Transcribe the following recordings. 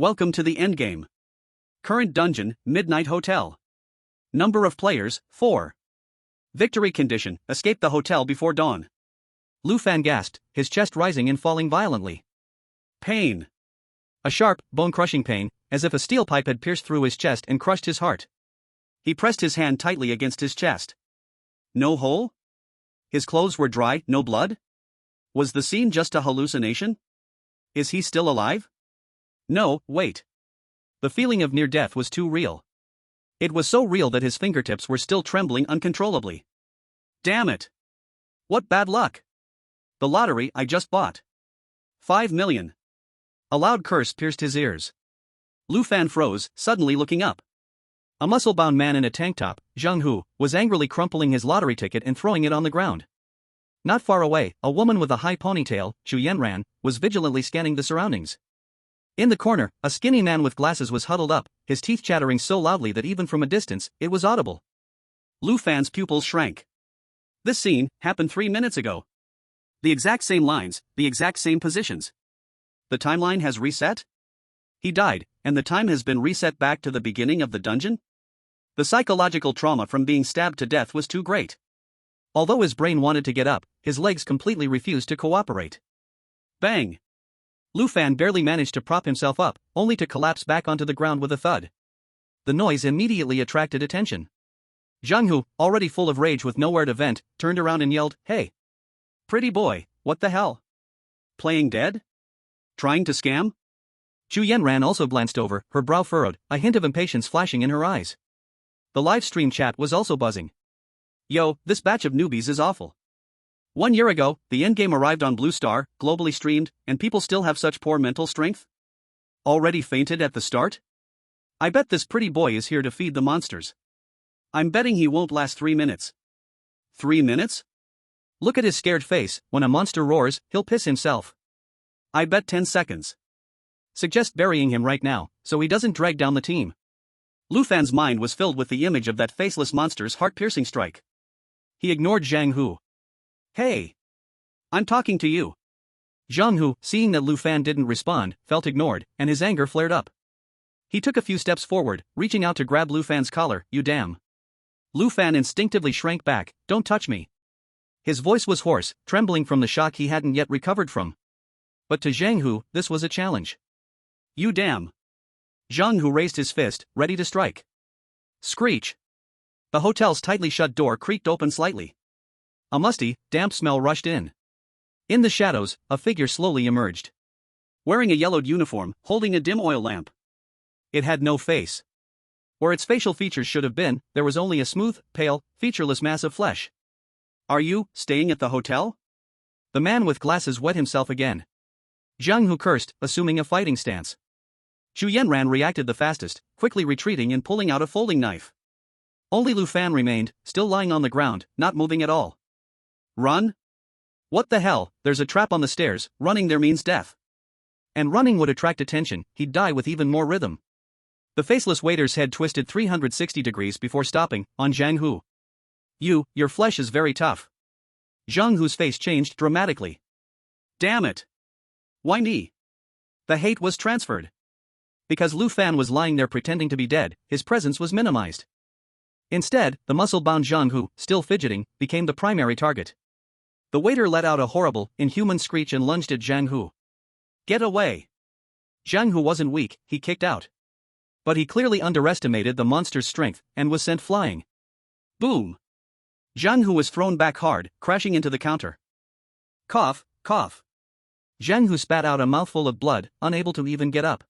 Welcome to the Endgame. Current dungeon, Midnight Hotel. Number of players, 4. Victory condition, escape the hotel before dawn. Lu Fan gasped, his chest rising and falling violently. Pain. A sharp, bone-crushing pain, as if a steel pipe had pierced through his chest and crushed his heart. He pressed his hand tightly against his chest. No hole? His clothes were dry, no blood? Was the scene just a hallucination? Is he still alive? No, wait. The feeling of near death was too real. It was so real that his fingertips were still trembling uncontrollably. Damn it! What bad luck! The lottery I just bought. 5 million. A loud curse pierced his ears. Lu Fan froze, suddenly looking up. A muscle-bound man in a tank top, Zhang Hu, was angrily crumpling his lottery ticket and throwing it on the ground. Not far away, a woman with a high ponytail, Chu Yanran, was vigilantly scanning the surroundings. In the corner, a skinny man with glasses was huddled up, his teeth chattering so loudly that even from a distance, it was audible. Lu Fan's pupils shrank. This scene happened 3 minutes ago. The exact same lines, the exact same positions. The timeline has reset? He died, and the time has been reset back to the beginning of the dungeon? The psychological trauma from being stabbed to death was too great. Although his brain wanted to get up, his legs completely refused to cooperate. Bang! Lu Fan barely managed to prop himself up, only to collapse back onto the ground with a thud. The noise immediately attracted attention. Zhang Hu, already full of rage with nowhere to vent, turned around and yelled, "Hey! Pretty boy, what the hell? Playing dead? Trying to scam?" Chu Yanran also glanced over, her brow furrowed, a hint of impatience flashing in her eyes. The live stream chat was also buzzing. Yo, this batch of newbies is awful. 1 year ago, the Endgame arrived on Blue Star, globally streamed, and people still have such poor mental strength? Already fainted at the start? I bet this pretty boy is here to feed the monsters. I'm betting he won't last 3 minutes. 3 minutes? Look at his scared face, when a monster roars, he'll piss himself. I bet 10 seconds. Suggest burying him right now, so he doesn't drag down the team. Lu Fan's mind was filled with the image of that faceless monster's heart-piercing strike. He ignored Zhang Hu. Hey! I'm talking to you. Zhang Hu, seeing that Lu Fan didn't respond, felt ignored, and his anger flared up. He took a few steps forward, reaching out to grab Lu Fan's collar. You damn. Lu Fan instinctively shrank back. Don't touch me. His voice was hoarse, trembling from the shock he hadn't yet recovered from. But to Zhang Hu, this was a challenge. You damn. Zhang Hu raised his fist, ready to strike. Screech. The hotel's tightly shut door creaked open slightly. A musty, damp smell rushed in. In the shadows, a figure slowly emerged. Wearing a yellowed uniform, holding a dim oil lamp. It had no face. Where its facial features should have been, there was only a smooth, pale, featureless mass of flesh. Are you staying at the hotel? The man with glasses wet himself again. Zhang Hu cursed, assuming a fighting stance. Chu Yanran reacted the fastest, quickly retreating and pulling out a folding knife. Only Lu Fan remained, still lying on the ground, not moving at all. Run? What the hell, there's a trap on the stairs, running there means death. And running would attract attention, he'd die with even more rhythm. The faceless waiter's head twisted 360 degrees before stopping, on Zhang Hu. Your flesh is very tough. Zhang Hu's face changed dramatically. Damn it. Why me? The hate was transferred. Because Lu Fan was lying there pretending to be dead, his presence was minimized. Instead, the muscle-bound Zhang Hu, still fidgeting, became the primary target. The waiter let out a horrible, inhuman screech and lunged at Zhang Hu. Get away! Zhang Hu wasn't weak, he kicked out. But he clearly underestimated the monster's strength, and was sent flying. Boom! Zhang Hu was thrown back hard, crashing into the counter. Cough, cough. Zhang Hu spat out a mouthful of blood, unable to even get up.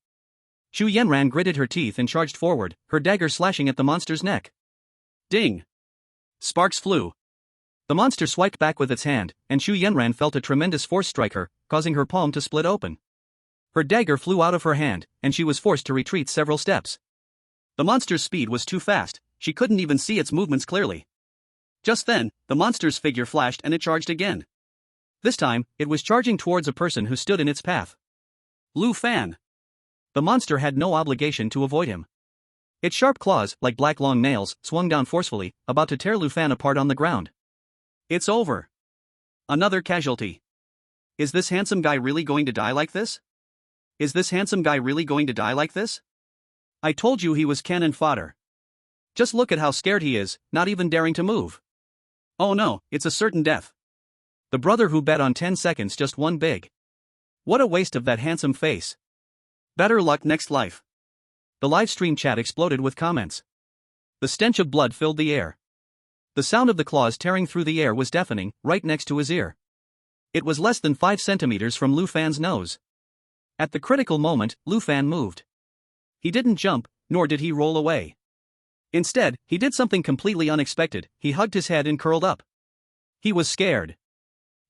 Chu Yanran gritted her teeth and charged forward, her dagger slashing at the monster's neck. Ding! Sparks flew. The monster swiped back with its hand, and Chu Yanran felt a tremendous force strike her, causing her palm to split open. Her dagger flew out of her hand, and she was forced to retreat several steps. The monster's speed was too fast, she couldn't even see its movements clearly. Just then, the monster's figure flashed and it charged again. This time, it was charging towards a person who stood in its path. Lu Fan. The monster had no obligation to avoid him. Its sharp claws, like black long nails, swung down forcefully, about to tear Lu Fan apart on the ground. It's over. Another casualty. Is this handsome guy really going to die like this? Is this handsome guy really going to die like this? I told you he was cannon fodder. Just look at how scared he is, not even daring to move. Oh no, it's a certain death. The brother who bet on 10 seconds just won big. What a waste of that handsome face. Better luck next life. The live stream chat exploded with comments. The stench of blood filled the air. The sound of the claws tearing through the air was deafening, right next to his ear. It was less than 5 centimeters from Lu Fan's nose. At the critical moment, Lu Fan moved. He didn't jump, nor did he roll away. Instead, he did something completely unexpected. He hugged his head and curled up. He was scared.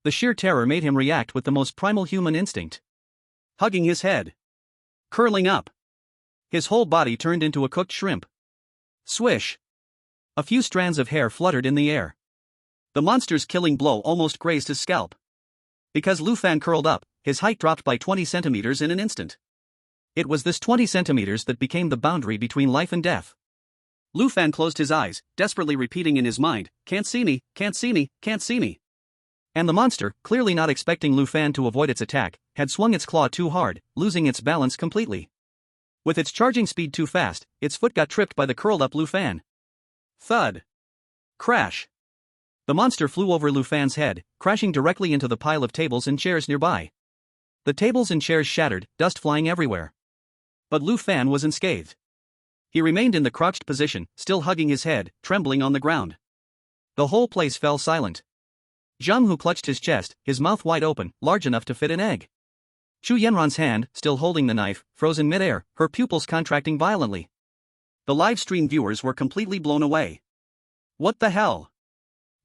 The sheer terror made him react with the most primal human instinct. Hugging his head. Curling up. His whole body turned into a cooked shrimp. Swish. A few strands of hair fluttered in the air. The monster's killing blow almost grazed his scalp. Because Lu Fan curled up, his height dropped by 20 centimeters in an instant. It was this 20 centimeters that became the boundary between life and death. Lu Fan closed his eyes, desperately repeating in his mind, "Can't see me, can't see me, can't see me." And the monster, clearly not expecting Lu Fan to avoid its attack, had swung its claw too hard, losing its balance completely. With its charging speed too fast, its foot got tripped by the curled-up Lu Fan. Thud. Crash. The monster flew over Lu Fan's head, crashing directly into the pile of tables and chairs nearby. The tables and chairs shattered, dust flying everywhere. But Lu Fan was unscathed. He remained in the crouched position, still hugging his head, trembling on the ground. The whole place fell silent. Zhang Hu clutched his chest, his mouth wide open, large enough to fit an egg. Chu Yanran's hand, still holding the knife, froze in midair, her pupils contracting violently. The live stream viewers were completely blown away. What the hell?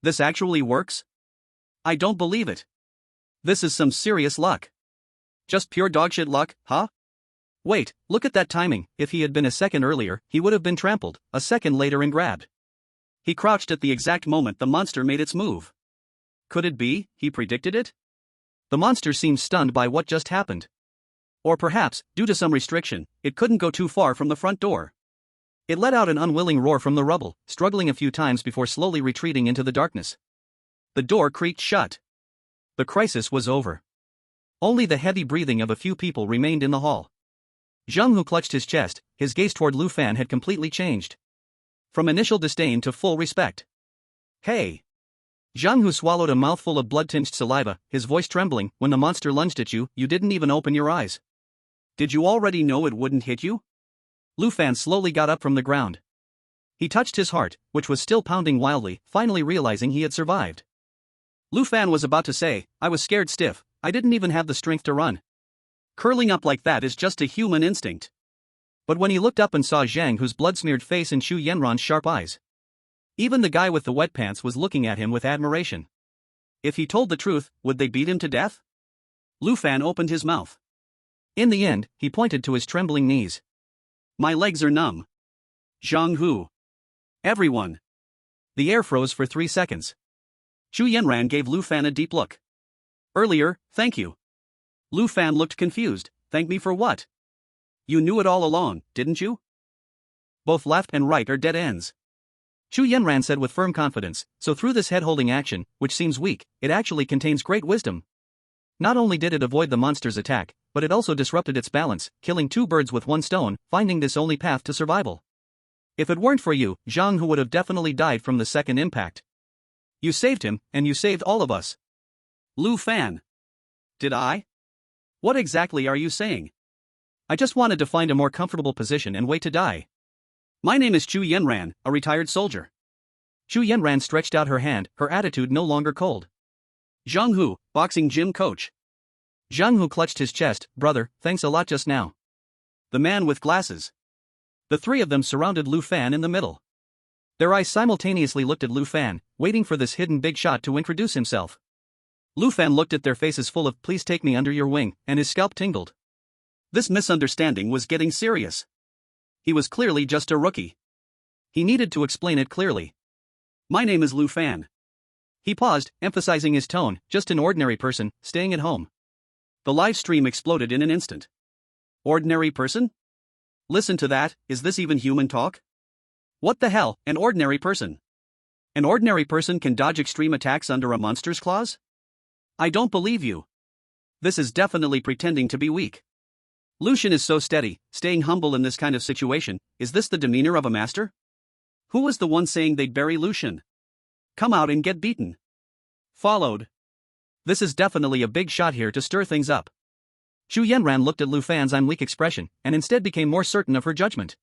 This actually works? I don't believe it. This is some serious luck. Just pure dogshit luck, huh? Wait, look at that timing. If he had been a second earlier, he would have been trampled, a second later and grabbed. He crouched at the exact moment the monster made its move. Could it be he predicted it? The monster seemed stunned by what just happened. Or perhaps, due to some restriction, it couldn't go too far from the front door. It let out an unwilling roar from the rubble, struggling a few times before slowly retreating into the darkness. The door creaked shut. The crisis was over. Only the heavy breathing of a few people remained in the hall. Zhang Hu clutched his chest, his gaze toward Lu Fan had completely changed. From initial disdain to full respect. Hey! Zhang Hu swallowed a mouthful of blood-tinged saliva, his voice trembling. When the monster lunged at you, you didn't even open your eyes. Did you already know it wouldn't hit you? Lu Fan slowly got up from the ground. He touched his heart, which was still pounding wildly, finally realizing he had survived. Lu Fan was about to say, "I was scared stiff, I didn't even have the strength to run." Curling up like that is just a human instinct. But when he looked up and saw Zhang Hu's blood-smeared face and Chu Yanran's sharp eyes. Even the guy with the wet pants was looking at him with admiration. If he told the truth, would they beat him to death? Lu Fan opened his mouth. In the end, he pointed to his trembling knees. My legs are numb. Zhang Hu. Everyone. The air froze for 3 seconds. Chu Yanran gave Lu Fan a deep look. Earlier, thank you. Lu Fan looked confused. Thank me for what? You knew it all along, didn't you? Both left and right are dead ends. Chu Yanran said with firm confidence, so through this head-holding action, which seems weak, it actually contains great wisdom. Not only did it avoid the monster's attack, but it also disrupted its balance, killing 2 birds with 1 stone, finding this only path to survival. If it weren't for you, Zhang Hu would have definitely died from the second impact. You saved him, and you saved all of us. Lu Fan. Did I? What exactly are you saying? I just wanted to find a more comfortable position and wait to die. My name is Chu Yanran, a retired soldier. Chu Yanran stretched out her hand, her attitude no longer cold. Zhang Hu, boxing gym coach. Zhang Hu clutched his chest. Brother, thanks a lot just now. The man with glasses. The 3 of them surrounded Lu Fan in the middle. Their eyes simultaneously looked at Lu Fan, waiting for this hidden big shot to introduce himself. Lu Fan looked at their faces full of "please take me under your wing," and his scalp tingled. This misunderstanding was getting serious. He was clearly just a rookie. He needed to explain it clearly. My name is Lu Fan. He paused, emphasizing his tone, just an ordinary person, staying at home. The live stream exploded in an instant. Ordinary person? Listen to that, is this even human talk? What the hell, an ordinary person? An ordinary person can dodge extreme attacks under a monster's claws? I don't believe you. This is definitely pretending to be weak. Lucian is so steady, staying humble in this kind of situation. Is this the demeanor of a master? Who was the one saying they'd bury Lucian? Come out and get beaten. Followed. This is definitely a big shot here to stir things up. Xu Yanran looked at Lu Fan's I'm weak expression, and instead became more certain of her judgment.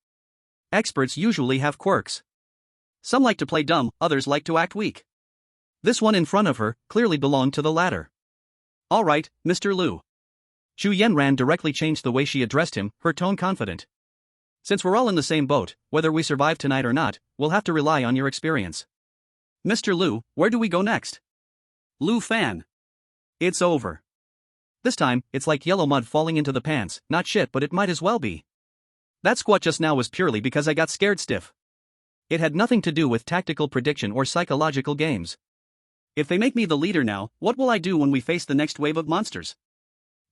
Experts usually have quirks. Some like to play dumb, others like to act weak. This one in front of her clearly belonged to the latter. All right, Mr. Lu. Xu Yanran directly changed the way she addressed him, her tone confident. Since we're all in the same boat, whether we survive tonight or not, we'll have to rely on your experience. Mr. Lu, where do we go next? Lu Fan. It's over. This time, it's like yellow mud falling into the pants, not shit but it might as well be. That squat just now was purely because I got scared stiff. It had nothing to do with tactical prediction or psychological games. If they make me the leader now, what will I do when we face the next wave of monsters?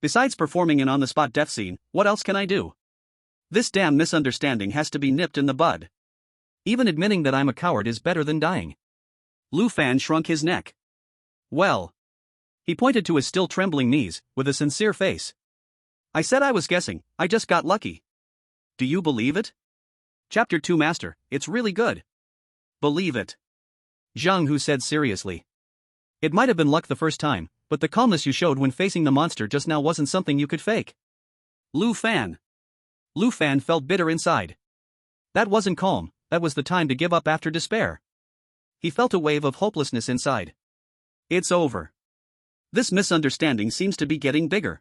Besides performing an on-the-spot death scene, what else can I do? This damn misunderstanding has to be nipped in the bud. Even admitting that I'm a coward is better than dying. Lu Fan shrunk his neck. Well. He pointed to his still trembling knees, with a sincere face. I said I was guessing, I just got lucky. Do you believe it? Chapter 2 Master, it's really good. Believe it. Zhang Hu said seriously. It might have been luck the first time, but the calmness you showed when facing the monster just now wasn't something you could fake. Lu Fan. Lu Fan felt bitter inside. That wasn't calm, that was the time to give up after despair. He felt a wave of hopelessness inside. It's over. This misunderstanding seems to be getting bigger.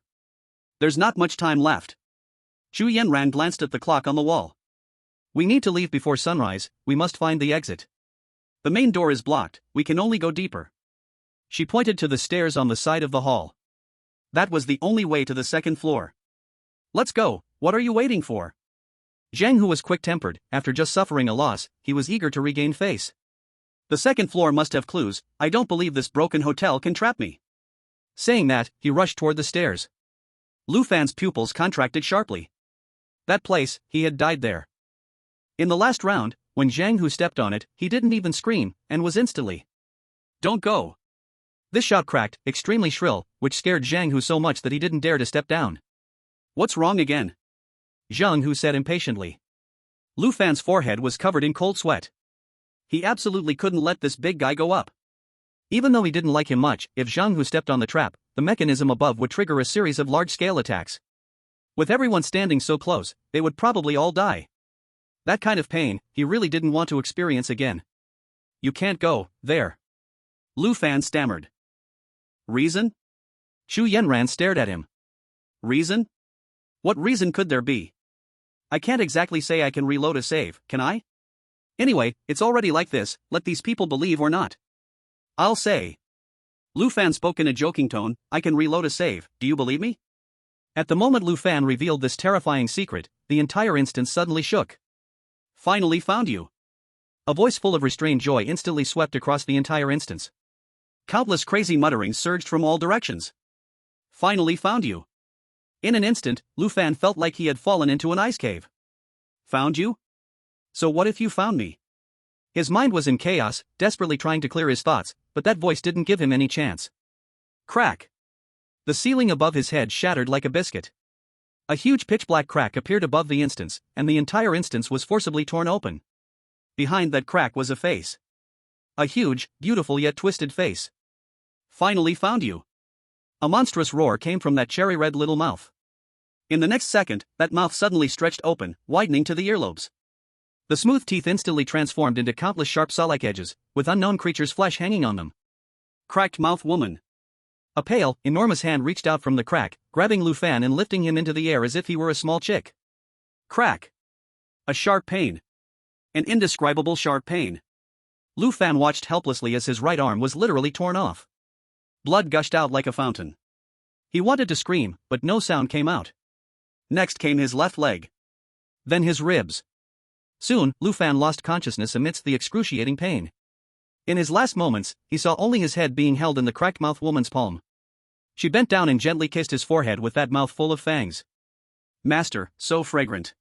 There's not much time left. Xu Yanran glanced at the clock on the wall. We need to leave before sunrise, we must find the exit. The main door is blocked, we can only go deeper. She pointed to the stairs on the side of the hall. That was the only way to the second floor. Let's go, what are you waiting for? Zhang Hu was quick-tempered, after just suffering a loss, he was eager to regain face. The second floor must have clues, I don't believe this broken hotel can trap me. Saying that, he rushed toward the stairs. Lu Fan's pupils contracted sharply. That place, he had died there. In the last round, when Zhang Hu stepped on it, he didn't even scream, and was instantly. Don't go. This shout cracked, extremely shrill, which scared Zhang Hu so much that he didn't dare to step down. What's wrong again? Zhang Hu said impatiently. Lu Fan's forehead was covered in cold sweat. He absolutely couldn't let this big guy go up. Even though he didn't like him much, if Zhang Hu stepped on the trap, the mechanism above would trigger a series of large-scale attacks. With everyone standing so close, they would probably all die. That kind of pain, he really didn't want to experience again. You can't go, there. Lu Fan stammered. Reason? Xu Yanran stared at him. Reason? What reason could there be? I can't exactly say I can reload a save, can I? Anyway, it's already like this, let these people believe or not. I'll say. Lu Fan spoke in a joking tone, I can reload a save, do you believe me? At the moment Lu Fan revealed this terrifying secret, the entire instance suddenly shook. Finally found you. A voice full of restrained joy instantly swept across the entire instance. Countless crazy mutterings surged from all directions. Finally found you. In an instant, Lu Fan felt like he had fallen into an ice cave. Found you? So what if you found me? His mind was in chaos, desperately trying to clear his thoughts, but that voice didn't give him any chance. Crack. The ceiling above his head shattered like a biscuit. A huge pitch-black crack appeared above the instance, and the entire instance was forcibly torn open. Behind that crack was a face. A huge, beautiful yet twisted face. Finally found you. A monstrous roar came from that cherry-red little mouth. In the next second, that mouth suddenly stretched open, widening to the earlobes. The smooth teeth instantly transformed into countless sharp saw-like edges, with unknown creatures' flesh hanging on them. Cracked mouth woman. A pale, enormous hand reached out from the crack, grabbing Lu Fan and lifting him into the air as if he were a small chick. Crack. A sharp pain. An indescribable sharp pain. Lu Fan watched helplessly as his right arm was literally torn off. Blood gushed out like a fountain. He wanted to scream, but no sound came out. Next came his left leg. Then his ribs. Soon, Lu Fan lost consciousness amidst the excruciating pain. In his last moments, he saw only his head being held in the cracked-mouthed woman's palm. She bent down and gently kissed his forehead with that mouth full of fangs. Master, so fragrant.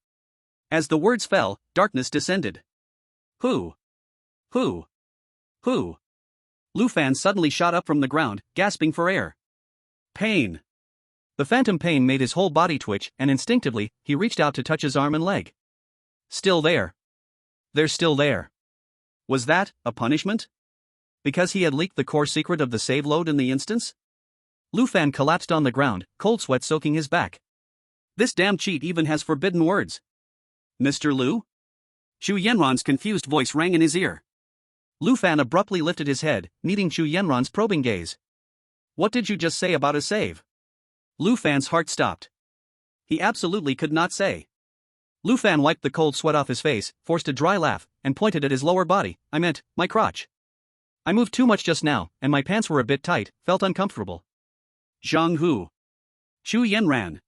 As the words fell, darkness descended. Who? Who? Who? Lu Fan suddenly shot up from the ground, gasping for air. Pain. The phantom pain made his whole body twitch, and instinctively, he reached out to touch his arm and leg. Still there. They're still there. Was that a punishment? Because he had leaked the core secret of the save load in the instance? Lu Fan collapsed on the ground, cold sweat soaking his back. This damn cheat even has forbidden words. Mr. Lu? Chu Yenron's confused voice rang in his ear. Lu Fan abruptly lifted his head, meeting Chu Yenron's probing gaze. What did you just say about a save? Lu Fan's heart stopped. He absolutely could not say. Lu Fan wiped the cold sweat off his face, forced a dry laugh, and pointed at his lower body. I meant, my crotch. I moved too much just now, and my pants were a bit tight, felt uncomfortable. Zhang Hu. Chu Yenran.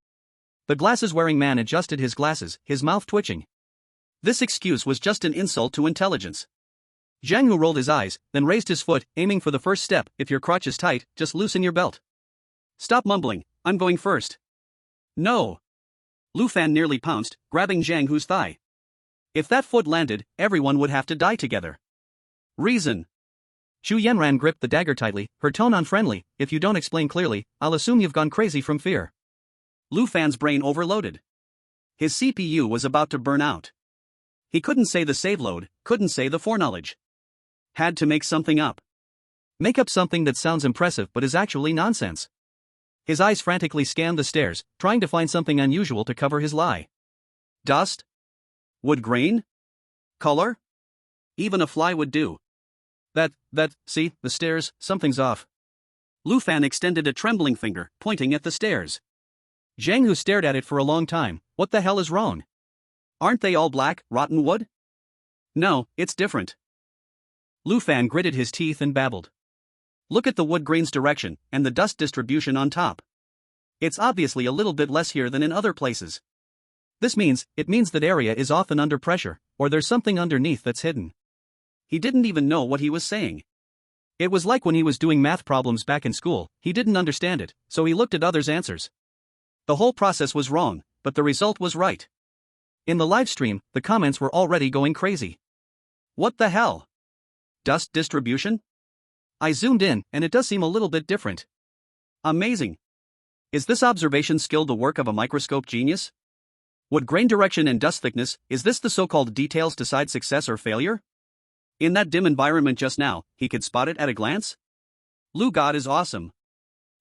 The glasses-wearing man adjusted his glasses, his mouth twitching. This excuse was just an insult to intelligence. Zhang Hu rolled his eyes, then raised his foot, aiming for the first step. If your crotch is tight, just loosen your belt. Stop mumbling, I'm going first. No. Lu Fan nearly pounced, grabbing Zhang Hu's thigh. If that foot landed, everyone would have to die together. Reason. Chu Yenran gripped the dagger tightly, her tone unfriendly. If you don't explain clearly, I'll assume you've gone crazy from fear. Lu Fan's brain overloaded. His CPU was about to burn out. He couldn't say the save load, couldn't say the foreknowledge. Had to make something up. Make up something that sounds impressive but is actually nonsense. His eyes frantically scanned the stairs, trying to find something unusual to cover his lie. Dust? Wood grain? Color? Even a fly would do. See, the stairs, something's off. Lu Fan extended a trembling finger, pointing at the stairs. Zhang Hu stared at it for a long time. What the hell is wrong? Aren't they all black, rotten wood? No, it's different. Lu Fan gritted his teeth and babbled. Look at the wood grain's direction, and the dust distribution on top. It's obviously a little bit less here than in other places. It means that area is often under pressure, or there's something underneath that's hidden. He didn't even know what he was saying. It was like when he was doing math problems back in school, he didn't understand it, so he looked at others' answers. The whole process was wrong, but the result was right. In the live stream, the comments were already going crazy. What the hell? Dust distribution? I zoomed in, and it does seem a little bit different. Amazing. Is this observation skill the work of a microscope genius? Wood grain direction and dust thickness, is this the so-called details decide success or failure? In that dim environment just now, he could spot it at a glance? Lu God is awesome.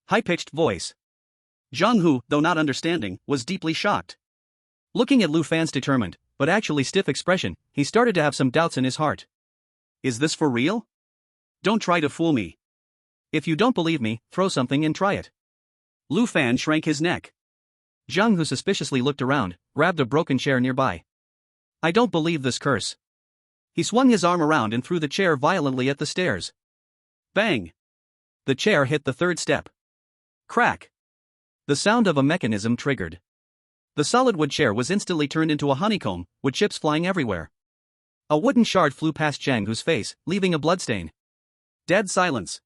High-pitched voice. Zhang Hu, though not understanding, was deeply shocked. Looking at Lu Fan's determined, but actually stiff expression, he started to have some doubts in his heart. Is this for real? Don't try to fool me. If you don't believe me, throw something and try it. Lu Fan shrank his neck. Zhang Hu suspiciously looked around, grabbed a broken chair nearby. I don't believe this curse. He swung his arm around and threw the chair violently at the stairs. Bang! The chair hit the third step. Crack! The sound of a mechanism triggered. The solid wood chair was instantly turned into a honeycomb, with chips flying everywhere. A wooden shard flew past Zhang Hu's face, leaving a bloodstain. Dead silence.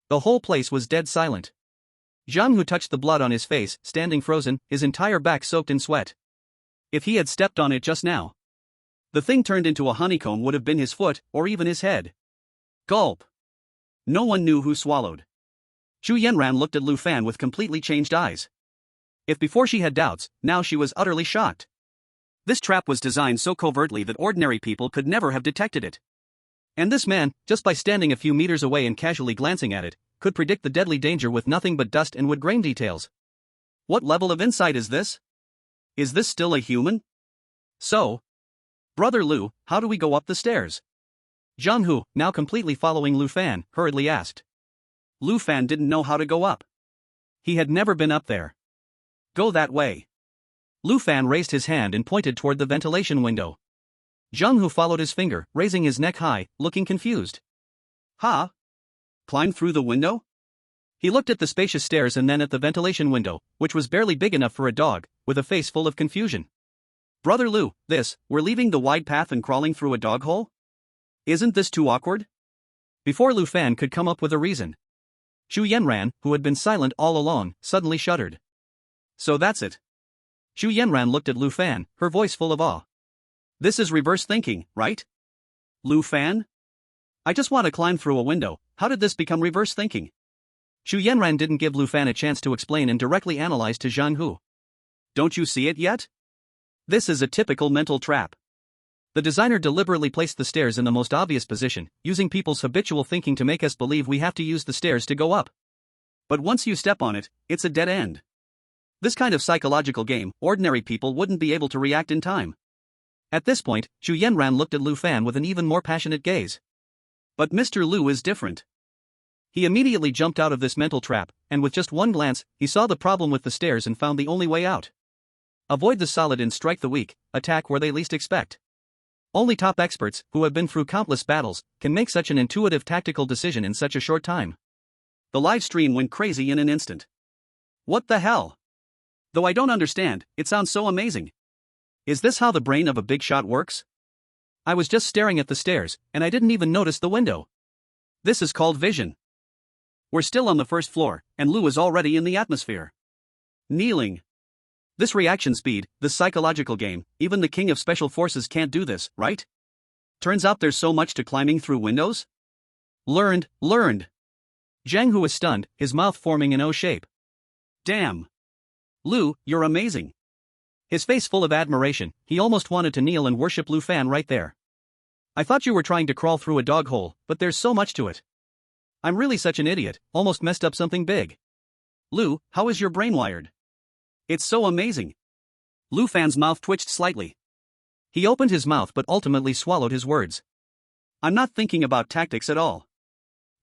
The whole place was dead silent. Zhang Hu touched the blood on his face, standing frozen, his entire back soaked in sweat. If he had stepped on it just now, the thing turned into a honeycomb would have been his foot, or even his head. Gulp. No one knew who swallowed. Chu Yenran looked at Lu Fan with completely changed eyes. If before she had doubts, now she was utterly shocked. This trap was designed so covertly that ordinary people could never have detected it. And this man, just by standing a few meters away and casually glancing at it, could predict the deadly danger with nothing but dust and wood grain details. What level of insight is this? Is this still a human? So, Brother Lu, how do we go up the stairs? Zhang Hu, now completely following Lu Fan, hurriedly asked. Lu Fan didn't know how to go up. He had never been up there. Go that way. Lu Fan raised his hand and pointed toward the ventilation window. Zhang Hu followed his finger, raising his neck high, looking confused. Huh? Climb through the window? He looked at the spacious stairs and then at the ventilation window, which was barely big enough for a dog, with a face full of confusion. Brother Lu, we're leaving the wide path and crawling through a dog hole? Isn't this too awkward? Before Lu Fan could come up with a reason, Chu Yenran, who had been silent all along, suddenly shuddered. So that's it. Chu Yenran looked at Lu Fan, her voice full of awe. This is reverse thinking, right? Lu Fan? I just want to climb through a window, how did this become reverse thinking? Xu Yanran didn't give Lu Fan a chance to explain and directly analyzed to Zhang Hu. Don't you see it yet? This is a typical mental trap. The designer deliberately placed the stairs in the most obvious position, using people's habitual thinking to make us believe we have to use the stairs to go up. But once you step on it, it's a dead end. This kind of psychological game, ordinary people wouldn't be able to react in time. At this point, Xu Yanran looked at Lu Fan with an even more passionate gaze. But Mr. Lu is different. He immediately jumped out of this mental trap, and with just one glance, he saw the problem with the stairs and found the only way out. Avoid the solid and strike the weak, attack where they least expect. Only top experts, who have been through countless battles, can make such an intuitive tactical decision in such a short time. The live stream went crazy in an instant. What the hell? Though I don't understand, it sounds so amazing. Is this how the brain of a big shot works? I was just staring at the stairs, and I didn't even notice the window. This is called vision. We're still on the first floor, and Lu is already in the atmosphere. Kneeling. This reaction speed, this psychological game, even the king of special forces can't do this, right? Turns out there's so much to climbing through windows? Learned. Zhang Hu was stunned, his mouth forming an O shape. Damn. Lu, you're amazing. His face full of admiration, he almost wanted to kneel and worship Lu Fan right there. I thought you were trying to crawl through a dog hole, but there's so much to it. I'm really such an idiot, almost messed up something big. Lu, how is your brain wired? It's so amazing. Lu Fan's mouth twitched slightly. He opened his mouth but ultimately swallowed his words. I'm not thinking about tactics at all.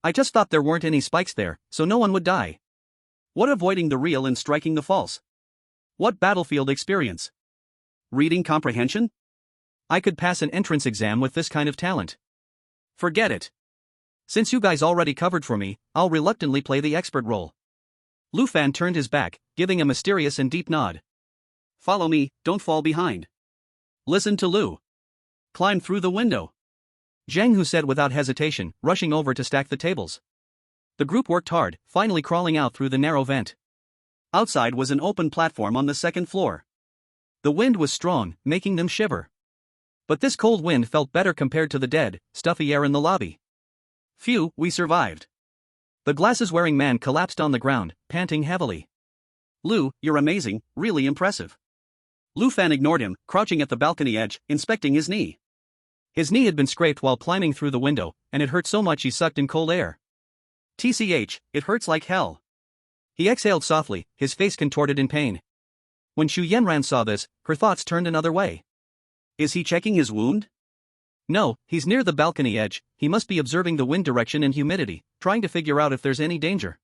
I just thought there weren't any spikes there, so no one would die. What avoiding the real and striking the false? What battlefield experience? Reading comprehension? I could pass an entrance exam with this kind of talent. Forget it. Since you guys already covered for me, I'll reluctantly play the expert role. Lu Fan turned his back, giving a mysterious and deep nod. Follow me, don't fall behind. Listen to Lu. Climb through the window. Zhang Hu said without hesitation, rushing over to stack the tables. The group worked hard, finally crawling out through the narrow vent. Outside was an open platform on the second floor. The wind was strong, making them shiver. But this cold wind felt better compared to the dead, stuffy air in the lobby. Phew, we survived. The glasses-wearing man collapsed on the ground, panting heavily. Lu, you're amazing, really impressive. Lu Fan ignored him, crouching at the balcony edge, inspecting his knee. His knee had been scraped while climbing through the window, and it hurt so much he sucked in cold air. TCH, it hurts like hell. He exhaled softly, his face contorted in pain. When Xu Yanran saw this, her thoughts turned another way. Is he checking his wound? No, he's near the balcony edge, he must be observing the wind direction and humidity, trying to figure out if there's any danger.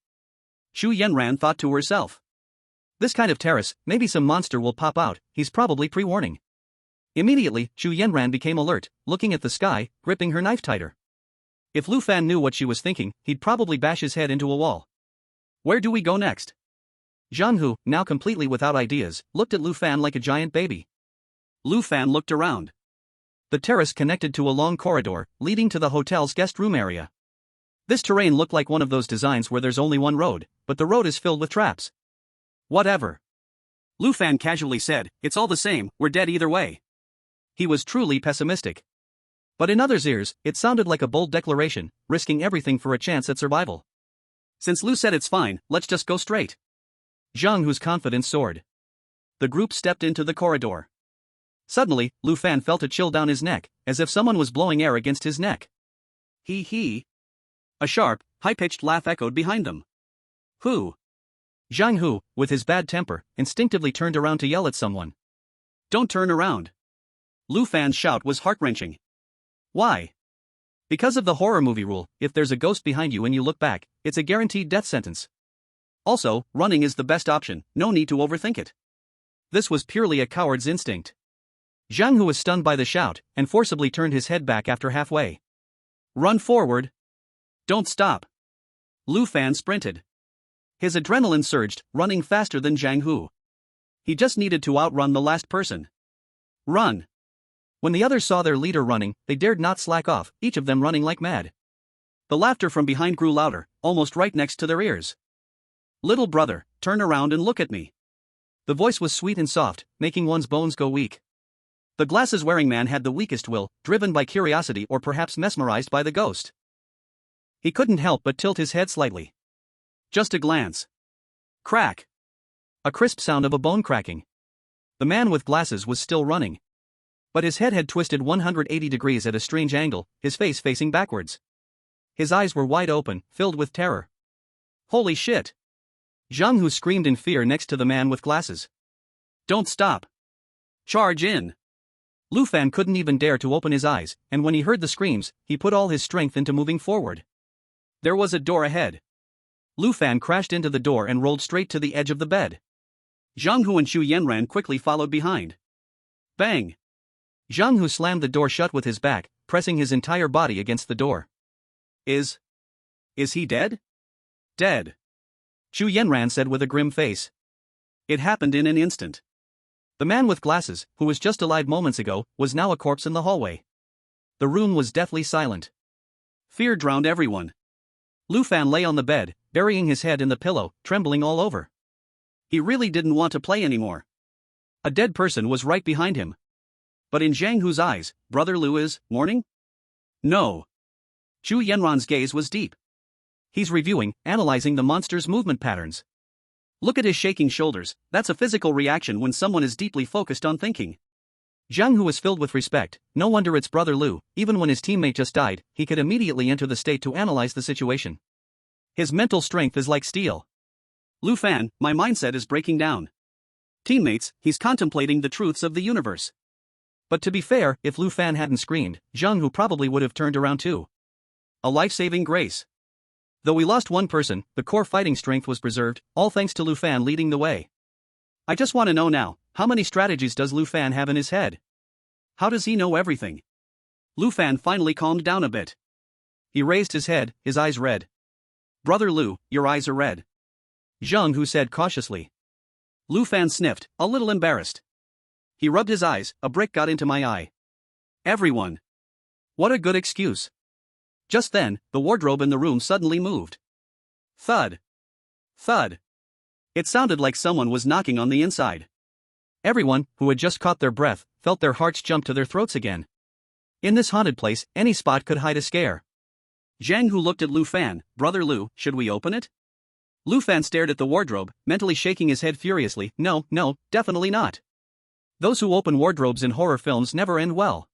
Xu Yanran thought to herself. This kind of terrace, maybe some monster will pop out, he's probably pre-warning. Immediately, Xu Yanran became alert, looking at the sky, gripping her knife tighter. If Lu Fan knew what she was thinking, he'd probably bash his head into a wall. Where do we go next? Zhang Hu, now completely without ideas, looked at Lu Fan like a giant baby. Lu Fan looked around. The terrace connected to a long corridor, leading to the hotel's guest room area. This terrain looked like one of those designs where there's only one road, but the road is filled with traps. Whatever. Lu Fan casually said, it's all the same, we're dead either way. He was truly pessimistic. But in others' ears, it sounded like a bold declaration, risking everything for a chance at survival. Since Lu said it's fine, let's just go straight. Zhang Hu's confidence soared. The group stepped into the corridor. Suddenly, Lu Fan felt a chill down his neck, as if someone was blowing air against his neck. He. A sharp, high-pitched laugh echoed behind them. Who? Zhang Hu, with his bad temper, instinctively turned around to yell at someone. Don't turn around. Lu Fan's shout was heart-wrenching. Why? Because of the horror movie rule, if there's a ghost behind you and you look back, it's a guaranteed death sentence. Also, running is the best option, no need to overthink it. This was purely a coward's instinct. Zhang Hu was stunned by the shout, and forcibly turned his head back after halfway. Run forward. Don't stop. Lu Fan sprinted. His adrenaline surged, running faster than Zhang Hu. He just needed to outrun the last person. Run. When the others saw their leader running, they dared not slack off, each of them running like mad. The laughter from behind grew louder, almost right next to their ears. Little brother, turn around and look at me. The voice was sweet and soft, making one's bones go weak. The glasses-wearing man had the weakest will, driven by curiosity or perhaps mesmerized by the ghost. He couldn't help but tilt his head slightly. Just a glance. Crack. A crisp sound of a bone cracking. The man with glasses was still running. But his head had twisted 180 degrees at a strange angle, his face facing backwards. His eyes were wide open, filled with terror. Holy shit! Zhang Hu screamed in fear next to the man with glasses. Don't stop. Charge in. Lu Fan couldn't even dare to open his eyes, and when he heard the screams, he put all his strength into moving forward. There was a door ahead. Lu Fan crashed into the door and rolled straight to the edge of the bed. Zhang Hu and Xu Yanran quickly followed behind. Bang! Zhang Hu slammed the door shut with his back, pressing his entire body against the door. Is he dead? Dead. Xu Yanran said with a grim face. It happened in an instant. The man with glasses, who was just alive moments ago, was now a corpse in the hallway. The room was deathly silent. Fear drowned everyone. Lu Fan lay on the bed, burying his head in the pillow, trembling all over. He really didn't want to play anymore. A dead person was right behind him. But in Zhang Hu's eyes, Brother Lu is mourning? No. Xu Yanran's gaze was deep. He's reviewing, analyzing the monster's movement patterns. Look at his shaking shoulders, that's a physical reaction when someone is deeply focused on thinking. Zhang Hu was filled with respect. No wonder it's Brother Lu. Even when his teammate just died, he could immediately enter the state to analyze the situation. His mental strength is like steel. Lu Fan, my mindset is breaking down. Teammates, he's contemplating the truths of the universe. But to be fair, if Lu Fan hadn't screamed, Zhang Hu probably would have turned around too. A life-saving grace. Though we lost one person, the core fighting strength was preserved, all thanks to Lu Fan leading the way. I just want to know now, how many strategies does Lu Fan have in his head? How does he know everything? Lu Fan finally calmed down a bit. He raised his head, his eyes red. Brother Lu, your eyes are red. Zhang Hu said cautiously. Lu Fan sniffed, a little embarrassed. He rubbed his eyes, a brick got into my eye. Everyone. What a good excuse. Just then, the wardrobe in the room suddenly moved. Thud. Thud. It sounded like someone was knocking on the inside. Everyone, who had just caught their breath, felt their hearts jump to their throats again. In this haunted place, any spot could hide a scare. Zhang Hu looked at Lu Fan. Brother Lu, should we open it? Lu Fan stared at the wardrobe, mentally shaking his head furiously. No, definitely not. Those who open wardrobes in horror films never end well.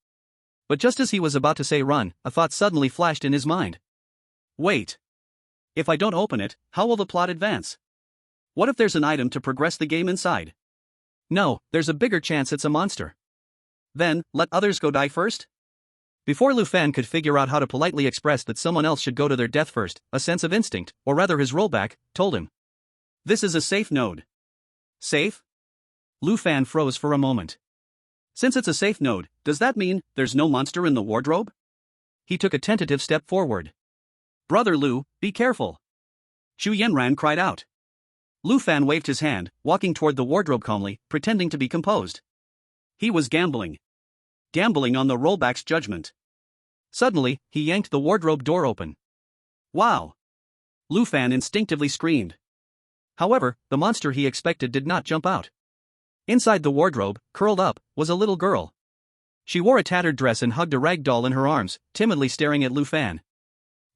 But just as he was about to say run, a thought suddenly flashed in his mind. Wait. If I don't open it, how will the plot advance? What if there's an item to progress the game inside? No, there's a bigger chance it's a monster. Then, let others go die first? Before Lu Fan could figure out how to politely express that someone else should go to their death first, a sense of instinct, or rather his rollback, told him. This is a safe node. Safe? Lu Fan froze for a moment. Since it's a safe node, does that mean there's no monster in the wardrobe? He took a tentative step forward. Brother Lu, be careful. Xu Yanran cried out. Lu Fan waved his hand, walking toward the wardrobe calmly, pretending to be composed. He was gambling. Gambling on the rollback's judgment. Suddenly, he yanked the wardrobe door open. Wow! Lu Fan instinctively screamed. However, the monster he expected did not jump out. Inside the wardrobe, curled up, was a little girl. She wore a tattered dress and hugged a rag doll in her arms, timidly staring at Lu Fan.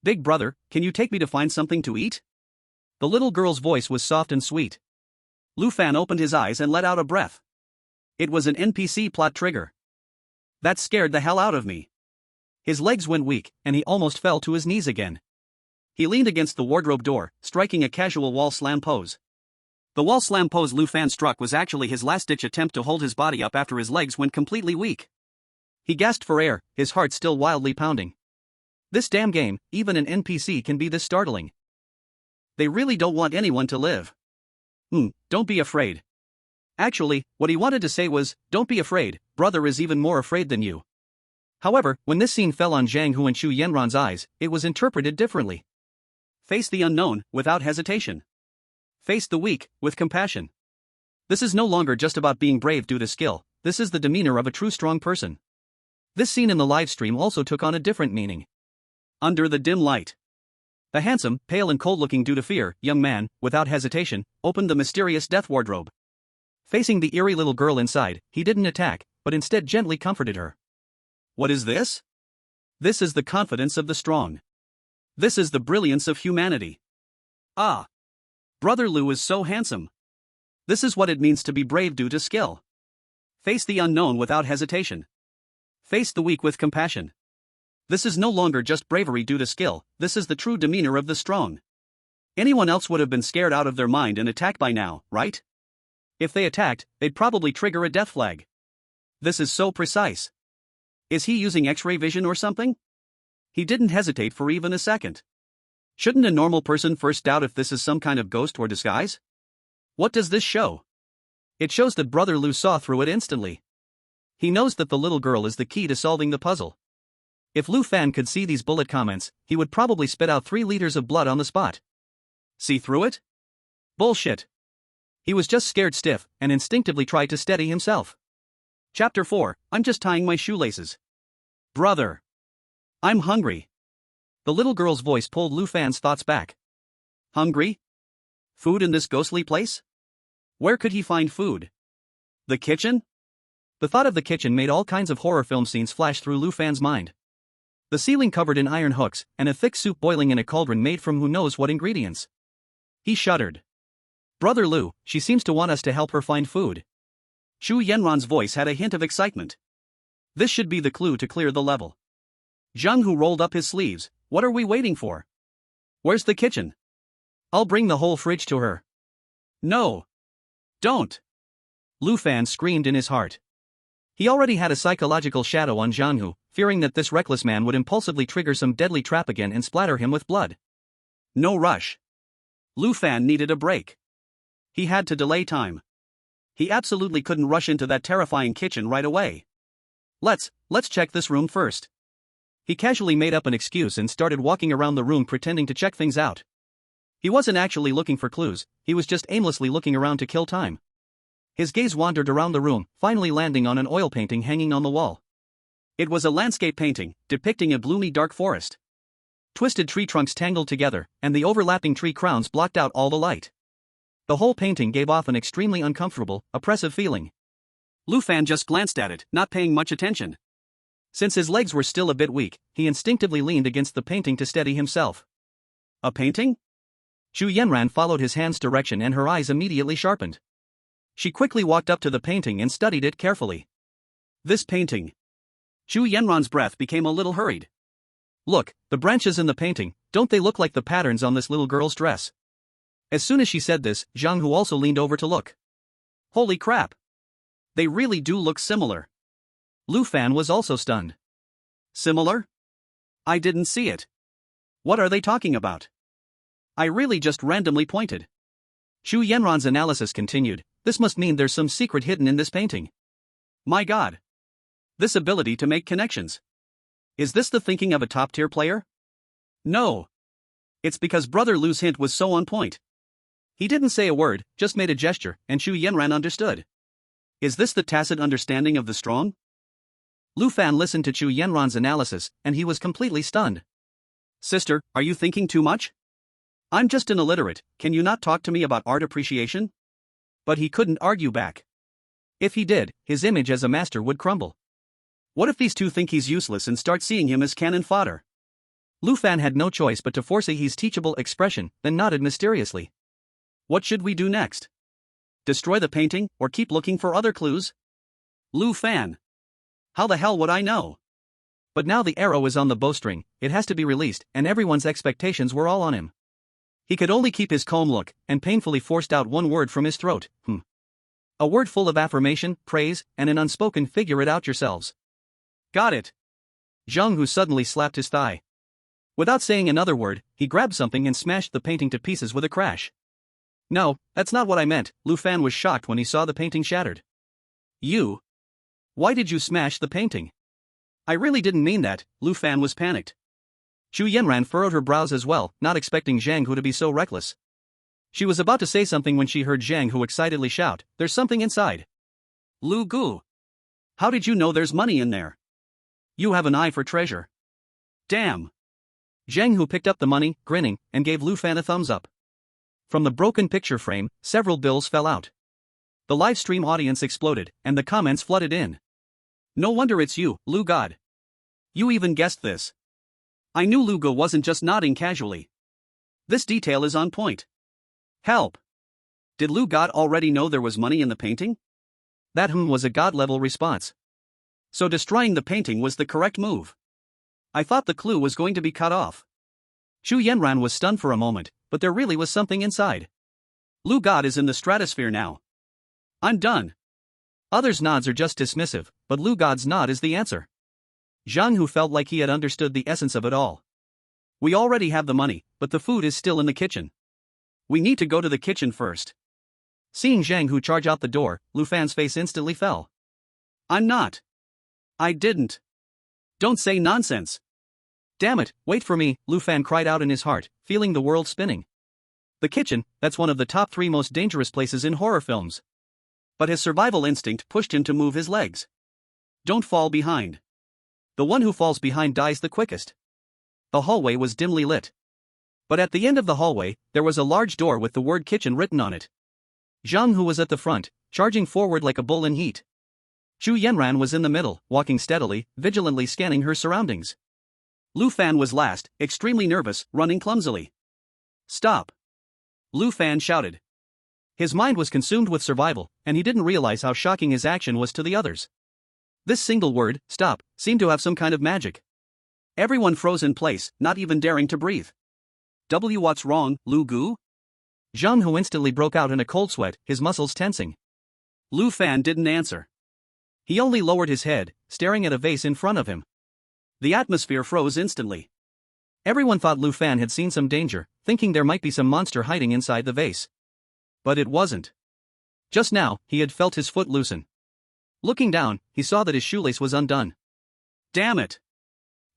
Big brother, can you take me to find something to eat? The little girl's voice was soft and sweet. Lu Fan opened his eyes and let out a breath. It was an NPC plot trigger. That scared the hell out of me. His legs went weak, and he almost fell to his knees again. He leaned against the wardrobe door, striking a casual wall slam pose. The wall slam pose Lu Fan struck was actually his last-ditch attempt to hold his body up after his legs went completely weak. He gasped for air, his heart still wildly pounding. This damn game, even an NPC can be this startling. They really don't want anyone to live. Don't be afraid. Actually, what he wanted to say was, don't be afraid, brother is even more afraid than you. However, when this scene fell on Zhang Hu and Xu Yanran's eyes, it was interpreted differently. Face the unknown, without hesitation. Face the weak, with compassion. This is no longer just about being brave due to skill, this is the demeanor of a true strong person. This scene in the live stream also took on a different meaning. Under the dim light. The handsome, pale and cold-looking due to fear, young man, without hesitation, opened the mysterious death wardrobe. Facing the eerie little girl inside, he didn't attack, but instead gently comforted her. What is this? This is the confidence of the strong. This is the brilliance of humanity. Ah! Brother Lu is so handsome. This is what it means to be brave due to skill. Face the unknown without hesitation. Face the weak with compassion. This is no longer just bravery due to skill, this is the true demeanor of the strong. Anyone else would have been scared out of their mind and attacked by now, right? If they attacked, they'd probably trigger a death flag. This is so precise. Is he using X-ray vision or something? He didn't hesitate for even a second. Shouldn't a normal person first doubt if this is some kind of ghost or disguise? What does this show? It shows that Brother Lu saw through it instantly. He knows that the little girl is the key to solving the puzzle. If Lu Fan could see these bullet comments, he would probably spit out 3 liters of blood on the spot. See through it? Bullshit. He was just scared stiff and instinctively tried to steady himself. Chapter 4, I'm just tying my shoelaces. Brother. I'm hungry. The little girl's voice pulled Lu Fan's thoughts back. Hungry? Food in this ghostly place? Where could he find food? The kitchen? The thought of the kitchen made all kinds of horror film scenes flash through Lu Fan's mind. The ceiling covered in iron hooks, and a thick soup boiling in a cauldron made from who knows what ingredients. He shuddered. Brother Lu, she seems to want us to help her find food. Shu Yanran's voice had a hint of excitement. This should be the clue to clear the level. Zhang Hu rolled up his sleeves. What are we waiting for? Where's the kitchen? I'll bring the whole fridge to her. No. Don't. Lu Fan screamed in his heart. He already had a psychological shadow on Zhang Hu, fearing that this reckless man would impulsively trigger some deadly trap again and splatter him with blood. No rush. Lu Fan needed a break. He had to delay time. He absolutely couldn't rush into that terrifying kitchen right away. Let's check this room first. He casually made up an excuse and started walking around the room pretending to check things out. He wasn't actually looking for clues, he was just aimlessly looking around to kill time. His gaze wandered around the room, finally landing on an oil painting hanging on the wall. It was a landscape painting, depicting a gloomy dark forest. Twisted tree trunks tangled together, and the overlapping tree crowns blocked out all the light. The whole painting gave off an extremely uncomfortable, oppressive feeling. Lu Fan just glanced at it, not paying much attention. Since his legs were still a bit weak, he instinctively leaned against the painting to steady himself. A painting? Shu Yanran followed his hand's direction and her eyes immediately sharpened. She quickly walked up to the painting and studied it carefully. This painting. Shu Yanran's breath became a little hurried. Look, the branches in the painting, don't they look like the patterns on this little girl's dress? As soon as she said this, Zhang Hu also leaned over to look. Holy crap! They really do look similar. Lu Fan was also stunned. Similar? I didn't see it. What are they talking about? I really just randomly pointed. Shu Yanran's analysis continued. This must mean there's some secret hidden in this painting. My god. This ability to make connections. Is this the thinking of a top-tier player? No. It's because Brother Lu's hint was so on point. He didn't say a word, just made a gesture, and Shu Yanran understood. Is this the tacit understanding of the strong? Lu Fan listened to Shu Yanran's analysis, and he was completely stunned. Sister, are you thinking too much? I'm just an illiterate, can you not talk to me about art appreciation? But he couldn't argue back. If he did, his image as a master would crumble. What if these two think he's useless and start seeing him as cannon fodder? Lu Fan had no choice but to force his teachable expression, then nodded mysteriously. What should we do next? Destroy the painting, or keep looking for other clues? Lu Fan. How the hell would I know? But now the arrow is on the bowstring, it has to be released, and everyone's expectations were all on him. He could only keep his calm look, and painfully forced out one word from his throat, A word full of affirmation, praise, and an unspoken figure it out yourselves. Got it. Zhang Hu suddenly slapped his thigh. Without saying another word, he grabbed something and smashed the painting to pieces with a crash. No, that's not what I meant. Lu Fan was shocked when he saw the painting shattered. You? Why did you smash the painting? I really didn't mean that. Lu Fan was panicked. Shu Yanran furrowed her brows as well, not expecting Zhang Hu to be so reckless. She was about to say something when she heard Zhang Hu excitedly shout, "There's something inside." Lu Gu. How did you know there's money in there? You have an eye for treasure. Damn. Zhang Hu picked up the money, grinning, and gave Lu Fan a thumbs up. From the broken picture frame, several bills fell out. The live stream audience exploded, and the comments flooded in. No wonder it's you, Lu God. You even guessed this. I knew Lu Go wasn't just nodding casually. This detail is on point. Help. Did Lu God already know there was money in the painting? That was a god-level response. So destroying the painting was the correct move. I thought the clue was going to be cut off. Xu Yanran was stunned for a moment, but there really was something inside. Lu God is in the stratosphere now. I'm done. Others' nods are just dismissive, but Lu God's nod is the answer. Zhang Hu felt like he had understood the essence of it all. We already have the money, but the food is still in the kitchen. We need to go to the kitchen first. Seeing Zhang Hu charge out the door, Lu Fan's face instantly fell. I'm not. I didn't. Don't say nonsense. Damn it, wait for me, Lu Fan cried out in his heart, feeling the world spinning. The kitchen, that's one of the top 3 most dangerous places in horror films. But his survival instinct pushed him to move his legs. Don't fall behind. The one who falls behind dies the quickest. The hallway was dimly lit. But at the end of the hallway, there was a large door with the word kitchen written on it. Zhang Hu was at the front, charging forward like a bull in heat. Xu Yanran was in the middle, walking steadily, vigilantly scanning her surroundings. Lu Fan was last, extremely nervous, running clumsily. Stop! Lu Fan shouted. His mind was consumed with survival, and he didn't realize how shocking his action was to the others. This single word, stop, seemed to have some kind of magic. Everyone froze in place, not even daring to breathe. What's wrong, Lu Gu? Zhang Hu instantly broke out in a cold sweat, his muscles tensing. Lu Fan didn't answer. He only lowered his head, staring at a vase in front of him. The atmosphere froze instantly. Everyone thought Lu Fan had seen some danger, thinking there might be some monster hiding inside the vase. But it wasn't. Just now, he had felt his foot loosen. Looking down, he saw that his shoelace was undone. Damn it!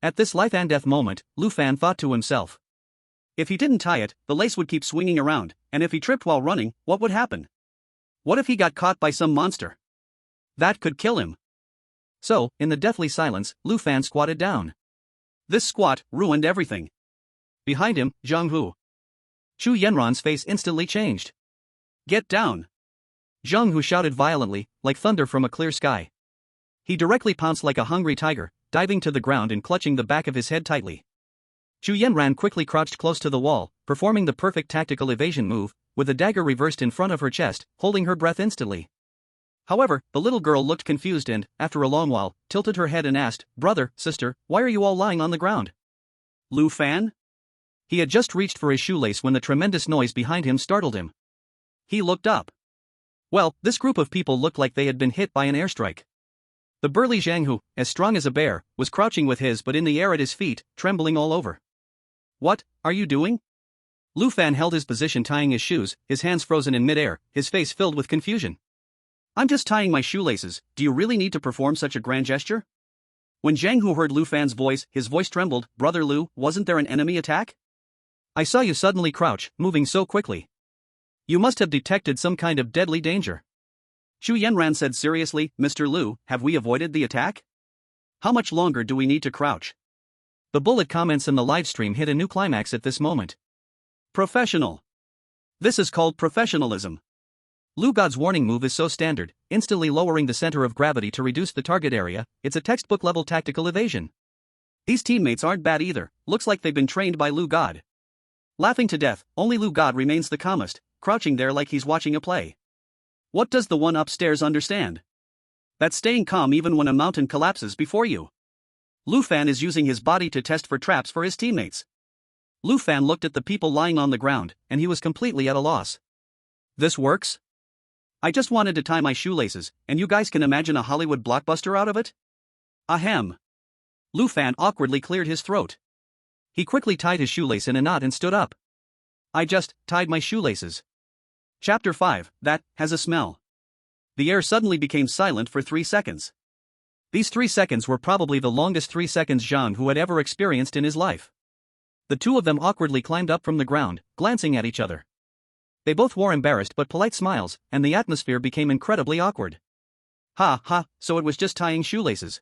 At this life and death moment, Lu Fan thought to himself. If he didn't tie it, the lace would keep swinging around, and if he tripped while running, what would happen? What if he got caught by some monster? That could kill him. So, in the deathly silence, Lu Fan squatted down. This squat ruined everything. Behind him, Zhang Hu. Xu Yanran's face instantly changed. Get down! Zhang Hu shouted violently, like thunder from a clear sky. He directly pounced like a hungry tiger, diving to the ground and clutching the back of his head tightly. Xu Yanran quickly crouched close to the wall, performing the perfect tactical evasion move, with the dagger reversed in front of her chest, holding her breath instantly. However, the little girl looked confused and, after a long while, tilted her head and asked, "Brother, sister, why are you all lying on the ground?" Lu Fan? He had just reached for his shoelace when the tremendous noise behind him startled him. He looked up. Well, this group of people looked like they had been hit by an airstrike. The burly Zhang Hu, as strong as a bear, was crouching with his but in the air at his feet, trembling all over. What are you doing? Lu Fan held his position tying his shoes, his hands frozen in midair, his face filled with confusion. I'm just tying my shoelaces, do you really need to perform such a grand gesture? When Zhang Hu heard Lu Fan's voice, his voice trembled. Brother Lu, wasn't there an enemy attack? I saw you suddenly crouch, moving so quickly. You must have detected some kind of deadly danger. Xu Yanran said seriously, Mr. Lu, have we avoided the attack? How much longer do we need to crouch? The bullet comments in the livestream hit a new climax at this moment. Professional. This is called professionalism. Lu God's warning move is so standard, instantly lowering the center of gravity to reduce the target area. It's a textbook-level tactical evasion. These teammates aren't bad either, looks like they've been trained by Lu God. Laughing to death, only Lu God remains the calmest, crouching there like he's watching a play. What does the one upstairs understand? That's staying calm even when a mountain collapses before you. Lu Fan is using his body to test for traps for his teammates. Lu Fan looked at the people lying on the ground, and he was completely at a loss. This works? I just wanted to tie my shoelaces, and you guys can imagine a Hollywood blockbuster out of it? Ahem. Lu Fan awkwardly cleared his throat. He quickly tied his shoelace in a knot and stood up. I just tied my shoelaces. Chapter 5, that has a smell. The air suddenly became silent for 3 seconds. These 3 seconds were probably the longest 3 seconds Zhang Hu had ever experienced in his life. The two of them awkwardly climbed up from the ground, glancing at each other. They both wore embarrassed but polite smiles, and the atmosphere became incredibly awkward. Ha ha, so it was just tying shoelaces.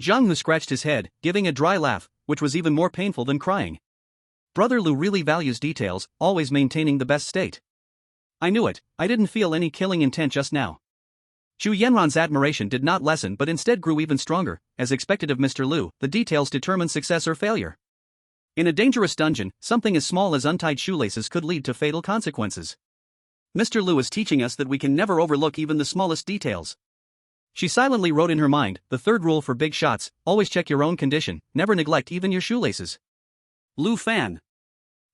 Zhang Hu scratched his head, giving a dry laugh, which was even more painful than crying. Brother Lu really values details, always maintaining the best state. I knew it, I didn't feel any killing intent just now. Xu Yanran's admiration did not lessen but instead grew even stronger. As expected of Mr. Lu, the details determined success or failure. In a dangerous dungeon, something as small as untied shoelaces could lead to fatal consequences. Mr. Lu is teaching us that we can never overlook even the smallest details. She silently wrote in her mind, the third rule for big shots: always check your own condition, never neglect even your shoelaces. Lu Fan.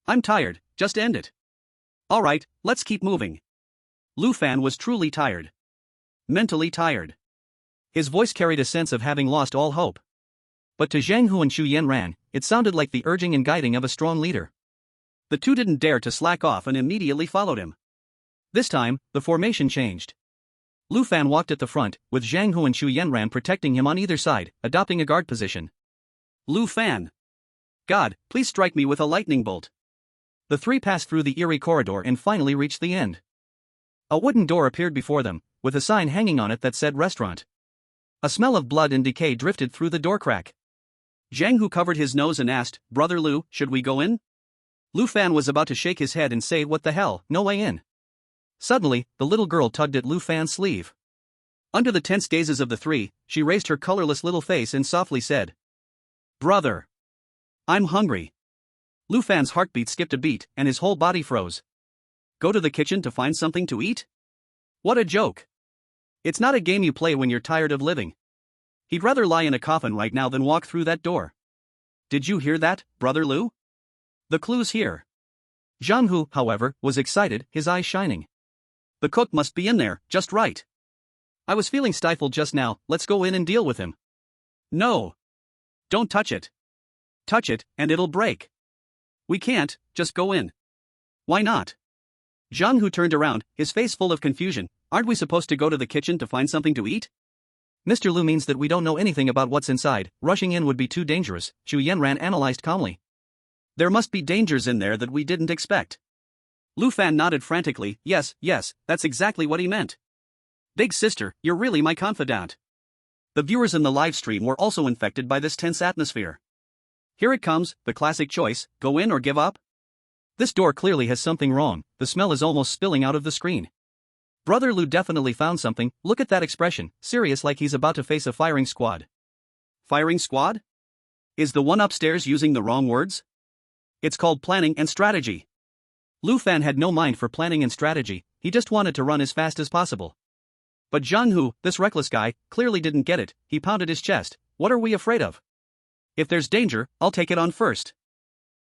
I'm tired, just end it. Alright, let's keep moving. Lu Fan was truly tired. Mentally tired. His voice carried a sense of having lost all hope. But to Zhang Hu and Xu Yanran, it sounded like the urging and guiding of a strong leader. The two didn't dare to slack off and immediately followed him. This time, the formation changed. Lu Fan walked at the front, with Zhang Hu and Xu Yanran protecting him on either side, adopting a guard position. Lu Fan. God, please strike me with a lightning bolt. The three passed through the eerie corridor and finally reached the end. A wooden door appeared before them, with a sign hanging on it that said restaurant. A smell of blood and decay drifted through the door crack. Zhang Hu covered his nose and asked, Brother Lu, should we go in? Lu Fan was about to shake his head and say, what the hell, no way in. Suddenly, the little girl tugged at Lu Fan's sleeve. Under the tense gazes of the three, she raised her colorless little face and softly said, Brother. I'm hungry. Lu Fan's heartbeat skipped a beat and his whole body froze. Go to the kitchen to find something to eat? What a joke. It's not a game you play when you're tired of living. He'd rather lie in a coffin right now than walk through that door. Did you hear that, Brother Lu? The clue's here. Zhang Hu, however, was excited, his eyes shining. The cook must be in there, just right. I was feeling stifled just now, let's go in and deal with him. No. Don't touch it. Touch it, and it'll break. We can't, just go in. Why not? Zhang Hu turned around, his face full of confusion. Aren't we supposed to go to the kitchen to find something to eat? Mr. Lu means that we don't know anything about what's inside, rushing in would be too dangerous, Xu Yanran analyzed calmly. There must be dangers in there that we didn't expect. Lu Fan nodded frantically, yes, that's exactly what he meant. Big sister, you're really my confidant. The viewers in the live stream were also infected by this tense atmosphere. Here it comes, the classic choice, go in or give up? This door clearly has something wrong, the smell is almost spilling out of the screen. Brother Lu definitely found something, look at that expression, serious like he's about to face a firing squad. Firing squad? Is the one upstairs using the wrong words? It's called planning and strategy. Lu Fan had no mind for planning and strategy, he just wanted to run as fast as possible. But Zhang Hu, this reckless guy, clearly didn't get it, he pounded his chest, what are we afraid of? If there's danger, I'll take it on first.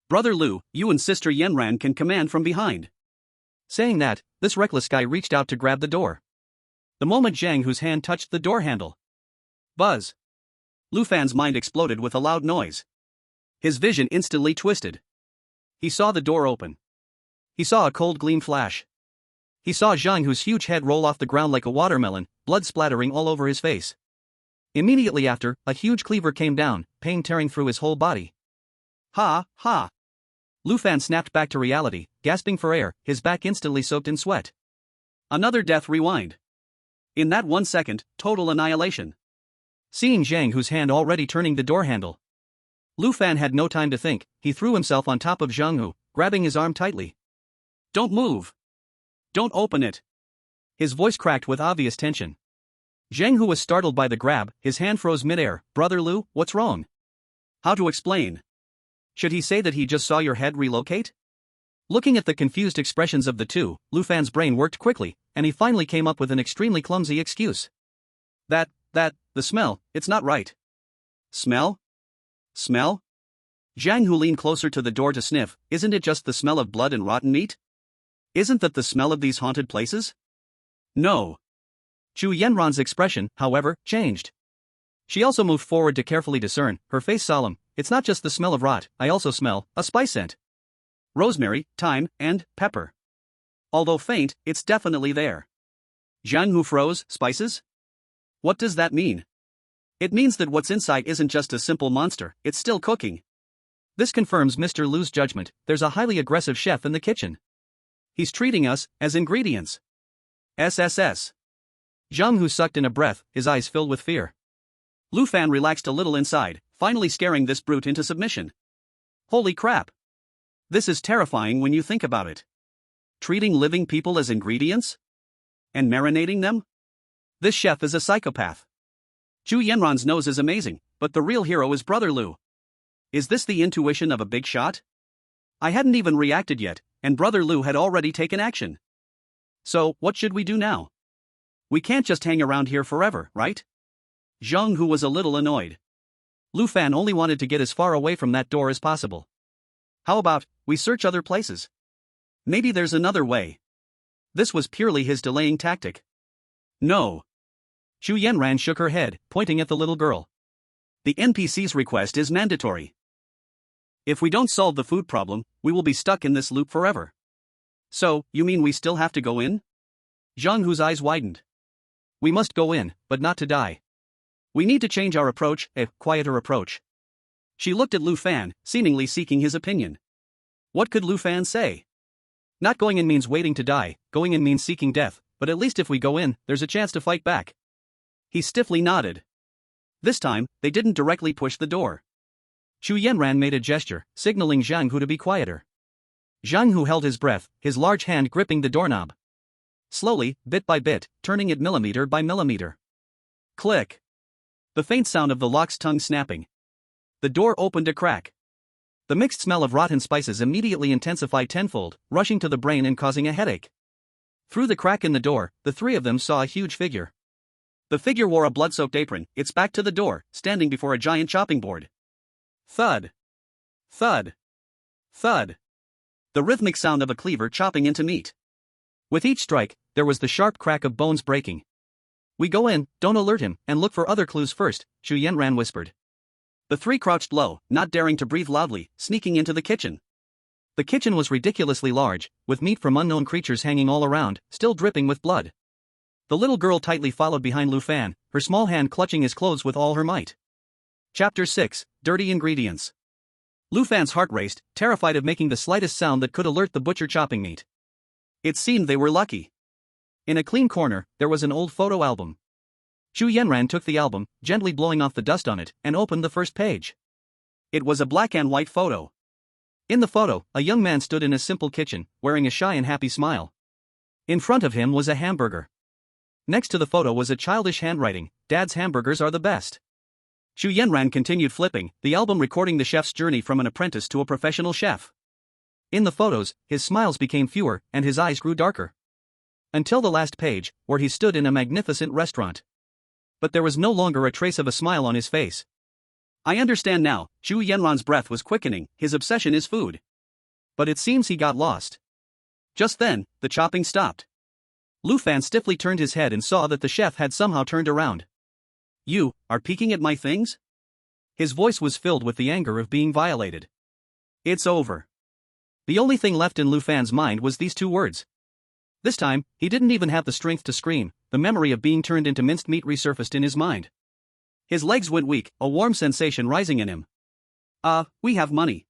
Brother Lu, you and Sister Yanran can command from behind. Saying that, this reckless guy reached out to grab the door. The moment Zhang Hu's hand touched the door handle. Buzz. Lu Fan's mind exploded with a loud noise. His vision instantly twisted. He saw the door open. He saw a cold gleam flash. He saw Zhang Hu's huge head roll off the ground like a watermelon, blood splattering all over his face. Immediately after, a huge cleaver came down, pain tearing through his whole body. Ha, ha. Lu Fan snapped back to reality, gasping for air, his back instantly soaked in sweat. Another death rewind. In that 1 second, total annihilation. Seeing Zhang Hu's hand already turning the door handle, Lu Fan had no time to think, he threw himself on top of Zhang Hu, grabbing his arm tightly. Don't move. Don't open it. His voice cracked with obvious tension. Zhang Hu was startled by the grab, his hand froze midair. Brother Lu, what's wrong? How to explain? Should he say that he just saw your head relocate? Looking at the confused expressions of the two, Lu Fan's brain worked quickly, and he finally came up with an extremely clumsy excuse. The smell, it's not right. Smell? Smell? Zhang Hu leaned closer to the door to sniff, isn't it just the smell of blood and rotten meat? Isn't that the smell of these haunted places? No. Xu Yanran's expression, however, changed. She also moved forward to carefully discern, her face solemn. It's not just the smell of rot, I also smell a spice scent. Rosemary, thyme, and pepper. Although faint, it's definitely there. Zhang Hu froze, spices? What does that mean? It means that what's inside isn't just a simple monster, it's still cooking. This confirms Mr. Lu's judgment, there's a highly aggressive chef in the kitchen. He's treating us as ingredients. SSS. Zhang Hu sucked in a breath, his eyes filled with fear. Lu Fan relaxed a little inside, finally scaring this brute into submission. Holy crap. This is terrifying when you think about it. Treating living people as ingredients? And marinating them? This chef is a psychopath. Xu Yanran's nose is amazing, but the real hero is Brother Lu. Is this the intuition of a big shot? I hadn't even reacted yet, and Brother Lu had already taken action. So, what should we do now? We can't just hang around here forever, right? Zhang Hu was a little annoyed. Lu Fan only wanted to get as far away from that door as possible. How about, we search other places? Maybe there's another way. This was purely his delaying tactic. No. Xu Yanran shook her head, pointing at the little girl. The NPC's request is mandatory. If we don't solve the food problem, we will be stuck in this loop forever. So, you mean we still have to go in? Zhang Hu's eyes widened. We must go in, but not to die. We need to change our approach, a quieter approach. She looked at Lu Fan, seemingly seeking his opinion. What could Lu Fan say? Not going in means waiting to die, going in means seeking death, but at least if we go in, there's a chance to fight back. He stiffly nodded. This time, they didn't directly push the door. Xu Yanran made a gesture, signaling Zhang Hu to be quieter. Zhang Hu held his breath, his large hand gripping the doorknob. Slowly, bit by bit, turning it millimeter by millimeter. Click. The faint sound of the lock's tongue snapping. The door opened a crack. The mixed smell of rotten spices immediately intensified tenfold, rushing to the brain and causing a headache. Through the crack in the door, the three of them saw a huge figure. The figure wore a blood-soaked apron, its back to the door, standing before a giant chopping board. Thud. Thud. Thud. The rhythmic sound of a cleaver chopping into meat. With each strike, there was the sharp crack of bones breaking. We go in, don't alert him, and look for other clues first, Xu Yanran whispered. The three crouched low, not daring to breathe loudly, sneaking into the kitchen. The kitchen was ridiculously large, with meat from unknown creatures hanging all around, still dripping with blood. The little girl tightly followed behind Lu Fan, her small hand clutching his clothes with all her might. Chapter 6, Dirty Ingredients. Lu Fan's heart raced, terrified of making the slightest sound that could alert the butcher chopping meat. It seemed they were lucky. In a clean corner, there was an old photo album. Xu Yanran took the album, gently blowing off the dust on it, and opened the first page. It was a black and white photo. In the photo, a young man stood in a simple kitchen, wearing a shy and happy smile. In front of him was a hamburger. Next to the photo was a childish handwriting, "Dad's hamburgers are the best." Xu Yanran continued flipping, the album recording the chef's journey from an apprentice to a professional chef. In the photos, his smiles became fewer, and his eyes grew darker. Until the last page, where he stood in a magnificent restaurant. But there was no longer a trace of a smile on his face. I understand now, Xu Yanran's breath was quickening, his obsession is food. But it seems he got lost. Just then, the chopping stopped. Lu Fan stiffly turned his head and saw that the chef had somehow turned around. You are peeking at my things? His voice was filled with the anger of being violated. It's over. The only thing left in Lu Fan's mind was these two words. This time, he didn't even have the strength to scream, the memory of being turned into minced meat resurfaced in his mind. His legs went weak, a warm sensation rising in him. We have money.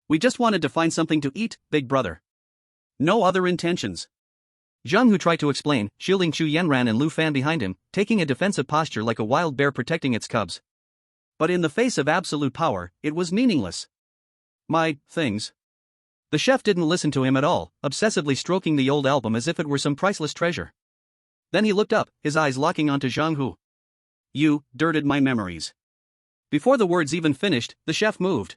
We just wanted to find something to eat, big brother. No other intentions. Zhang Hu tried to explain, shielding Xu Yanran and Lu Fan behind him, taking a defensive posture like a wild bear protecting its cubs. But in the face of absolute power, it was meaningless. My things. The chef didn't listen to him at all, obsessively stroking the old album as if it were some priceless treasure. Then he looked up, his eyes locking onto Zhang Hu. You dirted my memories. Before the words even finished, the chef moved.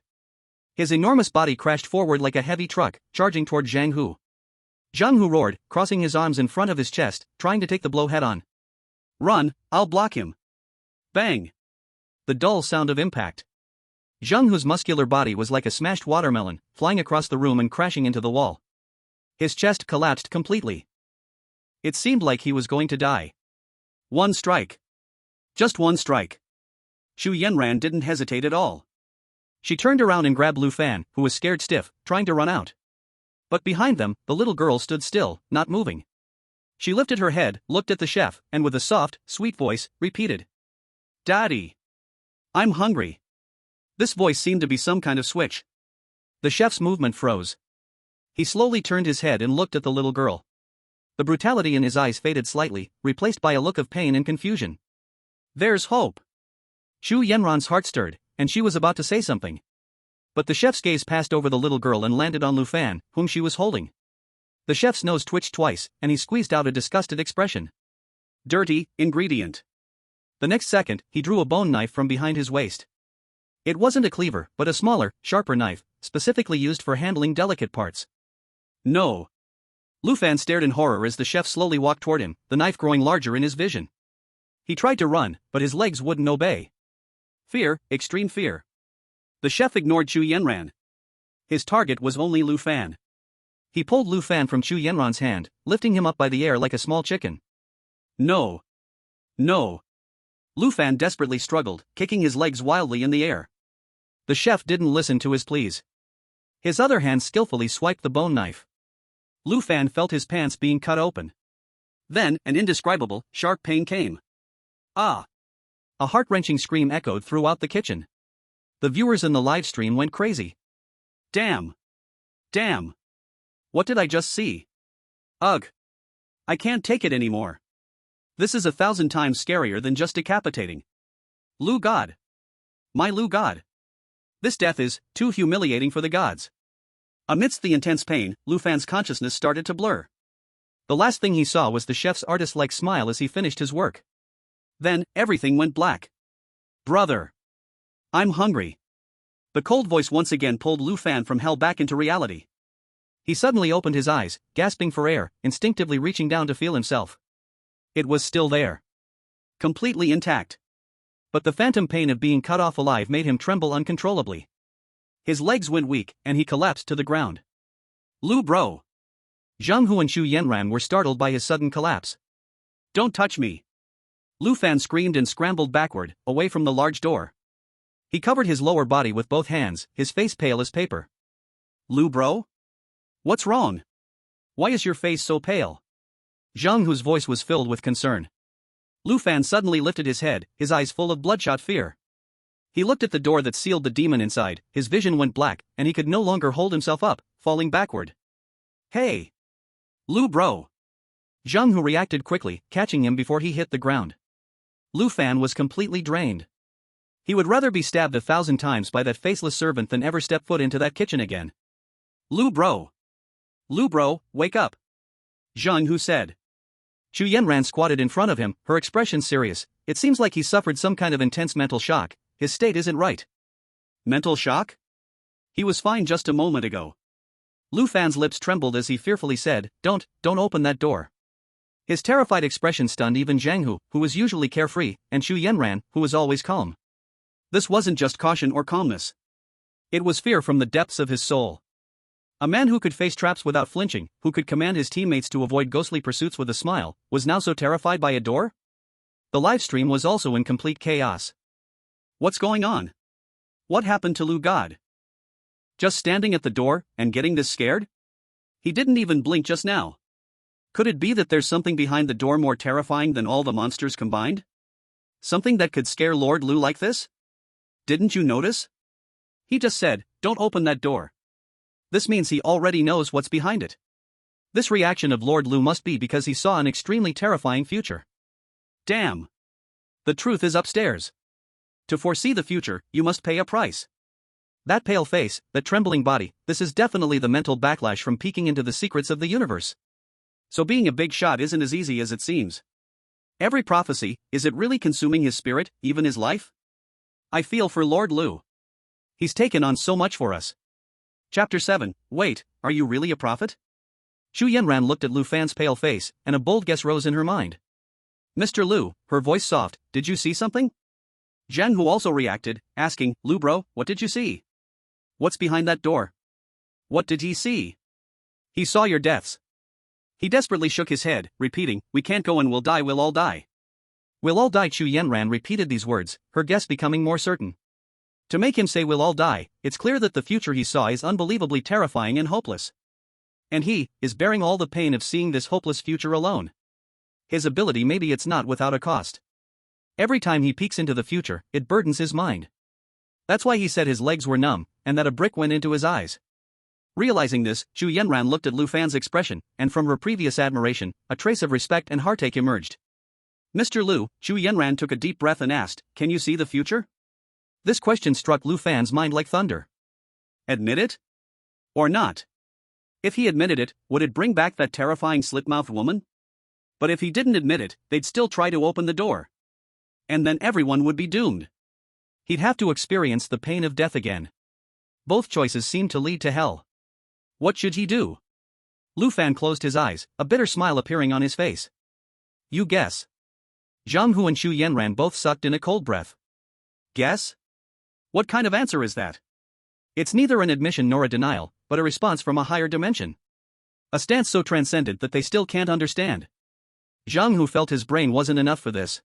His enormous body crashed forward like a heavy truck, charging toward Zhang Hu. Zhang Hu roared, crossing his arms in front of his chest, trying to take the blow head-on. Run, I'll block him. Bang. The dull sound of impact. Zhang Hu's muscular body was like a smashed watermelon, flying across the room and crashing into the wall. His chest collapsed completely. It seemed like he was going to die. One strike. Just one strike. Xu Yanran didn't hesitate at all. She turned around and grabbed Lu Fan, who was scared stiff, trying to run out. But behind them, the little girl stood still, not moving. She lifted her head, looked at the chef, and with a soft, sweet voice, repeated. Daddy. I'm hungry. This voice seemed to be some kind of switch. The chef's movement froze. He slowly turned his head and looked at the little girl. The brutality in his eyes faded slightly, replaced by a look of pain and confusion. There's hope. Xu Yanran's heart stirred, and she was about to say something. But the chef's gaze passed over the little girl and landed on Lu Fan, whom she was holding. The chef's nose twitched twice, and he squeezed out a disgusted expression. Dirty ingredient. The next second, he drew a bone knife from behind his waist. It wasn't a cleaver, but a smaller, sharper knife, specifically used for handling delicate parts. No. Lu Fan stared in horror as the chef slowly walked toward him, the knife growing larger in his vision. He tried to run, but his legs wouldn't obey. Fear, extreme fear. The chef ignored Chu Yenran. His target was only Lu Fan. He pulled Lu Fan from Chu Yenran's hand, lifting him up by the air like a small chicken. No. No. Lu Fan desperately struggled, kicking his legs wildly in the air. The chef didn't listen to his pleas. His other hand skillfully swiped the bone knife. Lu Fan felt his pants being cut open. Then, an indescribable, sharp pain came. Ah! A heart-wrenching scream echoed throughout the kitchen. The viewers in the live stream went crazy. Damn! Damn! What did I just see? Ugh! I can't take it anymore. This is 1,000 times scarier than just decapitating. Lu God! My Lu God! This death is too humiliating for the gods. Amidst the intense pain, Lu Fan's consciousness started to blur. The last thing he saw was the chef's artist-like smile as he finished his work. Then, everything went black. Brother! I'm hungry. The cold voice once again pulled Lu Fan from hell back into reality. He suddenly opened his eyes, gasping for air, instinctively reaching down to feel himself. It was still there. Completely intact. But the phantom pain of being cut off alive made him tremble uncontrollably. His legs went weak, and he collapsed to the ground. Lu bro! Zhang Hu and Chu Yenran were startled by his sudden collapse. Don't touch me! Lu Fan screamed and scrambled backward, away from the large door. He covered his lower body with both hands, his face pale as paper. Lu bro? What's wrong? Why is your face so pale? Zhang Hu's voice was filled with concern. Lu Fan suddenly lifted his head, his eyes full of bloodshot fear. He looked at the door that sealed the demon inside, his vision went black, and he could no longer hold himself up, falling backward. Hey! Lu bro! Zhang Hu reacted quickly, catching him before he hit the ground. Lu Fan was completely drained. He would rather be stabbed 1,000 times by that faceless servant than ever step foot into that kitchen again. Lu bro! Lu bro, wake up! Zhang Hu said. Chu Yenran squatted in front of him, her expression serious. It seems like he suffered some kind of intense mental shock. His state isn't right. Mental shock? He was fine just a moment ago. Lu Fan's lips trembled as he fearfully said, Don't open that door. His terrified expression stunned even Zhang Hu, who was usually carefree, and Chu Yenran, who was always calm. This wasn't just caution or calmness. It was fear from the depths of his soul. A man who could face traps without flinching, who could command his teammates to avoid ghostly pursuits with a smile, was now so terrified by a door? The livestream was also in complete chaos. What's going on? What happened to Lu God? Just standing at the door, and getting this scared? He didn't even blink just now. Could it be that there's something behind the door more terrifying than all the monsters combined? Something that could scare Lord Lu like this? Didn't you notice? He just said, don't open that door. This means he already knows what's behind it. This reaction of Lord Lu must be because he saw an extremely terrifying future. Damn! The truth is upstairs. To foresee the future, you must pay a price. That pale face, that trembling body, this is definitely the mental backlash from peeking into the secrets of the universe. So being a big shot isn't as easy as it seems. Every prophecy, is it really consuming his spirit, even his life? I feel for Lord Lu. He's taken on so much for us. Chapter 7, Wait, are you really a prophet? Chu Yenran looked at Lu Fan's pale face, and a bold guess rose in her mind. Mr. Lu, her voice soft, did you see something? Zhang Hu also reacted, asking, Lu bro, what did you see? What's behind that door? What did he see? He saw your deaths. He desperately shook his head, repeating, we can't go and we'll all die. We'll all die. Chu Yenran repeated these words, her guess becoming more certain. To make him say we'll all die, it's clear that the future he saw is unbelievably terrifying and hopeless. And he is bearing all the pain of seeing this hopeless future alone. His ability, maybe it's not without a cost. Every time he peeks into the future, it burdens his mind. That's why he said his legs were numb, and that a brick went into his eyes. Realizing this, Chu Yenran looked at Lu Fan's expression, and from her previous admiration, a trace of respect and heartache emerged. Mr. Lu, Chu Yenran took a deep breath and asked, can you see the future? This question struck Lu Fan's mind like thunder. Admit it? Or not? If he admitted it, would it bring back that terrifying slit-mouthed woman? But if he didn't admit it, they'd still try to open the door. And then everyone would be doomed. He'd have to experience the pain of death again. Both choices seemed to lead to hell. What should he do? Lu Fan closed his eyes, a bitter smile appearing on his face. You guess. Zhang Hu and Xu Yanran both sucked in a cold breath. Guess? What kind of answer is that? It's neither an admission nor a denial, but a response from a higher dimension. A stance so transcendent that they still can't understand. Zhang Hu felt his brain wasn't enough for this.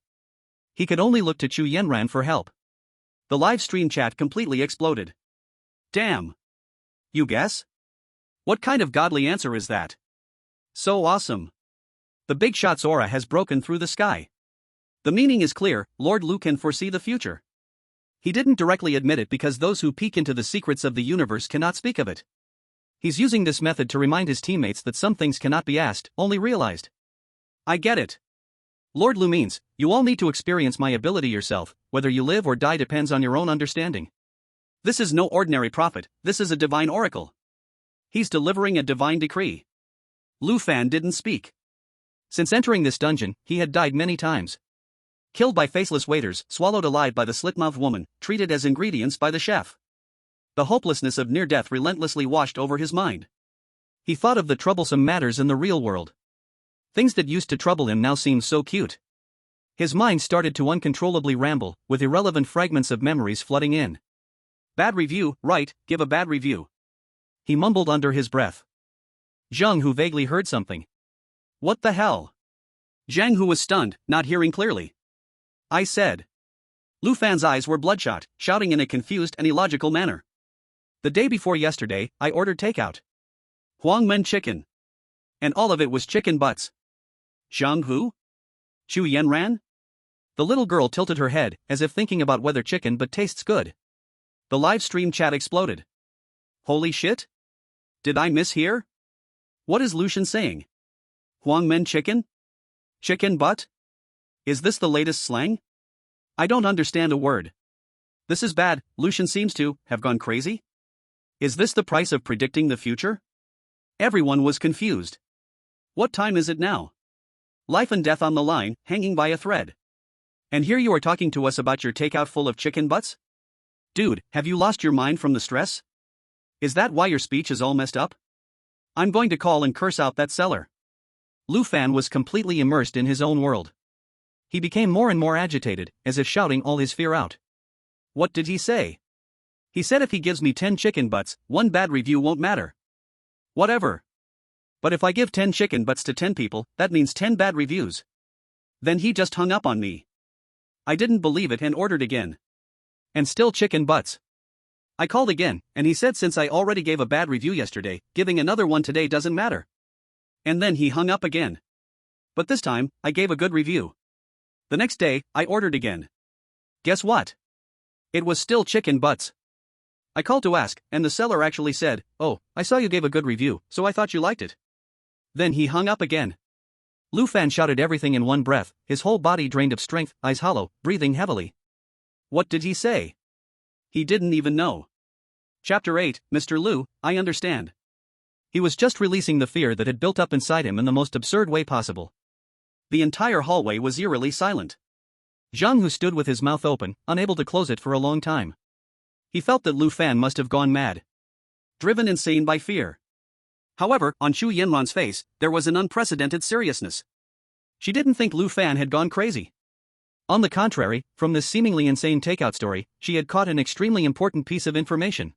He could only look to Xu Yanran for help. The live stream chat completely exploded. Damn. You guess? What kind of godly answer is that? So awesome. The big shot's aura has broken through the sky. The meaning is clear, Lord Lu can foresee the future. He didn't directly admit it because those who peek into the secrets of the universe cannot speak of it. He's using this method to remind his teammates that some things cannot be asked, only realized. I get it. Lord Lu means, you all need to experience my ability yourself, whether you live or die depends on your own understanding. This is no ordinary prophet, this is a divine oracle. He's delivering a divine decree. Lu Fan didn't speak. Since entering this dungeon, he had died many times. Killed by faceless waiters, swallowed alive by the slit-mouthed woman, treated as ingredients by the chef. The hopelessness of near-death relentlessly washed over his mind. He thought of the troublesome matters in the real world. Things that used to trouble him now seemed so cute. His mind started to uncontrollably ramble, with irrelevant fragments of memories flooding in. Bad review, right, give a bad review. He mumbled under his breath. Zhang Hu vaguely heard something. What the hell? Zhang Hu was stunned, not hearing clearly. I said. Lu Fan's eyes were bloodshot, shouting in a confused and illogical manner. The day before yesterday, I ordered takeout. Huangmen chicken. And all of it was chicken butts. Zhang Hu? Xu Yanran? The little girl tilted her head, as if thinking about whether chicken but tastes good. The live stream chat exploded. Holy shit? Did I mishear? What is Lucian saying? Huangmen chicken? Chicken butt? Is this the latest slang? I don't understand a word. This is bad, Lucian seems to have gone crazy? Is this the price of predicting the future? Everyone was confused. What time is it now? Life and death on the line, hanging by a thread. And here you are talking to us about your takeout full of chicken butts? Dude, have you lost your mind from the stress? Is that why your speech is all messed up? I'm going to call and curse out that seller. Lu Fan was completely immersed in his own world. He became more and more agitated, as if shouting all his fear out. What did he say? He said if he gives me 10 chicken butts, one bad review won't matter. Whatever. But if I give 10 chicken butts to 10 people, that means 10 bad reviews. Then he just hung up on me. I didn't believe it and ordered again. And still chicken butts. I called again, and he said since I already gave a bad review yesterday, giving another one today doesn't matter. And then he hung up again. But this time, I gave a good review. The next day, I ordered again. Guess what? It was still chicken butts. I called to ask, and the seller actually said, "Oh, I saw you gave a good review, so I thought you liked it." Then he hung up again. Lu Fan shouted everything in one breath, his whole body drained of strength, eyes hollow, breathing heavily. What did he say? He didn't even know. Chapter 8, Mr. Lu, I understand. He was just releasing the fear that had built up inside him in the most absurd way possible. The entire hallway was eerily silent. Zhang Hu stood with his mouth open, unable to close it for a long time. He felt that Lu Fan must have gone mad. Driven insane by fear. However, on Xu Yanran's face, there was an unprecedented seriousness. She didn't think Lu Fan had gone crazy. On the contrary, from this seemingly insane takeout story, she had caught an extremely important piece of information.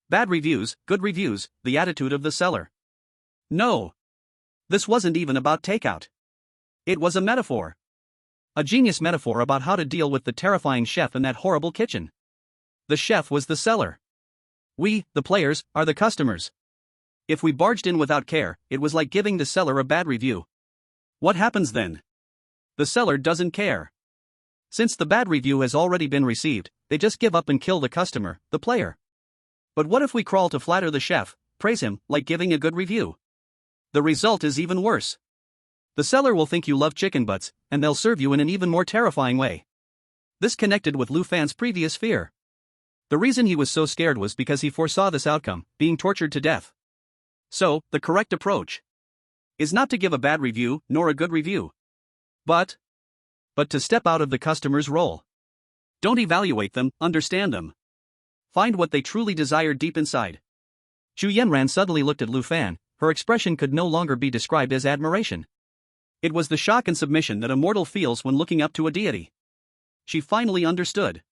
Bad reviews, good reviews, the attitude of the seller. No. This wasn't even about takeout. It was a metaphor. A genius metaphor about how to deal with the terrifying chef in that horrible kitchen. The chef was the seller. We, the players, are the customers. If we barged in without care, it was like giving the seller a bad review. What happens then? The seller doesn't care. Since the bad review has already been received, they just give up and kill the customer, the player. But what if we crawl to flatter the chef, praise him, like giving a good review? The result is even worse. The seller will think you love chicken butts, and they'll serve you in an even more terrifying way. This connected with Lu Fan's previous fear. The reason he was so scared was because he foresaw this outcome, being tortured to death. So, the correct approach is not to give a bad review, nor a good review. But to step out of the customer's role. Don't evaluate them, understand them. Find what they truly desire deep inside. Xu Yanran suddenly looked at Lu Fan, her expression could no longer be described as admiration. It was the shock and submission that a mortal feels when looking up to a deity. She finally understood.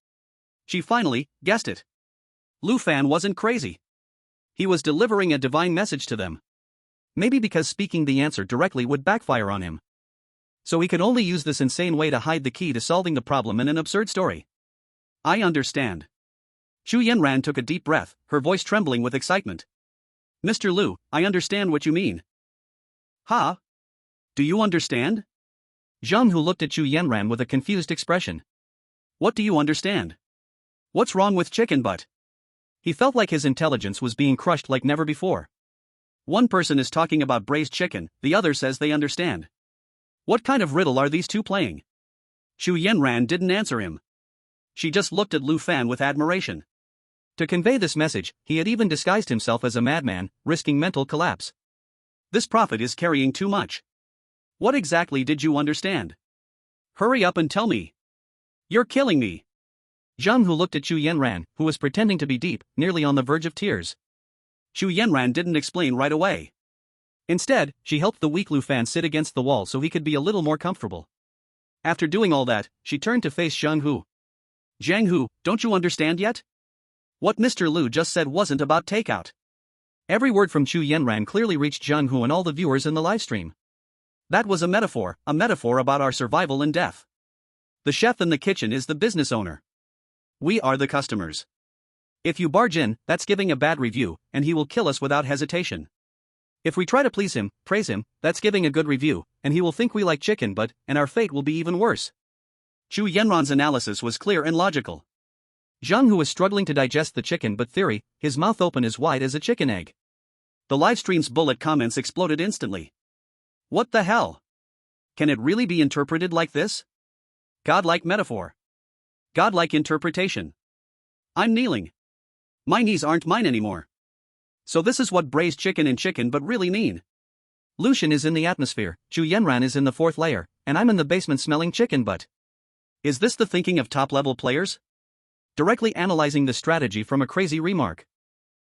She finally guessed it. Lu Fan wasn't crazy. He was delivering a divine message to them. Maybe because speaking the answer directly would backfire on him. So he could only use this insane way to hide the key to solving the problem in an absurd story. I understand. Chu Yanran took a deep breath, her voice trembling with excitement. Mr. Lu, I understand what you mean. Ha? Do you understand? Zhang Hu looked at Chu Yanran with a confused expression. What do you understand? What's wrong with chicken butt? He felt like his intelligence was being crushed like never before. One person is talking about braised chicken, the other says they understand. What kind of riddle are these two playing? Chu Yanran didn't answer him. She just looked at Lu Fan with admiration. To convey this message, he had even disguised himself as a madman, risking mental collapse. This prophet is carrying too much. What exactly did you understand? Hurry up and tell me. You're killing me. Zhang Hu looked at Chu Yanran, who was pretending to be deep, nearly on the verge of tears. Chu Yanran didn't explain right away. Instead, she helped the weak Lu Fan sit against the wall so he could be a little more comfortable. After doing all that, she turned to face Zhang Hu. Zhang Hu, don't you understand yet? What Mr. Lu just said wasn't about takeout. Every word from Chu Yanran clearly reached Zhang Hu and all the viewers in the livestream. That was a metaphor about our survival and death. The chef in the kitchen is the business owner. We are the customers. If you barge in, that's giving a bad review, and he will kill us without hesitation. If we try to please him, praise him, that's giving a good review, and he will think we like chicken butt, and our fate will be even worse. Chu Yanran's analysis was clear and logical. Zhang Hu was struggling to digest the chicken butt theory, his mouth open as wide as a chicken egg. The livestream's bullet comments exploded instantly. What the hell? Can it really be interpreted like this? Godlike metaphor. Godlike interpretation. I'm kneeling. My knees aren't mine anymore. So this is what braised chicken and chicken but really mean. Lucian is in the atmosphere, Chu Yanran is in the fourth layer, and I'm in the basement smelling chicken butt. Is this the thinking of top-level players? Directly analyzing the strategy from a crazy remark.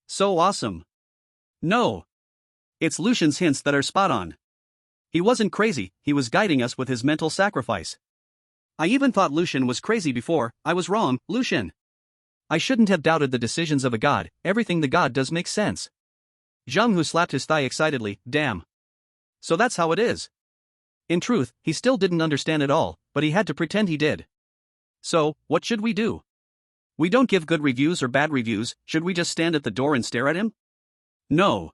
So awesome. No. It's Lucian's hints that are spot on. He wasn't crazy, he was guiding us with his mental sacrifice. I even thought Lucian was crazy before. I was wrong, Lucian. I shouldn't have doubted the decisions of a god, everything the god does makes sense. Zhang Hu slapped his thigh excitedly, damn. So that's how it is. In truth, he still didn't understand it all, but he had to pretend he did. So, what should we do? We don't give good reviews or bad reviews, should we just stand at the door and stare at him? No.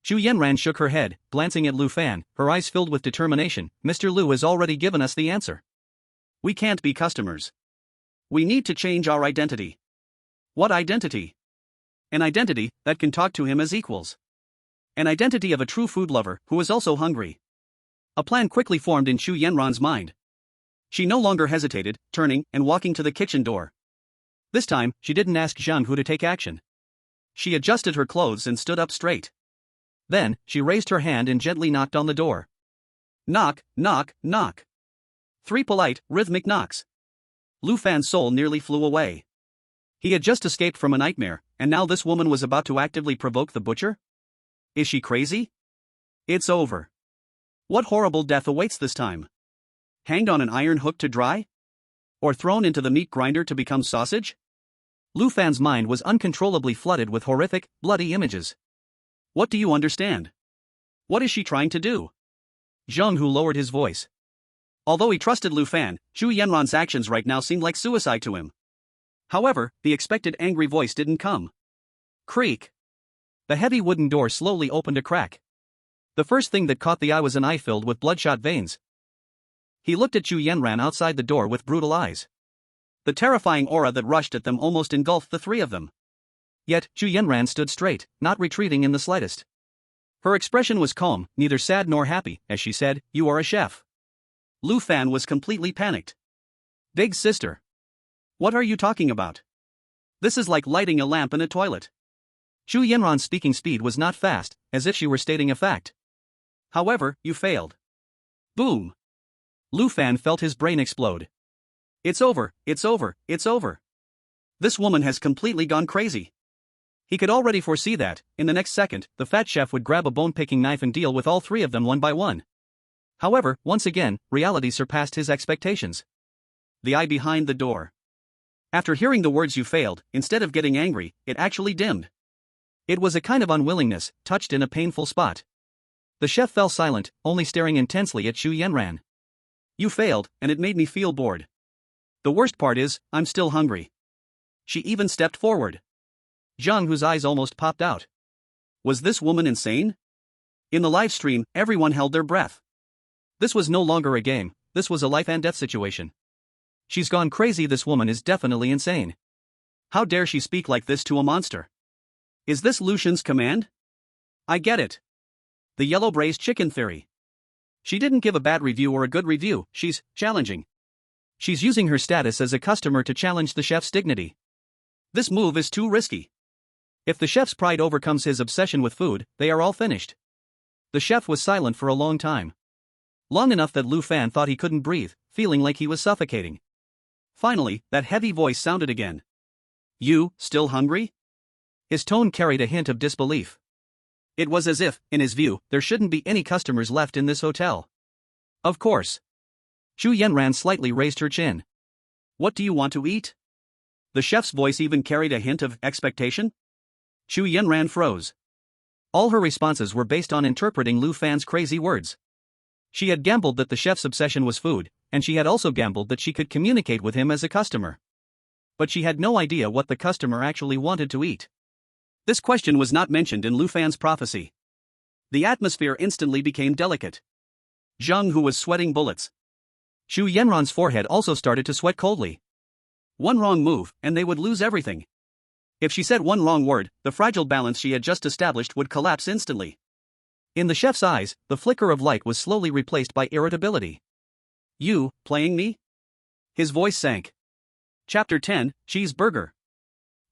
Chu Yanran shook her head, glancing at Lu Fan, her eyes filled with determination. Mr. Lu has already given us the answer. We can't be customers. We need to change our identity. What identity? An identity that can talk to him as equals. An identity of a true food lover who is also hungry. A plan quickly formed in Chu Yanran's mind. She no longer hesitated, turning and walking to the kitchen door. This time, she didn't ask Zhang Hu to take action. She adjusted her clothes and stood up straight. Then, she raised her hand and gently knocked on the door. Knock, knock, knock. 3 polite, rhythmic knocks. Lu Fan's soul nearly flew away. He had just escaped from a nightmare, and now this woman was about to actively provoke the butcher? Is she crazy? It's over. What horrible death awaits this time? Hanged on an iron hook to dry? Or thrown into the meat grinder to become sausage? Lu Fan's mind was uncontrollably flooded with horrific, bloody images. What do you understand? What is she trying to do? Zhang Hu lowered his voice. Although he trusted Lu Fan, Chu Yanran's actions right now seemed like suicide to him. However, the expected angry voice didn't come. Creak. The heavy wooden door slowly opened a crack. The first thing that caught the eye was an eye filled with bloodshot veins. He looked at Chu Yanran outside the door with brutal eyes. The terrifying aura that rushed at them almost engulfed the three of them. Yet, Chu Yanran stood straight, not retreating in the slightest. Her expression was calm, neither sad nor happy, as she said, "You are a chef." Lu Fan was completely panicked. "Big sister. What are you talking about? This is like lighting a lamp in a toilet." Chu Yanran's speaking speed was not fast, as if she were stating a fact. "However, you failed." Boom. Lu Fan felt his brain explode. It's over, it's over, it's over. This woman has completely gone crazy. He could already foresee that, in the next second, the fat chef would grab a bone-picking knife and deal with all three of them one by one. However, once again, reality surpassed his expectations. The eye behind the door. After hearing the words "you failed," instead of getting angry, it actually dimmed. It was a kind of unwillingness, touched in a painful spot. The chef fell silent, only staring intensely at Xu Yanran. You failed, and it made me feel bored. The worst part is, I'm still hungry. She even stepped forward. Zhang, whose eyes almost popped out. Was this woman insane? In the live stream, everyone held their breath. This was no longer a game, this was a life and death situation. She's gone crazy. This woman is definitely insane. How dare she speak like this to a monster? Is this Lucian's command? I get it. The Yellow-Braised Chicken theory. She didn't give a bad review or a good review, she's challenging. She's using her status as a customer to challenge the chef's dignity. This move is too risky. If the chef's pride overcomes his obsession with food, they are all finished. The chef was silent for a long time. Long enough that Lu Fan thought he couldn't breathe, feeling like he was suffocating. Finally, that heavy voice sounded again. You, still hungry? His tone carried a hint of disbelief. It was as if, in his view, there shouldn't be any customers left in this hotel. Of course. Xu Yanran slightly raised her chin. What do you want to eat? The chef's voice even carried a hint of expectation. Xu Yanran froze. All her responses were based on interpreting Lu Fan's crazy words. She had gambled that the chef's obsession was food, and she had also gambled that she could communicate with him as a customer. But she had no idea what the customer actually wanted to eat. This question was not mentioned in Lu Fan's prophecy. The atmosphere instantly became delicate. Zhang, who was sweating bullets. Xu Yanran's forehead also started to sweat coldly. One wrong move, and they would lose everything. If she said one wrong word, the fragile balance she had just established would collapse instantly. In the chef's eyes, the flicker of light was slowly replaced by irritability. You, playing me? His voice sank. Chapter 10, Cheeseburger.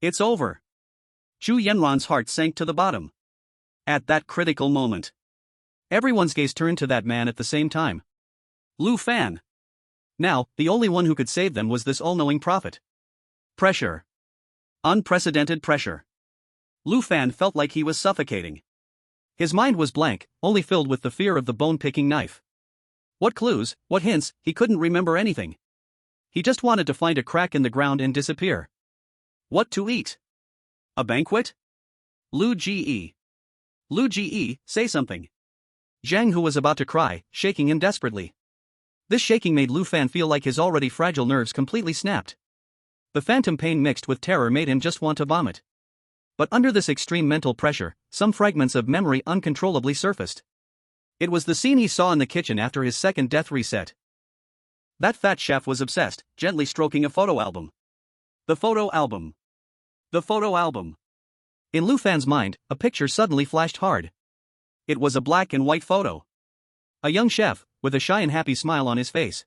It's over. Xu Yanran's heart sank to the bottom. At that critical moment, everyone's gaze turned to that man at the same time. Lu Fan. Now, the only one who could save them was this all-knowing prophet. Pressure. Unprecedented pressure. Lu Fan felt like he was suffocating. His mind was blank, only filled with the fear of the bone-picking knife. What clues, what hints, he couldn't remember anything. He just wanted to find a crack in the ground and disappear. What to eat? A banquet? Lu Ge. Lu Ge, say something. Zhang, who was about to cry, shaking him desperately. This shaking made Lu Fan feel like his already fragile nerves completely snapped. The phantom pain mixed with terror made him just want to vomit. But under this extreme mental pressure, some fragments of memory uncontrollably surfaced. It was the scene he saw in the kitchen after his second death reset. That fat chef was obsessed, gently stroking a photo album. The photo album. The photo album. In Lu Fan's mind, a picture suddenly flashed hard. It was a black and white photo. A young chef, with a shy and happy smile on his face.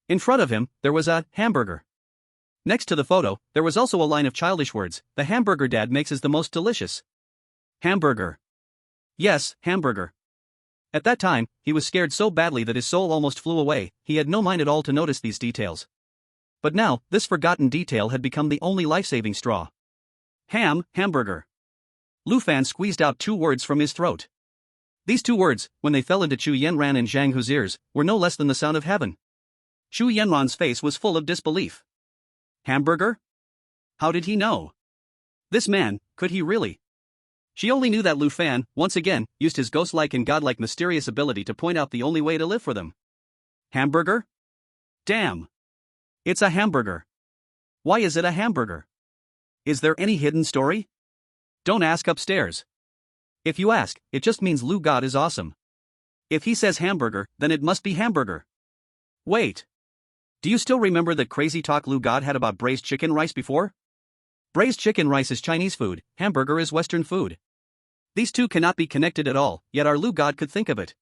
In front of him, there was a hamburger. Next to the photo, there was also a line of childish words: "The hamburger Dad makes is the most delicious." Hamburger. Yes, hamburger. At that time, he was scared so badly that his soul almost flew away. He had no mind at all to notice these details. But now, this forgotten detail had become the only life-saving straw. Hamburger. Lu Fan squeezed out two words from his throat. These two words, when they fell into Xu Yanran and Zhang Hu's ears, were no less than the sound of heaven. Xu Yanran's face was full of disbelief. Hamburger? How did he know? This man, could he really? She only knew that Lu Fan, once again, used his ghost-like and godlike mysterious ability to point out the only way to live for them. Hamburger? Damn. It's a hamburger. Why is it a hamburger? Is there any hidden story? Don't ask upstairs. If you ask, it just means Lu God is awesome. If he says hamburger, then it must be hamburger. Wait. Do you still remember that crazy talk Lu God had about braised chicken rice before? Braised chicken rice is Chinese food, hamburger is Western food. These two cannot be connected at all, yet our Lu God could think of it.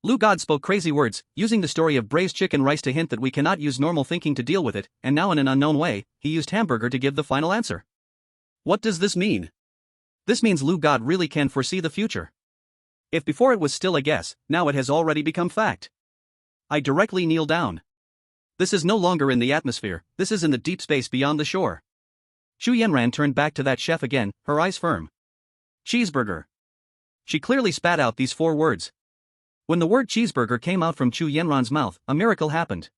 Lu God spoke crazy words, using the story of braised chicken rice to hint that we cannot use normal thinking to deal with it, and now in an unknown way, he used hamburger to give the final answer. What does this mean? This means Lu God really can foresee the future. If before it was still a guess, now it has already become fact. I directly kneel down. This is no longer in the atmosphere, this is in the deep space beyond the shore. Chu Yenran turned back to that chef again, her eyes firm. Cheeseburger. She clearly spat out these 4 words. When the word cheeseburger came out from Chu Yenran's mouth, a miracle happened.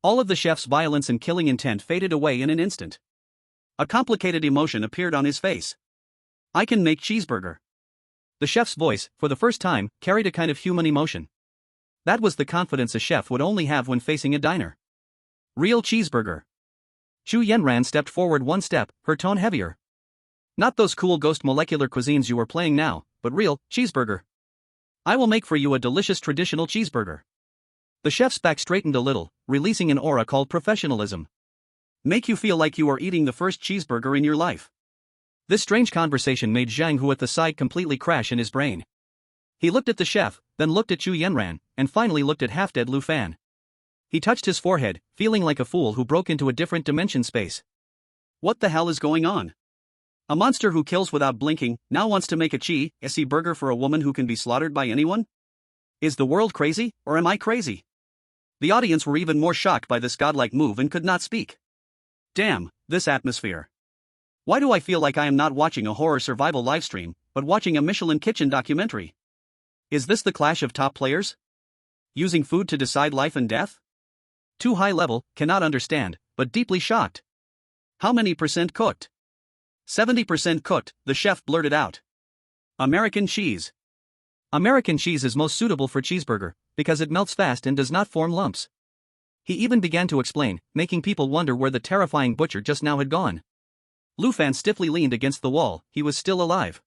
All of the chef's violence and killing intent faded away in an instant. A complicated emotion appeared on his face. I can make cheeseburger. The chef's voice, for the first time, carried a kind of human emotion. That was the confidence a chef would only have when facing a diner. Real cheeseburger. Chu Yenran stepped forward 1 step, her tone heavier. Not those cool ghost molecular cuisines you are playing now, but real cheeseburger. I will make for you a delicious traditional cheeseburger. The chef's back straightened a little, releasing an aura called professionalism. Make you feel like you are eating the first cheeseburger in your life. This strange conversation made Zhang Hu at the side completely crash in his brain. He looked at the chef, then looked at Chu Yenran, and finally looked at half-dead Lu Fan. He touched his forehead, feeling like a fool who broke into a different dimension space. What the hell is going on? A monster who kills without blinking now wants to make a cheesy burger for a woman who can be slaughtered by anyone? Is the world crazy, or am I crazy? The audience were even more shocked by this godlike move and could not speak. Damn, this atmosphere. Why do I feel like I am not watching a horror survival livestream, but watching a Michelin kitchen documentary? Is this the clash of top players? Using food to decide life and death? Too high level, cannot understand, but deeply shocked. How many % cooked? 70% cooked, the chef blurted out. American cheese. American cheese is most suitable for cheeseburger, because it melts fast and does not form lumps. He even began to explain, making people wonder where the terrifying butcher just now had gone. Lu Fan stiffly leaned against the wall, he was still alive.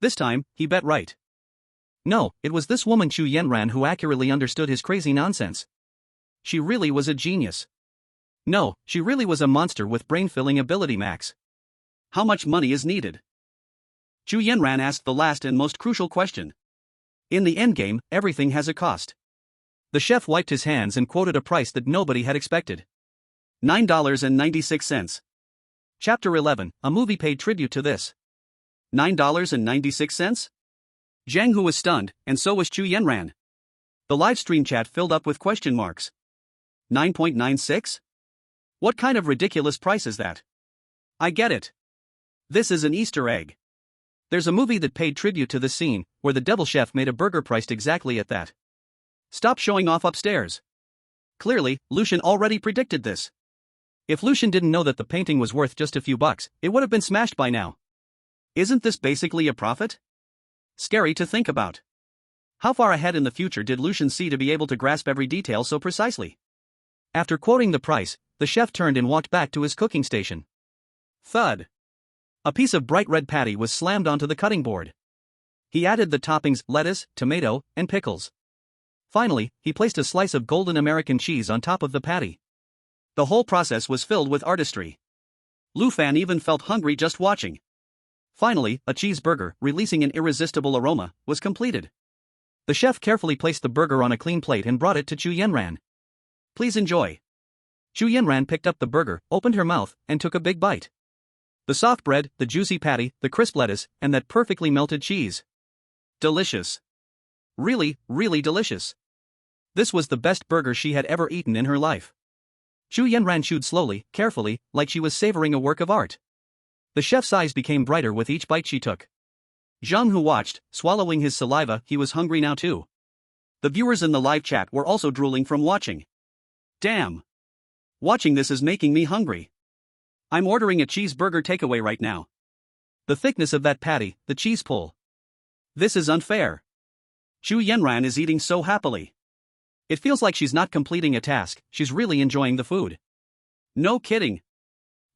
This time, he bet right. No, it was this woman Chu Yenran who accurately understood his crazy nonsense. She really was a genius. No, she really was a monster with brain-filling ability max. How much money is needed? Chu Yenran asked the last and most crucial question. In the endgame, everything has a cost. The chef wiped his hands and quoted a price that nobody had expected. $9.96. Chapter 11, a movie paid tribute to this. $9.96? Zhang Hu was stunned, and so was Chu Yenran. The live stream chat filled up with question marks. 9.96? What kind of ridiculous price is that? I get it. This is an Easter egg. There's a movie that paid tribute to this scene, where the devil chef made a burger priced exactly at that. Stop showing off upstairs. Clearly, Lucian already predicted this. If Lucian didn't know that the painting was worth just a few bucks, it would have been smashed by now. Isn't this basically a profit? Scary to think about. How far ahead in the future did Lucian see to be able to grasp every detail so precisely? After quoting the price, the chef turned and walked back to his cooking station. Thud. A piece of bright red patty was slammed onto the cutting board. He added the toppings, lettuce, tomato, and pickles. Finally, he placed a slice of golden American cheese on top of the patty. The whole process was filled with artistry. Lu Fan even felt hungry just watching. Finally, a cheeseburger, releasing an irresistible aroma, was completed. The chef carefully placed the burger on a clean plate and brought it to Chu Yenran. Please enjoy. Chu Yenran picked up the burger, opened her mouth, and took a big bite. The soft bread, the juicy patty, the crisp lettuce, and that perfectly melted cheese. Delicious. Really, really delicious. This was the best burger she had ever eaten in her life. Chu Yenran chewed slowly, carefully, like she was savoring a work of art. The chef's eyes became brighter with each bite she took. Zhang Hu watched, swallowing his saliva, he was hungry now too. The viewers in the live chat were also drooling from watching. Damn. Watching this is making me hungry. I'm ordering a cheeseburger takeaway right now. The thickness of that patty, the cheese pull. This is unfair. Chu Yenran is eating so happily. It feels like she's not completing a task, she's really enjoying the food. No kidding.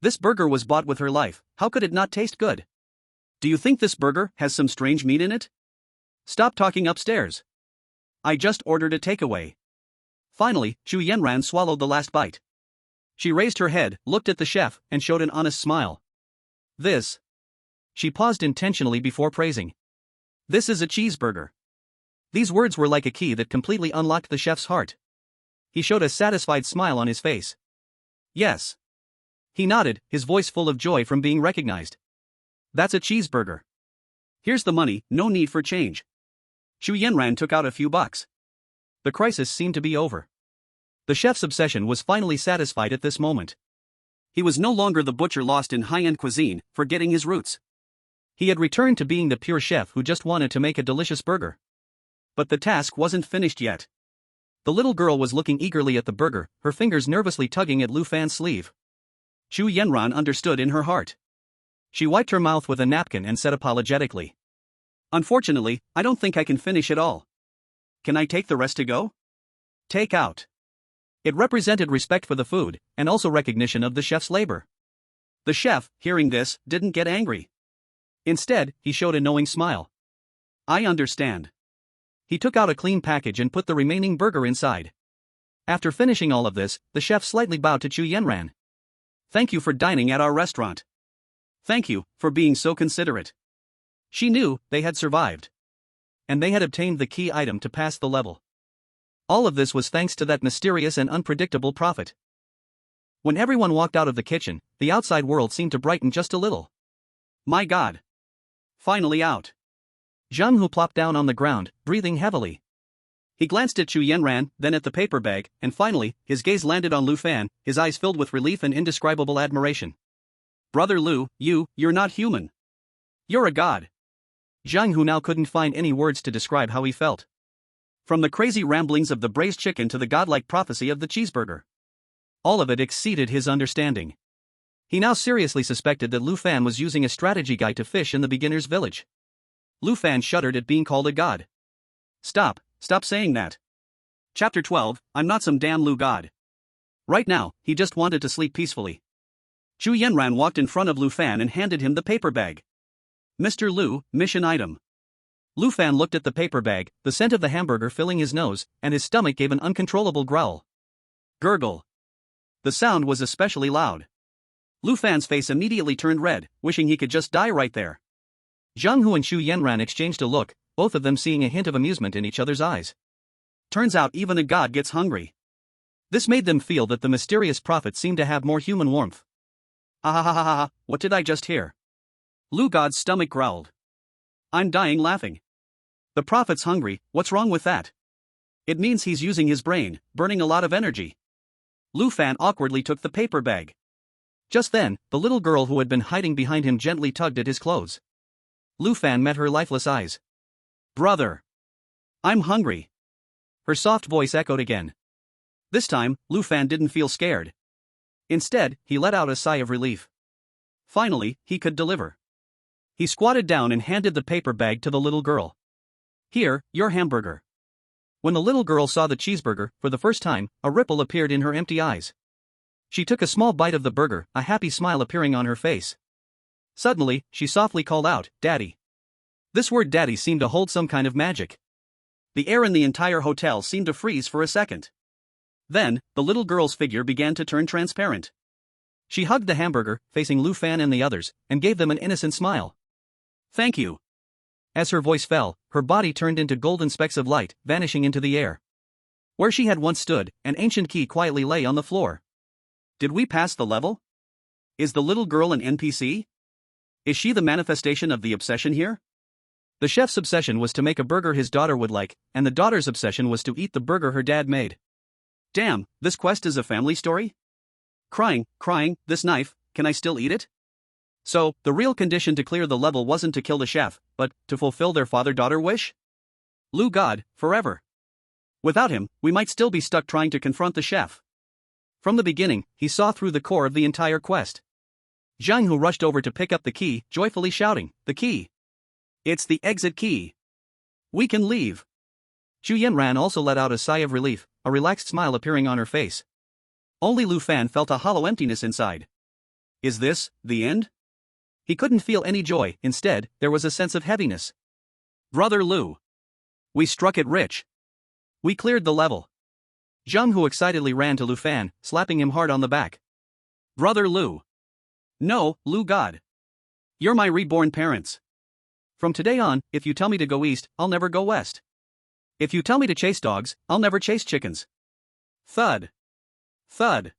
This burger was bought with her life, how could it not taste good? Do you think this burger has some strange meat in it? Stop talking upstairs. I just ordered a takeaway. Finally, Chu Yenran swallowed the last bite. She raised her head, looked at the chef, and showed an honest smile. This. She paused intentionally before praising. This is a cheeseburger. These words were like a key that completely unlocked the chef's heart. He showed a satisfied smile on his face. Yes. He nodded, his voice full of joy from being recognized. That's a cheeseburger. Here's the money, no need for change. Chu Yenran took out a few bucks. The crisis seemed to be over. The chef's obsession was finally satisfied at this moment. He was no longer the butcher lost in high-end cuisine, forgetting his roots. He had returned to being the pure chef who just wanted to make a delicious burger. But the task wasn't finished yet. The little girl was looking eagerly at the burger, her fingers nervously tugging at Lu Fan's sleeve. Chu Yanran understood in her heart. She wiped her mouth with a napkin and said apologetically, "Unfortunately, I don't think I can finish it all. Can I take the rest to go?" Takeout. It represented respect for the food, and also recognition of the chef's labor. The chef, hearing this, didn't get angry. Instead, he showed a knowing smile. "I understand." He took out a clean package and put the remaining burger inside. After finishing all of this, the chef slightly bowed to Chu Yanran. "Thank you for dining at our restaurant. Thank you for being so considerate." She knew they had survived. And they had obtained the key item to pass the level. All of this was thanks to that mysterious and unpredictable prophet. When everyone walked out of the kitchen, the outside world seemed to brighten just a little. My God. Finally out. Zhang Hu plopped down on the ground, breathing heavily. He glanced at Chu Yanran, then at the paper bag, and finally, his gaze landed on Lu Fan, his eyes filled with relief and indescribable admiration. "Brother Lu, you're not human. You're a god." Zhang Hu now couldn't find any words to describe how he felt. From the crazy ramblings of the braised chicken to the godlike prophecy of the cheeseburger. All of it exceeded his understanding. He now seriously suspected that Lu Fan was using a strategy guide to fish in the beginner's village. Lu Fan shuddered at being called a god. Stop saying that. Chapter 12, I'm not some damn Lu god. Right now, he just wanted to sleep peacefully. Chu Yanran walked in front of Lu Fan and handed him the paper bag. "Mr. Lu, mission item." Lu Fan looked at the paper bag, the scent of the hamburger filling his nose, and his stomach gave an uncontrollable growl. Gurgle. The sound was especially loud. Lu Fan's face immediately turned red, wishing he could just die right there. Zhang Hu and Chu Yanran exchanged a look, both of them seeing a hint of amusement in each other's eyes. Turns out even a god gets hungry. This made them feel that the mysterious prophet seemed to have more human warmth. Ah, what did I just hear? Lu God's stomach growled. I'm dying laughing. The prophet's hungry, what's wrong with that? It means he's using his brain, burning a lot of energy. Lu Fan awkwardly took the paper bag. Just then, the little girl who had been hiding behind him gently tugged at his clothes. Lu Fan met her lifeless eyes. Brother. I'm hungry. Her soft voice echoed again. This time, Lu Fan didn't feel scared. Instead, he let out a sigh of relief. Finally, he could deliver. He squatted down and handed the paper bag to the little girl. Here, your hamburger. When the little girl saw the cheeseburger, for the first time, a ripple appeared in her empty eyes. She took a small bite of the burger, a happy smile appearing on her face. Suddenly, she softly called out, "Daddy." This word daddy seemed to hold some kind of magic. The air in the entire hotel seemed to freeze for a second. Then, the little girl's figure began to turn transparent. She hugged the hamburger, facing Lu Fan and the others, and gave them an innocent smile. Thank you. As her voice fell, her body turned into golden specks of light, vanishing into the air. Where she had once stood, an ancient key quietly lay on the floor. Did we pass the level? Is the little girl an NPC? Is she the manifestation of the obsession here? The chef's obsession was to make a burger his daughter would like, and the daughter's obsession was to eat the burger her dad made. Damn, this quest is a family story? Crying, this knife, can I still eat it? So, the real condition to clear the level wasn't to kill the chef, but to fulfill their father-daughter wish? Lu God, forever. Without him, we might still be stuck trying to confront the chef. From the beginning, he saw through the core of the entire quest. Zhang Hu rushed over to pick up the key, joyfully shouting, "The key! It's the exit key. We can leave." Chu Yanran also let out a sigh of relief, a relaxed smile appearing on her face. Only Lu Fan felt a hollow emptiness inside. Is this the end? He couldn't feel any joy, instead, there was a sense of heaviness. Brother Lu. We struck it rich. We cleared the level. Zhang Hu excitedly ran to Lu Fan, slapping him hard on the back. Brother Lu. No, Lu God. You're my reborn parents. From today on, if you tell me to go east, I'll never go west. If you tell me to chase dogs, I'll never chase chickens. Thud. Thud.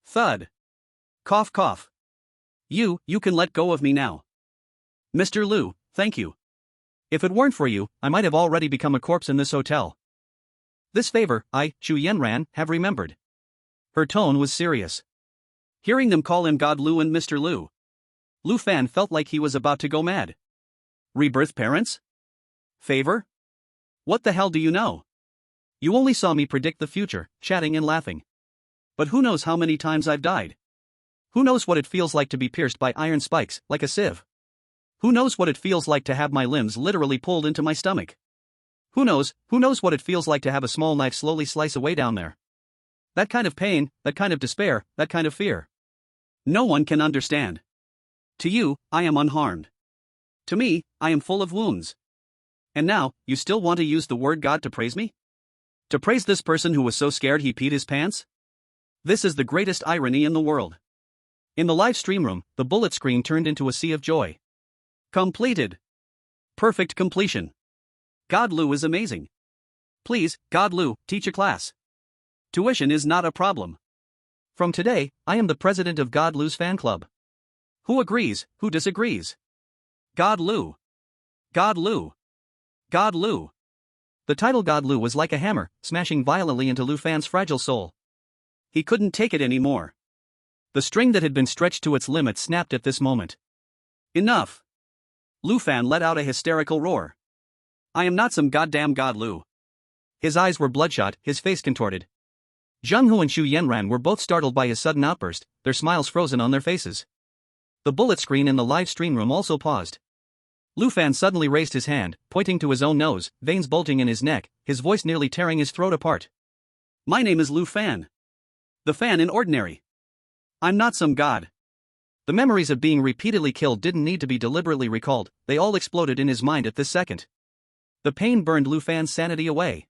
Thud. Cough cough. You can let go of me now. Mr. Lu, thank you. If it weren't for you, I might have already become a corpse in this hotel. This favor, I, Chu Yanran, have remembered. Her tone was serious. Hearing them call him God Lu and Mr. Lu, Lu Fan felt like he was about to go mad. Rebirth parents? Favor? What the hell do you know? You only saw me predict the future, chatting and laughing. But who knows how many times I've died? Who knows what it feels like to be pierced by iron spikes, like a sieve? Who knows what it feels like to have my limbs literally pulled into my stomach? Who knows what it feels like to have a small knife slowly slice away down there? That kind of pain, that kind of despair, that kind of fear. No one can understand. To you, I am unharmed. To me, I am full of wounds. And now, you still want to use the word God to praise me? To praise this person who was so scared he peed his pants? This is the greatest irony in the world. In the live stream room, the bullet screen turned into a sea of joy. Completed. Perfect completion. God Lu is amazing. Please, God Lu, teach a class. Tuition is not a problem. From today, I am the president of God Lu's fan club. Who agrees, who disagrees? God Lu. God Lu. God Lu. The title God Lu was like a hammer, smashing violently into Lu Fan's fragile soul. He couldn't take it anymore. The string that had been stretched to its limit snapped at this moment. Enough. Lu Fan let out a hysterical roar. I am not some goddamn God Lu. His eyes were bloodshot, his face contorted. Zheng Hu and Xu Yanran were both startled by his sudden outburst, their smiles frozen on their faces. The bullet screen in the live stream room also paused. Lu Fan suddenly raised his hand, pointing to his own nose, veins bulging in his neck, his voice nearly tearing his throat apart. My name is Lu Fan. The Fan in ordinary. I'm not some god. The memories of being repeatedly killed didn't need to be deliberately recalled, they all exploded in his mind at this second. The pain burned Lu Fan's sanity away.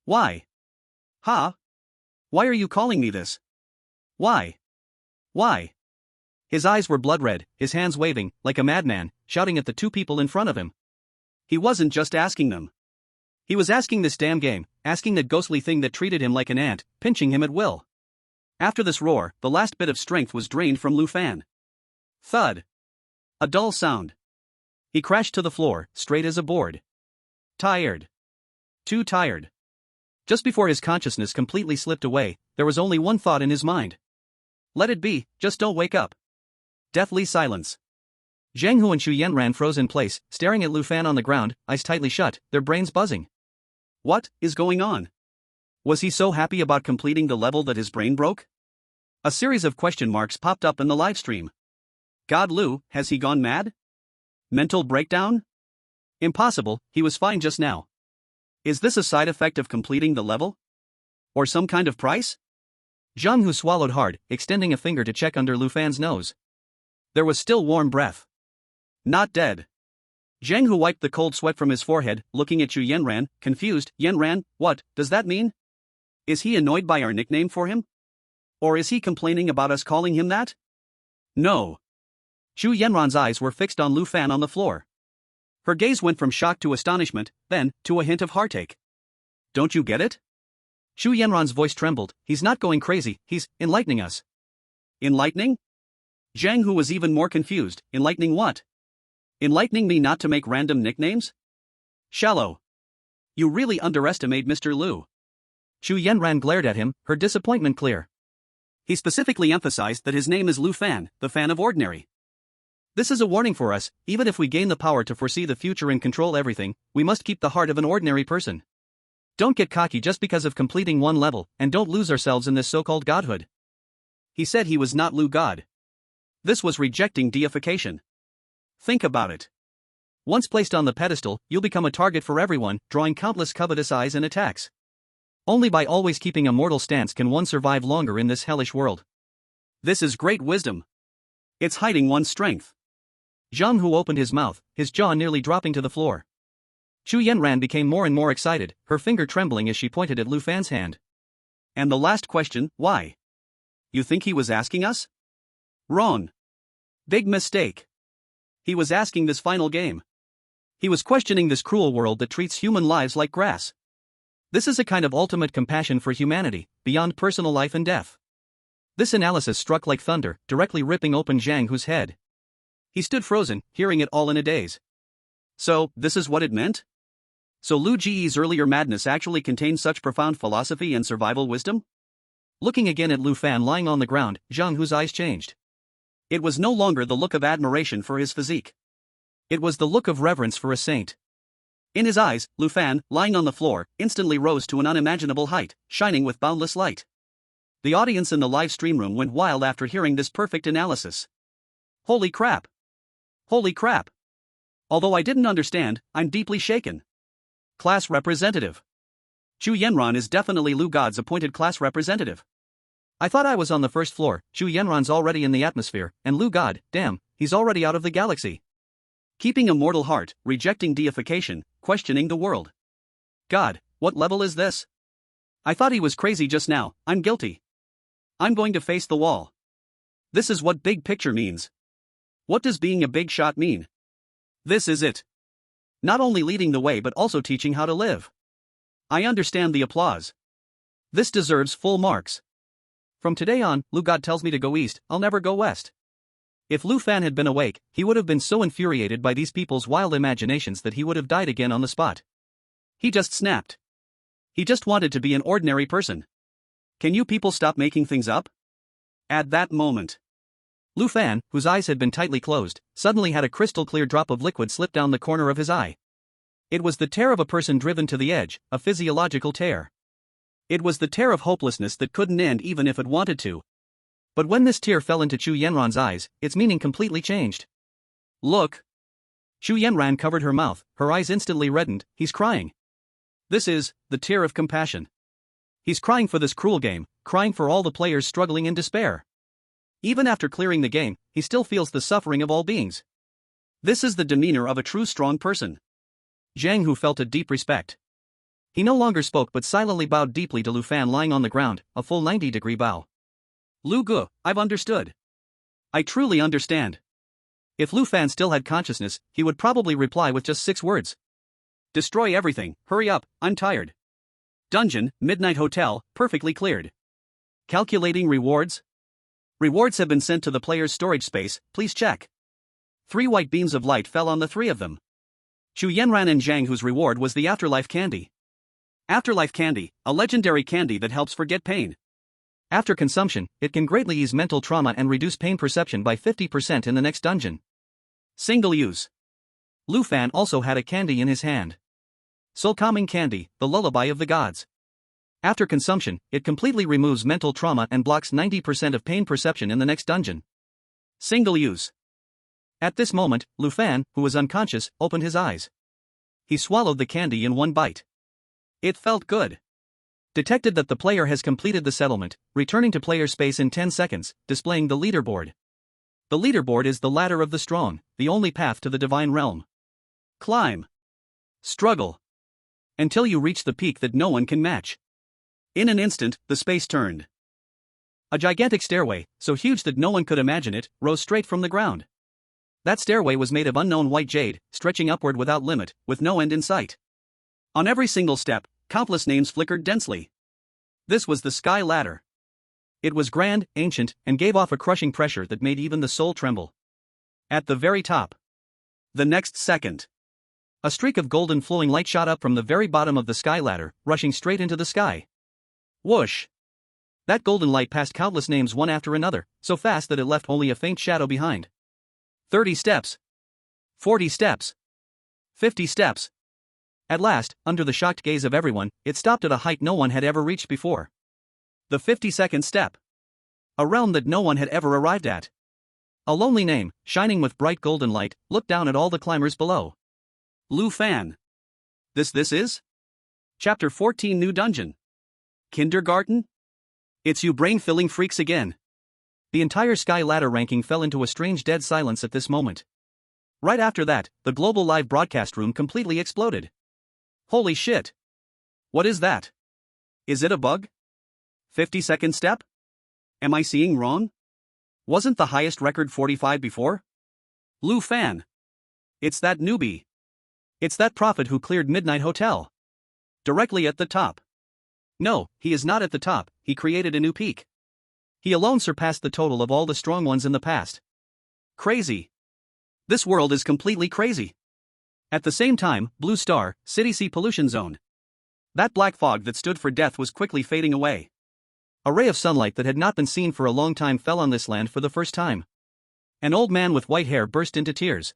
Why? Huh? Why are you calling me this? Why? Why? His eyes were blood red, his hands waving, like a madman, shouting at the two people in front of him. He wasn't just asking them. He was asking this damn game, asking that ghostly thing that treated him like an ant, pinching him at will. After this roar, the last bit of strength was drained from Lu Fan. Thud. A dull sound. He crashed to the floor, straight as a board. Tired. Too tired. Just before his consciousness completely slipped away, there was only one thought in his mind. Let it be, just don't wake up. Deathly silence. Zheng Hu and Xu Yanran froze in place, staring at Lu Fan on the ground, eyes tightly shut, their brains buzzing. What is going on? Was he so happy about completing the level that his brain broke? A series of question marks popped up in the livestream. God Lu, has he gone mad? Mental breakdown? Impossible, he was fine just now. Is this a side effect of completing the level? Or some kind of price? Zheng Hu swallowed hard, extending a finger to check under Lu Fan's nose. There was still warm breath. Not dead. Zheng Hu wiped the cold sweat from his forehead, looking at Xu Yanran, confused. Yanran, what does that mean? Is he annoyed by our nickname for him? Or is he complaining about us calling him that? No. Xu Yanran's eyes were fixed on Lu Fan on the floor. Her gaze went from shock to astonishment, then, to a hint of heartache. Don't you get it? Xu Yanran's voice trembled. He's not going crazy, he's enlightening us. Enlightening? Zheng Hu was even more confused. Enlightening what? Enlightening me not to make random nicknames? Shallow. You really underestimate Mr. Lu. Xu Yanran glared at him, her disappointment clear. He specifically emphasized that his name is Lu Fan, the fan of ordinary. This is a warning for us, even if we gain the power to foresee the future and control everything, we must keep the heart of an ordinary person. Don't get cocky just because of completing one level, and don't lose ourselves in this so-called godhood. He said he was not Lu God. This was rejecting deification. Think about it. Once placed on the pedestal, you'll become a target for everyone, drawing countless covetous eyes and attacks. Only by always keeping a mortal stance can one survive longer in this hellish world. This is great wisdom. It's hiding one's strength. Zheng Hu opened his mouth, his jaw nearly dropping to the floor. Xu Yanran became more and more excited, her finger trembling as she pointed at Lu Fan's hand. And the last question, why? You think he was asking us? Wrong. Big mistake. He was asking this final game. He was questioning this cruel world that treats human lives like grass. This is a kind of ultimate compassion for humanity, beyond personal life and death. This analysis struck like thunder, directly ripping open Zhang Hu's head. He stood frozen, hearing it all in a daze. So, this is what it meant? So Lu Ji's earlier madness actually contained such profound philosophy and survival wisdom? Looking again at Lu Fan lying on the ground, Zhang Hu's eyes changed. It was no longer the look of admiration for his physique. It was the look of reverence for a saint. In his eyes, Lu Fan, lying on the floor, instantly rose to an unimaginable height, shining with boundless light. The audience in the live stream room went wild after hearing this perfect analysis. Holy crap! Holy crap! Although I didn't understand, I'm deeply shaken. Class representative. Chu Yenran is definitely Lu God's appointed class representative. I thought I was on the first floor. Chu Yenran's already in the atmosphere, and Lu God, damn, he's already out of the galaxy. Keeping a mortal heart, rejecting deification, questioning the world. God, what level is this? I thought he was crazy just now. I'm guilty. I'm going to face the wall. This is what big picture means. What does being a big shot mean? This is it. Not only leading the way but also teaching how to live. I understand the applause. This deserves full marks. From today on, Lu God tells me to go east, I'll never go west. If Lu Fan had been awake, he would have been so infuriated by these people's wild imaginations that he would have died again on the spot. He just snapped. He just wanted to be an ordinary person. Can you people stop making things up? At that moment, Lu Fan, whose eyes had been tightly closed, suddenly had a crystal-clear drop of liquid slip down the corner of his eye. It was the tear of a person driven to the edge, a physiological tear. It was the tear of hopelessness that couldn't end even if it wanted to. But when this tear fell into Chu Yenran's eyes, its meaning completely changed. Look! Chu Yenran covered her mouth, her eyes instantly reddened. He's crying. This is the tear of compassion. He's crying for this cruel game, crying for all the players struggling in despair. Even after clearing the game, he still feels the suffering of all beings. This is the demeanor of a true strong person. Zhang Hu felt a deep respect. He no longer spoke but silently bowed deeply to Lu Fan lying on the ground, a full 90-degree bow. Lu Gu, I've understood. I truly understand. If Lu Fan still had consciousness, he would probably reply with just 6 words. Destroy everything, hurry up, I'm tired. Dungeon, Midnight Hotel, perfectly cleared. Calculating rewards? Rewards have been sent to the player's storage space, please check. 3 white beams of light fell on the 3 of them. Chu Yenran and Zhang Hu's reward was the Afterlife Candy. Afterlife Candy, a legendary candy that helps forget pain. After consumption, it can greatly ease mental trauma and reduce pain perception by 50% in the next dungeon. Single use. Lu Fan also had a candy in his hand. Soul-calming candy, the lullaby of the gods. After consumption, it completely removes mental trauma and blocks 90% of pain perception in the next dungeon. Single use. At this moment, Lu Fan, who was unconscious, opened his eyes. He swallowed the candy in one bite. It felt good. Detected that the player has completed the settlement, returning to player space in 10 seconds, displaying the leaderboard. The leaderboard is the ladder of the strong, the only path to the divine realm. Climb. Struggle. Until you reach the peak that no one can match. In an instant, the space turned. A gigantic stairway, so huge that no one could imagine it, rose straight from the ground. That stairway was made of unknown white jade, stretching upward without limit, with no end in sight. On every single step, countless names flickered densely. This was the sky ladder. It was grand, ancient, and gave off a crushing pressure that made even the soul tremble. At the very top. The next second. A streak of golden flowing light shot up from the very bottom of the sky ladder, rushing straight into the sky. Whoosh! That golden light passed countless names one after another, so fast that it left only a faint shadow behind. 30 steps. 40 steps. 50 steps. At last, under the shocked gaze of everyone, it stopped at a height no one had ever reached before. The 52nd step. A realm that no one had ever arrived at. A lonely name, shining with bright golden light, looked down at all the climbers below. Lu Fan. This is? Chapter 14 New Dungeon. Kindergarten? It's you brain-filling freaks again. The entire sky ladder ranking fell into a strange dead silence at this moment. Right after that, the global live broadcast room completely exploded. Holy shit. What is that? Is it a bug? 52nd step? Am I seeing wrong? Wasn't the highest record 45 before? Lu Fan. It's that newbie. It's that prophet who cleared Midnight Hotel. Directly at the top. No, he is not at the top, he created a new peak. He alone surpassed the total of all the strong ones in the past. Crazy. This world is completely crazy. At the same time, Blue Star, City C pollution zone. That black fog that stood for death was quickly fading away. A ray of sunlight that had not been seen for a long time fell on this land for the first time. An old man with white hair burst into tears.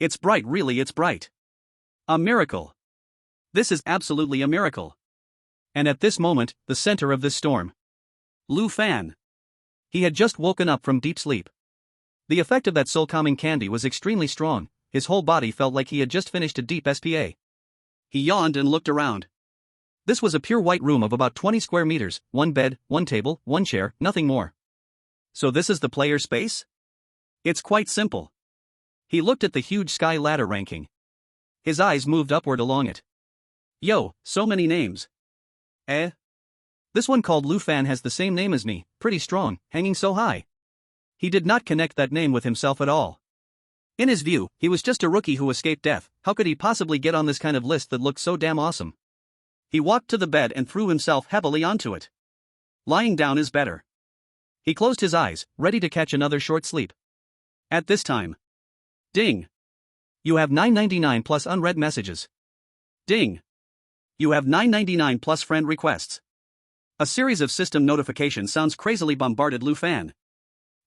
It's bright, really, it's bright. A miracle. This is absolutely a miracle. And at this moment, the center of this storm. Lu Fan. He had just woken up from deep sleep. The effect of that soul-calming candy was extremely strong. His whole body felt like he had just finished a deep SPA. He yawned and looked around. This was a pure white room of about 20 square meters, one bed, one table, one chair, nothing more. So this is the player space? It's quite simple. He looked at the huge sky ladder ranking. His eyes moved upward along it. Yo, so many names. This one called Lu Fan has the same name as me, pretty strong, hanging so high. He did not connect that name with himself at all. In his view, he was just a rookie who escaped death. How could he possibly get on this kind of list that looked so damn awesome? He walked to the bed and threw himself heavily onto it. Lying down is better. He closed his eyes, ready to catch another short sleep. At this time. Ding. You have 999 plus unread messages. Ding. You have 999 plus friend requests. A series of system notification sounds crazily bombarded Lu Fan.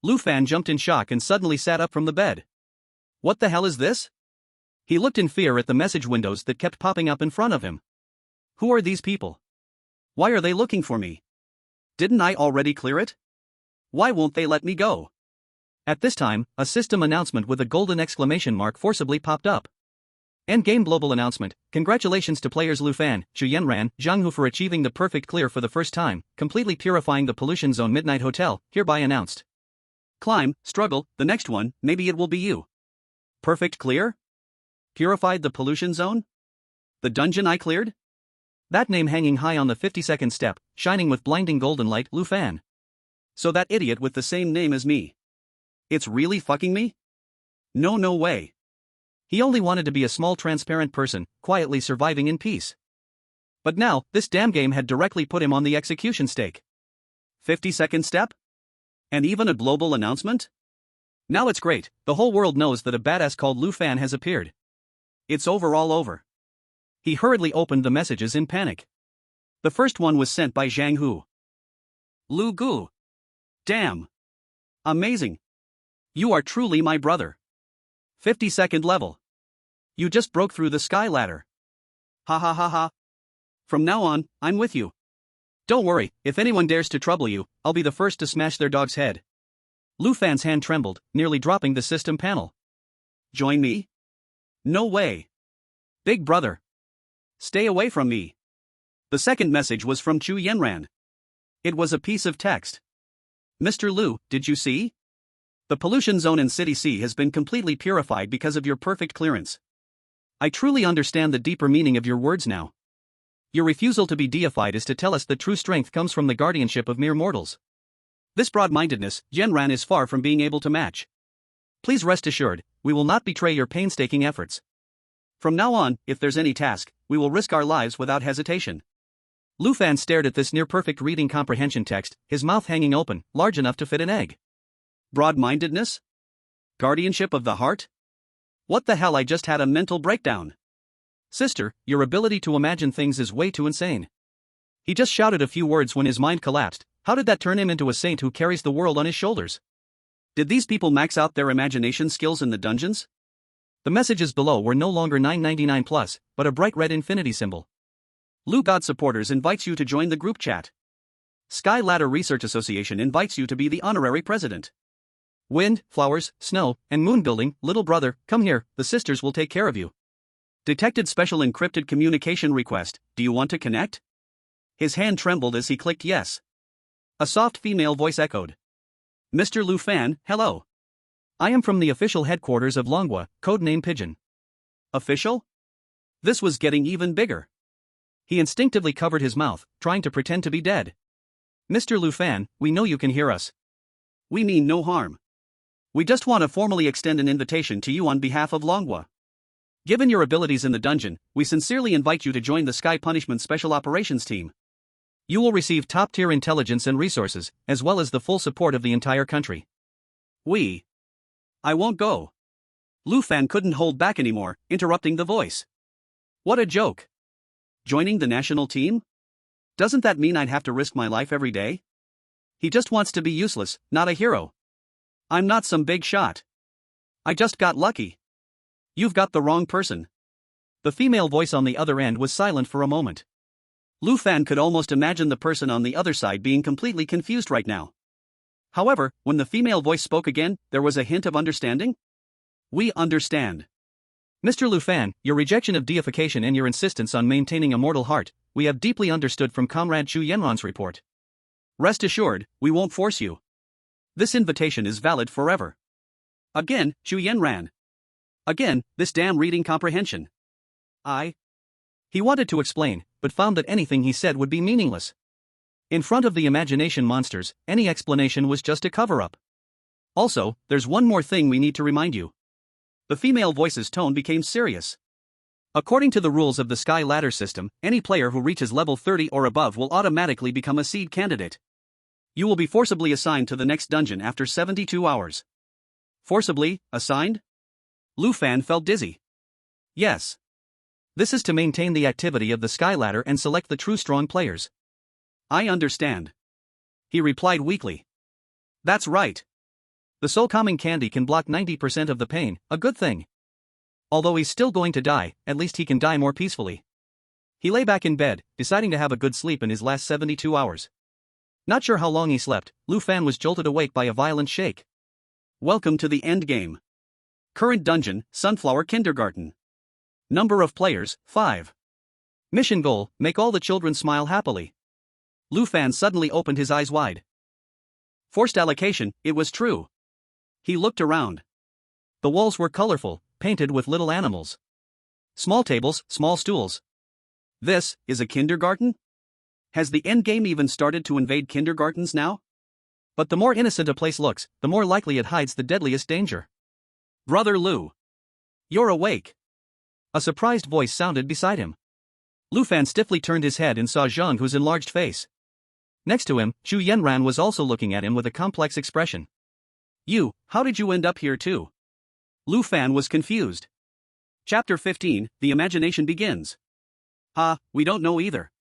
Lu Fan jumped in shock and suddenly sat up from the bed. What the hell is this? He looked in fear at the message windows that kept popping up in front of him. Who are these people? Why are they looking for me? Didn't I already clear it? Why won't they let me go? At this time, a system announcement with a golden exclamation mark forcibly popped up. Endgame global announcement. Congratulations to players Lu Fan, Xu Yanran, Zhang Hu for achieving the perfect clear for the first time, completely purifying the pollution zone Midnight Hotel, hereby announced. Climb, struggle, the next one, maybe it will be you. Perfect clear? Purified the pollution zone? The dungeon I cleared? That name hanging high on the 52nd step, shining with blinding golden light, Lu Fan. So that idiot with the same name as me. It's really fucking me? No way. He only wanted to be a small transparent person, quietly surviving in peace. But now, this damn game had directly put him on the execution stake. 52nd step? And even a global announcement? Now it's great, the whole world knows that a badass called Lu Fan has appeared. It's all over. He hurriedly opened the messages in panic. The first one was sent by Zhang Hu. Lu Gu. Damn. Amazing. You are truly my brother. 52nd level. You just broke through the sky ladder. Ha ha ha ha. From now on, I'm with you. Don't worry, if anyone dares to trouble you, I'll be the first to smash their dog's head. Lu Fan's hand trembled, nearly dropping the system panel. Join me? No way. Big brother. Stay away from me. The second message was from Chu Yanran. It was a piece of text. Mr. Lu, did you see? The pollution zone in City C has been completely purified because of your perfect clearance. I truly understand the deeper meaning of your words now. Your refusal to be deified is to tell us that true strength comes from the guardianship of mere mortals. This broad-mindedness, Yanran is far from being able to match. Please rest assured, we will not betray your painstaking efforts. From now on, if there's any task, we will risk our lives without hesitation. Lu Fan stared at this near-perfect reading comprehension text, his mouth hanging open, large enough to fit an egg. Broad-mindedness? Guardianship of the heart? What the hell, I just had a mental breakdown. Sister, your ability to imagine things is way too insane. He just shouted a few words when his mind collapsed. How did that turn him into a saint who carries the world on his shoulders? Did these people max out their imagination skills in the dungeons? The messages below were no longer 999 plus, but a bright red infinity symbol. Lu God Supporters invites you to join the group chat. Sky Ladder Research Association invites you to be the honorary president. Wind, flowers, snow, and moon building, little brother, come here, the sisters will take care of you. Detected special encrypted communication request, do you want to connect? His hand trembled as he clicked yes. A soft female voice echoed. Mr. Lu Fan, hello. I am from the official headquarters of Longhua, codename Pigeon. Official? This was getting even bigger. He instinctively covered his mouth, trying to pretend to be dead. Mr. Lu Fan, we know you can hear us. We mean no harm. We just want to formally extend an invitation to you on behalf of Longhua. Given your abilities in the dungeon, we sincerely invite you to join the Sky Punishment Special Operations Team. You will receive top-tier intelligence and resources, as well as the full support of the entire country. I won't go. Lu Fan couldn't hold back anymore, interrupting the voice. What a joke. Joining the national team? Doesn't that mean I'd have to risk my life every day? He just wants to be useless, not a hero. I'm not some big shot. I just got lucky. You've got the wrong person. The female voice on the other end was silent for a moment. Lu Fan could almost imagine the person on the other side being completely confused right now. However, when the female voice spoke again, there was a hint of understanding. We understand. Mr. Lu Fan, your rejection of deification and your insistence on maintaining a mortal heart, we have deeply understood from Comrade Chu Yenran's report. Rest assured, we won't force you. This invitation is valid forever. Again, Chu Yenran. Again, this damn reading comprehension. He wanted to explain, but found that anything he said would be meaningless. In front of the imagination monsters, any explanation was just a cover-up. Also, there's one more thing we need to remind you. The female voice's tone became serious. According to the rules of the Sky Ladder system, any player who reaches level 30 or above will automatically become a seed candidate. You will be forcibly assigned to the next dungeon after 72 hours. Forcibly assigned? Lu Fan felt dizzy. Yes. This is to maintain the activity of the Sky Ladder and select the true strong players. I understand. He replied weakly. That's right. The soul calming candy can block 90% of the pain, a good thing. Although he's still going to die, at least he can die more peacefully. He lay back in bed, deciding to have a good sleep in his last 72 hours. Not sure how long he slept, Lu Fan was jolted awake by a violent shake. Welcome to the Endgame. Current dungeon, Sunflower Kindergarten. Number of players, 5. Mission goal, make all the children smile happily. Lu Fan suddenly opened his eyes wide. Forced allocation, it was true. He looked around. The walls were colorful, painted with little animals. Small tables, small stools. This is a kindergarten? Has the Endgame even started to invade kindergartens now? But the more innocent a place looks, the more likely it hides the deadliest danger. Brother Lu. You're awake. A surprised voice sounded beside him. Lu Fan stiffly turned his head and saw Zhang Hu's enlarged face. Next to him, Chu Yenran was also looking at him with a complex expression. How did you end up here too? Lu Fan was confused. Chapter 15, The Imagination Begins. We don't know either.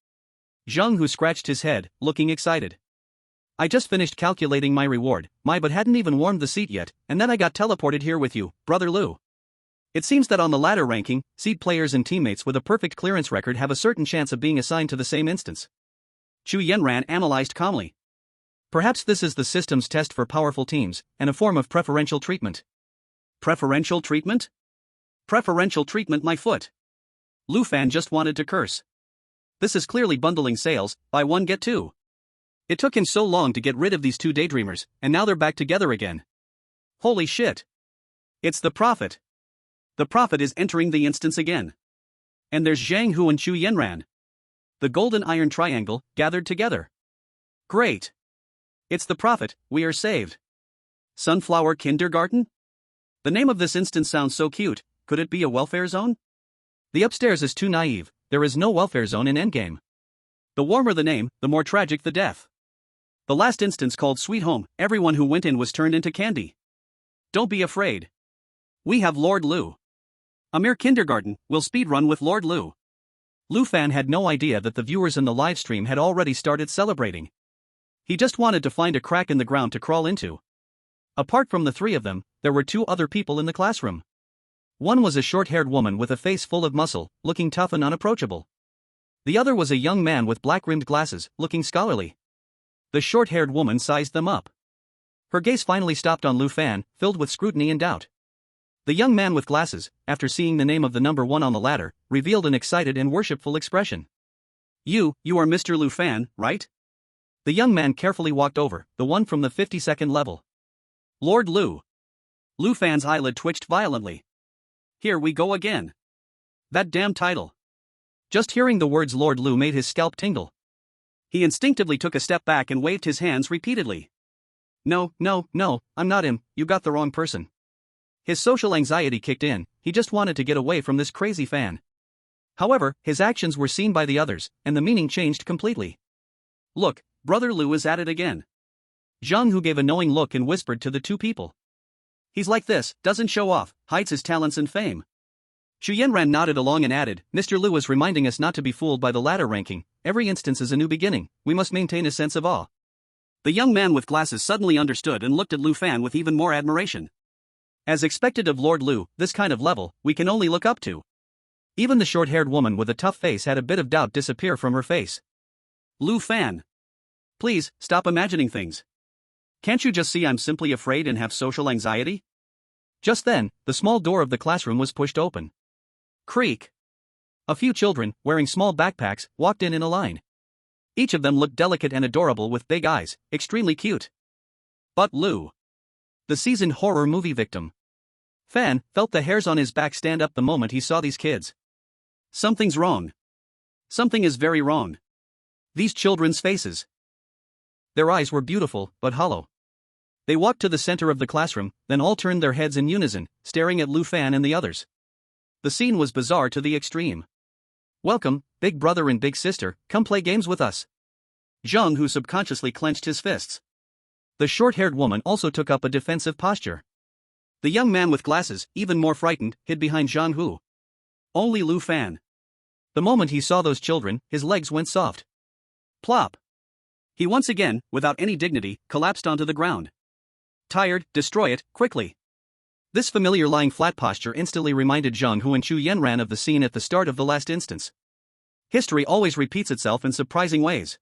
Zhang Hu scratched his head, looking excited. I just finished calculating my reward, but hadn't even warmed the seat yet, and then I got teleported here with you, Brother Lu. It seems that on the ladder ranking, seed players and teammates with a perfect clearance record have a certain chance of being assigned to the same instance. Chu Yenran analyzed calmly. Perhaps this is the system's test for powerful teams, and a form of preferential treatment. Preferential treatment? Preferential treatment, my foot. Lu Fan just wanted to curse. This is clearly bundling sales, buy one get two. It took him so long to get rid of these two daydreamers, and now they're back together again. Holy shit. It's the Prophet. The Prophet is entering the instance again. And there's Zhang Hu and Chu Yenran. The golden iron triangle, gathered together. Great. It's the Prophet, we are saved. Sunflower Kindergarten? The name of this instance sounds so cute, could it be a welfare zone? The upstairs is too naive, there is no welfare zone in Endgame. The warmer the name, the more tragic the death. The last instance called Sweet Home, everyone who went in was turned into candy. Don't be afraid. We have Lord Lu. A mere kindergarten, will speedrun with Lord Lu. Lu Fan had no idea that the viewers in the livestream had already started celebrating. He just wanted to find a crack in the ground to crawl into. Apart from the three of them, there were two other people in the classroom. One was a short-haired woman with a face full of muscle, looking tough and unapproachable. The other was a young man with black-rimmed glasses, looking scholarly. The short-haired woman sized them up. Her gaze finally stopped on Lu Fan, filled with scrutiny and doubt. The young man with glasses, after seeing the name of the number one on the ladder, revealed an excited and worshipful expression. You are Mr. Lu Fan, right? The young man carefully walked over, the one from the 52nd level. Lord Lu. Lu Fan's eyelid twitched violently. Here we go again. That damn title. Just hearing the words Lord Lu made his scalp tingle. He instinctively took a step back and waved his hands repeatedly. No, I'm not him, you got the wrong person. His social anxiety kicked in, he just wanted to get away from this crazy fan. However, his actions were seen by the others, and the meaning changed completely. Look, Brother Lu is at it again. Zhang Hu gave a knowing look and whispered to the two people. He's like this, doesn't show off, hides his talents and fame. Chu Yenran nodded along and added, Mr. Lu is reminding us not to be fooled by the ladder ranking, every instance is a new beginning, we must maintain a sense of awe. The young man with glasses suddenly understood and looked at Lu Fan with even more admiration. As expected of Lord Lu, this kind of level, we can only look up to. Even the short-haired woman with a tough face had a bit of doubt disappear from her face. Lu Fan. Please, stop imagining things. Can't you just see I'm simply afraid and have social anxiety? Just then, the small door of the classroom was pushed open. Creak. A few children, wearing small backpacks, walked in a line. Each of them looked delicate and adorable with big eyes, extremely cute. But Lu, the seasoned horror movie victim, Fan, felt the hairs on his back stand up the moment he saw these kids. Something's wrong. Something is very wrong. These children's faces. Their eyes were beautiful, but hollow. They walked to the center of the classroom, then all turned their heads in unison, staring at Lu Fan and the others. The scene was bizarre to the extreme. Welcome, big brother and big sister, come play games with us. Zheng Hu subconsciously clenched his fists. The short-haired woman also took up a defensive posture. The young man with glasses, even more frightened, hid behind Zheng Hu. Only Lu Fan. The moment he saw those children, his legs went soft. Plop. He once again, without any dignity, collapsed onto the ground. Tired, destroy it, quickly. This familiar lying flat posture instantly reminded Zheng Hu and Chu Yenran of the scene at the start of the last instance. History always repeats itself in surprising ways.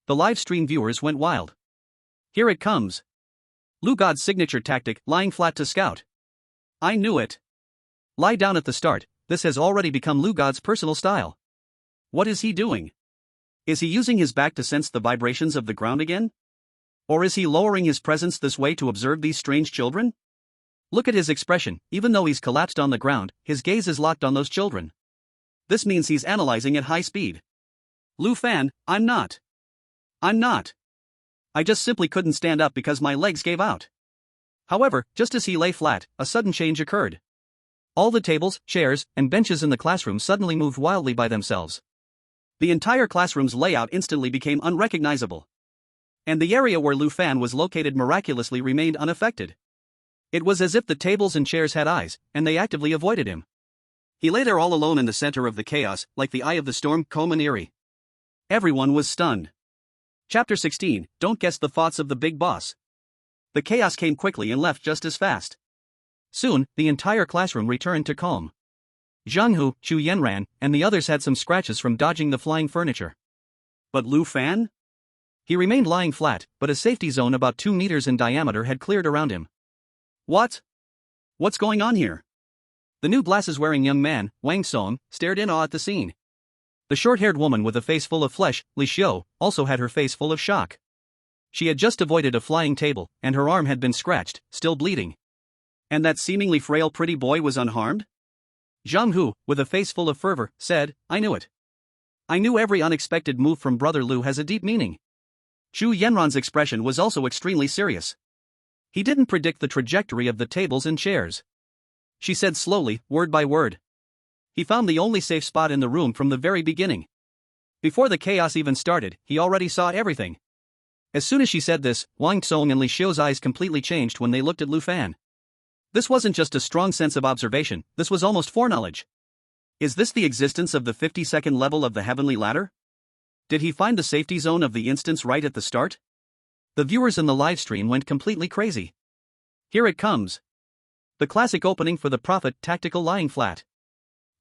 The live stream viewers went wild. Here it comes. Lu God's signature tactic, lying flat to scout. I knew it. Lie down at the start, this has already become Lu God's personal style. What is he doing? Is he using his back to sense the vibrations of the ground again? Or is he lowering his presence this way to observe these strange children? Look at his expression, even though he's collapsed on the ground, his gaze is locked on those children. This means he's analyzing at high speed. Lu Fan, I'm not. I just simply couldn't stand up because my legs gave out. However, just as he lay flat, a sudden change occurred. All the tables, chairs, and benches in the classroom suddenly moved wildly by themselves. The entire classroom's layout instantly became unrecognizable. And the area where Lu Fan was located miraculously remained unaffected. It was as if the tables and chairs had eyes, and they actively avoided him. He lay there all alone in the center of the chaos, like the eye of the storm, calm and eerie. Everyone was stunned. Chapter 16, Don't Guess the Thoughts of the Big Boss. The chaos came quickly and left just as fast. Soon, the entire classroom returned to calm. Zheng Hu, Chu Yenran, and the others had some scratches from dodging the flying furniture. But Lu Fan? He remained lying flat, but a safety zone about 2 meters in diameter had cleared around him. What? What's going on here? The new glasses-wearing young man, Wang Song, stared in awe at the scene. The short-haired woman with a face full of flesh, Li Xiu, also had her face full of shock. She had just avoided a flying table, and her arm had been scratched, still bleeding. And that seemingly frail pretty boy was unharmed? Zheng Hu, with a face full of fervor, said, I knew it. I knew every unexpected move from Brother Lu has a deep meaning. Chu Yenran's expression was also extremely serious. He didn't predict the trajectory of the tables and chairs. She said slowly, word by word. He found the only safe spot in the room from the very beginning. Before the chaos even started, he already saw everything. As soon as she said this, Wang Song and Li Xiu's eyes completely changed when they looked at Lu Fan. This wasn't just a strong sense of observation, this was almost foreknowledge. Is this the existence of the 52nd level of the heavenly ladder? Did he find the safety zone of the instance right at the start? The viewers in the live stream went completely crazy. Here it comes. The classic opening for the Prophet tactical lying flat.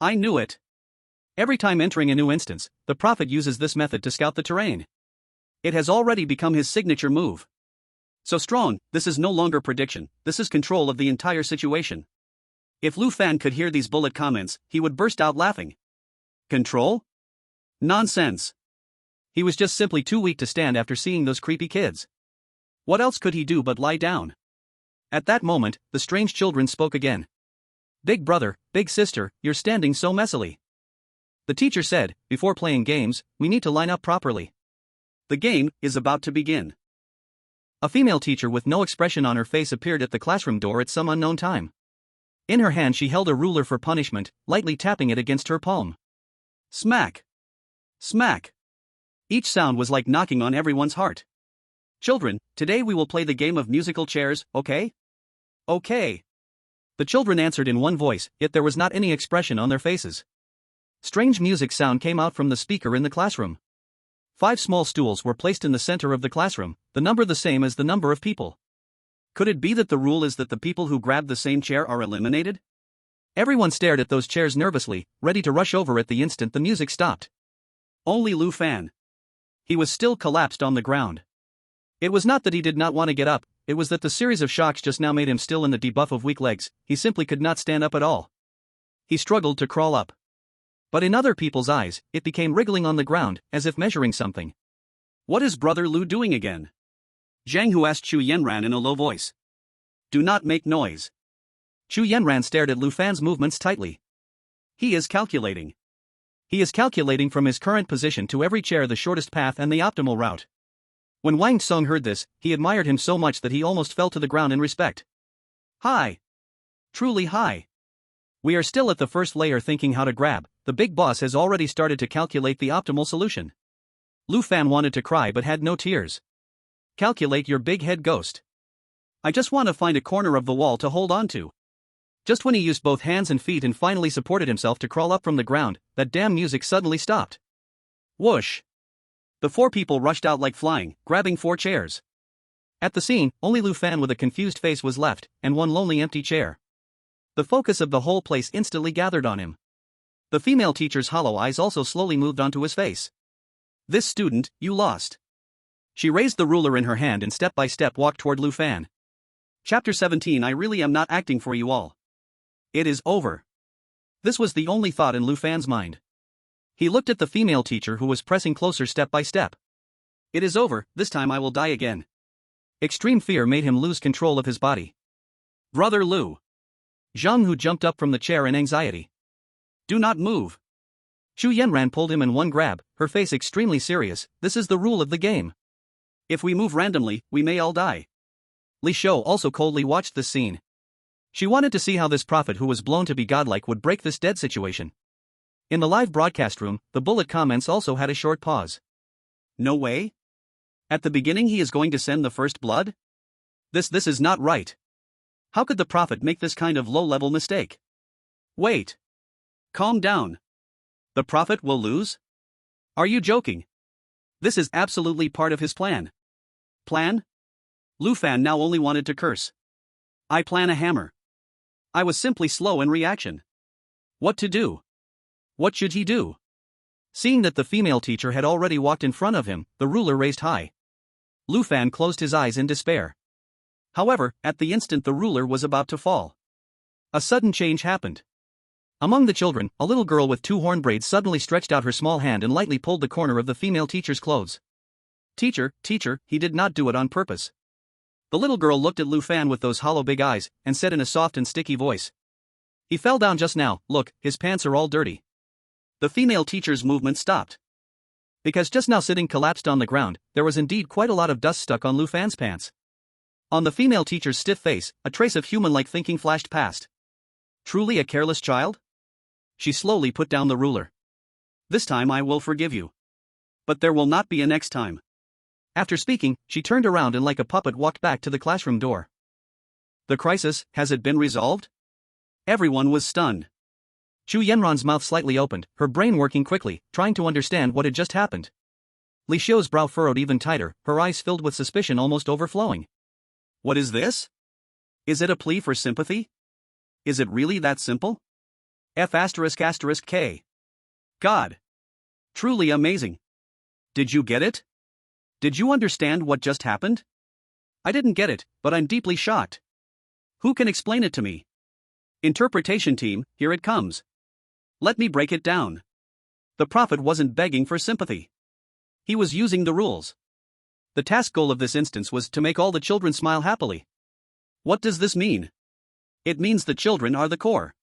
I knew it. Every time entering a new instance, the Prophet uses this method to scout the terrain. It has already become his signature move. So strong, this is no longer prediction, this is control of the entire situation. If Lu Fan could hear these bullet comments, he would burst out laughing. Control? Nonsense. He was just simply too weak to stand after seeing those creepy kids. What else could he do but lie down? At that moment, the strange children spoke again. Big brother, big sister, you're standing so messily. The teacher said, before playing games, we need to line up properly. The game is about to begin. A female teacher with no expression on her face appeared at the classroom door at some unknown time. In her hand she held a ruler for punishment, lightly tapping it against her palm. Smack. Smack. Each sound was like knocking on everyone's heart. Children, today we will play the game of musical chairs, okay? Okay. The children answered in one voice, yet there was not any expression on their faces. Strange music sound came out from the speaker in the classroom. 5 small stools were placed in the center of the classroom, the number the same as the number of people. Could it be that the rule is that the people who grab the same chair are eliminated? Everyone stared at those chairs nervously, ready to rush over at the instant the music stopped. Only Lu Fan. He was still collapsed on the ground. It was not that he did not want to get up, it was that the series of shocks just now made him still in the debuff of weak legs. He simply could not stand up at all. He struggled to crawl up. But in other people's eyes, it became wriggling on the ground, as if measuring something. What is Brother Lu doing again? Zhang Hu asked Chu Yanran in a low voice. Do not make noise. Chu Yanran stared at Lu Fan's movements tightly. He is calculating. He is calculating from his current position to every chair the shortest path and the optimal route. When Wang Tsung heard this, he admired him so much that he almost fell to the ground in respect. Hi. Truly hi. We are still at the first layer thinking how to grab. The big boss has already started to calculate the optimal solution. Lu Fan wanted to cry but had no tears. Calculate your big head, ghost. I just want to find a corner of the wall to hold on to. Just when he used both hands and feet and finally supported himself to crawl up from the ground, that damn music suddenly stopped. Whoosh! The 4 people rushed out like flying, grabbing 4 chairs. At the scene, only Lu Fan with a confused face was left, and one lonely empty chair. The focus of the whole place instantly gathered on him. The female teacher's hollow eyes also slowly moved onto his face. This student, you lost. She raised the ruler in her hand and step by step walked toward Lu Fan. Chapter 17. I really am not acting for you all. It is over. This was the only thought in Lu Fan's mind. He looked at the female teacher who was pressing closer step by step. It is over, this time I will die again. Extreme fear made him lose control of his body. Brother Lu. Zhang Hu jumped up from the chair in anxiety. Do not move. Chu Yanran pulled him in one grab, her face extremely serious. This is the rule of the game. If we move randomly, we may all die. Li Shou also coldly watched this scene. She wanted to see how this prophet who was blown to be godlike would break this dead situation. In the live broadcast room, the bullet comments also had a short pause. No way? At the beginning he is going to send the first blood? This is not right. How could the prophet make this kind of low-level mistake? Wait. Calm down. The prophet will lose? Are you joking? This is absolutely part of his plan. Plan? Lu Fan now only wanted to curse. I plan a hammer. I was simply slow in reaction. What to do? What should he do? Seeing that the female teacher had already walked in front of him, the ruler raised high. Lu Fan closed his eyes in despair. However, at the instant the ruler was about to fall, a sudden change happened. Among the children, a little girl with 2 horn braids suddenly stretched out her small hand and lightly pulled the corner of the female teacher's clothes. Teacher, he did not do it on purpose. The little girl looked at Lu Fan with those hollow big eyes, and said in a soft and sticky voice. He fell down just now, look, his pants are all dirty. The female teacher's movement stopped. Because just now sitting collapsed on the ground, there was indeed quite a lot of dust stuck on Lu Fan's pants. On the female teacher's stiff face, a trace of human-like thinking flashed past. Truly a careless child? She slowly put down the ruler. This time I will forgive you. But there will not be a next time. After speaking, she turned around and like a puppet walked back to the classroom door. The crisis, has it been resolved? Everyone was stunned. Chu Yanran's mouth slightly opened, her brain working quickly, trying to understand what had just happened. Li Shou's brow furrowed even tighter, her eyes filled with suspicion almost overflowing. What is this? Is it a plea for sympathy? Is it really that simple? F***K. God. Truly amazing. Did you get it? Did you understand what just happened? I didn't get it, but I'm deeply shocked. Who can explain it to me? Interpretation team, here it comes. Let me break it down. The prophet wasn't begging for sympathy. He was using the rules. The task goal of this instance was to make all the children smile happily. What does this mean? It means the children are the core.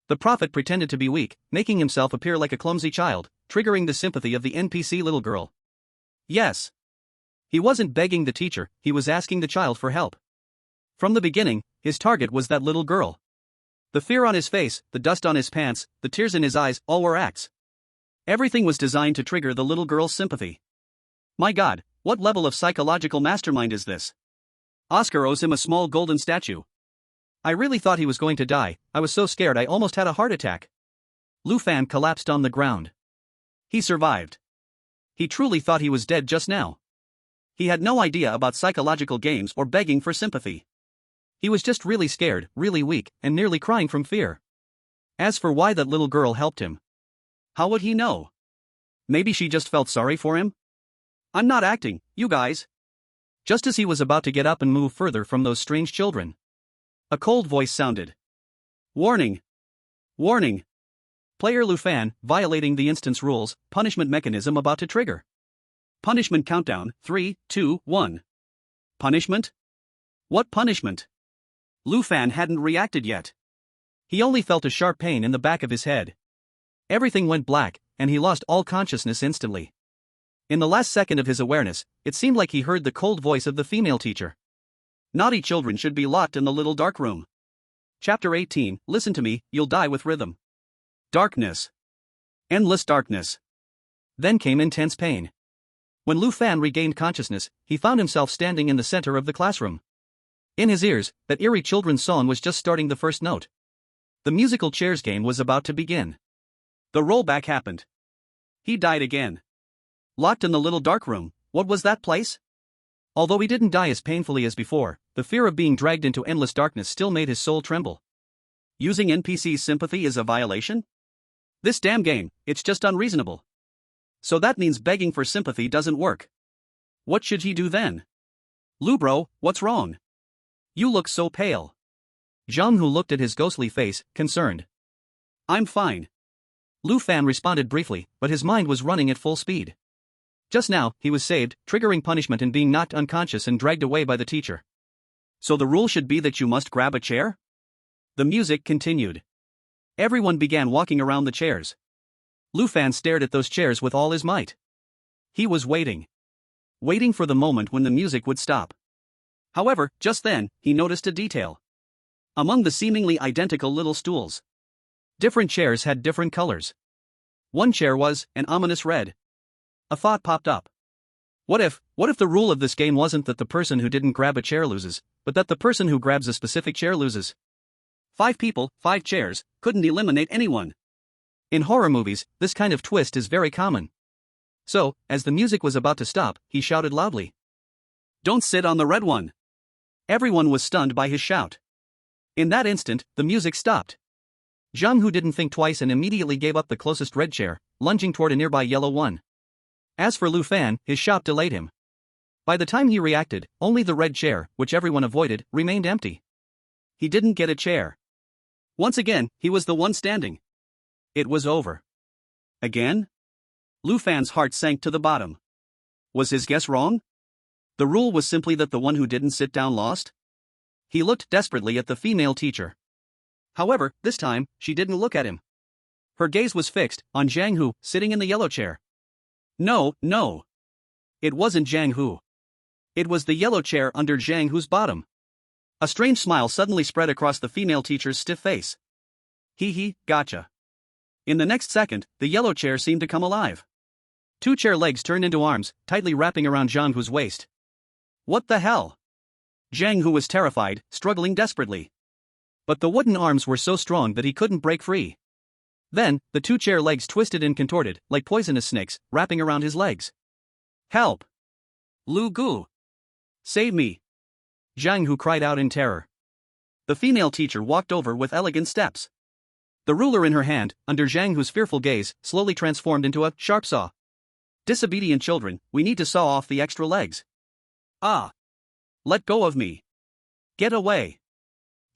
The prophet pretended to be weak, making himself appear like a clumsy child, triggering the sympathy of the NPC little girl. Yes. He wasn't begging the teacher, he was asking the child for help. From the beginning, his target was that little girl. The fear on his face, the dust on his pants, the tears in his eyes, all were acts. Everything was designed to trigger the little girl's sympathy. My God, what level of psychological mastermind is this? Oscar owes him a small golden statue. I really thought he was going to die, I was so scared I almost had a heart attack. Lu Fan collapsed on the ground. He survived. He truly thought he was dead just now. He had no idea about psychological games or begging for sympathy. He was just really scared, really weak, and nearly crying from fear. As for why that little girl helped him, how would he know? Maybe she just felt sorry for him? I'm not acting, you guys. Just as he was about to get up and move further from those strange children, a cold voice sounded. Warning! Warning! Player Lufan, violating the instance rules, punishment mechanism about to trigger. Punishment countdown, 3, 2, 1. Punishment? What punishment? Lufan hadn't reacted yet. He only felt a sharp pain in the back of his head. Everything went black, and he lost all consciousness instantly. In the last second of his awareness, it seemed like he heard the cold voice of the female teacher. Naughty children should be locked in the little dark room. Chapter 18, listen to me, you'll die with rhythm. Darkness. Endless darkness. Then came intense pain. When Lufan regained consciousness, he found himself standing in the center of the classroom. In his ears, that eerie children's song was just starting the first note. The musical chairs game was about to begin. The rollback happened. He died again. Locked in the little dark room, what was that place? Although he didn't die as painfully as before, the fear of being dragged into endless darkness still made his soul tremble. Using NPC's sympathy is a violation? This damn game, it's just unreasonable. So that means begging for sympathy doesn't work. What should he do then? Lubro, what's wrong? You look so pale. Zhang Hu looked at his ghostly face, concerned. I'm fine. Lufan responded briefly, but his mind was running at full speed. Just now, he was saved, triggering punishment and being knocked unconscious and dragged away by the teacher. So the rule should be that you must grab a chair? The music continued. Everyone began walking around the chairs. Lufan stared at those chairs with all his might. He was waiting. Waiting for the moment when the music would stop. However, just then, he noticed a detail. Among the seemingly identical little stools, different chairs had different colors. One chair was an ominous red. A thought popped up. What if the rule of this game wasn't that the person who didn't grab a chair loses, but that the person who grabs a specific chair loses? 5 people, 5 chairs, couldn't eliminate anyone. In horror movies, this kind of twist is very common. So, as the music was about to stop, he shouted loudly. Don't sit on the red one. Everyone was stunned by his shout. In that instant, the music stopped. Zhang Hu didn't think twice and immediately gave up the closest red chair, lunging toward a nearby yellow one. As for Lufan, his shout delayed him. By the time he reacted, only the red chair, which everyone avoided, remained empty. He didn't get a chair. Once again, he was the one standing. It was over. Again? Lufan's heart sank to the bottom. Was his guess wrong? The rule was simply that the one who didn't sit down lost? He looked desperately at the female teacher. However, this time, she didn't look at him. Her gaze was fixed on Zhang Hu, sitting in the yellow chair. No. It wasn't Zhang Hu. It was the yellow chair under Zhang Hu's bottom. A strange smile suddenly spread across the female teacher's stiff face. Gotcha. In the next second, the yellow chair seemed to come alive. 2 chair legs turned into arms, tightly wrapping around Zhang Hu's waist. What the hell? Zhang Hu was terrified, struggling desperately. But the wooden arms were so strong that he couldn't break free. Then, the 2 chair legs twisted and contorted, like poisonous snakes, wrapping around his legs. Help! Lu Gu! Save me! Zhang Hu cried out in terror. The female teacher walked over with elegant steps. The ruler in her hand, under Zhang Hu's fearful gaze, slowly transformed into a sharp saw. Disobedient children, we need to saw off the extra legs. Ah! Let go of me! Get away!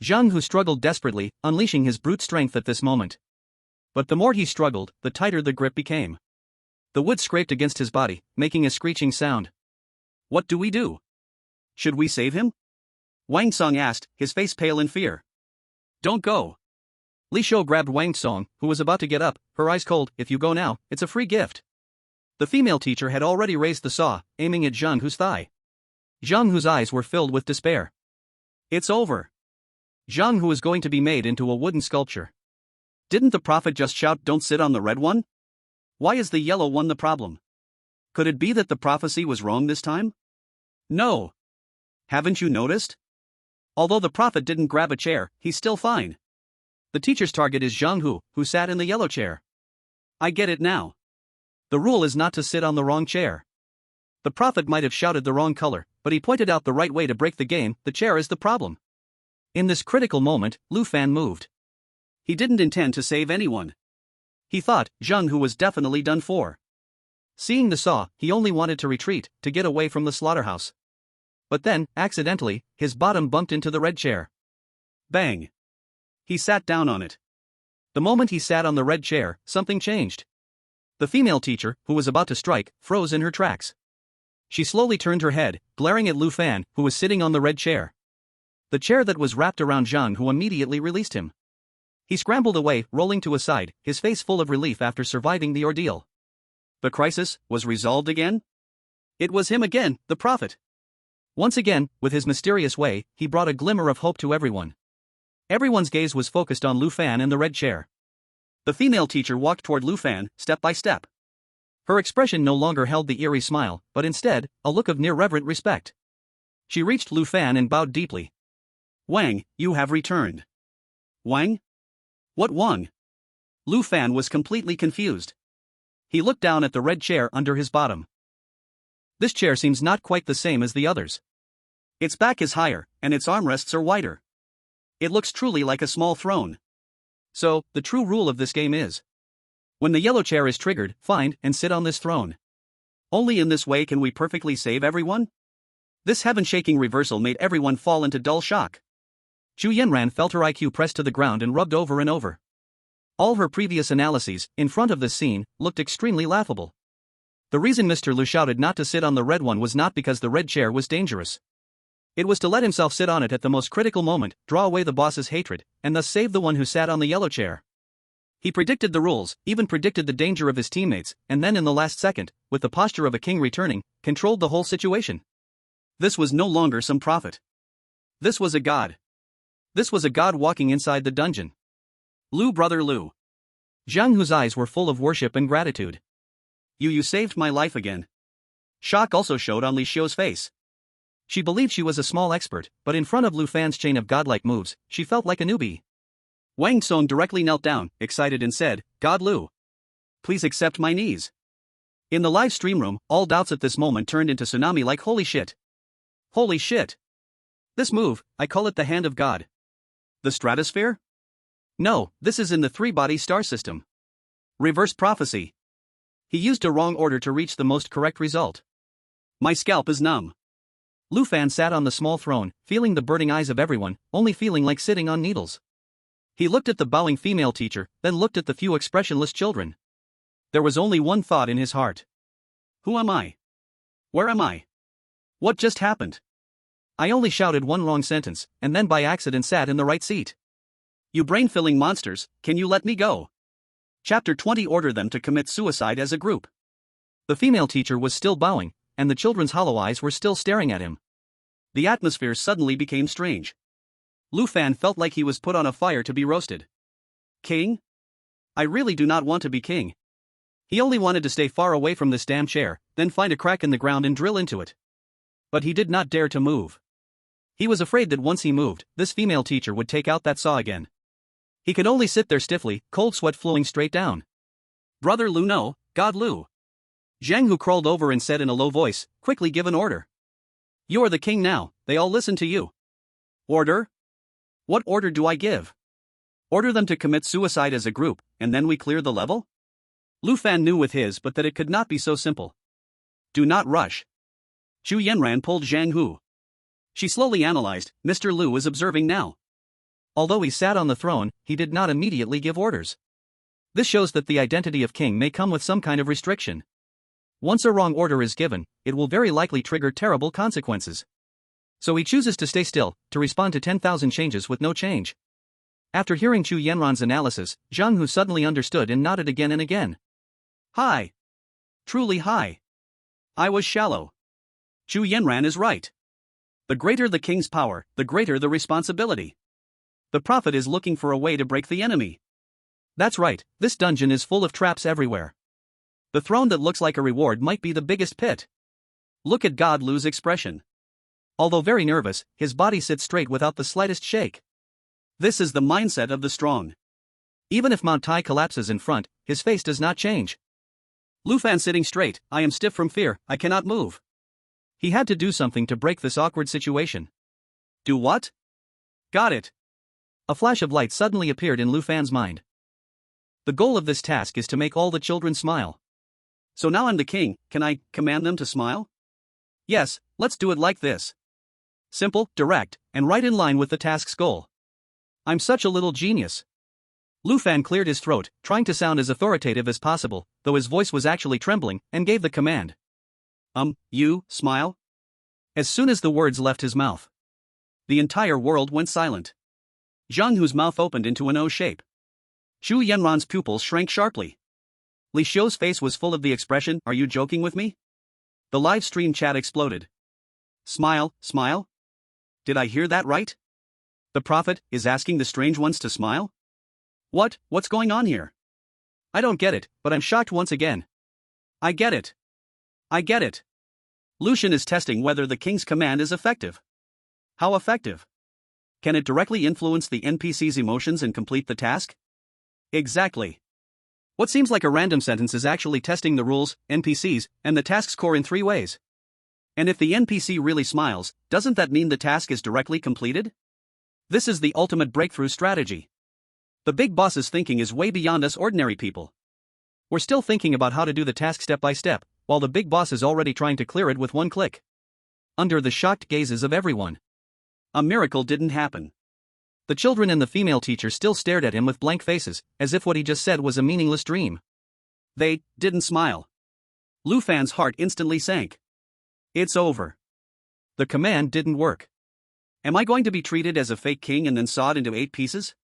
Zhang Hu struggled desperately, unleashing his brute strength at this moment. But the more he struggled, the tighter the grip became. The wood scraped against his body, making a screeching sound. What do we do? Should we save him? Wang Song asked, his face pale in fear. Don't go. Li Shou grabbed Wang Song, who was about to get up, her eyes cold. If you go now, it's a free gift. The female teacher had already raised the saw, aiming at Zhang Hu's thigh. Zhang Hu's eyes were filled with despair. It's over. Zhang Hu is going to be made into a wooden sculpture. Didn't the prophet just shout, don't sit on the red one? Why is the yellow one the problem? Could it be that the prophecy was wrong this time? No. Haven't you noticed? Although the prophet didn't grab a chair, he's still fine. The teacher's target is Zhang Hu, who sat in the yellow chair. I get it now. The rule is not to sit on the wrong chair. The prophet might have shouted the wrong color, but he pointed out the right way to break the game. The chair is the problem. In this critical moment, Lu Fan moved. He didn't intend to save anyone. He thought Zheng Hu was definitely done for. Seeing the saw, he only wanted to retreat, to get away from the slaughterhouse. But then, accidentally, his bottom bumped into the red chair. Bang! He sat down on it. The moment he sat on the red chair, something changed. The female teacher, who was about to strike, froze in her tracks. She slowly turned her head, glaring at Lu Fan, who was sitting on the red chair. The chair that was wrapped around Zheng Hu immediately released him. He scrambled away, rolling to a side, his face full of relief after surviving the ordeal. The crisis was resolved again? It was him again, the prophet. Once again, with his mysterious way, he brought a glimmer of hope to everyone. Everyone's gaze was focused on Lu Fan and the red chair. The female teacher walked toward Lu Fan, step by step. Her expression no longer held the eerie smile, but instead, a look of near-reverent respect. She reached Lu Fan and bowed deeply. Wang, you have returned. Wang? What Wang? Lu Fan was completely confused. He looked down at the red chair under his bottom. This chair seems not quite the same as the others. Its back is higher, and its armrests are wider. It looks truly like a small throne. So, the true rule of this game is: when the yellow chair is triggered, find and sit on this throne. Only in this way can we perfectly save everyone? This heaven-shaking reversal made everyone fall into dull shock. Chu Yanran felt her IQ pressed to the ground and rubbed over and over. All her previous analyses, in front of this scene, looked extremely laughable. The reason Mr. Lu shouted not to sit on the red one was not because the red chair was dangerous. It was to let himself sit on it at the most critical moment, draw away the boss's hatred, and thus save the one who sat on the yellow chair. He predicted the rules, even predicted the danger of his teammates, and then in the last second, with the posture of a king returning, controlled the whole situation. This was no longer some prophet. This was a god. This was a god walking inside the dungeon. Lu, brother Lu. Zheng Hu's eyes were full of worship and gratitude. You saved my life again. Shock also showed on Li Xiu's face. She believed she was a small expert, but in front of Lu Fan's chain of godlike moves, she felt like a newbie. Wang Song directly knelt down, excited and said, God Lu, please accept my knees. In the live stream room, all doubts at this moment turned into tsunami like holy shit. Holy shit. This move, I call it the hand of God. The stratosphere? No, this is in the three-body star system. Reverse prophecy. He used a wrong order to reach the most correct result. My scalp is numb. Lu Fan sat on the small throne, feeling the burning eyes of everyone, only feeling like sitting on needles. He looked at the bowing female teacher, then looked at the few expressionless children. There was only one thought in his heart. Who am I? Where am I? What just happened? I only shouted one wrong sentence, and then by accident sat in the right seat. You brain-filling monsters, can you let me go? Chapter 20. Order them to commit suicide as a group. The female teacher was still bowing, and the children's hollow eyes were still staring at him. The atmosphere suddenly became strange. Lu Fan felt like he was put on a fire to be roasted. King? I really do not want to be king. He only wanted to stay far away from this damn chair, then find a crack in the ground and drill into it. But he did not dare to move. He was afraid that once he moved, this female teacher would take out that saw again. He could only sit there stiffly, cold sweat flowing straight down. Brother Lu, no, God Lu. Zheng Hu crawled over and said in a low voice, quickly give an order. You are the king now, they all listen to you. Order? What order do I give? Order them to commit suicide as a group, and then we clear the level? Lu Fan knew with his but that it could not be so simple. Do not rush. Chu Yanran pulled Zhang Hu. She slowly analyzed, Mr. Lu is observing now. Although he sat on the throne, he did not immediately give orders. This shows that the identity of king may come with some kind of restriction. Once a wrong order is given, it will very likely trigger terrible consequences. So he chooses to stay still, to respond to 10,000 changes with no change. After hearing Chu Yanran's analysis, Zhang Hu suddenly understood and nodded again and again. Hi. Truly hi. I was shallow. Chu Yanran is right. The greater the king's power, the greater the responsibility. The prophet is looking for a way to break the enemy. That's right, this dungeon is full of traps everywhere. The throne that looks like a reward might be the biggest pit. Look at God Lu's expression. Although very nervous, his body sits straight without the slightest shake. This is the mindset of the strong. Even if Mount Tai collapses in front, his face does not change. Lu Fan sitting straight, I am stiff from fear, I cannot move. He had to do something to break this awkward situation. Do what? Got it. A flash of light suddenly appeared in Lu Fan's mind. The goal of this task is to make all the children smile. So now I'm the king, can I command them to smile? Yes, let's do it like this. Simple, direct, and right in line with the task's goal. I'm such a little genius. Lu Fan cleared his throat, trying to sound as authoritative as possible, though his voice was actually trembling, and gave the command. You, smile? As soon as the words left his mouth, the entire world went silent. Zhang Hu's mouth opened into an O shape. Chu Yanran's pupils shrank sharply. Li Xiu's face was full of the expression, "Are you joking with me?" The live stream chat exploded. Smile, smile? Did I hear that right? The prophet is asking the strange ones to smile? What's going on here? I don't get it, but I'm shocked once again. I get it. I get it. Lucian is testing whether the king's command is effective. How effective? Can it directly influence the NPC's emotions and complete the task? Exactly. What seems like a random sentence is actually testing the rules, NPCs, and the task's core in 3 ways. And if the NPC really smiles, doesn't that mean the task is directly completed? This is the ultimate breakthrough strategy. The big boss's thinking is way beyond us ordinary people. We're still thinking about how to do the task step by step, while the big boss is already trying to clear it with one click. Under the shocked gazes of everyone, a miracle didn't happen. The children and the female teacher still stared at him with blank faces, as if what he just said was a meaningless dream. They didn't smile. Lu Fan's heart instantly sank. It's over. The command didn't work. Am I going to be treated as a fake king and then sawed into 8 pieces?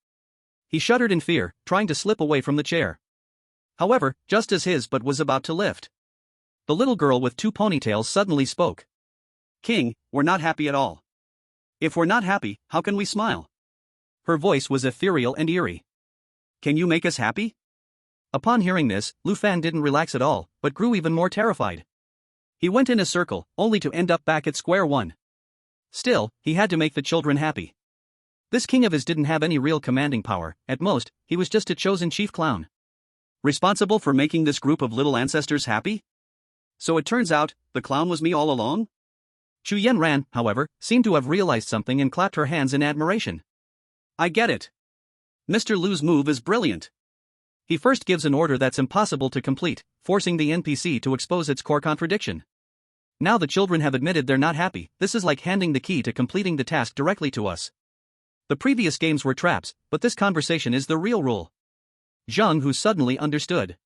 He shuddered in fear, trying to slip away from the chair. However, just as his butt was about to lift, the little girl with 2 ponytails suddenly spoke. King, we're not happy at all. If we're not happy, how can we smile? Her voice was ethereal and eerie. Can you make us happy? Upon hearing this, Lu Fan didn't relax at all, but grew even more terrified. He went in a circle, only to end up back at square one. Still, he had to make the children happy. This king of his didn't have any real commanding power, at most, he was just a chosen chief clown. Responsible for making this group of little ancestors happy? So it turns out, the clown was me all along? Chu Yanran, however, seemed to have realized something and clapped her hands in admiration. I get it. Mr. Lu's move is brilliant. He first gives an order that's impossible to complete, forcing the NPC to expose its core contradiction. Now the children have admitted they're not happy. This is like handing the key to completing the task directly to us. The previous games were traps, but this conversation is the real rule. Zhang Hu suddenly understood.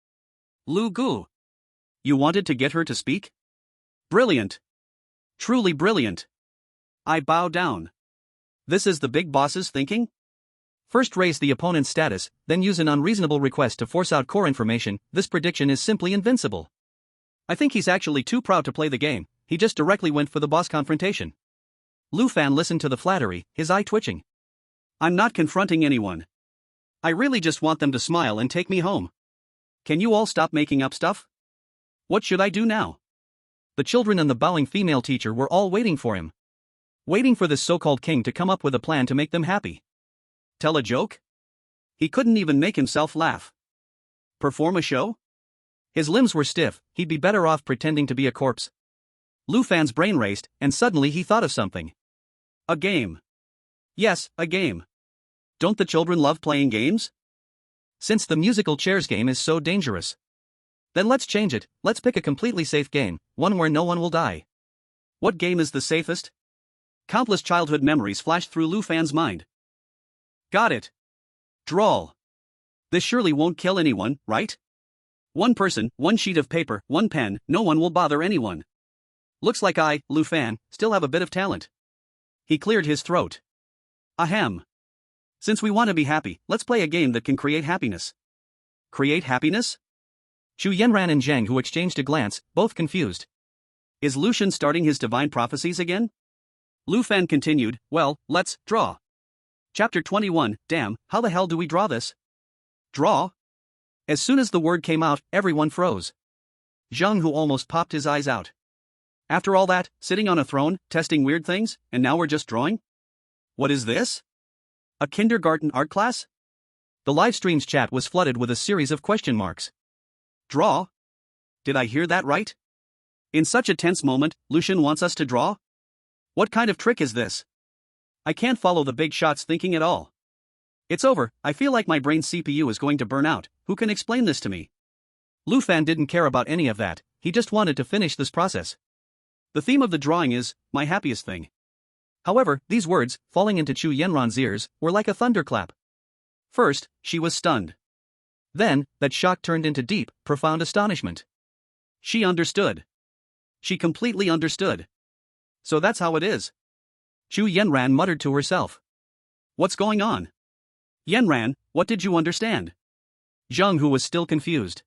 Lu Gu. You wanted to get her to speak? Brilliant. Truly brilliant. I bow down. This is the big boss's thinking? First raise the opponent's status, then use an unreasonable request to force out core information. This prediction is simply invincible. I think he's actually too proud to play the game, he just directly went for the boss confrontation. Lu Fan listened to the flattery, his eye twitching. I'm not confronting anyone. I really just want them to smile and take me home. Can you all stop making up stuff? What should I do now? The children and the bowing female teacher were all waiting for him. Waiting for this so-called king to come up with a plan to make them happy. Tell a joke? He couldn't even make himself laugh. Perform a show? His limbs were stiff, he'd be better off pretending to be a corpse. Lu Fan's brain raced, and suddenly he thought of something. A game. Yes, a game. Don't the children love playing games? Since the musical chairs game is so dangerous, then let's change it. Let's pick a completely safe game, one where no one will die. What game is the safest? Countless childhood memories flashed through Lu Fan's mind. Got it. Drawl. This surely won't kill anyone, right? One person, one sheet of paper, one pen, no one will bother anyone. Looks like I, Lu Fan, still have a bit of talent. He cleared his throat. Ahem. Since we want to be happy, let's play a game that can create happiness. Create happiness? Chu Yanran and Zhang Hu exchanged a glance, both confused. Is Lucian starting his divine prophecies again? Lu Fan continued, well, let's draw. Chapter 21, damn, how the hell do we draw this? Draw? As soon as the word came out, everyone froze. Zhang Hu almost popped his eyes out. After all that, sitting on a throne, testing weird things, and now we're just drawing? What is this? A kindergarten art class? The live stream's chat was flooded with a series of question marks. Draw? Did I hear that right? In such a tense moment, Lucian wants us to draw? What kind of trick is this? I can't follow the big shot's thinking at all. It's over, I feel like my brain's CPU is going to burn out. Who can explain this to me? Lu Fan didn't care about any of that, he just wanted to finish this process. The theme of the drawing is, my happiest thing. However, these words, falling into Chu Yenran's ears, were like a thunderclap. First, she was stunned. Then, that shock turned into deep, profound astonishment. She understood. She completely understood. So that's how it is. Chu Yenran muttered to herself. What's going on? Yenran, what did you understand? Zheng Hu was still confused.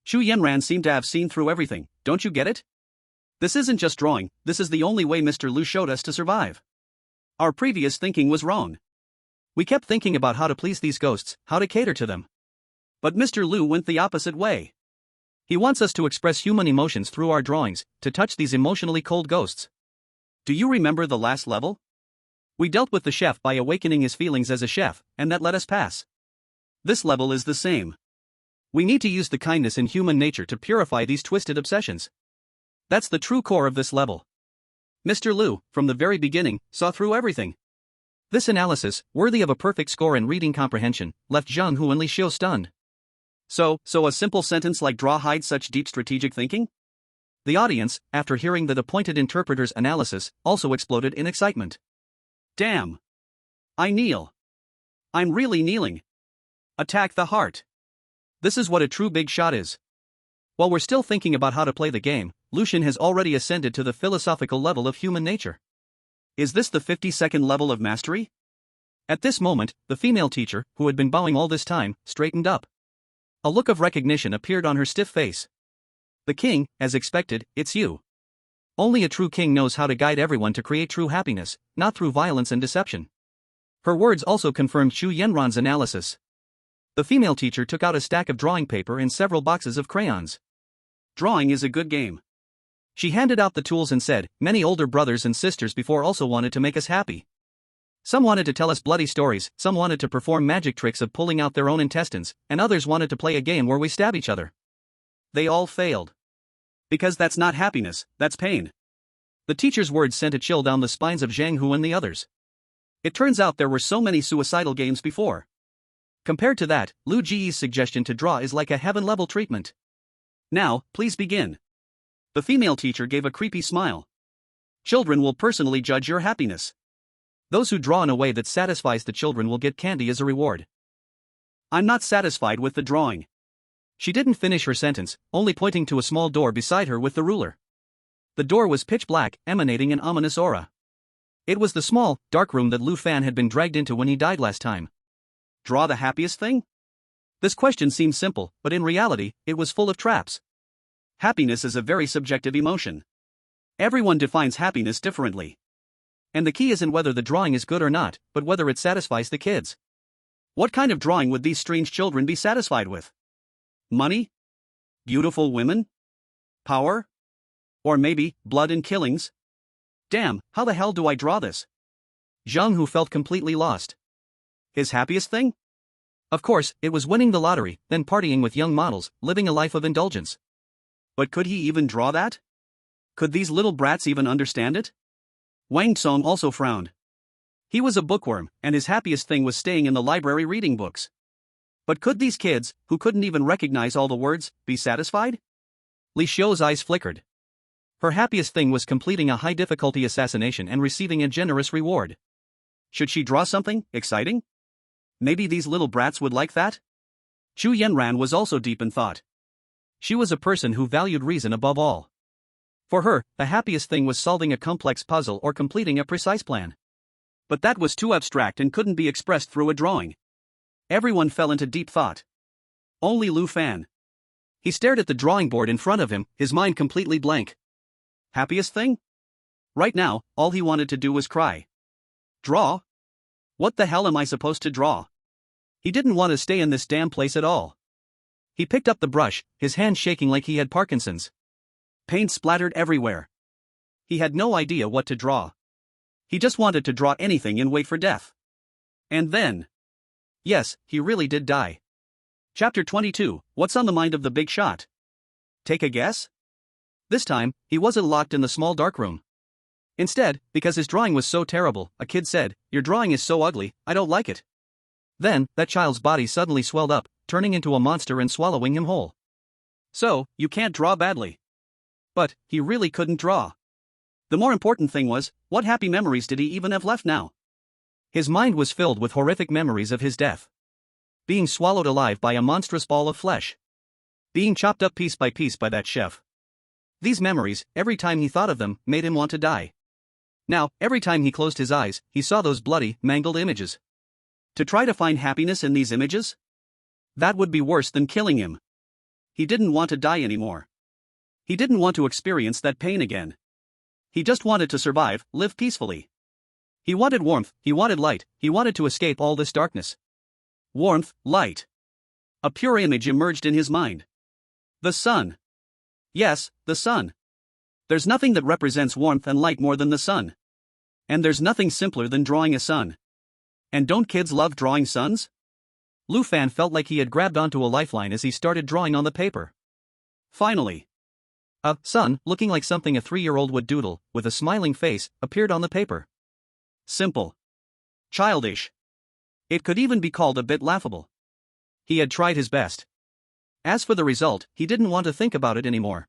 Chu Yenran seemed to have seen through everything, don't you get it? This isn't just drawing, this is the only way Mr. Lu showed us to survive. Our previous thinking was wrong. We kept thinking about how to please these ghosts, how to cater to them. But Mr. Lu went the opposite way. He wants us to express human emotions through our drawings, to touch these emotionally cold ghosts. Do you remember the last level? We dealt with the chef by awakening his feelings as a chef, and that let us pass. This level is the same. We need to use the kindness in human nature to purify these twisted obsessions. That's the true core of this level. Mr. Lu, from the very beginning, saw through everything. This analysis, worthy of a perfect score in reading comprehension, left Zheng Hu and Li Xiu stunned. So a simple sentence like draw hides such deep strategic thinking? The audience, after hearing the appointed interpreter's analysis, also exploded in excitement. Damn! I kneel. I'm really kneeling. Attack the heart. This is what a true big shot is. While we're still thinking about how to play the game, Lucian has already ascended to the philosophical level of human nature. Is this the 52nd level of mastery? At this moment, the female teacher, who had been bowing all this time, straightened up. A look of recognition appeared on her stiff face. The king, as expected, it's you. Only a true king knows how to guide everyone to create true happiness, not through violence and deception. Her words also confirmed Chu Yenran's analysis. The female teacher took out a stack of drawing paper and several boxes of crayons. Drawing is a good game. She handed out the tools and said, many older brothers and sisters before also wanted to make us happy. Some wanted to tell us bloody stories, some wanted to perform magic tricks of pulling out their own intestines, and others wanted to play a game where we stab each other. They all failed. Because that's not happiness, that's pain. The teacher's words sent a chill down the spines of Zhang Hu and the others. It turns out there were so many suicidal games before. Compared to that, Lu Ji's suggestion to draw is like a heaven-level treatment. Now, please begin. The female teacher gave a creepy smile. Children will personally judge your happiness. Those who draw in a way that satisfies the children will get candy as a reward. I'm not satisfied with the drawing. She didn't finish her sentence, only pointing to a small door beside her with the ruler. The door was pitch black, emanating an ominous aura. It was the small, dark room that Lu Fan had been dragged into when he died last time. Draw the happiest thing? This question seemed simple, but in reality, it was full of traps. Happiness is a very subjective emotion. Everyone defines happiness differently. And the key isn't whether the drawing is good or not, but whether it satisfies the kids. What kind of drawing would these strange children be satisfied with? Money? Beautiful women? Power? Or maybe, blood and killings? Damn, how the hell do I draw this? Zhang Hu felt completely lost. His happiest thing? Of course, it was winning the lottery, then partying with young models, living a life of indulgence. But could he even draw that? Could these little brats even understand it? Wang Tsong also frowned. He was a bookworm, and his happiest thing was staying in the library reading books. But could these kids, who couldn't even recognize all the words, be satisfied? Li Xiu's eyes flickered. Her happiest thing was completing a high-difficulty assassination and receiving a generous reward. Should she draw something exciting? Maybe these little brats would like that? Chu Yenran was also deep in thought. She was a person who valued reason above all. For her, the happiest thing was solving a complex puzzle or completing a precise plan. But that was too abstract and couldn't be expressed through a drawing. Everyone fell into deep thought. Only Lu Fan. He stared at the drawing board in front of him, his mind completely blank. Happiest thing? Right now, all he wanted to do was cry. Draw? What the hell am I supposed to draw? He didn't want to stay in this damn place at all. He picked up the brush, his hand shaking like he had Parkinson's. Paint splattered everywhere. He had no idea what to draw. He just wanted to draw anything and wait for death. And then... yes, he really did die. Chapter 22, What's on the mind of the big shot? Take a guess? This time, he wasn't locked in the small dark room. Instead, because his drawing was so terrible, a kid said, "Your drawing is so ugly, I don't like it." Then, that child's body suddenly swelled up, turning into a monster and swallowing him whole. So, you can't draw badly. But, he really couldn't draw. The more important thing was, what happy memories did he even have left now? His mind was filled with horrific memories of his death. Being swallowed alive by a monstrous ball of flesh. Being chopped up piece by that chef. These memories, every time he thought of them, made him want to die. Now, every time he closed his eyes, he saw those bloody, mangled images. To try to find happiness in these images? That would be worse than killing him. He didn't want to die anymore. He didn't want to experience that pain again. He just wanted to survive, live peacefully. He wanted warmth, he wanted light, he wanted to escape all this darkness. Warmth, light. A pure image emerged in his mind. The sun. Yes, the sun. There's nothing that represents warmth and light more than the sun. And there's nothing simpler than drawing a sun. And don't kids love drawing suns? Lu Fan felt like he had grabbed onto a lifeline as he started drawing on the paper. Finally. A sun, looking like something a 3-year-old would doodle, with a smiling face, appeared on the paper. Simple. Childish. It could even be called a bit laughable. He had tried his best. As for the result, he didn't want to think about it anymore.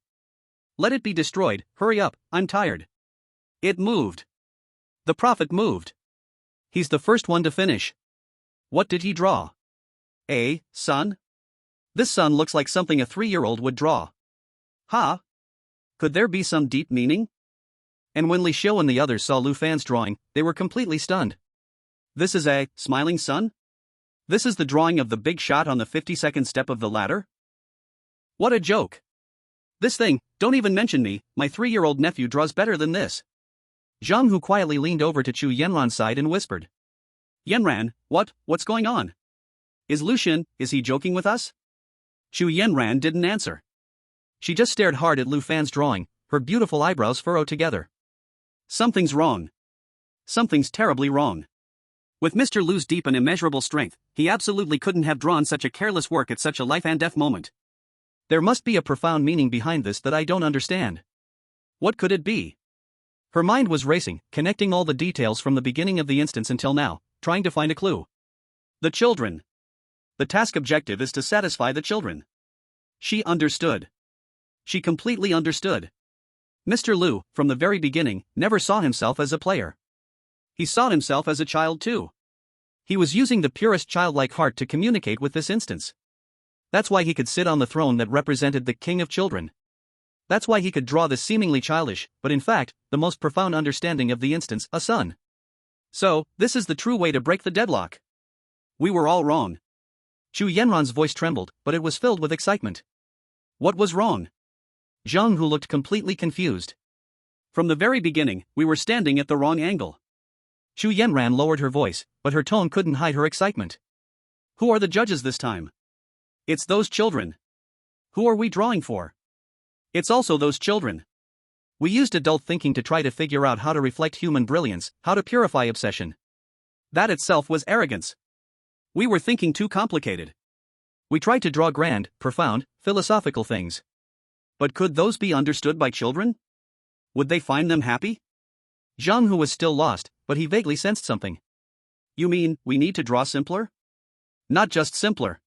Let it be destroyed, hurry up, I'm tired. It moved. The prophet moved. He's the first one to finish. What did he draw? A sun? This sun looks like something a 3-year-old would draw. Huh? Could there be some deep meaning? And when Li Xiu and the others saw Lu Fan's drawing, they were completely stunned. This is a smiling sun? This is the drawing of the big shot on the 52nd step of the ladder? What a joke. This thing, don't even mention me, my 3-year-old nephew draws better than this. Zhang Hu quietly leaned over to Chu Yanran's side and whispered. Yanran, what's going on? Is Lucian, is he joking with us? Chu Yanran didn't answer. She just stared hard at Lu Fan's drawing, her beautiful eyebrows furrowed together. Something's wrong. Something's terribly wrong. With Mr. Lu's deep and immeasurable strength, he absolutely couldn't have drawn such a careless work at such a life and death moment. There must be a profound meaning behind this that I don't understand. What could it be? Her mind was racing, connecting all the details from the beginning of the instance until now, trying to find a clue. The children. The task objective is to satisfy the children. She understood. She completely understood. Mr. Lu, from the very beginning, never saw himself as a player. He saw himself as a child too. He was using the purest childlike heart to communicate with this instance. That's why he could sit on the throne that represented the king of children. That's why he could draw this seemingly childish, but in fact, the most profound understanding of the instance, a sun. So, this is the true way to break the deadlock. We were all wrong. Chu Yanran's voice trembled, but it was filled with excitement. What was wrong? Zhang Hu looked completely confused. From the very beginning, we were standing at the wrong angle. Chu Yanran lowered her voice, but her tone couldn't hide her excitement. Who are the judges this time? It's those children. Who are we drawing for? It's also those children. We used adult thinking to try to figure out how to reflect human brilliance, how to purify obsession. That itself was arrogance. We were thinking too complicated. We tried to draw grand, profound, philosophical things. But could those be understood by children? Would they find them happy? Zhang Hu was still lost, but he vaguely sensed something. You mean, we need to draw simpler? Not just simpler.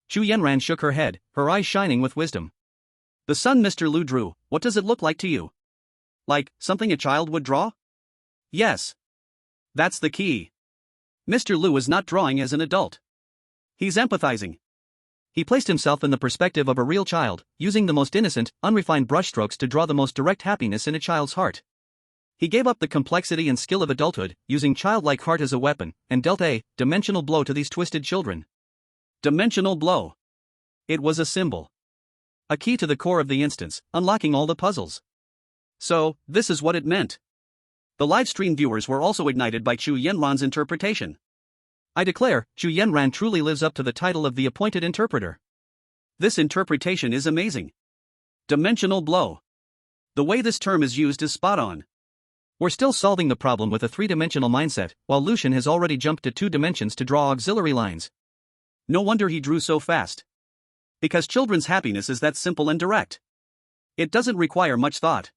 Chu Yanran shook her head, her eyes shining with wisdom. The sun Mr. Lu drew, what does it look like to you? Like, something a child would draw? Yes. That's the key. Mr. Lu is not drawing as an adult. He's empathizing. He placed himself in the perspective of a real child, using the most innocent, unrefined brushstrokes to draw the most direct happiness in a child's heart. He gave up the complexity and skill of adulthood, using childlike heart as a weapon, and dealt a dimensional blow to these twisted children. Dimensional blow. It was a symbol. A key to the core of the instance, unlocking all the puzzles. So, this is what it meant. The livestream viewers were also ignited by Chu Yanran's interpretation. I declare, Chu Yanran truly lives up to the title of the appointed interpreter. This interpretation is amazing. Dimensional blow. The way this term is used is spot on. We're still solving the problem with a 3-dimensional mindset, while Lucian has already jumped to 2 dimensions to draw auxiliary lines. No wonder he drew so fast. Because children's happiness is that simple and direct. It doesn't require much thought.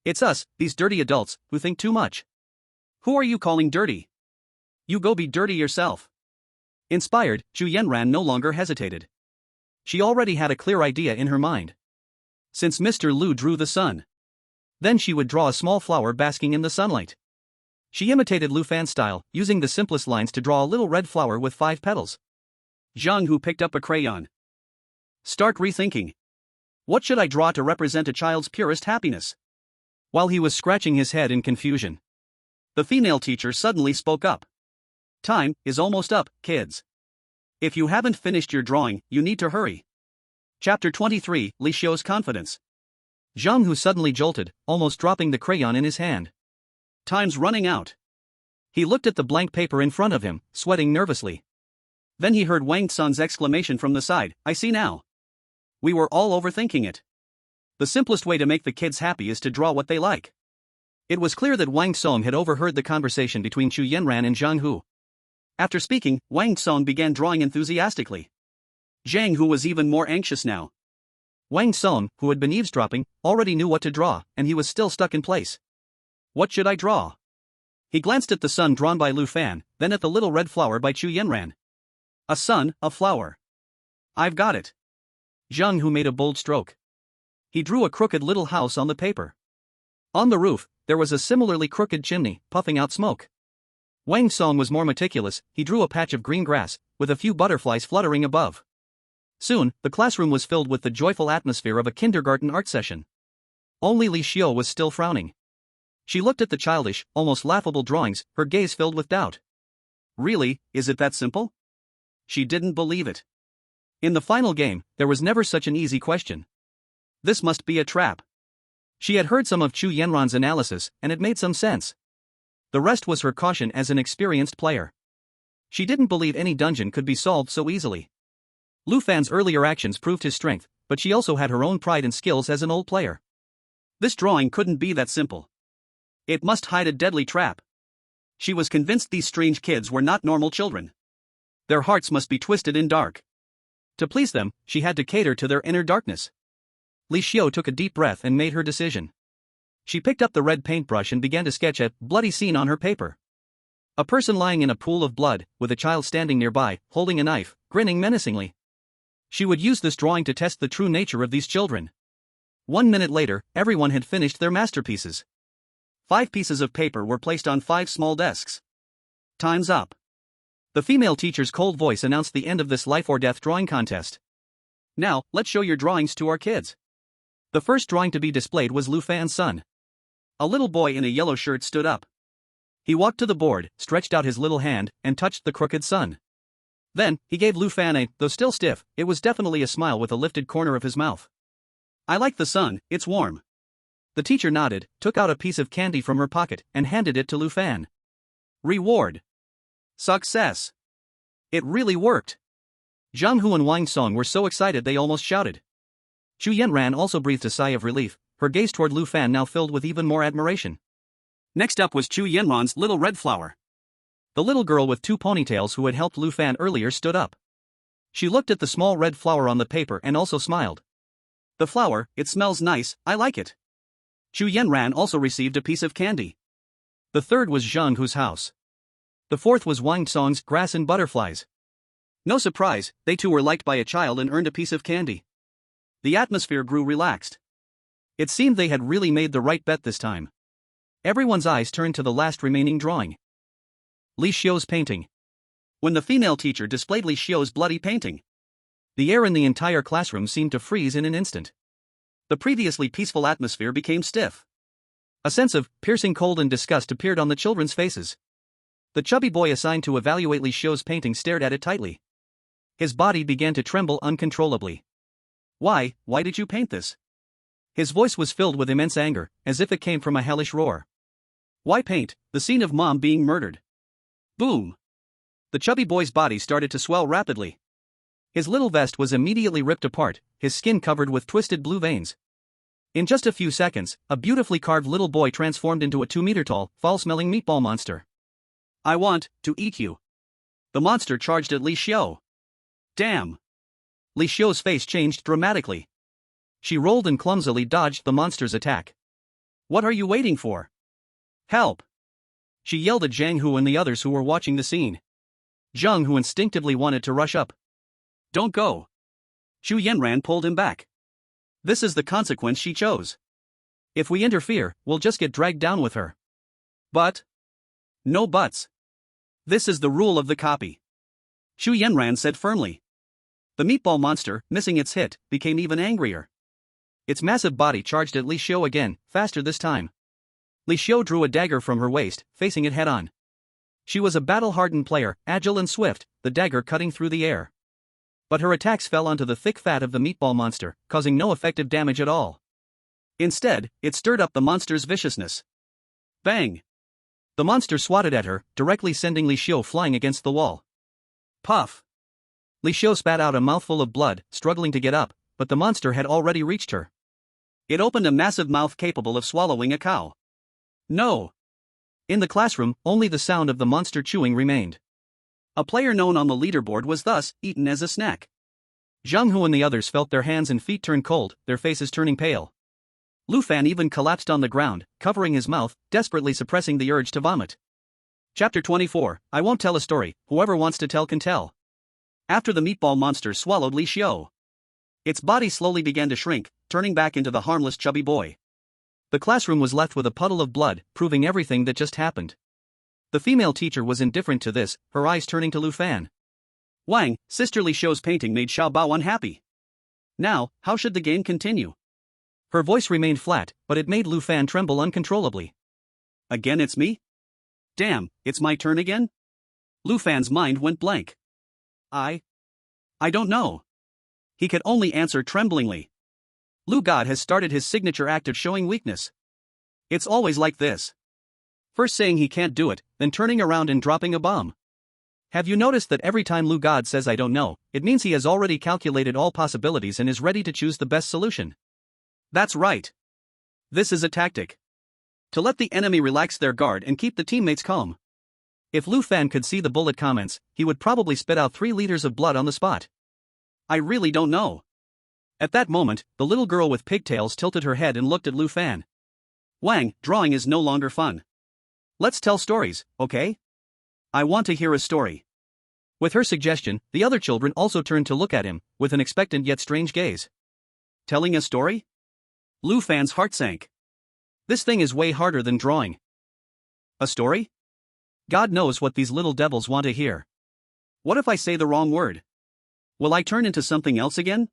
It's us, these dirty adults, who think too much. Who are you calling dirty? You go be dirty yourself. Inspired, Chu Yanran no longer hesitated. She already had a clear idea in her mind. Since Mr. Lu drew the sun, then she would draw a small flower basking in the sunlight. She imitated Lu Fan's style, using the simplest lines to draw a little red flower with 5 petals. Zhang Hu picked up a crayon. Start rethinking. What should I draw to represent a child's purest happiness? While he was scratching his head in confusion, the female teacher suddenly spoke up. Time is almost up, kids. If you haven't finished your drawing, you need to hurry. Chapter 23, Li Xiu's confidence. Zhang Hu suddenly jolted, almost dropping the crayon in his hand. Time's running out. He looked at the blank paper in front of him, sweating nervously. Then he heard Wang Tsun's exclamation from the side, I see now. We were all overthinking it. The simplest way to make the kids happy is to draw what they like. It was clear that Wang Song had overheard the conversation between Chu Yanran and Zhang Hu. After speaking, Wang Song began drawing enthusiastically. Zhang Hu was even more anxious now. Wang Song, who had been eavesdropping, already knew what to draw, and he was still stuck in place. What should I draw? He glanced at the sun drawn by Lu Fan, then at the little red flower by Chu Yanran. A sun, a flower. I've got it. Zhang Hu made a bold stroke. He drew a crooked little house on the paper. On the roof, there was a similarly crooked chimney, puffing out smoke. Wang Song was more meticulous, he drew a patch of green grass, with a few butterflies fluttering above. Soon, the classroom was filled with the joyful atmosphere of a kindergarten art session. Only Li Xiu was still frowning. She looked at the childish, almost laughable drawings, her gaze filled with doubt. Really, is it that simple? She didn't believe it. In the final game, there was never such an easy question. This must be a trap. She had heard some of Chu Yanran's analysis, and it made some sense. The rest was her caution as an experienced player. She didn't believe any dungeon could be solved so easily. Lu Fan's earlier actions proved his strength, but she also had her own pride and skills as an old player. This drawing couldn't be that simple. It must hide a deadly trap. She was convinced these strange kids were not normal children. Their hearts must be twisted and dark. To please them, she had to cater to their inner darkness. Li Xiu took a deep breath and made her decision. She picked up the red paintbrush and began to sketch a bloody scene on her paper. A person lying in a pool of blood, with a child standing nearby, holding a knife, grinning menacingly. She would use this drawing to test the true nature of these children. 1 minute later, everyone had finished their masterpieces. 5 pieces of paper were placed on 5 small desks. Time's up. The female teacher's cold voice announced the end of this life-or-death drawing contest. Now, let's show your drawings to our kids. The first drawing to be displayed was Lu Fan's son. A little boy in a yellow shirt stood up. He walked to the board, stretched out his little hand, and touched the crooked sun. Then, he gave Lu Fan a, though still stiff, it was definitely a smile with a lifted corner of his mouth. I like the sun, it's warm. The teacher nodded, took out a piece of candy from her pocket, and handed it to Lu Fan. Reward. Success. It really worked. Zhang Hu and Wang Song were so excited they almost shouted. Chu Yanran also breathed a sigh of relief, her gaze toward Lu Fan now filled with even more admiration. Next up was Chu Yanran's little red flower. The little girl with 2 ponytails who had helped Lu Fan earlier stood up. She looked at the small red flower on the paper and also smiled. The flower, it smells nice, I like it. Chu Yanran also received a piece of candy. The third was Zhang Hu's house. The fourth was Wang Song's grass and butterflies. No surprise, they too were liked by a child and earned a piece of candy. The atmosphere grew relaxed. It seemed they had really made the right bet this time. Everyone's eyes turned to the last remaining drawing. Li Xiu's painting. When the female teacher displayed Li Xiu's bloody painting, the air in the entire classroom seemed to freeze in an instant. The previously peaceful atmosphere became stiff. A sense of piercing cold and disgust appeared on the children's faces. The chubby boy assigned to evaluate Li Xiu's painting stared at it tightly. His body began to tremble uncontrollably. Why did you paint this? His voice was filled with immense anger, as if it came from a hellish roar. Why paint the scene of Mom being murdered? Boom! The chubby boy's body started to swell rapidly. His little vest was immediately ripped apart, his skin covered with twisted blue veins. In just a few seconds, a beautifully carved little boy transformed into a 2-meter-tall, foul-smelling meatball monster. I want to eat you. The monster charged at Li Xiu. Damn! Li Xiu's face changed dramatically. She rolled and clumsily dodged the monster's attack. What are you waiting for? Help! She yelled at Zhang Hu and the others who were watching the scene. Zhang Hu instinctively wanted to rush up. Don't go. Xu Yanran pulled him back. This is the consequence she chose. If we interfere, we'll just get dragged down with her. But. No buts. This is the rule of the copy. Xu Yanran said firmly. The meatball monster, missing its hit, became even angrier. Its massive body charged at Li Xiu again, faster this time. Li Xiu drew a dagger from her waist, facing it head-on. She was a battle-hardened player, agile and swift, the dagger cutting through the air. But her attacks fell onto the thick fat of the meatball monster, causing no effective damage at all. Instead, it stirred up the monster's viciousness. Bang! The monster swatted at her, directly sending Li Xiu flying against the wall. Puff! Li Xiu spat out a mouthful of blood, struggling to get up, but the monster had already reached her. It opened a massive mouth capable of swallowing a cow. No! In the classroom, only the sound of the monster chewing remained. A player known on the leaderboard was thus eaten as a snack. Zhang Hu and the others felt their hands and feet turn cold, their faces turning pale. Lu Fan even collapsed on the ground, covering his mouth, desperately suppressing the urge to vomit. Chapter 24, I won't tell a story, whoever wants to tell can tell. After the meatball monster swallowed Li Xiu, its body slowly began to shrink, turning back into the harmless chubby boy. The classroom was left with a puddle of blood, proving everything that just happened. The female teacher was indifferent to this, her eyes turning to Lu Fan. Wang, Sister Li Xiu's painting made Xiao Bao unhappy. Now, how should the game continue? Her voice remained flat, but it made Lu Fan tremble uncontrollably. Again it's me? Damn, it's my turn again? Lu Fan's mind went blank. I don't know. He could only answer tremblingly. Lu God has started his signature act of showing weakness. It's always like this. First saying he can't do it, then turning around and dropping a bomb. Have you noticed that every time Lu God says I don't know, it means he has already calculated all possibilities and is ready to choose the best solution? That's right. This is a tactic. To let the enemy relax their guard and keep the teammates calm. If Lu Fan could see the bullet comments, he would probably spit out 3 liters of blood on the spot. I really don't know. At that moment, the little girl with pigtails tilted her head and looked at Lu Fan. Wang, drawing is no longer fun. Let's tell stories, okay? I want to hear a story. With her suggestion, the other children also turned to look at him, with an expectant yet strange gaze. Telling a story? Lu Fan's heart sank. This thing is way harder than drawing. A story? God knows what these little devils want to hear. What if I say the wrong word? Will I turn into something else again?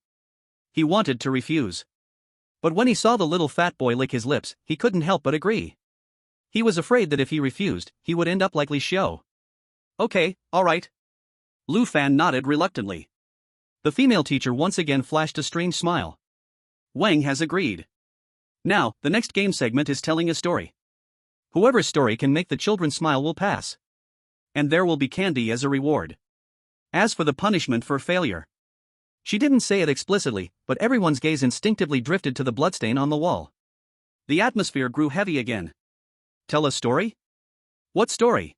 He wanted to refuse. But when he saw the little fat boy lick his lips, he couldn't help but agree. He was afraid that if he refused, he would end up like Li Xiu. Okay, alright. Lu Fan nodded reluctantly. The female teacher once again flashed a strange smile. Wang has agreed. Now, the next game segment is telling a story. Whoever's story can make the children smile will pass. And there will be candy as a reward. As for the punishment for failure. She didn't say it explicitly, but everyone's gaze instinctively drifted to the bloodstain on the wall. The atmosphere grew heavy again. Tell a story? What story?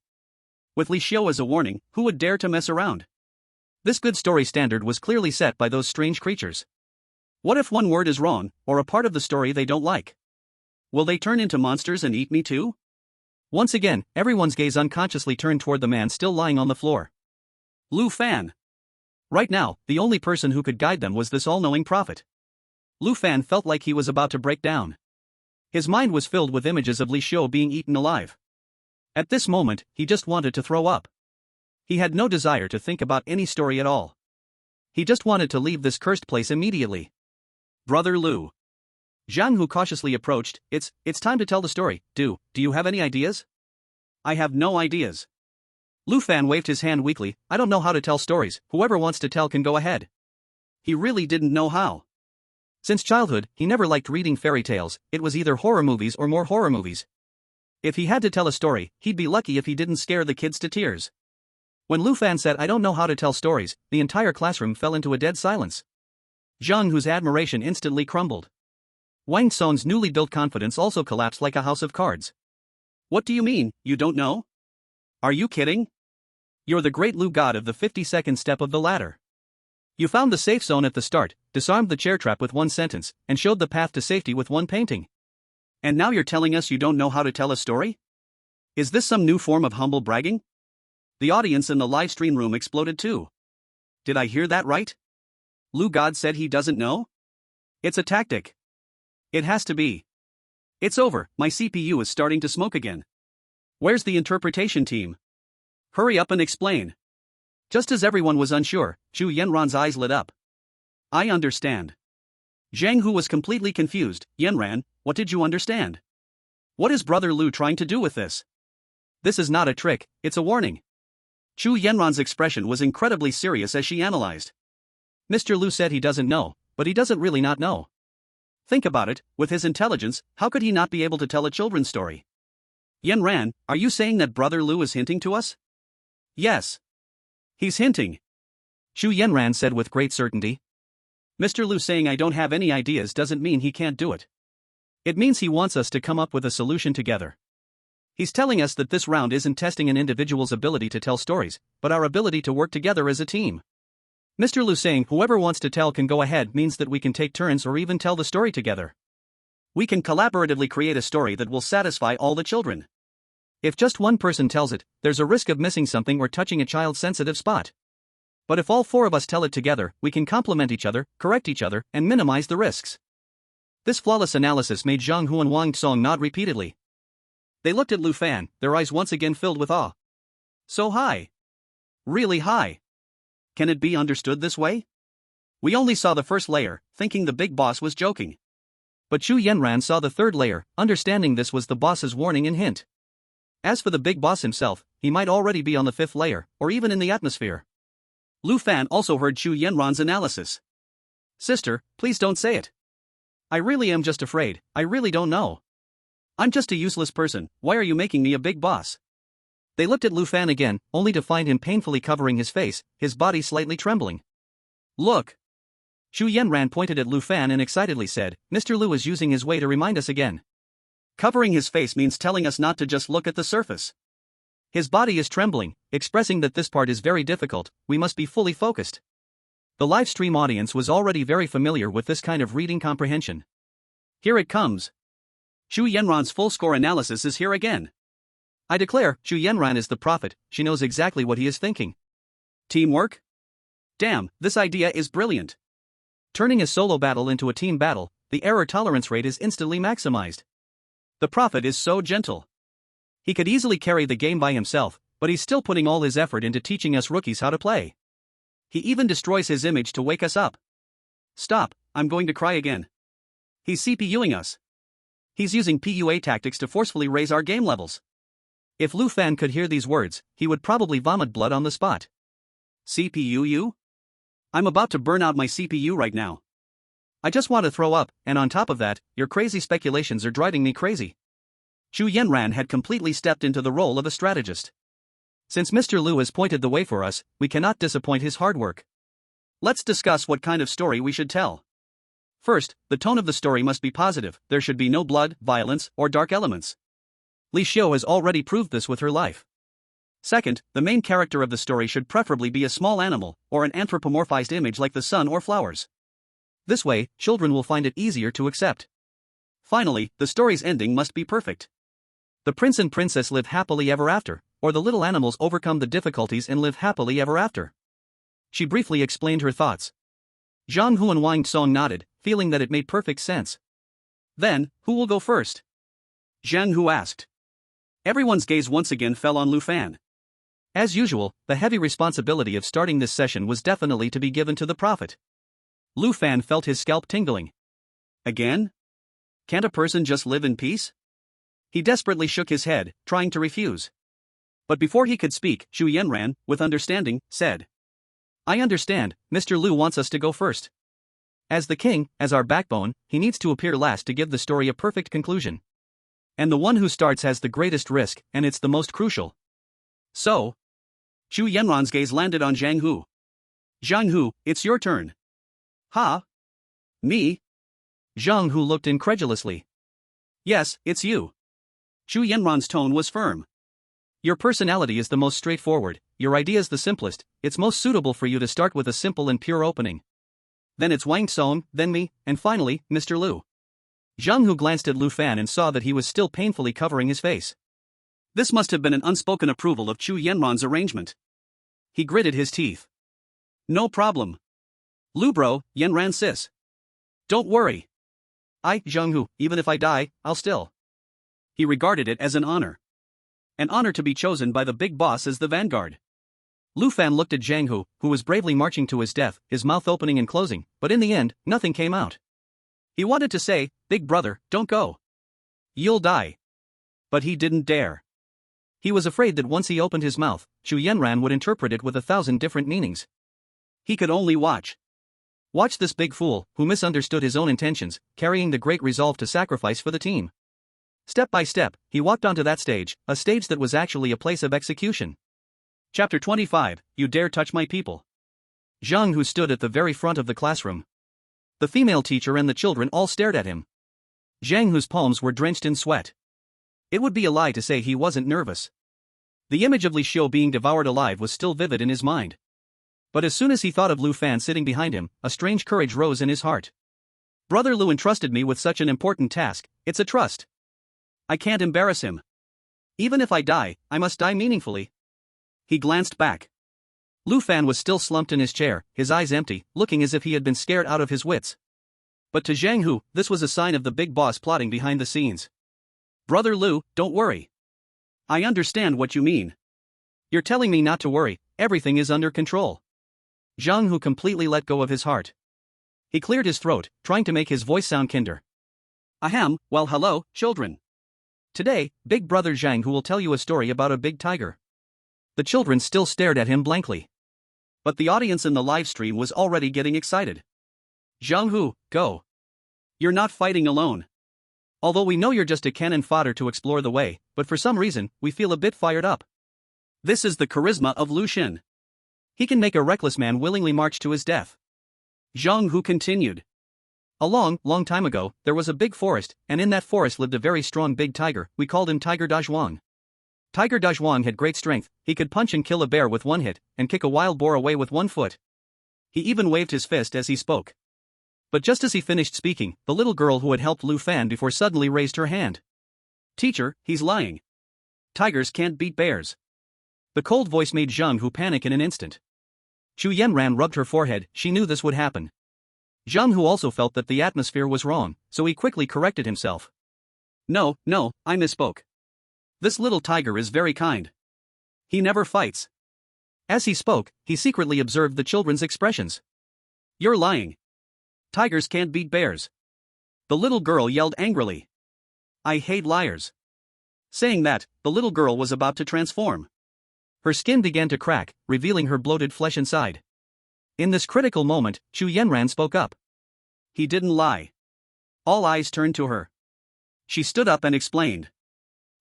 With Li Xiu as a warning, who would dare to mess around? This good story standard was clearly set by those strange creatures. What if one word is wrong, or a part of the story they don't like? Will they turn into monsters and eat me too? Once again, everyone's gaze unconsciously turned toward the man still lying on the floor. Lu Fan. Right now, the only person who could guide them was this all-knowing prophet. Lu Fan felt like he was about to break down. His mind was filled with images of Li Xiu being eaten alive. At this moment, he just wanted to throw up. He had no desire to think about any story at all. He just wanted to leave this cursed place immediately. Brother Lu. Zhang Hu cautiously approached. It's time to tell the story. Do you have any ideas? I have no ideas. Lu Fan waved his hand weakly. I don't know how to tell stories, whoever wants to tell can go ahead. He really didn't know how. Since childhood, he never liked reading fairy tales, it was either horror movies or more horror movies. If he had to tell a story, he'd be lucky if he didn't scare the kids to tears. When Lu Fan said I don't know how to tell stories, the entire classroom fell into a dead silence. Zhang Hu's admiration instantly crumbled. Wang Song's newly built confidence also collapsed like a house of cards. What do you mean, you don't know? Are you kidding? You're the great Lu God of the 52nd step of the ladder. You found the safe zone at the start, disarmed the chair trap with one sentence, and showed the path to safety with one painting. And now you're telling us you don't know how to tell a story? Is this some new form of humble bragging? The audience in the live stream room exploded too. Did I hear that right? Lou God said he doesn't know? It's a tactic. It has to be. It's over, my CPU is starting to smoke again. Where's the interpretation team? Hurry up and explain. Just as everyone was unsure, Zhu Yanran's eyes lit up. I understand. Zhang Hu was completely confused. Yanran, what did you understand? What is Brother Lu trying to do with this? This is not a trick, it's a warning. Zhu Yanran's expression was incredibly serious as she analyzed. Mr. Lu said he doesn't know, but he doesn't really not know. Think about it, with his intelligence, how could he not be able to tell a children's story? Yanran, are you saying that Brother Lu is hinting to us? Yes. He's hinting. Zhu Yanran said with great certainty. Mr. Lu saying I don't have any ideas doesn't mean he can't do it. It means he wants us to come up with a solution together. He's telling us that this round isn't testing an individual's ability to tell stories, but our ability to work together as a team. Mr. Lu saying whoever wants to tell can go ahead means that we can take turns or even tell the story together. We can collaboratively create a story that will satisfy all the children. If just one person tells it, there's a risk of missing something or touching a child's sensitive spot. But if all four of us tell it together, we can complement each other, correct each other, and minimize the risks. This flawless analysis made Zhang Hu and Wang Song nod repeatedly. They looked at Lu Fan, their eyes once again filled with awe. So high. Really high. Can it be understood this way? We only saw the first layer, thinking the big boss was joking. But Zhu Yanran saw the third layer, understanding this was the boss's warning and hint. As for the big boss himself, he might already be on the fifth layer, or even in the atmosphere. Lu Fan also heard Zhu Yanran's analysis. Sister, please don't say it. I really am just afraid, I really don't know. I'm just a useless person, why are you making me a big boss? They looked at Lu Fan again, only to find him painfully covering his face, his body slightly trembling. Look. Zhu Yanran pointed at Lu Fan and excitedly said, Mr. Lu is using his way to remind us again. Covering his face means telling us not to just look at the surface. His body is trembling, expressing that this part is very difficult, we must be fully focused. The live stream audience was already very familiar with this kind of reading comprehension. Here it comes. Zhu Yanran's full score analysis is here again. I declare, Zhu Yanran is the prophet, she knows exactly what he is thinking. Teamwork? Damn, this idea is brilliant. Turning a solo battle into a team battle, the error tolerance rate is instantly maximized. The prophet is so gentle. He could easily carry the game by himself, but he's still putting all his effort into teaching us rookies how to play. He even destroys his image to wake us up. Stop, I'm going to cry again. He's CPUing us. He's using PUA tactics to forcefully raise our game levels. If Lu Fan could hear these words, he would probably vomit blood on the spot. CPU you? I'm about to burn out my CPU right now. I just want to throw up, and on top of that, your crazy speculations are driving me crazy. Zhu Yanran had completely stepped into the role of a strategist. Since Mr. Lu has pointed the way for us, we cannot disappoint his hard work. Let's discuss what kind of story we should tell. First, the tone of the story must be positive, there should be no blood, violence, or dark elements. Li Xiu has already proved this with her life. Second, the main character of the story should preferably be a small animal, or an anthropomorphized image like the sun or flowers. This way, children will find it easier to accept. Finally, the story's ending must be perfect. The prince and princess live happily ever after, or the little animals overcome the difficulties and live happily ever after. She briefly explained her thoughts. Zhang Hu and Wang Song nodded, feeling that it made perfect sense. Then, who will go first? Zhang Hu asked. Everyone's gaze once again fell on Lu Fan. As usual, the heavy responsibility of starting this session was definitely to be given to the prophet. Lu Fan felt his scalp tingling. Again? Can't a person just live in peace? He desperately shook his head, trying to refuse. But before he could speak, Zhu Yanran, with understanding, said. I understand, Mr. Lu wants us to go first. As the king, as our backbone, he needs to appear last to give the story a perfect conclusion. And the one who starts has the greatest risk, and it's the most crucial. So? Zhu Yanran's gaze landed on Zhang Hu. Zhang Hu, it's your turn. Huh? Me? Zhang Hu looked incredulously. Yes, it's you. Zhu Yanran's tone was firm. Your personality is the most straightforward, your idea's the simplest, it's most suitable for you to start with a simple and pure opening. Then it's Wang Song, then me, and finally, Mr. Lu. Zhang Hu glanced at Lu Fan and saw that he was still painfully covering his face. This must have been an unspoken approval of Chu Yanran's arrangement. He gritted his teeth. No problem. Lu bro, Yanran sis. Don't worry. Zhang Hu, even if I die, I'll still. He regarded it as an honor. An honor to be chosen by the big boss as the vanguard. Lu Fan looked at Zhang Hu, who was bravely marching to his death, his mouth opening and closing, but in the end, nothing came out. He wanted to say, "Big brother, don't go. You'll die." But he didn't dare. He was afraid that once he opened his mouth, Chu Yanran would interpret it with 1,000 different meanings. He could only watch. Watch this big fool, who misunderstood his own intentions, carrying the great resolve to sacrifice for the team. Step by step, he walked onto that stage, a stage that was actually a place of execution. Chapter 25, You Dare Touch My People. Zhang Hu stood at the very front of the classroom. The female teacher and the children all stared at him. Zhang Hu's palms were drenched in sweat. It would be a lie to say he wasn't nervous. The image of Li Xiu being devoured alive was still vivid in his mind. But as soon as he thought of Lu Fan sitting behind him, a strange courage rose in his heart. Brother Lu entrusted me with such an important task, it's a trust. I can't embarrass him. Even if I die, I must die meaningfully. He glanced back. Lu Fan was still slumped in his chair, his eyes empty, looking as if he had been scared out of his wits. But to Zhang Hu, this was a sign of the big boss plotting behind the scenes. Brother Lu, don't worry. I understand what you mean. You're telling me not to worry, everything is under control. Zhang Hu completely let go of his heart. He cleared his throat, trying to make his voice sound kinder. Ahem, well hello, children. Today, Big Brother Zhang Hu will tell you a story about a big tiger. The children still stared at him blankly. But the audience in the live stream was already getting excited. Zhang Hu, go. You're not fighting alone. Although we know you're just a cannon fodder to explore the way, but for some reason, we feel a bit fired up. This is the charisma of Lu Xin. He can make a reckless man willingly march to his death. Zhang Hu continued. A long time ago, there was a big forest, and in that forest lived a very strong big tiger. We called him Tiger Dazhuang. Tiger Dazhuang had great strength, he could punch and kill a bear with one hit, and kick a wild boar away with one foot. He even waved his fist as he spoke. But just as he finished speaking, the little girl who had helped Lu Fan before suddenly raised her hand. Teacher, he's lying. Tigers can't beat bears. The cold voice made Zhang Hu panic in an instant. Chu Yanran rubbed her forehead, she knew this would happen. Zhang Hu also felt that the atmosphere was wrong, so he quickly corrected himself. No, I misspoke. This little tiger is very kind. He never fights. As he spoke, he secretly observed the children's expressions. You're lying. Tigers can't beat bears. The little girl yelled angrily. I hate liars. Saying that, the little girl was about to transform. Her skin began to crack, revealing her bloated flesh inside. In this critical moment, Chu Yanran spoke up. He didn't lie. All eyes turned to her. She stood up and explained.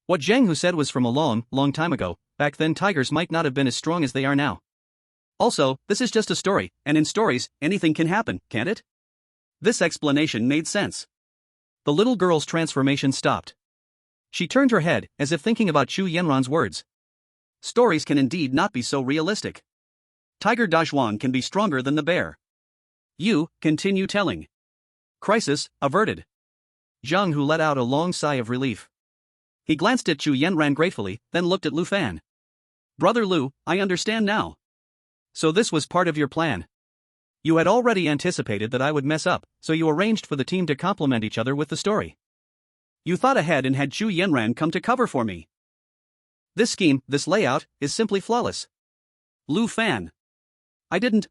What Zhang Hu said was from a long time ago. Back then tigers might not have been as strong as they are now. Also, this is just a story, and in stories, anything can happen, can't it? This explanation made sense. The little girl's transformation stopped. She turned her head, as if thinking about Chu Yanran's words. Stories can indeed not be so realistic. Tiger Dazhuang can be stronger than the bear. You, continue telling. Crisis, averted. Zhang Hu let out a long sigh of relief. He glanced at Chu Yanran gratefully, then looked at Lu Fan. Brother Lu, I understand now. So this was part of your plan. You had already anticipated that I would mess up, so you arranged for the team to complement each other with the story. You thought ahead and had Chu Yanran come to cover for me. This scheme, this layout, is simply flawless. Lu Fan.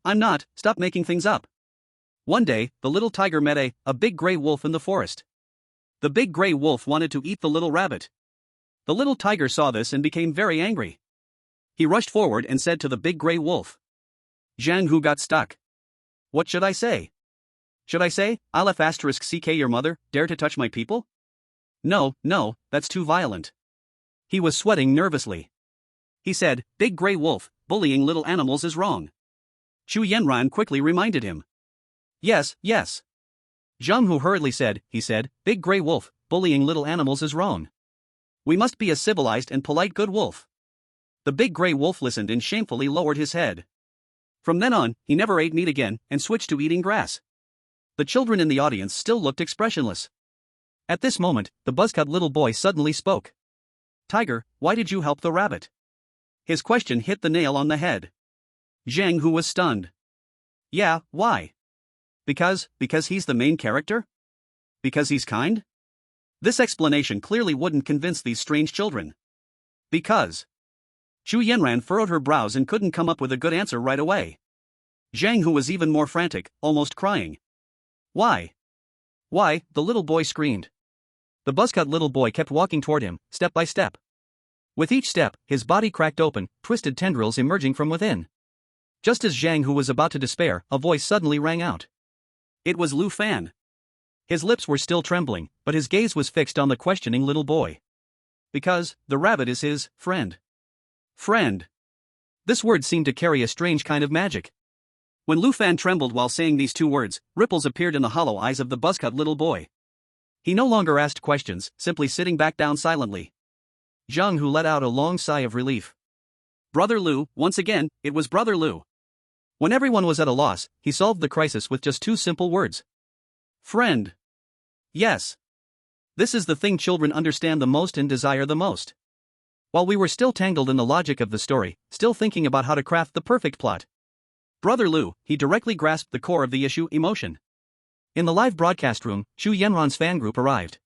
I'm not, stop making things up. One day, the little tiger met a big gray wolf in the forest. The big gray wolf wanted to eat the little rabbit. The little tiger saw this and became very angry. He rushed forward and said to the big gray wolf. Zhang Hu got stuck. What should I say? Should I say, I'll *CK your mother, dare to touch my people? No, that's too violent. He was sweating nervously. He said, Big Gray Wolf, bullying little animals is wrong. Chu Yanran quickly reminded him. Yes. Zhang Hu hurriedly said, Big Gray Wolf, bullying little animals is wrong. We must be a civilized and polite good wolf. The big gray wolf listened and shamefully lowered his head. From then on, he never ate meat again and switched to eating grass. The children in the audience still looked expressionless. At this moment, the buzzcut little boy suddenly spoke. "Tiger, why did you help the rabbit?" His question hit the nail on the head. Zhang Hu was stunned. "Yeah, why? Because he's the main character? Because he's kind?" This explanation clearly wouldn't convince these strange children. Because. Chu Yanran furrowed her brows and couldn't come up with a good answer right away. Zhang Hu was even more frantic, almost crying. "Why? Why?" the little boy screamed. The buzzcut little boy kept walking toward him, step by step. With each step, his body cracked open, twisted tendrils emerging from within. Just as Zhang Hu was about to despair, a voice suddenly rang out. It was Lu Fan. His lips were still trembling, but his gaze was fixed on the questioning little boy. Because the rabbit is his friend. Friend. This word seemed to carry a strange kind of magic. When Lu Fan trembled while saying these two words, ripples appeared in the hollow eyes of the buzzcut little boy. He no longer asked questions, simply sitting back down silently. Zhang Hu let out a long sigh of relief. Brother Lu, once again, it was Brother Lu. When everyone was at a loss, he solved the crisis with just two simple words. Friend. Yes. This is the thing children understand the most and desire the most. While we were still tangled in the logic of the story, still thinking about how to craft the perfect plot, Brother Lu, he directly grasped the core of the issue, emotion. In the live broadcast room, Chu Yanran's fan group arrived.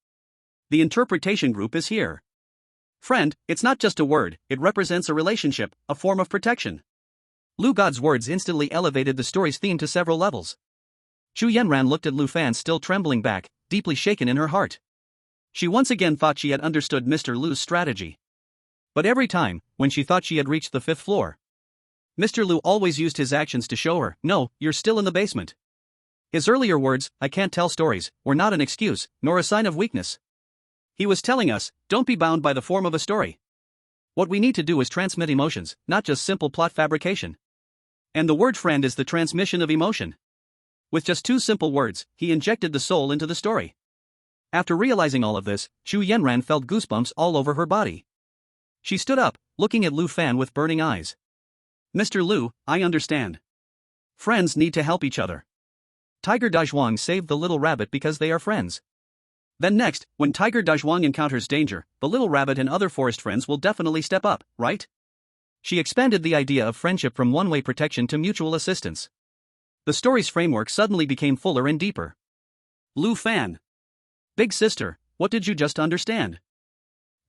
The interpretation group is here. Friend, it's not just a word, it represents a relationship, a form of protection. Lu God's words instantly elevated the story's theme to several levels. Chu Yanran looked at Lu Fan still trembling back, deeply shaken in her heart. She once again thought she had understood Mr. Lu's strategy. But every time, when she thought she had reached the 5th floor, Mr. Lu always used his actions to show her, no, you're still in the basement. His earlier words, I can't tell stories, were not an excuse, nor a sign of weakness. He was telling us, don't be bound by the form of a story. What we need to do is transmit emotions, not just simple plot fabrication. And the word friend is the transmission of emotion. With just two simple words, he injected the soul into the story. After realizing all of this, Chu Yanran felt goosebumps all over her body. She stood up, looking at Lu Fan with burning eyes. Mr. Lu, I understand. Friends need to help each other. Tiger Dazhuang saved the little rabbit because they are friends. Then next, when Tiger Dazhuang encounters danger, the little rabbit and other forest friends will definitely step up, right? She expanded the idea of friendship from one-way protection to mutual assistance. The story's framework suddenly became fuller and deeper. Lu Fan. Big sister, what did you just understand?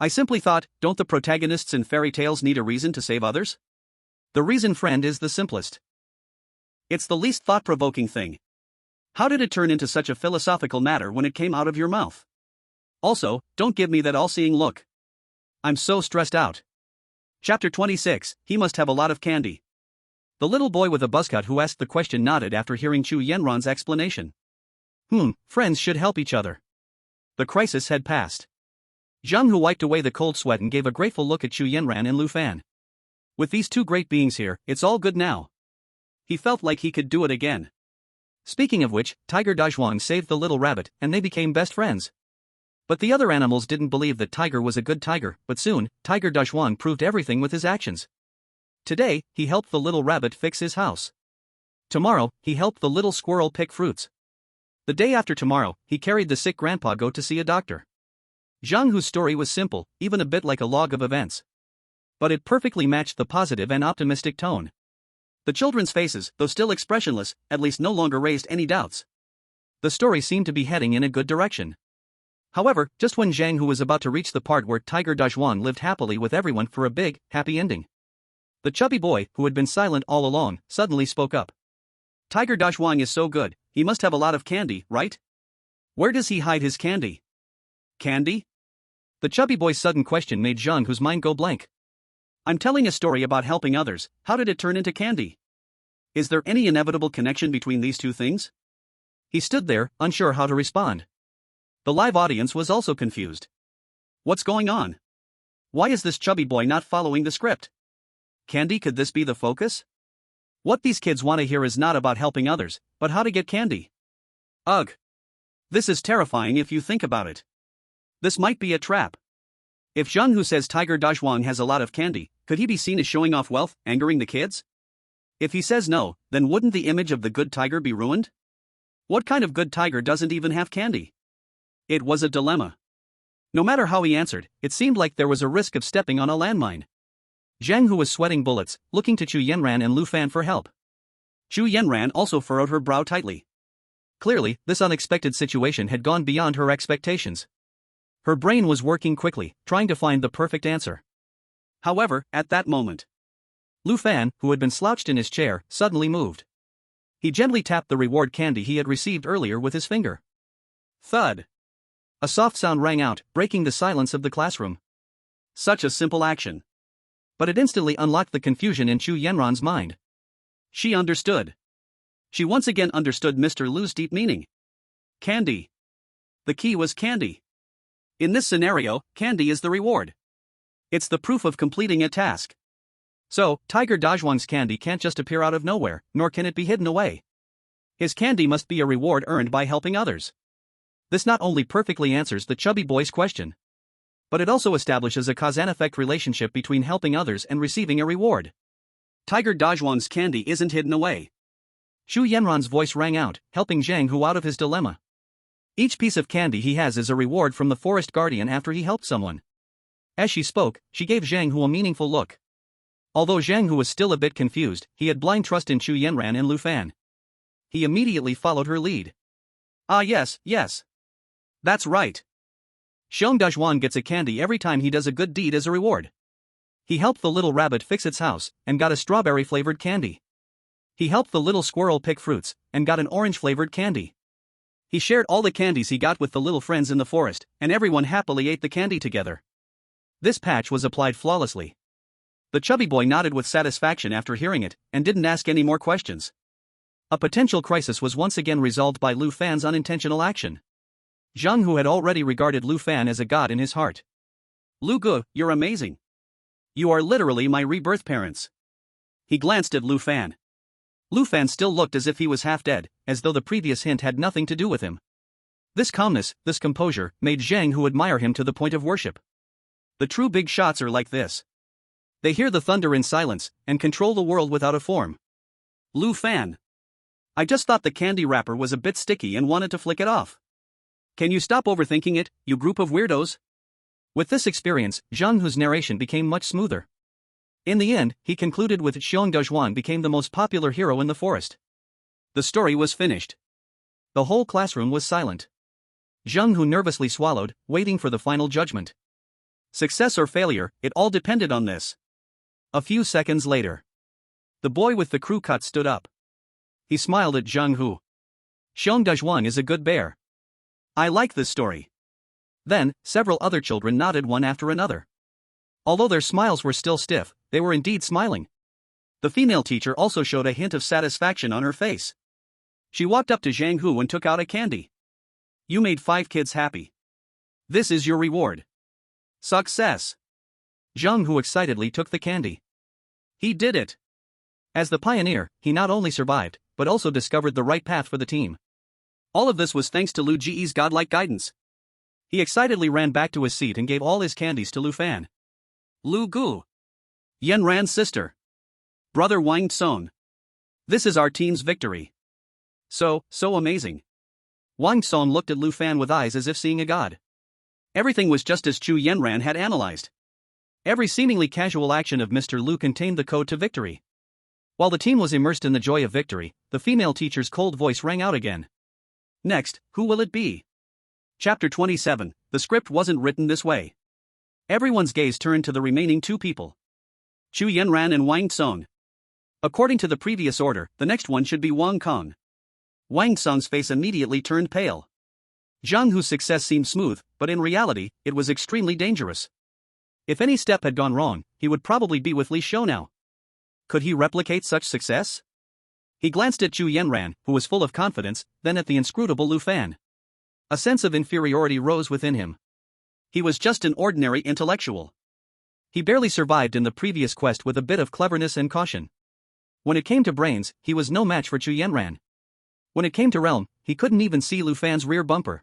I simply thought, don't the protagonists in fairy tales need a reason to save others? The reason friend is the simplest. It's the least thought-provoking thing. How did it turn into such a philosophical matter when it came out of your mouth? Also, don't give me that all-seeing look. I'm so stressed out. Chapter 26, He must have a lot of candy. The little boy with a buzzcut who asked the question nodded after hearing Chu Yanran's explanation. Friends should help each other. The crisis had passed. Zhang Hu wiped away the cold sweat and gave a grateful look at Chu Yanran and Lu Fan. With these two great beings here, it's all good now. He felt like he could do it again. Speaking of which, Tiger Dazhuang saved the little rabbit, and they became best friends. But the other animals didn't believe that Tiger was a good tiger, but soon, Tiger Dazhuang proved everything with his actions. Today, he helped the little rabbit fix his house. Tomorrow, he helped the little squirrel pick fruits. The day after tomorrow, he carried the sick grandpa go to see a doctor. Zhang Hu's story was simple, even a bit like a log of events. But it perfectly matched the positive and optimistic tone. The children's faces, though still expressionless, at least no longer raised any doubts. The story seemed to be heading in a good direction. However, just when Zhang Hu was about to reach the part where Tiger Dazhuang lived happily with everyone for a big, happy ending, the chubby boy, who had been silent all along, suddenly spoke up. Tiger Dazhuang is so good, he must have a lot of candy, right? Where does he hide his candy? Candy? The chubby boy's sudden question made Zhang Hu's mind go blank. I'm telling a story about helping others, how did it turn into candy? Is there any inevitable connection between these two things? He stood there, unsure how to respond. The live audience was also confused. What's going on? Why is this chubby boy not following the script? Candy, could this be the focus? What these kids want to hear is not about helping others, but how to get candy. Ugh. This is terrifying if you think about it. This might be a trap. If Zhang Hu says Tiger Dazhuang has a lot of candy, Could he be seen as showing off wealth, angering the kids? If he says no, then wouldn't the image of the good tiger be ruined? What kind of good tiger doesn't even have candy? It was a dilemma. No matter how he answered, it seemed like there was a risk of stepping on a landmine. Zhang, who was sweating bullets, looking to Chu Yanran and Lu Fan for help. Chu Yanran also furrowed her brow tightly. Clearly, this unexpected situation had gone beyond her expectations. Her brain was working quickly, trying to find the perfect answer. However, at that moment, Lu Fan, who had been slouched in his chair, suddenly moved. He gently tapped the reward candy he had received earlier with his finger. Thud! A soft sound rang out, breaking the silence of the classroom. Such a simple action. But it instantly unlocked the confusion in Chu Yanran's mind. She understood. She once again understood Mr. Lu's deep meaning. Candy. The key was candy. In this scenario, candy is the reward. It's the proof of completing a task. So, Tiger Dazhuang's candy can't just appear out of nowhere, nor can it be hidden away. His candy must be a reward earned by helping others. This not only perfectly answers the chubby boy's question, but it also establishes a cause-and-effect relationship between helping others and receiving a reward. Tiger Dazhuang's candy isn't hidden away. Chu Yanran's voice rang out, helping Zhang Hu out of his dilemma. Each piece of candy he has is a reward from the forest guardian after he helped someone. As she spoke, she gave Zhang Hu a meaningful look. Although Zhang Hu was still a bit confused, he had blind trust in Chu Yanran and Lu Fan. He immediately followed her lead. Ah yes. That's right. Xiong Dazhuang gets a candy every time he does a good deed as a reward. He helped the little rabbit fix its house, and got a strawberry-flavored candy. He helped the little squirrel pick fruits, and got an orange-flavored candy. He shared all the candies he got with the little friends in the forest, and everyone happily ate the candy together. This patch was applied flawlessly. The chubby boy nodded with satisfaction after hearing it, and didn't ask any more questions. A potential crisis was once again resolved by Lu Fan's unintentional action. Zhang Hu had already regarded Lu Fan as a god in his heart. Lu Gu, you're amazing. You are literally my rebirth parents. He glanced at Lu Fan. Lu Fan still looked as if he was half dead, as though the previous hint had nothing to do with him. This calmness, this composure, made Zhang Hu admire him to the point of worship. The true big shots are like this. They hear the thunder in silence, and control the world without a form. Lu Fan. I just thought the candy wrapper was a bit sticky and wanted to flick it off. Can you stop overthinking it, you group of weirdos? With this experience, Zhang Hu's narration became much smoother. In the end, he concluded with Xiong Dazhuang became the most popular hero in the forest. The story was finished. The whole classroom was silent. Zhang Hu nervously swallowed, waiting for the final judgment. Success or failure, it all depended on this. A few seconds later, the boy with the crew cut stood up. He smiled at Zhang Hu. Xiong Dazhuang is a good bear. I like this story. Then, several other children nodded one after another. Although their smiles were still stiff, they were indeed smiling. The female teacher also showed a hint of satisfaction on her face. She walked up to Zhang Hu and took out a candy. You made 5 kids happy. This is your reward. Success. Zhang Hu excitedly took the candy. He did it. As the pioneer, he not only survived, but also discovered the right path for the team. All of this was thanks to Lu Ji's godlike guidance. He excitedly ran back to his seat and gave all his candies to Lu Fan. Lu Gu. Yanran's sister. Brother Wang Son. This is our team's victory. So amazing. Wang Son looked at Lu Fan with eyes as if seeing a god. Everything was just as Chu Yanran had analyzed. Every seemingly casual action of Mr. Lu contained the code to victory. While the team was immersed in the joy of victory, the female teacher's cold voice rang out again. Next, who will it be? Chapter 27, the script wasn't written this way. Everyone's gaze turned to the remaining 2 people. Chu Yanran and Wang Song. According to the previous order, the next one should be Wang Kong. Wang Song's face immediately turned pale. Zhang Hu's success seemed smooth, but in reality, it was extremely dangerous. If any step had gone wrong, he would probably be with Li Shou now. Could he replicate such success? He glanced at Chu Yanran, who was full of confidence, then at the inscrutable Lu Fan. A sense of inferiority rose within him. He was just an ordinary intellectual. He barely survived in the previous quest with a bit of cleverness and caution. When it came to brains, he was no match for Chu Yanran. When it came to realm, he couldn't even see Lu Fan's rear bumper.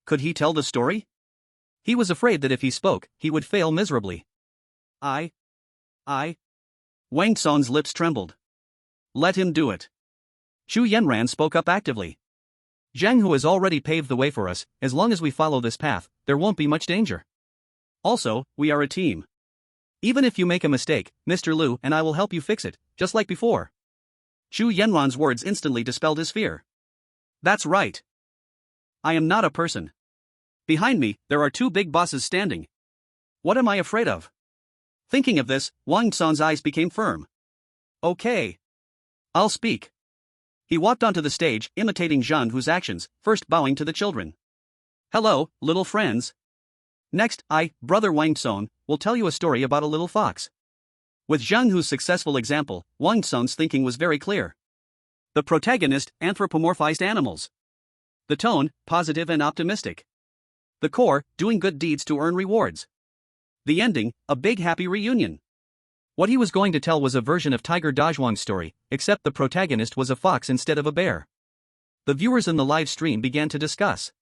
Could he tell the story? He was afraid that if he spoke, he would fail miserably. I I. Wang Tsong's lips trembled. Let him do it. Chu Yanran spoke up actively. Zhang Hu has already paved the way for us. As long as we follow this path, there won't be much danger. Also, we are a team. Even if you make a mistake, Mr. Liu and I will help you fix it, just like before. Chu Yanran's words instantly dispelled his fear. That's right. I am not a person. Behind me, there are two big bosses standing. What am I afraid of? Thinking of this, Wang Tsong's eyes became firm. Okay. I'll speak. He walked onto the stage, imitating Zhang Hu's actions, first bowing to the children. Hello, little friends. Next, I, Brother Wang Tsong, will tell you a story about a little fox. With Zhang Hu's successful example, Wang Tsong's thinking was very clear. The protagonist, anthropomorphized animals. The tone, positive and optimistic. The core, doing good deeds to earn rewards. The ending, a big happy reunion. What he was going to tell was a version of Tiger Dazhuang's story, except the protagonist was a fox instead of a bear. The viewers in the live stream began to discuss.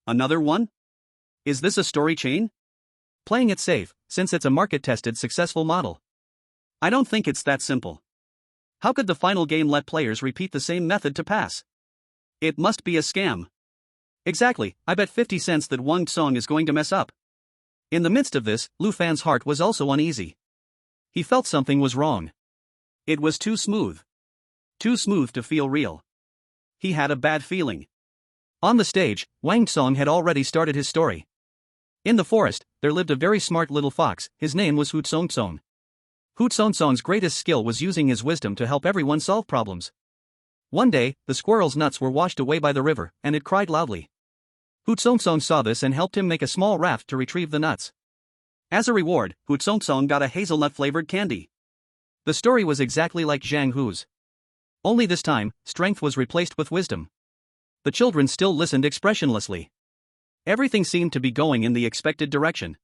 Another one? Is this a story chain? Playing it safe, since it's a market-tested successful model. I don't think it's that simple. How could the final game let players repeat the same method to pass? It must be a scam. Exactly, I bet 50 cents that Wang Tsong is going to mess up. In the midst of this, Lu Fan's heart was also uneasy. He felt something was wrong. It was too smooth. Too smooth to feel real. He had a bad feeling. On the stage, Wang Tsong had already started his story. In the forest, there lived a very smart little fox. His name was Hu Tsong. Hu Tsong's greatest skill was using his wisdom to help everyone solve problems. One day, the squirrel's nuts were washed away by the river, and it cried loudly. Hu Tsong saw this and helped him make a small raft to retrieve the nuts. As a reward, Hu Tsong got a hazelnut-flavored candy. The story was exactly like Zhang Hu's. Only this time, strength was replaced with wisdom. The children still listened expressionlessly. Everything seemed to be going in the expected direction.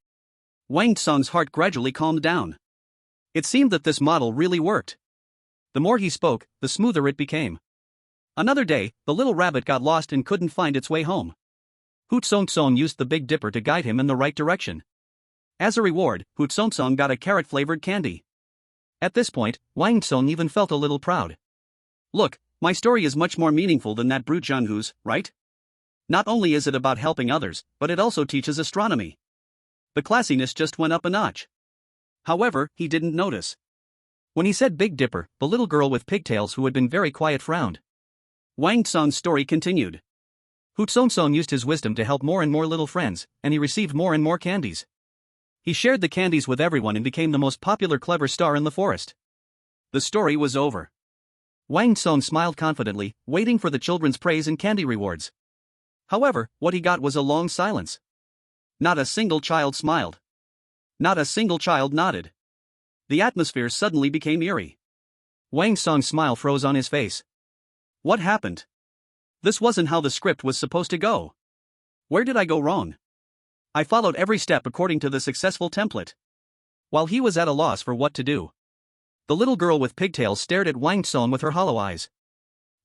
Wang Tsong's heart gradually calmed down. It seemed that this model really worked. The more he spoke, the smoother it became. Another day, the little rabbit got lost and couldn't find its way home. Hu Tsong used the Big Dipper to guide him in the right direction. As a reward, Hu Tsong got a carrot-flavored candy. At this point, Wang Tsong even felt a little proud. Look, my story is much more meaningful than that brute Zhang Hu's, right? Not only is it about helping others, but it also teaches astronomy. The classiness just went up a notch. However, he didn't notice. When he said Big Dipper, the little girl with pigtails who had been very quiet frowned. Wang Tsong's story continued. Hu Tsong used his wisdom to help more and more little friends, and he received more and more candies. He shared the candies with everyone and became the most popular clever star in the forest. The story was over. Wang Tsong smiled confidently, waiting for the children's praise and candy rewards. However, what he got was a long silence. Not a single child smiled. Not a single child nodded. The atmosphere suddenly became eerie. Wang Tsong's smile froze on his face. What happened? This wasn't how the script was supposed to go. Where did I go wrong? I followed every step according to the successful template. While he was at a loss for what to do, the little girl with pigtails stared at Wang Tsong with her hollow eyes.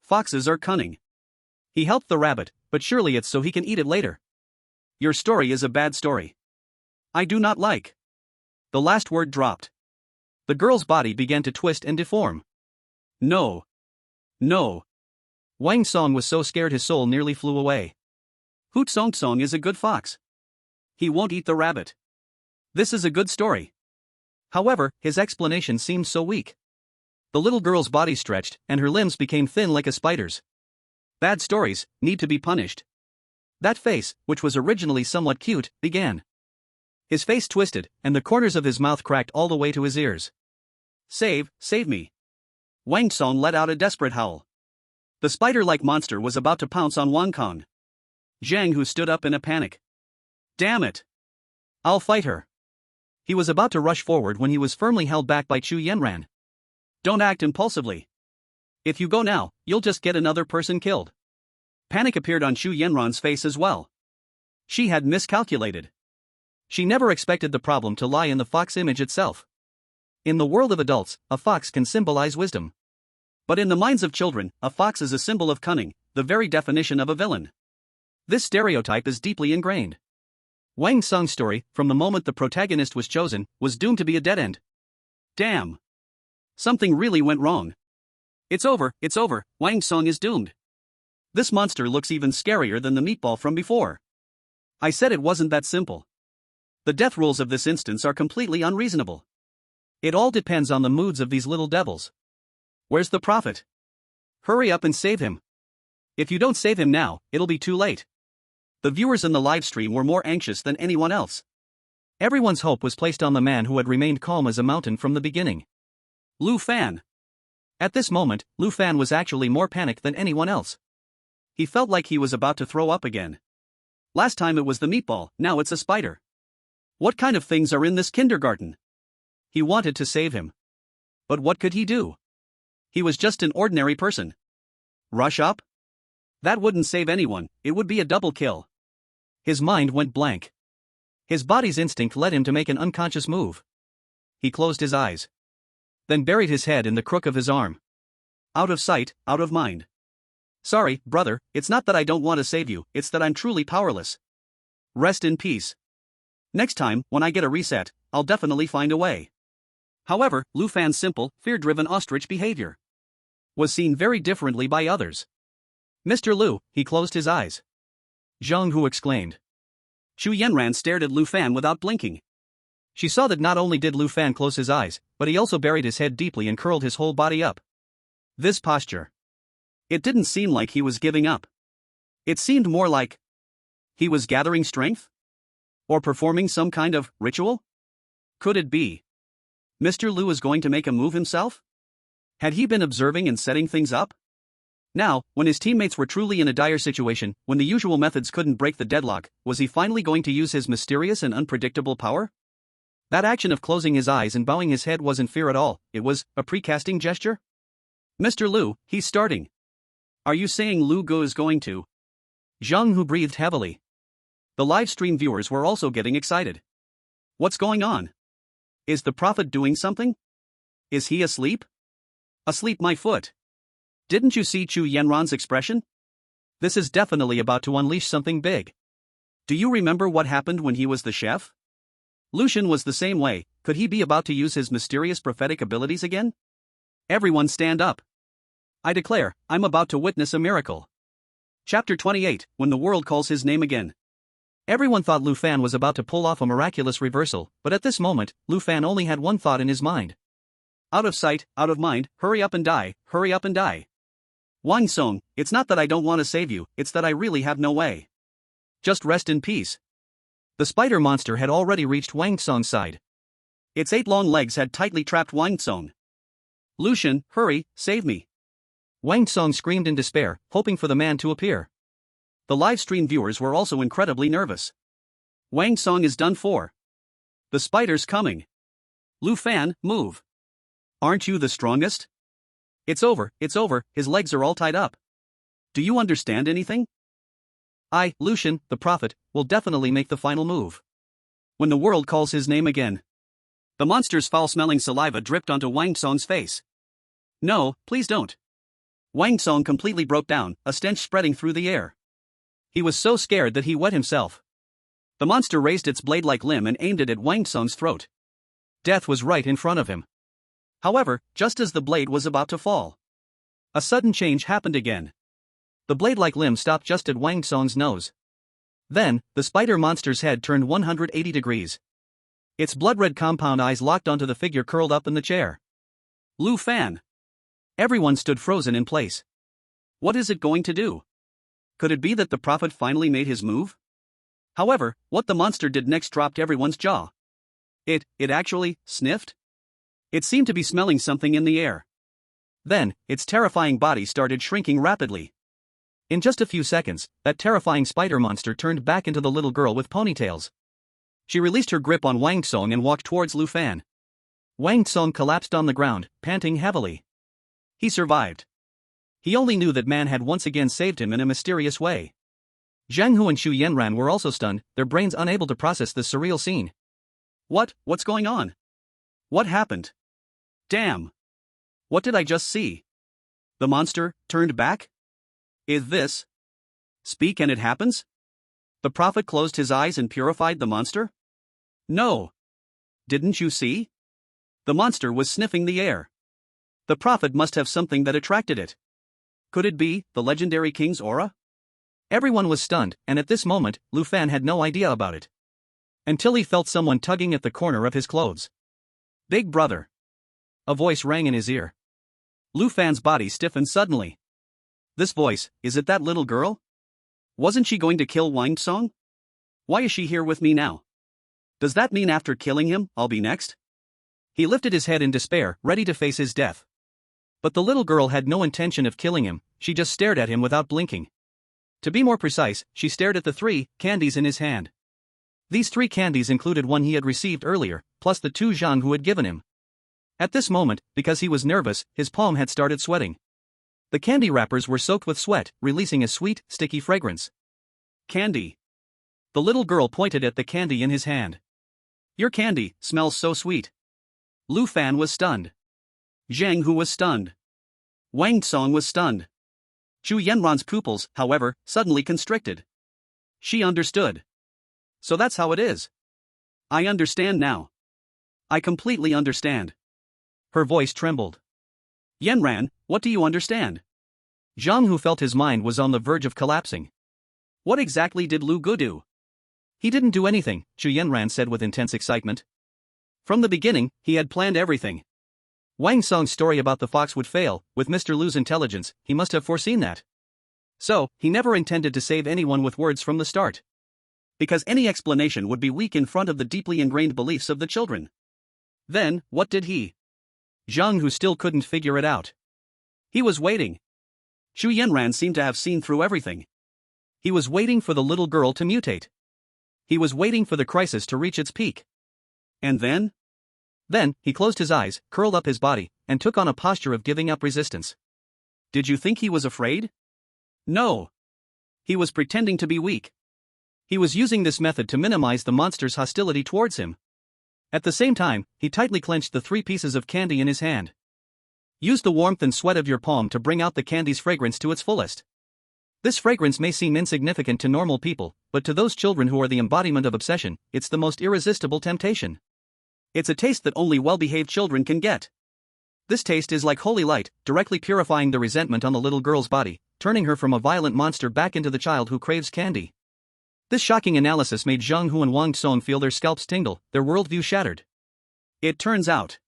Foxes are cunning. He helped the rabbit, but surely it's so he can eat it later. Your story is a bad story. I do not like. The last word dropped. The girl's body began to twist and deform. No. No. Wang Tsong was so scared his soul nearly flew away. Hu Tsong is a good fox. He won't eat the rabbit. This is a good story. However, his explanation seemed so weak. The little girl's body stretched, and her limbs became thin like a spider's. Bad stories need to be punished. That face, which was originally somewhat cute, began. His face twisted, and the corners of his mouth cracked all the way to his ears. Save me. Wang Tsong let out a desperate howl. The spider-like monster was about to pounce on Wang Kong. Zhang Hu stood up in a panic. Damn it! I'll fight her. He was about to rush forward when he was firmly held back by Chu Yanran. Don't act impulsively. If you go now, you'll just get another person killed. Panic appeared on Chu Yanran's face as well. She had miscalculated. She never expected the problem to lie in the fox image itself. In the world of adults, a fox can symbolize wisdom. But in the minds of children, a fox is a symbol of cunning, the very definition of a villain. This stereotype is deeply ingrained. Wang Tsong's story, from the moment the protagonist was chosen, was doomed to be a dead end. Damn. Something really went wrong. It's over, Wang Song is doomed. This monster looks even scarier than the meatball from before. I said it wasn't that simple. The death rules of this instance are completely unreasonable. It all depends on the moods of these little devils. Where's the prophet? Hurry up and save him. If you don't save him now, it'll be too late. The viewers in the live stream were more anxious than anyone else. Everyone's hope was placed on the man who had remained calm as a mountain from the beginning. Lu Fan. At this moment, Lu Fan was actually more panicked than anyone else. He felt like he was about to throw up again. Last time it was the meatball, now it's a spider. What kind of things are in this kindergarten? He wanted to save him. But what could he do? He was just an ordinary person. Rush up? That wouldn't save anyone, it would be a double kill. His mind went blank. His body's instinct led him to make an unconscious move. He closed his eyes. Then buried his head in the crook of his arm. Out of sight, out of mind. Sorry, brother, it's not that I don't want to save you, it's that I'm truly powerless. Rest in peace. Next time, when I get a reset, I'll definitely find a way. However, Lu Fan's simple, fear-driven ostrich behavior was seen very differently by others. Mr. Lu, he closed his eyes. Zhang Hu exclaimed. Chu Yanran stared at Lu Fan without blinking. She saw that not only did Lu Fan close his eyes, but he also buried his head deeply and curled his whole body up. This posture. It didn't seem like he was giving up. It seemed more like he was gathering strength? Or performing some kind of ritual? Could it be Mr. Lu is going to make a move himself? Had he been observing and setting things up? Now, when his teammates were truly in a dire situation, when the usual methods couldn't break the deadlock, was he finally going to use his mysterious and unpredictable power? That action of closing his eyes and bowing his head wasn't fear at all, it was a precasting gesture? Mr. Lu, he's starting. Are you saying Lu Gu is going to? Zhang Hu breathed heavily. The live stream viewers were also getting excited. What's going on? Is the prophet doing something? Is he asleep? Asleep, my foot. Didn't you see Chu Yanran's expression? This is definitely about to unleash something big. Do you remember what happened when he was the chef? Lucian was the same way, could he be about to use his mysterious prophetic abilities again? Everyone stand up. I declare, I'm about to witness a miracle. Chapter 28, When the World Calls His Name Again. Everyone thought Lu Fan was about to pull off a miraculous reversal, but at this moment, Lu Fan only had one thought in his mind. Out of sight, out of mind, hurry up and die, hurry up and die. Wang Song, it's not that I don't want to save you, it's that I really have no way. Just rest in peace. The spider monster had already reached Wang Song's side. Its 8 long legs had tightly trapped Wang Song. Lucian, hurry, save me. Wang Song screamed in despair, hoping for the man to appear. The live stream viewers were also incredibly nervous. Wang Song is done for. The spider's coming. Lu Fan, move. Aren't you the strongest? It's over, his legs are all tied up. Do you understand anything? I, Lucian, the prophet, will definitely make the final move. When the world calls his name again. The monster's foul-smelling saliva dripped onto Wang Song's face. No, please don't. Wang Song completely broke down, a stench spreading through the air. He was so scared that he wet himself. The monster raised its blade-like limb and aimed it at Wang Song's throat. Death was right in front of him. However, just as the blade was about to fall, a sudden change happened again. The blade-like limb stopped just at Wang Song's nose. Then, the spider monster's head turned 180 degrees. Its blood-red compound eyes locked onto the figure curled up in the chair. Lu Fan. Everyone stood frozen in place. What is it going to do? Could it be that the prophet finally made his move? However, what the monster did next dropped everyone's jaw. It actually sniffed? It seemed to be smelling something in the air. Then, its terrifying body started shrinking rapidly. In just a few seconds, that terrifying spider monster turned back into the little girl with ponytails. She released her grip on Wang Song and walked towards Lu Fan. Wang Song collapsed on the ground, panting heavily. He survived. He only knew that man had once again saved him in a mysterious way. Zhang Hu and Chu Yanran were also stunned, their brains unable to process this surreal scene. What's going on? What happened? Damn. What did I just see? The monster turned back? Is this? Speak and it happens? The prophet closed his eyes and purified the monster? No. Didn't you see? The monster was sniffing the air. The prophet must have something that attracted it. Could it be the legendary king's aura? Everyone was stunned, and at this moment, Lu Fan had no idea about it. Until he felt someone tugging at the corner of his clothes. Big brother. A voice rang in his ear. Lu Fan's body stiffened suddenly. This voice, is it that little girl? Wasn't she going to kill Wang Song? Why is she here with me now? Does that mean after killing him, I'll be next? He lifted his head in despair, ready to face his death. But the little girl had no intention of killing him, she just stared at him without blinking. To be more precise, she stared at the 3 candies in his hand. These 3 candies included one he had received earlier, plus the 2 Zhang Hu had given him. At this moment, because he was nervous, his palm had started sweating. The candy wrappers were soaked with sweat, releasing a sweet, sticky fragrance. Candy. The little girl pointed at the candy in his hand. Your candy smells so sweet. Lu Fan was stunned. Zhang Hu was stunned. Wang Song was stunned. Chu Yanran's pupils, however, suddenly constricted. She understood. So that's how it is. I understand now. I completely understand. Her voice trembled. Yanran, what do you understand? Zhang Hu felt his mind was on the verge of collapsing. What exactly did Lu Gu do? He didn't do anything, Chu Yanran said with intense excitement. From the beginning, he had planned everything. Wang Song's story about the fox would fail. With Mr. Lu's intelligence, he must have foreseen that. So, he never intended to save anyone with words from the start. Because any explanation would be weak in front of the deeply ingrained beliefs of the children. Then, what did he? Zhang Hu still couldn't figure it out. He was waiting. Chu Yanran seemed to have seen through everything. He was waiting for the little girl to mutate. He was waiting for the crisis to reach its peak. And then? Then, he closed his eyes, curled up his body, and took on a posture of giving up resistance. Did you think he was afraid? No. He was pretending to be weak. He was using this method to minimize the monster's hostility towards him. At the same time, he tightly clenched the 3 pieces of candy in his hand. Use the warmth and sweat of your palm to bring out the candy's fragrance to its fullest. This fragrance may seem insignificant to normal people, but to those children who are the embodiment of obsession, it's the most irresistible temptation. It's a taste that only well-behaved children can get. This taste is like holy light, directly purifying the resentment on the little girl's body, turning her from a violent monster back into the child who craves candy. This shocking analysis made Zhang Hu and Wang Song feel their scalps tingle, their worldview shattered. It turns out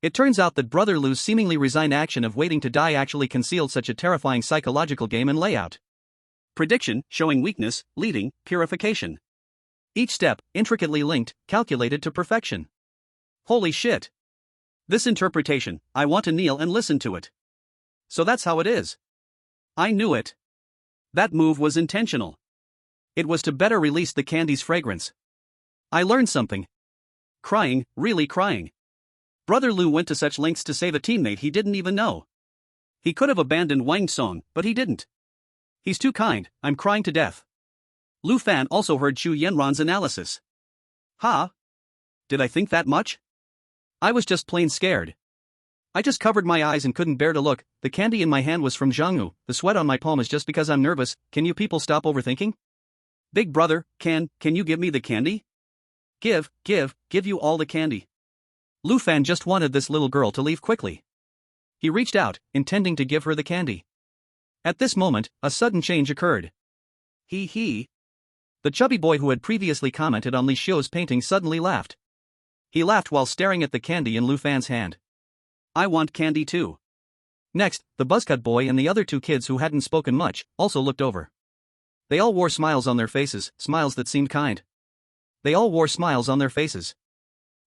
that Brother Lu's seemingly resigned action of waiting to die actually concealed such a terrifying psychological game and layout. Prediction, showing weakness, leading, purification. Each step, intricately linked, calculated to perfection. Holy shit. This interpretation, I want to kneel and listen to it. So that's how it is. I knew it. That move was intentional. It was to better release the candy's fragrance. I learned something. Crying, really crying. Brother Lu went to such lengths to save a teammate he didn't even know. He could have abandoned Wang Song, but he didn't. He's too kind, I'm crying to death. Lu Fan also heard Chu Yanran's analysis. Ha? Did I think that much? I was just plain scared. I just covered my eyes and couldn't bear to look. The candy in my hand was from Zhang Hu. The sweat on my palm is just because I'm nervous. Can you people stop overthinking? Big brother, can you give me the candy? Give you all the candy. Lu Fan just wanted this little girl to leave quickly. He reached out, intending to give her the candy. At this moment, a sudden change occurred. He. The chubby boy who had previously commented on Li Xiu's painting suddenly laughed. He laughed while staring at the candy in Lu Fan's hand. I want candy too. Next, the buzzcut boy and the other 2 kids who hadn't spoken much, also looked over. They all wore smiles on their faces, smiles that seemed kind. They all wore smiles on their faces.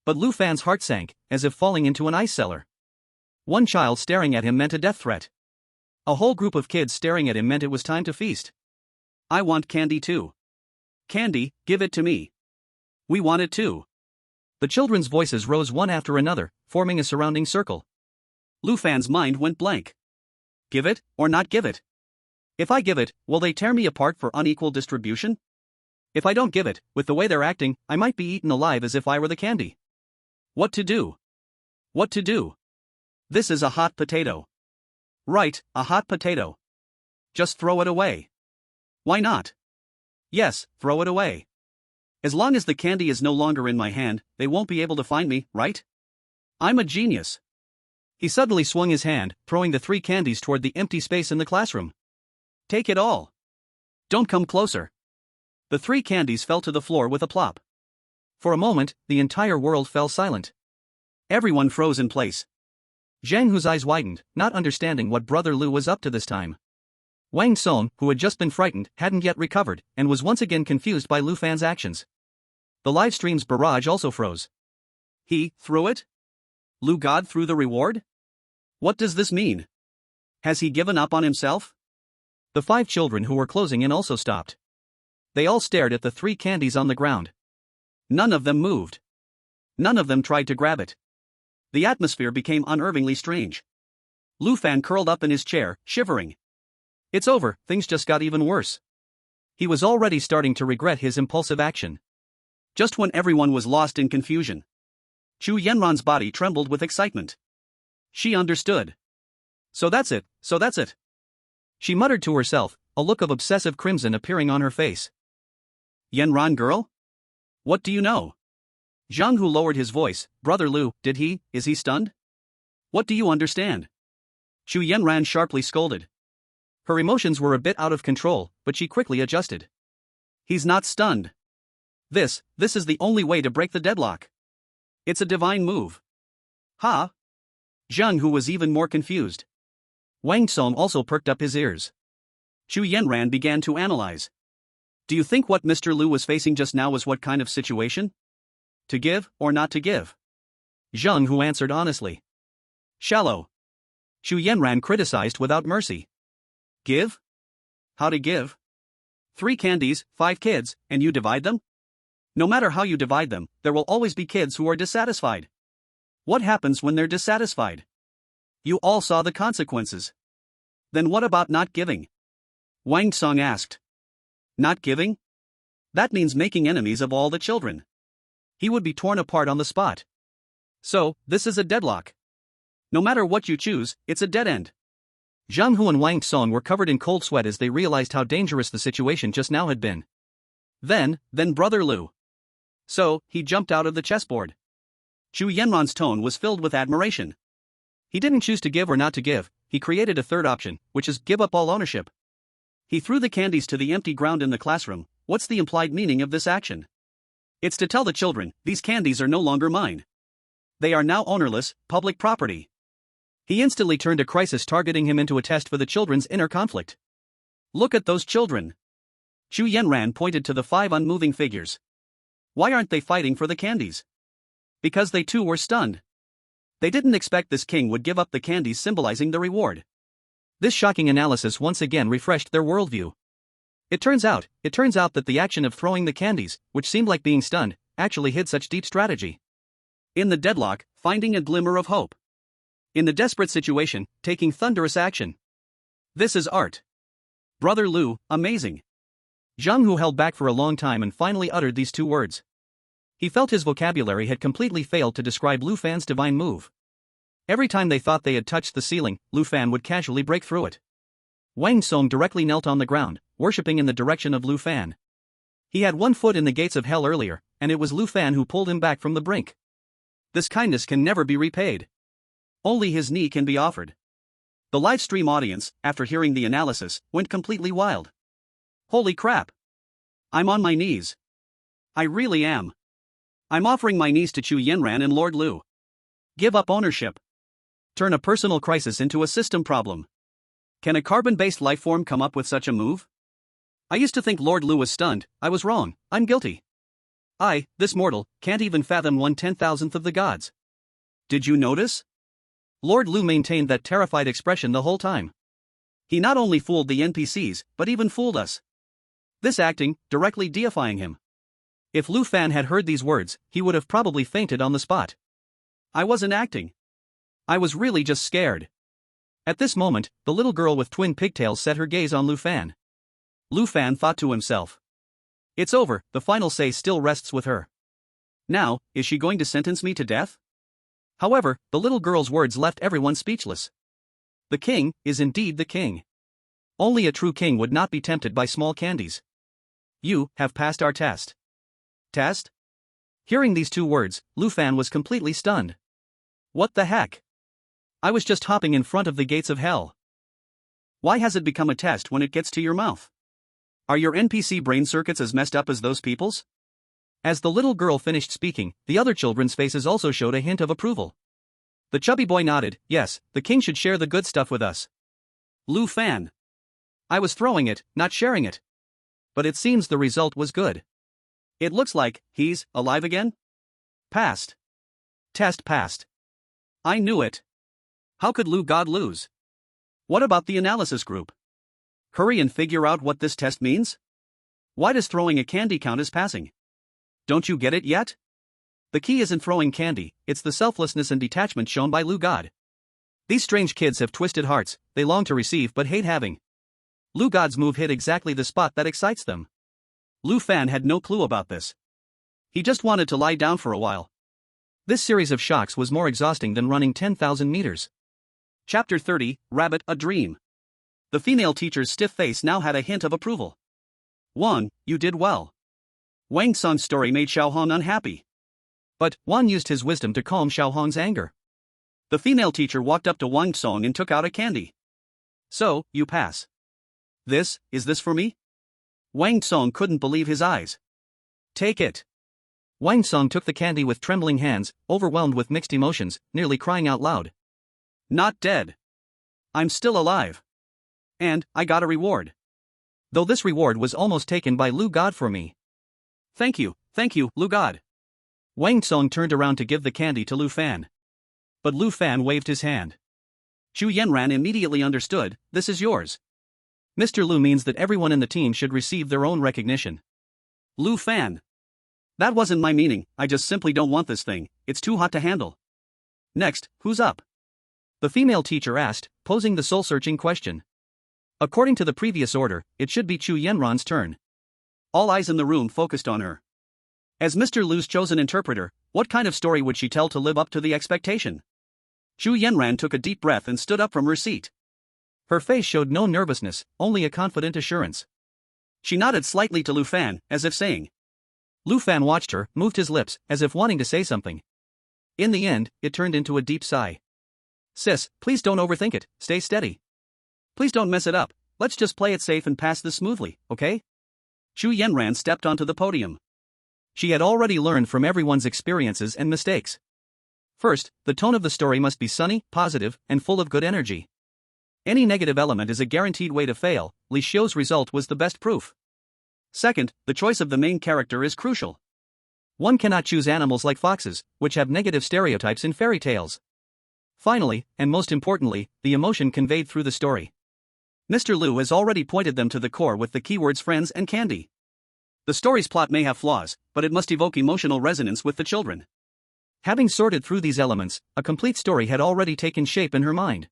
But Lu Fan's heart sank, as if falling into an ice cellar. One child staring at him meant a death threat. A whole group of kids staring at him meant it was time to feast. I want candy too. Candy, give it to me. We want it too. The children's voices rose one after another, forming a surrounding circle. Lu Fan's mind went blank. Give it, or not give it? If I give it, will they tear me apart for unequal distribution? If I don't give it, with the way they're acting, I might be eaten alive as if I were the candy. What to do? What to do? This is a hot potato. Right, a hot potato. Just throw it away. Why not? Yes, throw it away. As long as the candy is no longer in my hand, they won't be able to find me, right? I'm a genius. He suddenly swung his hand, throwing the 3 candies toward the empty space in the classroom. Take it all. Don't come closer. The 3 candies fell to the floor with a plop. For a moment, the entire world fell silent. Everyone froze in place. Zhang Hu's eyes widened, not understanding what Brother Lu was up to this time. Wang Song, who had just been frightened, hadn't yet recovered, and was once again confused by Lu Fan's actions. The live stream's barrage also froze. He threw it? Lu God threw the reward? What does this mean? Has he given up on himself? The 5 children who were closing in also stopped. They all stared at the 3 candies on the ground. None of them moved. None of them tried to grab it. The atmosphere became unnervingly strange. Lu Fan curled up in his chair, shivering. It's over, things just got even worse. He was already starting to regret his impulsive action. Just when everyone was lost in confusion, Chu Yanran's body trembled with excitement. She understood. So that's it. She muttered to herself, a look of obsessive crimson appearing on her face. Yanran girl? What do you know? Zhang Hu lowered his voice. Brother Lu, is he stunned? What do you understand? Chu Yanran sharply scolded. Her emotions were a bit out of control, but she quickly adjusted. He's not stunned. This is the only way to break the deadlock. It's a divine move. Ha! Zhang Hu was even more confused. Wang Song also perked up his ears. Chu Yanran began to analyze. Do you think what Mr. Lu was facing just now was what kind of situation? To give or not to give? Zhang Hu answered honestly. Shallow. Chu Yanran criticized without mercy. Give? How to give? 3 candies, 5 kids, and you divide them? No matter how you divide them, there will always be kids who are dissatisfied. What happens when they're dissatisfied? You all saw the consequences. Then what about not giving? Wang Song asked. Not giving? That means making enemies of all the children. He would be torn apart on the spot. So, this is a deadlock. No matter what you choose, it's a dead end. Zhang Hu and Wang Song were covered in cold sweat as they realized how dangerous the situation just now had been. Then Brother Lu. So, he jumped out of the chessboard. Chu Yanran's tone was filled with admiration. He didn't choose to give or not to give, he created a third option, which is give up all ownership. He threw the candies to the empty ground in the classroom. What's the implied meaning of this action? It's to tell the children, these candies are no longer mine. They are now ownerless, public property. He instantly turned a crisis, targeting him into a test for the children's inner conflict. Look at those children. Chu Yanran pointed to the 5 unmoving figures. Why aren't they fighting for the candies? Because they too were stunned. They didn't expect this king would give up the candies symbolizing the reward. This shocking analysis once again refreshed their worldview. It turns out that the action of throwing the candies, which seemed like being stunned, actually hid such deep strategy. In the deadlock, finding a glimmer of hope. In the desperate situation, taking thunderous action. This is art. Brother Lu, amazing. Zhang Hu held back for a long time and finally uttered these 2 words. He felt his vocabulary had completely failed to describe Lu Fan's divine move. Every time they thought they had touched the ceiling, Lu Fan would casually break through it. Wang Song directly knelt on the ground, worshipping in the direction of Lu Fan. He had 1 foot in the gates of hell earlier, and it was Lu Fan who pulled him back from the brink. This kindness can never be repaid. Only his knee can be offered. The live stream audience, after hearing the analysis, went completely wild. Holy crap! I'm on my knees. I really am. I'm offering my knees to Chu Yanran and Lord Lu. Give up ownership. Turn a personal crisis into a system problem. Can a carbon-based life form come up with such a move? I used to think Lord Lu was stunned. I was wrong. I'm guilty. I, this mortal, can't even fathom 1/10,000th of the gods. Did you notice? Lord Lu maintained that terrified expression the whole time. He not only fooled the NPCs, but even fooled us. This acting, directly deifying him. If Lu Fan had heard these words, he would have probably fainted on the spot. I wasn't acting. I was really just scared. At this moment, the little girl with twin pigtails set her gaze on Lu Fan. Lu Fan thought to himself. It's over, the final say still rests with her. Now, is she going to sentence me to death? However, the little girl's words left everyone speechless. The king is indeed the king. Only a true king would not be tempted by small candies. You have passed our test. Test? Hearing these 2 words, Lu Fan was completely stunned. What the heck? I was just hopping in front of the gates of hell. Why has it become a test when it gets to your mouth? Are your NPC brain circuits as messed up as those people's? As the little girl finished speaking, the other children's faces also showed a hint of approval. The chubby boy nodded. Yes, the king should share the good stuff with us. Lu Fan. I was throwing it, not sharing it. But it seems the result was good. It looks like he's alive again? Passed. Test passed. I knew it. How could Lu God lose? What about the analysis group? Hurry and figure out what this test means? Why does throwing a candy count as passing? Don't you get it yet? The key isn't throwing candy, it's the selflessness and detachment shown by Lu God. These strange kids have twisted hearts, they long to receive but hate having. Lu God's move hit exactly the spot that excites them. Lu Fan had no clue about this. He just wanted to lie down for a while. This series of shocks was more exhausting than running 10,000 meters. Chapter 30, Rabbit, a Dream. The female teacher's stiff face now had a hint of approval. 1. You did well. Wang Song's story made Xiaohong unhappy. But Wan used his wisdom to calm Xiaohong's anger. The female teacher walked up to Wang Song and took out a candy. So, you pass. Is this for me? Wang Song couldn't believe his eyes. Take it. Wang Song took the candy with trembling hands, overwhelmed with mixed emotions, nearly crying out loud. Not dead. I'm still alive. And I got a reward. Though this reward was almost taken by Lu God for me. Thank you, Lu God. Wang Song turned around to give the candy to Lu Fan. But Lu Fan waved his hand. Chu Yanran immediately understood, this is yours. Mr. Lu means that everyone in the team should receive their own recognition. Lu Fan. That wasn't my meaning, I just simply don't want this thing, it's too hot to handle. Next, who's up? The female teacher asked, posing the soul-searching question. According to the previous order, it should be Chu Yanran's turn. All eyes in the room focused on her. As Mr. Lu's chosen interpreter, what kind of story would she tell to live up to the expectation? Chu Yanran took a deep breath and stood up from her seat. Her face showed no nervousness, only a confident assurance. She nodded slightly to Lu Fan, as if saying. Lu Fan watched her, moved his lips, as if wanting to say something. In the end, it turned into a deep sigh. Sis, please don't overthink it, stay steady. Please don't mess it up, let's just play it safe and pass this smoothly, okay? Chu Yanran stepped onto the podium. She had already learned from everyone's experiences and mistakes. First, the tone of the story must be sunny, positive, and full of good energy. Any negative element is a guaranteed way to fail. Li Xiu's result was the best proof. Second, the choice of the main character is crucial. One cannot choose animals like foxes, which have negative stereotypes in fairy tales. Finally, and most importantly, the emotion conveyed through the story. Mr. Lu has already pointed them to the core with the keywords friends and candy. The story's plot may have flaws, but it must evoke emotional resonance with the children. Having sorted through these elements, a complete story had already taken shape in her mind.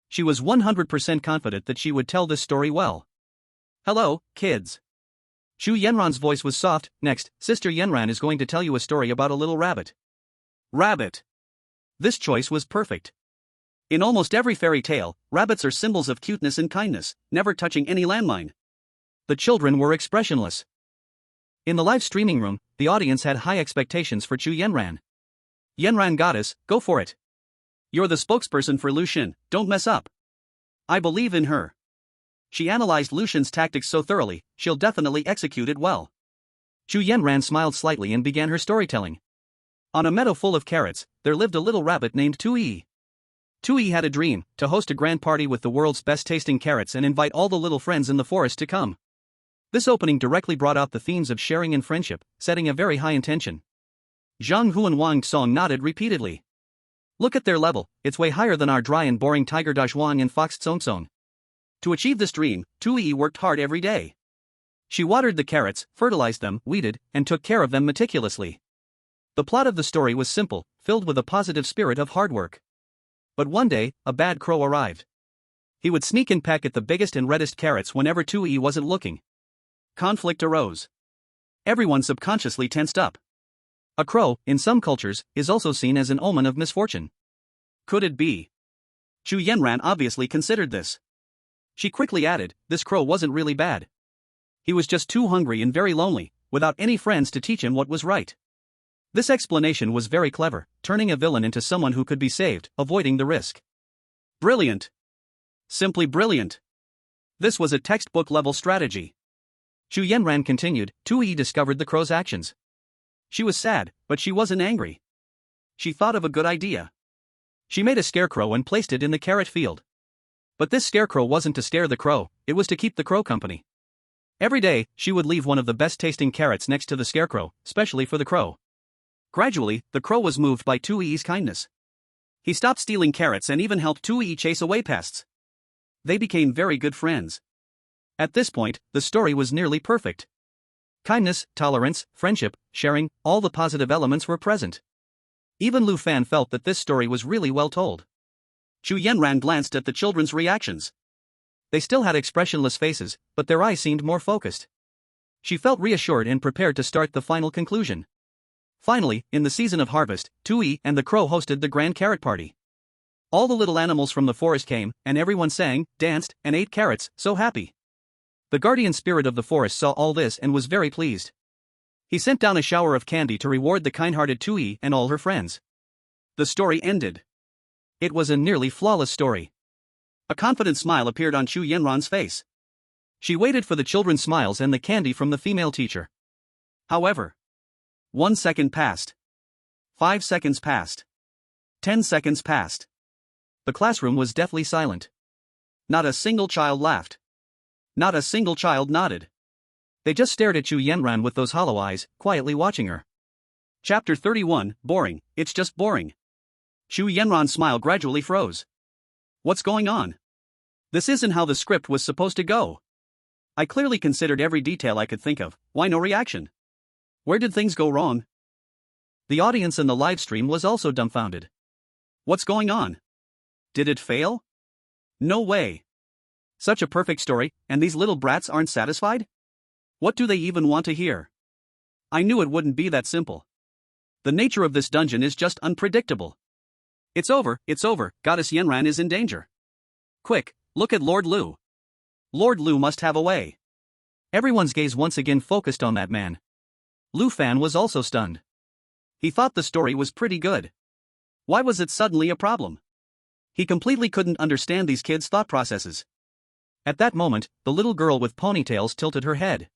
She was 100% confident that she would tell this story well. Hello, kids. Chu Yanran's voice was soft. Next, Sister Yanran is going to tell you a story about a little rabbit. Rabbit. This choice was perfect. In almost every fairy tale, rabbits are symbols of cuteness and kindness, never touching any landmine. The children were expressionless. In the live streaming room, the audience had high expectations for Chu Yanran. Yanran goddess, go for it. You're the spokesperson for Lu Xun, don't mess up. I believe in her. She analyzed Lu Xun's tactics so thoroughly, she'll definitely execute it well. Chu Yanran smiled slightly and began her storytelling. On a meadow full of carrots, there lived a little rabbit named Tui. Tui had a dream, to host a grand party with the world's best-tasting carrots and invite all the little friends in the forest to come. This opening directly brought out the themes of sharing and friendship, setting a very high intention. Zhang Hu and Wang Song nodded repeatedly. Look at their level, it's way higher than our dry and boring Tiger Dazhuang and Fox Tsong. To achieve this dream, Tui worked hard every day. She watered the carrots, fertilized them, weeded, and took care of them meticulously. The plot of the story was simple, filled with a positive spirit of hard work. But one day, a bad crow arrived. He would sneak and peck at the biggest and reddest carrots whenever Tui wasn't looking. Conflict arose. Everyone subconsciously tensed up. A crow, in some cultures, is also seen as an omen of misfortune. Could it be? Chu Yanran obviously considered this. She quickly added, this crow wasn't really bad. He was just too hungry and very lonely, without any friends to teach him what was right. This explanation was very clever, turning a villain into someone who could be saved, avoiding the risk. Brilliant. Simply brilliant. This was a textbook-level strategy. Chu Yanran continued. Tui discovered the crow's actions. She was sad, but she wasn't angry. She thought of a good idea. She made a scarecrow and placed it in the carrot field. But this scarecrow wasn't to scare the crow, it was to keep the crow company. Every day, she would leave one of the best-tasting carrots next to the scarecrow, specially for the crow. Gradually, the crow was moved by Tui's kindness. He stopped stealing carrots and even helped Tui chase away pests. They became very good friends. At this point, the story was nearly perfect. Kindness, tolerance, friendship, sharing, all the positive elements were present. Even Lu Fan felt that this story was really well told. Chu Yanran glanced at the children's reactions. They still had expressionless faces, but their eyes seemed more focused. She felt reassured and prepared to start the final conclusion. Finally, in the season of harvest, Tui and the crow hosted the grand carrot party. All the little animals from the forest came, and everyone sang, danced, and ate carrots, so happy. The guardian spirit of the forest saw all this and was very pleased. He sent down a shower of candy to reward the kind-hearted Tui and all her friends. The story ended. It was a nearly flawless story. A confident smile appeared on Chu Yanran's face. She waited for the children's smiles and the candy from the female teacher. However, 1 second passed. 5 seconds passed. 10 seconds passed. The classroom was deathly silent. Not a single child laughed. Not a single child nodded. They just stared at Chu Yanran with those hollow eyes, quietly watching her. Chapter 31, Boring, It's Just Boring. Chu Yanran's smile gradually froze. What's going on? This isn't how the script was supposed to go. I clearly considered every detail I could think of, why no reaction? Where did things go wrong? The audience in the live stream was also dumbfounded. What's going on? Did it fail? No way. Such a perfect story, and these little brats aren't satisfied? What do they even want to hear? I knew it wouldn't be that simple. The nature of this dungeon is just unpredictable. It's over, Goddess Yanran is in danger. Quick, look at Lord Lu. Lord Lu must have a way. Everyone's gaze once again focused on that man. Lu Fan was also stunned. He thought the story was pretty good. Why was it suddenly a problem? He completely couldn't understand these kids' thought processes. At that moment, the little girl with ponytails tilted her head.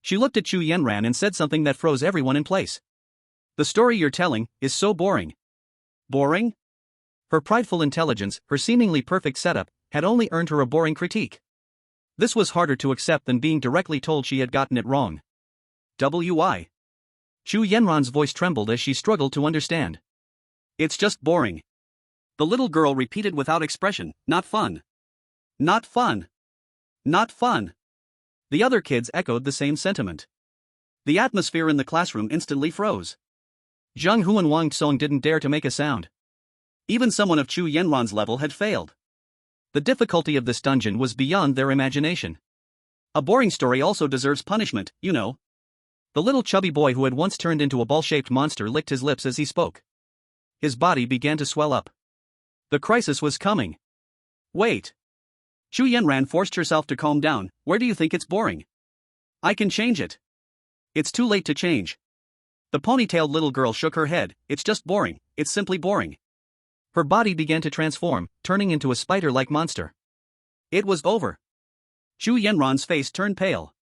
She looked at Chu Yanran and said something that froze everyone in place. The story you're telling is so boring. Boring? Her prideful intelligence, her seemingly perfect setup, had only earned her a boring critique. This was harder to accept than being directly told she had gotten it wrong. Why? Chu Yanran's voice trembled as she struggled to understand. It's just boring. The little girl repeated without expression, not fun. Not fun. Not fun. The other kids echoed the same sentiment. The atmosphere in the classroom instantly froze. Zheng Hu and Wang Tsong didn't dare to make a sound. Even someone of Chu Yanran's level had failed. The difficulty of this dungeon was beyond their imagination. A boring story also deserves punishment, you know. The little chubby boy who had once turned into a ball-shaped monster licked his lips as he spoke. His body began to swell up. The crisis was coming. Wait. Chu Yanran forced herself to calm down. Where do you think it's boring? I can change it. It's too late to change. The ponytailed little girl shook her head. It's just boring, it's simply boring. Her body began to transform, turning into a spider-like monster. It was over. Chu Yanran's face turned pale.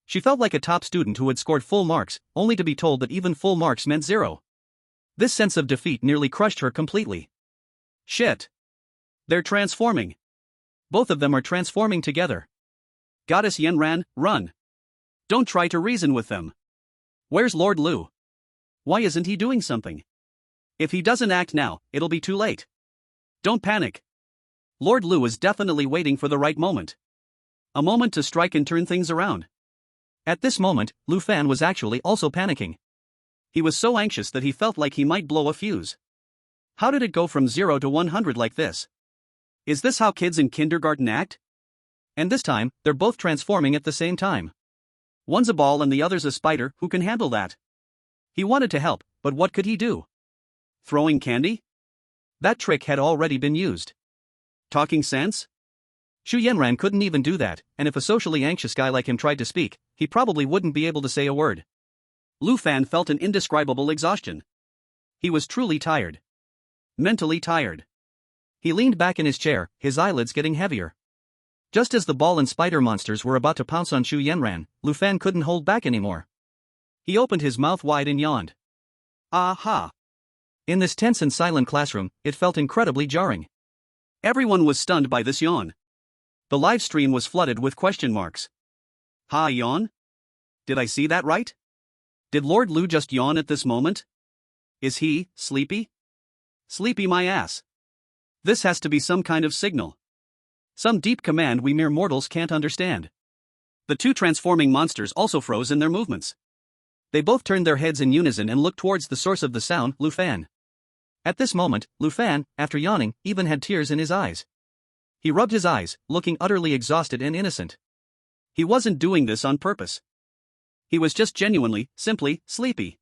She felt like a top student who had scored full marks, only to be told that even full marks meant 0. This sense of defeat nearly crushed her completely. Shit. They're transforming. Both of them are transforming together. Goddess Yanran, run. Don't try to reason with them. Where's Lord Lu? Why isn't he doing something? If he doesn't act now, it'll be too late. Don't panic. Lord Lu is definitely waiting for the right moment. A moment to strike and turn things around. At this moment, Lu Fan was actually also panicking. He was so anxious that he felt like he might blow a fuse. How did it go from 0 to 100 like this? Is this how kids in kindergarten act? And this time, they're both transforming at the same time. One's a ball and the other's a spider. Who can handle that? He wanted to help, but what could he do? Throwing candy? That trick had already been used. Talking sense? Chu Yanran couldn't even do that, and if a socially anxious guy like him tried to speak, he probably wouldn't be able to say a word. Lu Fan felt an indescribable exhaustion. He was truly tired. Mentally tired. He leaned back in his chair, his eyelids getting heavier. Just as the ball and spider monsters were about to pounce on Chu Yanran, Lu Fan couldn't hold back anymore. He opened his mouth wide and yawned. Aha! In this tense and silent classroom, it felt incredibly jarring. Everyone was stunned by this yawn. The live stream was flooded with question marks. Ha, yawn? Did I see that right? Did Lord Lu just yawn at this moment? Is he sleepy? Sleepy my ass. This has to be some kind of signal. Some deep command we mere mortals can't understand. The two transforming monsters also froze in their movements. They both turned their heads in unison and looked towards the source of the sound, Lu Fan. At this moment, Lu Fan, after yawning, even had tears in his eyes. He rubbed his eyes, looking utterly exhausted and innocent. He wasn't doing this on purpose. He was just genuinely, simply, sleepy.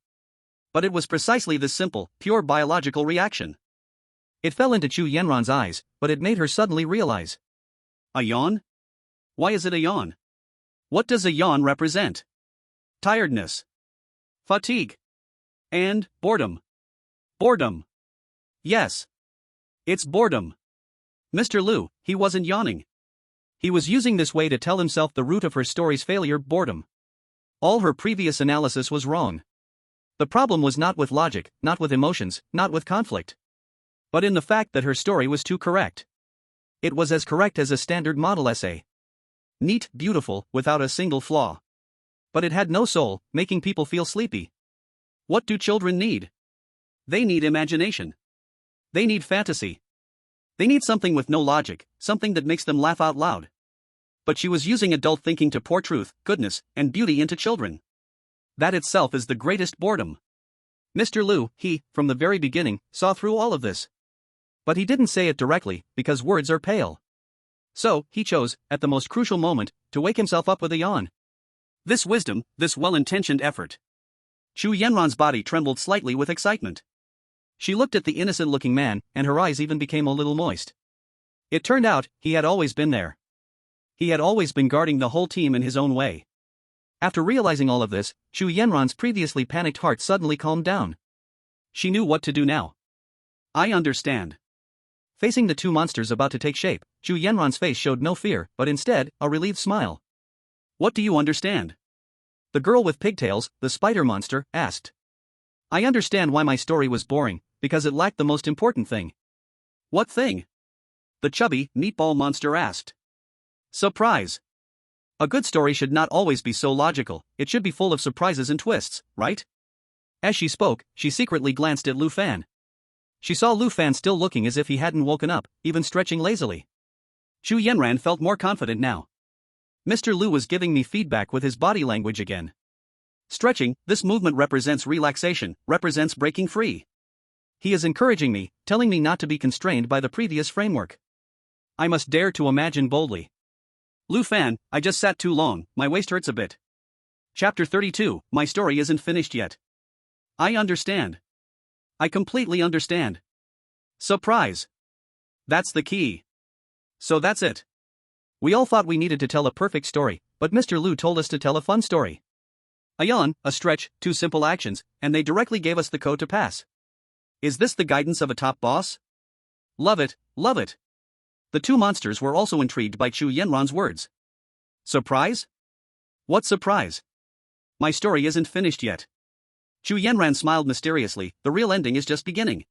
But it was precisely this simple, pure biological reaction. It fell into Chu Yanran's eyes, but it made her suddenly realize. A yawn? Why is it a yawn? What does a yawn represent? Tiredness. Fatigue. And boredom. Boredom. Yes. It's boredom. Mr. Lu, he wasn't yawning. He was using this way to tell himself the root of her story's failure, boredom. All her previous analysis was wrong. The problem was not with logic, not with emotions, not with conflict. But in the fact that her story was too correct. It was as correct as a standard model essay. Neat, beautiful, without a single flaw. But it had no soul, making people feel sleepy. What do children need? They need imagination. They need fantasy. They need something with no logic, something that makes them laugh out loud. But she was using adult thinking to pour truth, goodness, and beauty into children. That itself is the greatest boredom. Mr. Lu, he, from the very beginning, saw through all of this. But he didn't say it directly, because words are pale. So, he chose, at the most crucial moment, to wake himself up with a yawn. This wisdom, this well-intentioned effort. Chu Yanran's body trembled slightly with excitement. She looked at the innocent-looking man, and her eyes even became a little moist. It turned out, he had always been there. He had always been guarding the whole team in his own way. After realizing all of this, Chu Yanran's previously panicked heart suddenly calmed down. She knew what to do now. I understand. Facing the two monsters about to take shape, Chu Yanran's face showed no fear, but instead, a relieved smile. What do you understand? The girl with pigtails, the spider monster, asked. I understand why my story was boring, because it lacked the most important thing. What thing? The chubby, meatball monster asked. Surprise. A good story should not always be so logical, it should be full of surprises and twists, right? As she spoke, she secretly glanced at Lu Fan. She saw Lu Fan still looking as if he hadn't woken up, even stretching lazily. Chu Yanran felt more confident now. Mr. Lu was giving me feedback with his body language again. Stretching, this movement represents relaxation, represents breaking free. He is encouraging me, telling me not to be constrained by the previous framework. I must dare to imagine boldly. Lu Fan, I just sat too long, my waist hurts a bit. Chapter 32, my story isn't finished yet. I understand. I completely understand. Surprise. That's the key. So that's it. We all thought we needed to tell a perfect story, but Mr. Lu told us to tell a fun story. A yawn, a stretch, two simple actions, and they directly gave us the code to pass. Is this the guidance of a top boss? Love it, love it. The two monsters were also intrigued by Chu Yanran's words. Surprise? What surprise? My story isn't finished yet. Chu Yanran smiled mysteriously, the real ending is just beginning.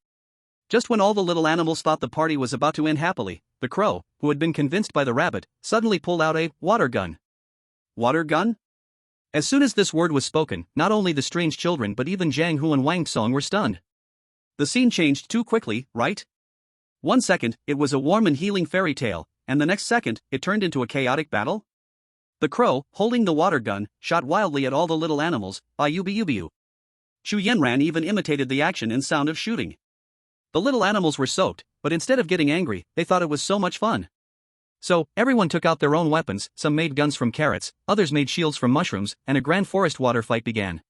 Just when all the little animals thought the party was about to end happily, the crow, who had been convinced by the rabbit, suddenly pulled out a water gun. Water gun? As soon as this word was spoken, not only the strange children but even Zhang Hu and Wang Song were stunned. The scene changed too quickly, right? 1 second, it was a warm and healing fairy tale, and the next second, it turned into a chaotic battle? The crow, holding the water gun, shot wildly at all the little animals, Yubu. Chu Yanran even imitated the action and sound of shooting. The little animals were soaked, but instead of getting angry, they thought it was so much fun. So, everyone took out their own weapons, some made guns from carrots, others made shields from mushrooms, and a grand forest water fight began.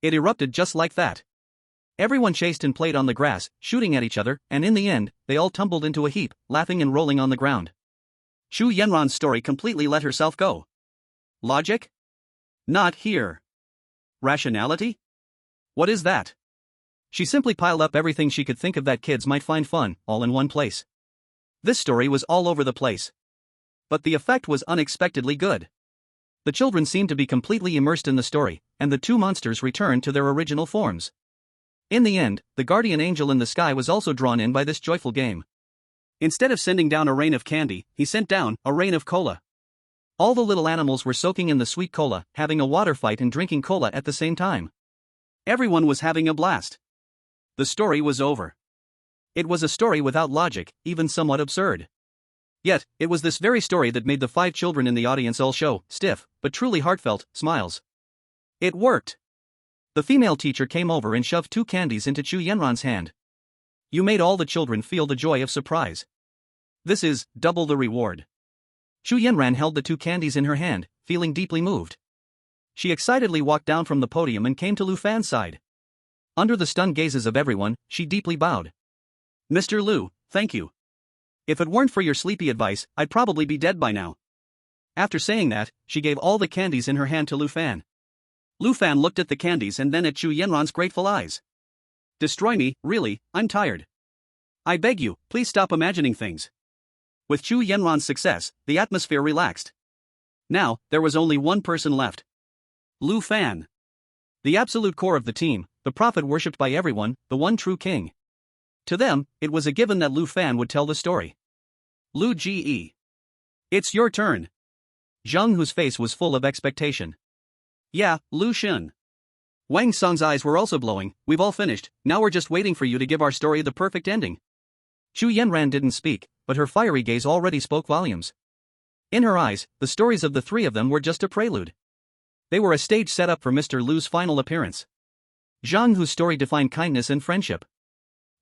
It erupted just like that. Everyone chased and played on the grass, shooting at each other, and in the end, they all tumbled into a heap, laughing and rolling on the ground. Chu Yanran's story completely let herself go. Logic? Not here. Rationality? What is that? She simply piled up everything she could think of that kids might find fun, all in one place. This story was all over the place. But the effect was unexpectedly good. The children seemed to be completely immersed in the story, and the two monsters returned to their original forms. In the end, the guardian angel in the sky was also drawn in by this joyful game. Instead of sending down a rain of candy, he sent down a rain of cola. All the little animals were soaking in the sweet cola, having a water fight and drinking cola at the same time. Everyone was having a blast. The story was over. It was a story without logic, even somewhat absurd. Yet, it was this very story that made the 5 children in the audience all show stiff, but truly heartfelt, smiles. It worked. The female teacher came over and shoved 2 candies into Chu Yenran's hand. You made all the children feel the joy of surprise. This is double the reward. Chu Yenran held the 2 candies in her hand, feeling deeply moved. She excitedly walked down from the podium and came to Lu Fan's side. Under the stunned gazes of everyone, she deeply bowed. Mr. Lu, thank you. If it weren't for your sleepy advice, I'd probably be dead by now. After saying that, she gave all the candies in her hand to Lu Fan. Lu Fan looked at the candies and then at Chu Yenran's grateful eyes. Destroy me, really, I'm tired. I beg you, please stop imagining things. With Chu Yenran's success, the atmosphere relaxed. Now, there was only one person left. Lu Fan. The absolute core of the team, the prophet worshipped by everyone, the one true king. To them, it was a given that Lu Fan would tell the story. Lu Ge. It's your turn. Zheng, whose face was full of expectation. Yeah, Lu Shen. Wang Song's eyes were also glowing. We've all finished, now we're just waiting for you to give our story the perfect ending. Chu Yenran didn't speak, but her fiery gaze already spoke volumes. In her eyes, the stories of the 3 of them were just a prelude. They were a stage set up for Mr. Lu's final appearance. Zhang, whose story defined kindness and friendship.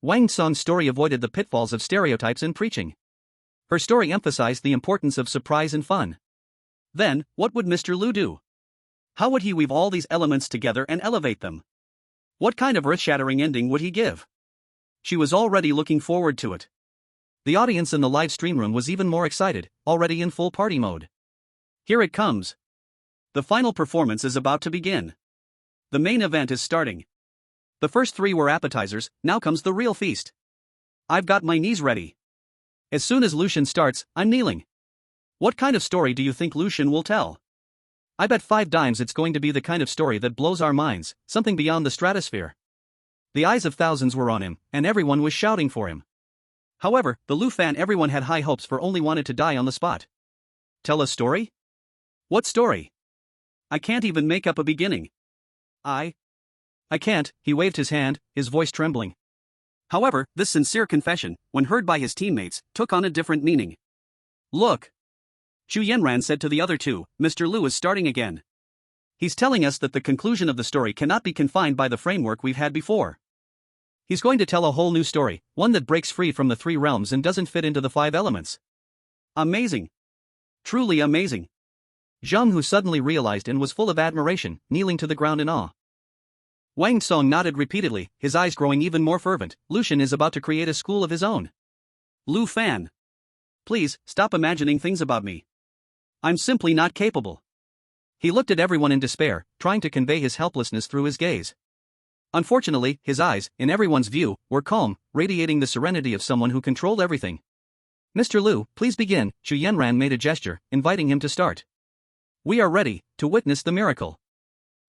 Wang Song's story avoided the pitfalls of stereotypes and preaching. Her story emphasized the importance of surprise and fun. Then, what would Mr. Lu do? How would he weave all these elements together and elevate them? What kind of earth-shattering ending would he give? She was already looking forward to it. The audience in the live stream room was even more excited, already in full party mode. Here it comes. The final performance is about to begin. The main event is starting. The first 3 were appetizers, now comes the real feast. I've got my knees ready. As soon as Lucian starts, I'm kneeling. What kind of story do you think Lucian will tell? I bet 5 dimes it's going to be the kind of story that blows our minds, something beyond the stratosphere. The eyes of thousands were on him, and everyone was shouting for him. However, the Lu Fan everyone had high hopes for only wanted to die on the spot. Tell a story? What story? I can't even make up a beginning. I can't, he waved his hand, his voice trembling. However, this sincere confession, when heard by his teammates, took on a different meaning. Look. Chu Yenran said to the other 2, Mr. Lu is starting again. He's telling us that the conclusion of the story cannot be confined by the framework we've had before. He's going to tell a whole new story, one that breaks free from the 3 realms and doesn't fit into the 5 elements. Amazing. Truly amazing. Zheng, who suddenly realized and was full of admiration, kneeling to the ground in awe. Wang Song nodded repeatedly, his eyes growing even more fervent. Lucian is about to create a school of his own. Lu Fan. Please, stop imagining things about me. I'm simply not capable. He looked at everyone in despair, trying to convey his helplessness through his gaze. Unfortunately, his eyes, in everyone's view, were calm, radiating the serenity of someone who controlled everything. Mr. Lu, please begin, Chu Yenran made a gesture, inviting him to start. We are ready to witness the miracle.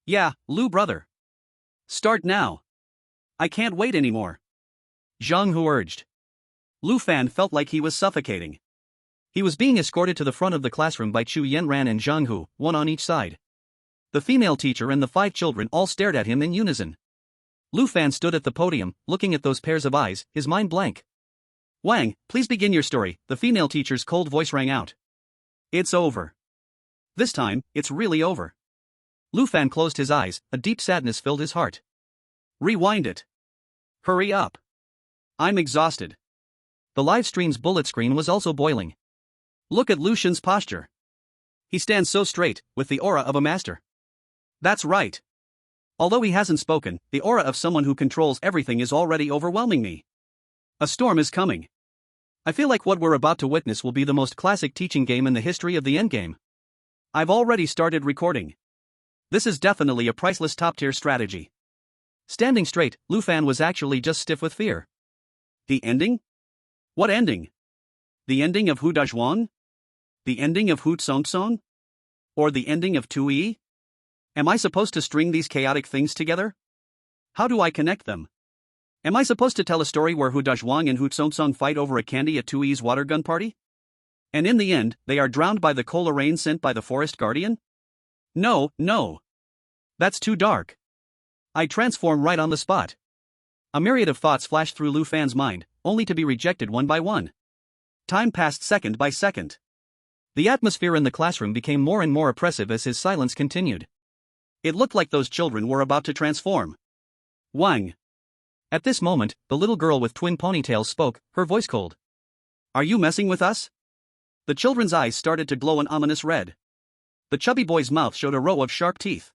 Yeah, Lu brother. Start now. I can't wait anymore. Zhang Hu urged. Lu Fan felt like he was suffocating. He was being escorted to the front of the classroom by Chu Yenran and Zhang Hu, one on each side. The female teacher and the 5 children all stared at him in unison. Lu Fan stood at the podium, looking at those pairs of eyes, his mind blank. Wang, please begin your story, the female teacher's cold voice rang out. It's over. This time, it's really over. Lu Fan closed his eyes, a deep sadness filled his heart. Rewind it. Hurry up. I'm exhausted. The live stream's bullet screen was also boiling. Look at Lucian's posture. He stands so straight, with the aura of a master. That's right. Although he hasn't spoken, the aura of someone who controls everything is already overwhelming me. A storm is coming. I feel like what we're about to witness will be the most classic teaching game in the history of the Endgame. I've already started recording. This is definitely a priceless top-tier strategy. Standing straight, Lu Fan was actually just stiff with fear. The ending? What ending? The ending of Hu Dazhuang? The ending of Hu Song? Or the ending of Tu Yi? Am I supposed to string these chaotic things together? How do I connect them? Am I supposed to tell a story where Hu Dazhuang and Hu Song fight over a candy at Tu Yi's water gun party? And in the end, they are drowned by the cola rain sent by the forest guardian? No. That's too dark. I transform right on the spot. A myriad of thoughts flashed through Lu Fan's mind, only to be rejected one by one. Time passed second by second. The atmosphere in the classroom became more and more oppressive as his silence continued. It looked like those children were about to transform. Wang. At this moment, the little girl with twin ponytails spoke, her voice cold. Are you messing with us? The children's eyes started to glow an ominous red. The chubby boy's mouth showed a row of sharp teeth.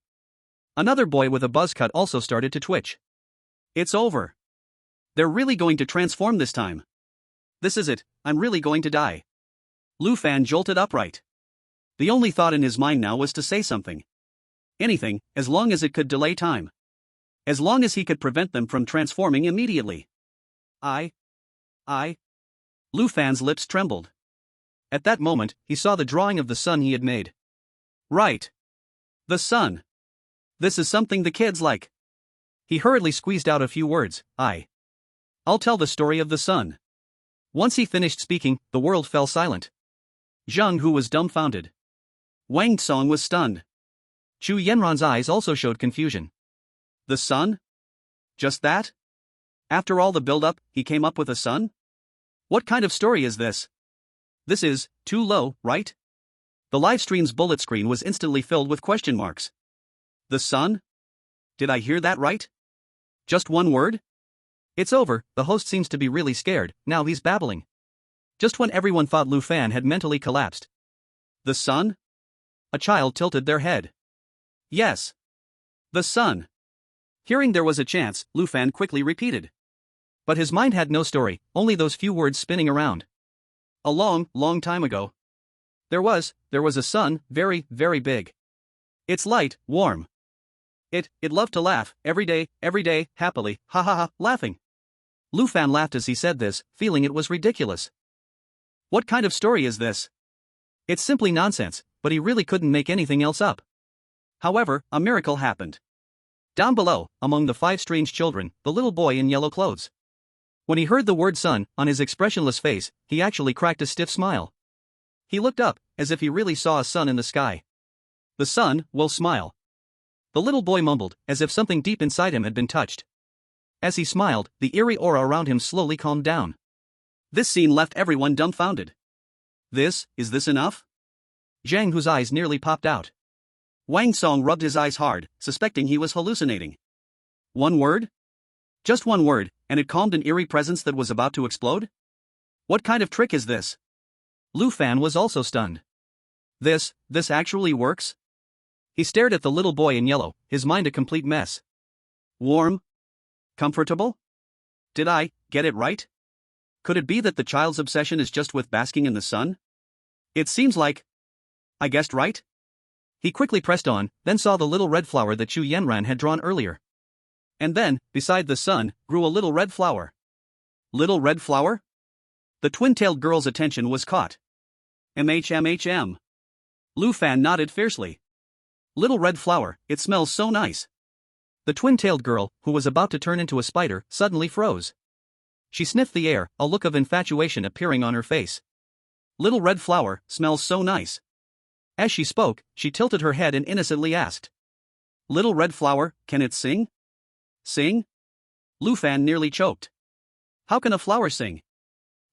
Another boy with a buzz cut also started to twitch. It's over. They're really going to transform this time. This is it, I'm really going to die. Lu Fan jolted upright. The only thought in his mind now was to say something. Anything, as long as it could delay time. As long as he could prevent them from transforming immediately. Lu Fan's lips trembled. At that moment, he saw the drawing of the sun he had made. Right. The sun. This is something the kids like. He hurriedly squeezed out a few words. I'll tell the story of the sun. Once he finished speaking, the world fell silent. Zheng Hu was dumbfounded. Wang Tsong was stunned. Chu Yanran's eyes also showed confusion. The sun? Just that? After all the build-up, he came up with a sun? What kind of story is this? This is too low, right? The livestream's bullet screen was instantly filled with question marks. The sun? Did I hear that right? Just one word? It's over, the host seems to be really scared, now he's babbling. Just when everyone thought Lu Fan had mentally collapsed. The sun? A child tilted their head. Yes. The sun. Hearing there was a chance, Lu Fan quickly repeated. But his mind had no story, only those few words spinning around. A long time ago. There was a sun, very, very big. It's light, warm. It loved to laugh, every day, happily, ha ha ha, laughing. Lu Fan laughed as he said this, feeling it was ridiculous. What kind of story is this? It's simply nonsense, but he really couldn't make anything else up. However, a miracle happened. Down below, among the 5 strange children, the little boy in yellow clothes. When he heard the word sun, on his expressionless face, he actually cracked a stiff smile. He looked up, as if he really saw a sun in the sky. The sun will smile. The little boy mumbled, as if something deep inside him had been touched. As he smiled, the eerie aura around him slowly calmed down. This scene left everyone dumbfounded. Is this enough? Zhang Hu's eyes nearly popped out. Wang Song rubbed his eyes hard, suspecting he was hallucinating. One word? Just one word, and it calmed an eerie presence that was about to explode? What kind of trick is this? Lu Fan was also stunned. This actually works? He stared at the little boy in yellow, his mind a complete mess. Warm? Comfortable? Did I get it right? Could it be that the child's obsession is just with basking in the sun? It seems like I guessed right? He quickly pressed on, then saw the little red flower that Chu Yanran had drawn earlier. And then, beside the sun, grew a little red flower. Little red flower? The twin-tailed girl's attention was caught. MHM. Lu Fan nodded fiercely. Little red flower, it smells so nice. The twin-tailed girl, who was about to turn into a spider, suddenly froze. She sniffed the air, a look of infatuation appearing on her face. Little red flower, smells so nice. As she spoke, she tilted her head and innocently asked. Little red flower, can it sing? Sing? Lu Fan nearly choked. How can a flower sing?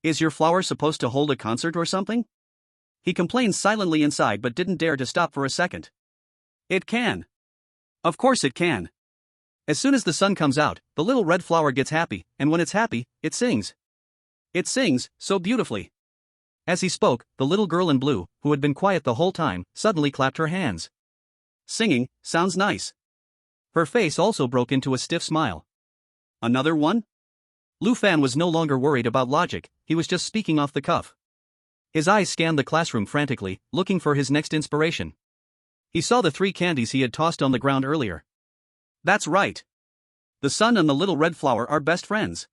Is your flower supposed to hold a concert or something? He complained silently inside but didn't dare to stop for a second. It can. Of course it can. As soon as the sun comes out, the little red flower gets happy, and when it's happy, it sings. It sings so beautifully. As he spoke, the little girl in blue, who had been quiet the whole time, suddenly clapped her hands. Singing sounds nice. Her face also broke into a stiff smile. Another one? Lu Fan was no longer worried about logic, he was just speaking off the cuff. His eyes scanned the classroom frantically, looking for his next inspiration. He saw the 3 candies he had tossed on the ground earlier. That's right. The sun and the little red flower are best friends.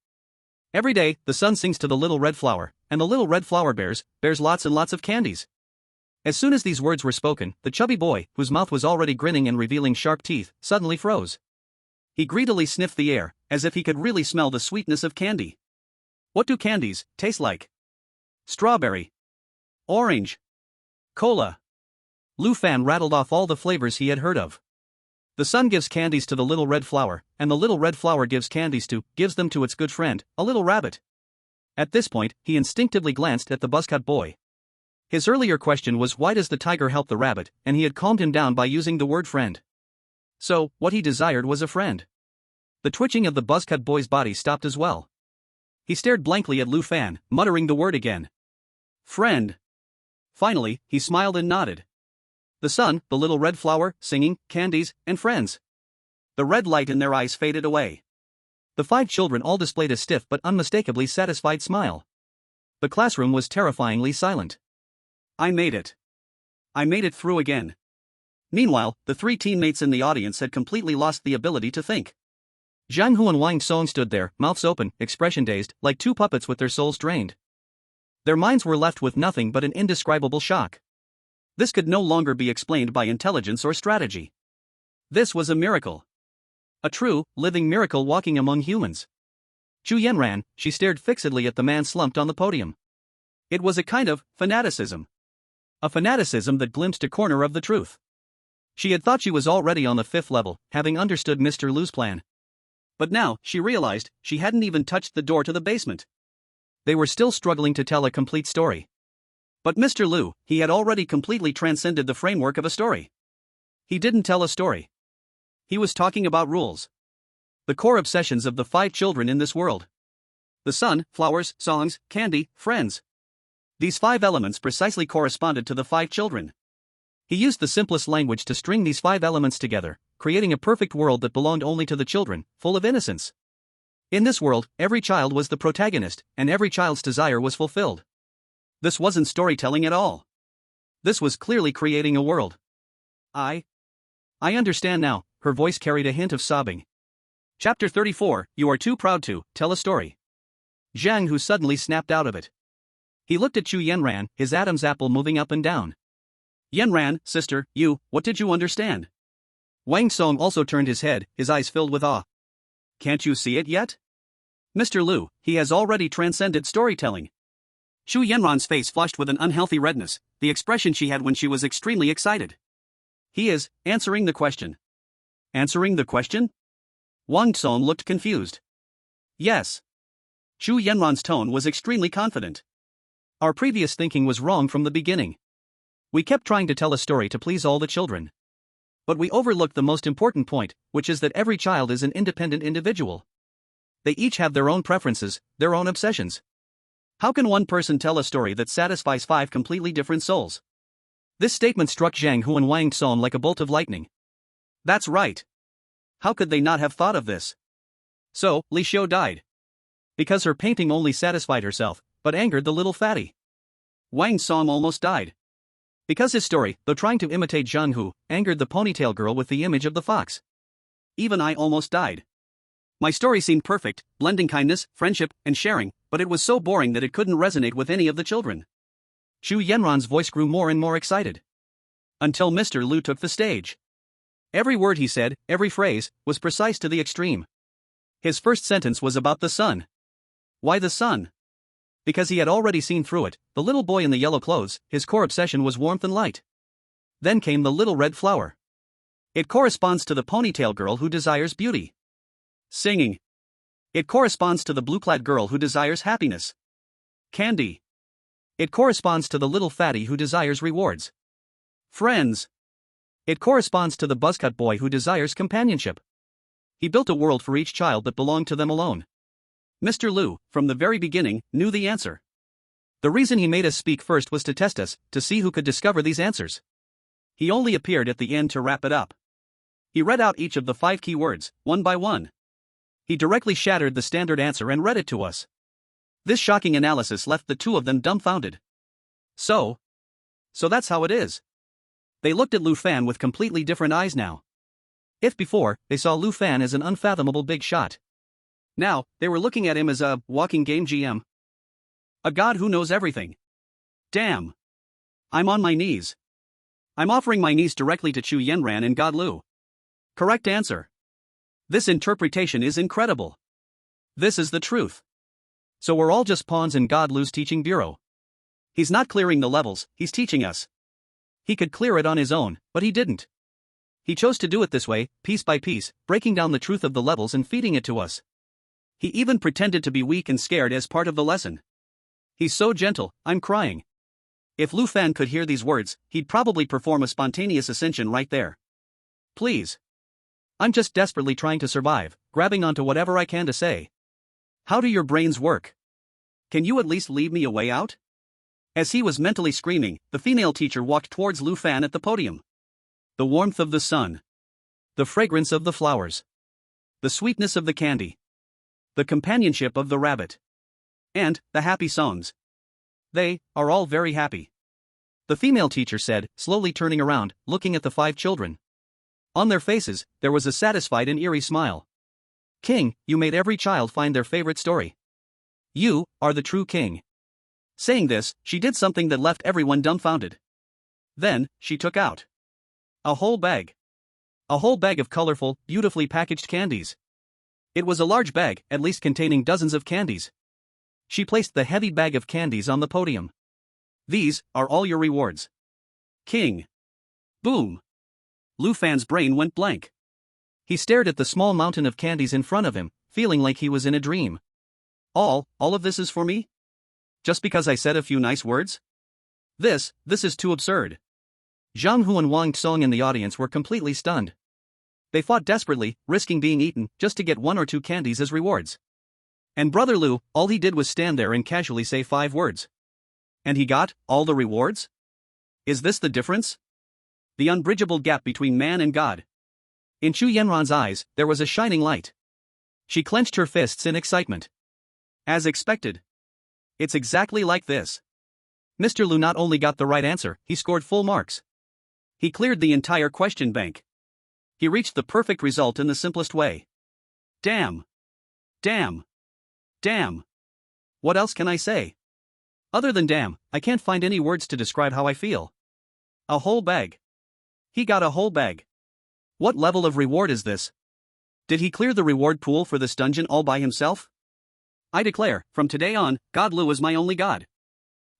Every day, the sun sings to the little red flower, and the little red flower bears lots and lots of candies. As soon as these words were spoken, the chubby boy, whose mouth was already grinning and revealing sharp teeth, suddenly froze. He greedily sniffed the air, as if he could really smell the sweetness of candy. What do candies taste like? Strawberry. Orange. Cola. Lu Fan rattled off all the flavors he had heard of. The sun gives candies to the little red flower, and the little red flower gives them to its good friend, a little rabbit. At this point, he instinctively glanced at the buzzcut boy. His earlier question was why does the tiger help the rabbit, and he had calmed him down by using the word friend. So, what he desired was a friend. The twitching of the buzzcut boy's body stopped as well. He stared blankly at Lu Fan, muttering the word again. Friend. Finally, he smiled and nodded. The sun, the little red flower, singing, candies, and friends. The red light in their eyes faded away. The 5 children all displayed a stiff but unmistakably satisfied smile. The classroom was terrifyingly silent. I made it. I made it through again. Meanwhile, the 3 teammates in the audience had completely lost the ability to think. Zhang Hu and Wang Song stood there, mouths open, expression dazed, like 2 puppets with their souls drained. Their minds were left with nothing but an indescribable shock. This could no longer be explained by intelligence or strategy. This was a miracle. A true, living miracle walking among humans. Chu Yanran, she stared fixedly at the man slumped on the podium. It was a kind of fanaticism. A fanaticism that glimpsed a corner of the truth. She had thought she was already on the 5th level, having understood Mr. Lu's plan. But now, she realized, she hadn't even touched the door to the basement. They were still struggling to tell a complete story. But Mr. Lu, he had already completely transcended the framework of a story. He didn't tell a story. He was talking about rules. The core obsessions of the 5 children in this world. The sun, flowers, songs, candy, friends. These 5 elements precisely corresponded to the 5 children. He used the simplest language to string these 5 elements together, creating a perfect world that belonged only to the children, full of innocence. In this world, every child was the protagonist, and every child's desire was fulfilled. This wasn't storytelling at all. This was clearly creating a world. I understand now, her voice carried a hint of sobbing. Chapter 34, You Are Too Proud to Tell a Story. Zhang Hu suddenly snapped out of it. He looked at Chu Yanran, his Adam's apple moving up and down. Yanran, sister, what did you understand? Wang Song also turned his head, his eyes filled with awe. Can't you see it yet? Mr. Lu, he has already transcended storytelling. Chu Yanran's face flushed with an unhealthy redness, the expression she had when she was extremely excited. He is answering the question. Answering the question? Wang Song looked confused. Yes. Chu Yanran's tone was extremely confident. Our previous thinking was wrong from the beginning. We kept trying to tell a story to please all the children. But we overlooked the most important point, which is that every child is an independent individual. They each have their own preferences, their own obsessions. How can one person tell a story that satisfies 5 completely different souls? This statement struck Zhang Hu and Wang Song like a bolt of lightning. That's right. How could they not have thought of this? So, Li Xiu died. Because her painting only satisfied herself, but angered the little fatty. Wang Song almost died. Because his story, though trying to imitate Zhang Hu, angered the ponytail girl with the image of the fox. Even I almost died. My story seemed perfect, blending kindness, friendship, and sharing, but it was so boring that it couldn't resonate with any of the children. Chu Yanran's voice grew more and more excited. Until Mr. Lu took the stage. Every word he said, every phrase, was precise to the extreme. His first sentence was about the sun. Why the sun? Because he had already seen through it, the little boy in the yellow clothes, his core obsession was warmth and light. Then came the little red flower. It corresponds to the ponytail girl who desires beauty. Singing. It corresponds to the blue-clad girl who desires happiness. Candy. It corresponds to the little fatty who desires rewards. Friends. It corresponds to the buzzcut boy who desires companionship. He built a world for each child that belonged to them alone. Mr. Lu, from the very beginning, knew the answer. The reason he made us speak first was to test us, to see who could discover these answers. He only appeared at the end to wrap it up. He read out each of the 5 key words, one by one. He directly shattered the standard answer and read it to us. This shocking analysis left the 2 of them dumbfounded. So that's how it is. They looked at Lu Fan with completely different eyes now. If before, they saw Lu Fan as an unfathomable big shot, now, they were looking at him as a walking game GM. A god who knows everything. Damn. I'm on my knees. I'm offering my knees directly to Chu Yenran and God Lu. Correct answer. This interpretation is incredible. This is the truth. So we're all just pawns in God Lu's teaching bureau. He's not clearing the levels, he's teaching us. He could clear it on his own, but he didn't. He chose to do it this way, piece by piece, breaking down the truth of the levels and feeding it to us. He even pretended to be weak and scared as part of the lesson. He's so gentle, I'm crying. If Lu Fan could hear these words, he'd probably perform a spontaneous ascension right there. Please. I'm just desperately trying to survive, grabbing onto whatever I can to say. How do your brains work? Can you at least leave me a way out? As he was mentally screaming, the female teacher walked towards Lu Fan at the podium. The warmth of the sun. The fragrance of the flowers. The sweetness of the candy. The companionship of the rabbit. And the happy songs. They are all very happy. The female teacher said, slowly turning around, looking at the 5 children. On their faces, there was a satisfied and eerie smile. King, you made every child find their favorite story. You are the true king. Saying this, she did something that left everyone dumbfounded. Then, she took out a whole bag. A whole bag of colorful, beautifully packaged candies. It was a large bag, at least containing dozens of candies. She placed the heavy bag of candies on the podium. These are all your rewards. King. Boom. Lu Fan's brain went blank. He stared at the small mountain of candies in front of him, feeling like he was in a dream. All of this is for me? Just because I said a few nice words? This is too absurd. Zhang Hu and Wang Tsong in the audience were completely stunned. They fought desperately, risking being eaten, just to get 1 or 2 candies as rewards. And Brother Lu, all he did was stand there and casually say 5 words. And he got all the rewards? Is this the difference? The unbridgeable gap between man and God. In Chu Yenran's eyes, there was a shining light. She clenched her fists in excitement. As expected. It's exactly like this. Mr. Lu not only got the right answer, he scored full marks. He cleared the entire question bank. He reached the perfect result in the simplest way. Damn. Damn. Damn. What else can I say? Other than damn, I can't find any words to describe how I feel. A whole bag. He got a whole bag. What level of reward is this? Did he clear the reward pool for this dungeon all by himself? I declare, from today on, God Lu is my only god.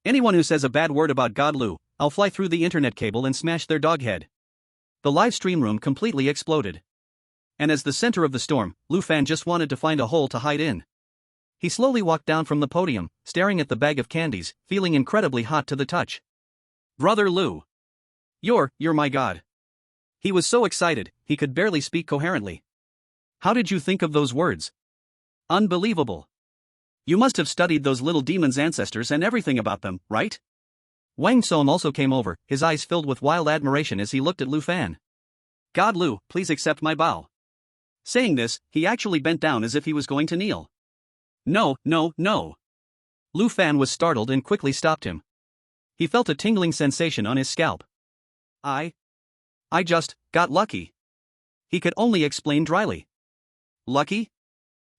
Anyone who says a bad word about God Lu, I'll fly through the internet cable and smash their dog head. The live stream room completely exploded. And as the center of the storm, Lu Fan just wanted to find a hole to hide in. He slowly walked down from the podium, staring at the bag of candies, feeling incredibly hot to the touch. Brother Lu. You're my god. He was so excited, he could barely speak coherently. How did you think of those words? Unbelievable. You must have studied those little demons' ancestors and everything about them, right? Wang Song also came over, his eyes filled with wild admiration as he looked at Lu Fan. God Lu, please accept my bow. Saying this, he actually bent down as if he was going to kneel. No. Lu Fan was startled and quickly stopped him. He felt a tingling sensation on his scalp. I just got lucky. He could only explain dryly. Lucky?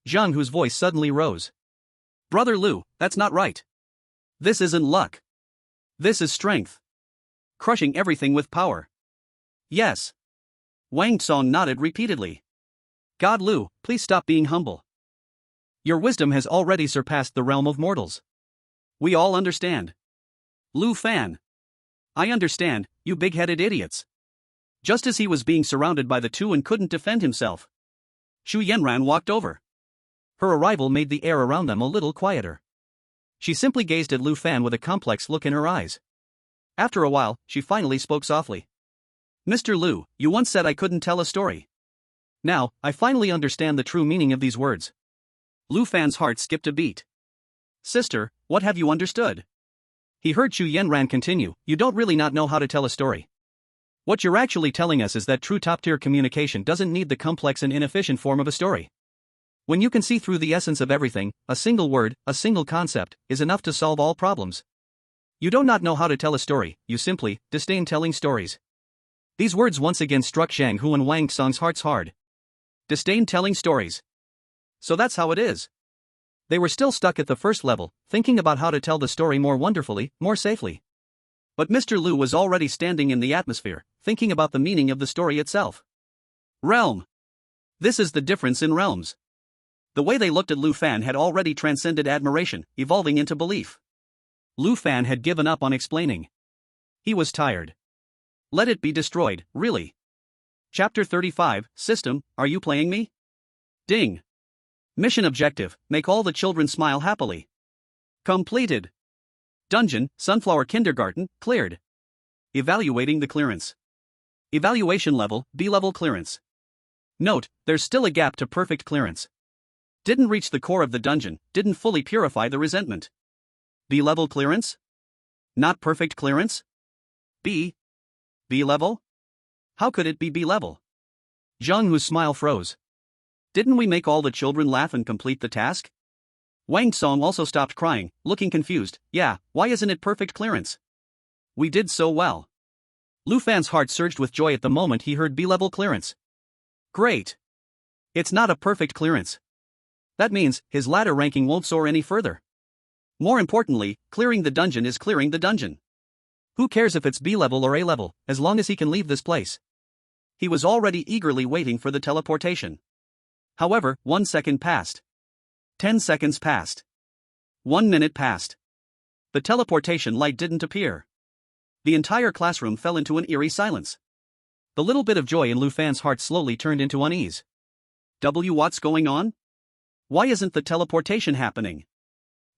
Zhang Hu's voice suddenly rose. Brother Lu, that's not right. This isn't luck. This is strength. Crushing everything with power. Yes. Wang Tsong nodded repeatedly. God Lu, please stop being humble. Your wisdom has already surpassed the realm of mortals. We all understand. Lu Fan. I understand, you big-headed idiots. Just as he was being surrounded by the 2 and couldn't defend himself, Chu Yenran walked over. Her arrival made the air around them a little quieter. She simply gazed at Lu Fan with a complex look in her eyes. After a while, she finally spoke softly. Mr. Lu, you once said I couldn't tell a story. Now, I finally understand the true meaning of these words. Lu Fan's heart skipped a beat. Sister, what have you understood? He heard Chu Yenran continue, you don't really not know how to tell a story. What you're actually telling us is that true top-tier communication doesn't need the complex and inefficient form of a story. When you can see through the essence of everything, a single word, a single concept, is enough to solve all problems. You do not know how to tell a story, you simply disdain telling stories. These words once again struck Zhang Hu and Wang Song's hearts hard. Disdain telling stories. So that's how it is. They were still stuck at the first level, thinking about how to tell the story more wonderfully, more safely. But Mr. Lu was already standing in the atmosphere, thinking about the meaning of the story itself. Realm. This is the difference in realms. The way they looked at Lu Fan had already transcended admiration, evolving into belief. Lu Fan had given up on explaining. He was tired. Let it be destroyed, really. Chapter 35, System, are you playing me? Ding. Mission objective, make all the children smile happily. Completed. Dungeon, Sunflower Kindergarten, cleared. Evaluating the clearance. Evaluation level, B-level clearance. Note, there's still a gap to perfect clearance. Didn't reach the core of the dungeon, didn't fully purify the resentment. B-level clearance? Not perfect clearance? B-level? How could it be B-level? Zhang Hu's smile froze. Didn't we make all the children laugh and complete the task? Wang Song also stopped crying, looking confused. Yeah, why isn't it perfect clearance? We did so well. Lu Fan's heart surged with joy at the moment he heard B-level clearance. Great. It's not a perfect clearance. That means his ladder ranking won't soar any further. More importantly, clearing the dungeon is clearing the dungeon. Who cares if it's B-level or A-level, as long as he can leave this place? He was already eagerly waiting for the teleportation. However, 1 second passed. 10 seconds passed. 1 minute passed. The teleportation light didn't appear. The entire classroom fell into an eerie silence. The little bit of joy in Lu Fan's heart slowly turned into unease. What's going on? Why isn't the teleportation happening?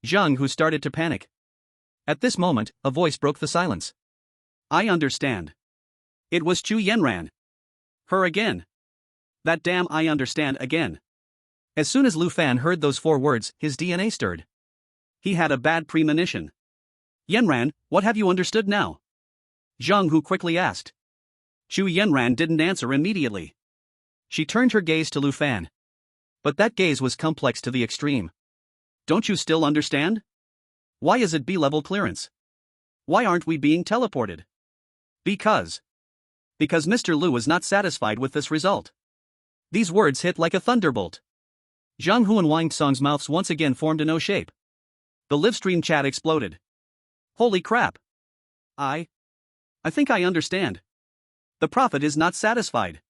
Zhang Hu started to panic. At this moment, a voice broke the silence. I understand. It was Chu Yenran. Her again. That damn I understand again. As soon as Lu Fan heard those 4 words, his DNA stirred. He had a bad premonition. Yenran, what have you understood now? Zhang Hu quickly asked. Chu Yenran didn't answer immediately. She turned her gaze to Lu Fan. But that gaze was complex to the extreme. Don't you still understand? Why is it B-level clearance? Why aren't we being teleported? Because Mr. Lu is not satisfied with this result. These words hit like a thunderbolt. Zhang Hu and Wang Song's mouths once again formed an O shape. The livestream chat exploded. Holy crap. I think I understand. The prophet is not satisfied.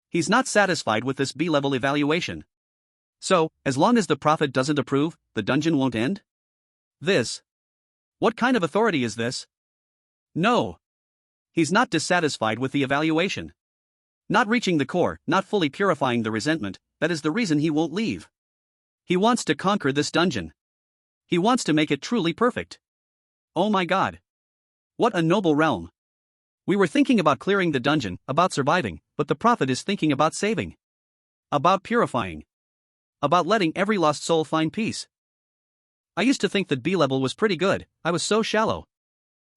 He's not satisfied with this B-level evaluation. So, as long as the prophet doesn't approve, the dungeon won't end? What kind of authority is this? No. He's not dissatisfied with the evaluation. Not reaching the core, not fully purifying the resentment, that is the reason he won't leave. He wants to conquer this dungeon. He wants to make it truly perfect. Oh my god. What a noble realm. We were thinking about clearing the dungeon, about surviving, but the prophet is thinking about saving. About purifying. About letting every lost soul find peace. I used to think that B-level was pretty good, I was so shallow.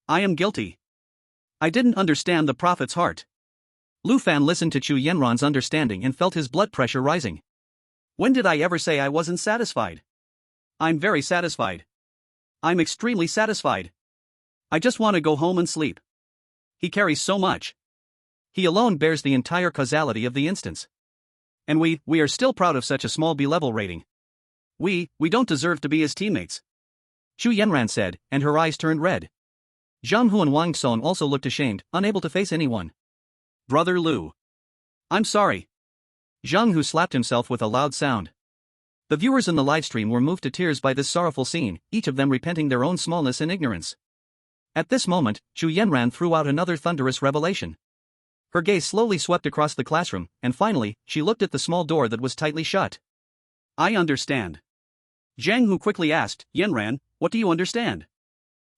I am guilty. I didn't understand the prophet's heart. Lu Fan listened to Chu Yenran's understanding and felt his blood pressure rising. When did I ever say I wasn't satisfied? I'm very satisfied. I'm extremely satisfied. I just want to go home and sleep. He carries so much. He alone bears the entire causality of the instance. And we are still proud of such a small B-level rating. We don't deserve to be his teammates. Chu Yenran said, and her eyes turned red. Zhang Hu and Wang Song also looked ashamed, unable to face anyone. Brother Lu. I'm sorry. Zhang Hu slapped himself with a loud sound. The viewers in the livestream were moved to tears by this sorrowful scene, each of them repenting their own smallness and ignorance. At this moment, Chu Yenran threw out another thunderous revelation. Her gaze slowly swept across the classroom, and finally, she looked at the small door that was tightly shut. I understand. Zhang Hu quickly asked, Yenran, what do you understand?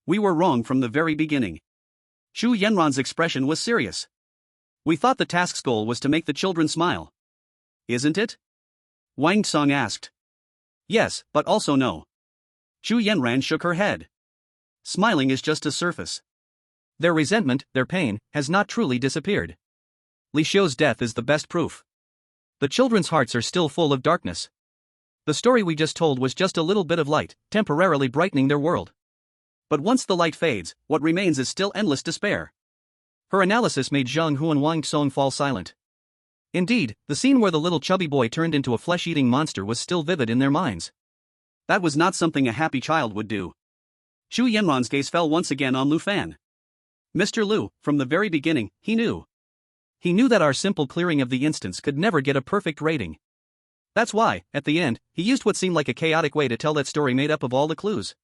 We were wrong from the very beginning. Chu Yenran's expression was serious. We thought the task's goal was to make the children smile. Isn't it? Wang Song asked. Yes, but also no. Chu Yenran shook her head. Smiling is just a surface. Their resentment, their pain, has not truly disappeared. Li Xiu's death is the best proof. The children's hearts are still full of darkness. The story we just told was just a little bit of light, temporarily brightening their world. But once the light fades, what remains is still endless despair. Her analysis made Zhang Hu and Wang Song fall silent. Indeed, the scene where the little chubby boy turned into a flesh-eating monster was still vivid in their minds. That was not something a happy child would do. Xu Yanran's gaze fell once again on Lu Fan. Mr. Lu, from the very beginning, he knew. He knew that our simple clearing of the instance could never get a perfect rating. That's why, at the end, he used what seemed like a chaotic way to tell that story made up of all the clues.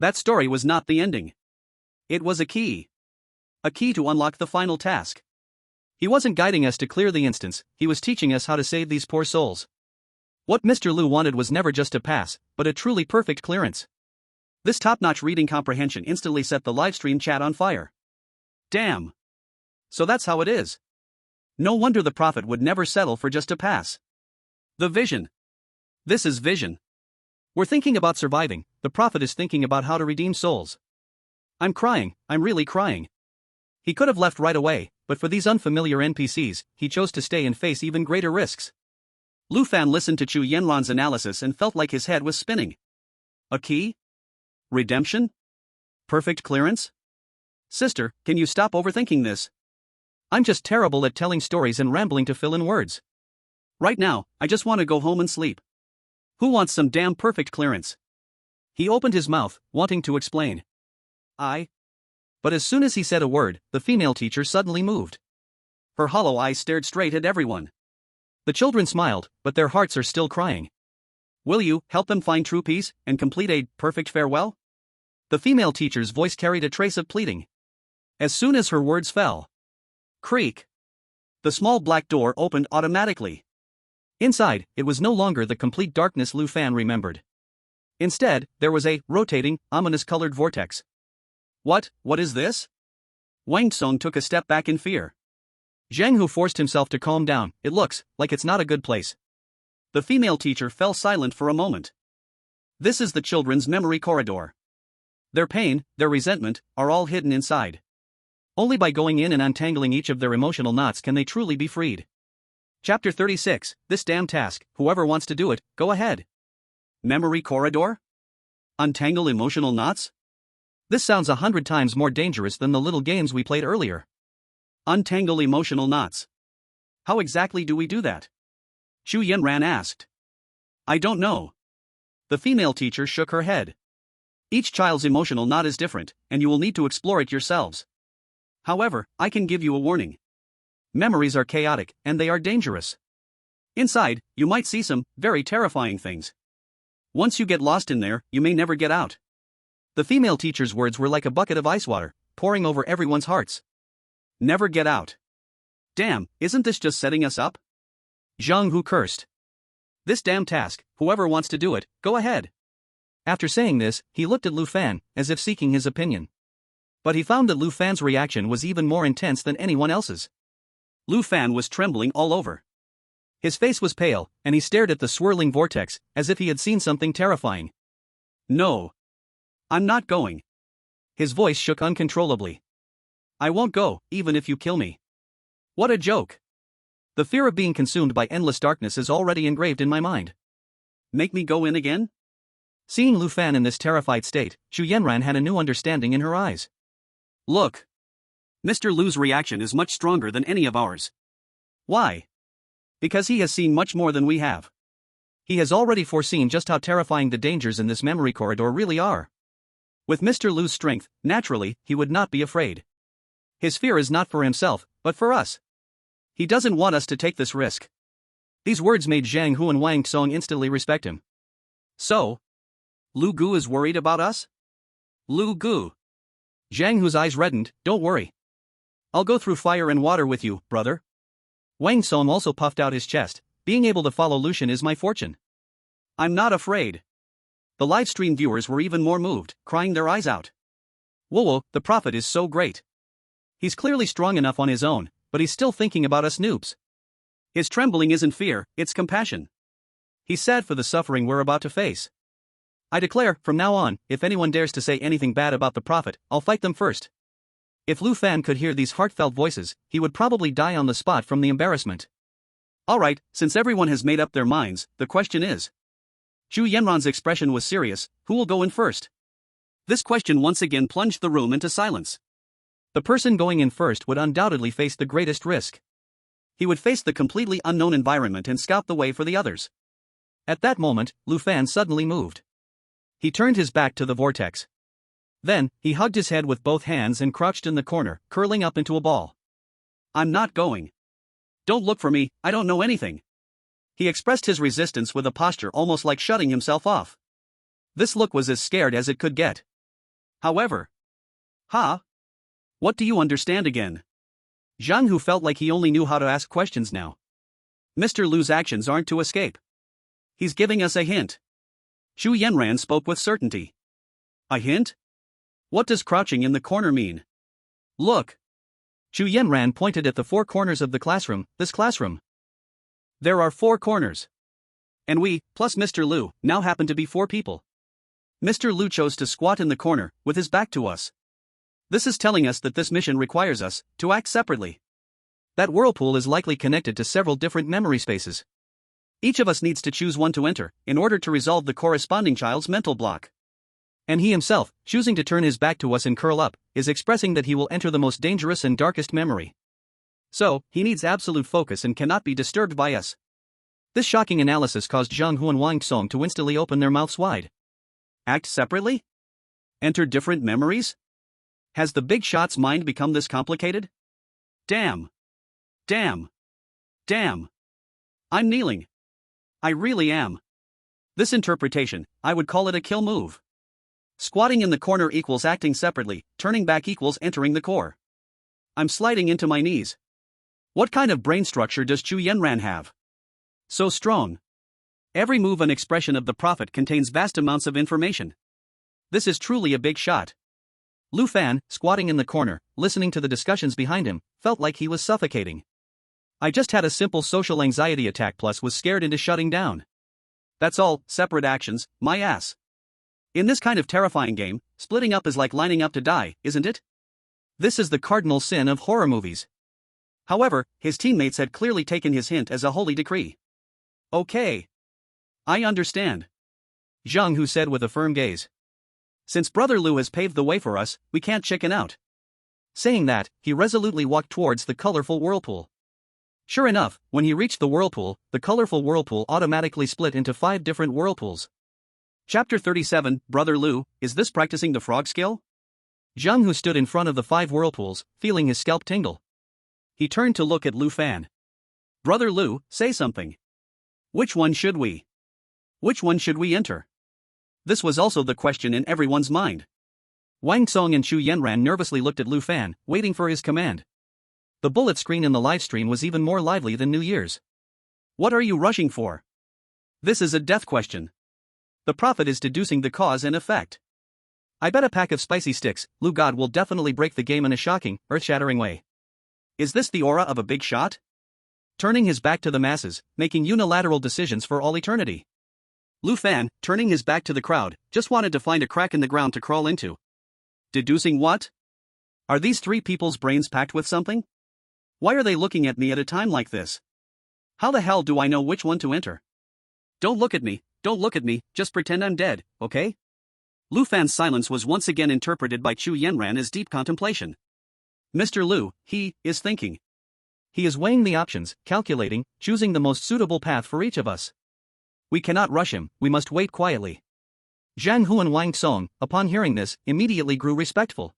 That story was not the ending. It was a key. A key to unlock the final task. He wasn't guiding us to clear the instance, he was teaching us how to save these poor souls. What Mr. Lu wanted was never just a pass, but a truly perfect clearance. This top-notch reading comprehension instantly set the livestream chat on fire. Damn. So that's how it is. No wonder the prophet would never settle for just a pass. The vision. This is vision. We're thinking about surviving, the prophet is thinking about how to redeem souls. I'm crying, I'm really crying. He could have left right away, but for these unfamiliar NPCs, he chose to stay and face even greater risks. Lu Fan listened to Chu Yanran's analysis and felt like his head was spinning. A key? Redemption? Perfect clearance? Sister, can you stop overthinking this? I'm just terrible at telling stories and rambling to fill in words. Right now, I just want to go home and sleep. Who wants some damn perfect clearance? He opened his mouth, wanting to explain. But as soon as he said a word, the female teacher suddenly moved. Her hollow eyes stared straight at everyone. The children smiled, but their hearts are still crying. Will you help them find true peace and complete a perfect farewell? The female teacher's voice carried a trace of pleading. As soon as her words fell, creak. The small black door opened automatically. Inside, it was no longer the complete darkness Lu Fan remembered. Instead, there was a rotating, ominous-colored vortex. What is this? Wang Song took a step back in fear. Zhang Hu forced himself to calm down. It looks like it's not a good place. The female teacher fell silent for a moment. This is the children's memory corridor. Their pain, their resentment, are all hidden inside. Only by going in and untangling each of their emotional knots can they truly be freed. Chapter 36, this damn task, whoever wants to do it, go ahead. Memory corridor? Untangle emotional knots? This sounds 100 times more dangerous than the little games we played earlier. Untangle emotional knots. How exactly do we do that? Xu Yanran asked. I don't know. The female teacher shook her head. Each child's emotional knot is different, and you will need to explore it yourselves. However, I can give you a warning. Memories are chaotic, and they are dangerous. Inside, you might see some very terrifying things. Once you get lost in there, you may never get out. The female teacher's words were like a bucket of ice water, pouring over everyone's hearts. Never get out. Damn, isn't this just setting us up? Zhang Hu cursed. This damn task, whoever wants to do it, go ahead. After saying this, he looked at Lu Fan, as if seeking his opinion. But he found that Lu Fan's reaction was even more intense than anyone else's. Lu Fan was trembling all over. His face was pale, and he stared at the swirling vortex, as if he had seen something terrifying. No. I'm not going. His voice shook uncontrollably. I won't go, even if you kill me. What a joke. The fear of being consumed by endless darkness is already engraved in my mind. Make me go in again? Seeing Lu Fan in this terrified state, Xu Yanran had a new understanding in her eyes. Look. Mr. Lu's reaction is much stronger than any of ours. Why? Because he has seen much more than we have. He has already foreseen just how terrifying the dangers in this memory corridor really are. With Mr. Lu's strength, naturally, he would not be afraid. His fear is not for himself, but for us. He doesn't want us to take this risk. These words made Zhang Hu and Wang Song instantly respect him. So? Lu Gu is worried about us? Lu Gu. Zhang Hu's eyes reddened. Don't worry. I'll go through fire and water with you, brother. Wang Song also puffed out his chest. Being able to follow Lucian is my fortune. I'm not afraid. The livestream viewers were even more moved, crying their eyes out. Whoa, the prophet is so great. He's clearly strong enough on his own, but he's still thinking about us noobs. His trembling isn't fear, it's compassion. He's sad for the suffering we're about to face. I declare, from now on, if anyone dares to say anything bad about the prophet, I'll fight them first. If Lu Fan could hear these heartfelt voices, he would probably die on the spot from the embarrassment. Alright, since everyone has made up their minds, the question is. Xu Yanran's expression was serious. Who will go in first? This question once again plunged the room into silence. The person going in first would undoubtedly face the greatest risk. He would face the completely unknown environment and scout the way for the others. At that moment, Lu Fan suddenly moved. He turned his back to the vortex. Then, he hugged his head with both hands and crouched in the corner, curling up into a ball. I'm not going. Don't look for me, I don't know anything. He expressed his resistance with a posture almost like shutting himself off. This look was as scared as it could get. However. What do you understand again? Zhang Hu felt like he only knew how to ask questions now. Mr. Lu's actions aren't to escape. He's giving us a hint. Chu Yanran spoke with certainty. A hint? What does crouching in the corner mean? Look. Chu Yanran pointed at the four corners of the classroom, this classroom. There are 4 corners. And we, plus Mr. Lu, now happen to be 4 people. Mr. Lu chose to squat in the corner, with his back to us. This is telling us that this mission requires us to act separately. That whirlpool is likely connected to several different memory spaces. Each of us needs to choose one to enter, in order to resolve the corresponding child's mental block. And he himself, choosing to turn his back to us and curl up, is expressing that he will enter the most dangerous and darkest memory. So, he needs absolute focus and cannot be disturbed by us. This shocking analysis caused Zhang Hu and Wang Song to instantly open their mouths wide. Act separately? Enter different memories? Has the big shot's mind become this complicated? Damn. I'm kneeling. I really am. This interpretation, I would call it a kill move. Squatting in the corner equals acting separately, turning back equals entering the core. I'm sliding into my knees. What kind of brain structure does Chu Yanran have? So strong. Every move and expression of the prophet contains vast amounts of information. This is truly a big shot. Lu Fan, squatting in the corner, listening to the discussions behind him, felt like he was suffocating. I just had a simple social anxiety attack plus was scared into shutting down. That's all, separate actions, my ass. In this kind of terrifying game, splitting up is like lining up to die, isn't it? This is the cardinal sin of horror movies. However, his teammates had clearly taken his hint as a holy decree. Okay. I understand. Zhang Hu said with a firm gaze. Since Brother Lu has paved the way for us, we can't chicken out. Saying that, he resolutely walked towards the colorful whirlpool. Sure enough, when he reached the whirlpool, the colorful whirlpool automatically split into 5 different whirlpools. Chapter 37, Brother Lu, is this practicing the frog skill? Zhang Hu stood in front of the 5 whirlpools, feeling his scalp tingle. He turned to look at Lu Fan. Brother Lu, say something. Which one should we enter? This was also the question in everyone's mind. Wang Song and Chu Yanran nervously looked at Lu Fan, waiting for his command. The bullet screen in the livestream was even more lively than New Year's. What are you rushing for? This is a death question. The prophet is deducing the cause and effect. I bet a pack of spicy sticks, Lu God will definitely break the game in a shocking, earth-shattering way. Is this the aura of a big shot? Turning his back to the masses, making unilateral decisions for all eternity. Lu Fan, turning his back to the crowd, just wanted to find a crack in the ground to crawl into. Deducing what? Are these 3 people's brains packed with something? Why are they looking at me at a time like this? How the hell do I know which one to enter? Don't look at me, just pretend I'm dead, okay? Lu Fan's silence was once again interpreted by Chu Yanran as deep contemplation. Mr. Lu, he is thinking. He is weighing the options, calculating, choosing the most suitable path for each of us. We cannot rush him, we must wait quietly. Zhang Hu and Wang Song, upon hearing this, immediately grew respectful.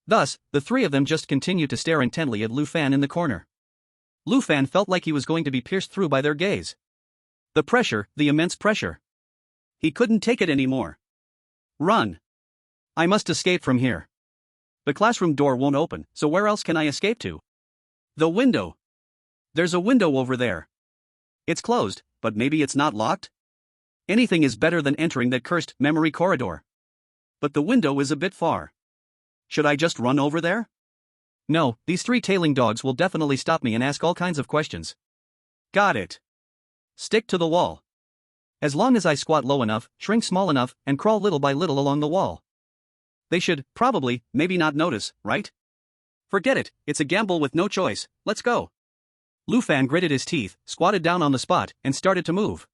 Thus, the 3 of them just continued to stare intently at Lu Fan in the corner. Lu Fan felt like he was going to be pierced through by their gaze. The pressure, the immense pressure. He couldn't take it anymore. Run. I must escape from here. The classroom door won't open, so where else can I escape to? The window. There's a window over there. It's closed, but maybe it's not locked? Anything is better than entering that cursed memory corridor. But the window is a bit far. Should I just run over there? No, these 3 tailing dogs will definitely stop me and ask all kinds of questions. Got it. Stick to the wall. As long as I squat low enough, shrink small enough, and crawl little by little along the wall. They should, probably, maybe not notice, right? Forget it, it's a gamble with no choice, let's go. Lu Fan gritted his teeth, squatted down on the spot, and started to move.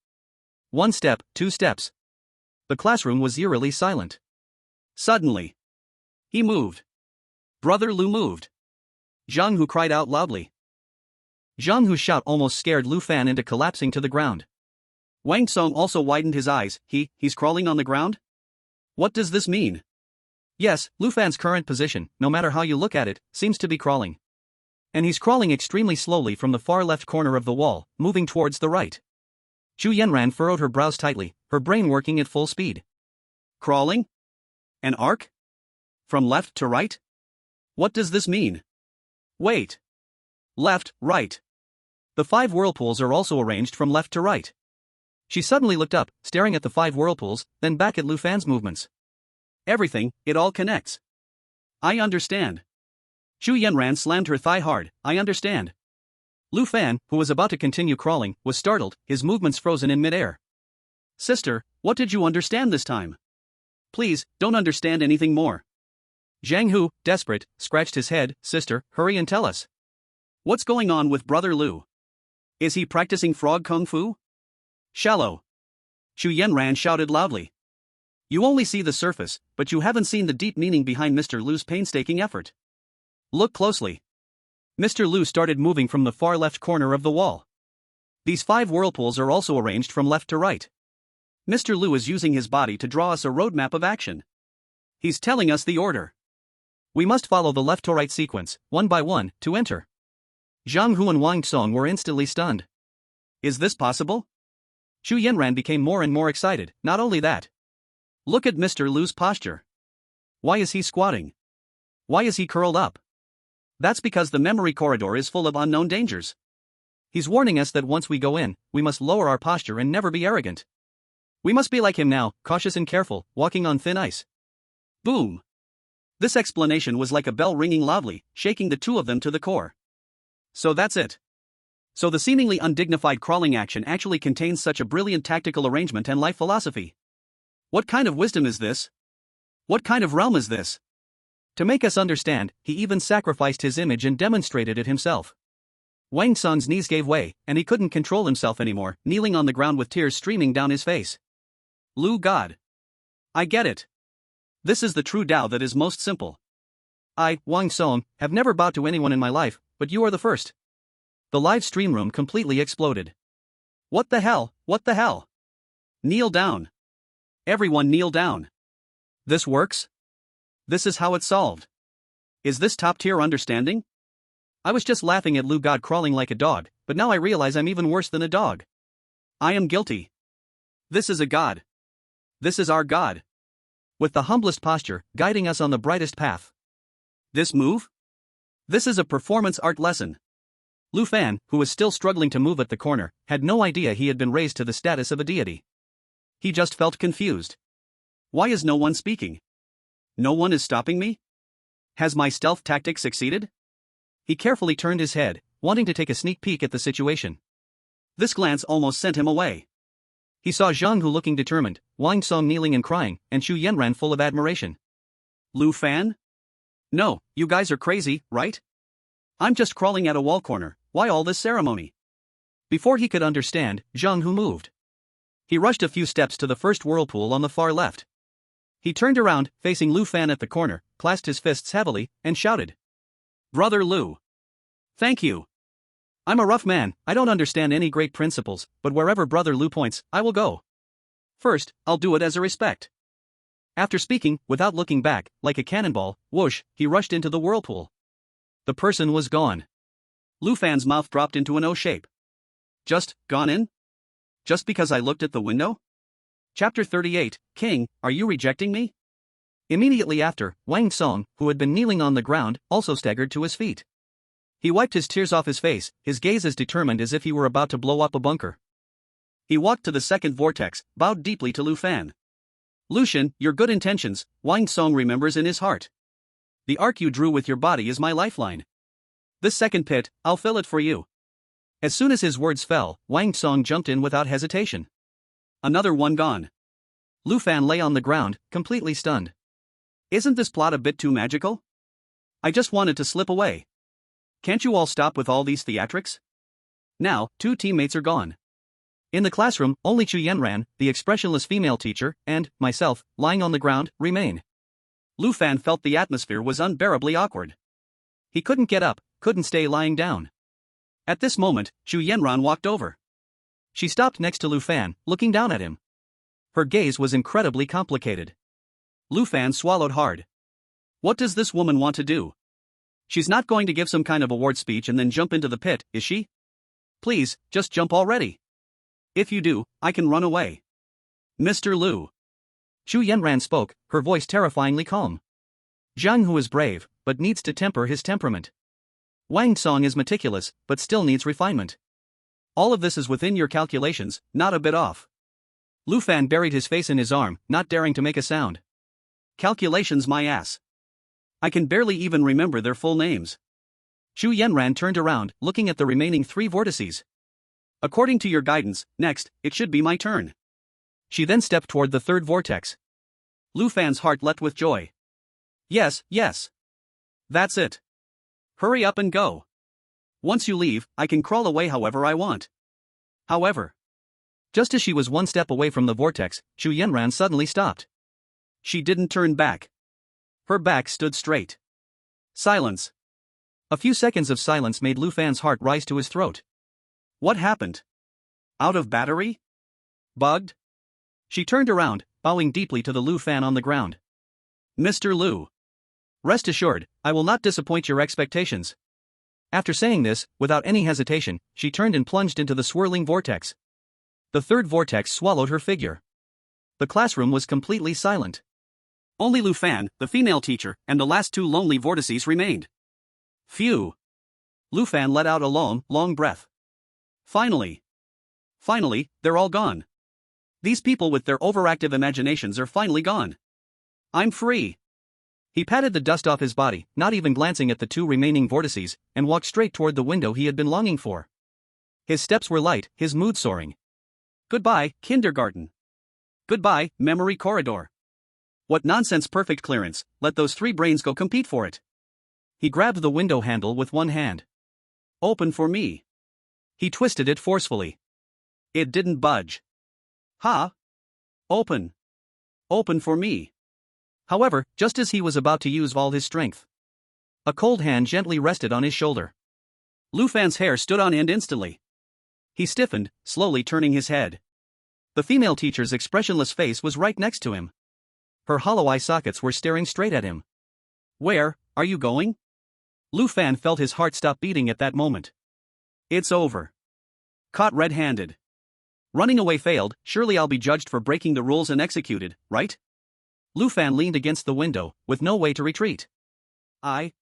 1 step, 2 steps. The classroom was eerily silent. Suddenly, he moved. Brother Lu moved. Zhang Hu cried out loudly. Zhang Hu's shout almost scared Lu Fan into collapsing to the ground. Wang Song also widened his eyes. He's crawling on the ground? What does this mean? Yes, Lu Fan's current position, no matter how you look at it, seems to be crawling. And he's crawling extremely slowly from the far left corner of the wall, moving towards the right. Zhu Yanran furrowed her brows tightly, her brain working at full speed. Crawling? An arc? From left to right? What does this mean? Wait. Left, right. The 5 whirlpools are also arranged from left to right. She suddenly looked up, staring at the 5 whirlpools, then back at Lu Fan's movements. Everything, it all connects. I understand. Zhu Yanran slammed her thigh hard. I understand. Lu Fan, who was about to continue crawling, was startled, his movements frozen in midair. Sister, what did you understand this time? Please, don't understand anything more. Zhang Hu, desperate, scratched his head. Sister, hurry and tell us. What's going on with Brother Lu? Is he practicing frog kung fu? Shallow. Zhu Yanran shouted loudly. You only see the surface, but you haven't seen the deep meaning behind Mr. Lu's painstaking effort. Look closely. Mr. Lu started moving from the far left corner of the wall. These 5 whirlpools are also arranged from left to right. Mr. Lu is using his body to draw us a roadmap of action. He's telling us the order. We must follow the left to right sequence, one by one, to enter. Zhang Hu and Wang Song were instantly stunned. Is this possible? Zhu Yanran became more and more excited. Not only that. Look at Mr. Lu's posture. Why is he squatting? Why is he curled up? That's because the memory corridor is full of unknown dangers. He's warning us that once we go in, we must lower our posture and never be arrogant. We must be like him now, cautious and careful, walking on thin ice. Boom. This explanation was like a bell ringing loudly, shaking the two of them to the core. So that's it. So the seemingly undignified crawling action actually contains such a brilliant tactical arrangement and life philosophy. What kind of wisdom is this? What kind of realm is this? To make us understand, he even sacrificed his image and demonstrated it himself. Wang Song's knees gave way, and he couldn't control himself anymore, kneeling on the ground with tears streaming down his face. Lu God. I get it. This is the true Tao that is most simple. I, Wang Song, have never bowed to anyone in my life, but you are the first. The live stream room completely exploded. What the hell? What the hell? Kneel down. Everyone kneel down. This works? This is how it's solved. Is this top-tier understanding? I was just laughing at Lu God crawling like a dog, but now I realize I'm even worse than a dog. I am guilty. This is a god. This is our god. With the humblest posture, guiding us on the brightest path. This move? This is a performance art lesson. Lu Fan, who was still struggling to move at the corner, had no idea he had been raised to the status of a deity. He just felt confused. Why is no one speaking? No one is stopping me? Has my stealth tactic succeeded? He carefully turned his head, wanting to take a sneak peek at the situation. This glance almost sent him away. He saw Zhang Hu looking determined, Wang Song kneeling and crying, and Zhu Yanran full of admiration. Lu Fan? No, you guys are crazy, right? I'm just crawling at a wall corner, why all this ceremony? Before he could understand, Zhang Hu moved. He rushed a few steps to the first whirlpool on the far left. He turned around, facing Lu Fan at the corner, clasped his fists heavily, and shouted. Brother Lu. Thank you. I'm a rough man, I don't understand any great principles, but wherever Brother Lu points, I will go. First, I'll do it as a respect. After speaking, without looking back, like a cannonball, whoosh, he rushed into the whirlpool. The person was gone. Lu Fan's mouth dropped into an O shape. Just, gone in? Just because I looked at the window? Chapter 38, King, are you rejecting me? Immediately after, Wang Song, who had been kneeling on the ground, also staggered to his feet. He wiped his tears off his face, his gaze as determined as if he were about to blow up a bunker. He walked to the second vortex, bowed deeply to Lu Fan. Lucian, your good intentions, Wang Song remembers in his heart. The arc you drew with your body is my lifeline. This second pit, I'll fill it for you. As soon as his words fell, Wang Song jumped in without hesitation. Another one gone. Lu Fan lay on the ground, completely stunned. Isn't this plot a bit too magical? I just wanted to slip away. Can't you all stop with all these theatrics? Now, 2 teammates are gone. In the classroom, only Zhu Yanran, the expressionless female teacher, and myself, lying on the ground, remain. Lu Fan felt the atmosphere was unbearably awkward. He couldn't get up, couldn't stay lying down. At this moment, Xu Yanran walked over. She stopped next to Lu Fan, looking down at him. Her gaze was incredibly complicated. Lu Fan swallowed hard. What does this woman want to do? She's not going to give some kind of award speech and then jump into the pit, is she? Please, just jump already. If you do, I can run away. Mr. Lu. Xu Yanran spoke, her voice terrifyingly calm. Zhang Hu is brave, but needs to temper his temperament. Wang Song is meticulous, but still needs refinement. All of this is within your calculations, not a bit off. Lu Fan buried his face in his arm, not daring to make a sound. Calculations my ass. I can barely even remember their full names. Xu Yanran turned around, looking at the remaining 3 vortices. According to your guidance, next, it should be my turn. She then stepped toward the 3rd vortex. Lu Fan's heart leapt with joy. Yes, yes. That's it. Hurry up and go. Once you leave, I can crawl away however I want. However, just as she was 1 step away from the vortex, Xu Yanran suddenly stopped. She didn't turn back. Her back stood straight. Silence. A few seconds of silence made Lu Fan's heart rise to his throat. What happened? Out of battery? Bugged? She turned around, bowing deeply to the Lu Fan on the ground. Mr. Lu. Rest assured, I will not disappoint your expectations. After saying this, without any hesitation, she turned and plunged into the swirling vortex. The 3rd vortex swallowed her figure. The classroom was completely silent. Only Lu Fan, the female teacher, and the last 2 lonely vortices remained. Phew. Lu Fan let out a long, long breath. Finally, they're all gone. These people with their overactive imaginations are finally gone. I'm free. He patted the dust off his body, not even glancing at the 2 remaining vortices, and walked straight toward the window he had been longing for. His steps were light, his mood soaring. Goodbye, kindergarten. Goodbye, memory corridor. What nonsense perfect clearance, let those 3 brains go compete for it. He grabbed the window handle with 1 hand. Open for me. He twisted it forcefully. It didn't budge. Ha! Open. Open for me. However, just as he was about to use all his strength, a cold hand gently rested on his shoulder. Lu Fan's hair stood on end instantly. He stiffened, slowly turning his head. The female teacher's expressionless face was right next to him. Her hollow eye sockets were staring straight at him. Where are you going? Lu Fan felt his heart stop beating at that moment. It's over. Caught red-handed. Running away failed, surely I'll be judged for breaking the rules and executed, right? Lu Fan leaned against the window, with no way to retreat. I'm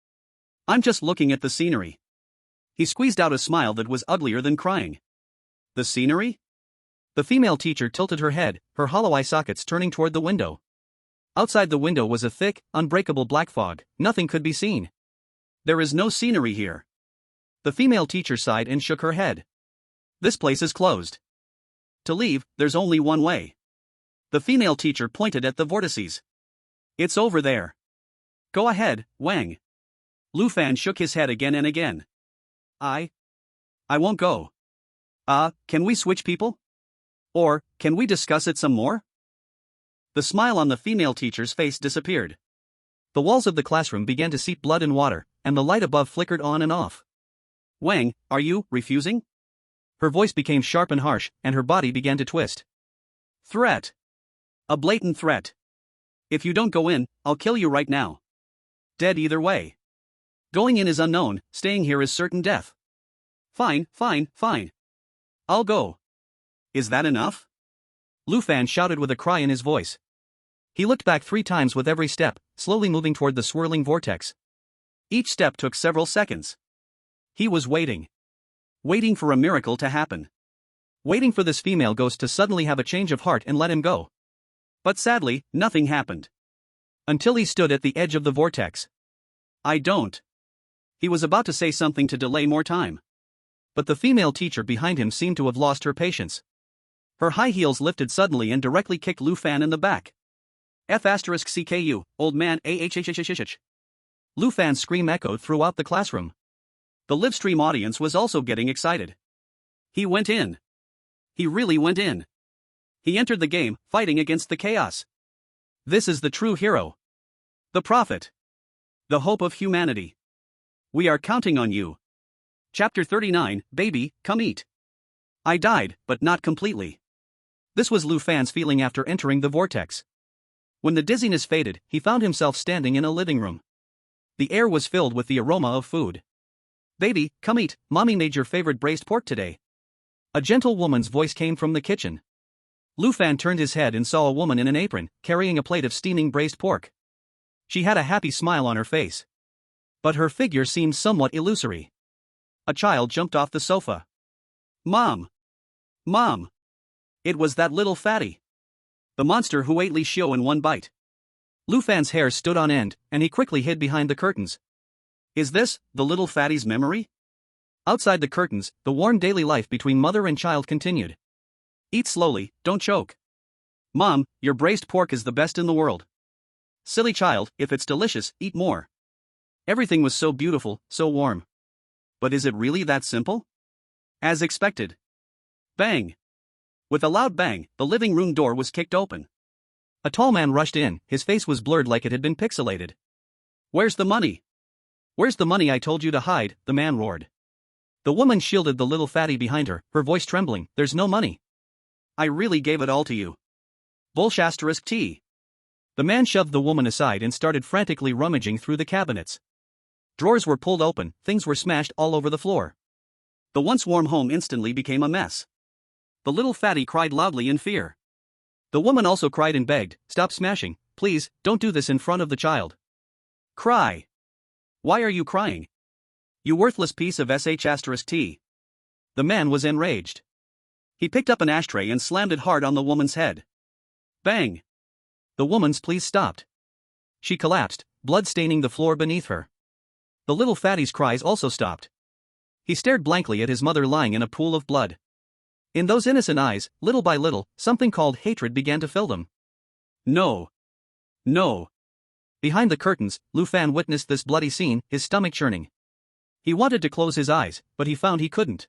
just looking at the scenery. He squeezed out a smile that was uglier than crying. The scenery? The female teacher tilted her head, her hollow eye sockets turning toward the window. Outside the window was a thick, unbreakable black fog, nothing could be seen. There is no scenery here. The female teacher sighed and shook her head. This place is closed. To leave, there's only one way. The female teacher pointed at the vortices. It's over there. Go ahead, Wang. Lu Fan shook his head again and again. I won't go. Can we switch people? Or, can we discuss it some more? The smile on the female teacher's face disappeared. The walls of the classroom began to seep blood and water, and the light above flickered on and off. Wang, are you refusing? Her voice became sharp and harsh, and her body began to twist. Threat. A blatant threat. If you don't go in, I'll kill you right now. Dead either way. Going in is unknown, staying here is certain death. Fine. I'll go. Is that enough? Lu Fan shouted with a cry in his voice. He looked back 3 times with every step, slowly moving toward the swirling vortex. Each step took several seconds. He was waiting. Waiting for a miracle to happen. Waiting for this female ghost to suddenly have a change of heart and let him go. But sadly, nothing happened. Until he stood at the edge of the vortex. I don't. He was about to say something to delay more time. But the female teacher behind him seemed to have lost her patience. Her high heels lifted suddenly and directly kicked Lu Fan in the back. F***CKU, old man ahhhhh. Lu Fan's scream echoed throughout the classroom. The livestream audience was also getting excited. He went in. He really went in. He entered the game, fighting against the chaos. This is the true hero. The prophet. The hope of humanity. We are counting on you. Chapter 39, Baby, Come Eat. I died, but not completely. This was Lu Fan's feeling after entering the vortex. When the dizziness faded, he found himself standing in a living room. The air was filled with the aroma of food. Baby, come eat, Mommy made your favorite braised pork today. A gentle woman's voice came from the kitchen. Lu Fan turned his head and saw a woman in an apron, carrying a plate of steaming braised pork. She had a happy smile on her face. But her figure seemed somewhat illusory. A child jumped off the sofa. Mom! Mom! It was that little fatty. The monster who ate Li Xiu in one bite. Lu Fan's hair stood on end, and he quickly hid behind the curtains. Is this the little fatty's memory? Outside the curtains, the warm daily life between mother and child continued. Eat slowly, don't choke. Mom, your braised pork is the best in the world. Silly child, if it's delicious, eat more. Everything was so beautiful, so warm. But is it really that simple? As expected. Bang! With a loud bang, the living room door was kicked open. A tall man rushed in, his face was blurred like it had been pixelated. Where's the money? Where's the money I told you to hide? The man roared. The woman shielded the little fatty behind her, her voice trembling. There's no money. I really gave it all to you. Bullsh*T. The man shoved the woman aside and started frantically rummaging through the cabinets. Drawers were pulled open, things were smashed all over the floor. The once warm home instantly became a mess. The little fatty cried loudly in fear. The woman also cried and begged, stop smashing, please, don't do this in front of the child. Cry. Why are you crying? You worthless piece of sh*T. The man was enraged. He picked up an ashtray and slammed it hard on the woman's head. Bang! The woman's pleas stopped. She collapsed, blood staining the floor beneath her. The little fatty's cries also stopped. He stared blankly at his mother lying in a pool of blood. In those innocent eyes, little by little, something called hatred began to fill them. No. No. Behind the curtains, Lu Fan witnessed this bloody scene, his stomach churning. He wanted to close his eyes, but he found he couldn't.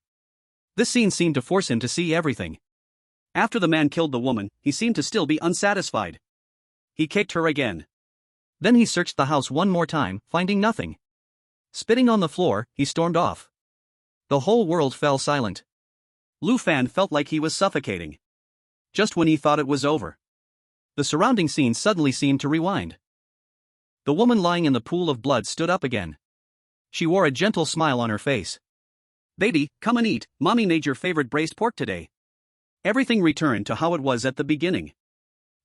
This scene seemed to force him to see everything. After the man killed the woman, he seemed to still be unsatisfied. He kicked her again. Then he searched the house one more time, finding nothing. Spitting on the floor, he stormed off. The whole world fell silent. Lu Fan felt like he was suffocating. Just when he thought it was over, the surrounding scene suddenly seemed to rewind. The woman lying in the pool of blood stood up again. She wore a gentle smile on her face. Baby, come and eat, Mommy made your favorite braised pork today. Everything returned to how it was at the beginning.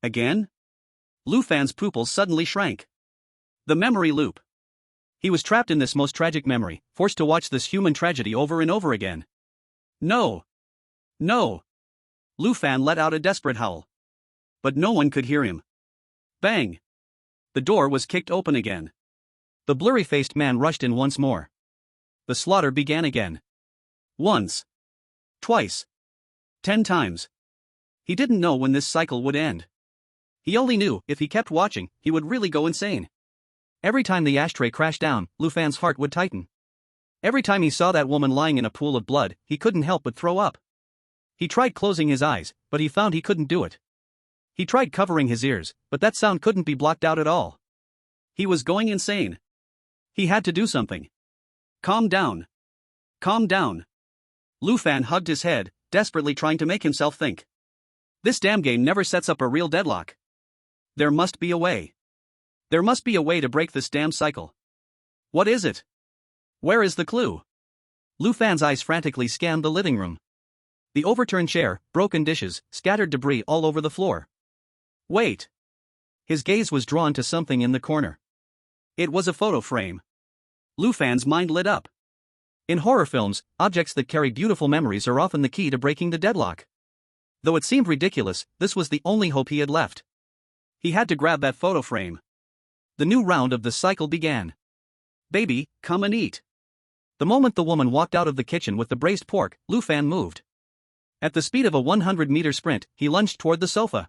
Again? Lu Fan's pupils suddenly shrank. The memory loop. He was trapped in this most tragic memory, forced to watch this human tragedy over and over again. No. No. Lu Fan let out a desperate howl. But no one could hear him. Bang. The door was kicked open again. The blurry-faced man rushed in once more. The slaughter began again. Once. Twice. 10 times. He didn't know when this cycle would end. He only knew, if he kept watching, he would really go insane. Every time the ashtray crashed down, Lu Fan's heart would tighten. Every time he saw that woman lying in a pool of blood, he couldn't help but throw up. He tried closing his eyes, but he found he couldn't do it. He tried covering his ears, but that sound couldn't be blocked out at all. He was going insane. He had to do something. Calm down. Calm down. Lu Fan hugged his head, desperately trying to make himself think. This damn game never sets up a real deadlock. There must be a way. There must be a way to break this damn cycle. What is it? Where is the clue? Lu Fan's eyes frantically scanned the living room. The overturned chair, broken dishes, scattered debris all over the floor. Wait. His gaze was drawn to something in the corner. It was a photo frame. Lu Fan's mind lit up. In horror films, objects that carry beautiful memories are often the key to breaking the deadlock. Though it seemed ridiculous, this was the only hope he had left. He had to grab that photo frame. The new round of the cycle began. Baby, come and eat. The moment the woman walked out of the kitchen with the braised pork, Lu Fan moved. At the speed of a 100-meter sprint, he lunged toward the sofa.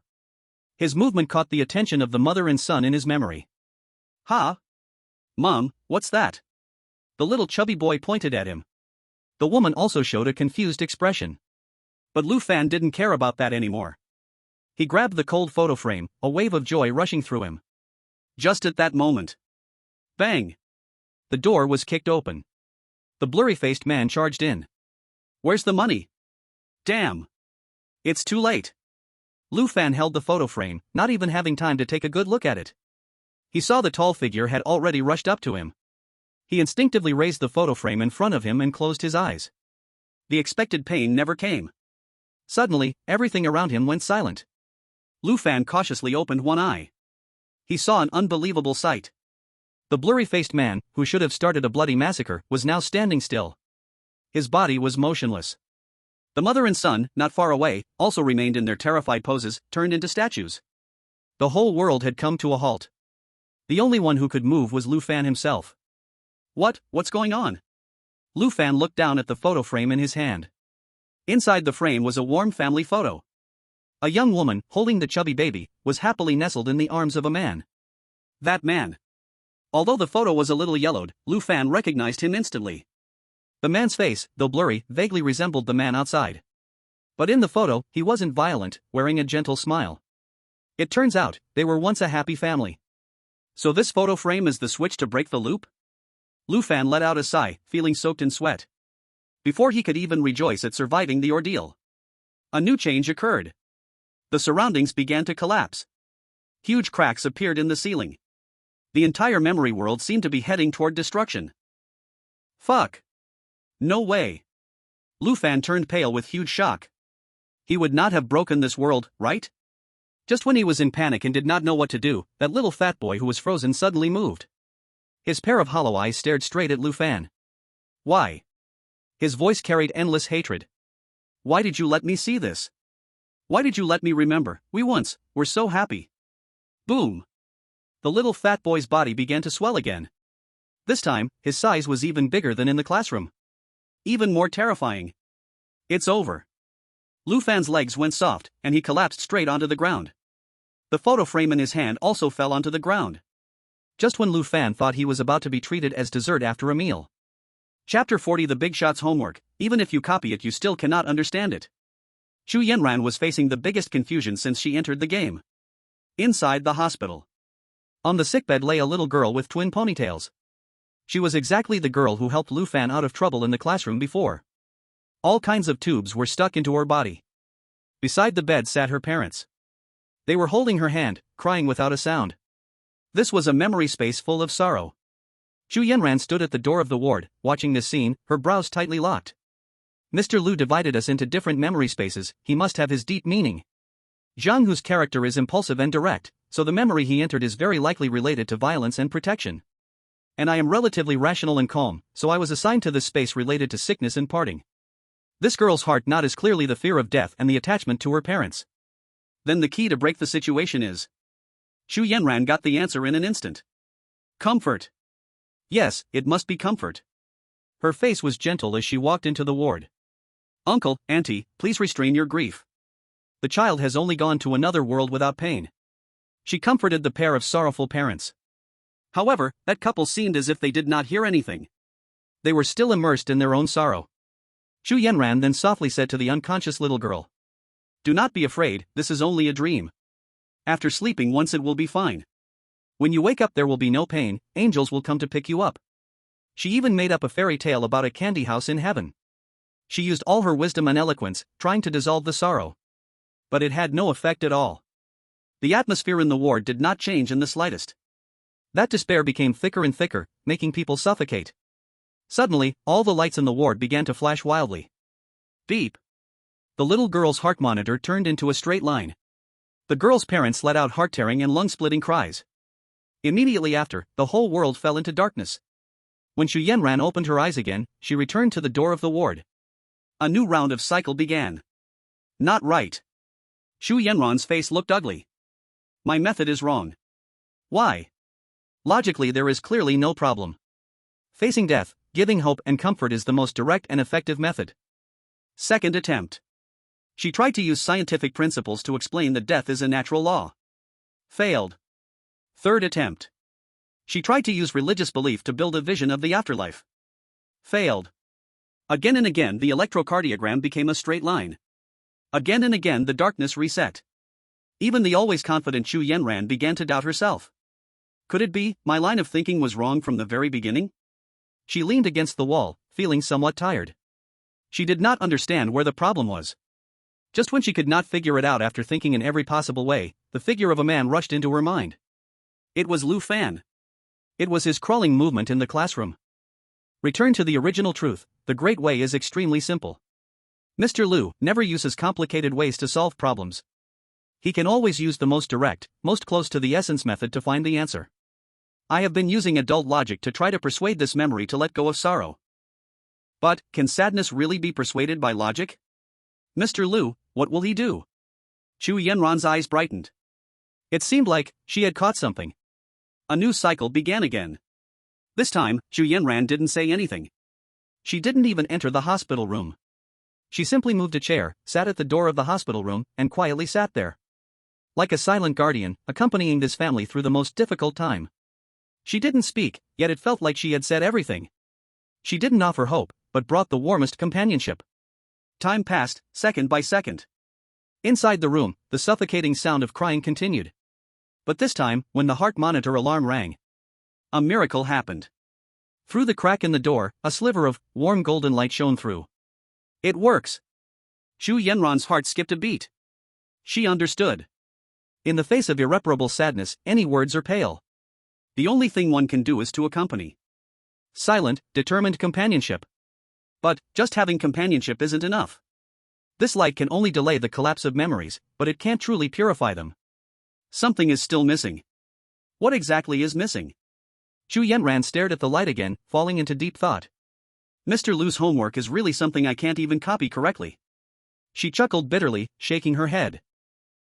His movement caught the attention of the mother and son in his memory. Huh? Mom, what's that? The little chubby boy pointed at him. The woman also showed a confused expression. But Lu Fan didn't care about that anymore. He grabbed the cold photo frame, a wave of joy rushing through him. Just at that moment. Bang! The door was kicked open. The blurry-faced man charged in. Where's the money? Damn! It's too late. Lu Fan held the photo frame, not even having time to take a good look at it. He saw the tall figure had already rushed up to him. He instinctively raised the photo frame in front of him and closed his eyes. The expected pain never came. Suddenly, everything around him went silent. Lu Fan cautiously opened one eye. He saw an unbelievable sight. The blurry-faced man, who should have started a bloody massacre, was now standing still. His body was motionless. The mother and son, not far away, also remained in their terrified poses, turned into statues. The whole world had come to a halt. The only one who could move was Lu Fan himself. What's going on? Lu Fan looked down at the photo frame in his hand. Inside the frame was a warm family photo. A young woman, holding the chubby baby, was happily nestled in the arms of a man. That man. Although the photo was a little yellowed, Lu Fan recognized him instantly. The man's face, though blurry, vaguely resembled the man outside. But in the photo, he wasn't violent, wearing a gentle smile. It turns out, they were once a happy family. So this photo frame is the switch to break the loop? Lu Fan let out a sigh, feeling soaked in sweat. Before he could even rejoice at surviving the ordeal, a new change occurred. The surroundings began to collapse. Huge cracks appeared in the ceiling. The entire memory world seemed to be heading toward destruction. Fuck. No way. Lu Fan turned pale with huge shock. He would not have broken this world, right? Just when he was in panic and did not know what to do, that little fat boy who was frozen suddenly moved. His pair of hollow eyes stared straight at Lu Fan. Why? His voice carried endless hatred. Why did you let me see this? Why did you let me remember? We once were so happy. Boom. The little fat boy's body began to swell again. This time, his size was even bigger than in the classroom. Even more terrifying. It's over. Lu Fan's legs went soft, and he collapsed straight onto the ground. The photo frame in his hand also fell onto the ground. Just when Lu Fan thought he was about to be treated as dessert after a meal. Chapter 40 The Big Shot's homework. Even if you copy it, you still cannot understand it. Chu Yenran was facing the biggest confusion since she entered the game. Inside the hospital, on the sickbed lay a little girl with twin ponytails. She was exactly the girl who helped Lu Fan out of trouble in the classroom before. All kinds of tubes were stuck into her body. Beside the bed sat her parents. They were holding her hand, crying without a sound. This was a memory space full of sorrow. Chu Yenran stood at the door of the ward, watching this scene, her brows tightly locked. Mr. Lu divided us into different memory spaces, he must have his deep meaning. Zhang Hu's character is impulsive and direct, so the memory he entered is very likely related to violence and protection. And I am relatively rational and calm, so I was assigned to this space related to sickness and parting. This girl's heart not is clearly the fear of death and the attachment to her parents. Then the key to break the situation is. Chu Yenran got the answer in an instant. Comfort. Yes, it must be comfort. Her face was gentle as she walked into the ward. Uncle, auntie, please restrain your grief. The child has only gone to another world without pain. She comforted the pair of sorrowful parents. However, that couple seemed as if they did not hear anything. They were still immersed in their own sorrow. Chu Yenran then softly said to the unconscious little girl. Do not be afraid, this is only a dream. After sleeping once it will be fine. When you wake up there will be no pain, angels will come to pick you up. She even made up a fairy tale about a candy house in heaven. She used all her wisdom and eloquence, trying to dissolve the sorrow. But it had no effect at all. The atmosphere in the ward did not change in the slightest. That despair became thicker and thicker, making people suffocate. Suddenly, all the lights in the ward began to flash wildly. Beep. The little girl's heart monitor turned into a straight line. The girl's parents let out heart-tearing and lung-splitting cries. Immediately after, the whole world fell into darkness. When Chu Yenran opened her eyes again, she returned to the door of the ward. A new round of cycle began. Not right. Chu Yenran's face looked ugly. My method is wrong. Why? Logically there is clearly no problem. Facing death, giving hope and comfort is the most direct and effective method. Second attempt. She tried to use scientific principles to explain that death is a natural law. Failed. Third attempt. She tried to use religious belief to build a vision of the afterlife. Failed. Again and again the electrocardiogram became a straight line. Again and again the darkness reset. Even the always confident Chu Yenran began to doubt herself. Could it be, my line of thinking was wrong from the very beginning? She leaned against the wall, feeling somewhat tired. She did not understand where the problem was. Just when she could not figure it out after thinking in every possible way, the figure of a man rushed into her mind. It was Lu Fan. It was his crawling movement in the classroom. Return to the original truth, the great way is extremely simple. Mr. Lu never uses complicated ways to solve problems. He can always use the most direct, most close to the essence method to find the answer. I have been using adult logic to try to persuade this memory to let go of sorrow. But, can sadness really be persuaded by logic? Mr. Lu, what will he do? Chu Yanran's eyes brightened. It seemed like she had caught something. A new cycle began again. This time, Chu Yanran didn't say anything. She didn't even enter the hospital room. She simply moved a chair, sat at the door of the hospital room, and quietly sat there. Like a silent guardian, accompanying this family through the most difficult time. She didn't speak, yet it felt like she had said everything. She didn't offer hope, but brought the warmest companionship. Time passed, second by second. Inside the room, the suffocating sound of crying continued. But this time, when the heart monitor alarm rang, a miracle happened. Through the crack in the door, a sliver of warm golden light shone through. It works. Chu Yanran's heart skipped a beat. She understood. In the face of irreparable sadness, any words are pale. The only thing one can do is to accompany. Silent, determined companionship. But, just having companionship isn't enough. This light can only delay the collapse of memories, but it can't truly purify them. Something is still missing. What exactly is missing? Chu Yanran stared at the light again, falling into deep thought. Mr. Lu's homework is really something I can't even copy correctly. She chuckled bitterly, shaking her head.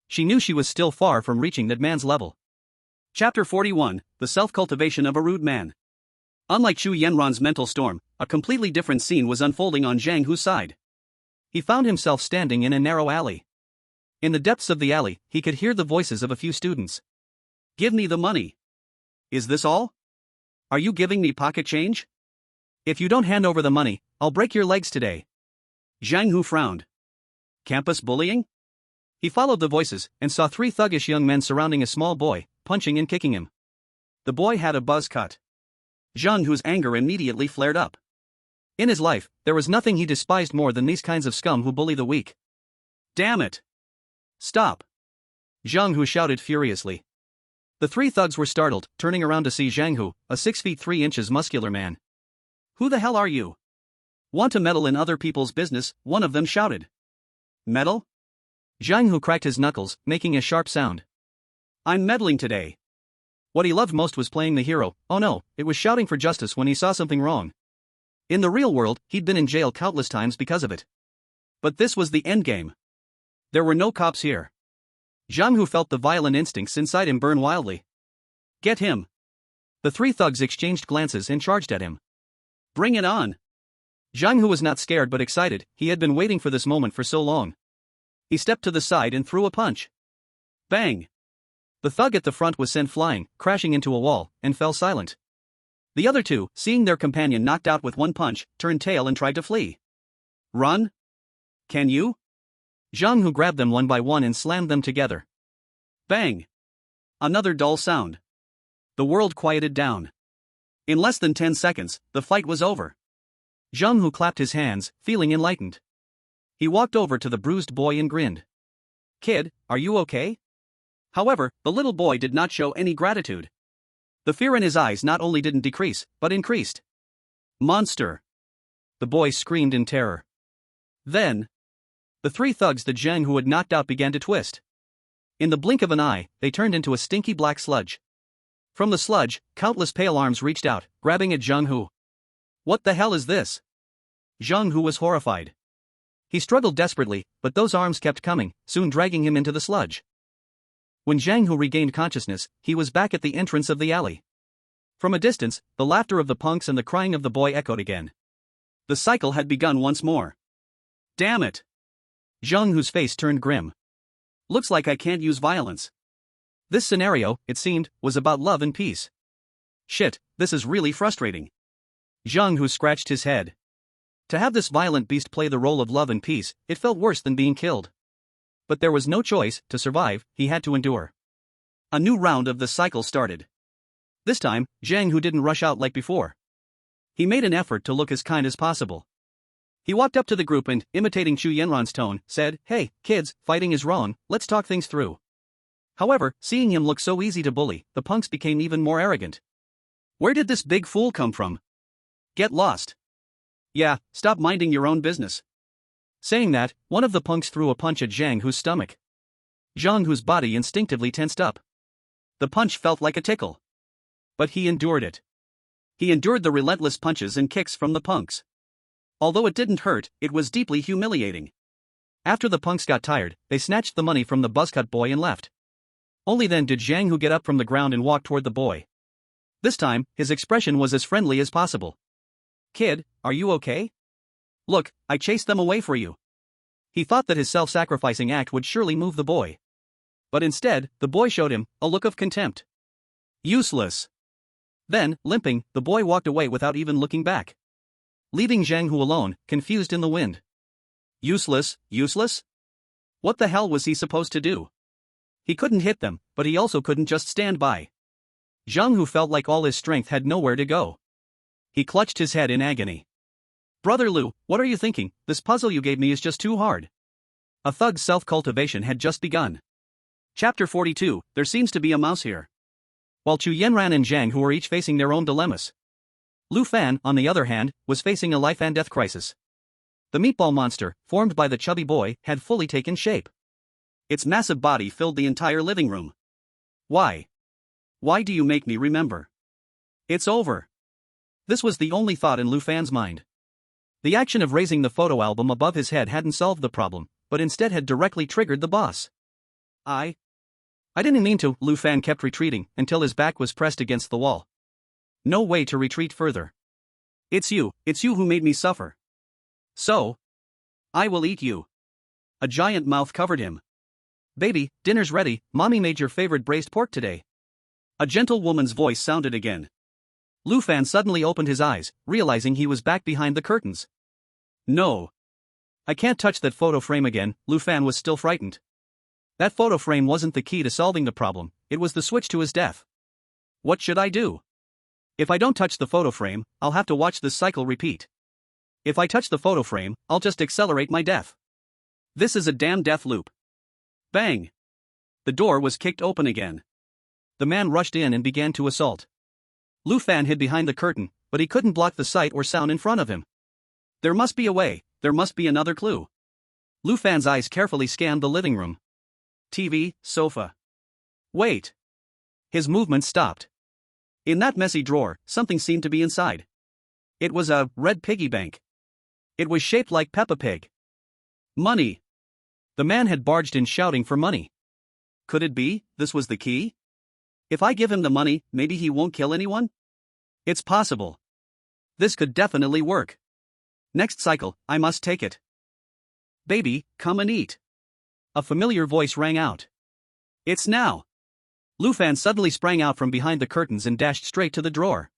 She knew she was still far from reaching that man's level. Chapter 41, The Self-Cultivation of a Rude Man. Unlike Chu Yanran's mental storm, a completely different scene was unfolding on Zhang Hu's side. He found himself standing in a narrow alley. In the depths of the alley, he could hear the voices of a few students. Give me the money. Is this all? Are you giving me pocket change? If you don't hand over the money, I'll break your legs today. Zhang Hu frowned. Campus bullying? He followed the voices and saw three thuggish young men surrounding a small boy, punching and kicking him. The boy had a buzz cut. Zhang Hu's anger immediately flared up. In his life, there was nothing he despised more than these kinds of scum who bully the weak. Damn it! Stop! Zhang Hu shouted furiously. The three thugs were startled, turning around to see Zhang Hu, a 6 feet 3 inches muscular man. Who the hell are you? Want to meddle in other people's business? One of them shouted. Meddle? Zhang Hu cracked his knuckles, making a sharp sound. I'm meddling today. What he loved most was playing the hero. Oh no, it was shouting for justice when he saw something wrong. In the real world, he'd been in jail countless times because of it. But this was the endgame. There were no cops here. Zhang Hu felt the violent instincts inside him burn wildly. Get him. The three thugs exchanged glances and charged at him. Bring it on. Zhang Hu was not scared but excited. He had been waiting for this moment for so long. He stepped to the side and threw a punch. Bang! The thug at the front was sent flying, crashing into a wall, and fell silent. The other two, seeing their companion knocked out with one punch, turned tail and tried to flee. Run? Can you? Zhang Hu grabbed them one by one and slammed them together. Bang! Another dull sound. The world quieted down. In less than 10 seconds, the fight was over. Zhang Hu clapped his hands, feeling enlightened. He walked over to the bruised boy and grinned. Kid, are you okay? However, the little boy did not show any gratitude. The fear in his eyes not only didn't decrease, but increased. Monster! The boy screamed in terror. Then, the three thugs that Zhang Hu had knocked out began to twist. In the blink of an eye, they turned into a stinky black sludge. From the sludge, countless pale arms reached out, grabbing at Zhang Hu. What the hell is this? Zhang Hu was horrified. He struggled desperately, but those arms kept coming, soon dragging him into the sludge. When Zhang Hu regained consciousness, he was back at the entrance of the alley. From a distance, the laughter of the punks and the crying of the boy echoed again. The cycle had begun once more. Damn it! Zhang Hu's face turned grim. Looks like I can't use violence. This scenario, it seemed, was about love and peace. Shit, this is really frustrating. Zhang Hu scratched his head. To have this violent beast play the role of love and peace, it felt worse than being killed. But there was no choice. To survive, he had to endure. A new round of the cycle started. This time, Zhang Hu didn't rush out like before. He made an effort to look as kind as possible. He walked up to the group and, imitating Chu Yanran's tone, said, "Hey, kids, fighting is wrong, let's talk things through." However, seeing him look so easy to bully, the punks became even more arrogant. Where did this big fool come from? Get lost. Yeah, stop minding your own business. Saying that, one of the punks threw a punch at Zhang Hu's stomach. Zhang Hu's body instinctively tensed up. The punch felt like a tickle. But he endured it. He endured the relentless punches and kicks from the punks. Although it didn't hurt, it was deeply humiliating. After the punks got tired, they snatched the money from the buzzcut boy and left. Only then did Zhang Hu get up from the ground and walk toward the boy. This time, his expression was as friendly as possible. "Kid, are you okay? Look, I chased them away for you." He thought that his self-sacrificing act would surely move the boy. But instead, the boy showed him a look of contempt. Useless. Then, limping, the boy walked away without even looking back, leaving Zhang Hu alone, confused in the wind. Useless, useless? What the hell was he supposed to do? He couldn't hit them, but he also couldn't just stand by. Zhang Hu felt like all his strength had nowhere to go. He clutched his head in agony. "Brother Lu, what are you thinking? This puzzle you gave me is just too hard." A thug's self-cultivation had just begun. Chapter 42, there seems to be a mouse here. While Chu Yanran and Zhang Hu were each facing their own dilemmas, Lu Fan, on the other hand, was facing a life-and-death crisis. The meatball monster, formed by the chubby boy, had fully taken shape. Its massive body filled the entire living room. Why? Why do you make me remember? It's over. This was the only thought in Lu Fan's mind. The action of raising the photo album above his head hadn't solved the problem, but instead had directly triggered the boss. I didn't mean to. Lu Fan kept retreating until his back was pressed against the wall. No way to retreat further. It's you who made me suffer. So, I will eat you. A giant mouth covered him. "Baby, dinner's ready, mommy made your favorite braised pork today." A gentle woman's voice sounded again. Lu Fan suddenly opened his eyes, realizing he was back behind the curtains. No. "I can't touch that photo frame again." Lu Fan was still frightened. That photo frame wasn't the key to solving the problem, it was the switch to his death. What should I do? If I don't touch the photo frame, I'll have to watch this cycle repeat. If I touch the photo frame, I'll just accelerate my death. This is a damn death loop. Bang! The door was kicked open again. The man rushed in and began to assault. Lu Fan hid behind the curtain, but he couldn't block the sight or sound in front of him. There must be a way, there must be another clue. Lu Fan's eyes carefully scanned the living room. TV, sofa. Wait. His movement stopped. In that messy drawer, something seemed to be inside. It was a red piggy bank. It was shaped like Peppa Pig. Money. The man had barged in shouting for money. Could it be this was the key? If I give him the money, maybe he won't kill anyone? It's possible. This could definitely work. Next cycle, I must take it. "Baby, come and eat." A familiar voice rang out. It's now. Lu Fan suddenly sprang out from behind the curtains and dashed straight to the drawer.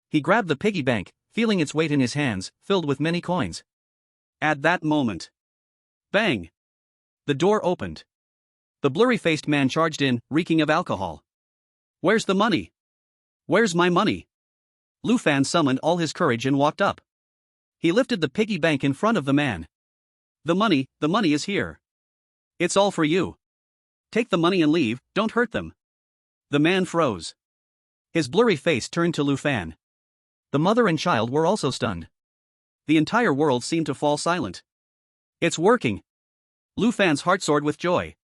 He grabbed the piggy bank, feeling its weight in his hands, filled with many coins. At that moment, bang! The door opened. The blurry-faced man charged in, reeking of alcohol. "Where's the money? Where's my money?" Lu Fan summoned all his courage and walked up. He lifted the piggy bank in front of the man. The money is here. It's all for you. Take the money and leave, don't hurt them." The man froze. His blurry face turned to Lu Fan. The mother and child were also stunned. The entire world seemed to fall silent. It's working. Lu Fan's heart soared with joy.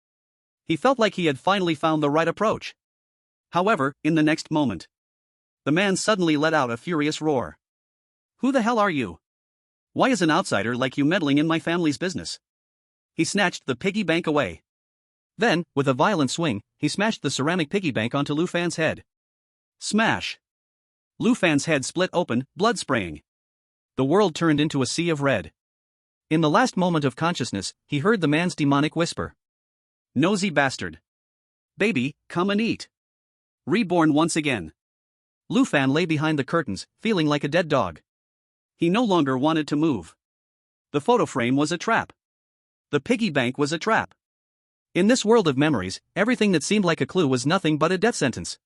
He felt like he had finally found the right approach. However, in the next moment, the man suddenly let out a furious roar. "Who the hell are you? Why is an outsider like you meddling in my family's business?" He snatched the piggy bank away. Then, with a violent swing, he smashed the ceramic piggy bank onto Lu Fan's head. Smash! Lu Fan's head split open, blood spraying. The world turned into a sea of red. In the last moment of consciousness, he heard the man's demonic whisper. "Nosy bastard. Baby, come and eat." Reborn once again. Lu Fan lay behind the curtains, feeling like a dead dog. He no longer wanted to move. The photo frame was a trap. The piggy bank was a trap. In this world of memories, everything that seemed like a clue was nothing but a death sentence.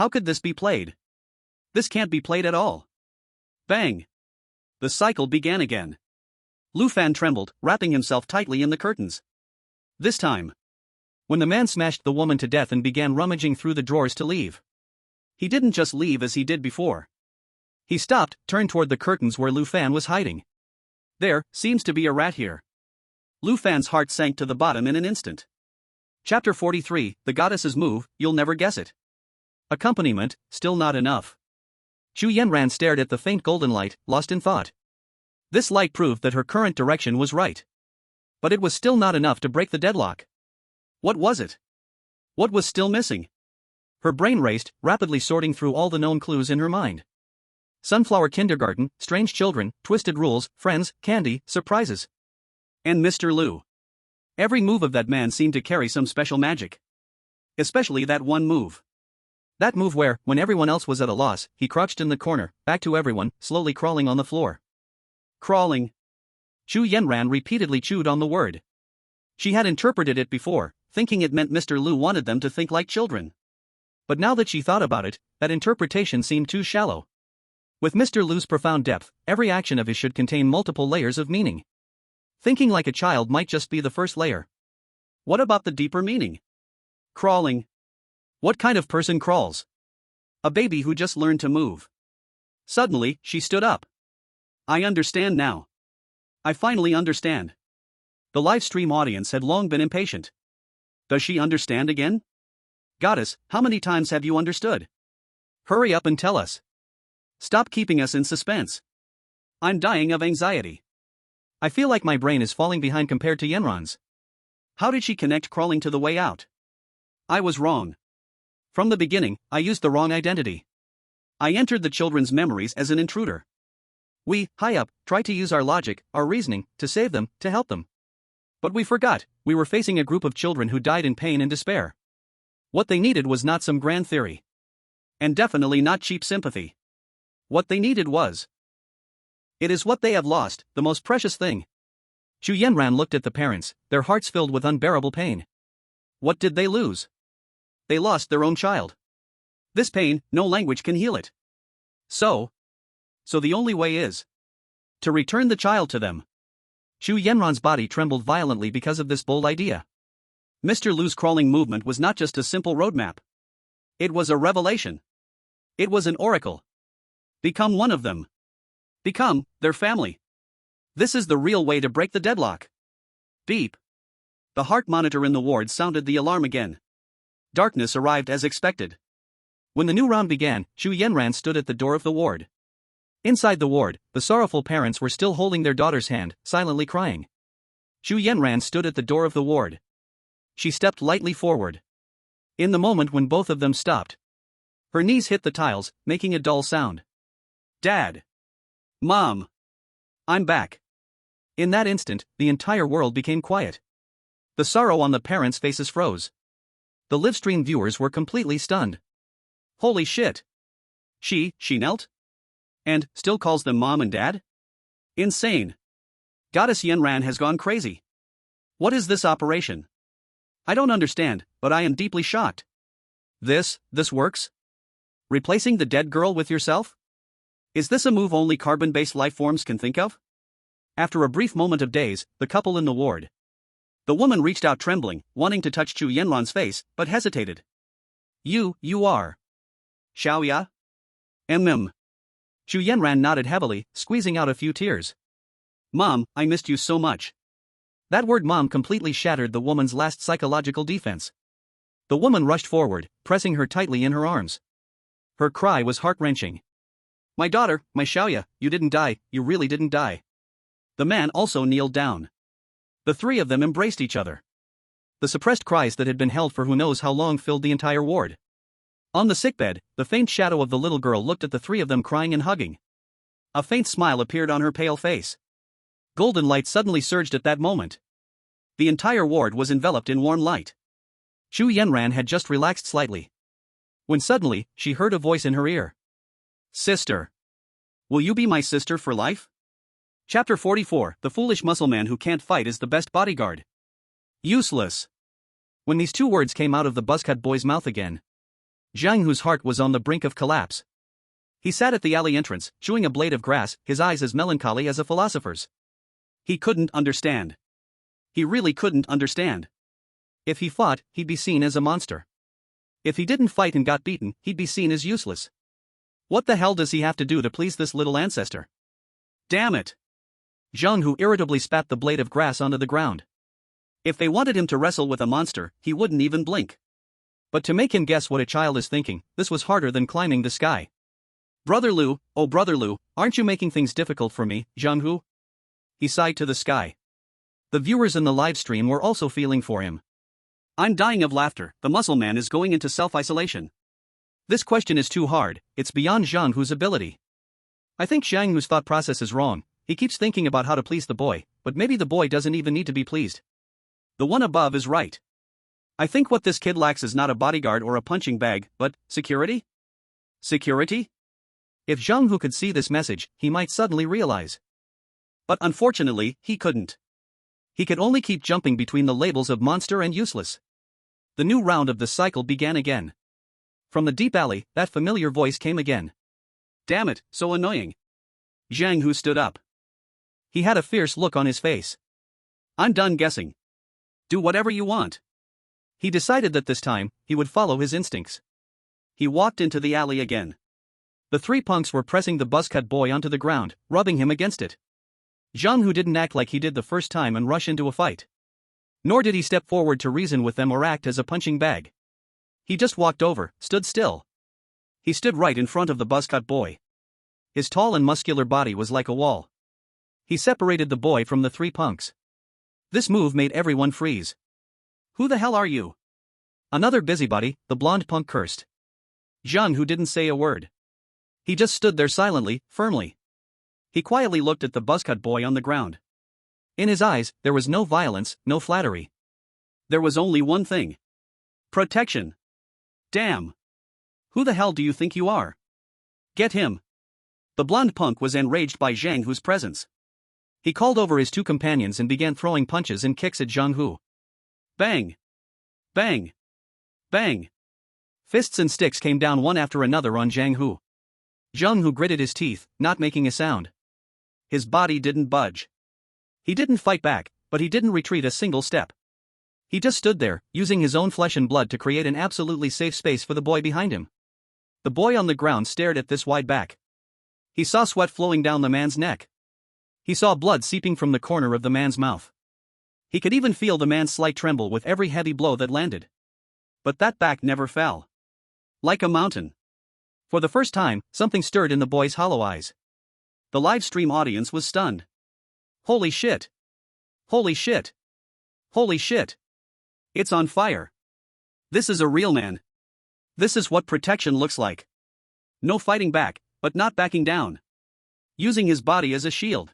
How could this be played? This can't be played at all. Bang! The cycle began again. Lu Fan trembled, wrapping himself tightly in the curtains. This time, when the man smashed the woman to death and began rummaging through the drawers to leave, he didn't just leave as he did before. He stopped, turned toward the curtains where Lu Fan was hiding. There seems to be a rat here. Lu Fan's heart sank to the bottom in an instant. Chapter 43, The Goddess's Move, You'll Never Guess It. Accompaniment, still not enough. Xu Yanran stared at the faint golden light, lost in thought. This light proved that her current direction was right. But it was still not enough to break the deadlock. What was it? What was still missing? Her brain raced, rapidly sorting through all the known clues in her mind. Sunflower kindergarten, strange children, twisted rules, friends, candy, surprises. And Mr. Lu. Every move of that man seemed to carry some special magic. Especially that one move. That move where, when everyone else was at a loss, he crouched in the corner, back to everyone, slowly crawling on the floor. Crawling. Xu Yanran repeatedly chewed on the word. She had interpreted it before, thinking it meant Mr. Lu wanted them to think like children. But now that she thought about it, that interpretation seemed too shallow. With Mr. Lu's profound depth, every action of his should contain multiple layers of meaning. Thinking like a child might just be the first layer. What about the deeper meaning? Crawling. What kind of person crawls? A baby who just learned to move. Suddenly, she stood up. I understand now. I finally understand. The live stream audience had long been impatient. Does she understand again? Goddess, how many times have you understood? Hurry up and tell us. Stop keeping us in suspense. I'm dying of anxiety. I feel like my brain is falling behind compared to Yenron's. How did she connect crawling to the way out? I was wrong. From the beginning, I used the wrong identity. I entered the children's memories as an intruder. We, high up, tried to use our logic, our reasoning, to save them, to help them. But we forgot, we were facing a group of children who died in pain and despair. What they needed was not some grand theory. And definitely not cheap sympathy. What they needed was. It is what they have lost, the most precious thing. Xu Yanran looked at the parents, their hearts filled with unbearable pain. What did they lose? They lost their own child. This pain, no language can heal it. So the only way is to return the child to them. Xu Yanran's body trembled violently because of this bold idea. Mr. Lu's crawling movement was not just a simple roadmap. It was a revelation. It was an oracle. Become one of them. Become their family. This is the real way to break the deadlock. Beep. The heart monitor in the ward sounded the alarm again. Darkness arrived as expected. When the new round began, Xu Yanran stood at the door of the ward. Inside the ward, the sorrowful parents were still holding their daughter's hand, silently crying. Xu Yanran stood at the door of the ward. She stepped lightly forward. In the moment when both of them stopped, her knees hit the tiles, making a dull sound. Dad. Mom. I'm back. In that instant, the entire world became quiet. The sorrow on the parents' faces froze. The livestream viewers were completely stunned. Holy shit. She knelt? And still calls them mom and dad? Insane. Goddess Yanran has gone crazy. What is this operation? I don't understand, but I am deeply shocked. This works? Replacing the dead girl with yourself? Is this a move only carbon-based life forms can think of? After a brief moment of daze, the couple in the ward. The woman reached out trembling, wanting to touch Xu Yanran's face, but hesitated. You are. Xiaoya? Xu Yanran nodded heavily, squeezing out a few tears. Mom, I missed you so much. That word mom completely shattered the woman's last psychological defense. The woman rushed forward, pressing her tightly in her arms. Her cry was heart-wrenching. My daughter, my Xiaoya, you didn't die, you really didn't die. The man also kneeled down. The three of them embraced each other. The suppressed cries that had been held for who knows how long filled the entire ward. On the sickbed, the faint shadow of the little girl looked at the three of them crying and hugging. A faint smile appeared on her pale face. Golden light suddenly surged at that moment. The entire ward was enveloped in warm light. Xu Yanran had just relaxed slightly, when suddenly, she heard a voice in her ear. Sister. Will you be my sister for life? Chapter 44, The Foolish Muscle Man Who Can't Fight is the Best Bodyguard. Useless. When these two words came out of the buzzcut boy's mouth again, Zhang Hu's heart was on the brink of collapse. He sat at the alley entrance, chewing a blade of grass, his eyes as melancholy as a philosopher's. He couldn't understand. He really couldn't understand. If he fought, he'd be seen as a monster. If he didn't fight and got beaten, he'd be seen as useless. What the hell does he have to do to please this little ancestor? Damn it! Zhang Hu irritably spat the blade of grass onto the ground. If they wanted him to wrestle with a monster, he wouldn't even blink. But to make him guess what a child is thinking, this was harder than climbing the sky. Brother Lu, oh brother Lu, Aren't you making things difficult for me, Zhang Hu? He sighed to the sky. The viewers in the live stream were also feeling for him. I'm dying of laughter, the muscle man is going into self-isolation. This question is too hard, it's beyond Zhang Hu's ability. I think Zhang Hu's thought process is wrong. He keeps thinking about how to please the boy, but maybe the boy doesn't even need to be pleased. The one above is right. I think what this kid lacks is not a bodyguard or a punching bag, but security? Security? If Zhang Hu could see this message, he might suddenly realize. But unfortunately, he couldn't. He could only keep jumping between the labels of monster and useless. The new round of the cycle began again. From the deep alley, that familiar voice came again. Damn it, so annoying. Zhang Hu stood up. He had a fierce look on his face. I'm done guessing. Do whatever you want. He decided that this time, he would follow his instincts. He walked into the alley again. The three punks were pressing the buzzcut boy onto the ground, rubbing him against it. Zhang Hu didn't act like he did the first time and rush into a fight. Nor did he step forward to reason with them or act as a punching bag. He just walked over, stood still. He stood right in front of the buzzcut boy. His tall and muscular body was like a wall. He separated the boy from the three punks. This move made everyone freeze. Who the hell are you? Another busybody, the blonde punk cursed. Zhang Hu didn't say a word. He just stood there silently, firmly. He quietly looked at the buzzcut boy on the ground. In his eyes, there was no violence, no flattery. There was only one thing. Protection. Damn. Who the hell do you think you are? Get him. The blonde punk was enraged by Zhang Hu's presence. He called over his two companions and began throwing punches and kicks at Zhang Hu. Bang. Bang. Bang. Fists and sticks came down one after another on Zhang Hu. Zhang Hu gritted his teeth, not making a sound. His body didn't budge. He didn't fight back, but he didn't retreat a single step. He just stood there, using his own flesh and blood to create an absolutely safe space for the boy behind him. The boy on the ground stared at this wide back. He saw sweat flowing down the man's neck. He saw blood seeping from the corner of the man's mouth. He could even feel the man's slight tremble with every heavy blow that landed. But that back never fell. Like a mountain. For the first time, something stirred in the boy's hollow eyes. The live stream audience was stunned. Holy shit. Holy shit. Holy shit. It's on fire. This is a real man. This is what protection looks like. No fighting back, but not backing down. Using his body as a shield.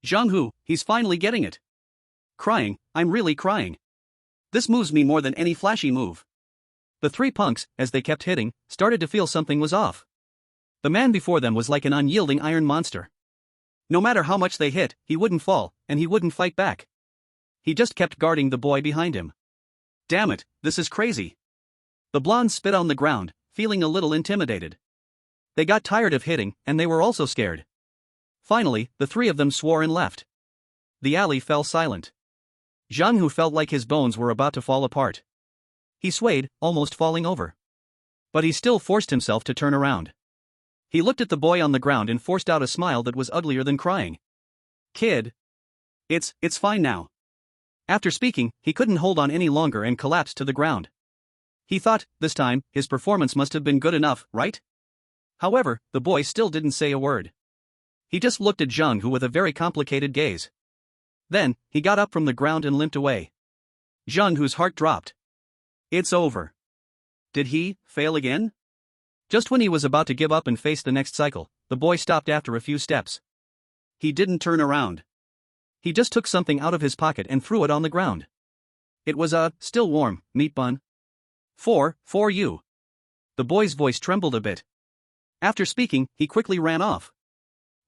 Zhang Hu, he's finally getting it. Crying, I'm really crying. This moves me more than any flashy move. The three punks, as they kept hitting, started to feel something was off. The man before them was like an unyielding iron monster. No matter how much they hit, he wouldn't fall, and he wouldn't fight back. He just kept guarding the boy behind him. Damn it, this is crazy. The blonde spit on the ground, feeling a little intimidated. They got tired of hitting, and they were also scared. Finally, the three of them swore and left. The alley fell silent. Zhang Hu felt like his bones were about to fall apart. He swayed, almost falling over. But he still forced himself to turn around. He looked at the boy on the ground and forced out a smile that was uglier than crying. Kid. It's fine now. After speaking, he couldn't hold on any longer and collapsed to the ground. He thought, this time, his performance must have been good enough, right? However, the boy still didn't say a word. He just looked at Zhang Hu with a very complicated gaze. Then, he got up from the ground and limped away. Zhang Hu's heart dropped. It's over. Did he fail again? Just when he was about to give up and face the next cycle, the boy stopped after a few steps. He didn't turn around. He just took something out of his pocket and threw it on the ground. It was a still warm meat bun. For you. The boy's voice trembled a bit. After speaking, he quickly ran off,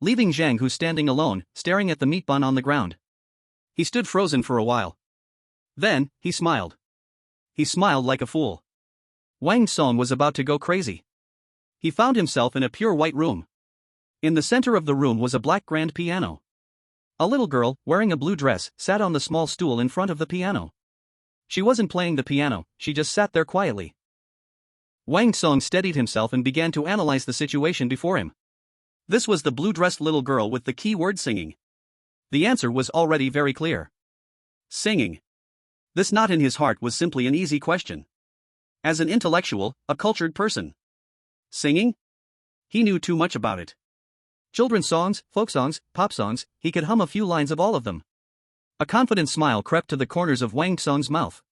leaving Zhang Hu standing alone, staring at the meat bun on the ground. He stood frozen for a while. Then, he smiled. He smiled like a fool. Wang Song was about to go crazy. He found himself in a pure white room. In the center of the room was a black grand piano. A little girl, wearing a blue dress, sat on the small stool in front of the piano. She wasn't playing the piano, she just sat there quietly. Wang Song steadied himself and began to analyze the situation before him. This was the blue-dressed little girl with the key word singing. The answer was already very clear. Singing. This knot in his heart was simply an easy question. As an intellectual, a cultured person. Singing? He knew too much about it. Children's songs, folk songs, pop songs, he could hum a few lines of all of them. A confident smile crept to the corners of Wang Song's mouth.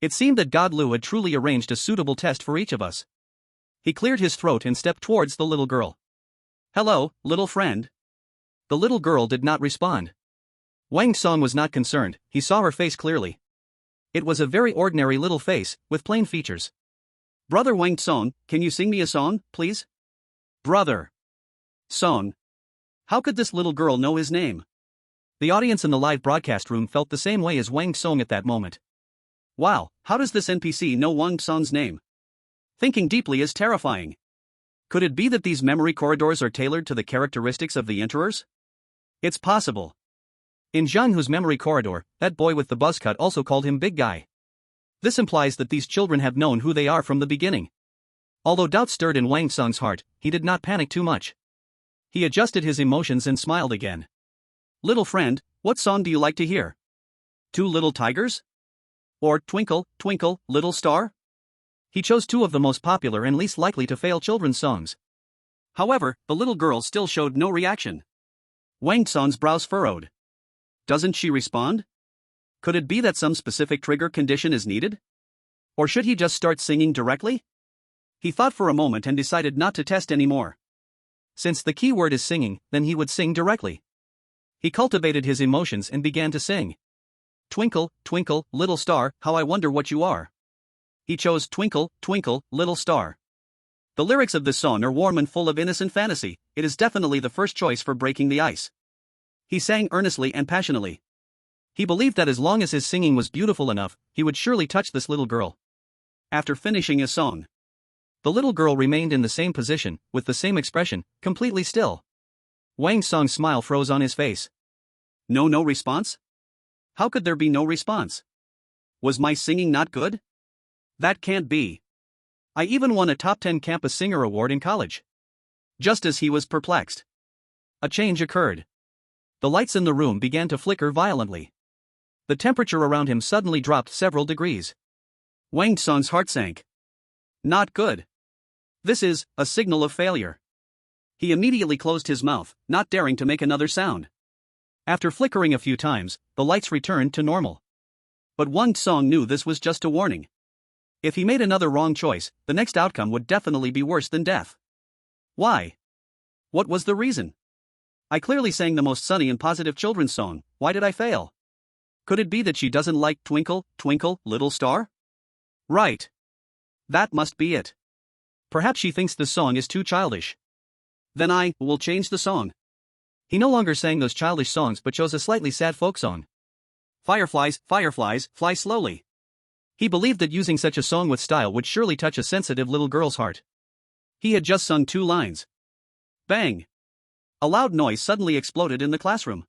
It seemed that God Lu had truly arranged a suitable test for each of us. He cleared his throat and stepped towards the little girl. "Hello, little friend." The little girl did not respond. Wang Song was not concerned, he saw her face clearly. It was a very ordinary little face, with plain features. "Brother Wang Song, can you sing me a song, please?" Brother Song. How could this little girl know his name? The audience in the live broadcast room felt the same way as Wang Song at that moment. Wow, how does this NPC know Wang Song's name? Thinking deeply is terrifying. Could it be that these memory corridors are tailored to the characteristics of the enterers? It's possible. In Zhang Hu's memory corridor, that boy with the buzz cut also called him Big Guy. This implies that these children have known who they are from the beginning. Although doubt stirred in Wang Song's heart, he did not panic too much. He adjusted his emotions and smiled again. "Little friend, what song do you like to hear? Two Little Tigers? Or Twinkle, Twinkle, Little Star?" He chose two of the most popular and least likely to fail children's songs. However, the little girl still showed no reaction. Wang Song's brows furrowed. Doesn't she respond? Could it be that some specific trigger condition is needed? Or should he just start singing directly? He thought for a moment and decided not to test anymore. Since the key word is singing, then he would sing directly. He cultivated his emotions and began to sing. "Twinkle, twinkle, little star, how I wonder what you are." He chose "Twinkle, Twinkle, Little Star." The lyrics of this song are warm and full of innocent fantasy. It is definitely the first choice for breaking the ice. He sang earnestly and passionately. He believed that as long as his singing was beautiful enough, he would surely touch this little girl. After finishing his song, the little girl remained in the same position, with the same expression, completely still. Wang Song's smile froze on his face. No response? How could there be no response? Was my singing not good? That can't be. I even won a top 10 campus singer award in college. Just as he was perplexed, a change occurred. The lights in the room began to flicker violently. The temperature around him suddenly dropped several degrees. Wang Song's heart sank. Not good. This is a signal of failure. He immediately closed his mouth, not daring to make another sound. After flickering a few times, the lights returned to normal. But Wang Song knew this was just a warning. If he made another wrong choice, the next outcome would definitely be worse than death. Why? What was the reason? I clearly sang the most sunny and positive children's song, why did I fail? Could it be that she doesn't like Twinkle, Twinkle, Little Star? Right. That must be it. Perhaps she thinks the song is too childish. Then I will change the song. He no longer sang those childish songs but chose a slightly sad folk song. Fireflies, fireflies, fly slowly. He believed that using such a song with style would surely touch a sensitive little girl's heart. He had just sung 2 lines. Bang! A loud noise suddenly exploded in the classroom.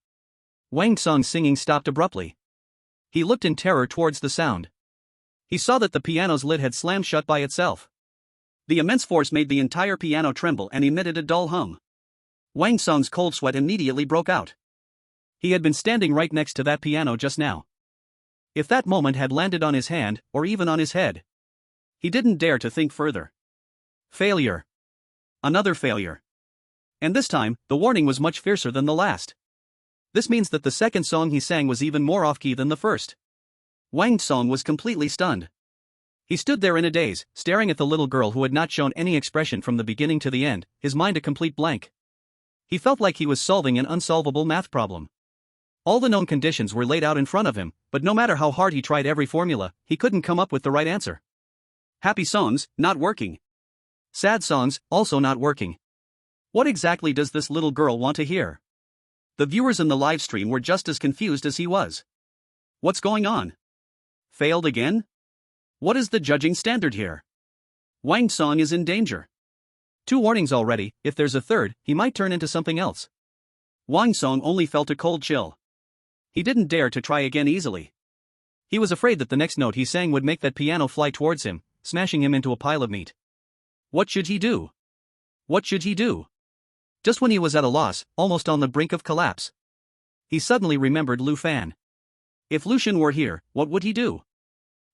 Wang Song's singing stopped abruptly. He looked in terror towards the sound. He saw that the piano's lid had slammed shut by itself. The immense force made the entire piano tremble and emitted a dull hum. Wang Song's cold sweat immediately broke out. He had been standing right next to that piano just now. If that moment had landed on his hand, or even on his head, he didn't dare to think further. Failure. Another failure. And this time, the warning was much fiercer than the last. This means that the second song he sang was even more off-key than the first. Wang Song was completely stunned. He stood there in a daze, staring at the little girl who had not shown any expression from the beginning to the end, his mind a complete blank. He felt like he was solving an unsolvable math problem. All the known conditions were laid out in front of him, but no matter how hard he tried every formula, he couldn't come up with the right answer. Happy songs, not working. Sad songs, also not working. What exactly does this little girl want to hear? The viewers in the live stream were just as confused as he was. What's going on? Failed again? What is the judging standard here? Wang Song is in danger. 2 warnings already, if there's a third, he might turn into something else. Wang Song only felt a cold chill. He didn't dare to try again easily. He was afraid that the next note he sang would make that piano fly towards him, smashing him into a pile of meat. What should he do? What should he do? Just when he was at a loss, almost on the brink of collapse, he suddenly remembered Lu Fan. If Lucian were here, what would he do?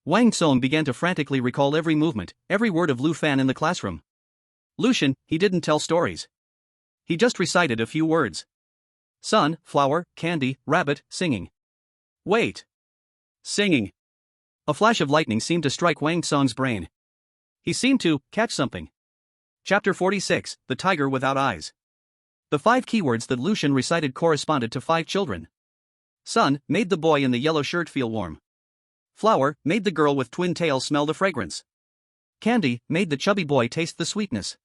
Wang Song began to frantically recall every movement, every word of Lu Fan in the classroom. Lucian, he didn't tell stories. He just recited a few words. Sun, flower, candy, rabbit, singing. Wait. Singing. A flash of lightning seemed to strike Wang Song's brain. He seemed to catch something. Chapter 46, The Tiger Without Eyes. The 5 keywords that Lucian recited corresponded to 5 children. Sun made the boy in the yellow shirt feel warm. Flower made the girl with twin tails smell the fragrance. Candy made the chubby boy taste the sweetness.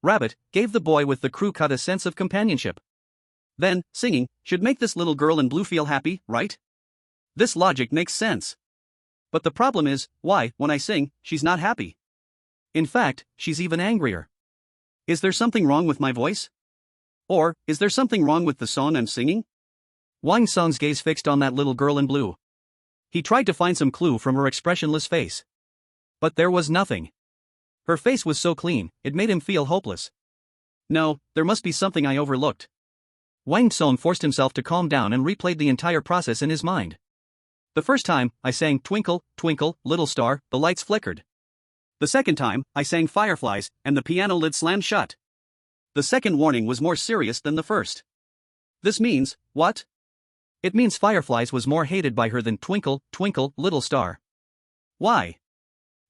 Rabbit gave the boy with the crew cut a sense of companionship. Then, singing should make this little girl in blue feel happy, right? This logic makes sense. But the problem is, why, when I sing, she's not happy? In fact, she's even angrier. Is there something wrong with my voice? Or, is there something wrong with the song I'm singing? Wang Song's gaze fixed on that little girl in blue. He tried to find some clue from her expressionless face. But there was nothing. Her face was so clean, it made him feel hopeless. No, there must be something I overlooked. Wang Song forced himself to calm down and replayed the entire process in his mind. The first time, I sang Twinkle, Twinkle, Little Star, the lights flickered. The second time, I sang Fireflies, and the piano lid slammed shut. The second warning was more serious than the first. This means, what? It means Fireflies was more hated by her than Twinkle, Twinkle, Little Star. Why?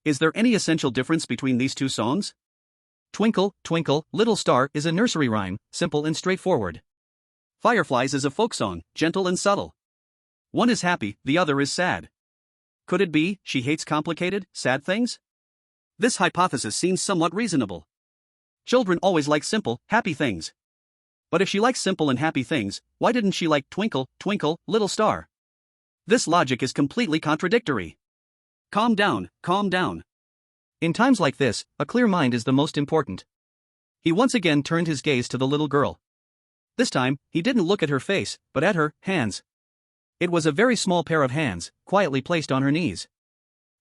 Is there any essential difference between these 2 songs? Twinkle, Twinkle, Little Star is a nursery rhyme, simple and straightforward. Fireflies is a folk song, gentle and subtle. One is happy, the other is sad. Could it be she hates complicated, sad things? This hypothesis seems somewhat reasonable. Children always like simple, happy things. But if she likes simple and happy things, why didn't she like Twinkle, Twinkle, Little Star? This logic is completely contradictory. Calm down, calm down. In times like this, a clear mind is the most important. He once again turned his gaze to the little girl. This time, he didn't look at her face, but at her hands. It was a very small pair of hands, quietly placed on her knees.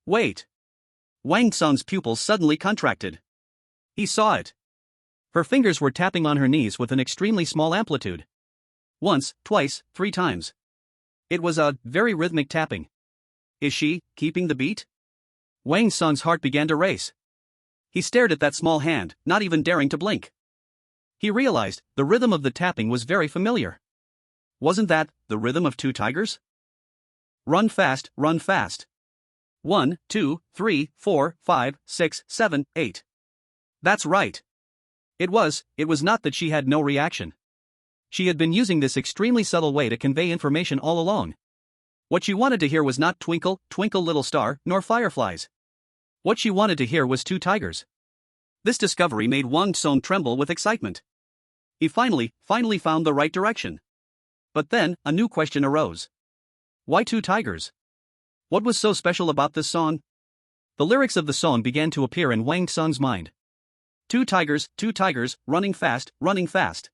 Wait. Wang Song's pupils suddenly contracted. He saw it. Her fingers were tapping on her knees with an extremely small amplitude. Once, twice, 3 times. It was a very rhythmic tapping. Is she keeping the beat? Wang Song's heart began to race. He stared at that small hand, not even daring to blink. He realized the rhythm of the tapping was very familiar. Wasn't that the rhythm of 2 tigers? Run fast, run fast. 1, 2, 3, 4, 5, 6, 7, 8. That's right. It was not that she had no reaction. She had been using this extremely subtle way to convey information all along. What she wanted to hear was not Twinkle, Twinkle Little Star, nor Fireflies. What she wanted to hear was 2 tigers. This discovery made Wang Song tremble with excitement. He finally found the right direction. But then, a new question arose. Why 2 tigers? What was so special about this song? The lyrics of the song began to appear in Wang Song's mind. 2 tigers, running fast, running fast.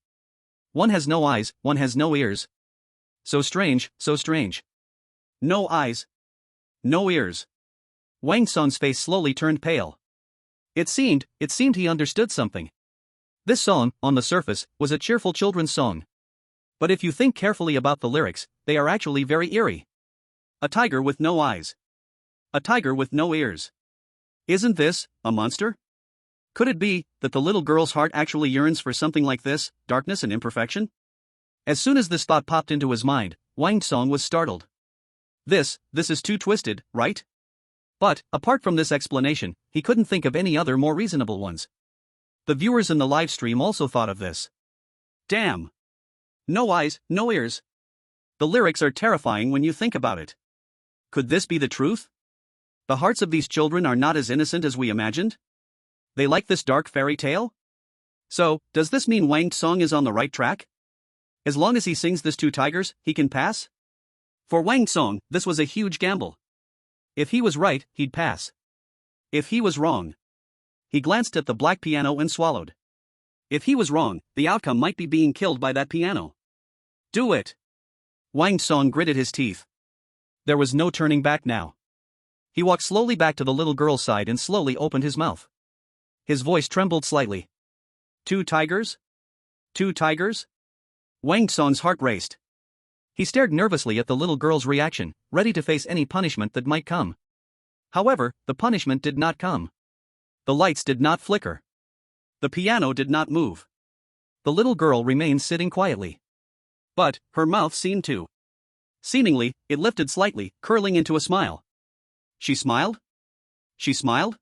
One has no eyes, one has no ears. So strange, so strange. No eyes. No ears. Wang Song's face slowly turned pale. It seemed he understood something. This song, on the surface, was a cheerful children's song. But if you think carefully about the lyrics, they are actually very eerie. A tiger with no eyes. A tiger with no ears. Isn't this a monster? Could it be that the little girl's heart actually yearns for something like this, darkness and imperfection? As soon as this thought popped into his mind, Wang Song was startled. This is too twisted, right? But, apart from this explanation, he couldn't think of any other more reasonable ones. The viewers in the live stream also thought of this. Damn! No eyes, no ears. The lyrics are terrifying when you think about it. Could this be the truth? The hearts of these children are not as innocent as we imagined? They like this dark fairy tale? So, does this mean Wang Song is on the right track? As long as he sings this 2 tigers, he can pass? For Wang Song, this was a huge gamble. If he was right, he'd pass. If he was wrong, He glanced at the black piano and swallowed. If he was wrong, the outcome might be being killed by that piano. Do it! Wang Song gritted his teeth. There was no turning back now. He walked slowly back to the little girl's side and slowly opened his mouth. His voice trembled slightly. 2 tigers? 2 tigers? Wang Song's heart raced. He stared nervously at the little girl's reaction, ready to face any punishment that might come. However, the punishment did not come. The lights did not flicker. The piano did not move. The little girl remained sitting quietly. But her mouth seemed to. Seemingly, it lifted slightly, curling into a smile. She smiled? She smiled?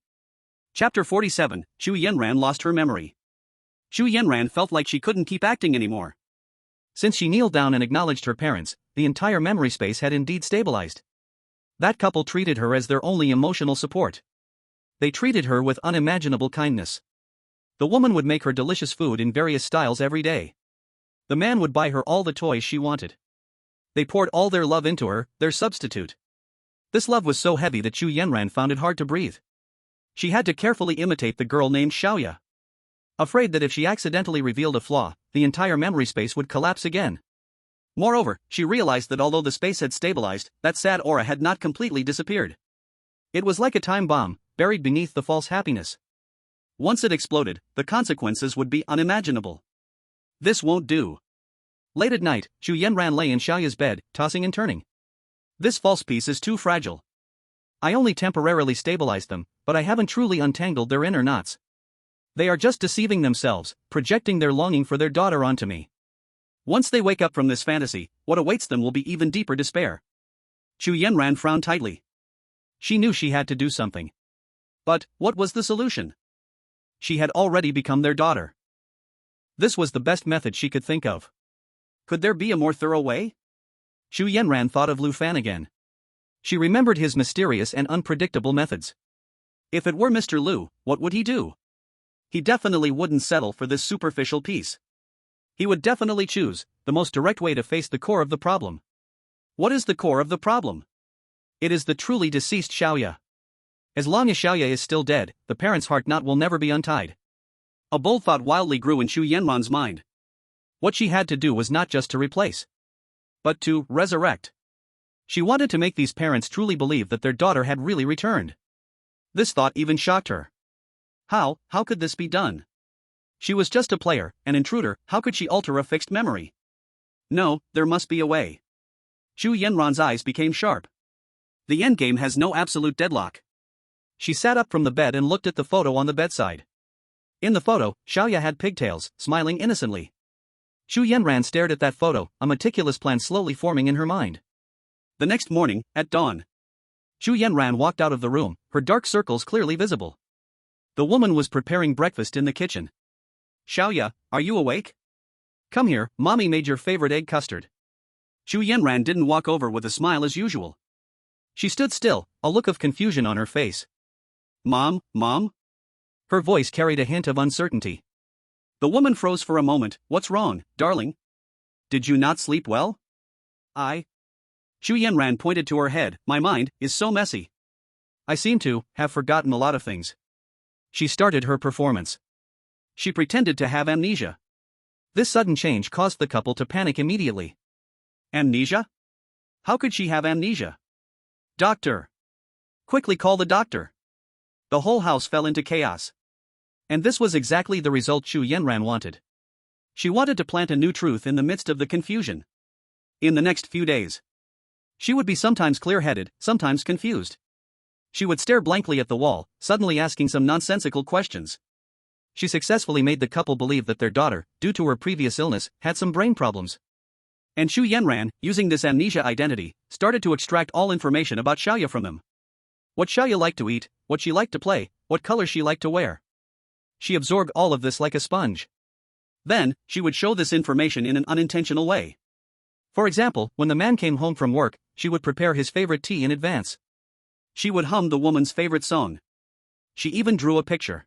Chapter 47, Xu Yanran lost her memory. Xu Yanran felt like she couldn't keep acting anymore. Since she kneeled down and acknowledged her parents, the entire memory space had indeed stabilized. That couple treated her as their only emotional support. They treated her with unimaginable kindness. The woman would make her delicious food in various styles every day. The man would buy her all the toys she wanted. They poured all their love into her, their substitute. This love was so heavy that Xu Yanran found it hard to breathe. She had to carefully imitate the girl named Xiaoya. Afraid that if she accidentally revealed a flaw, the entire memory space would collapse again. Moreover, she realized that although the space had stabilized, that sad aura had not completely disappeared. It was like a time bomb, buried beneath the false happiness. Once it exploded, the consequences would be unimaginable. This won't do. Late at night, Xu Yanran lay in Xiaoya's bed, tossing and turning. This false piece is too fragile. I only temporarily stabilized them, but I haven't truly untangled their inner knots. They are just deceiving themselves, projecting their longing for their daughter onto me. Once they wake up from this fantasy, what awaits them will be even deeper despair. Xu Yanran frowned tightly. She knew she had to do something. But what was the solution? She had already become their daughter. This was the best method she could think of. Could there be a more thorough way? Xu Yanran thought of Lu Fan again. She remembered his mysterious and unpredictable methods. If it were Mr. Lu, what would he do? He definitely wouldn't settle for this superficial piece. He would definitely choose the most direct way to face the core of the problem. What is the core of the problem? It is the truly deceased Xiaoya. As long as Xiaoya is still dead, the parent's heart knot will never be untied. A bold thought wildly grew in Xu Yanran's mind. What she had to do was not just to replace, but to resurrect. She wanted to make these parents truly believe that their daughter had really returned. This thought even shocked her. How could this be done? She was just a player, an intruder. How could she alter a fixed memory? No, there must be a way. Xu Yanran's eyes became sharp. The endgame has no absolute deadlock. She sat up from the bed and looked at the photo on the bedside. In the photo, Xiaoya had pigtails, smiling innocently. Xu Yanran stared at that photo, a meticulous plan slowly forming in her mind. The next morning, at dawn, Xu Yanran walked out of the room, her dark circles clearly visible. The woman was preparing breakfast in the kitchen. Xiaoya, are you awake? Come here, mommy made your favorite egg custard. Xu Yanran didn't walk over with a smile as usual. She stood still, a look of confusion on her face. Mom? Her voice carried a hint of uncertainty. The woman froze for a moment. What's wrong, darling? Did you not sleep well? Xu Yanran pointed to her head. My mind is so messy. I seem to have forgotten a lot of things. She started her performance. She pretended to have amnesia. This sudden change caused the couple to panic immediately. Amnesia? How could she have amnesia? Doctor! Quickly call the doctor! The whole house fell into chaos. And this was exactly the result Xu Yanran wanted. She wanted to plant a new truth in the midst of the confusion. In the next few days, she would be sometimes clear-headed, sometimes confused. She would stare blankly at the wall, suddenly asking some nonsensical questions. She successfully made the couple believe that their daughter, due to her previous illness, had some brain problems. And Xu Yanran, using this amnesia identity, started to extract all information about Xiaoya from them. What Xiaoya liked to eat, what she liked to play, what color she liked to wear. She absorbed all of this like a sponge. Then, she would show this information in an unintentional way. For example, when the man came home from work, she would prepare his favorite tea in advance. She would hum the woman's favorite song. She even drew a picture.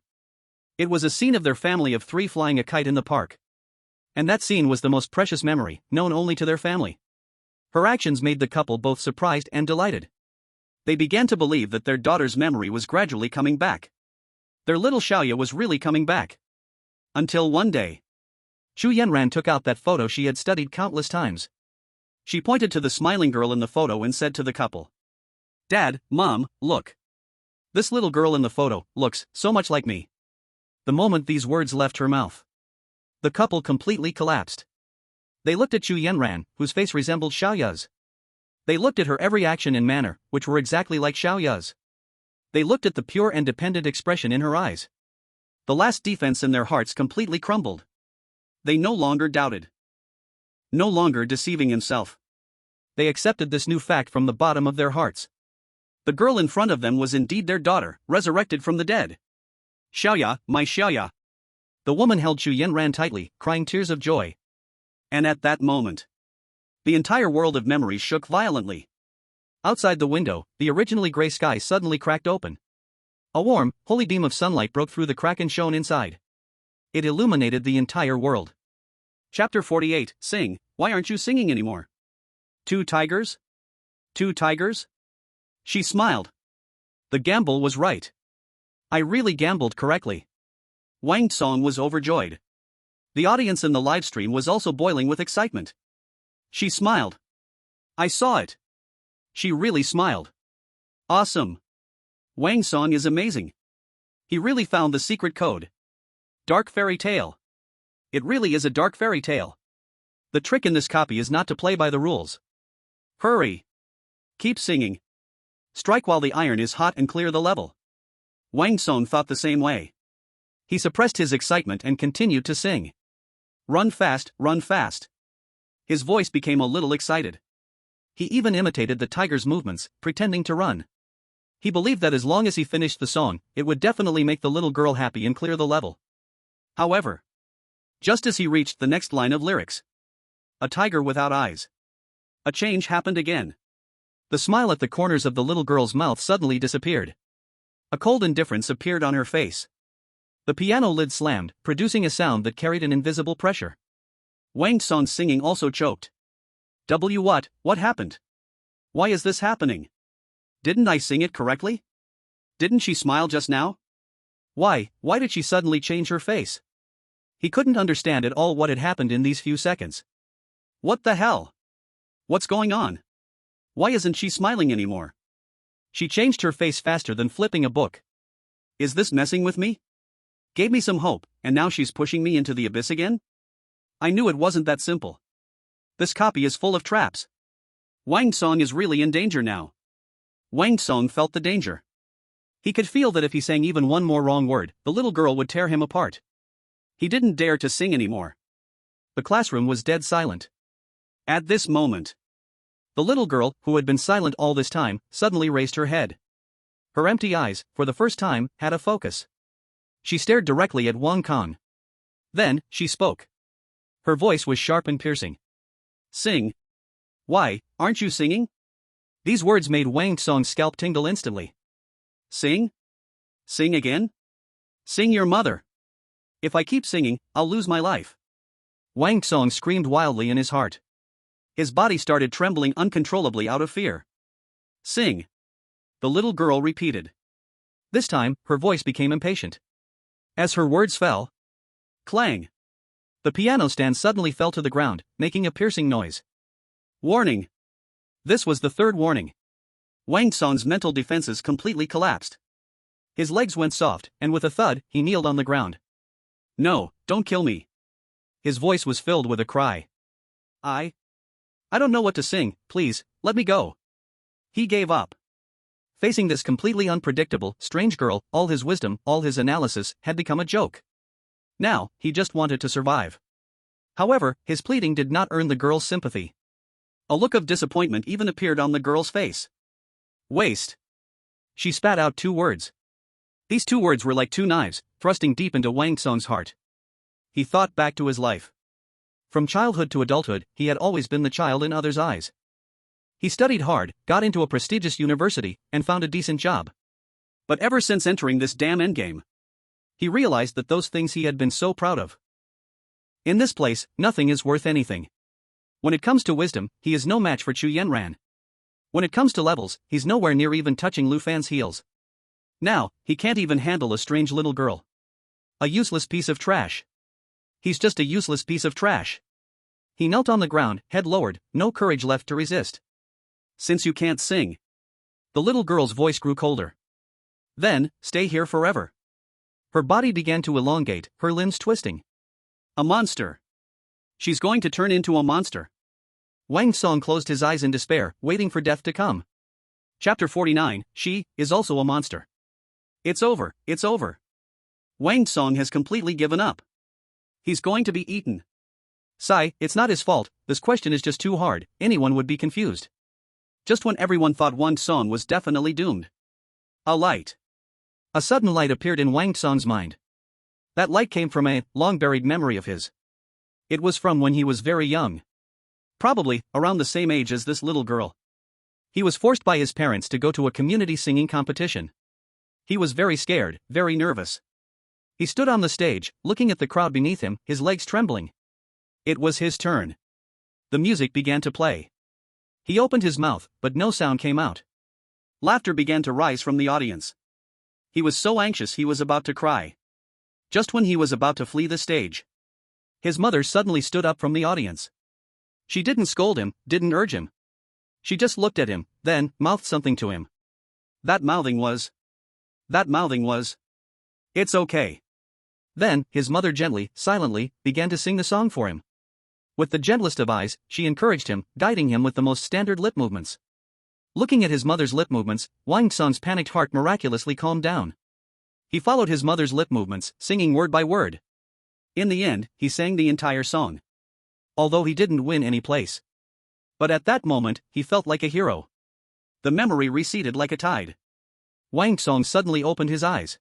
It was a scene of their family of 3 flying a kite in the park. And that scene was the most precious memory, known only to their family. Her actions made the couple both surprised and delighted. They began to believe that their daughter's memory was gradually coming back. Their little Xiaoya was really coming back. Until one day, Chu Yanran took out that photo she had studied countless times. She pointed to the smiling girl in the photo and said to the couple, "Dad, Mom, look. This little girl in the photo looks so much like me." The moment these words left her mouth, the couple completely collapsed. They looked at Chu Yanran, whose face resembled Xiaoya's. They looked at her every action and manner, which were exactly like Xiaoya's. They looked at the pure and dependent expression in her eyes. The last defense in their hearts completely crumbled. They no longer doubted. No longer deceiving himself. They accepted this new fact from the bottom of their hearts. The girl in front of them was indeed their daughter, resurrected from the dead. "Xiaoya, my Xiaoya." The woman held Chu Yanran tightly, crying tears of joy. And at that moment, the entire world of memories shook violently. Outside the window, the originally gray sky suddenly cracked open. A warm, holy beam of sunlight broke through the crack and shone inside. It illuminated the entire world. Chapter 48, Sing, why aren't you singing anymore? 2 tigers? 2 tigers? She smiled. The gamble was right. I really gambled correctly. Wang Song was overjoyed. The audience in the livestream was also boiling with excitement. She smiled. I saw it. She really smiled. Awesome. Wang Song is amazing. He really found the secret code. Dark fairy tale. It really is a dark fairy tale. The trick in this copy is not to play by the rules. Hurry. Keep singing. Strike while the iron is hot and clear the level. Wang Song thought the same way. He suppressed his excitement and continued to sing. Run fast, run fast. His voice became a little excited. He even imitated the tiger's movements, pretending to run. He believed that as long as he finished the song, it would definitely make the little girl happy and clear the level. However, just as he reached the next line of lyrics, a tiger without eyes, a change happened again. The smile at the corners of the little girl's mouth suddenly disappeared. A cold indifference appeared on her face. The piano lid slammed, producing a sound that carried an invisible pressure. Wang Song's singing also choked. What happened? Why is this happening? Didn't I sing it correctly? Didn't she smile just now? Why did she suddenly change her face? He couldn't understand at all what had happened in these few seconds. What the hell? What's going on? Why isn't she smiling anymore? She changed her face faster than flipping a book. Is this messing with me? Gave me some hope, and now she's pushing me into the abyss again? I knew it wasn't that simple. This copy is full of traps. Wang Song is really in danger now. Wang Song felt the danger. He could feel that if he sang even one more wrong word, the little girl would tear him apart. He didn't dare to sing anymore. The classroom was dead silent. At this moment, the little girl, who had been silent all this time, suddenly raised her head. Her empty eyes, for the first time, had a focus. She stared directly at Wang Kong. Then, she spoke. Her voice was sharp and piercing. Sing. Why, aren't you singing? These words made Wang Song's scalp tingle instantly. Sing? Sing again? Sing your mother. If I keep singing, I'll lose my life. Wang Song screamed wildly in his heart. His body started trembling uncontrollably out of fear. Sing. The little girl repeated. This time, her voice became impatient. As her words fell, clang. The piano stand suddenly fell to the ground, making a piercing noise. Warning. This was the third warning. Wang Song's mental defenses completely collapsed. His legs went soft, and with a thud, he kneeled on the ground. No, don't kill me. His voice was filled with a cry. I don't know what to sing, please, let me go. He gave up. Facing this completely unpredictable, strange girl, all his wisdom, all his analysis, had become a joke. Now, he just wanted to survive. However, his pleading did not earn the girl's sympathy. A look of disappointment even appeared on the girl's face. Waste. She spat out 2 words. These 2 words were like 2 knives, thrusting deep into Wang Song's heart. He thought back to his life. From childhood to adulthood, he had always been the child in others' eyes. He studied hard, got into a prestigious university, and found a decent job. But ever since entering this damn endgame, he realized that those things he had been so proud of. In this place, nothing is worth anything. When it comes to wisdom, he is no match for Chu Yanran. When it comes to levels, he's nowhere near even touching Lu Fan's heels. Now, he can't even handle a strange little girl. A useless piece of trash. He's just a useless piece of trash. He knelt on the ground, head lowered, no courage left to resist. Since you can't sing. The little girl's voice grew colder. Then, stay here forever. Her body began to elongate, her limbs twisting. A monster. She's going to turn into a monster. Wang Song closed his eyes in despair, waiting for death to come. Chapter 49, She is also a monster. It's over, it's over. Wang Song has completely given up. He's going to be eaten. Sigh, it's not his fault, this question is just too hard, anyone would be confused. Just when everyone thought Wang Song was definitely doomed. A light. A sudden light appeared in Wang Song's mind. That light came from a long-buried memory of his. It was from when he was very young. Probably around the same age as this little girl. He was forced by his parents to go to a community singing competition. He was very scared, very nervous. He stood on the stage, looking at the crowd beneath him, his legs trembling. It was his turn. The music began to play. He opened his mouth, but no sound came out. Laughter began to rise from the audience. He was so anxious he was about to cry. Just when he was about to flee the stage, his mother suddenly stood up from the audience. She didn't scold him, didn't urge him. She just looked at him, then mouthed something to him. That mouthing was, "It's okay." Then, his mother gently, silently, began to sing the song for him. With the gentlest of eyes, she encouraged him, guiding him with the most standard lip movements. Looking at his mother's lip movements, Wang Song's panicked heart miraculously calmed down. He followed his mother's lip movements, singing word by word. In the end, he sang the entire song. Although he didn't win any place. But at that moment, he felt like a hero. The memory receded like a tide. Wang Song suddenly opened his eyes.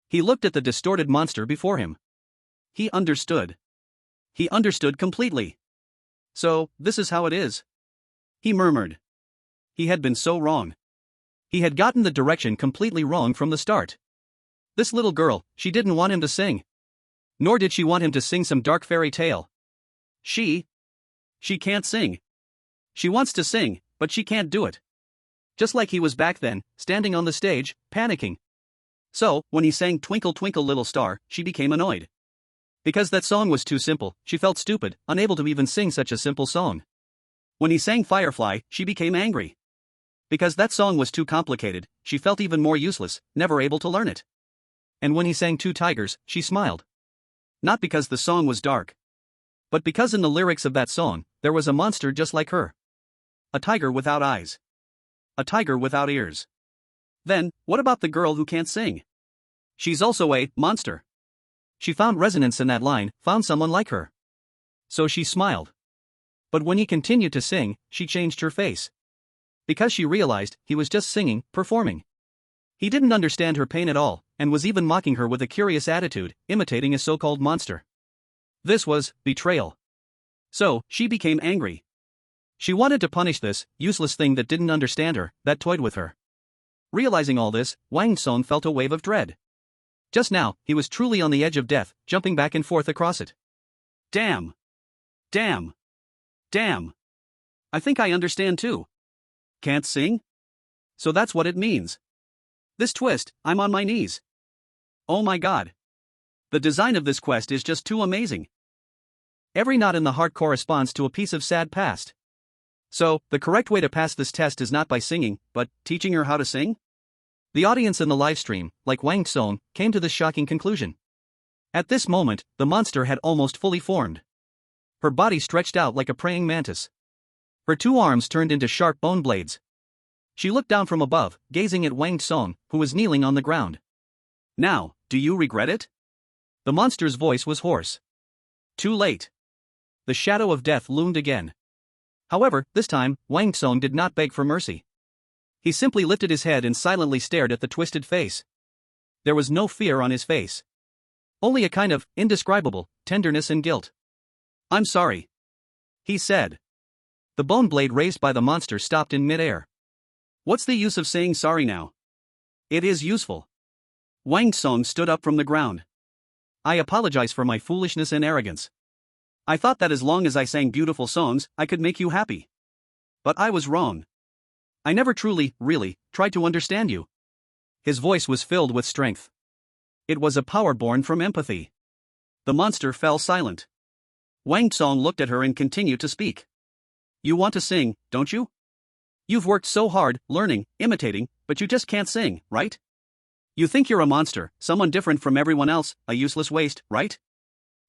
He looked at the distorted monster before him. He understood. He understood completely. So, this is how it is. He murmured. He had been so wrong. He had gotten the direction completely wrong from the start. This little girl, she didn't want him to sing. Nor did she want him to sing some dark fairy tale. She can't sing. She wants to sing, but she can't do it. Just like he was back then, standing on the stage, panicking. So, when he sang Twinkle Twinkle Little Star, she became annoyed. Because that song was too simple, she felt stupid, unable to even sing such a simple song. When he sang Firefly, she became angry. Because that song was too complicated, she felt even more useless, never able to learn it. And when he sang Two Tigers, she smiled. Not because the song was dark, but because in the lyrics of that song, there was a monster just like her. A tiger without eyes. A tiger without ears. Then, what about the girl who can't sing? She's also a monster. She found resonance in that line, found someone like her. So she smiled. But when he continued to sing, she changed her face. Because she realized he was just singing, performing. He didn't understand her pain at all, and was even mocking her with a curious attitude, imitating a so-called monster. This was betrayal. So, she became angry. She wanted to punish this useless thing that didn't understand her, that toyed with her. Realizing all this, Wang Song felt a wave of dread. Just now, he was truly on the edge of death, jumping back and forth across it. Damn. Damn. Damn. I think I understand too. Can't sing? So that's what it means. This twist, I'm on my knees. Oh my god. The design of this quest is just too amazing. Every knot in the heart corresponds to a piece of sad past. So, the correct way to pass this test is not by singing, but teaching her how to sing? The audience in the livestream, like Wang Song, came to this shocking conclusion. At this moment, the monster had almost fully formed. Her body stretched out like a praying mantis. Her two arms turned into sharp bone blades. She looked down from above, gazing at Wang Song, who was kneeling on the ground. Now, do you regret it? The monster's voice was hoarse. Too late. The shadow of death loomed again. However, this time, Wang Song did not beg for mercy. He simply lifted his head and silently stared at the twisted face. There was no fear on his face. Only a kind of indescribable tenderness and guilt. I'm sorry, he said. The bone blade raised by the monster stopped in midair. What's the use of saying sorry now? It is useful. Wang Song stood up from the ground. I apologize for my foolishness and arrogance. I thought that as long as I sang beautiful songs, I could make you happy. But I was wrong. I never truly, really, tried to understand you. His voice was filled with strength. It was a power born from empathy. The monster fell silent. Wang Tsong looked at her and continued to speak. You want to sing, don't you? You've worked so hard, learning, imitating, but you just can't sing, right? You think you're a monster, someone different from everyone else, a useless waste, right?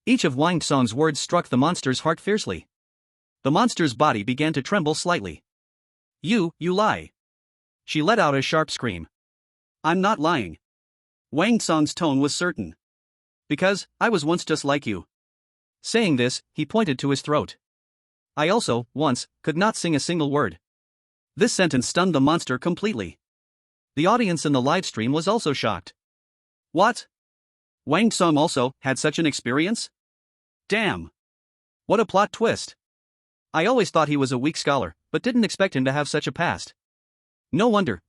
Each of Wang Tsong's words struck the monster's heart fiercely. The monster's body began to tremble slightly. You lie. She let out a sharp scream. I'm not lying. Wang Tsong's tone was certain. Because, I was once just like you. Saying this, he pointed to his throat. I also, once, could not sing a single word. This sentence stunned the monster completely. The audience in the live stream was also shocked. What? Wang Tsong also had such an experience? Damn. What a plot twist. I always thought he was a weak scholar, but didn't expect him to have such a past. No wonder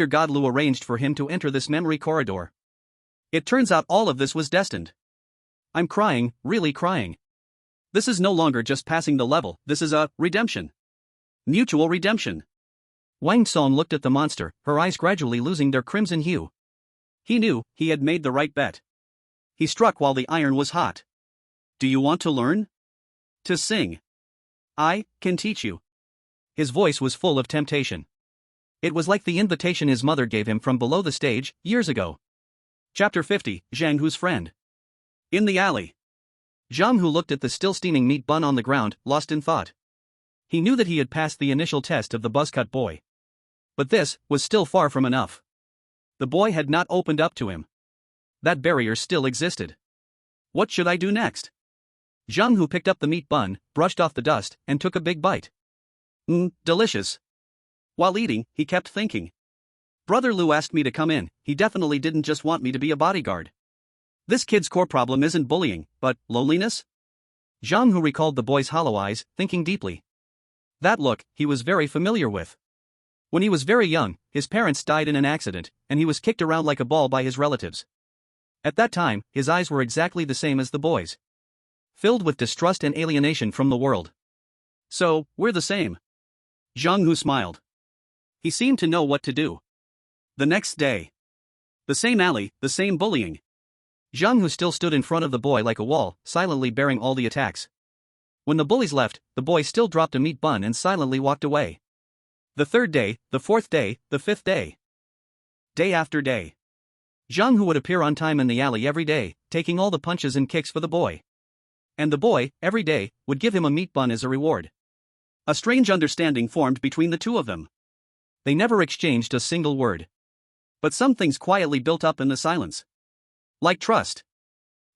God Lu arranged for him to enter this memory corridor. It turns out all of this was destined. I'm crying, really crying. This is no longer just passing the level, this is a redemption. Mutual redemption. Wang Tsong looked at the monster, her eyes gradually losing their crimson hue. He knew he had made the right bet. He struck while the iron was hot. Do you want to learn? To sing. I can teach you. His voice was full of temptation. It was like the invitation his mother gave him from below the stage, years ago. Chapter 50, Zhang Hu's friend. In the alley. Zhang Hu looked at the still steaming meat bun on the ground, lost in thought. He knew that he had passed the initial test of the buzzcut boy. But this was still far from enough. The boy had not opened up to him. That barrier still existed. What should I do next? Zhang Hu picked up the meat bun, brushed off the dust, and took a big bite. Delicious. While eating, he kept thinking. Brother Lu asked me to come in, he definitely didn't just want me to be a bodyguard. This kid's core problem isn't bullying, but loneliness? Zhang Hu recalled the boy's hollow eyes, thinking deeply. That look, he was very familiar with. When he was very young, his parents died in an accident, and he was kicked around like a ball by his relatives. At that time, his eyes were exactly the same as the boy's. Filled with distrust and alienation from the world. So, we're the same. Zhang Hu smiled. He seemed to know what to do. The next day. The same alley, the same bullying. Zhang Hu still stood in front of the boy like a wall, silently bearing all the attacks. When the bullies left, the boy still dropped a meat bun and silently walked away. The third day, the fourth day, the fifth day. Day after day. Zhang Hu would appear on time in the alley every day, taking all the punches and kicks for the boy. And the boy, every day, would give him a meat bun as a reward. A strange understanding formed between the two of them. They never exchanged a single word. But some things quietly built up in the silence. Like trust.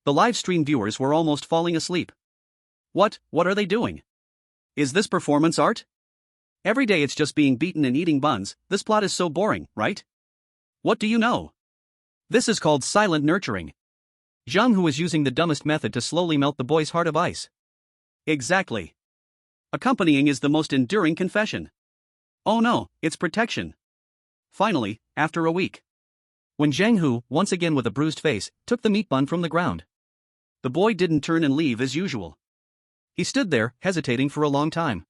The live stream viewers were almost falling asleep. What are they doing? Is this performance art? Every day it's just being beaten and eating buns, this plot is so boring, right? What do you know? This is called silent nurturing. Zhang Hu was using the dumbest method to slowly melt the boy's heart of ice. Exactly. Accompanying is the most enduring confession. Oh no, it's protection. Finally, after a week. When Zhang Hu, once again with a bruised face, took the meat bun from the ground. The boy didn't turn and leave as usual. He stood there, hesitating for a long time.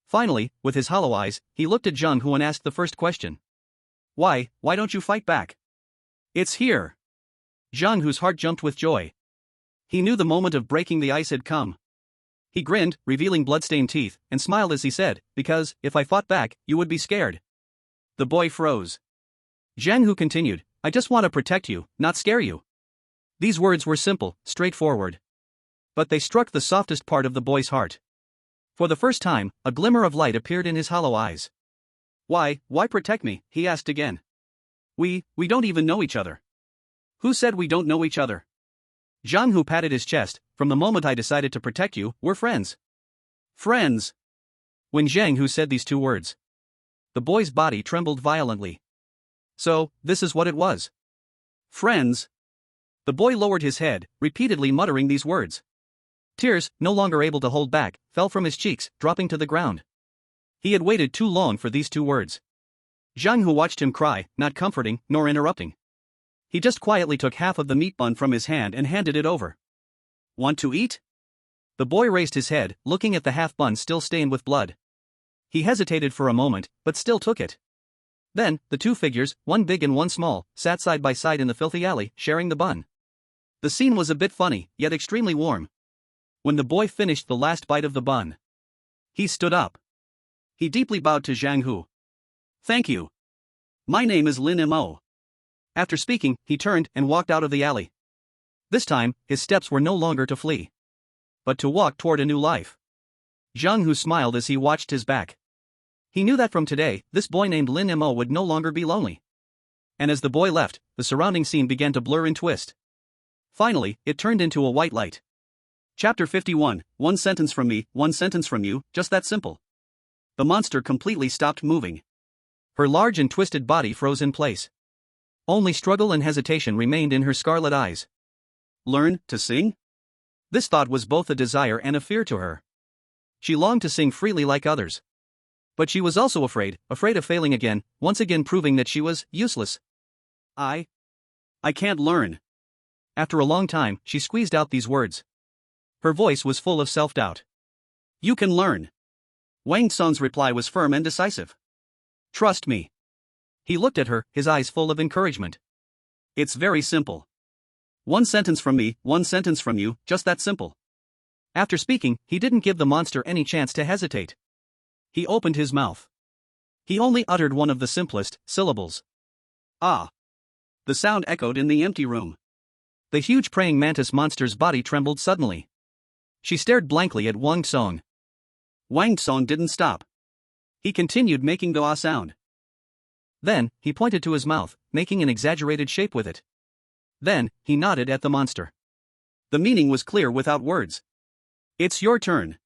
Finally, with his hollow eyes, he looked at Zhang Hu and asked the first question. Why don't you fight back? It's here. Zhang Hu's heart jumped with joy. He knew the moment of breaking the ice had come. He grinned, revealing bloodstained teeth, and smiled as he said, because, if I fought back, you would be scared. The boy froze. Zhang Hu continued, I just want to protect you, not scare you. These words were simple, straightforward. But they struck the softest part of the boy's heart. For the first time, a glimmer of light appeared in his hollow eyes. Why protect me? He asked again. We don't even know each other. Who said we don't know each other? Zhang Hu patted his chest, from the moment I decided to protect you, we're friends. Friends. When Zhang Hu said these two words, the boy's body trembled violently. So, this is what it was. Friends. The boy lowered his head, repeatedly muttering these words. Tears, no longer able to hold back, fell from his cheeks, dropping to the ground. He had waited too long for these two words. Zhang Hu watched him cry, not comforting, nor interrupting. He just quietly took half of the meat bun from his hand and handed it over. Want to eat? The boy raised his head, looking at the half bun still stained with blood. He hesitated for a moment, but still took it. Then, the two figures, one big and one small, sat side by side in the filthy alley, sharing the bun. The scene was a bit funny, yet extremely warm. When the boy finished the last bite of the bun, he stood up. He deeply bowed to Zhang Hu. "Thank you. My name is Lin Mo." After speaking, he turned and walked out of the alley. This time, his steps were no longer to flee, but to walk toward a new life. Zhang Hu smiled as he watched his back. He knew that from today, this boy named Lin Mo would no longer be lonely. And as the boy left, the surrounding scene began to blur and twist. Finally, it turned into a white light. Chapter 51, one sentence from me, one sentence from you, just that simple. The monster completely stopped moving. Her large and twisted body froze in place. Only struggle and hesitation remained in her scarlet eyes. Learn to sing? This thought was both a desire and a fear to her. She longed to sing freely like others. But she was also afraid of failing again, once again proving that she was useless. I can't learn. After a long time, she squeezed out these words. Her voice was full of self-doubt. You can learn. Wang Song's reply was firm and decisive. Trust me. He looked at her, his eyes full of encouragement. It's very simple. One sentence from me, one sentence from you, just that simple. After speaking, he didn't give the monster any chance to hesitate. He opened his mouth. He only uttered one of the simplest syllables. Ah! The sound echoed in the empty room. The huge praying mantis monster's body trembled suddenly. She stared blankly at Wang Song. Wang Song didn't stop. He continued making the ah sound. Then, he pointed to his mouth, making an exaggerated shape with it. Then, he nodded at the monster. The meaning was clear without words. It's your turn.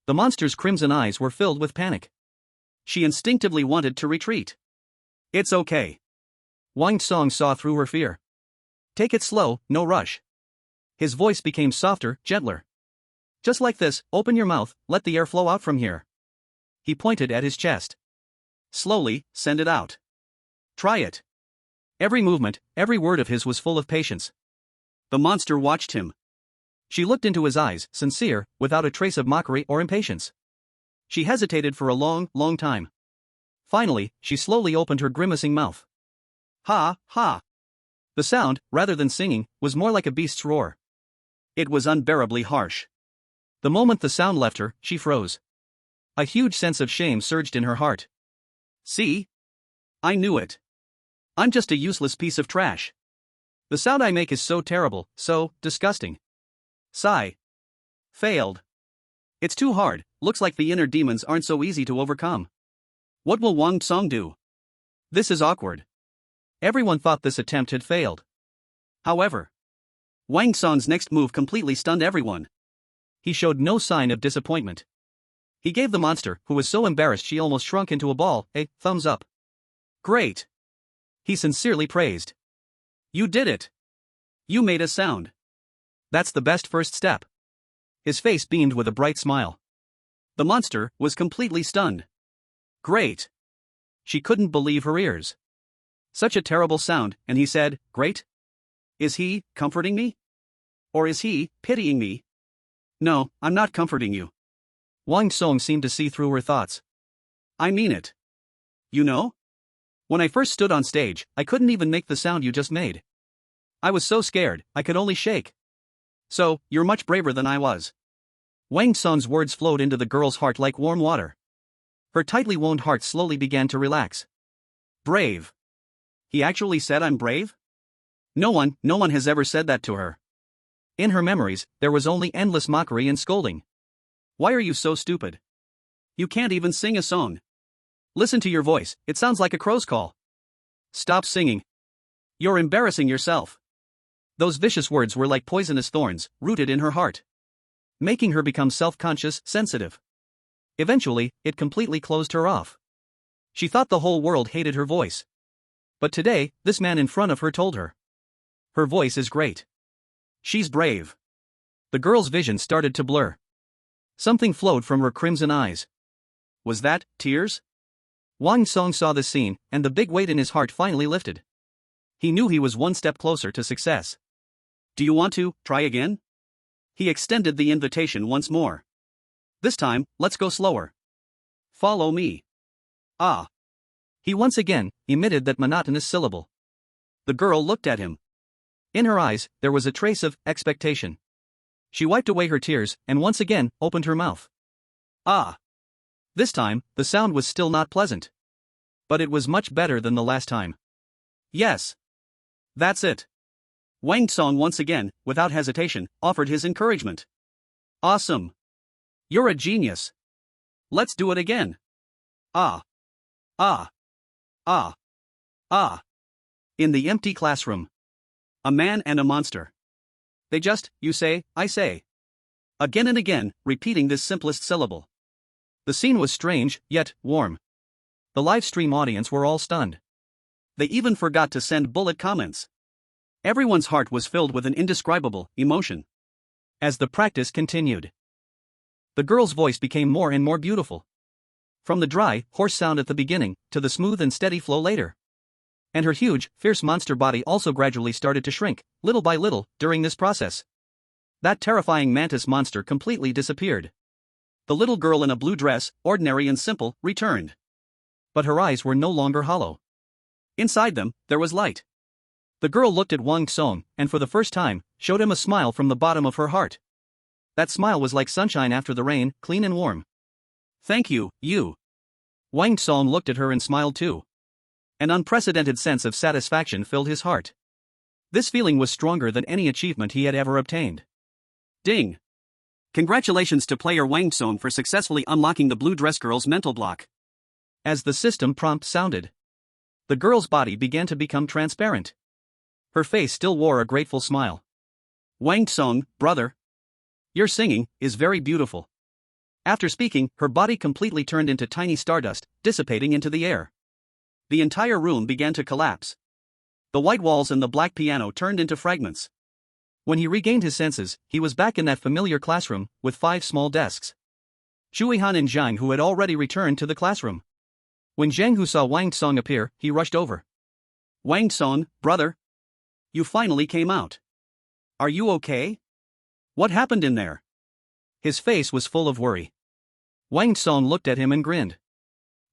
The monster's crimson eyes were filled with panic. She instinctively wanted to retreat. It's okay. Wang Song saw through her fear. Take it slow, no rush. His voice became softer, gentler. Just like this, open your mouth, let the air flow out from here. He pointed at his chest. Slowly, send it out. Try it. Every movement, every word of his was full of patience. The monster watched him. She looked into his eyes, sincere, without a trace of mockery or impatience. She hesitated for a long, long time. Finally, she slowly opened her grimacing mouth. Ha, ha. The sound, rather than singing, was more like a beast's roar. It was unbearably harsh. The moment the sound left her, she froze. A huge sense of shame surged in her heart. See? I knew it. I'm just a useless piece of trash. The sound I make is so terrible, so disgusting. Sigh. Failed. It's too hard, looks like the inner demons aren't so easy to overcome. What will Wang Song do? This is awkward. Everyone thought this attempt had failed. However, Wang Song's next move completely stunned everyone. He showed no sign of disappointment. He gave the monster, who was so embarrassed she almost shrunk into a ball, a thumbs up. Great. He sincerely praised. You did it. You made a sound. That's the best first step. His face beamed with a bright smile. The monster was completely stunned. Great. She couldn't believe her ears. Such a terrible sound, and he said, great? Is he comforting me? Or is he pitying me? No, I'm not comforting you. Wang Song seemed to see through her thoughts. I mean it. You know? When I first stood on stage, I couldn't even make the sound you just made. I was so scared, I could only shake. So, you're much braver than I was. Wang Song's words flowed into the girl's heart like warm water. Her tightly wound heart slowly began to relax. Brave. He actually said I'm brave? No one has ever said that to her. In her memories, there was only endless mockery and scolding. Why are you so stupid? You can't even sing a song. Listen to your voice, it sounds like a crow's call. Stop singing. You're embarrassing yourself. Those vicious words were like poisonous thorns, rooted in her heart, making her become self-conscious, sensitive. Eventually, it completely closed her off. She thought the whole world hated her voice. But today, this man in front of her told her. Her voice is great. She's brave. The girl's vision started to blur. Something flowed from her crimson eyes. Was that tears? Wang Song saw this scene, and the big weight in his heart finally lifted. He knew he was one step closer to success. Do you want to try again? He extended the invitation once more. This time, let's go slower. Follow me. Ah. He once again emitted that monotonous syllable. The girl looked at him. In her eyes, there was a trace of expectation. She wiped away her tears and once again opened her mouth. Ah! This time, the sound was still not pleasant. But it was much better than the last time. Yes. That's it. Wang Tsong once again, without hesitation, offered his encouragement. Awesome. You're a genius. Let's do it again. Ah. Ah. Ah. Ah. In the empty classroom. A man and a monster. They just, you say, I say. Again and again, repeating this simplest syllable. The scene was strange, yet warm. The live stream audience were all stunned. They even forgot to send bullet comments. Everyone's heart was filled with an indescribable emotion. As the practice continued, the girl's voice became more and more beautiful. From the dry, hoarse sound at the beginning, to the smooth and steady flow later. And her huge, fierce monster body also gradually started to shrink, little by little, during this process. That terrifying mantis monster completely disappeared. The little girl in a blue dress, ordinary and simple, returned. But her eyes were no longer hollow. Inside them, there was light. The girl looked at Wang Tsong, and for the first time, showed him a smile from the bottom of her heart. That smile was like sunshine after the rain, clean and warm. Thank you, you. Wang Tsong looked at her and smiled too. An unprecedented sense of satisfaction filled his heart. This feeling was stronger than any achievement he had ever obtained. Ding! Congratulations to player Wang Tsong for successfully unlocking the blue dress girl's mental block. As the system prompt sounded, the girl's body began to become transparent. Her face still wore a grateful smile. Wang Tsong, brother. Your singing is very beautiful. After speaking, her body completely turned into tiny stardust, dissipating into the air. The entire room began to collapse. The white walls and the black piano turned into fragments. When he regained his senses, he was back in that familiar classroom, with 5 small desks. Shuihan and Zhang Hu had already returned to the classroom. When Zhang Hu saw Wang Tsong appear, he rushed over. Wang Tsong, brother. You finally came out. Are you okay? What happened in there? His face was full of worry. Wang Tsong looked at him and grinned.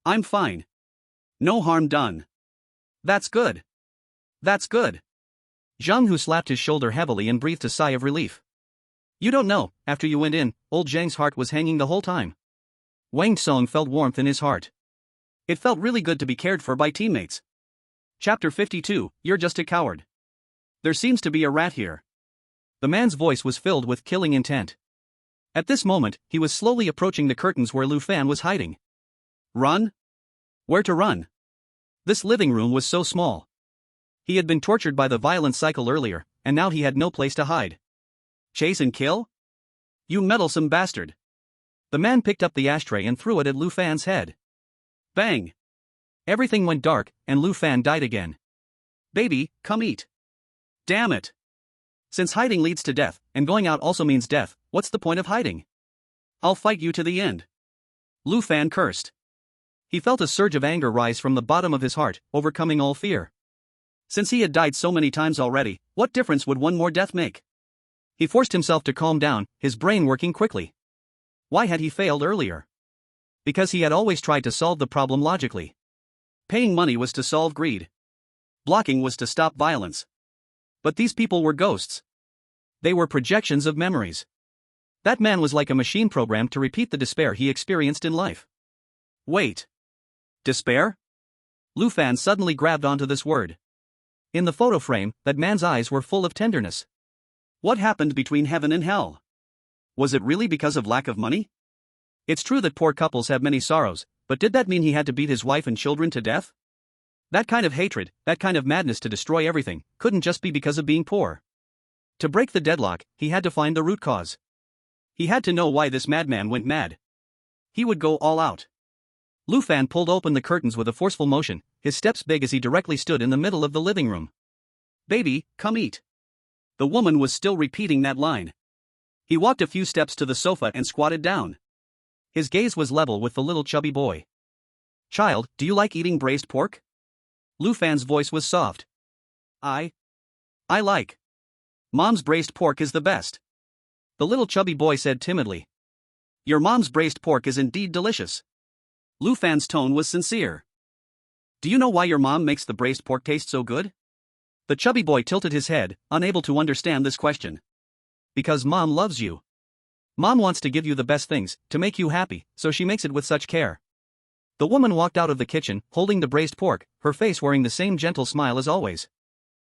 I'm fine. No harm done. That's good. That's good. Zhang Hu slapped his shoulder heavily and breathed a sigh of relief. You don't know, after you went in, old Zhang's heart was hanging the whole time. Wang Tsong felt warmth in his heart. It felt really good to be cared for by teammates. Chapter 52, You're just a coward. There seems to be a rat here. The man's voice was filled with killing intent. At this moment, he was slowly approaching the curtains where Lu Fan was hiding. Run? Where to run? This living room was so small. He had been tortured by the violent cycle earlier, and now he had no place to hide. Chase and kill? You meddlesome bastard. The man picked up the ashtray and threw it at Lu Fan's head. Bang! Everything went dark, and Lu Fan died again. Baby, come eat. Damn it. Since hiding leads to death, and going out also means death, what's the point of hiding? I'll fight you to the end. Lu Fan cursed. He felt a surge of anger rise from the bottom of his heart, overcoming all fear. Since he had died so many times already, what difference would one more death make? He forced himself to calm down, his brain working quickly. Why had he failed earlier? Because he had always tried to solve the problem logically. Paying money was to solve greed. Blocking was to stop violence. But these people were ghosts. They were projections of memories. That man was like a machine programmed to repeat the despair he experienced in life. Wait. Despair? Lu Fan suddenly grabbed onto this word. In the photo frame, that man's eyes were full of tenderness. What happened between heaven and hell? Was it really because of lack of money? It's true that poor couples have many sorrows, but did that mean he had to beat his wife and children to death? That kind of hatred, that kind of madness to destroy everything, couldn't just be because of being poor. To break the deadlock, he had to find the root cause. He had to know why this madman went mad. He would go all out. Lu Fan pulled open the curtains with a forceful motion, his steps big as he directly stood in the middle of the living room. Baby, come eat. The woman was still repeating that line. He walked a few steps to the sofa and squatted down. His gaze was level with the little chubby boy. Child, do you like eating braised pork? Lu Fan's voice was soft. I like. Mom's braised pork is the best. The little chubby boy said timidly. Your mom's braised pork is indeed delicious. Lu Fan's tone was sincere. Do you know why your mom makes the braised pork taste so good? The chubby boy tilted his head, unable to understand this question. Because Mom loves you. Mom wants to give you the best things, to make you happy, so she makes it with such care. The woman walked out of the kitchen, holding the braised pork, her face wearing the same gentle smile as always.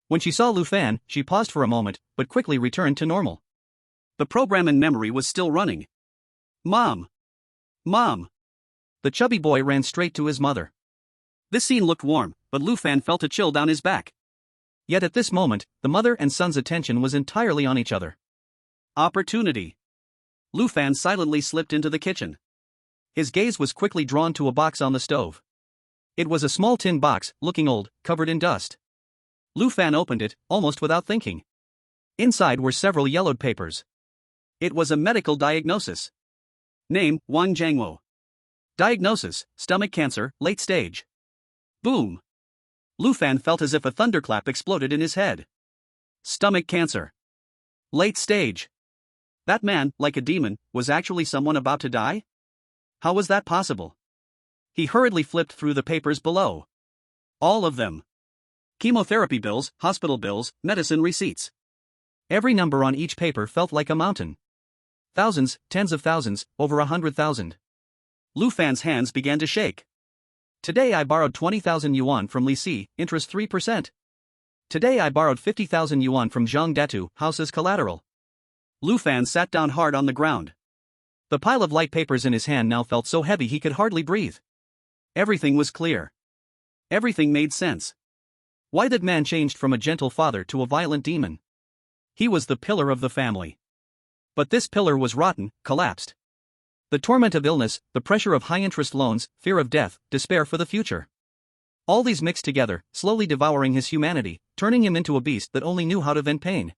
When she saw Lu Fan, she paused for a moment, but quickly returned to normal. The program in memory was still running. Mom! Mom! The chubby boy ran straight to his mother. This scene looked warm, but Lu Fan felt a chill down his back. Yet at this moment, the mother and son's attention was entirely on each other. Opportunity. Lu Fan silently slipped into the kitchen. His gaze was quickly drawn to a box on the stove. It was a small tin box, looking old, covered in dust. Lu Fan opened it, almost without thinking. Inside were several yellowed papers. It was a medical diagnosis. Name, Wang Jiangwo. Diagnosis, stomach cancer, late stage. Boom. Lu Fan felt as if a thunderclap exploded in his head. Stomach cancer. Late stage. That man, like a demon, was actually someone about to die? How was that possible? He hurriedly flipped through the papers below. All of them. Chemotherapy bills, hospital bills, medicine receipts. Every number on each paper felt like a mountain. Thousands, tens of thousands, over 100,000. Lu Fan's hands began to shake. Today I borrowed 20,000 yuan from Li Si, interest 3%. Today I borrowed 50,000 yuan from Zhang Datu, house as collateral. Lu Fan sat down hard on the ground. The pile of light papers in his hand now felt so heavy he could hardly breathe. Everything was clear. Everything made sense. Why that man changed from a gentle father to a violent demon? He was the pillar of the family. But this pillar was rotten, collapsed. The torment of illness, the pressure of high-interest loans, fear of death, despair for the future. All these mixed together, slowly devouring his humanity, turning him into a beast that only knew how to vent pain.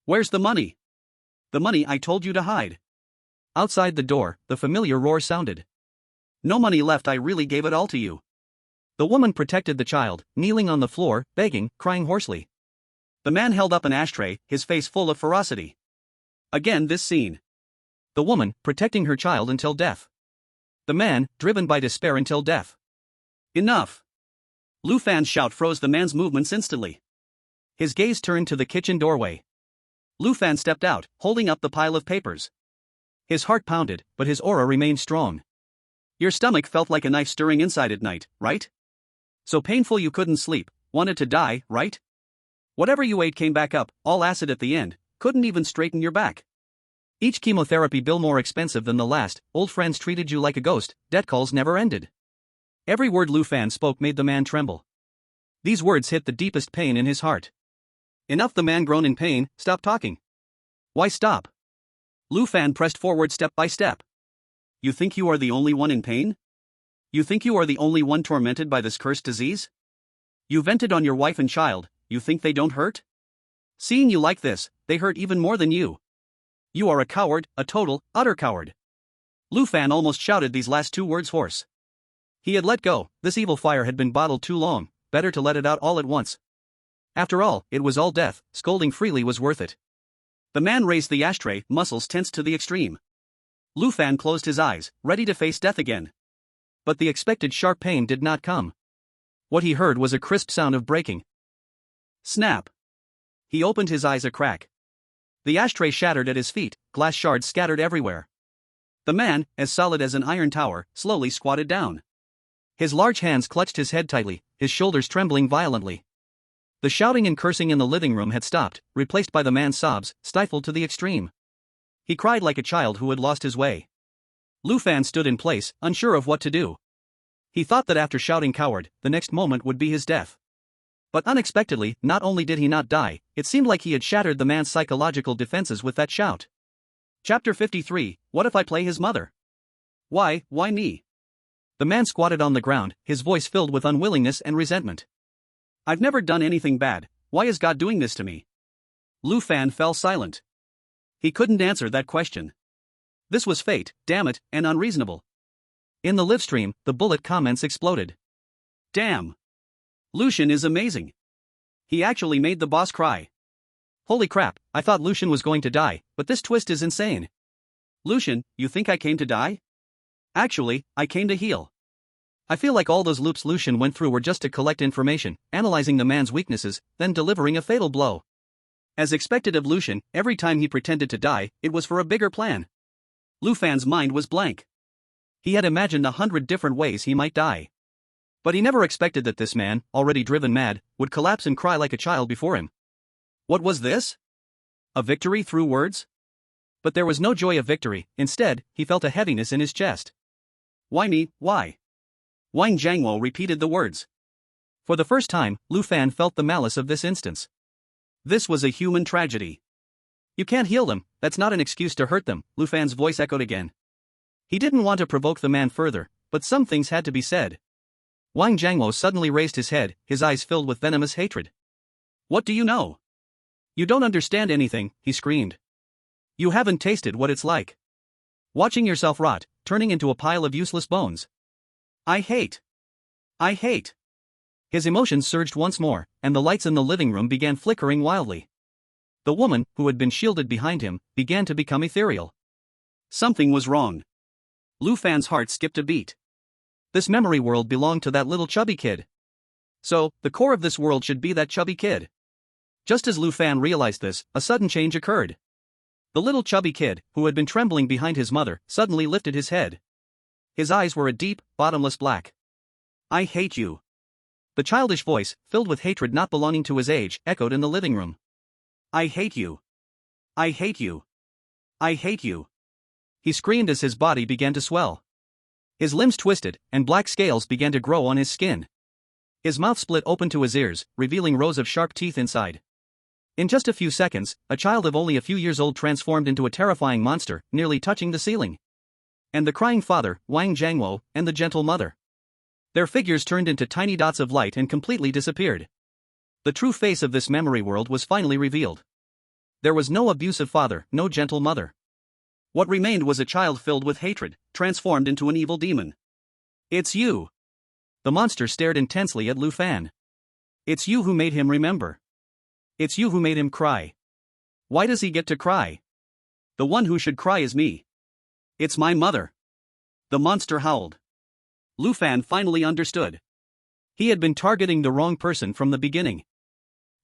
Where's the money? The money I told you to hide. Outside the door, the familiar roar sounded. No money left, I really gave it all to you. The woman protected the child, kneeling on the floor, begging, crying hoarsely. The man held up an ashtray, his face full of ferocity. Again this scene. The woman, protecting her child until death. The man, driven by despair until death. Enough! Lu Fan's shout froze the man's movements instantly. His gaze turned to the kitchen doorway. Lu Fan stepped out, holding up the pile of papers. His heart pounded, but his aura remained strong. Your stomach felt like a knife stirring inside at night, right? So painful you couldn't sleep, wanted to die, right? Whatever you ate came back up, all acid at the end, couldn't even straighten your back. Each chemotherapy bill more expensive than the last, old friends treated you like a ghost, debt calls never ended. Every word Lu Fan spoke made the man tremble. These words hit the deepest pain in his heart. Enough, the man groaned in pain. Stop talking. Why stop? Lu Fan pressed forward step by step. You think you are the only one in pain? You think you are the only one tormented by this cursed disease? You vented on your wife and child, you think they don't hurt? Seeing you like this, they hurt even more than you. You are a coward, a total, utter coward. Lu Fan almost shouted these last two words hoarse. He had let go, this evil fire had been bottled too long, better to let it out all at once. After all, it was all death, scolding freely was worth it. The man raised the ashtray, muscles tensed to the extreme. Lu Fan closed his eyes, ready to face death again. But the expected sharp pain did not come. What he heard was a crisp sound of breaking. Snap. He opened his eyes a crack. The ashtray shattered at his feet, glass shards scattered everywhere. The man, as solid as an iron tower, slowly squatted down. His large hands clutched his head tightly, his shoulders trembling violently. The shouting and cursing in the living room had stopped, replaced by the man's sobs, stifled to the extreme. He cried like a child who had lost his way. Lu Fan stood in place, unsure of what to do. He thought that after shouting coward, the next moment would be his death. But unexpectedly, not only did he not die, it seemed like he had shattered the man's psychological defenses with that shout. Chapter 53, What if I play his mother? Why me? The man squatted on the ground, his voice filled with unwillingness and resentment. I've never done anything bad, why is God doing this to me? Lu Fan fell silent. He couldn't answer that question. This was fate, damn it, and unreasonable. In the live stream, the bullet comments exploded. Damn. Lucian is amazing. He actually made the boss cry. Holy crap, I thought Lucian was going to die, but this twist is insane. Lucian, you think I came to die? Actually, I came to heal. I feel like all those loops Lucian went through were just to collect information, analyzing the man's weaknesses, then delivering a fatal blow. As expected of Lucian, every time he pretended to die, it was for a bigger plan. Lu Fan's mind was blank. He had imagined 100 different ways he might die. But he never expected that this man, already driven mad, would collapse and cry like a child before him. What was this? A victory through words? But there was no joy of victory. Instead, he felt a heaviness in his chest. Why me, why? Wang Jiangwo repeated the words. For the first time, Lu Fan felt the malice of this instance. This was a human tragedy. You can't heal them, that's not an excuse to hurt them, Lu Fan's voice echoed again. He didn't want to provoke the man further, but some things had to be said. Wang Jiangwo suddenly raised his head, his eyes filled with venomous hatred. What do you know? You don't understand anything, he screamed. You haven't tasted what it's like. Watching yourself rot, turning into a pile of useless bones. I hate. I hate. His emotions surged once more, and the lights in the living room began flickering wildly. The woman, who had been shielded behind him, began to become ethereal. Something was wrong. Lu Fan's heart skipped a beat. This memory world belonged to that little chubby kid. So, the core of this world should be that chubby kid. Just as Lu Fan realized this, a sudden change occurred. The little chubby kid, who had been trembling behind his mother, suddenly lifted his head. His eyes were a deep, bottomless black. I hate you. The childish voice, filled with hatred not belonging to his age, echoed in the living room. I hate you. I hate you. I hate you. He screamed as his body began to swell. His limbs twisted, and black scales began to grow on his skin. His mouth split open to his ears, revealing rows of sharp teeth inside. In just a few seconds, a child of only a few years old transformed into a terrifying monster, nearly touching the ceiling. And the crying father, Wang Jiangwo, and the gentle mother. Their figures turned into tiny dots of light and completely disappeared. The true face of this memory world was finally revealed. There was no abusive father, no gentle mother. What remained was a child filled with hatred, transformed into an evil demon. It's you. The monster stared intensely at Lu Fan. It's you who made him remember. It's you who made him cry. Why does he get to cry? The one who should cry is me. It's my mother. The monster howled. Lu Fan finally understood. He had been targeting the wrong person from the beginning.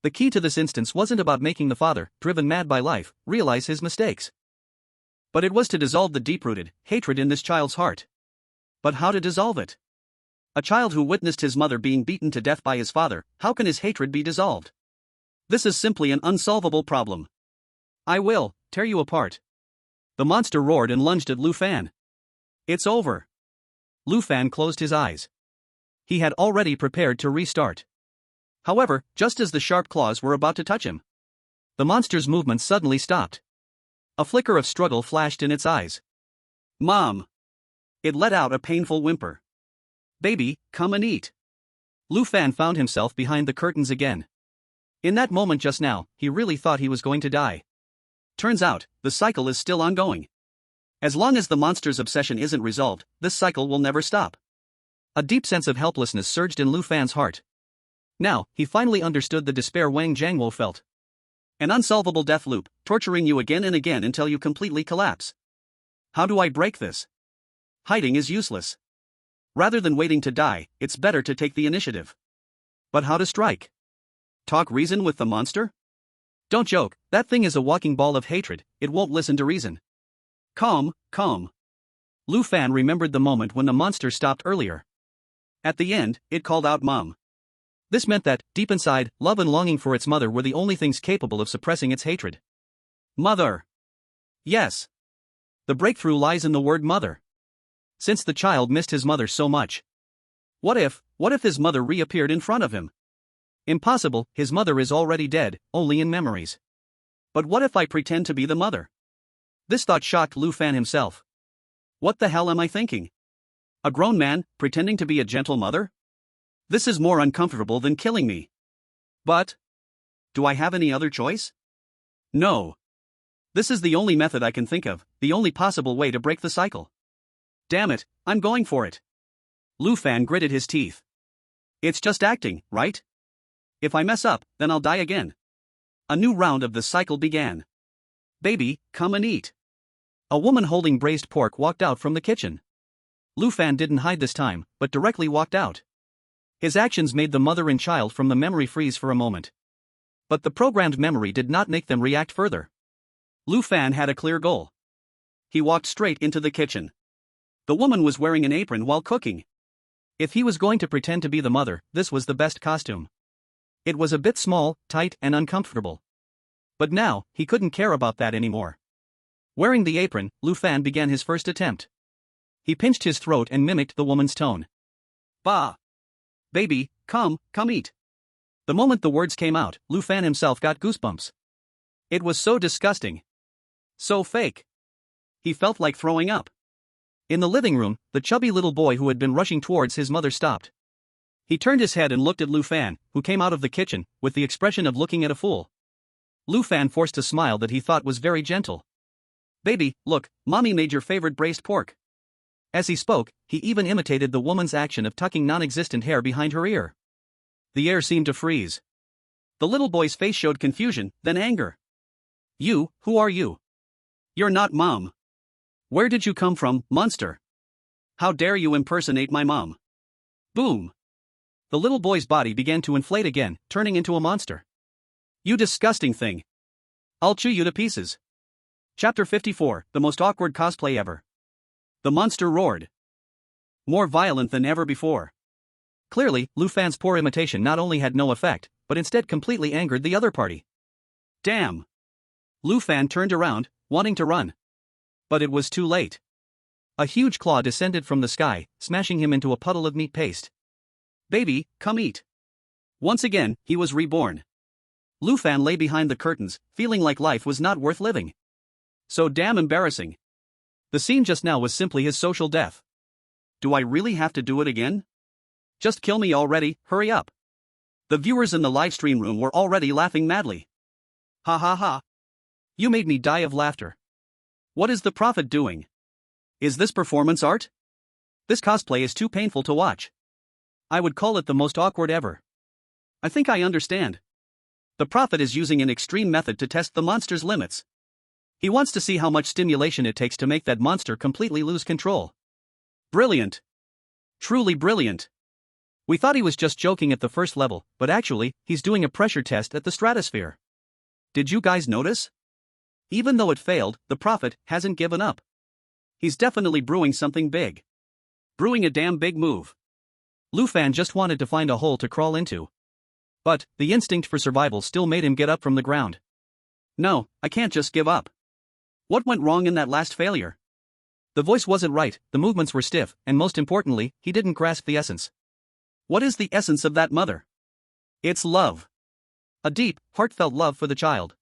The key to this instance wasn't about making the father, driven mad by life, realize his mistakes. But it was to dissolve the deep-rooted hatred in this child's heart. But how to dissolve it? A child who witnessed his mother being beaten to death by his father, how can his hatred be dissolved? This is simply an unsolvable problem. I will tear you apart. The monster roared and lunged at Lu Fan. It's over. Lu Fan closed his eyes. He had already prepared to restart. However, just as the sharp claws were about to touch him, the monster's movement suddenly stopped. A flicker of struggle flashed in its eyes. Mom! It let out a painful whimper. Baby, come and eat. Lu Fan found himself behind the curtains again. In that moment just now, he really thought he was going to die. Turns out, the cycle is still ongoing. As long as the monster's obsession isn't resolved, this cycle will never stop. A deep sense of helplessness surged in Lu Fan's heart. Now, he finally understood the despair Wang Jiangwo felt. An unsolvable death loop, torturing you again and again until you completely collapse. How do I break this? Hiding is useless. Rather than waiting to die, it's better to take the initiative. But how to strike? Talk reason with the monster? Don't joke, that thing is a walking ball of hatred, it won't listen to reason. Calm, calm. Lu Fan remembered the moment when the monster stopped earlier. At the end, it called out Mom. This meant that, deep inside, love and longing for its mother were the only things capable of suppressing its hatred. Mother. Yes. The breakthrough lies in the word mother. Since the child missed his mother so much. What if his mother reappeared in front of him? Impossible, his mother is already dead, only in memories. But what if I pretend to be the mother? This thought shocked Lu Fan himself. What the hell am I thinking? A grown man, pretending to be a gentle mother? This is more uncomfortable than killing me. But, do I have any other choice? No. This is the only method I can think of, the only possible way to break the cycle. Damn it, I'm going for it. Lu Fan gritted his teeth. It's just acting, right? If I mess up, then I'll die again. A new round of the cycle began. Baby, come and eat. A woman holding braised pork walked out from the kitchen. Lu Fan didn't hide this time, but directly walked out. His actions made the mother and child from the memory freeze for a moment. But the programmed memory did not make them react further. Lu Fan had a clear goal. He walked straight into the kitchen. The woman was wearing an apron while cooking. If he was going to pretend to be the mother, this was the best costume. It was a bit small, tight, and uncomfortable. But now, he couldn't care about that anymore. Wearing the apron, Lu Fan began his first attempt. He pinched his throat and mimicked the woman's tone. Bah! Baby, come eat. The moment the words came out, Lu Fan himself got goosebumps. It was so disgusting. So fake. He felt like throwing up. In the living room, the chubby little boy who had been rushing towards his mother stopped. He turned his head and looked at Lu Fan, who came out of the kitchen, with the expression of looking at a fool. Lu Fan forced a smile that he thought was very gentle. Baby, look, mommy made your favorite braised pork. As he spoke, he even imitated the woman's action of tucking non-existent hair behind her ear. The air seemed to freeze. The little boy's face showed confusion, then anger. You, who are you? You're not mom. Where did you come from, monster? How dare you impersonate my mom? Boom. The little boy's body began to inflate again, turning into a monster. You disgusting thing. I'll chew you to pieces. Chapter 54, the most awkward cosplay ever. The monster roared. More violent than ever before. Clearly, Lu Fan's poor imitation not only had no effect, but instead completely angered the other party. Damn. Lu Fan turned around, wanting to run. But it was too late. A huge claw descended from the sky, smashing him into a puddle of meat paste. Baby, come eat. Once again, he was reborn. Lu Fan lay behind the curtains, feeling like life was not worth living. So damn embarrassing. The scene just now was simply his social death. Do I really have to do it again? Just kill me already, hurry up. The viewers in the livestream room were already laughing madly. Ha ha ha. You made me die of laughter. What is the prophet doing? Is this performance art? This cosplay is too painful to watch. I would call it the most awkward ever. I think I understand. The prophet is using an extreme method to test the monster's limits. He wants to see how much stimulation it takes to make that monster completely lose control. Brilliant. Truly brilliant. We thought he was just joking at the first level, but actually, he's doing a pressure test at the stratosphere. Did you guys notice? Even though it failed, the prophet hasn't given up. He's definitely brewing something big. Brewing a damn big move. Lu Fan just wanted to find a hole to crawl into. But, the instinct for survival still made him get up from the ground. No, I can't just give up. What went wrong in that last failure? The voice wasn't right, the movements were stiff, and most importantly, he didn't grasp the essence. What is the essence of that mother? It's love. A deep, heartfelt love for the child.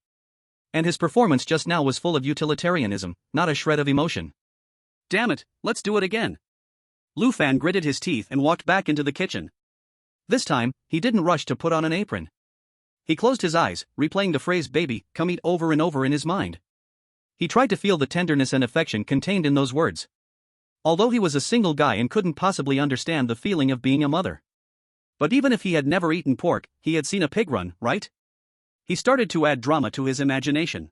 And his performance just now was full of utilitarianism, not a shred of emotion. Damn it, let's do it again. Lu Fan gritted his teeth and walked back into the kitchen. This time, he didn't rush to put on an apron. He closed his eyes, replaying the phrase baby, come eat over and over in his mind. He tried to feel the tenderness and affection contained in those words. Although he was a single guy and couldn't possibly understand the feeling of being a mother. But even if he had never eaten pork, he had seen a pig run, right? He started to add drama to his imagination.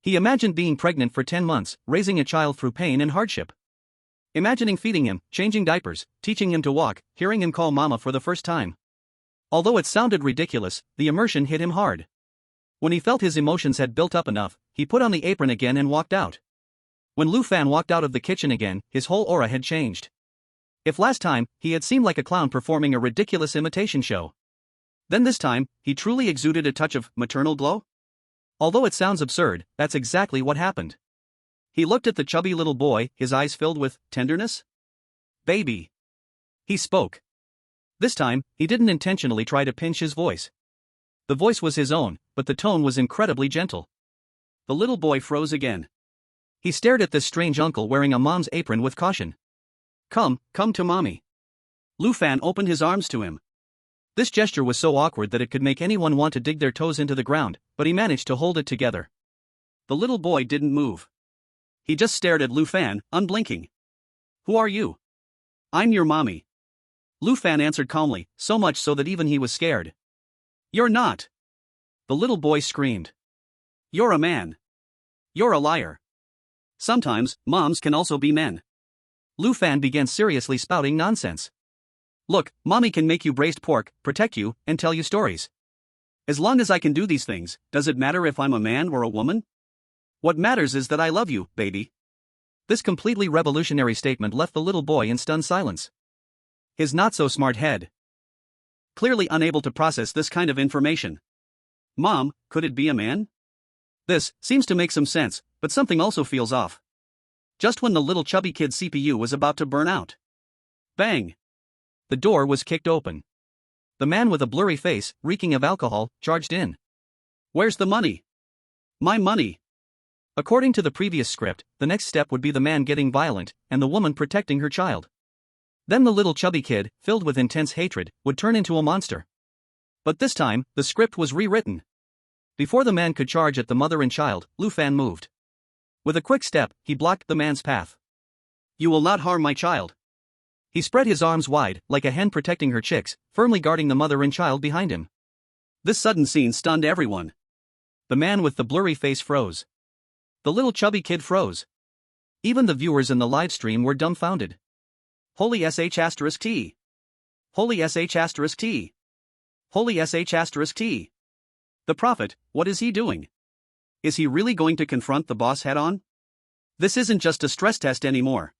He imagined being pregnant for 10 months, raising a child through pain and hardship. Imagining feeding him, changing diapers, teaching him to walk, hearing him call mama for the first time. Although it sounded ridiculous, the immersion hit him hard. When he felt his emotions had built up enough, he put on the apron again and walked out. When Lu Fan walked out of the kitchen again, his whole aura had changed. If last time, he had seemed like a clown performing a ridiculous imitation show, then this time, he truly exuded a touch of maternal glow? Although it sounds absurd, that's exactly what happened. He looked at the chubby little boy, his eyes filled with tenderness. Baby. He spoke. This time, he didn't intentionally try to pinch his voice. The voice was his own, but the tone was incredibly gentle. The little boy froze again. He stared at this strange uncle wearing a mom's apron with caution. Come to mommy. Lu Fan opened his arms to him. This gesture was so awkward that it could make anyone want to dig their toes into the ground, but he managed to hold it together. The little boy didn't move. He just stared at Lu Fan, unblinking. Who are you? I'm your mommy. Lu Fan answered calmly, so much so that even he was scared. You're not. The little boy screamed. You're a man. You're a liar. Sometimes, moms can also be men. Lu Fan began seriously spouting nonsense. Look, mommy can make you braised pork, protect you, and tell you stories. As long as I can do these things, does it matter if I'm a man or a woman? What matters is that I love you, baby. This completely revolutionary statement left the little boy in stunned silence. His not-so-smart head clearly unable to process this kind of information. Mom, could it be a man? This seems to make some sense, but something also feels off. Just when the little chubby kid's CPU was about to burn out. Bang! The door was kicked open. The man with a blurry face, reeking of alcohol, charged in. Where's the money? My money! According to the previous script, the next step would be the man getting violent, and the woman protecting her child. Then the little chubby kid, filled with intense hatred, would turn into a monster. But this time, the script was rewritten. Before the man could charge at the mother and child, Lu Fan moved. With a quick step, he blocked the man's path. You will not harm my child. He spread his arms wide, like a hen protecting her chicks, firmly guarding the mother and child behind him. This sudden scene stunned everyone. The man with the blurry face froze. The little chubby kid froze. Even the viewers in the live stream were dumbfounded. Holy sh**t. Holy sh**t. Holy sh**t. The prophet, what is he doing? Is he really going to confront the boss head-on? This isn't just a stress test anymore.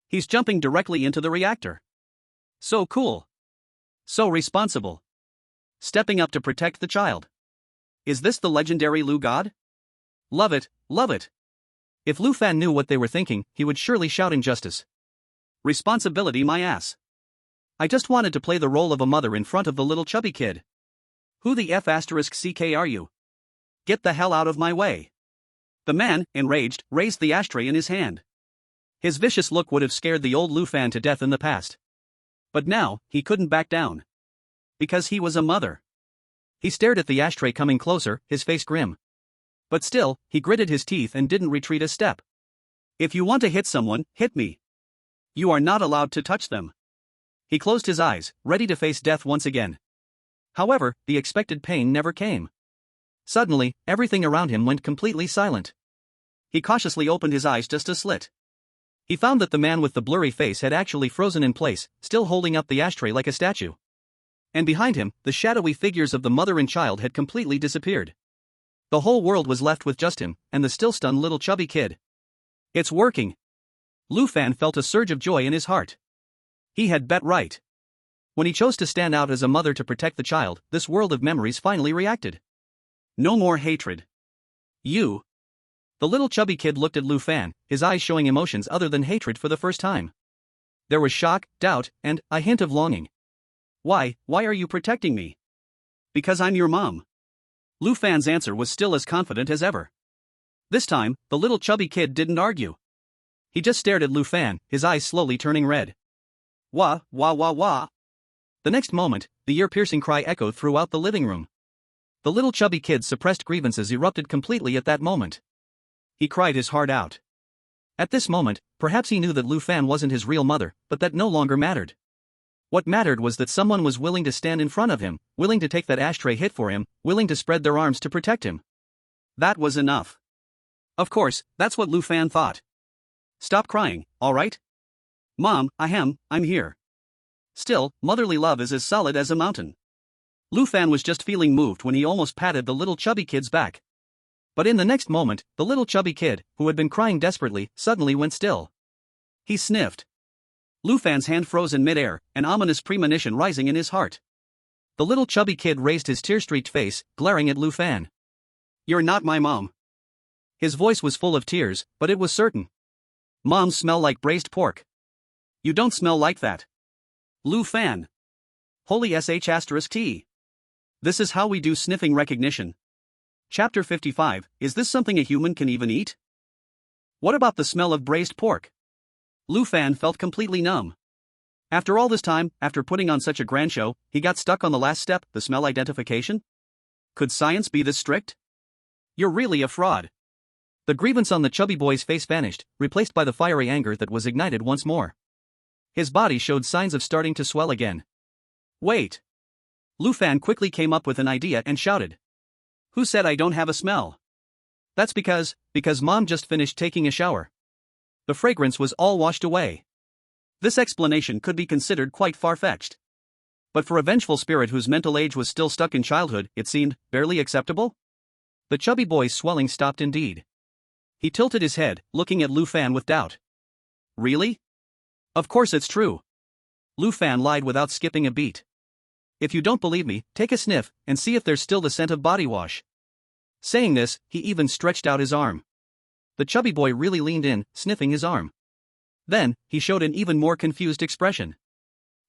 He's jumping directly into the reactor. So cool. So responsible. Stepping up to protect the child. Is this the legendary Lu God? Love it, love it. If Lu Fan knew what they were thinking, he would surely shout injustice. Responsibility my ass. I just wanted to play the role of a mother in front of the little chubby kid. Who the F***ck are you? Get the hell out of my way. The man, enraged, raised the ashtray in his hand. His vicious look would have scared the old Lu Fan to death in the past. But now, he couldn't back down. Because he was a mother. He stared at the ashtray coming closer, his face grim. But still, he gritted his teeth and didn't retreat a step. If you want to hit someone, hit me. You are not allowed to touch them. He closed his eyes, ready to face death once again. However, the expected pain never came. Suddenly, everything around him went completely silent. He cautiously opened his eyes just a slit. He found that the man with the blurry face had actually frozen in place, still holding up the ashtray like a statue. And behind him, the shadowy figures of the mother and child had completely disappeared. The whole world was left with just him, and the still stunned little chubby kid. It's working. Lu Fan felt a surge of joy in his heart. He had bet right. When he chose to stand out as a mother to protect the child, this world of memories finally reacted. No more hatred. You. The little chubby kid looked at Lu Fan, his eyes showing emotions other than hatred for the first time. There was shock, doubt, and a hint of longing. Why are you protecting me? Because I'm your mom. Lu Fan's answer was still as confident as ever. This time, the little chubby kid didn't argue. He just stared at Lu Fan, his eyes slowly turning red. Wah, wah, wah, wah. The next moment, the ear-piercing cry echoed throughout the living room. The little chubby kid's suppressed grievances erupted completely at that moment. He cried his heart out. At this moment, perhaps he knew that Lu Fan wasn't his real mother, but that no longer mattered. What mattered was that someone was willing to stand in front of him, willing to take that ashtray hit for him, willing to spread their arms to protect him. That was enough. Of course, that's what Lu Fan thought. Stop crying, all right? Mom, I'm here. Still, motherly love is as solid as a mountain. Lu Fan was just feeling moved when he almost patted the little chubby kid's back. But in the next moment, the little chubby kid, who had been crying desperately, suddenly went still. He sniffed. Lu Fan's hand froze in midair, an ominous premonition rising in his heart. The little chubby kid raised his tear-streaked face, glaring at Lu Fan. You're not my mom. His voice was full of tears, but it was certain. Moms smell like braised pork. You don't smell like that. Lu Fan. Holy sh**t. This is how we do sniffing recognition. Chapter 55, is this something a human can even eat? What about the smell of braised pork? Lu Fan felt completely numb. After all this time, after putting on such a grand show, he got stuck on the last step, the smell identification? Could science be this strict? You're really a fraud. The grievance on the chubby boy's face vanished, replaced by the fiery anger that was ignited once more. His body showed signs of starting to swell again. Wait. Lu Fan quickly came up with an idea and shouted. Who said I don't have a smell? That's because Mom just finished taking a shower. The fragrance was all washed away. This explanation could be considered quite far-fetched. But for a vengeful spirit whose mental age was still stuck in childhood, it seemed barely acceptable. The chubby boy's swelling stopped indeed. He tilted his head, looking at Lu Fan with doubt. Really? Of course it's true. Lu Fan lied without skipping a beat. If you don't believe me, take a sniff, and see if there's still the scent of body wash. Saying this, he even stretched out his arm. The chubby boy really leaned in, sniffing his arm. Then, he showed an even more confused expression.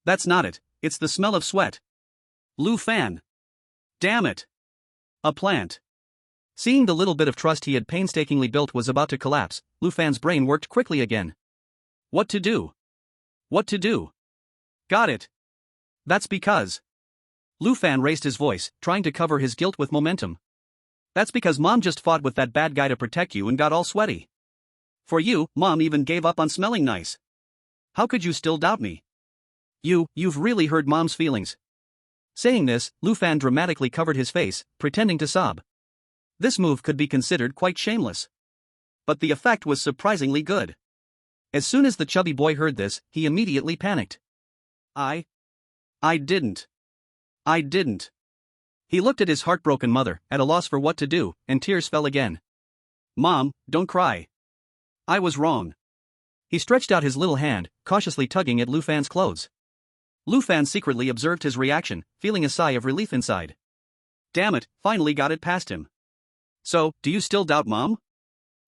That's not it, it's the smell of sweat. Lu Fan. Damn it. A plant. Seeing the little bit of trust he had painstakingly built was about to collapse, Lu Fan's brain worked quickly again. What to do? What to do? Got it. That's because. Lu Fan raised his voice, trying to cover his guilt with momentum. That's because Mom just fought with that bad guy to protect you and got all sweaty. For you, Mom even gave up on smelling nice. How could you still doubt me? You've really hurt Mom's feelings. Saying this, Lu Fan dramatically covered his face, pretending to sob. This move could be considered quite shameless. But the effect was surprisingly good. As soon as the chubby boy heard this, he immediately panicked. I didn't. He looked at his heartbroken mother, at a loss for what to do, and tears fell again. Mom, don't cry. I was wrong. He stretched out his little hand, cautiously tugging at Lu Fan's clothes. Lu Fan secretly observed his reaction, feeling a sigh of relief inside. Damn it, finally got it past him. So, do you still doubt Mom?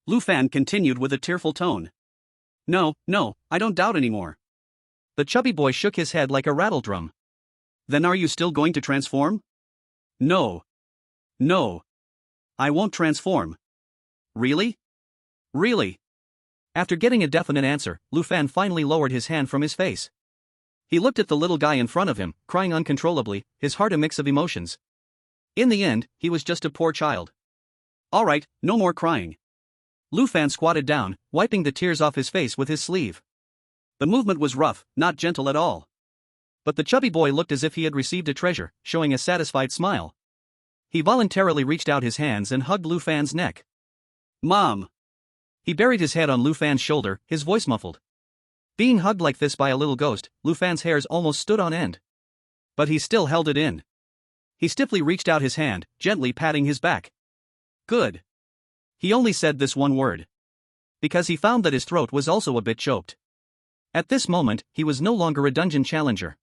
Lu Fan continued with a tearful tone. No, I don't doubt anymore. The chubby boy shook his head like a rattle drum. Then are you still going to transform? No. I won't transform. Really? Really? After getting a definite answer, Lu Fan finally lowered his hand from his face. He looked at the little guy in front of him, crying uncontrollably, his heart a mix of emotions. In the end, he was just a poor child. All right, no more crying. Lu Fan squatted down, wiping the tears off his face with his sleeve. The movement was rough, not gentle at all. But the chubby boy looked as if he had received a treasure, showing a satisfied smile. He voluntarily reached out his hands and hugged Lu Fan's neck. Mom! He buried his head on Lu Fan's shoulder, his voice muffled. Being hugged like this by a little ghost, Lu Fan's hairs almost stood on end. But he still held it in. He stiffly reached out his hand, gently patting his back. Good. He only said this one word. Because he found that his throat was also a bit choked. At this moment, he was no longer a dungeon challenger.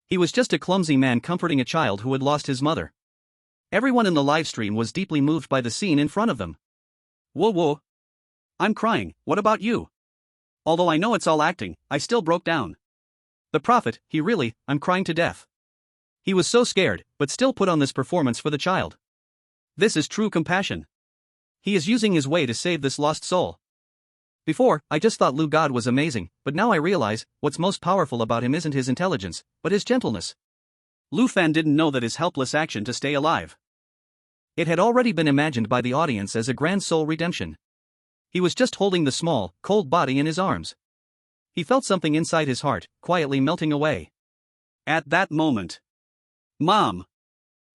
He was just a clumsy man comforting a child who had lost his mother. Everyone in the livestream was deeply moved by the scene in front of them. Whoa. I'm crying, what about you? Although I know it's all acting, I still broke down. The prophet, I'm crying to death. He was so scared, but still put on this performance for the child. This is true compassion. He is using his way to save this lost soul. Before, I just thought Lu God was amazing, but now I realize, what's most powerful about him isn't his intelligence, but his gentleness. Lu Fan didn't know that his helpless action to stay alive. It had already been imagined by the audience as a grand soul redemption. He was just holding the small, cold body in his arms. He felt something inside his heart, quietly melting away. At that moment. Mom!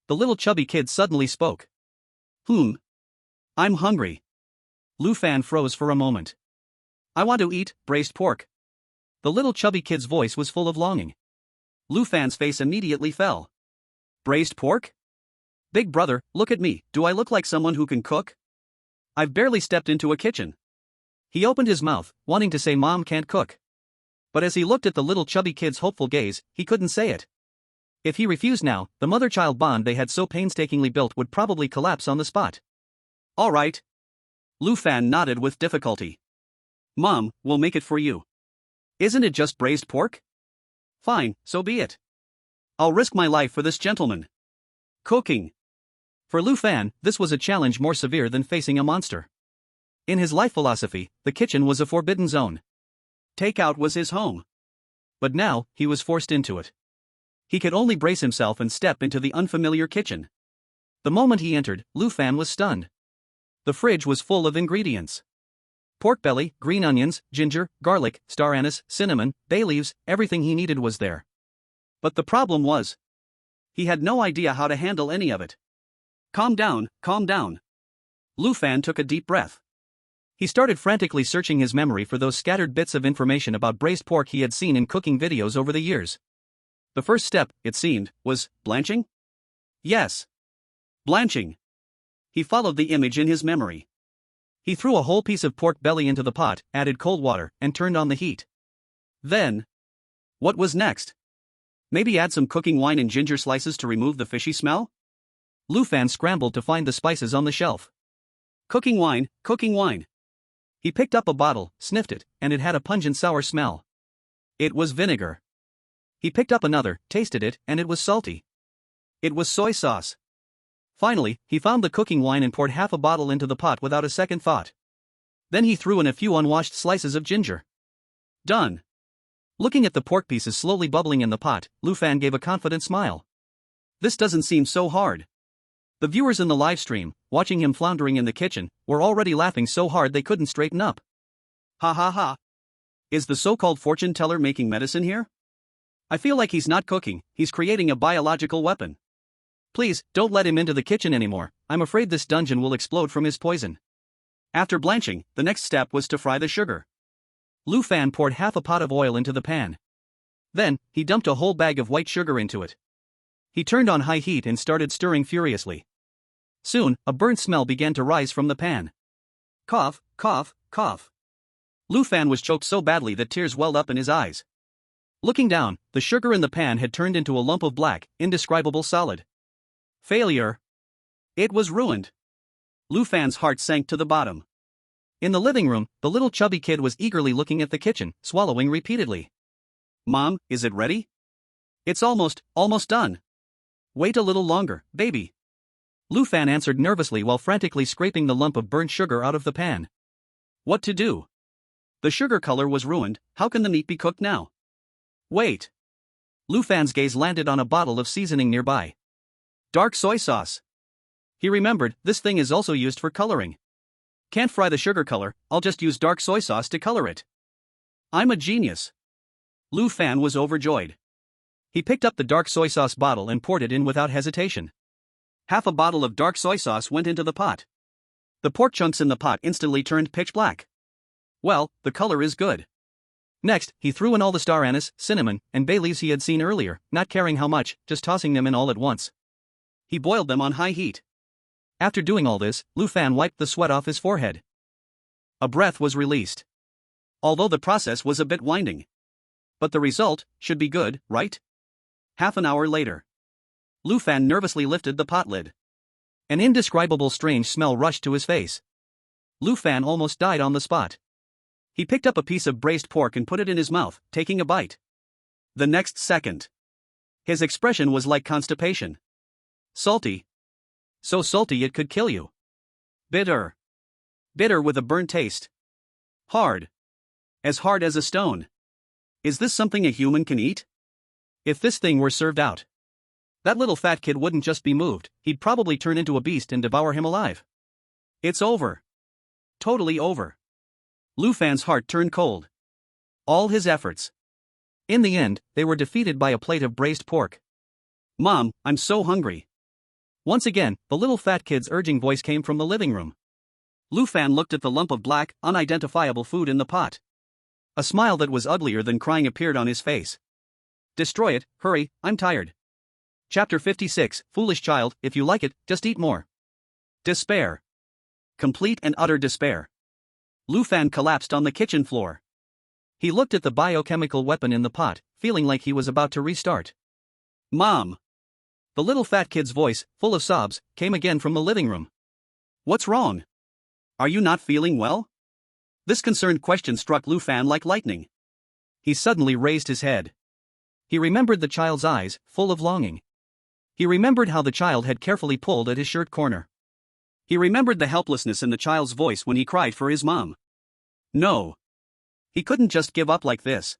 The little chubby kid suddenly spoke. I'm hungry. Lu Fan froze for a moment. I want to eat braised pork. The little chubby kid's voice was full of longing. Lu Fan's face immediately fell. Braised pork? Big brother, look at me, do I look like someone who can cook? I've barely stepped into a kitchen. He opened his mouth, wanting to say Mom can't cook. But as he looked at the little chubby kid's hopeful gaze, he couldn't say it. If he refused now, the mother-child bond they had so painstakingly built would probably collapse on the spot. All right. Lu Fan nodded with difficulty. Mom, we'll make it for you. Isn't it just braised pork? Fine, so be it. I'll risk my life for this gentleman. Cooking. For Lu Fan, this was a challenge more severe than facing a monster. In his life philosophy, the kitchen was a forbidden zone. Takeout was his home. But now, he was forced into it. He could only brace himself and step into the unfamiliar kitchen. The moment he entered, Lu Fan was stunned. The fridge was full of ingredients. Pork belly, green onions, ginger, garlic, star anise, cinnamon, bay leaves, everything he needed was there. But the problem was, he had no idea how to handle any of it. Calm down. Lu Fan took a deep breath. He started frantically searching his memory for those scattered bits of information about braised pork he had seen in cooking videos over the years. The first step, it seemed, was blanching? Yes. Blanching. He followed the image in his memory. He threw a whole piece of pork belly into the pot, added cold water, and turned on the heat. Then, what was next? Maybe add some cooking wine and ginger slices to remove the fishy smell? Lu Fan scrambled to find the spices on the shelf. Cooking wine, cooking wine. He picked up a bottle, sniffed it, and it had a pungent sour smell. It was vinegar. He picked up another, tasted it, and it was salty. It was soy sauce. Finally, he found the cooking wine and poured half a bottle into the pot without a second thought. Then he threw in a few unwashed slices of ginger. Done. Looking at the pork pieces slowly bubbling in the pot, Lu Fan gave a confident smile. This doesn't seem so hard. The viewers in the live stream, watching him floundering in the kitchen, were already laughing so hard they couldn't straighten up. Ha ha ha. Is the so-called fortune teller making medicine here? I feel like he's not cooking, he's creating a biological weapon. Please, don't let him into the kitchen anymore, I'm afraid this dungeon will explode from his poison. After blanching, the next step was to fry the sugar. Lu Fan poured half a pot of oil into the pan. Then, he dumped a whole bag of white sugar into it. He turned on high heat and started stirring furiously. Soon, a burnt smell began to rise from the pan. Cough, cough, cough. Lu Fan was choked so badly that tears welled up in his eyes. Looking down, the sugar in the pan had turned into a lump of black, indescribable solid. Failure. It was ruined. Lu Fan's heart sank to the bottom. In the living room, the little chubby kid was eagerly looking at the kitchen, swallowing repeatedly. Mom, is it ready? It's almost done. Wait a little longer, baby. Lu Fan answered nervously while frantically scraping the lump of burnt sugar out of the pan. What to do? The sugar color was ruined, how can the meat be cooked now? Wait. Lu Fan's gaze landed on a bottle of seasoning nearby. Dark soy sauce. He remembered, this thing is also used for coloring. Can't fry the sugar color, I'll just use dark soy sauce to color it. I'm a genius. Lu Fan was overjoyed. He picked up the dark soy sauce bottle and poured it in without hesitation. Half a bottle of dark soy sauce went into the pot. The pork chunks in the pot instantly turned pitch black. Well, the color is good. Next, he threw in all the star anise, cinnamon, and bay leaves he had seen earlier, not caring how much, just tossing them in all at once. He boiled them on high heat. After doing all this, Lu Fan wiped the sweat off his forehead. A breath was released. Although the process was a bit winding. But the result should be good, right? Half an hour later. Lu Fan nervously lifted the pot lid. An indescribable strange smell rushed to his face. Lu Fan almost died on the spot. He picked up a piece of braised pork and put it in his mouth, taking a bite. The next second, his expression was like constipation. Salty. So salty it could kill you. Bitter. Bitter with a burnt taste. Hard. As hard as a stone. Is this something a human can eat? If this thing were served out, that little fat kid wouldn't just be moved, he'd probably turn into a beast and devour him alive. It's over. Totally over. Lu Fan's heart turned cold. All his efforts. In the end, they were defeated by a plate of braised pork. Mom, I'm so hungry. Once again, the little fat kid's urging voice came from the living room. Lu Fan looked at the lump of black, unidentifiable food in the pot. A smile that was uglier than crying appeared on his face. Destroy it, hurry, I'm tired. Chapter 56, Foolish Child, if you like it, just eat more. Despair. Complete and utter despair. Lu Fan collapsed on the kitchen floor. He looked at the biochemical weapon in the pot, feeling like he was about to restart. Mom! The little fat kid's voice, full of sobs, came again from the living room. What's wrong? Are you not feeling well? This concerned question struck Lu Fan like lightning. He suddenly raised his head. He remembered the child's eyes, full of longing. He remembered how the child had carefully pulled at his shirt corner. He remembered the helplessness in the child's voice when he cried for his mom. No. He couldn't just give up like this.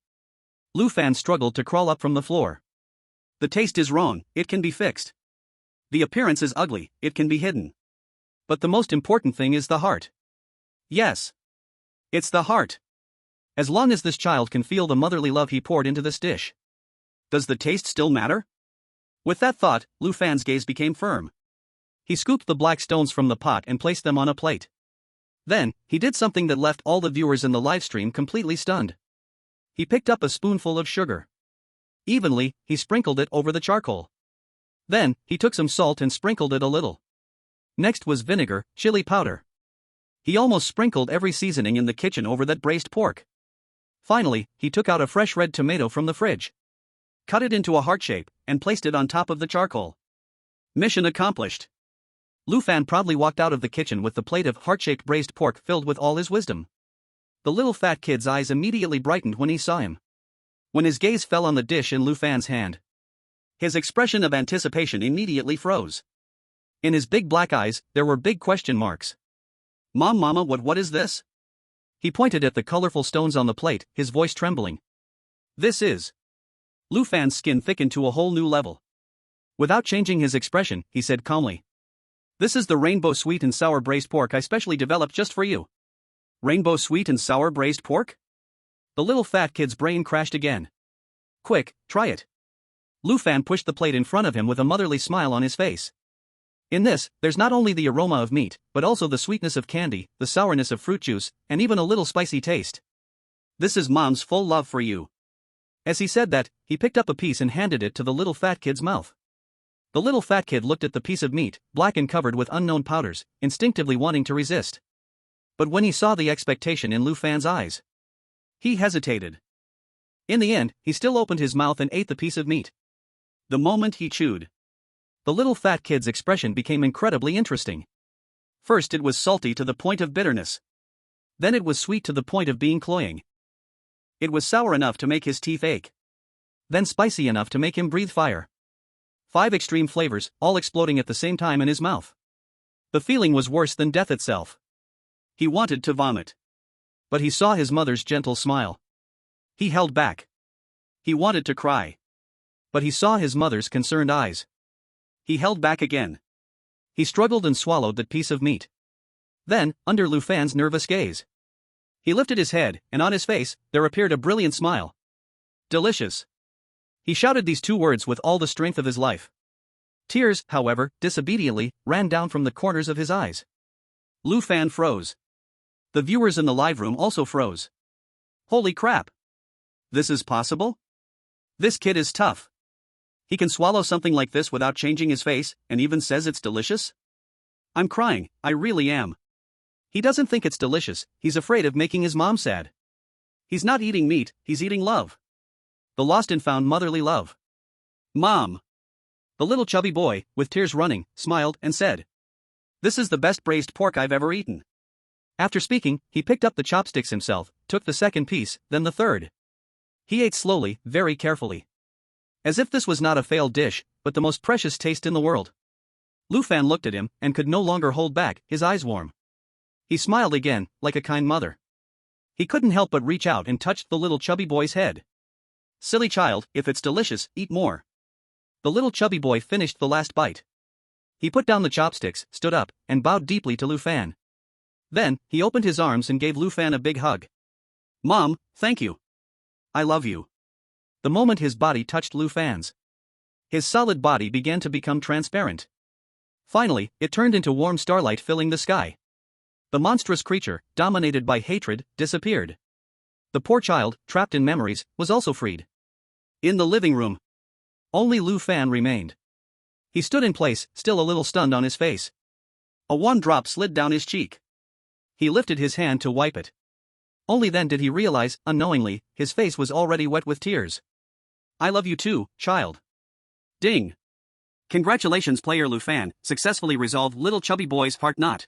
Lu Fan struggled to crawl up from the floor. The taste is wrong, it can be fixed. The appearance is ugly, it can be hidden. But the most important thing is the heart. Yes. It's the heart. As long as this child can feel the motherly love he poured into this dish. Does the taste still matter? With that thought, Lu Fan's gaze became firm. He scooped the black stones from the pot and placed them on a plate. Then, he did something that left all the viewers in the livestream completely stunned. He picked up a spoonful of sugar. Evenly, he sprinkled it over the charcoal. Then, he took some salt and sprinkled it a little. Next was vinegar, chili powder. He almost sprinkled every seasoning in the kitchen over that braised pork. Finally, he took out a fresh red tomato from the fridge, cut it into a heart shape, and placed it on top of the charcoal. Mission accomplished. Lu Fan proudly walked out of the kitchen with the plate of heart-shaped braised pork filled with all his wisdom. The little fat kid's eyes immediately brightened when he saw him. When his gaze fell on the dish in Lu Fan's hand, his expression of anticipation immediately froze. In his big black eyes, there were big question marks. Mama, what is this? He pointed at the colorful stones on the plate, his voice trembling. This is. Lu Fan's skin thickened to a whole new level. Without changing his expression, he said calmly, "This is the rainbow sweet and sour braised pork I specially developed just for you." Rainbow sweet and sour braised pork? The little fat kid's brain crashed again. Quick, try it. Lu Fan pushed the plate in front of him with a motherly smile on his face. In this, there's not only the aroma of meat, but also the sweetness of candy, the sourness of fruit juice, and even a little spicy taste. This is Mom's full love for you. As he said that, he picked up a piece and handed it to the little fat kid's mouth. The little fat kid looked at the piece of meat, black and covered with unknown powders, instinctively wanting to resist. But when he saw the expectation in Lu Fan's eyes, he hesitated. In the end, he still opened his mouth and ate the piece of meat. The moment he chewed, the little fat kid's expression became incredibly interesting. First it was salty to the point of bitterness. Then it was sweet to the point of being cloying. It was sour enough to make his teeth ache. Then spicy enough to make him breathe fire. 5 extreme flavors, all exploding at the same time in his mouth. The feeling was worse than death itself. He wanted to vomit. But he saw his mother's gentle smile. He held back. He wanted to cry. But he saw his mother's concerned eyes. He held back again. He struggled and swallowed that piece of meat. Then, under Lu Fan's nervous gaze, he lifted his head, and on his face, there appeared a brilliant smile. Delicious. He shouted these 2 words with all the strength of his life. Tears, however, disobediently, ran down from the corners of his eyes. Lu Fan froze. The viewers in the live room also froze. Holy crap! This is possible? This kid is tough. He can swallow something like this without changing his face, and even says it's delicious? I'm crying, I really am. He doesn't think it's delicious, he's afraid of making his mom sad. He's not eating meat, he's eating love. The lost and found motherly love. Mom! The little chubby boy, with tears running, smiled and said, "This is the best braised pork I've ever eaten." After speaking, he picked up the chopsticks himself, took the second piece, then the third. He ate slowly, very carefully. As if this was not a failed dish, but the most precious taste in the world. Lu Fan looked at him, and could no longer hold back, his eyes warm. He smiled again, like a kind mother. He couldn't help but reach out and touch the little chubby boy's head. Silly child, if it's delicious, eat more. The little chubby boy finished the last bite. He put down the chopsticks, stood up, and bowed deeply to Lu Fan. Then, he opened his arms and gave Lu Fan a big hug. Mom, thank you. I love you. The moment his body touched Lu Fan's, his solid body began to become transparent. Finally, it turned into warm starlight filling the sky. The monstrous creature, dominated by hatred, disappeared. The poor child, trapped in memories, was also freed. In the living room, only Lu Fan remained. He stood in place, still a little stunned on his face. A warm drop slid down his cheek. He lifted his hand to wipe it. Only then did he realize, unknowingly, his face was already wet with tears. I love you too, child. Ding. Congratulations, player Lu Fan, successfully resolved little chubby boy's heart knot.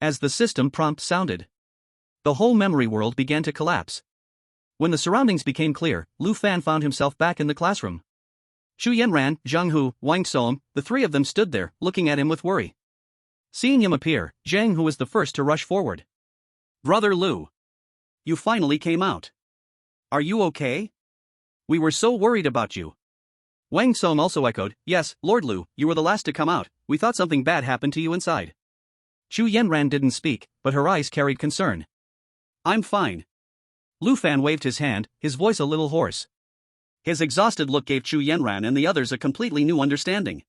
As the system prompt sounded, the whole memory world began to collapse. When the surroundings became clear, Lu Fan found himself back in the classroom. Xu Yanran, Zhang Hu, Wang Soem, the 3 of them stood there, looking at him with worry. Seeing him appear, Zhang Hu was the first to rush forward. Brother Lu. You finally came out. Are you okay? We were so worried about you. Wang Soem also echoed, Yes, Lord Lu, you were the last to come out, we thought something bad happened to you inside. Xu Yanran didn't speak, but her eyes carried concern. I'm fine. Lu Fan waved his hand, his voice a little hoarse. His exhausted look gave Xu Yanran and the others a completely new understanding.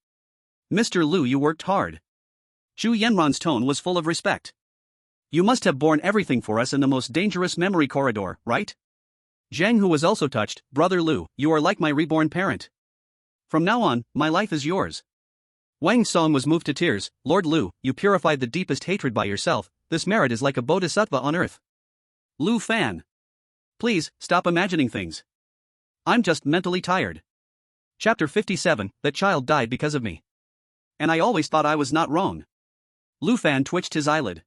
Mr. Lu, you worked hard. Xu Yanran's tone was full of respect. You must have borne everything for us in the most dangerous memory corridor, right? Zhang, who was also touched, Brother Lu, you are like my reborn parent. From now on, my life is yours. Wang Song was moved to tears. Lord Lu, you purified the deepest hatred by yourself, this merit is like a bodhisattva on earth. Lu Fan. Please, stop imagining things. I'm just mentally tired. Chapter 57, that child died because of me. And I always thought I was not wrong. Lu Fan twitched his eyelid.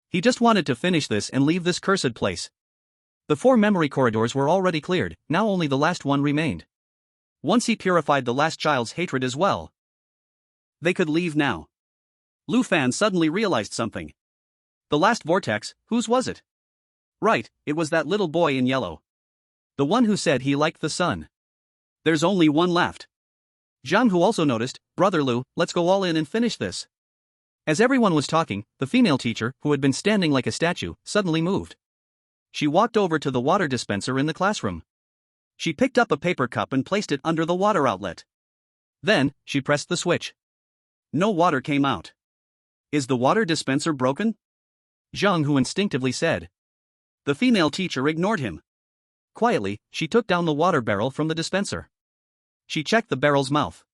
He just wanted to finish this and leave this cursed place. The 4 memory corridors were already cleared, now only the last one remained. Once he purified the last child's hatred as well, they could leave now. Lu Fan suddenly realized something. The last vortex, whose was it? Right, it was that little boy in yellow. The one who said he liked the sun. There's only one left. Zhang, who also noticed, Brother Lu, let's go all in and finish this. As everyone was talking, the female teacher, who had been standing like a statue, suddenly moved. She walked over to the water dispenser in the classroom. She picked up a paper cup and placed it under the water outlet. Then, she pressed the switch. No water came out. Is the water dispenser broken? Zhang, who instinctively said. The female teacher ignored him. Quietly, she took down the water barrel from the dispenser. She checked the barrel's mouth.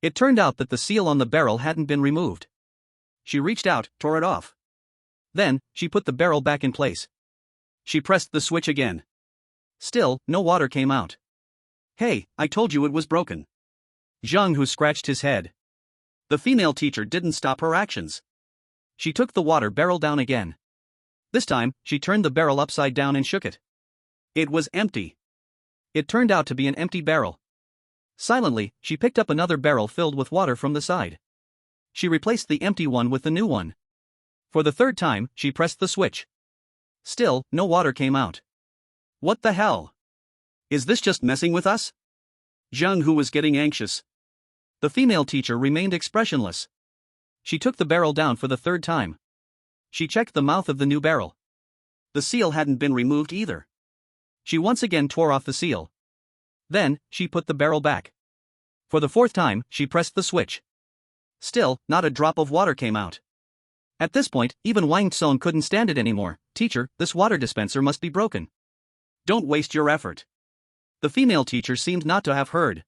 It turned out that the seal on the barrel hadn't been removed. She reached out, tore it off. Then, she put the barrel back in place. She pressed the switch again. Still, no water came out. Hey, I told you it was broken. Zhang, who scratched his head. The female teacher didn't stop her actions. She took the water barrel down again. This time, she turned the barrel upside down and shook it. It was empty. It turned out to be an empty barrel. Silently, she picked up another barrel filled with water from the side. She replaced the empty one with the new one. For the 3rd time, she pressed the switch. Still, no water came out. What the hell? Is this just messing with us? Zhang, who was getting anxious. The female teacher remained expressionless. She took the barrel down for the 3rd time. She checked the mouth of the new barrel. The seal hadn't been removed either. She once again tore off the seal. Then, she put the barrel back. For the 4th time, she pressed the switch. Still, not a drop of water came out. At this point, even Wang Tsong couldn't stand it anymore. Teacher, this water dispenser must be broken. Don't waste your effort. The female teacher seemed not to have heard.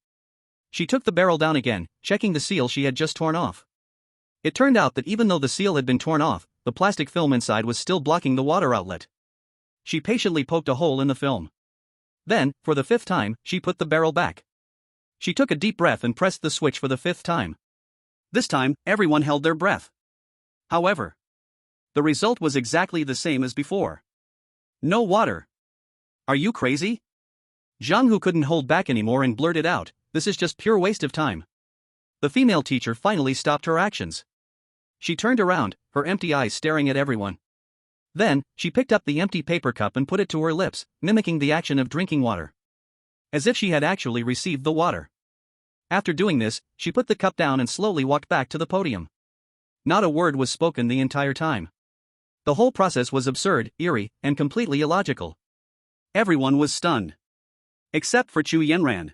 She took the barrel down again, checking the seal she had just torn off. It turned out that even though the seal had been torn off, the plastic film inside was still blocking the water outlet. She patiently poked a hole in the film. Then, for the 5th time, she put the barrel back. She took a deep breath and pressed the switch for the 5th time. This time, everyone held their breath. However, the result was exactly the same as before. No water. Are you crazy? Zhang, who couldn't hold back anymore and blurted out, this is just pure waste of time. The female teacher finally stopped her actions. She turned around, her empty eyes staring at everyone. Then, she picked up the empty paper cup and put it to her lips, mimicking the action of drinking water. As if she had actually received the water. After doing this, she put the cup down and slowly walked back to the podium. Not a word was spoken the entire time. The whole process was absurd, eerie, and completely illogical. Everyone was stunned. Except for Chu Yanran.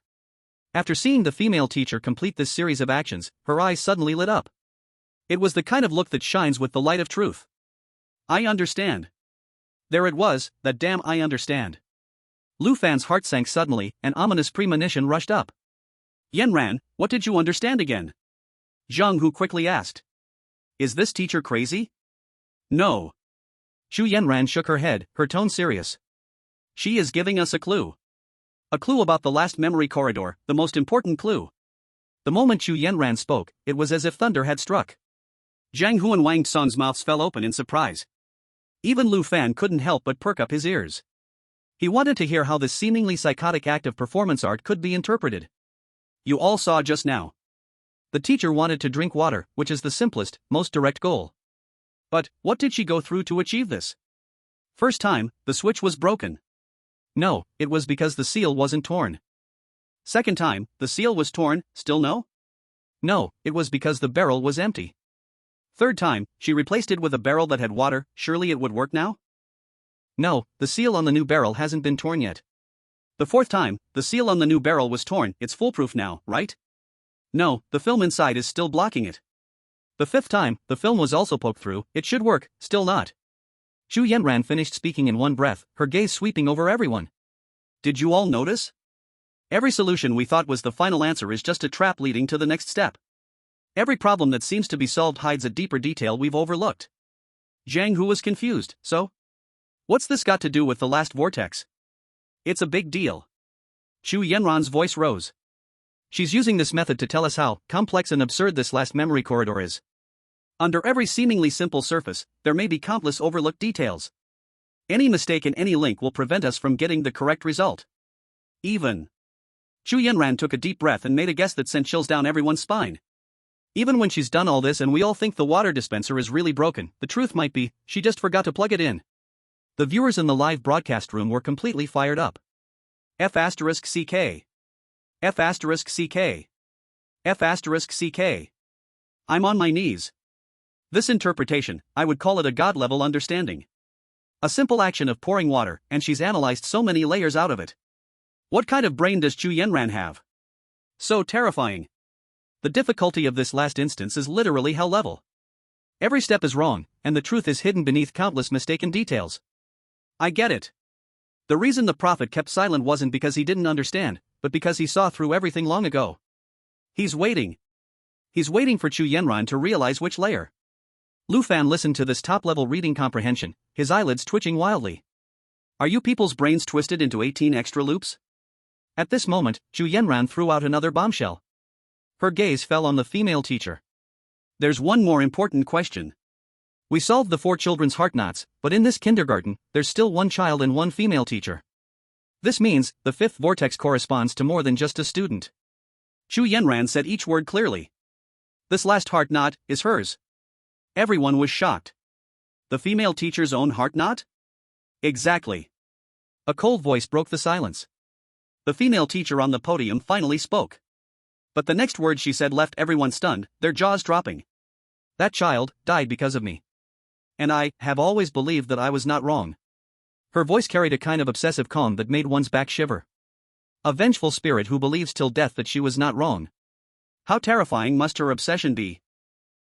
After seeing the female teacher complete this series of actions, her eyes suddenly lit up. It was the kind of look that shines with the light of truth. I understand. There it was, that damn I understand. Lu Fan's heart sank suddenly, an ominous premonition rushed up. Yanran, what did you understand again? Zhang, who quickly asked. Is this teacher crazy? No. Chu Yanran shook her head, her tone serious. She is giving us a clue. A clue about the last memory corridor, the most important clue. The moment Chu Yanran spoke, it was as if thunder had struck. Zhang Hu and Wang Tsong's mouths fell open in surprise. Even Lu Fan couldn't help but perk up his ears. He wanted to hear how this seemingly psychotic act of performance art could be interpreted. You all saw just now. The teacher wanted to drink water, which is the simplest, most direct goal. But, what did she go through to achieve this? First time, the switch was broken. No, it was because the seal wasn't torn. Second time, the seal was torn, still no? No, it was because the barrel was empty. Third time, she replaced it with a barrel that had water, surely it would work now? No, the seal on the new barrel hasn't been torn yet. The fourth time, the seal on the new barrel was torn, it's foolproof now, right? No, the film inside is still blocking it. The fifth time, the film was also poked through, it should work, still not. Xu Yanran finished speaking in one breath, her gaze sweeping over everyone. Did you all notice? Every solution we thought was the final answer is just a trap leading to the next step. Every problem that seems to be solved hides a deeper detail we've overlooked. Zhang Hu was confused, so? What's this got to do with the last vortex? It's a big deal. Xu Yanran's voice rose. She's using this method to tell us how complex and absurd this last memory corridor is. Under every seemingly simple surface, there may be countless overlooked details. Any mistake in any link will prevent us from getting the correct result. Even. Xu Yanran took a deep breath and made a guess that sent chills down everyone's spine. Even when she's done all this and we all think the water dispenser is really broken, the truth might be, she just forgot to plug it in. The viewers in the live broadcast room were completely fired up. F***CK. F***CK. F***CK. I'm on my knees. This interpretation, I would call it a god-level understanding. A simple action of pouring water, and she's analyzed so many layers out of it. What kind of brain does Xu Yanran have? So terrifying. The difficulty of this last instance is literally hell level. Every step is wrong, and the truth is hidden beneath countless mistaken details. I get it. The reason the prophet kept silent wasn't because he didn't understand, but because he saw through everything long ago. He's waiting. He's waiting for Xu Yanran to realize which layer. Lu Fan listened to this top-level reading comprehension, his eyelids twitching wildly. Are you people's brains twisted into 18 extra loops? At this moment, Xu Yanran threw out another bombshell. Her gaze fell on the female teacher. There's one more important question. We solved the 4 children's heart knots, but in this kindergarten, there's still 1 child and 1 female teacher. This means, the 5th vortex corresponds to more than just a student. Xu Yanran said each word clearly. This last heart knot is hers. Everyone was shocked. The female teacher's own heart knot? Exactly. A cold voice broke the silence. The female teacher on the podium finally spoke. But the next word she said left everyone stunned, their jaws dropping. That child died because of me. And I have always believed that I was not wrong. Her voice carried a kind of obsessive calm that made one's back shiver. A vengeful spirit who believes till death that she was not wrong. How terrifying must her obsession be?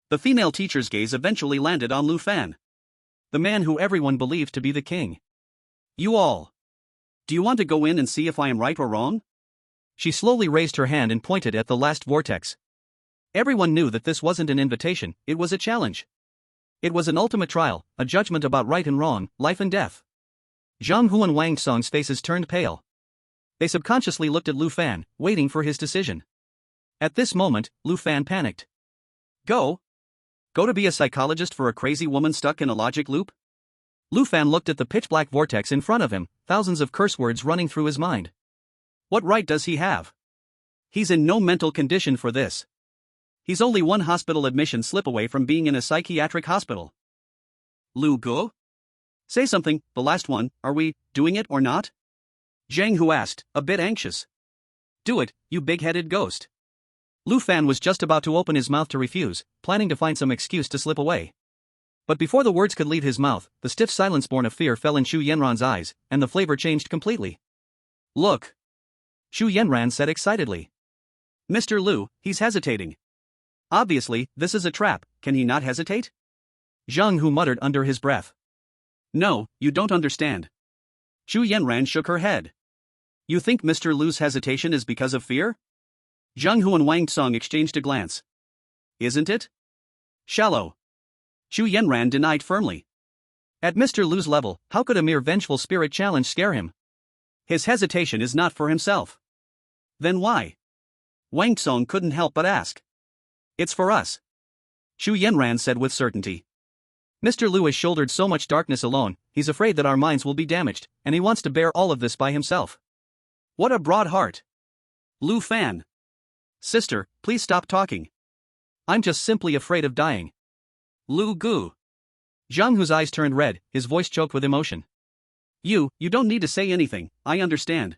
The female teacher's gaze eventually landed on Lu Fan. The man who everyone believed to be the king. You all. Do you want to go in and see if I am right or wrong? She slowly raised her hand and pointed at the last vortex. Everyone knew that this wasn't an invitation, it was a challenge. It was an ultimate trial, a judgment about right and wrong, life and death. Zhang Hu and Wang Song's faces turned pale. They subconsciously looked at Lu Fan, waiting for his decision. At this moment, Lu Fan panicked. Go? Go to be a psychologist for a crazy woman stuck in a logic loop? Lu Fan looked at the pitch-black vortex in front of him, thousands of curse words running through his mind. What right does he have? He's in no mental condition for this. He's only 1 hospital admission slip away from being in a psychiatric hospital. Lu Gu? Say something, the last one, are we doing it or not? Zhang Hu asked, a bit anxious. Do it, you big-headed ghost. Lu Fan was just about to open his mouth to refuse, planning to find some excuse to slip away. But before the words could leave his mouth, the stiff silence born of fear fell in Xu Yanran's eyes, and the flavor changed completely. Look. Xu Yanran said excitedly. Mr. Lu, he's hesitating. Obviously, this is a trap, can he not hesitate? Zhang Hu muttered under his breath. No, you don't understand. Xu Yanran shook her head. You think Mr. Lu's hesitation is because of fear? Zhang Hu and Wang Song exchanged a glance. Isn't it? Shallow. Xu Yanran denied firmly. At Mr. Lu's level, how could a mere vengeful spirit challenge scare him? His hesitation is not for himself. Then why? Wang Song couldn't help but ask. It's for us. Xu Yanran said with certainty. Mr. Lu has shouldered so much darkness alone, he's afraid that our minds will be damaged, and he wants to bear all of this by himself. What a broad heart. Lu Fan. Sister, please stop talking. I'm just simply afraid of dying. Lu Gu. Zhang Hu's eyes turned red, his voice choked with emotion. You don't need to say anything, I understand.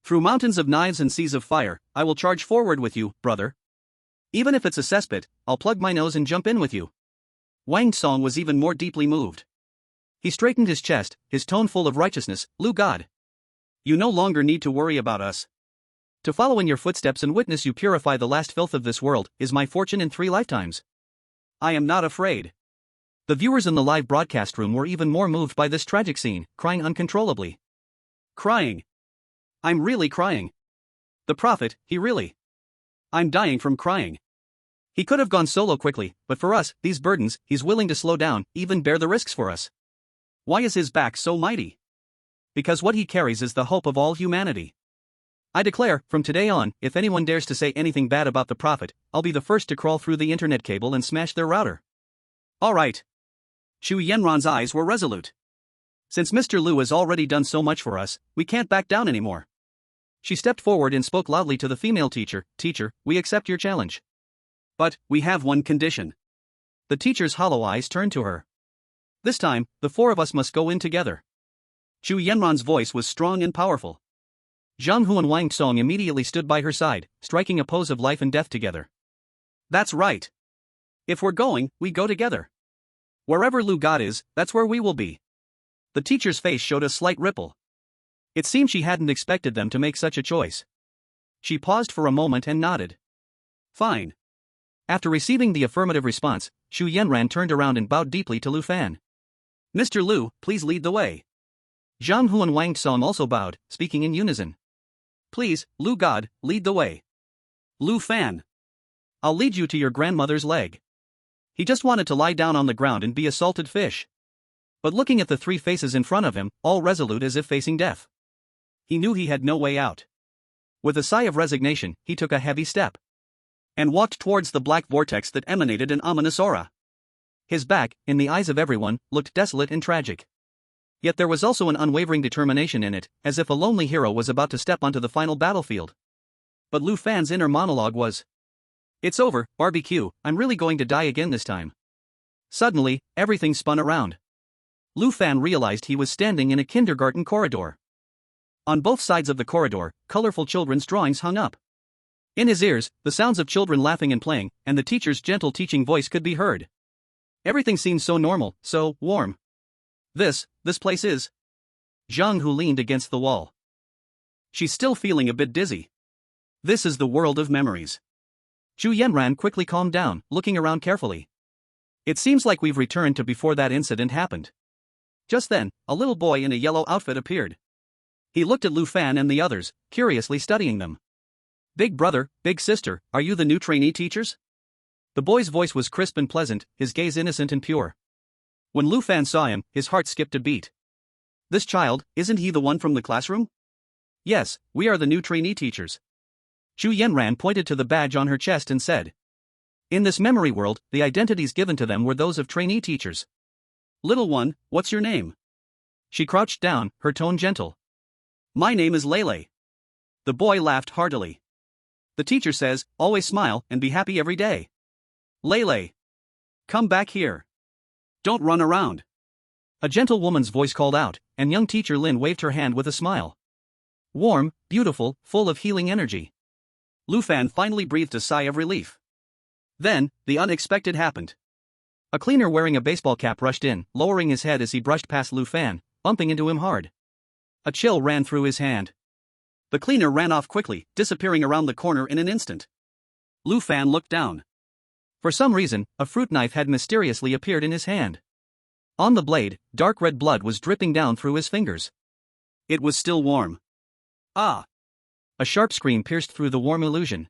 Through mountains of knives and seas of fire, I will charge forward with you, brother. Even if it's a cesspit, I'll plug my nose and jump in with you. Wang Song was even more deeply moved. He straightened his chest, his tone full of righteousness. Lu God. You no longer need to worry about us. To follow in your footsteps and witness you purify the last filth of this world is my fortune in 3 lifetimes. I am not afraid. The viewers in the live broadcast room were even more moved by this tragic scene, crying uncontrollably. Crying. I'm really crying. The prophet, he really. I'm dying from crying. He could have gone solo quickly, but for us, these burdens, he's willing to slow down, even bear the risks for us. Why is his back so mighty? Because what he carries is the hope of all humanity. I declare, from today on, if anyone dares to say anything bad about the prophet, I'll be the first to crawl through the internet cable and smash their router. All right. Chu Yanran's eyes were resolute. Since Mr. Lu has already done so much for us, we can't back down anymore. She stepped forward and spoke loudly to the female teacher. Teacher, we accept your challenge. But, we have one condition. The teacher's hollow eyes turned to her. This time, the four of us must go in together. Chu Yanran's voice was strong and powerful. Zhang Hu and Wang Song immediately stood by her side, striking a pose of life and death together. That's right. If we're going, we go together. Wherever Lu God is, that's where we will be. The teacher's face showed a slight ripple. It seemed she hadn't expected them to make such a choice. She paused for a moment and nodded. Fine. After receiving the affirmative response, Chu Yanran turned around and bowed deeply to Lu Fan. Mr. Lu, please lead the way. Zhang Hu and Wang Song also bowed, speaking in unison. Please, Lu God, lead the way. Lu Fan. I'll lead you to your grandmother's leg. He just wanted to lie down on the ground and be a salted fish. But looking at the three faces in front of him, all resolute as if facing death, he knew he had no way out. With a sigh of resignation, he took a heavy step and walked towards the black vortex that emanated an ominous aura. His back, in the eyes of everyone, looked desolate and tragic. Yet there was also an unwavering determination in it, as if a lonely hero was about to step onto the final battlefield. But Lu Fan's inner monologue was, "It's over, barbecue, I'm really going to die again this time." Suddenly, everything spun around. Lu Fan realized he was standing in a kindergarten corridor. On both sides of the corridor, colorful children's drawings hung up. In his ears, the sounds of children laughing and playing, and the teacher's gentle teaching voice could be heard. Everything seemed so normal, so warm. This place is. Zhang Hu leaned against the wall. She's still feeling a bit dizzy. This is the world of memories. Chu Yanran quickly calmed down, looking around carefully. It seems like we've returned to before that incident happened. Just then, a little boy in a yellow outfit appeared. He looked at Lu Fan and the others, curiously studying them. Big brother, big sister, are you the new trainee teachers? The boy's voice was crisp and pleasant, his gaze innocent and pure. When Lu Fan saw him, his heart skipped a beat. This child, isn't he the one from the classroom? Yes, we are the new trainee teachers. Chu Yanran pointed to the badge on her chest and said. In this memory world, the identities given to them were those of trainee teachers. Little one, what's your name? She crouched down, her tone gentle. My name is Lele. The boy laughed heartily. The teacher says, always smile and be happy every day. Lele. Come back here. Don't run around. A gentle woman's voice called out, and young teacher Lin waved her hand with a smile. Warm, beautiful, full of healing energy. Lu Fan finally breathed a sigh of relief. Then, the unexpected happened. A cleaner wearing a baseball cap rushed in, lowering his head as he brushed past Lu Fan, bumping into him hard. A chill ran through his hand. The cleaner ran off quickly, disappearing around the corner in an instant. Lu Fan looked down. For some reason, a fruit knife had mysteriously appeared in his hand. On the blade, dark red blood was dripping down through his fingers. It was still warm. Ah! A sharp scream pierced through the warm illusion.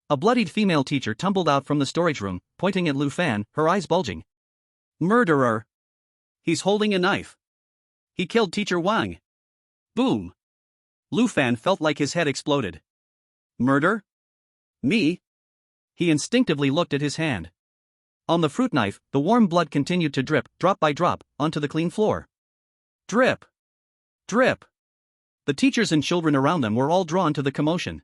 A bloodied female teacher tumbled out from the storage room, pointing at Lu Fan, her eyes bulging. Murderer! He's holding a knife. He killed Teacher Wang. Boom! Lu Fan felt like his head exploded. Murder? Me? He instinctively looked at his hand. On the fruit knife, the warm blood continued to drip, drop by drop, onto the clean floor. Drip! Drip! The teachers and children around them were all drawn to the commotion.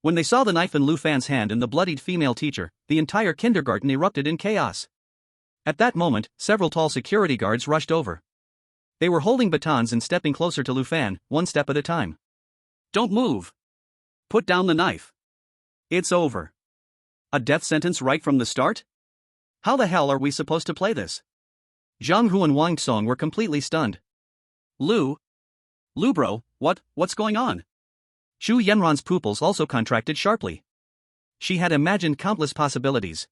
When they saw the knife in Lu Fan's hand and the bloodied female teacher, the entire kindergarten erupted in chaos. At that moment, several tall security guards rushed over. They were holding batons and stepping closer to Lu Fan, one step at a time. Don't move. Put down the knife. It's over. A death sentence right from the start? How the hell are we supposed to play this? Zhang Hu and Wang Song were completely stunned. Lu bro, what's going on? Chu Yanran's pupils also contracted sharply. She had imagined countless possibilities.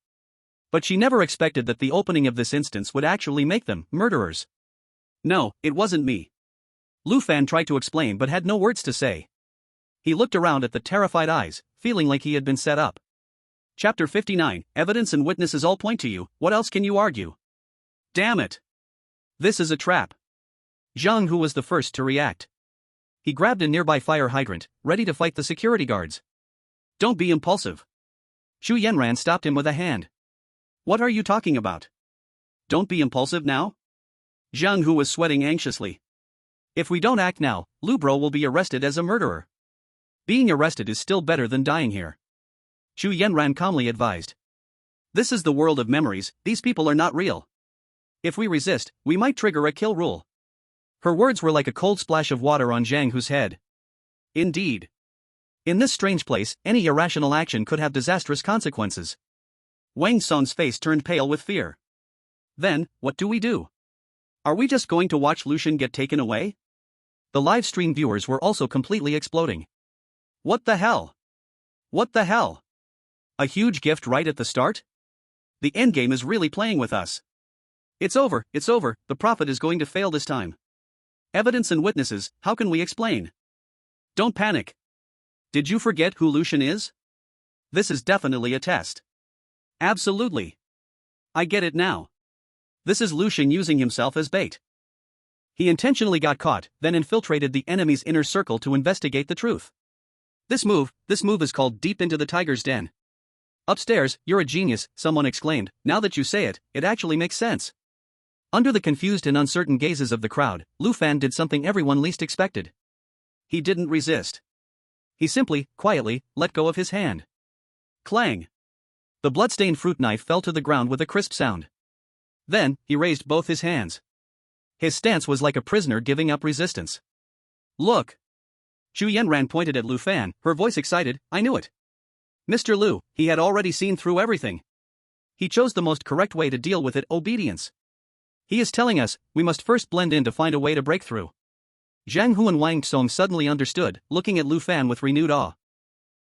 But she never expected that the opening of this instance would actually make them murderers. No, it wasn't me. Lu Fan tried to explain but had no words to say. He looked around at the terrified eyes, feeling like he had been set up. Chapter 59, Evidence and witnesses all point to you, what else can you argue? Damn it! This is a trap. Zhang Hu was the first to react. He grabbed a nearby fire hydrant, ready to fight the security guards. Don't be impulsive. Xu Yanran stopped him with a hand. What are you talking about? Don't be impulsive now? Zhang Hu was sweating anxiously. If we don't act now, Lu Bro will be arrested as a murderer. Being arrested is still better than dying here. Xu Yanran calmly advised. This is the world of memories, these people are not real. If we resist, we might trigger a kill rule. Her words were like a cold splash of water on Zhang Hu's head. Indeed. In this strange place, any irrational action could have disastrous consequences. Wang Song's face turned pale with fear. Then, what do we do? Are we just going to watch Lucian get taken away? The live stream viewers were also completely exploding. What the hell? What the hell? A huge gift right at the start? The Endgame is really playing with us. It's over, the prophet is going to fail this time. Evidence and witnesses, how can we explain? Don't panic. Did you forget who Lucian is? This is definitely a test. Absolutely. I get it now. This is Lucian using himself as bait. He intentionally got caught, then infiltrated the enemy's inner circle to investigate the truth. This move is called deep into the tiger's den. Upstairs, you're a genius, someone exclaimed. Now that you say it, it actually makes sense. Under the confused and uncertain gazes of the crowd, Lu Fan did something everyone least expected. He didn't resist. He simply, quietly, let go of his hand. Clang. The bloodstained fruit knife fell to the ground with a crisp sound. Then, he raised both his hands. His stance was like a prisoner giving up resistance. Look. Xu Yanran pointed at Lu Fan, her voice excited. I knew it. Mr. Lu, he had already seen through everything. He chose the most correct way to deal with it, obedience. He is telling us, we must first blend in to find a way to break through. Zhang Hu and Wang Song suddenly understood, looking at Lu Fan with renewed awe.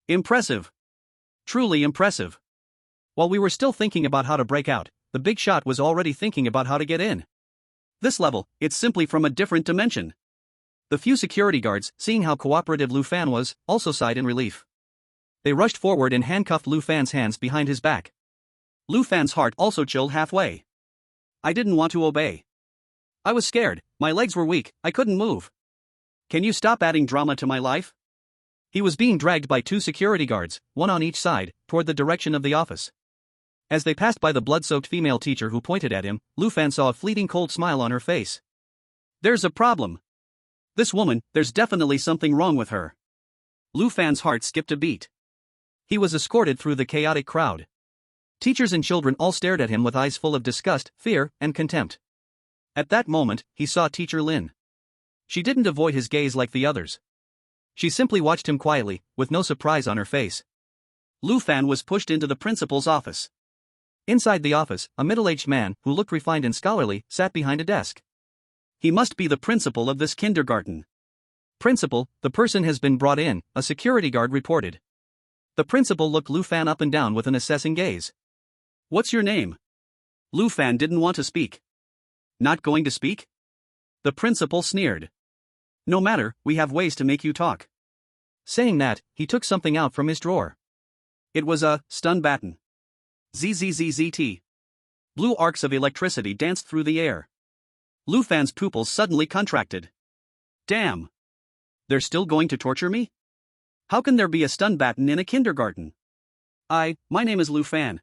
Impressive. Truly impressive. While we were still thinking about how to break out, the big shot was already thinking about how to get in. This level, it's simply from a different dimension. The few security guards, seeing how cooperative Lu Fan was, also sighed in relief. They rushed forward and handcuffed Lu Fan's hands behind his back. Lu Fan's heart also chilled halfway. I didn't want to obey. I was scared, my legs were weak, I couldn't move. Can you stop adding drama to my life? He was being dragged by two security guards, one on each side, toward the direction of the office. As they passed by the blood-soaked female teacher who pointed at him, Lu Fan saw a fleeting cold smile on her face. There's a problem. This woman, there's definitely something wrong with her. Lu Fan's heart skipped a beat. He was escorted through the chaotic crowd. Teachers and children all stared at him with eyes full of disgust, fear, and contempt. At that moment, he saw Teacher Lin. She didn't avoid his gaze like the others. She simply watched him quietly, with no surprise on her face. Lu Fan was pushed into the principal's office. Inside the office, a middle-aged man, who looked refined and scholarly, sat behind a desk. He must be the principal of this kindergarten. Principal, the person has been brought in, a security guard reported. The principal looked Lu Fan up and down with an assessing gaze. What's your name? Lu Fan didn't want to speak. Not going to speak? The principal sneered. No matter, we have ways to make you talk. Saying that, he took something out from his drawer. It was a stun baton. ZZZZT. Blue arcs of electricity danced through the air. Lu Fan's pupils suddenly contracted. Damn. They're still going to torture me? How can there be a stun baton in a kindergarten? My name is Lu Fan.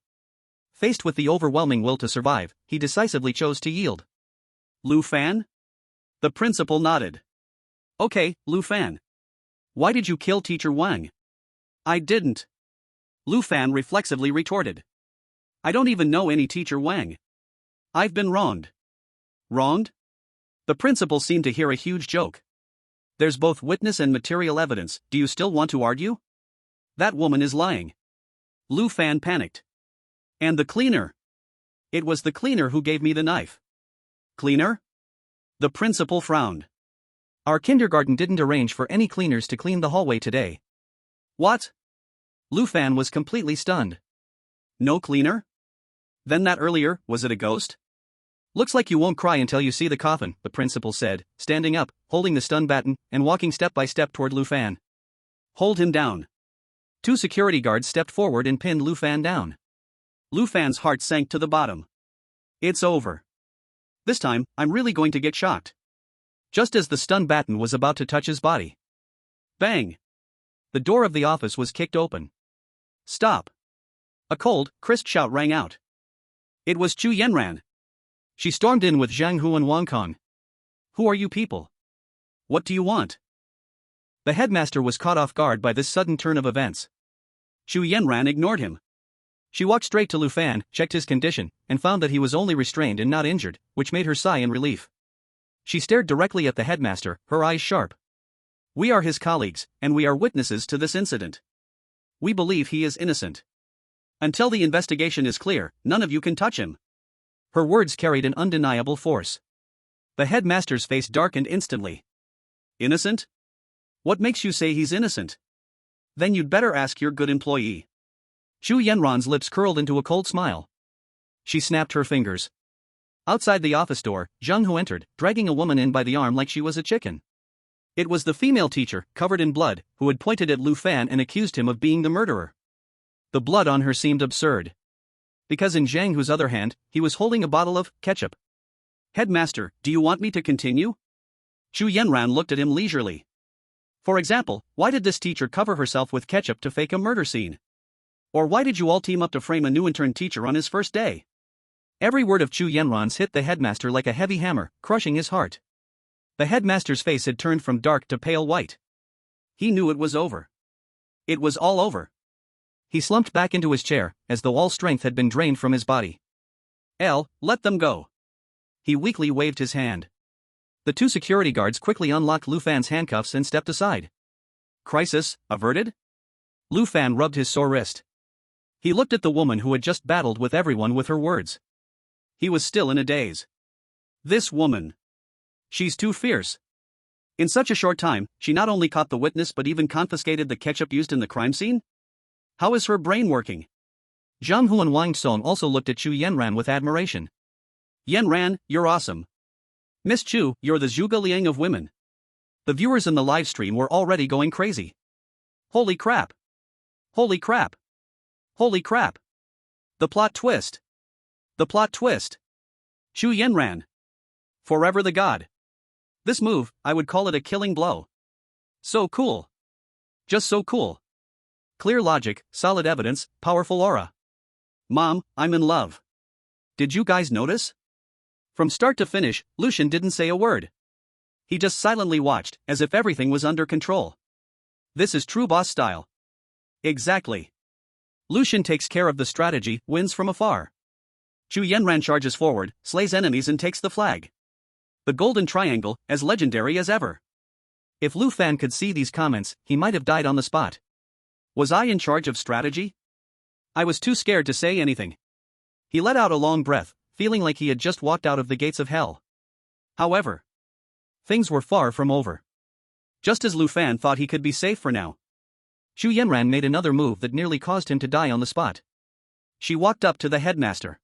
Faced with the overwhelming will to survive, he decisively chose to yield. Lu Fan? The principal nodded. Okay, Lu Fan. Why did you kill Teacher Wang? I didn't. Lu Fan reflexively retorted. I don't even know any Teacher Wang. I've been wronged. Wronged? The principal seemed to hear a huge joke. There's both witness and material evidence, do you still want to argue? That woman is lying. Lu Fan panicked. And the cleaner? It was the cleaner who gave me the knife. Cleaner? The principal frowned. Our kindergarten didn't arrange for any cleaners to clean the hallway today. What? Lu Fan was completely stunned. No cleaner? Then that earlier, was it a ghost? Looks like you won't cry until you see the coffin, the principal said, standing up, holding the stun baton, and walking step by step toward Lu Fan. Hold him down. 2 security guards stepped forward and pinned Lu Fan down. Lu Fan's heart sank to the bottom. It's over. This time, I'm really going to get shocked. Just as the stun baton was about to touch his body. Bang! The door of the office was kicked open. Stop! A cold, crisp shout rang out. It was Chu Yenran. She stormed in with Zhang Hu and Wang Kong. Who are you people? What do you want? The headmaster was caught off guard by this sudden turn of events. Chu Yenran ignored him. She walked straight to Lu Fan, checked his condition, and found that he was only restrained and not injured, which made her sigh in relief. She stared directly at the headmaster, her eyes sharp. We are his colleagues, and we are witnesses to this incident. We believe he is innocent. Until the investigation is clear, none of you can touch him. Her words carried an undeniable force. The headmaster's face darkened instantly. Innocent? What makes you say he's innocent? Then you'd better ask your good employee. Chu Yenran's lips curled into a cold smile. She snapped her fingers. Outside the office door, Zhang Hu entered, dragging a woman in by the arm like she was a chicken. It was the female teacher, covered in blood, who had pointed at Lu Fan and accused him of being the murderer. The blood on her seemed absurd. Because in Zhang Hu's other hand, he was holding a bottle of ketchup. Headmaster, do you want me to continue? Chu Yenran looked at him leisurely. For example, why did this teacher cover herself with ketchup to fake a murder scene? Or why did you all team up to frame a new intern teacher on his first day? Every word of Chu Yenran's hit the headmaster like a heavy hammer, crushing his heart. The headmaster's face had turned from dark to pale white. He knew it was over. It was all over. He slumped back into his chair, as though all strength had been drained from his body. Let them go. He weakly waved his hand. The 2 security guards quickly unlocked Lu Fan's handcuffs and stepped aside. Crisis averted? Lu Fan rubbed his sore wrist. He looked at the woman who had just battled with everyone with her words. He was still in a daze. This woman. She's too fierce. In such a short time, she not only caught the witness but even confiscated the ketchup used in the crime scene? How is her brain working? Zhang Hu and Wang Song also looked at Chu Yenran with admiration. Yenran, you're awesome. Miss Chu, you're the Zhuge Liang of women. The viewers in the live stream were already going crazy. Holy crap. Holy crap. Holy crap. The plot twist. The plot twist. Chu Yenran. Forever the god. This move, I would call it a killing blow. So cool. Just so cool. Clear logic, solid evidence, powerful aura. Mom, I'm in love. Did you guys notice? From start to finish, Lucian didn't say a word. He just silently watched, as if everything was under control. This is true boss style. Exactly. Lucian takes care of the strategy, wins from afar. Chu Yenran charges forward, slays enemies and takes the flag. The golden triangle, as legendary as ever. If Lu Fan could see these comments, he might have died on the spot. Was I in charge of strategy? I was too scared to say anything. He let out a long breath, feeling like he had just walked out of the gates of hell. However, things were far from over. Just as Lu Fan thought he could be safe for now, Chu Yenran made another move that nearly caused him to die on the spot. She walked up to the headmaster.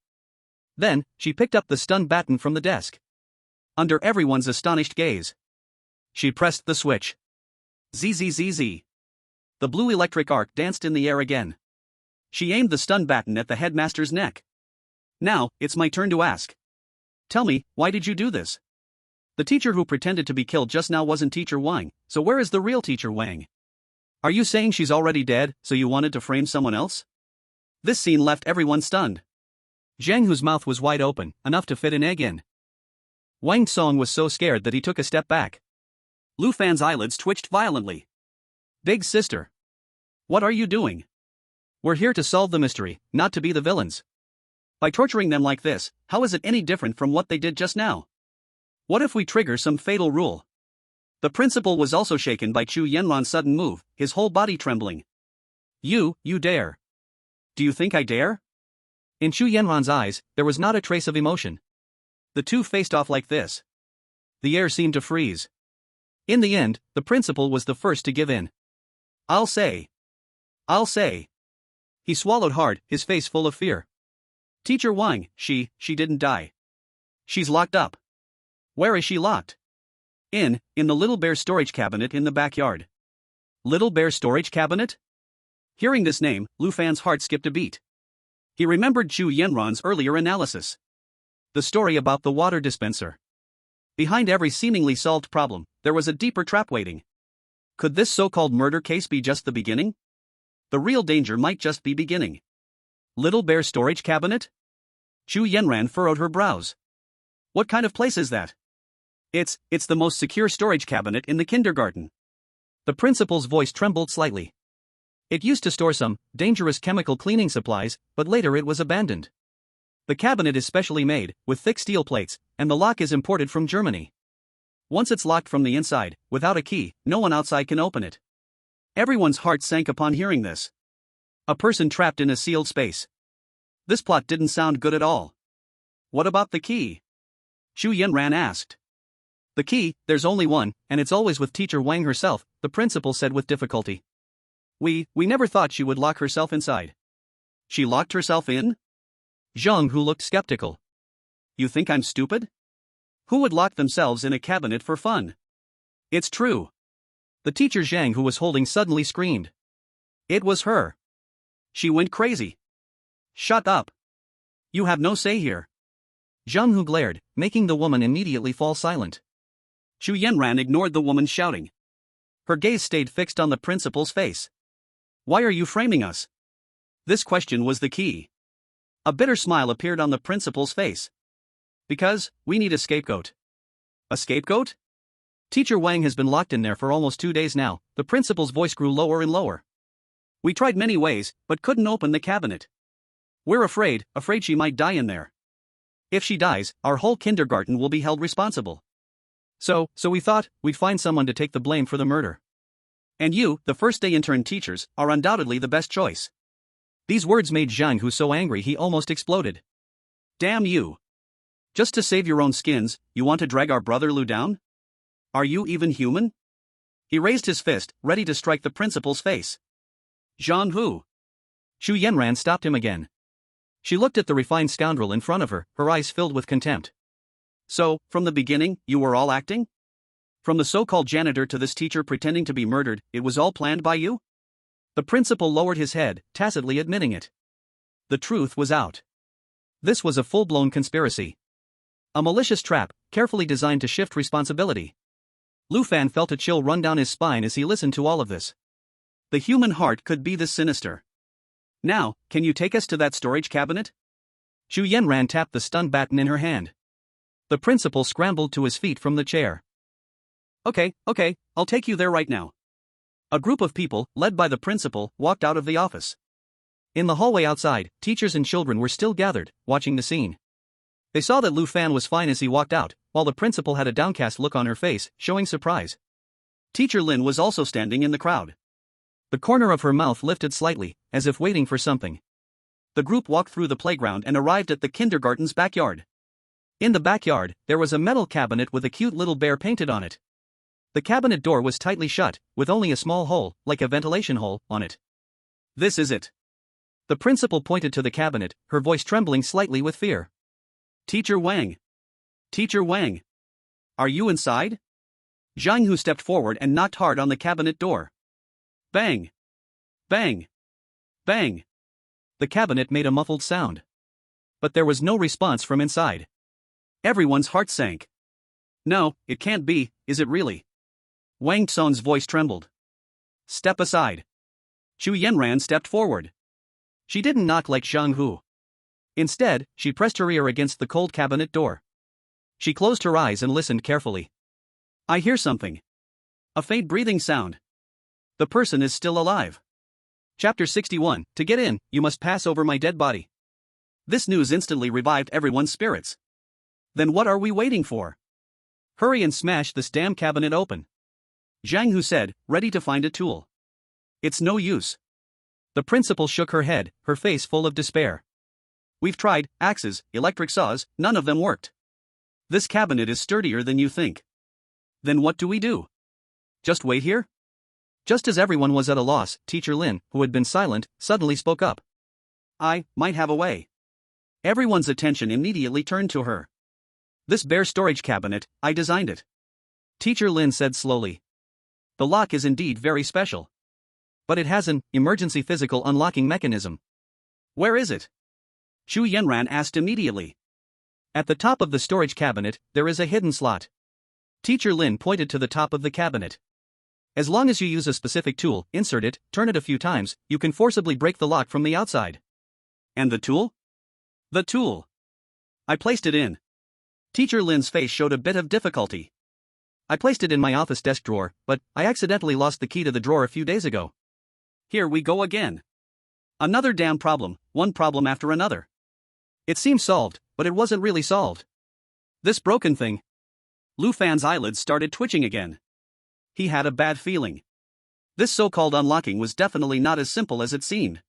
Then, she picked up the stun baton from the desk. Under everyone's astonished gaze, she pressed the switch. Zzz. The blue electric arc danced in the air again. She aimed the stun baton at the headmaster's neck. Now, it's my turn to ask. Tell me, why did you do this? The teacher who pretended to be killed just now wasn't Teacher Wang, so where is the real Teacher Wang? Are you saying she's already dead, so you wanted to frame someone else? This scene left everyone stunned. Zhang Hu's mouth was wide open, enough to fit an egg in. Wang Song was so scared that he took a step back. Lu Fan's eyelids twitched violently. Big sister. What are you doing? We're here to solve the mystery, not to be the villains. By torturing them like this, how is it any different from what they did just now? What if we trigger some fatal rule? The principal was also shaken by Chu Yenran's sudden move, his whole body trembling. You dare. Do you think I dare? In Chu Yenran's eyes, there was not a trace of emotion. The two faced off like this. The air seemed to freeze. In the end, the principal was the first to give in. I'll say. He swallowed hard, his face full of fear. Teacher Wang, she didn't die. She's locked up. Where is she locked? In the Little Bear storage cabinet in the backyard. Little Bear storage cabinet? Hearing this name, Lu Fan's heart skipped a beat. He remembered Chu Yanran's earlier analysis. The story about the water dispenser. Behind every seemingly solved problem, there was a deeper trap waiting. Could this so-called murder case be just the beginning? The real danger might just be beginning. Little Bear storage cabinet? Chu Yanran furrowed her brows. What kind of place is that? It's the most secure storage cabinet in the kindergarten. The principal's voice trembled slightly. It used to store some dangerous chemical cleaning supplies, but later it was abandoned. The cabinet is specially made, with thick steel plates, and the lock is imported from Germany. Once it's locked from the inside, without a key, no one outside can open it. Everyone's heart sank upon hearing this. A person trapped in a sealed space. This plot didn't sound good at all. What about the key? Chu Yanran asked. The key, there's only one, and it's always with Teacher Wang herself, the principal said with difficulty. We never thought she would lock herself inside. She locked herself in? Zhang Hu looked skeptical. You think I'm stupid? Who would lock themselves in a cabinet for fun? It's true. The teacher Zhang who was holding suddenly screamed. It was her. She went crazy. Shut up. You have no say here. Zhang Hu glared, making the woman immediately fall silent. Chu Yanran ignored the woman's shouting. Her gaze stayed fixed on the principal's face. Why are you framing us? This question was the key. A bitter smile appeared on the principal's face. Because, we need a scapegoat. A scapegoat? Teacher Wang has been locked in there for almost 2 days now, the principal's voice grew lower and lower. We tried many ways, but couldn't open the cabinet. We're afraid she might die in there. If she dies, our whole kindergarten will be held responsible. So we thought we'd find someone to take the blame for the murder. And you, the first-day intern teachers, are undoubtedly the best choice. These words made Zhang Hu so angry he almost exploded. Damn you. Just to save your own skins, you want to drag our brother Lu down? Are you even human? He raised his fist, ready to strike the principal's face. Zhang Hu. Chu Yanran stopped him again. She looked at the refined scoundrel in front of her, her eyes filled with contempt. So, from the beginning, you were all acting? From the so-called janitor to this teacher pretending to be murdered, it was all planned by you? The principal lowered his head, tacitly admitting it. The truth was out. This was a full-blown conspiracy. A malicious trap, carefully designed to shift responsibility. Lu Fan felt a chill run down his spine as he listened to all of this. The human heart could be this sinister. Now, can you take us to that storage cabinet? Chu Yanran tapped the stun baton in her hand. The principal scrambled to his feet from the chair. Okay, I'll take you there right now. A group of people, led by the principal, walked out of the office. In the hallway outside, teachers and children were still gathered, watching the scene. They saw that Lu Fan was fine as he walked out, while the principal had a downcast look on her face, showing surprise. Teacher Lin was also standing in the crowd. The corner of her mouth lifted slightly, as if waiting for something. The group walked through the playground and arrived at the kindergarten's backyard. In the backyard, there was a metal cabinet with a cute little bear painted on it. The cabinet door was tightly shut, with only a small hole, like a ventilation hole, on it. This is it. The principal pointed to the cabinet, her voice trembling slightly with fear. Teacher Wang. Teacher Wang. Are you inside? Zhang Hu stepped forward and knocked hard on the cabinet door. Bang. Bang. Bang. The cabinet made a muffled sound. But there was no response from inside. Everyone's heart sank. No, it can't be, is it really? Wang Tson's voice trembled. Step aside. Chu Yanran stepped forward. She didn't knock like Zhang Hu. Instead, she pressed her ear against the cold cabinet door. She closed her eyes and listened carefully. I hear something. A faint breathing sound. The person is still alive. Chapter 61, to get in, you must pass over my dead body. This news instantly revived everyone's spirits. Then what are we waiting for? Hurry and smash this damn cabinet open. Zhang Hu said, ready to find a tool. It's no use. The principal shook her head, her face full of despair. We've tried axes, electric saws, none of them worked. This cabinet is sturdier than you think. Then what do we do? Just wait here? Just as everyone was at a loss, Teacher Lin, who had been silent, suddenly spoke up. I might have a way. Everyone's attention immediately turned to her. This bare storage cabinet, I designed it. Teacher Lin said slowly. The lock is indeed very special. But it has an emergency physical unlocking mechanism. Where is it? Xu Yanran asked immediately. At the top of the storage cabinet, there is a hidden slot. Teacher Lin pointed to the top of the cabinet. As long as you use a specific tool, insert it, turn it a few times, you can forcibly break the lock from the outside. And the tool? The tool. I placed it in. Teacher Lin's face showed a bit of difficulty. I placed it in my office desk drawer, but I accidentally lost the key to the drawer a few days ago. Here we go again. Another damn problem, one problem after another. It seemed solved, but it wasn't really solved. This broken thing. Lu Fan's eyelids started twitching again. He had a bad feeling. This so-called unlocking was definitely not as simple as it seemed.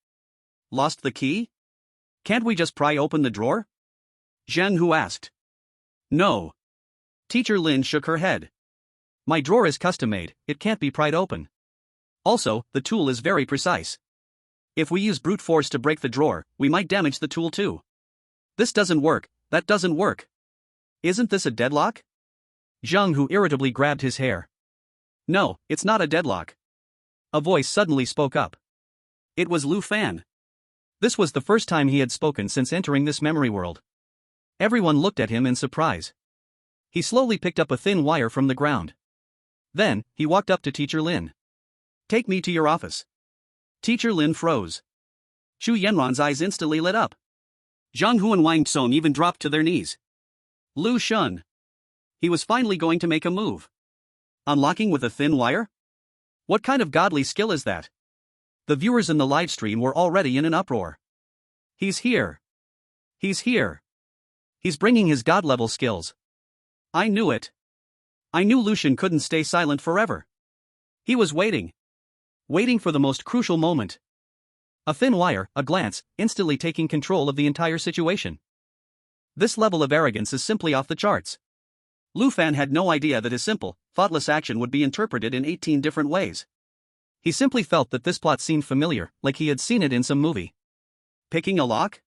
Lost the key? Can't we just pry open the drawer? Zheng Hu asked. No. Teacher Lin shook her head. My drawer is custom-made, it can't be pried open. Also, the tool is very precise. If we use brute force to break the drawer, we might damage the tool too. This doesn't work, that doesn't work. Isn't this a deadlock? Zheng Hu irritably grabbed his hair. No, it's not a deadlock. A voice suddenly spoke up. It was Lu Fan. This was the first time he had spoken since entering this memory world. Everyone looked at him in surprise. He slowly picked up a thin wire from the ground. Then, he walked up to Teacher Lin. Take me to your office. Teacher Lin froze. Xu Yanran's eyes instantly lit up. Zhang Hu and Wang Tsong even dropped to their knees. Lu Shun. He was finally going to make a move. Unlocking with a thin wire? What kind of godly skill is that? The viewers in the live stream were already in an uproar. He's here. He's here. He's bringing his god-level skills. I knew it. I knew Lucian couldn't stay silent forever. He was waiting. Waiting for the most crucial moment. A thin wire, a glance, instantly taking control of the entire situation. This level of arrogance is simply off the charts. Lu Fan had no idea that his simple, thoughtless action would be interpreted in 18 different ways. He simply felt that this plot seemed familiar, like he had seen it in some movie. Picking a lock?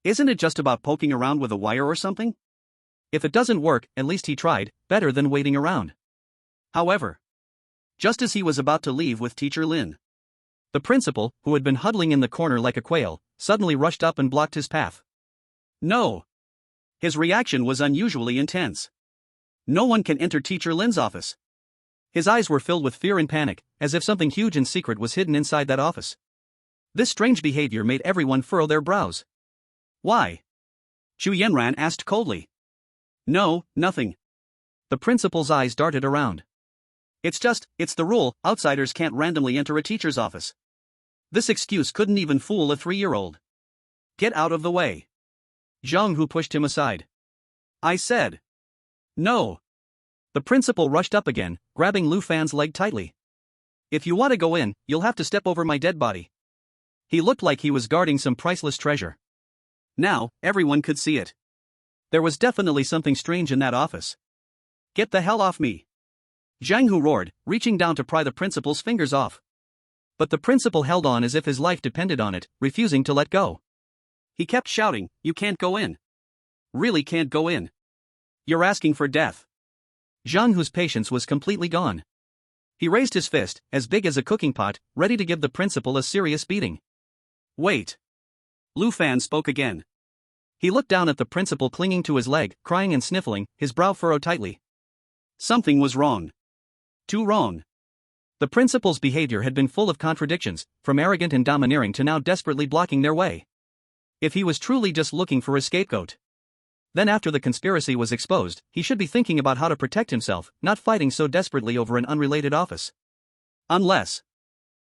Isn't it just about poking around with a wire or something? If it doesn't work, at least he tried, better than waiting around. However, just as he was about to leave with Teacher Lin, the principal, who had been huddling in the corner like a quail, suddenly rushed up and blocked his path. No! His reaction was unusually intense. No one can enter Teacher Lin's office. His eyes were filled with fear and panic, as if something huge and secret was hidden inside that office. This strange behavior made everyone furrow their brows. Why? Xu Yanran asked coldly. No, nothing. The principal's eyes darted around. It's the rule, outsiders can't randomly enter a teacher's office. This excuse couldn't even fool a 3-year-old. Get out of the way. Zhang Hu pushed him aside. I said. No. The principal rushed up again, grabbing Lu Fan's leg tightly. If you want to go in, you'll have to step over my dead body. He looked like he was guarding some priceless treasure. Now, everyone could see it. There was definitely something strange in that office. Get the hell off me. Zhang Hu roared, reaching down to pry the principal's fingers off. But the principal held on as if his life depended on it, refusing to let go. He kept shouting, you can't go in. Really can't go in. You're asking for death. Zhang Hu's patience was completely gone. He raised his fist, as big as a cooking pot, ready to give the principal a serious beating. Wait. Lu Fan spoke again. He looked down at the principal clinging to his leg, crying and sniffling, his brow furrowed tightly. Something was wrong. Too wrong. The principal's behavior had been full of contradictions, from arrogant and domineering to now desperately blocking their way. If he was truly just looking for a scapegoat, then after the conspiracy was exposed, he should be thinking about how to protect himself, not fighting so desperately over an unrelated office. Unless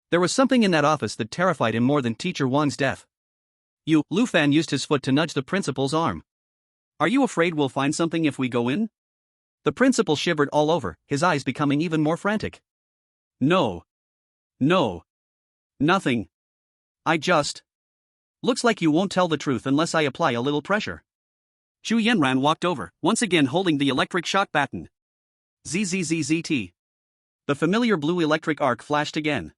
there was something in that office that terrified him more than Teacher Wang's death. Lu Fan used his foot to nudge the principal's arm. Are you afraid we'll find something if we go in? The principal shivered all over, his eyes becoming even more frantic. No. No. Nothing. Looks like you won't tell the truth unless I apply a little pressure. Xu Yanran walked over, once again holding the electric shock baton. ZZZZT. The familiar blue electric arc flashed again.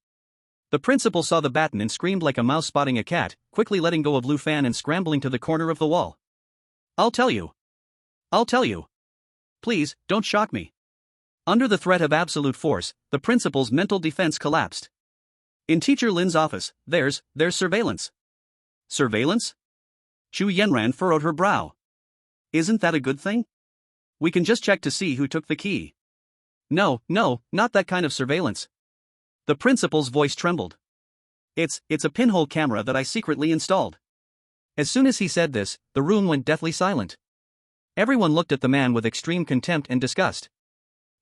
The principal saw the baton and screamed like a mouse spotting a cat, quickly letting go of Lu Fan and scrambling to the corner of the wall. I'll tell you. I'll tell you. Please, don't shock me. Under the threat of absolute force, the principal's mental defense collapsed. In Teacher Lin's office, there's surveillance. Surveillance? Chu Yenran furrowed her brow. Isn't that a good thing? We can just check to see who took the key. No, not that kind of surveillance. The principal's voice trembled. It's a pinhole camera that I secretly installed. As soon as he said this, the room went deathly silent. Everyone looked at the man with extreme contempt and disgust.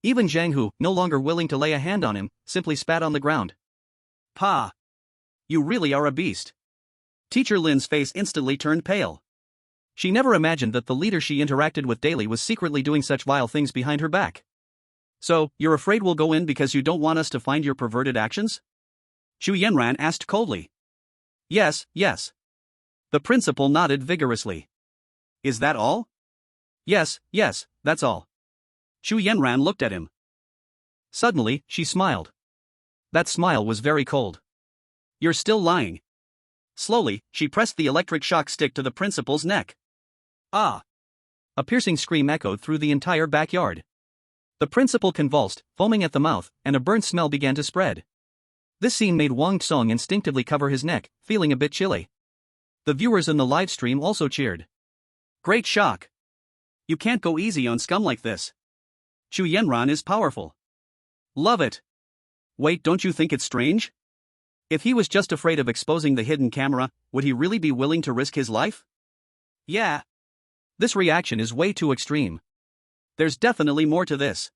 Even Zhang Hu, no longer willing to lay a hand on him, simply spat on the ground. Pa! You really are a beast. Teacher Lin's face instantly turned pale. She never imagined that the leader she interacted with daily was secretly doing such vile things behind her back. So, you're afraid we'll go in because you don't want us to find your perverted actions? Chu Yenran asked coldly. Yes. The principal nodded vigorously. Is that all? Yes, that's all. Chu Yenran looked at him. Suddenly, she smiled. That smile was very cold. You're still lying. Slowly, she pressed the electric shock stick to the principal's neck. Ah! A piercing scream echoed through the entire backyard. The principal convulsed, foaming at the mouth, and a burnt smell began to spread. This scene made Wang Tsong instinctively cover his neck, feeling a bit chilly. The viewers in the live stream also cheered. Great shock! You can't go easy on scum like this. Chu Yenran is powerful. Love it. Wait, don't you think it's strange? If he was just afraid of exposing the hidden camera, would he really be willing to risk his life? Yeah. This reaction is way too extreme. There's definitely more to this.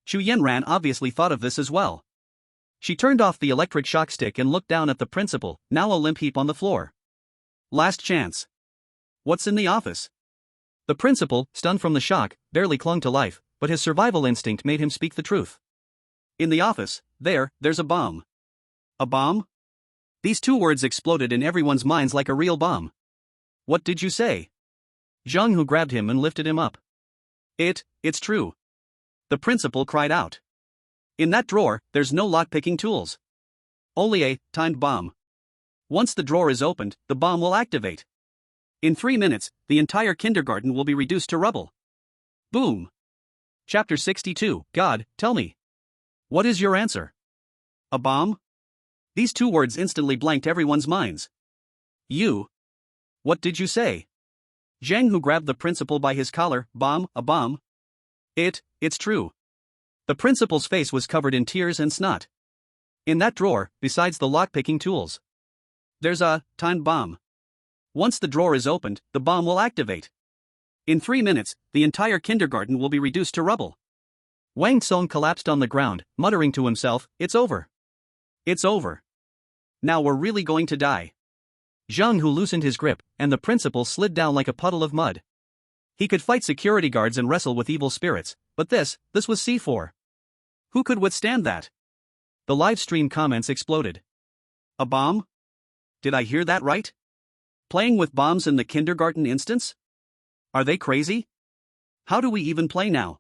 Chu Yenran obviously thought of this as well. She turned off the electric shock stick and looked down at the principal, now a limp heap on the floor. Last chance. What's in the office? The principal, stunned from the shock, barely clung to life, but his survival instinct made him speak the truth. In the office, there's a bomb. A bomb? These two words exploded in everyone's minds like a real bomb. What did you say? Zhang Hu grabbed him and lifted him up. It's true. The principal cried out. In that drawer, there's no lock-picking tools. Only a timed bomb. Once the drawer is opened, the bomb will activate. In 3 minutes, the entire kindergarten will be reduced to rubble. Boom. Chapter 62. God, tell me. What is your answer? A bomb? These two words instantly blanked everyone's minds. You? What did you say? Zhang Hu grabbed the principal by his collar. Bomb, a bomb? It's true. The principal's face was covered in tears and snot. In that drawer, besides the lock-picking tools, there's a timed bomb. Once the drawer is opened, the bomb will activate. In 3 minutes, the entire kindergarten will be reduced to rubble. Wang Tsong collapsed on the ground, muttering to himself, it's over. It's over. Now we're really going to die. Zhang Hu loosened his grip, and the principal slid down like a puddle of mud. He could fight security guards and wrestle with evil spirits, but this was C4. Who could withstand that? The live stream comments exploded. A bomb? Did I hear that right? Playing with bombs in the kindergarten instance? Are they crazy? How do we even play now?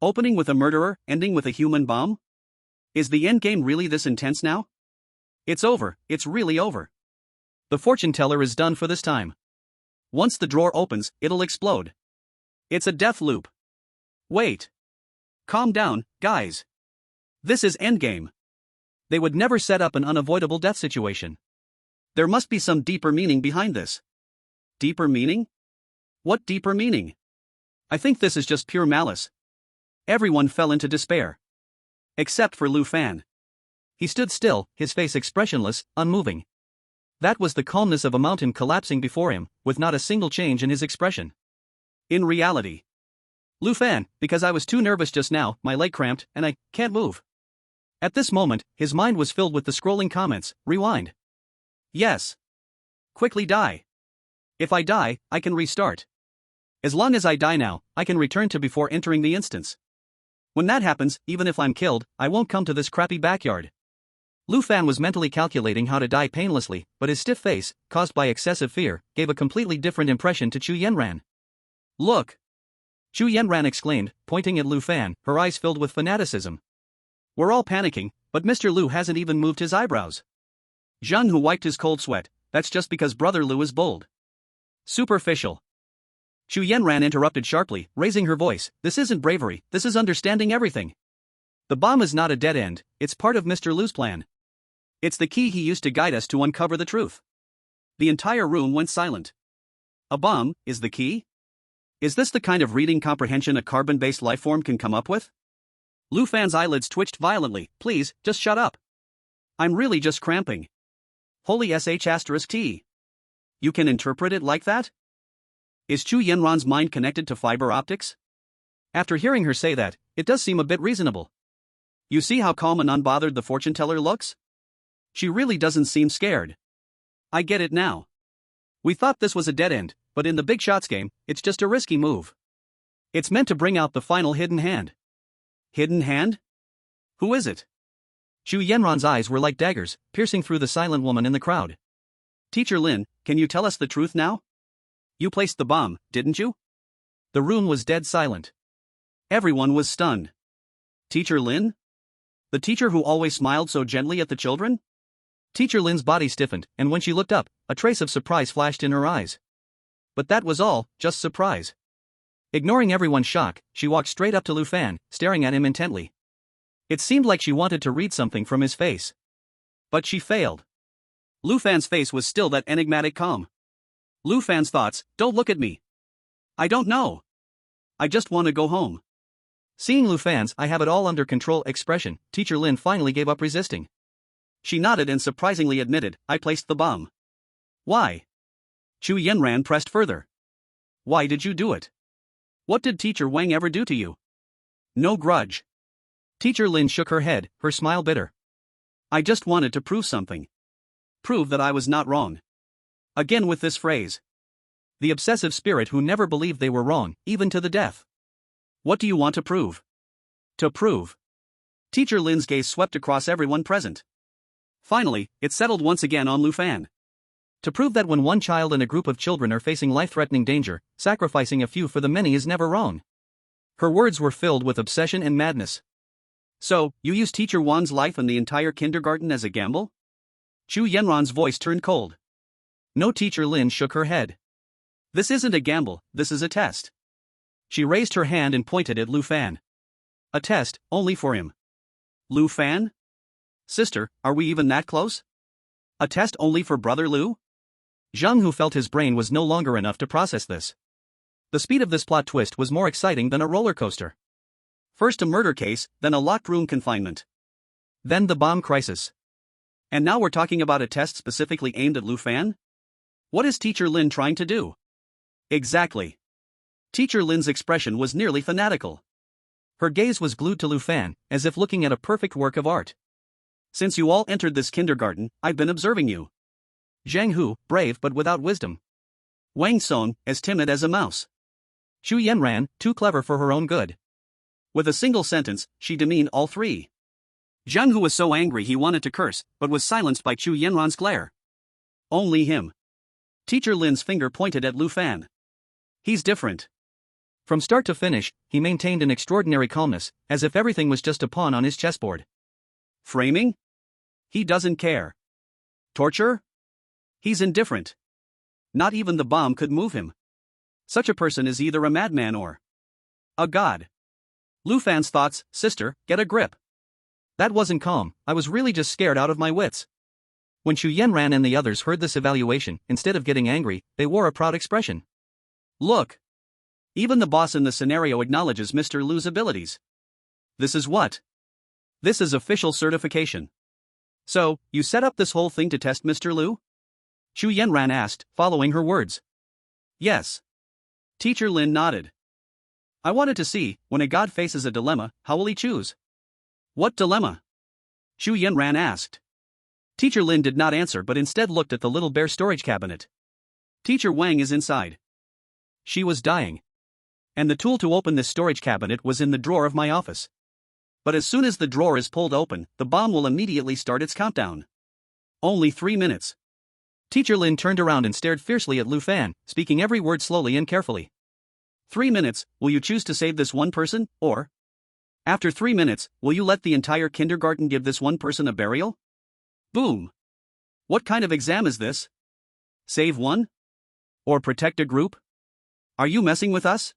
Opening with a murderer, ending with a human bomb? Is the endgame really this intense now? It's over, it's really over. The fortune teller is done for this time. Once the drawer opens, it'll explode. It's a death loop. Wait. Calm down, guys. This is Endgame. They would never set up an unavoidable death situation. There must be some deeper meaning behind this. Deeper meaning? What deeper meaning? I think this is just pure malice. Everyone fell into despair. Except for Lu Fan. He stood still, his face expressionless, unmoving. That was the calmness of a mountain collapsing before him, with not a single change in his expression. In reality. Lu Fan, because I was too nervous just now, my leg cramped, and I can't move. At this moment, his mind was filled with the scrolling comments. Rewind. Yes. Quickly die. If I die, I can restart. As long as I die now, I can return to before entering the instance. When that happens, even if I'm killed, I won't come to this crappy backyard. Lu Fan was mentally calculating how to die painlessly, but his stiff face, caused by excessive fear, gave a completely different impression to Chu Yenran. Look! Chu Yenran exclaimed, pointing at Lu Fan, her eyes filled with fanaticism. We're all panicking, But Mr. Lu hasn't even moved his eyebrows. Zhang Hu wiped his cold sweat. That's just because Brother Lu is bold. Superficial. Xu Yanran interrupted sharply, raising her voice. This isn't bravery, this is understanding everything. The bomb is not a dead end, it's part of Mr. Lu's plan. It's the key he used to guide us to uncover the truth. The entire room went silent. A bomb is the key? Is this the kind of reading comprehension a carbon-based lifeform can come up with? Lu Fan's eyelids twitched violently. Please, just shut up. I'm really just cramping. Holy sh*T. You can interpret it like that? Is Chu Yanran's mind connected to fiber optics? After hearing her say that, it does seem a bit reasonable. You see how calm and unbothered the fortune teller looks? She really doesn't seem scared. I get it now. We thought this was a dead end, but in the big shots game, it's just a risky move. It's meant to bring out the final hidden hand. Hidden hand? Who is it? Xu Yanran's eyes were like daggers, piercing through the silent woman in the crowd. Teacher Lin, can you tell us the truth now? You placed the bomb, didn't you? The room was dead silent. Everyone was stunned. Teacher Lin? The teacher who always smiled so gently at the children? Teacher Lin's body stiffened, and when she looked up, a trace of surprise flashed in her eyes. But that was all, just surprise. Ignoring everyone's shock, she walked straight up to Lu Fan, staring at him intently. It seemed like she wanted to read something from his face. But she failed. Lu Fan's face was still that enigmatic calm. Lu Fan's thoughts, don't look at me. I don't know. I just want to go home. Seeing Lu Fan's I have it all under control expression, Teacher Lin finally gave up resisting. She nodded and surprisingly admitted, I placed the bomb. Why? Chu Yanran pressed further. Why did you do it? What did Teacher Wang ever do to you? No grudge. Teacher Lin shook her head, her smile bitter. I just wanted to prove something. Prove that I was not wrong. Again with this phrase. The obsessive spirit who never believed they were wrong, even to the death. What do you want to prove? To prove. Teacher Lin's gaze swept across everyone present. Finally, it settled once again on Lu Fan. To prove that when one child and a group of children are facing life-threatening danger, sacrificing a few for the many is never wrong. Her words were filled with obsession and madness. So, you used Teacher Wan's life and the entire kindergarten as a gamble? Chu Yanran's voice turned cold. No, Teacher Lin shook her head. This isn't a gamble, this is a test. She raised her hand and pointed at Lu Fan. A test, only for him. Lu Fan? Sister, are we even that close? A test only for Brother Lu? Zhang Hu felt his brain was no longer enough to process this. The speed of this plot twist was more exciting than a roller coaster. First a murder case, then a locked room confinement. Then the bomb crisis. And now we're talking about a test specifically aimed at Lu Fan? What is Teacher Lin trying to do? Exactly. Teacher Lin's expression was nearly fanatical. Her gaze was glued to Lu Fan, as if looking at a perfect work of art. Since you all entered this kindergarten, I've been observing you. Zhang Hu, brave but without wisdom. Wang Song, as timid as a mouse. Xu Yanran, too clever for her own good. With a single sentence, she demeaned all three. Zhang Hu was so angry he wanted to curse, but was silenced by Chu Yanran's glare. Only him. Teacher Lin's finger pointed at Lu Fan. He's different. From start to finish, he maintained an extraordinary calmness, as if everything was just a pawn on his chessboard. Framing? He doesn't care. Torture? He's indifferent. Not even the bomb could move him. Such a person is either a madman or a god. Lu Fan's thoughts, sister, get a grip. That wasn't calm, I was really just scared out of my wits. When Xu Yanran and the others heard this evaluation, instead of getting angry, they wore a proud expression. Look. Even the boss in the scenario acknowledges Mr. Lu's abilities. This is what? This is official certification. So, you set up this whole thing to test Mr. Lu? Xu Yanran asked, following her words. Yes. Teacher Lin nodded. I wanted to see, when a god faces a dilemma, how will he choose? What dilemma? Xu Yanran asked. Teacher Lin did not answer but instead looked at the little bare storage cabinet. Teacher Wang is inside. She was dying. And the tool to open this storage cabinet was in the drawer of my office. But as soon as the drawer is pulled open, the bomb will immediately start its countdown. Only 3 minutes. Teacher Lin turned around and stared fiercely at Lu Fan, speaking every word slowly and carefully. 3 minutes, will you choose to save this one person, or After 3 minutes, will you let the entire kindergarten give this one person a burial? Boom. What kind of exam is this? Save one? Or protect a group? Are you messing with us?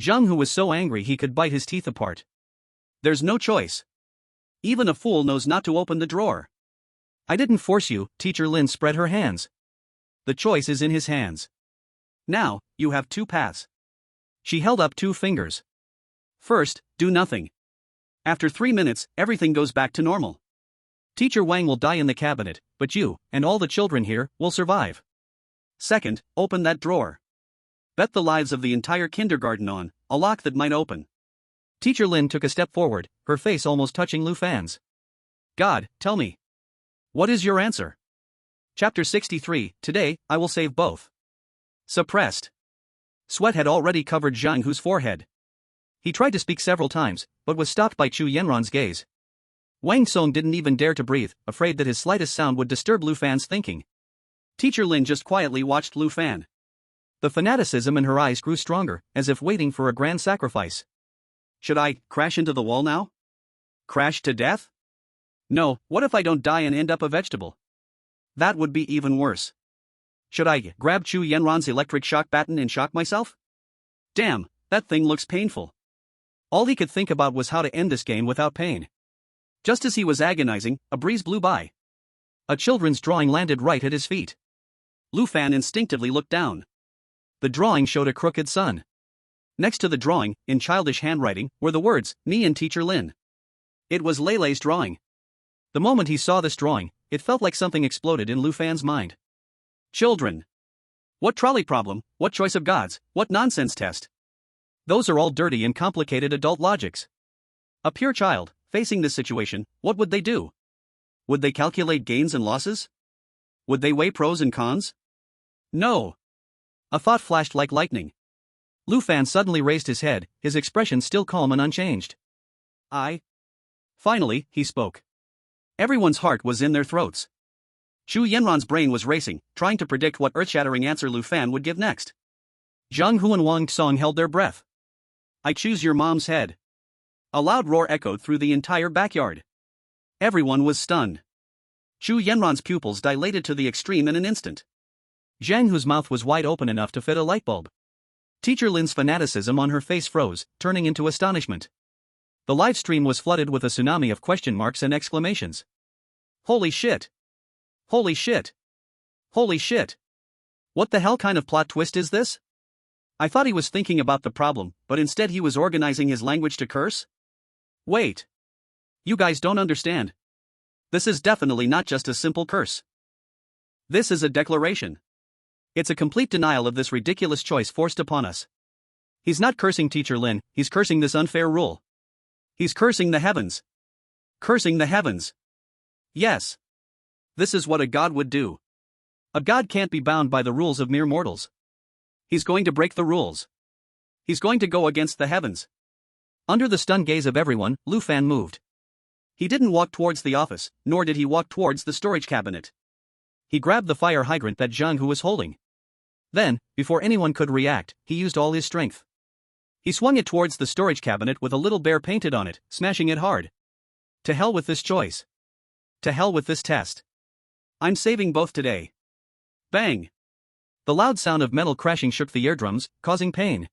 Zhang, who was so angry he could bite his teeth apart. There's no choice. Even a fool knows not to open the drawer. I didn't force you, Teacher Lin spread her hands. The choice is in his hands. Now, you have 2 paths. She held up 2 fingers. First, do nothing. After 3 minutes, everything goes back to normal. Teacher Wang will die in the cabinet, but you, and all the children here, will survive. Second, open that drawer. Bet the lives of the entire kindergarten on a lock that might open. Teacher Lin took a step forward, her face almost touching Lu Fan's. God, tell me. What is your answer? Chapter 63, Today, I will save both. Suppressed. Sweat had already covered Zhang Hu's forehead. He tried to speak several times, but was stopped by Chu Yanran's gaze. Wang Song didn't even dare to breathe, afraid that his slightest sound would disturb Lu Fan's thinking. Teacher Lin just quietly watched Lu Fan. The fanaticism in her eyes grew stronger, as if waiting for a grand sacrifice. Should I crash into the wall now? Crash to death? No, what if I don't die and end up a vegetable? That would be even worse. Should I grab Chu Yanran's electric shock baton and shock myself? Damn, that thing looks painful. All he could think about was how to end this game without pain. Just as he was agonizing, a breeze blew by. A children's drawing landed right at his feet. Lu Fan instinctively looked down. The drawing showed a crooked sun. Next to the drawing, in childish handwriting, were the words, Me and Teacher Lin. It was Leilei's drawing. The moment he saw this drawing, it felt like something exploded in Lu Fan's mind. Children. What trolley problem, what choice of gods, what nonsense test? Those are all dirty and complicated adult logics. A pure child, facing this situation, what would they do? Would they calculate gains and losses? Would they weigh pros and cons? No. A thought flashed like lightning. Lu Fan suddenly raised his head, his expression still calm and unchanged. Finally, he spoke. Everyone's heart was in their throats. Chu Yanran's brain was racing, trying to predict what earth-shattering answer Lu Fan would give next. Zhang Hu and Wang Song held their breath. I choose your mom's head. A loud roar echoed through the entire backyard. Everyone was stunned. Chu Yanran's pupils dilated to the extreme in an instant. Zhang Hu's mouth was wide open enough to fit a light bulb. Teacher Lin's fanaticism on her face froze, turning into astonishment. The live stream was flooded with a tsunami of question marks and exclamations. Holy shit! Holy shit! Holy shit! What the hell kind of plot twist is this? I thought he was thinking about the problem, but instead he was organizing his language to curse? Wait. You guys don't understand. This is definitely not just a simple curse. This is a declaration. It's a complete denial of this ridiculous choice forced upon us. He's not cursing Teacher Lin, he's cursing this unfair rule. He's cursing the heavens. Cursing the heavens. Yes. This is what a god would do. A god can't be bound by the rules of mere mortals. He's going to break the rules. He's going to go against the heavens. Under the stunned gaze of everyone, Lu Fan moved. He didn't walk towards the office, nor did he walk towards the storage cabinet. He grabbed the fire hydrant that Zhang Hu was holding. Then, before anyone could react, he used all his strength. He swung it towards the storage cabinet with a little bear painted on it, smashing it hard. To hell with this choice. To hell with this test. I'm saving both today. Bang! The loud sound of metal crashing shook the eardrums, causing pain.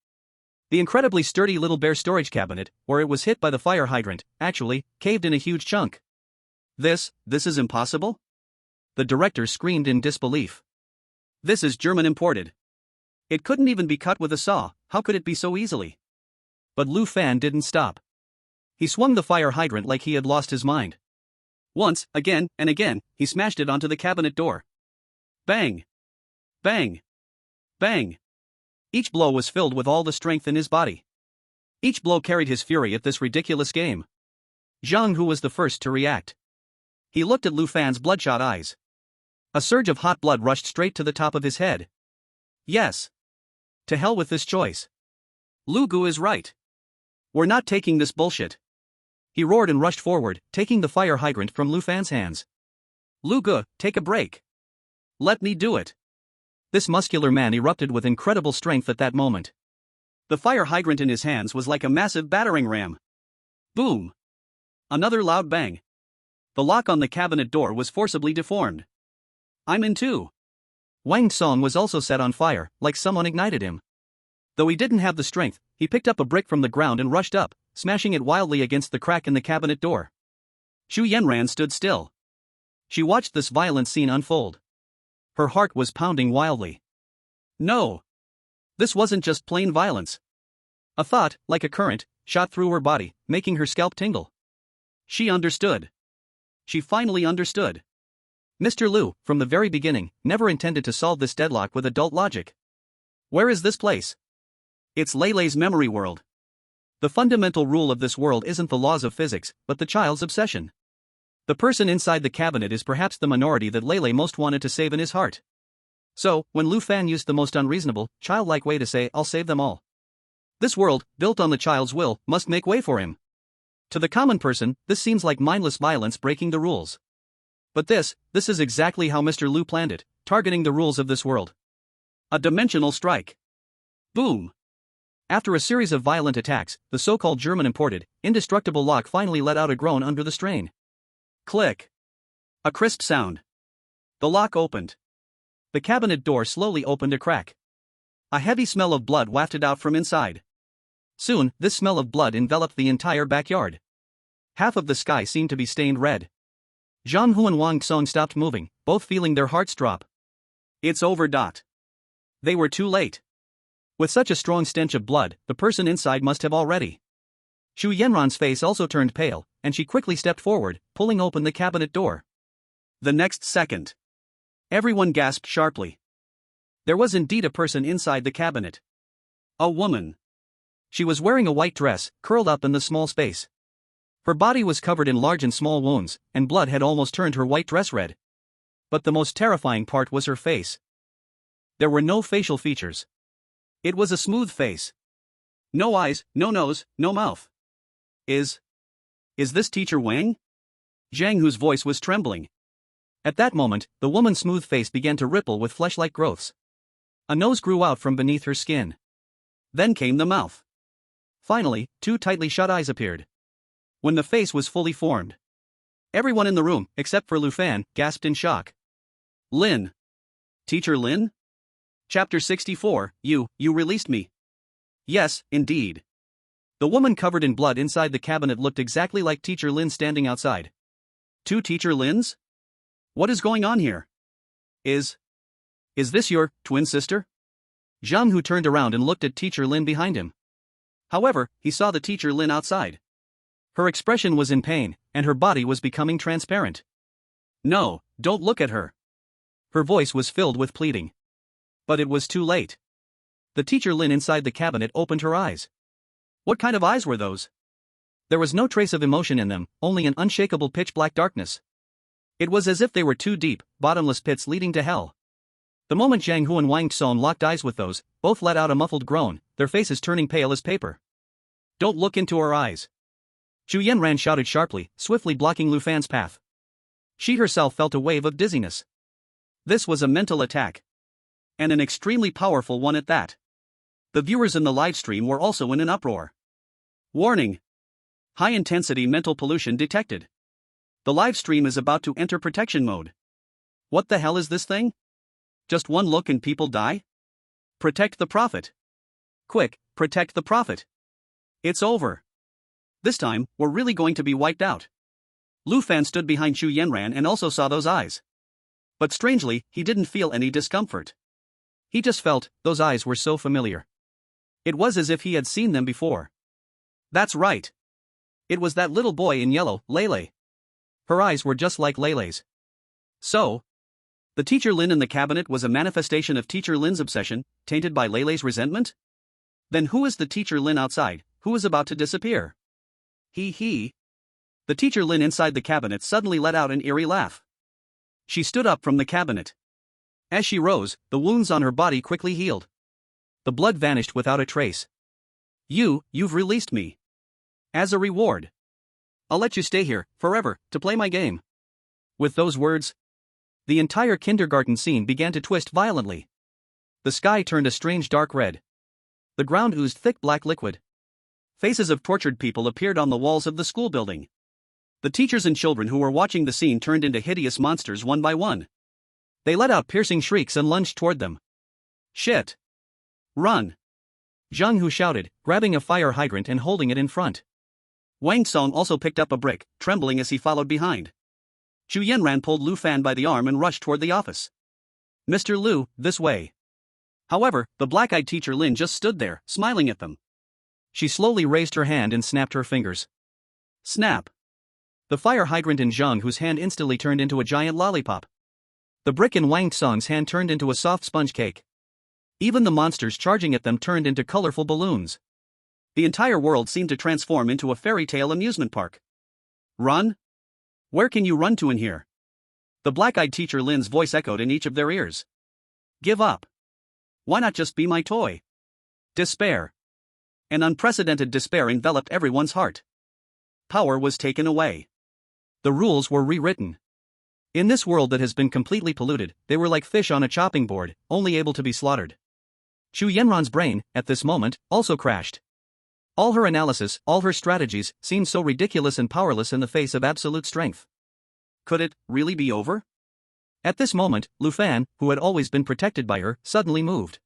The incredibly sturdy little bear storage cabinet, where it was hit by the fire hydrant, actually caved in a huge chunk. This is impossible? The director screamed in disbelief. This is German imported. It couldn't even be cut with a saw, how could it be so easily? But Lu Fan didn't stop. He swung the fire hydrant like he had lost his mind. Once, again, and again, he smashed it onto the cabinet door. Bang! Bang! Bang! Each blow was filled with all the strength in his body. Each blow carried his fury at this ridiculous game. Zhang Hu was the first to react. He looked at Lu Fan's bloodshot eyes. A surge of hot blood rushed straight to the top of his head. Yes. To hell with this choice. Lu Gu is right. We're not taking this bullshit. He roared and rushed forward, taking the fire hydrant from Lu Fan's hands. Lu Gu, take a break. Let me do it. This muscular man erupted with incredible strength at that moment. The fire hydrant in his hands was like a massive battering ram. Boom! Another loud bang. The lock on the cabinet door was forcibly deformed. I'm in too. Wang Song was also set on fire, like someone ignited him. Though he didn't have the strength, he picked up a brick from the ground and rushed up, smashing it wildly against the crack in the cabinet door. Xu Yanran stood still. She watched this violent scene unfold. Her heart was pounding wildly. No! This wasn't just plain violence. A thought, like a current, shot through her body, making her scalp tingle. She understood. She finally understood. Mr. Liu, from the very beginning, never intended to solve this deadlock with adult logic. Where is this place? It's Leilei's memory world. The fundamental rule of this world isn't the laws of physics, but the child's obsession. The person inside the cabinet is perhaps the minority that Leilei most wanted to save in his heart. So, when Lu Fan used the most unreasonable, childlike way to say, "I'll save them all," this world, built on the child's will, must make way for him. To the common person, this seems like mindless violence breaking the rules. But this is exactly how Mr. Liu planned it, targeting the rules of this world. A dimensional strike. Boom! After a series of violent attacks, the so-called German-imported, indestructible lock finally let out a groan under the strain. Click. A crisp sound. The lock opened. The cabinet door slowly opened a crack. A heavy smell of blood wafted out from inside. Soon, this smell of blood enveloped the entire backyard. Half of the sky seemed to be stained red. Zhang Hu and Wang Song stopped moving, both feeling their hearts drop. It's over. They were too late. With such a strong stench of blood, the person inside must have already. Xu Yanran's face also turned pale, and she quickly stepped forward, pulling open the cabinet door. The next second, everyone gasped sharply. There was indeed a person inside the cabinet. A woman. She was wearing a white dress, curled up in the small space. Her body was covered in large and small wounds, and blood had almost turned her white dress red. But the most terrifying part was her face. There were no facial features. It was a smooth face. No eyes, no nose, no mouth. Is this Teacher Wang? Zhang Hu's voice was trembling. At that moment, the woman's smooth face began to ripple with flesh-like growths. A nose grew out from beneath her skin. Then came the mouth. Finally, two tightly shut eyes appeared. When the face was fully formed, everyone in the room, except for Lu Fan, gasped in shock. Lin. Teacher Lin? Chapter 64, You released me. Yes, indeed. The woman covered in blood inside the cabinet looked exactly like Teacher Lin standing outside. Two Teacher Lins? What is going on here? Is this your twin sister? Zhang Hu turned around and looked at Teacher Lin behind him. However, he saw the Teacher Lin outside. Her expression was in pain, and her body was becoming transparent. No, don't look at her. Her voice was filled with pleading. But it was too late. The Teacher Lin inside the cabinet opened her eyes. What kind of eyes were those? There was no trace of emotion in them, only an unshakable pitch-black darkness. It was as if they were two deep, bottomless pits leading to hell. The moment Zhang Hu and Wang Song locked eyes with those, both let out a muffled groan, their faces turning pale as paper. Don't look into her eyes. Xu Yanran shouted sharply, swiftly blocking Lu Fan's path. She herself felt a wave of dizziness. This was a mental attack. And an extremely powerful one at that. The viewers in the live stream were also in an uproar. Warning! High-intensity mental pollution detected. The live stream is about to enter protection mode. What the hell is this thing? Just one look and people die? Protect the prophet. Quick, protect the prophet. It's over. This time, we're really going to be wiped out. Lu Fan stood behind Xu Yanran and also saw those eyes. But strangely, he didn't feel any discomfort. He just felt, those eyes were so familiar. It was as if he had seen them before. That's right. It was that little boy in yellow, Leilei. Her eyes were just like Leilei's. So, the Teacher Lin in the cabinet was a manifestation of Teacher Lin's obsession, tainted by Leilei's resentment? Then who is the Teacher Lin outside, who is about to disappear? He. The Teacher Lin inside the cabinet suddenly let out an eerie laugh. She stood up from the cabinet. As she rose, the wounds on her body quickly healed. The blood vanished without a trace. You've released me. As a reward. I'll let you stay here, forever, to play my game. With those words, the entire kindergarten scene began to twist violently. The sky turned a strange dark red. The ground oozed thick black liquid. Faces of tortured people appeared on the walls of the school building. The teachers and children who were watching the scene turned into hideous monsters one by one. They let out piercing shrieks and lunged toward them. Shit! Run! Zhang Hu shouted, grabbing a fire hydrant and holding it in front. Wang Song also picked up a brick, trembling as he followed behind. Chu Yanran pulled Lu Fan by the arm and rushed toward the office. Mr. Lu, this way. However, the black-eyed teacher Lin just stood there, smiling at them. She slowly raised her hand and snapped her fingers. Snap! The fire hydrant in Zhang Hu's hand instantly turned into a giant lollipop. The brick in Wang Song's hand turned into a soft sponge cake. Even the monsters charging at them turned into colorful balloons. The entire world seemed to transform into a fairy tale amusement park. Run? Where can you run to in here? The black-eyed teacher Lin's voice echoed in each of their ears. Give up. Why not just be my toy? Despair. An unprecedented despair enveloped everyone's heart. Power was taken away. The rules were rewritten. In this world that has been completely polluted, they were like fish on a chopping board, only able to be slaughtered. Chu Yanran's brain, at this moment, also crashed. All her analysis, all her strategies, seemed so ridiculous and powerless in the face of absolute strength. Could it really be over? At this moment, Lu Fan, who had always been protected by her, suddenly moved.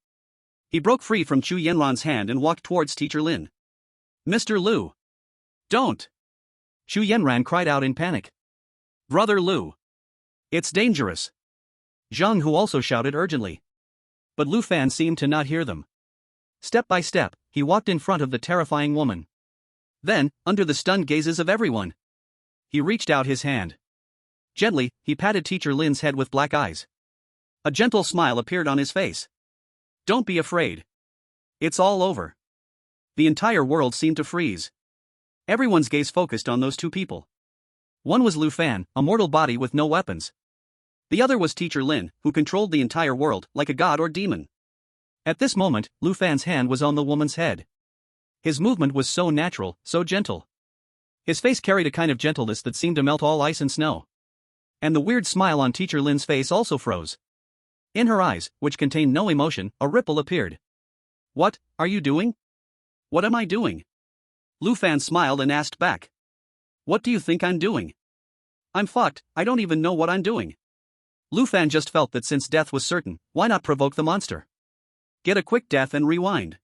He broke free from Chu Yanran's hand and walked towards Teacher Lin. Mr. Lu! Don't! Chu Yanran cried out in panic. Brother Lu! It's dangerous! Zhang Hu also shouted urgently. But Lu Fan seemed to not hear them. Step by step, he walked in front of the terrifying woman. Then, under the stunned gazes of everyone, he reached out his hand. Gently, he patted Teacher Lin's head with black eyes. A gentle smile appeared on his face. Don't be afraid. It's all over. The entire world seemed to freeze. Everyone's gaze focused on those two people. One was Lu Fan, a mortal body with no weapons. The other was Teacher Lin, who controlled the entire world like a god or demon. At this moment, Lu Fan's hand was on the woman's head. His movement was so natural, so gentle. His face carried a kind of gentleness that seemed to melt all ice and snow. And the weird smile on Teacher Lin's face also froze. In her eyes, which contained no emotion, a ripple appeared. What are you doing? What am I doing? Lu Fan smiled and asked back. What do you think I'm doing? I'm fucked, I don't even know what I'm doing. Lu Fan just felt that since death was certain, why not provoke the monster? Get a quick death and rewind.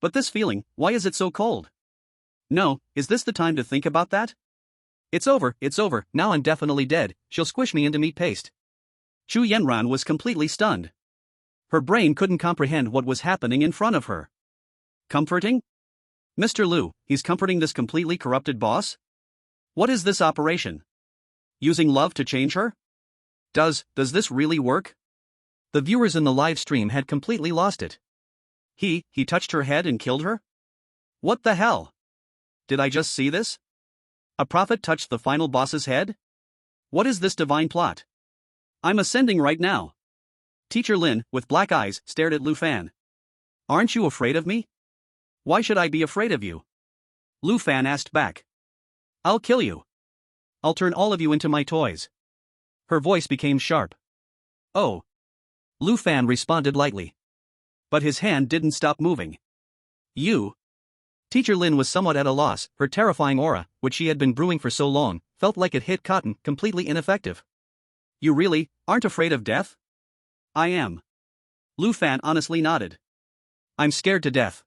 But this feeling, why is it so cold? No, is this the time to think about that? It's over, now I'm definitely dead, she'll squish me into meat paste. Chu Yanran was completely stunned. Her brain couldn't comprehend what was happening in front of her. Comforting? Mr. Lu, he's comforting this completely corrupted boss? What is this operation? Using love to change her? Does this really work? The viewers in the live stream had completely lost it. He touched her head and killed her? What the hell? Did I just see this? A prophet touched the final boss's head? What is this divine plot? I'm ascending right now. Teacher Lin, with black eyes, stared at Lu Fan. Aren't you afraid of me? Why should I be afraid of you? Lu Fan asked back. I'll kill you. I'll turn all of you into my toys. Her voice became sharp. Oh. Lu Fan responded lightly. But his hand didn't stop moving. You. Teacher Lin was somewhat at a loss, her terrifying aura, which she had been brewing for so long, felt like it hit cotton, completely ineffective. You really aren't afraid of death? I am. Lu Fan honestly nodded. I'm scared to death.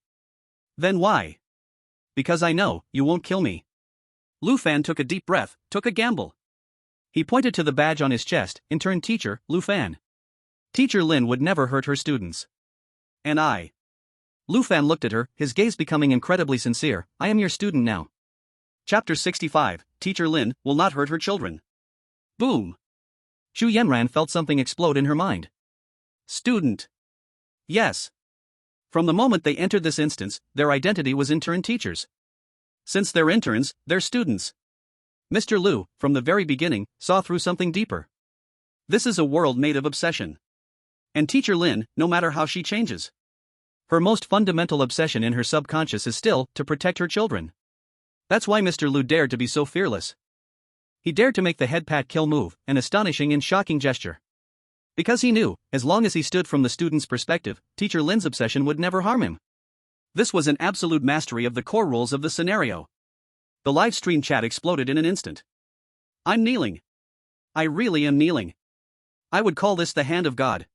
Then why? Because I know you won't kill me. Lu Fan took a deep breath, took a gamble. He pointed to the badge on his chest, in turn teacher, Lu Fan. Teacher Lin would never hurt her students. And I. Lu Fan looked at her, his gaze becoming incredibly sincere. I am your student now. Chapter 65, Teacher Lin will not hurt her children. Boom. Chu Yanran felt something explode in her mind. Student. Yes. From the moment they entered this instance, their identity was intern teachers. Since they're interns, they're students. Mr. Lu, from the very beginning, saw through something deeper. This is a world made of obsession. And Teacher Lin, no matter how she changes, her most fundamental obsession in her subconscious is still to protect her children. That's why Mr. Lu dared to be so fearless. He dared to make the head pat kill move, an astonishing and shocking gesture. Because he knew, as long as he stood from the student's perspective, Teacher Lin's obsession would never harm him. This was an absolute mastery of the core rules of the scenario. The live stream chat exploded in an instant. I'm kneeling. I really am kneeling. I would call this the hand of God.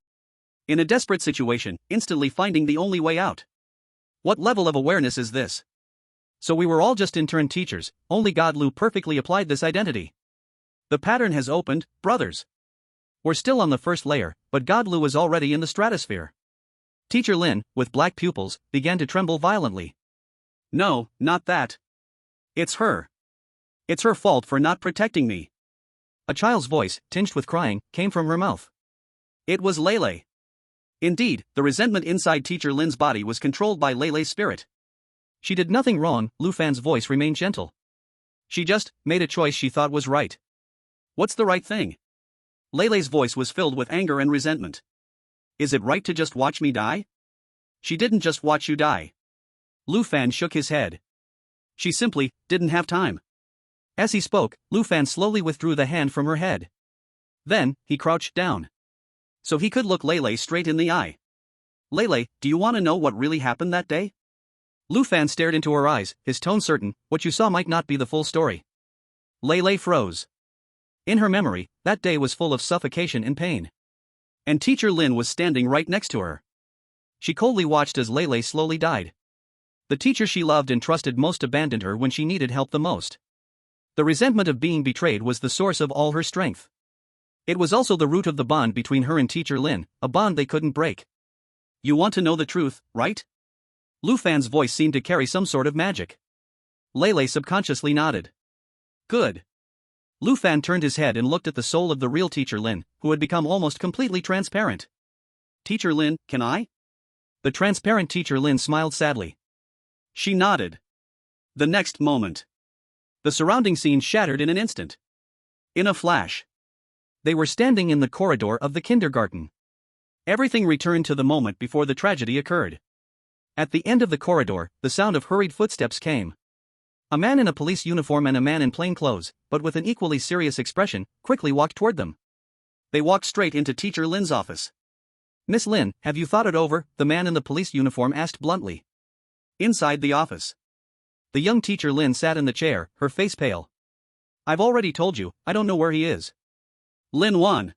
In a desperate situation, instantly finding the only way out. What level of awareness is this? So we were all just intern teachers, only God Lu perfectly applied this identity. The pattern has opened, brothers. We're still on the first layer, but God Lu is already in the stratosphere. Teacher Lin, with black pupils, began to tremble violently. No, not that. It's her. It's her fault for not protecting me. A child's voice, tinged with crying, came from her mouth. It was Lele. Indeed, the resentment inside Teacher Lin's body was controlled by Lele's spirit. She did nothing wrong, Lu Fan's voice remained gentle. She just made a choice she thought was right. What's the right thing? Lele's voice was filled with anger and resentment. Is it right to just watch me die? She didn't just watch you die. Lu Fan shook his head. She simply didn't have time. As he spoke, Lu Fan slowly withdrew the hand from her head. Then, he crouched down. So he could look Lele straight in the eye. Lele, do you want to know what really happened that day? Lu Fan stared into her eyes, his tone certain, what you saw might not be the full story. Lele froze. In her memory, that day was full of suffocation and pain. And Teacher Lin was standing right next to her. She coldly watched as Lele slowly died. The teacher she loved and trusted most abandoned her when she needed help the most. The resentment of being betrayed was the source of all her strength. It was also the root of the bond between her and Teacher Lin, a bond they couldn't break. You want to know the truth, right? Lu Fan's voice seemed to carry some sort of magic. Lele subconsciously nodded. Good. Lu Fan turned his head and looked at the soul of the real Teacher Lin, who had become almost completely transparent. Teacher Lin, can I? The transparent Teacher Lin smiled sadly. She nodded. The next moment. The surrounding scene shattered in an instant. In a flash. They were standing in the corridor of the kindergarten. Everything returned to the moment before the tragedy occurred. At the end of the corridor, the sound of hurried footsteps came. A man in a police uniform and a man in plain clothes, but with an equally serious expression, quickly walked toward them. They walked straight into Teacher Lin's office. Miss Lin, have you thought it over? The man in the police uniform asked bluntly. Inside the office. The young Teacher Lin sat in the chair, her face pale. I've already told you, I don't know where he is. Lin Wan.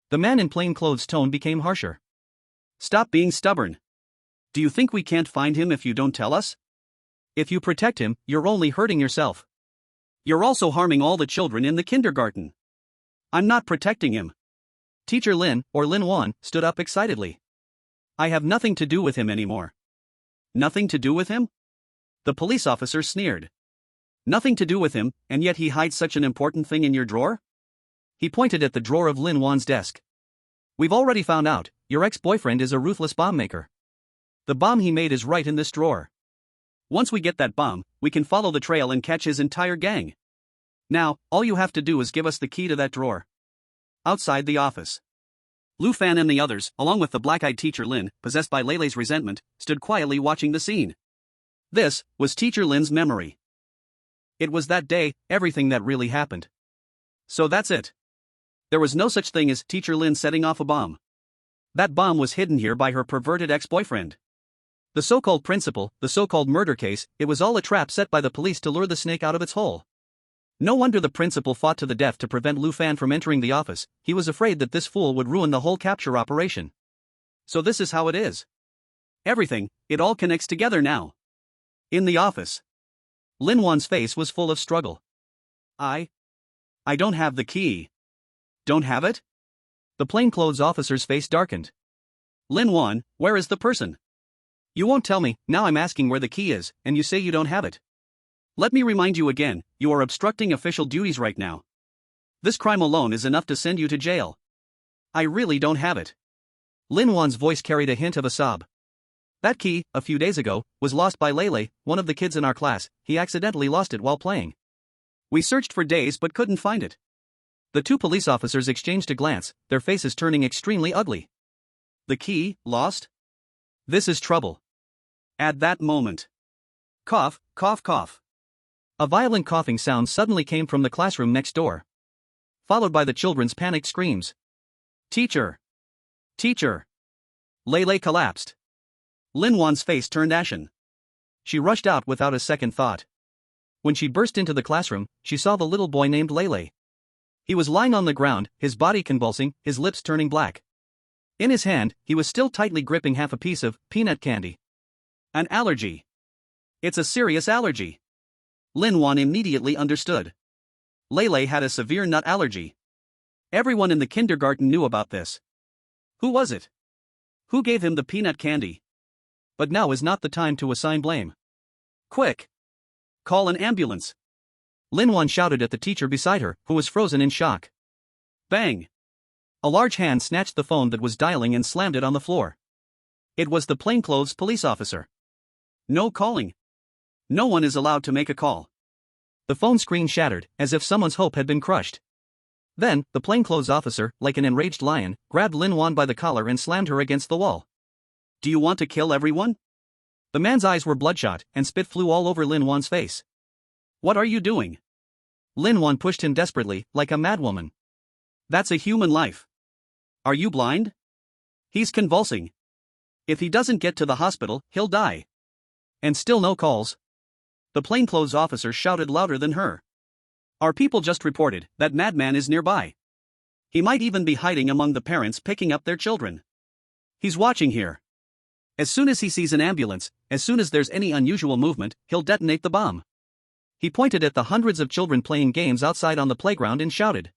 The man in plain clothes' tone became harsher. Stop being stubborn. Do you think we can't find him if you don't tell us? If you protect him, you're only hurting yourself. You're also harming all the children in the kindergarten. I'm not protecting him. Teacher Lin, or Lin Wan, stood up excitedly. I have nothing to do with him anymore. Nothing to do with him? The police officer sneered. Nothing to do with him, and yet he hides such an important thing in your drawer? He pointed at the drawer of Lin Wan's desk. We've already found out, your ex-boyfriend is a ruthless bomb maker. The bomb he made is right in this drawer. Once we get that bomb, we can follow the trail and catch his entire gang. Now, all you have to do is give us the key to that drawer. Outside the office. Lu Fan and the others, along with the black-eyed Teacher Lin, possessed by Lele's resentment, stood quietly watching the scene. This was Teacher Lin's memory. It was that day, everything that really happened. So that's it. There was no such thing as Teacher Lin setting off a bomb. That bomb was hidden here by her perverted ex-boyfriend. The so-called principal, the so-called murder case, it was all a trap set by the police to lure the snake out of its hole. No wonder the principal fought to the death to prevent Lu Fan from entering the office, he was afraid that this fool would ruin the whole capture operation. So this is how it is. Everything, it all connects together now. In the office. Lin Wan's face was full of struggle. I don't have the key. Don't have it? The plainclothes officer's face darkened. Lin Wan, where is the person? You won't tell me, now I'm asking where the key is, and you say you don't have it. Let me remind you again, you are obstructing official duties right now. This crime alone is enough to send you to jail. I really don't have it. Lin Wan's voice carried a hint of a sob. That key, a few days ago, was lost by Lele, one of the kids in our class. He accidentally lost it while playing. We searched for days but couldn't find it. The two police officers exchanged a glance, their faces turning extremely ugly. The key, lost? This is trouble. At that moment. Cough, cough, cough. A violent coughing sound suddenly came from the classroom next door. Followed by the children's panicked screams. Teacher! Teacher! Lele collapsed. Lin Wan's face turned ashen. She rushed out without a second thought. When she burst into the classroom, she saw the little boy named Lele. He was lying on the ground, his body convulsing, his lips turning black. In his hand, he was still tightly gripping half a piece of peanut candy. An allergy. It's a serious allergy. Lin Wan immediately understood. Lele had a severe nut allergy. Everyone in the kindergarten knew about this. Who was it? Who gave him the peanut candy? But now is not the time to assign blame. Quick! Call an ambulance! Lin Wan shouted at the teacher beside her, who was frozen in shock. Bang! A large hand snatched the phone that was dialing and slammed it on the floor. It was the plainclothes police officer. No calling. No one is allowed to make a call. The phone screen shattered, as if someone's hope had been crushed. Then, the plainclothes officer, like an enraged lion, grabbed Lin Wan by the collar and slammed her against the wall. Do you want to kill everyone? The man's eyes were bloodshot, and spit flew all over Lin Wan's face. What are you doing? Lin Wan pushed him desperately, like a madwoman. That's a human life. Are you blind? He's convulsing. If he doesn't get to the hospital, he'll die. And still no calls. The plainclothes officer shouted louder than her. Our people just reported that madman is nearby. He might even be hiding among the parents picking up their children. He's watching here. As soon as he sees an ambulance, as soon as there's any unusual movement, he'll detonate the bomb. He pointed at the hundreds of children playing games outside on the playground and shouted.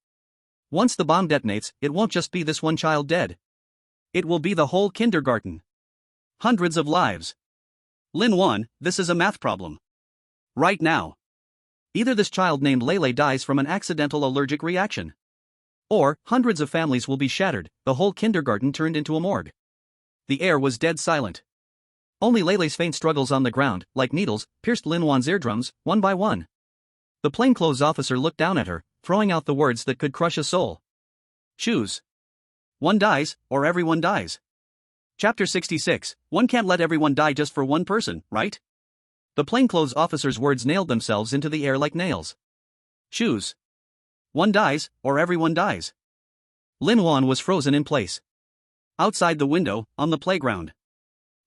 Once the bomb detonates, it won't just be this one child dead. It will be the whole kindergarten. Hundreds of lives. Lin Wan, this is a math problem. Right now. Either this child named Lele dies from an accidental allergic reaction. Or, hundreds of families will be shattered, the whole kindergarten turned into a morgue. The air was dead silent. Only Lele's faint struggles on the ground, like needles, pierced Lin Wan's eardrums, one by one. The plainclothes officer looked down at her, throwing out the words that could crush a soul. Choose. One dies, or everyone dies. Chapter 66, one can't let everyone die just for one person, right? The plainclothes officer's words nailed themselves into the air like nails. Choose. One dies, or everyone dies. Lin Wan was frozen in place. Outside the window, on the playground.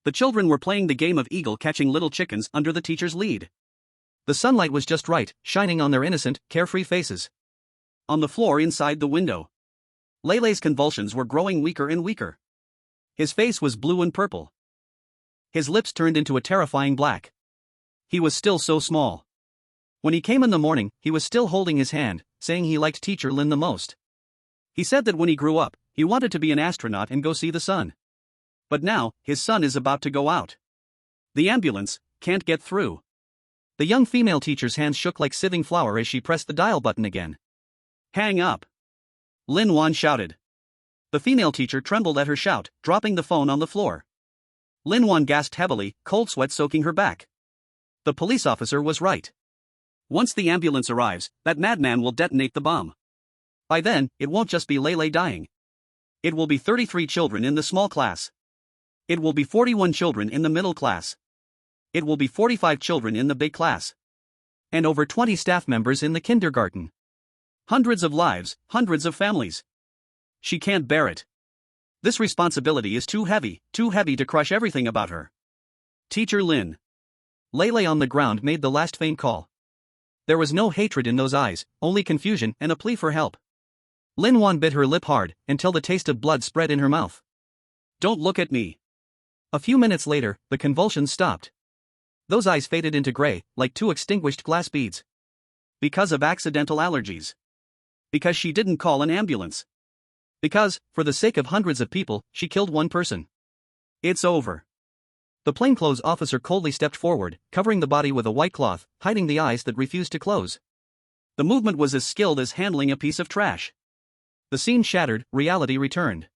The children were playing the game of eagle catching little chickens under the teacher's lead. The sunlight was just right, shining on their innocent, carefree faces. On the floor inside the window, Lele's convulsions were growing weaker and weaker. His face was blue and purple. His lips turned into a terrifying black. He was still so small. When he came in the morning, he was still holding his hand, saying he liked Teacher Lin the most. He said that when he grew up, he wanted to be an astronaut and go see the sun. But now, his sun is about to go out. The ambulance can't get through. The young female teacher's hands shook like sieving flour as she pressed the dial button again. Hang up! Lin Wan shouted. The female teacher trembled at her shout, dropping the phone on the floor. Lin Wan gasped heavily, cold sweat soaking her back. The police officer was right. Once the ambulance arrives, that madman will detonate the bomb. By then, it won't just be Lele dying. It will be 33 children in the small class. It will be 41 children in the middle class. It will be 45 children in the big class. And over 20 staff members in the kindergarten. Hundreds of lives, hundreds of families. She can't bear it. This responsibility is too heavy to crush everything about her. Teacher Lin. Lele on the ground made the last faint call. There was no hatred in those eyes, only confusion and a plea for help. Lin Wan bit her lip hard, until the taste of blood spread in her mouth. Don't look at me. A few minutes later, the convulsions stopped. Those eyes faded into gray, like two extinguished glass beads. Because of accidental allergies. Because she didn't call an ambulance. Because, for the sake of hundreds of people, she killed one person. It's over. The plainclothes officer coldly stepped forward, covering the body with a white cloth, hiding the eyes that refused to close. The movement was as skilled as handling a piece of trash. The scene shattered, reality returned.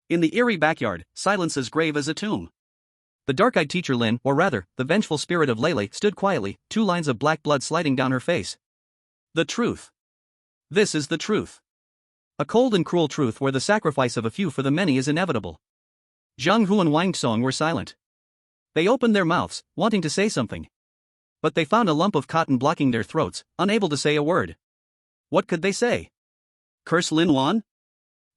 In the eerie backyard, silence as grave as a tomb. The dark-eyed teacher Lin, or rather, the vengeful spirit of Lele, stood quietly, 2 lines of black blood sliding down her face. The truth. This is the truth. A cold and cruel truth where the sacrifice of a few for the many is inevitable. Zhang Hu and Wang Song were silent. They opened their mouths, wanting to say something. But they found a lump of cotton blocking their throats, unable to say a word. What could they say? Curse Lin Wan?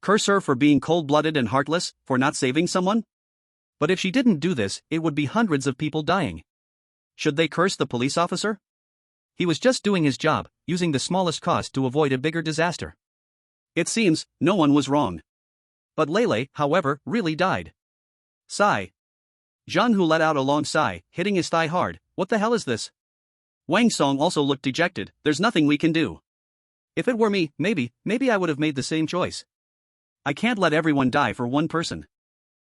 Curse her for being cold-blooded and heartless, for not saving someone? But if she didn't do this, it would be hundreds of people dying. Should they curse the police officer? He was just doing his job, using the smallest cost to avoid a bigger disaster. It seems, no one was wrong. But Lele, however, really died. Sigh. Zhang Hu let out a long sigh, hitting his thigh hard. What the hell is this? Wang Song also looked dejected. There's nothing we can do. If it were me, maybe I would have made the same choice. I can't let everyone die for one person.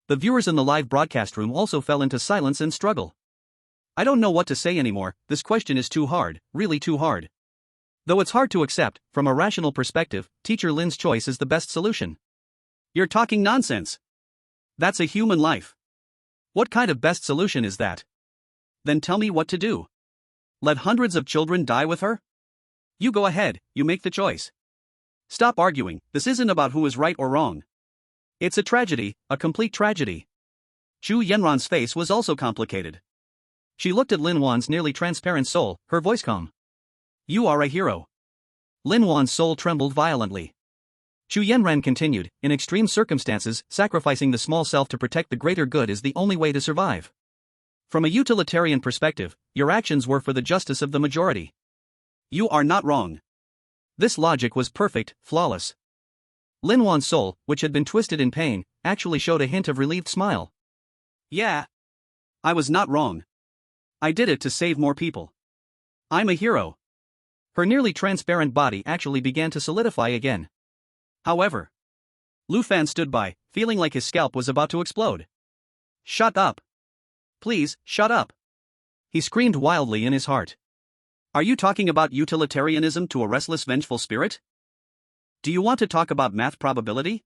The viewers in the live broadcast room also fell into silence and struggle. I don't know what to say anymore. This question is too hard, really too hard. Though it's hard to accept, from a rational perspective, Teacher Lin's choice is the best solution. You're talking nonsense. That's a human life. What kind of best solution is that? Then tell me what to do. Let hundreds of children die with her? You go ahead, you make the choice. Stop arguing, this isn't about who is right or wrong. It's a tragedy, a complete tragedy. Chu Yanran's face was also complicated. She looked at Lin Wan's nearly transparent soul, her voice calm. You are a hero. Lin Wan's soul trembled violently. Chu Yanran continued, in extreme circumstances, sacrificing the small self to protect the greater good is the only way to survive. From a utilitarian perspective, your actions were for the justice of the majority. You are not wrong. This logic was perfect, flawless. Lin Wan's soul, which had been twisted in pain, actually showed a hint of relieved smile. Yeah. I was not wrong. I did it to save more people. I'm a hero. Her nearly transparent body actually began to solidify again. However, Lu Fan stood by, feeling like his scalp was about to explode. Shut up. Please, shut up. He screamed wildly in his heart. Are you talking about utilitarianism to a restless, vengeful spirit? Do you want to talk about math probability?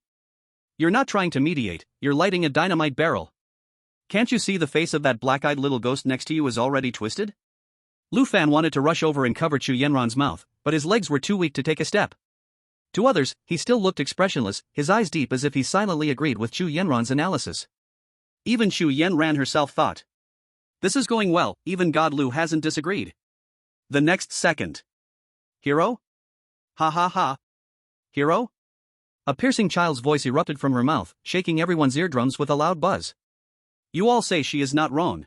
You're not trying to mediate, you're lighting a dynamite barrel. Can't you see the face of that black-eyed little ghost next to you is already twisted? Lu Fan wanted to rush over and cover Chu Yanran's mouth, but his legs were too weak to take a step. To others, he still looked expressionless, his eyes deep as if he silently agreed with Chu Yanran's analysis. Even Chu Yanran herself thought. This is going well, even God Lu hasn't disagreed. The next second. Hero? Ha ha ha. Hero? A piercing child's voice erupted from her mouth, shaking everyone's eardrums with a loud buzz. You all say she is not wrong.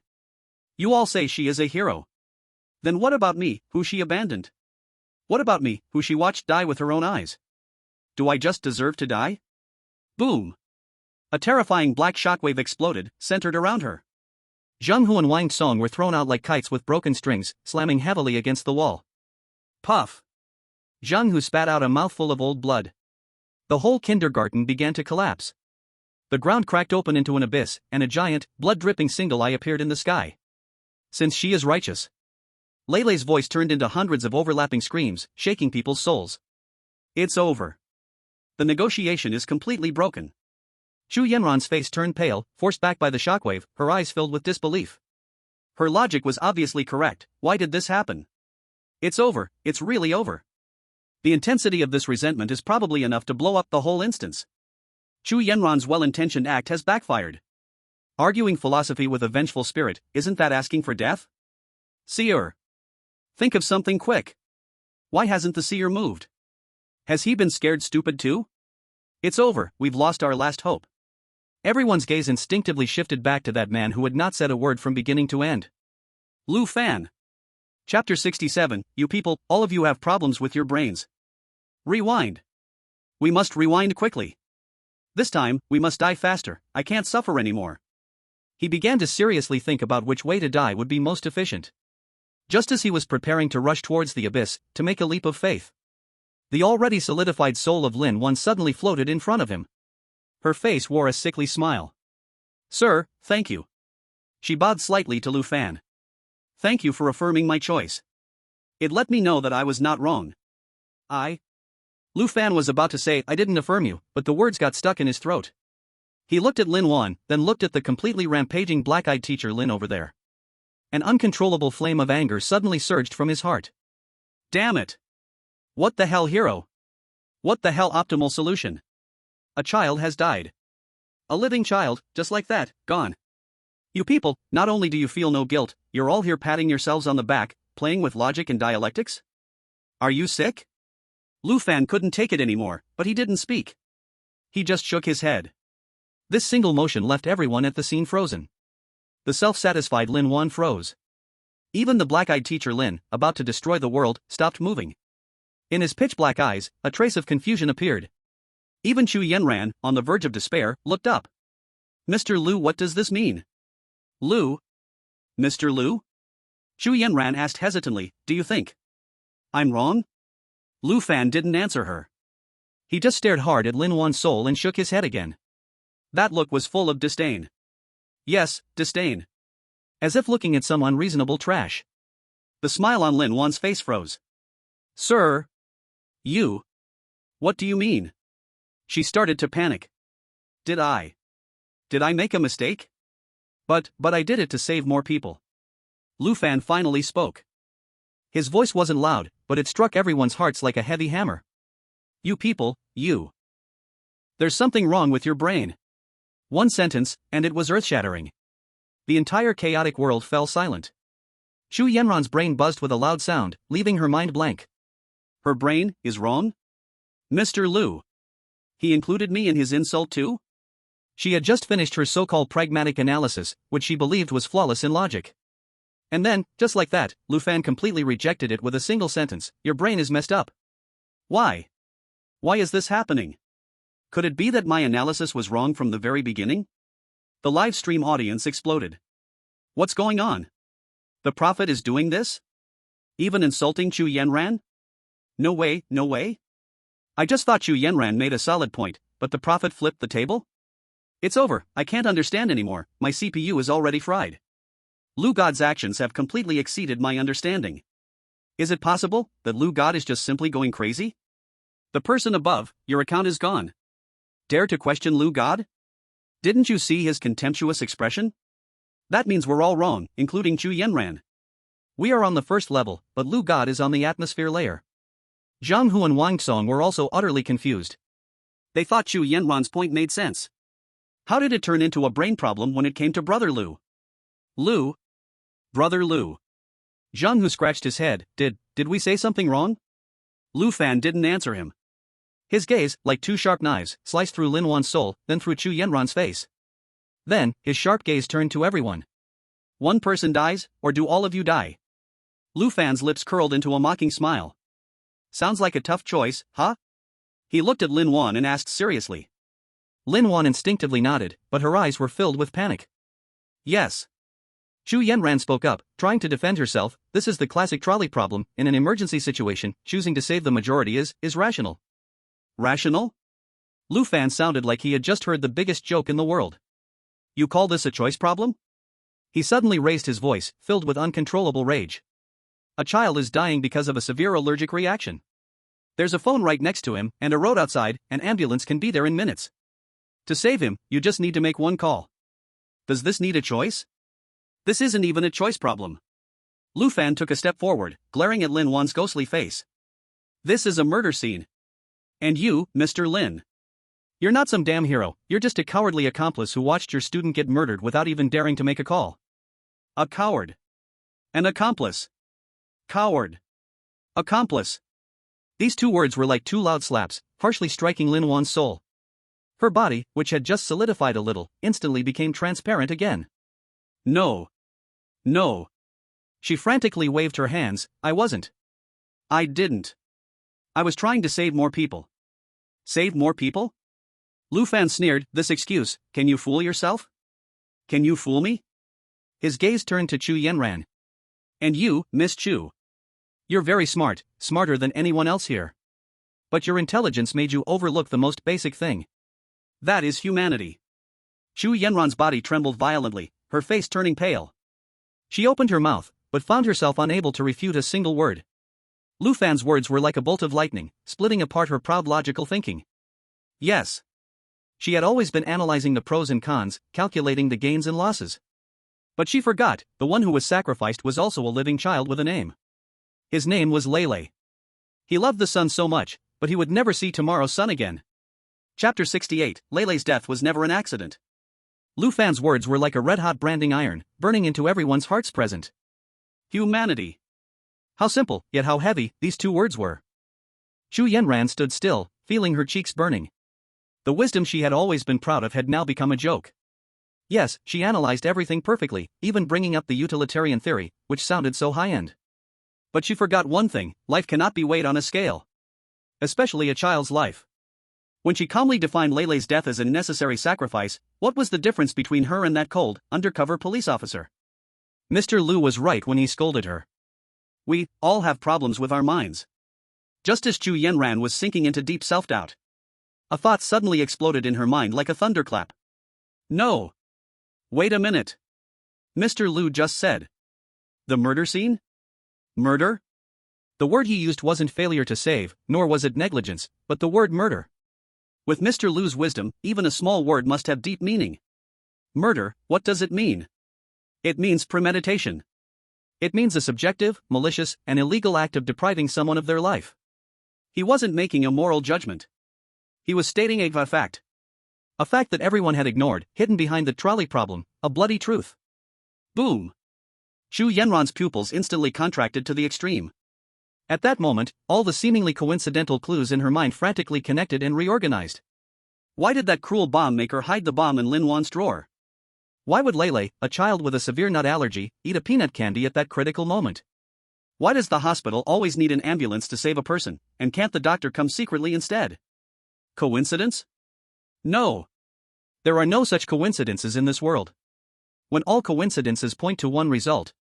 You all say she is a hero. Then what about me, who she abandoned? What about me, who she watched die with her own eyes? Do I just deserve to die? Boom! A terrifying black shockwave exploded, centered around her. Zhang Hu and Wang Song were thrown out like kites with broken strings, slamming heavily against the wall. Puff! Zhang Hu spat out a mouthful of old blood. The whole kindergarten began to collapse. The ground cracked open into an abyss, and a giant, blood-dripping single eye appeared in the sky. Since she is righteous. Lele's voice turned into hundreds of overlapping screams, shaking people's souls. It's over. The negotiation is completely broken. Chu Yanran's face turned pale, forced back by the shockwave, her eyes filled with disbelief. Her logic was obviously correct. Why did this happen? It's over, it's really over. The intensity of this resentment is probably enough to blow up the whole instance. Chu Yanran's well-intentioned act has backfired. Arguing philosophy with a vengeful spirit, isn't that asking for death? Seer. Think of something quick. Why hasn't the seer moved? Has he been scared stupid too? It's over, we've lost our last hope. Everyone's gaze instinctively shifted back to that man who had not said a word from beginning to end. Lu Fan. Chapter 67, you people, all of you have problems with your brains. Rewind. We must rewind quickly. This time, we must die faster, I can't suffer anymore. He began to seriously think about which way to die would be most efficient. Just as he was preparing to rush towards the abyss, to make a leap of faith, the already solidified soul of Lin Wan suddenly floated in front of him. Her face wore a sickly smile. Sir, thank you. She bowed slightly to Lu Fan. Thank you for affirming my choice. It let me know that I was not wrong. Lu Fan was about to say, I didn't affirm you, but the words got stuck in his throat. He looked at Lin Wan, then looked at the completely rampaging black-eyed teacher Lin over there. An uncontrollable flame of anger suddenly surged from his heart. Damn it! What the hell, hero? What the hell, optimal solution? A child has died. A living child, just like that, gone. You people, not only do you feel no guilt, you're all here patting yourselves on the back, playing with logic and dialectics? Are you sick? Lu Fan couldn't take it anymore, but he didn't speak. He just shook his head. This single motion left everyone at the scene frozen. The self-satisfied Lin Wan froze. Even the black-eyed teacher Lin, about to destroy the world, stopped moving. In his pitch-black eyes, a trace of confusion appeared. Even Chu Yenran, on the verge of despair, looked up. Mr. Lu, what does this mean? Lu? Mr. Lu? Chu Yenran asked hesitantly, do you think I'm wrong? Lu Fan didn't answer her. He just stared hard at Lin Wan's soul and shook his head again. That look was full of disdain. Yes, disdain. As if looking at some unreasonable trash. The smile on Lin Wan's face froze. Sir? You? What do you mean? She started to panic. Did I make a mistake? But I did it to save more people. Lu Fan finally spoke. His voice wasn't loud, but it struck everyone's hearts like a heavy hammer. You people, you. There's something wrong with your brain. One sentence, and it was earth-shattering. The entire chaotic world fell silent. Chu Yenran's brain buzzed with a loud sound, leaving her mind blank. Her brain is wrong? Mr. Lu. He included me in his insult too? She had just finished her so-called pragmatic analysis, which she believed was flawless in logic. And then, just like that, Lu Fan completely rejected it with a single sentence, your brain is messed up. Why? Why is this happening? Could it be that my analysis was wrong from the very beginning? The live stream audience exploded. What's going on? The prophet is doing this? Even insulting Chu Yenran? No way, no way. I just thought Chu Yenran made a solid point, but the prophet flipped the table? It's over, I can't understand anymore, my CPU is already fried. Lu God's actions have completely exceeded my understanding. Is it possible that Lu God is just simply going crazy? The person above, your account is gone. Dare to question Lu God? Didn't you see his contemptuous expression? That means we're all wrong, including Chu Yenran. We are on the first level, but Lu God is on the atmosphere layer. Zhang Hu and Wang Song were also utterly confused. They thought Chu Yenran's point made sense. How did it turn into a brain problem when it came to Brother Lu? Lu? Brother Lu. Zhang Hu scratched his head, did we say something wrong? Lu Fan didn't answer him. His gaze, like two sharp knives, sliced through Lin Wan's soul, then through Chu Yenran's face. Then, his sharp gaze turned to everyone. One person dies, or do all of you die? Lu Fan's lips curled into a mocking smile. Sounds like a tough choice, huh? He looked at Lin Wan and asked seriously. Lin Wan instinctively nodded, but her eyes were filled with panic. Yes. Chu Yenran spoke up, trying to defend herself. This is the classic trolley problem. In an emergency situation, choosing to save the majority is rational. Rational? Lu Fan sounded like he had just heard the biggest joke in the world. You call this a choice problem? He suddenly raised his voice, filled with uncontrollable rage. A child is dying because of a severe allergic reaction. There's a phone right next to him, and a road outside, an ambulance can be there in minutes. To save him, you just need to make one call. Does this need a choice? This isn't even a choice problem. Lu Fan took a step forward, glaring at Lin Wan's ghostly face. This is a murder scene. And you, Mr. Lin. You're not some damn hero, you're just a cowardly accomplice who watched your student get murdered without even daring to make a call. A coward. An accomplice. Coward. Accomplice. These two words were like two loud slaps, harshly striking Lin Wan's soul. Her body, which had just solidified a little, instantly became transparent again. No. No. She frantically waved her hands. I wasn't. I didn't. I was trying to save more people. Save more people? Lu Fan sneered, this excuse, can you fool yourself? Can you fool me? His gaze turned to Chu Yenran. And you, Miss Chu. You're very smart, smarter than anyone else here. But your intelligence made you overlook the most basic thing. That is humanity. Chu Yenran's body trembled violently, her face turning pale. She opened her mouth, but found herself unable to refute a single word. Lu Fan's words were like a bolt of lightning, splitting apart her proud logical thinking. Yes. She had always been analyzing the pros and cons, calculating the gains and losses. But she forgot, the one who was sacrificed was also a living child with a name. His name was Lele. He loved the sun so much, but he would never see tomorrow's sun again. Chapter 68, Lele's death was never an accident. Lu Fan's words were like a red-hot branding iron, burning into everyone's hearts present. Humanity. How simple, yet how heavy, these two words were. Chu Yenran stood still, feeling her cheeks burning. The wisdom she had always been proud of had now become a joke. Yes, she analyzed everything perfectly, even bringing up the utilitarian theory, which sounded so high-end. But she forgot one thing: life cannot be weighed on a scale. Especially a child's life. When she calmly defined Lele's death as a necessary sacrifice, what was the difference between her and that cold, undercover police officer? Mr. Liu was right when he scolded her. We all have problems with our minds. Just as Chu Yenran was sinking into deep self-doubt, a thought suddenly exploded in her mind like a thunderclap. No. Wait a minute. Mr. Liu just said. The murder scene? Murder? The word he used wasn't failure to save, nor was it negligence, but the word murder. With Mr. Liu's wisdom, even a small word must have deep meaning. Murder, what does it mean? It means premeditation. It means a subjective, malicious, and illegal act of depriving someone of their life. He wasn't making a moral judgment. He was stating a fact. A fact that everyone had ignored, hidden behind the trolley problem, a bloody truth. Boom. Chu Yenran's pupils instantly contracted to the extreme. At that moment, all the seemingly coincidental clues in her mind frantically connected and reorganized. Why did that cruel bomb maker hide the bomb in Lin Wan's drawer? Why would Lele, a child with a severe nut allergy, eat a peanut candy at that critical moment? Why does the hospital always need an ambulance to save a person, and can't the doctor come secretly instead? Coincidence? No. There are no such coincidences in this world. When all coincidences point to one result,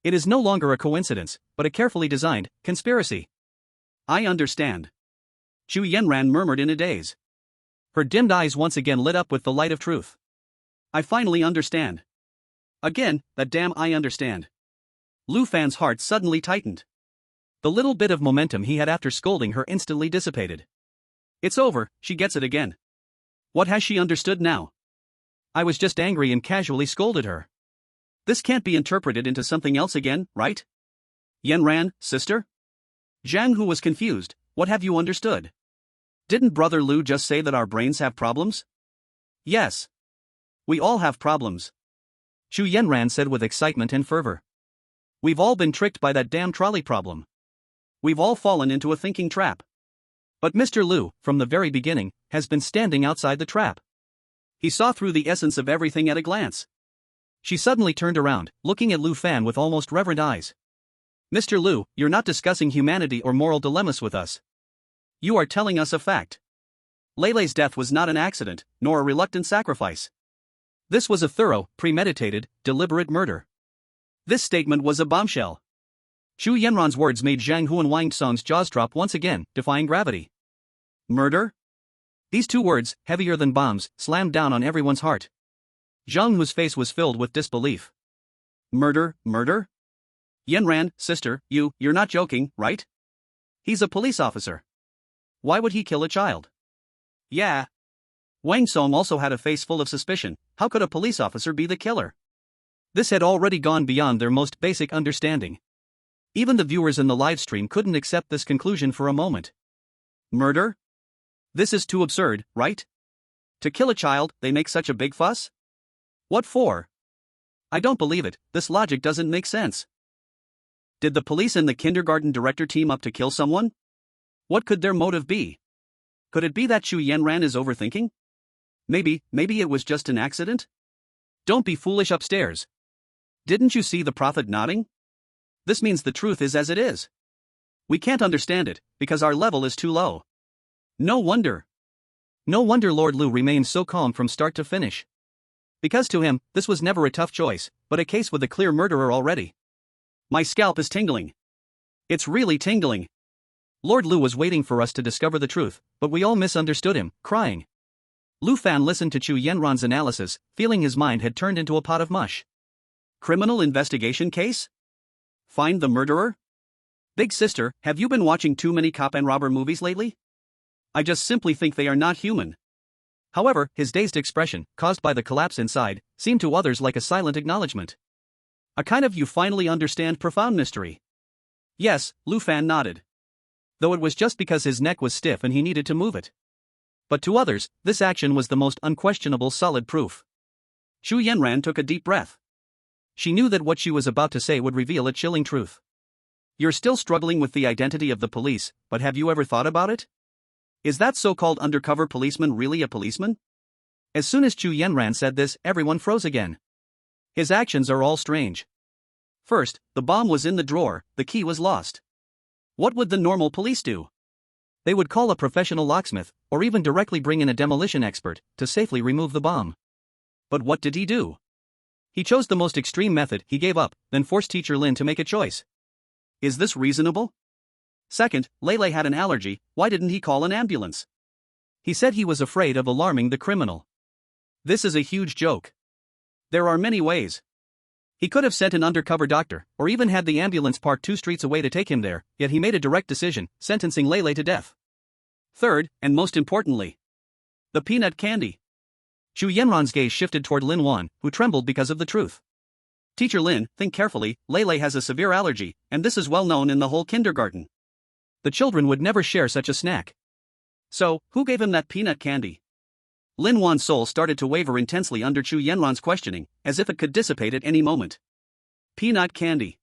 it is no longer a coincidence, but a carefully designed conspiracy. I understand. Chu Yenran murmured in a daze. Her dimmed eyes once again lit up with the light of truth. I finally understand. Again, that damn I understand. Lu Fan's heart suddenly tightened. The little bit of momentum he had after scolding her instantly dissipated. It's over, she gets it again. What has she understood now? I was just angry and casually scolded her. This can't be interpreted into something else again, right? Yenran, sister? Zhang Hu was confused. What have you understood? Didn't Brother Lu just say that our brains have problems? Yes. We all have problems. Chu Yenran said with excitement and fervor. We've all been tricked by that damn trolley problem. We've all fallen into a thinking trap. But Mr. Liu, from the very beginning, has been standing outside the trap. He saw through the essence of everything at a glance. She suddenly turned around, looking at Lu Fan with almost reverent eyes. Mr. Liu, you're not discussing humanity or moral dilemmas with us. You are telling us a fact. Lele's death was not an accident, nor a reluctant sacrifice. This was a thorough, premeditated, deliberate murder. This statement was a bombshell. Chu Yenran's words made Zhang Hu and Wang Song's jaws drop once again, defying gravity. Murder? These two words, heavier than bombs, slammed down on everyone's heart. Zhang Hu's face was filled with disbelief. Murder? Yenran, sister, you're not joking, right? He's a police officer. Why would he kill a child? Yeah. Wang Song also had a face full of suspicion. How could a police officer be the killer? This had already gone beyond their most basic understanding. Even the viewers in the livestream couldn't accept this conclusion for a moment. Murder? This is too absurd, right? To kill a child, they make such a big fuss? What for? I don't believe it, this logic doesn't make sense. Did the police and the kindergarten director team up to kill someone? What could their motive be? Could it be that Chu Yenran is overthinking? Maybe it was just an accident? Don't be foolish upstairs. Didn't you see the prophet nodding? This means the truth is as it is. We can't understand it, because our level is too low. No wonder. No wonder Lord Liu remained so calm from start to finish. Because to him, this was never a tough choice, but a case with a clear murderer already. My scalp is tingling. It's really tingling. Lord Liu was waiting for us to discover the truth, but we all misunderstood him, crying. Lu Fan listened to Chu Yenran's analysis, feeling his mind had turned into a pot of mush. Criminal investigation case? Find the murderer? Big sister, have you been watching too many cop and robber movies lately? I just simply think they are not human. However, his dazed expression, caused by the collapse inside, seemed to others like a silent acknowledgement. A kind of you finally understand profound mystery. Yes, Lu Fan nodded. Though it was just because his neck was stiff and he needed to move it. But to others, this action was the most unquestionable solid proof. Chu Yenran took a deep breath. She knew that what she was about to say would reveal a chilling truth. You're still struggling with the identity of the police, but have you ever thought about it? Is that so-called undercover policeman really a policeman? As soon as Chu Yenran said this, everyone froze again. His actions are all strange. First, the bomb was in the drawer, the key was lost. What would the normal police do? They would call a professional locksmith, or even directly bring in a demolition expert, to safely remove the bomb. But what did he do? He chose the most extreme method. He gave up, then forced teacher Lin to make a choice. Is this reasonable? Second, Lele had an allergy. Why didn't he call an ambulance? He said he was afraid of alarming the criminal. This is a huge joke. There are many ways. He could have sent an undercover doctor, or even had the ambulance parked 2 streets away to take him there, yet he made a direct decision, sentencing Lele to death. Third, and most importantly, the peanut candy. Chu Yenran's gaze shifted toward Lin Wan, who trembled because of the truth. Teacher Lin, think carefully. Lele has a severe allergy, and this is well known in the whole kindergarten. The children would never share such a snack. So, who gave him that peanut candy? Lin Wan's soul started to waver intensely under Chu Yenran's questioning, as if it could dissipate at any moment. Peanut candy.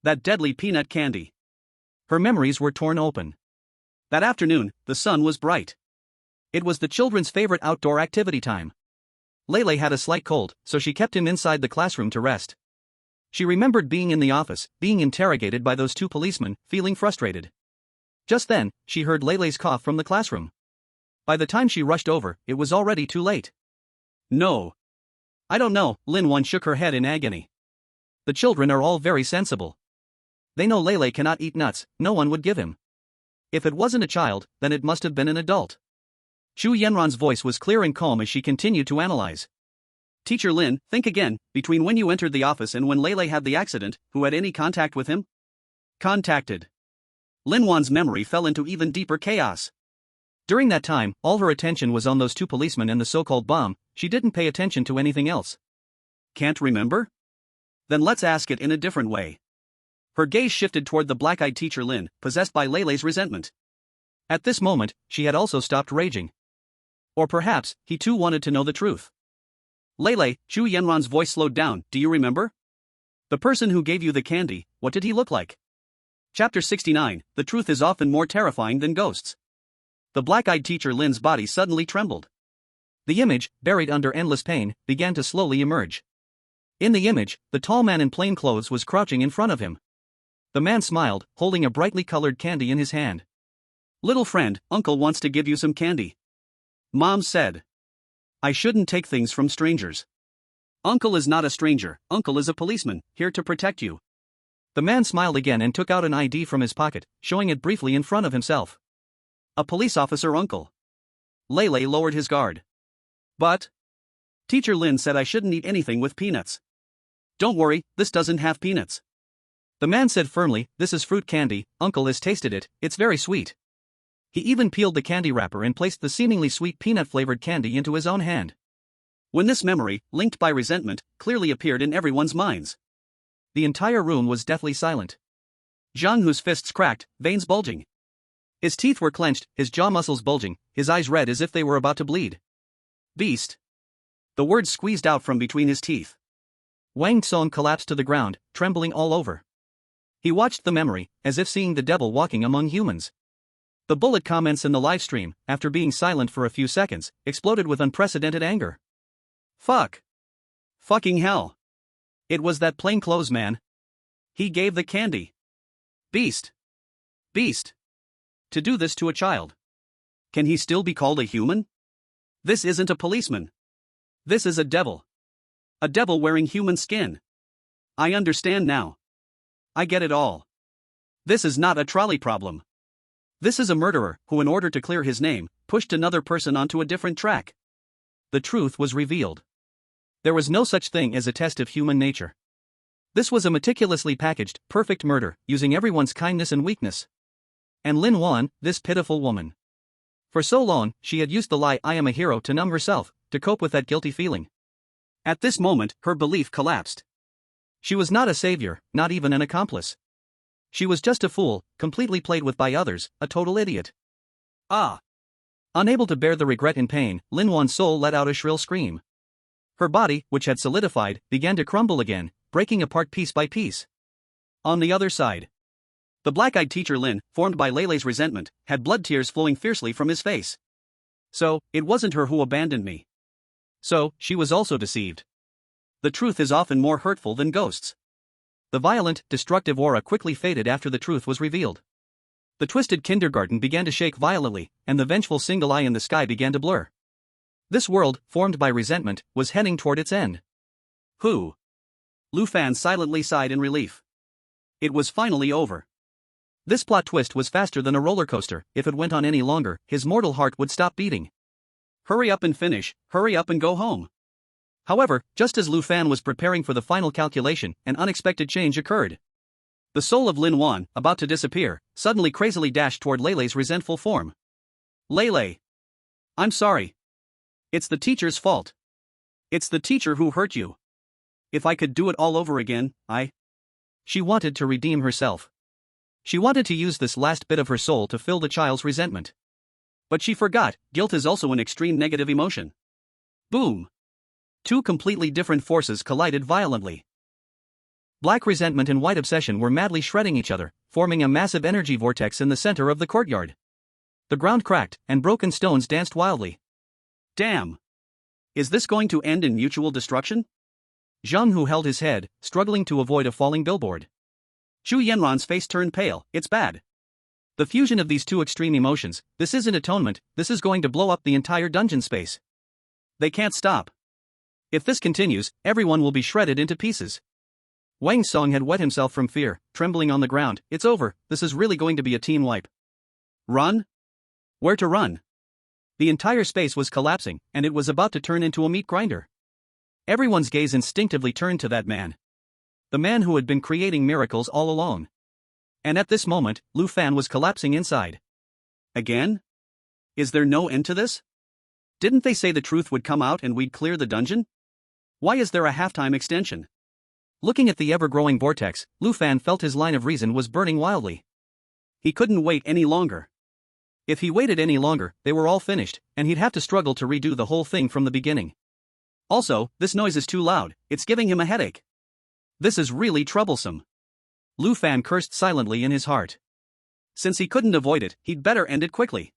That deadly peanut candy. Her memories were torn open. That afternoon, the sun was bright. It was the children's favorite outdoor activity time. Lele had a slight cold, so she kept him inside the classroom to rest. She remembered being in the office, being interrogated by those 2 policemen, feeling frustrated. Just then, she heard Lele's cough from the classroom. By the time she rushed over, it was already too late. No. I don't know, Lin Wan shook her head in agony. The children are all very sensible. They know Lele cannot eat nuts, no one would give him. If it wasn't a child, then it must have been an adult. Chu Yenran's voice was clear and calm as she continued to analyze. Teacher Lin, think again, between when you entered the office and when Lele had the accident, who had any contact with him? Contacted. Lin Wan's memory fell into even deeper chaos. During that time, all her attention was on those 2 policemen and the so-called bomb. She didn't pay attention to anything else. Can't remember? Then let's ask it in a different way. Her gaze shifted toward the black-eyed teacher Lin, possessed by Lele's resentment. At this moment, she had also stopped raging. Or perhaps, he too wanted to know the truth. Lele, Chu Yenran's voice slowed down, do you remember? The person who gave you the candy, what did he look like? Chapter 69, The Truth is Often More Terrifying Than Ghosts. The black-eyed teacher Lin's body suddenly trembled. The image, buried under endless pain, began to slowly emerge. In the image, the tall man in plain clothes was crouching in front of him. The man smiled, holding a brightly colored candy in his hand. Little friend, Uncle wants to give you some candy. Mom said. I shouldn't take things from strangers. Uncle is not a stranger, Uncle is a policeman, here to protect you. The man smiled again and took out an ID from his pocket, showing it briefly in front of himself. A police officer, Uncle. Lele lowered his guard. But? Teacher Lin said I shouldn't eat anything with peanuts. Don't worry, this doesn't have peanuts. The man said firmly, this is fruit candy, Uncle has tasted it, it's very sweet. He even peeled the candy wrapper and placed the seemingly sweet peanut-flavored candy into his own hand. When this memory, linked by resentment, clearly appeared in everyone's minds, the entire room was deathly silent. Zhang Hu's fists cracked, veins bulging. His teeth were clenched, his jaw muscles bulging, his eyes red as if they were about to bleed. Beast. The words squeezed out from between his teeth. Wang Tsong collapsed to the ground, trembling all over. He watched the memory, as if seeing the devil walking among humans. The bullet comments in the live stream, after being silent for a few seconds, exploded with unprecedented anger. Fuck. Fucking hell. It was that plainclothes man. He gave the candy. Beast. Beast. To do this to a child. Can he still be called a human? This isn't a policeman. This is a devil. A devil wearing human skin. I understand now. I get it all. This is not a trolley problem. This is a murderer who, in order to clear his name, pushed another person onto a different track. The truth was revealed. There was no such thing as a test of human nature. This was a meticulously packaged, perfect murder, using everyone's kindness and weakness. And Lin Wan, this pitiful woman. For so long, she had used the lie I am a hero to numb herself, to cope with that guilty feeling. At this moment, her belief collapsed. She was not a savior, not even an accomplice. She was just a fool, completely played with by others, a total idiot. Ah! Unable to bear the regret and pain, Lin Wan's soul let out a shrill scream. Her body, which had solidified, began to crumble again, breaking apart piece by piece. On the other side, the black-eyed teacher Lin, formed by Lele's resentment, had blood tears flowing fiercely from his face. So, it wasn't her who abandoned me. So, she was also deceived. The truth is often more hurtful than ghosts. The violent, destructive aura quickly faded after the truth was revealed. The twisted kindergarten began to shake violently, and the vengeful single eye in the sky began to blur. This world, formed by resentment, was heading toward its end. Who? Lu Fan silently sighed in relief. It was finally over. This plot twist was faster than a roller coaster. If it went on any longer, his mortal heart would stop beating. Hurry up and finish, hurry up and go home. However, just as Lu Fan was preparing for the final calculation, an unexpected change occurred. The soul of Lin Wan, about to disappear, suddenly crazily dashed toward Leilei's resentful form. Leilei. I'm sorry. It's the teacher's fault. It's the teacher who hurt you. If I could do it all over again, She wanted to redeem herself. She wanted to use this last bit of her soul to fill the child's resentment. But she forgot, guilt is also an extreme negative emotion. Boom. Two completely different forces collided violently. Black resentment and white obsession were madly shredding each other, forming a massive energy vortex in the center of the courtyard. The ground cracked, and broken stones danced wildly. Damn. Is this going to end in mutual destruction? Zhang Hu held his head, struggling to avoid a falling billboard. Zhu Yanran's face turned pale. It's bad. The fusion of these two extreme emotions, this isn't atonement, this is going to blow up the entire dungeon space. They can't stop. If this continues, everyone will be shredded into pieces. Wang Song had wet himself from fear, trembling on the ground. It's over, this is really going to be a team wipe. Run? Where to run? The entire space was collapsing, and it was about to turn into a meat grinder. Everyone's gaze instinctively turned to that man. The man who had been creating miracles all along. And at this moment, Lu Fan was collapsing inside. Again? Is there no end to this? Didn't they say the truth would come out and we'd clear the dungeon? Why is there a halftime extension? Looking at the ever-growing vortex, Lu Fan felt his line of reason was burning wildly. He couldn't wait any longer. If he waited any longer, they were all finished, and he'd have to struggle to redo the whole thing from the beginning. Also, this noise is too loud, it's giving him a headache. This is really troublesome. Lu Fan cursed silently in his heart. Since he couldn't avoid it, he'd better end it quickly.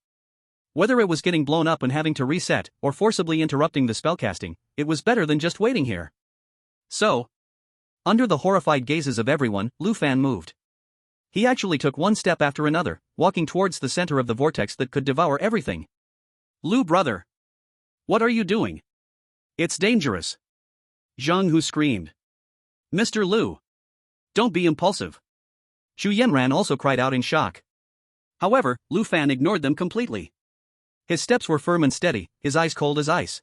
Whether it was getting blown up and having to reset, or forcibly interrupting the spellcasting, it was better than just waiting here. So, under the horrified gazes of everyone, Lu Fan moved. He actually took one step after another, walking towards the center of the vortex that could devour everything. Lu brother. What are you doing? It's dangerous. Zhang Hu screamed. Mr. Lu. Don't be impulsive. Zhu Yanran also cried out in shock. However, Lu Fan ignored them completely. His steps were firm and steady, his eyes cold as ice.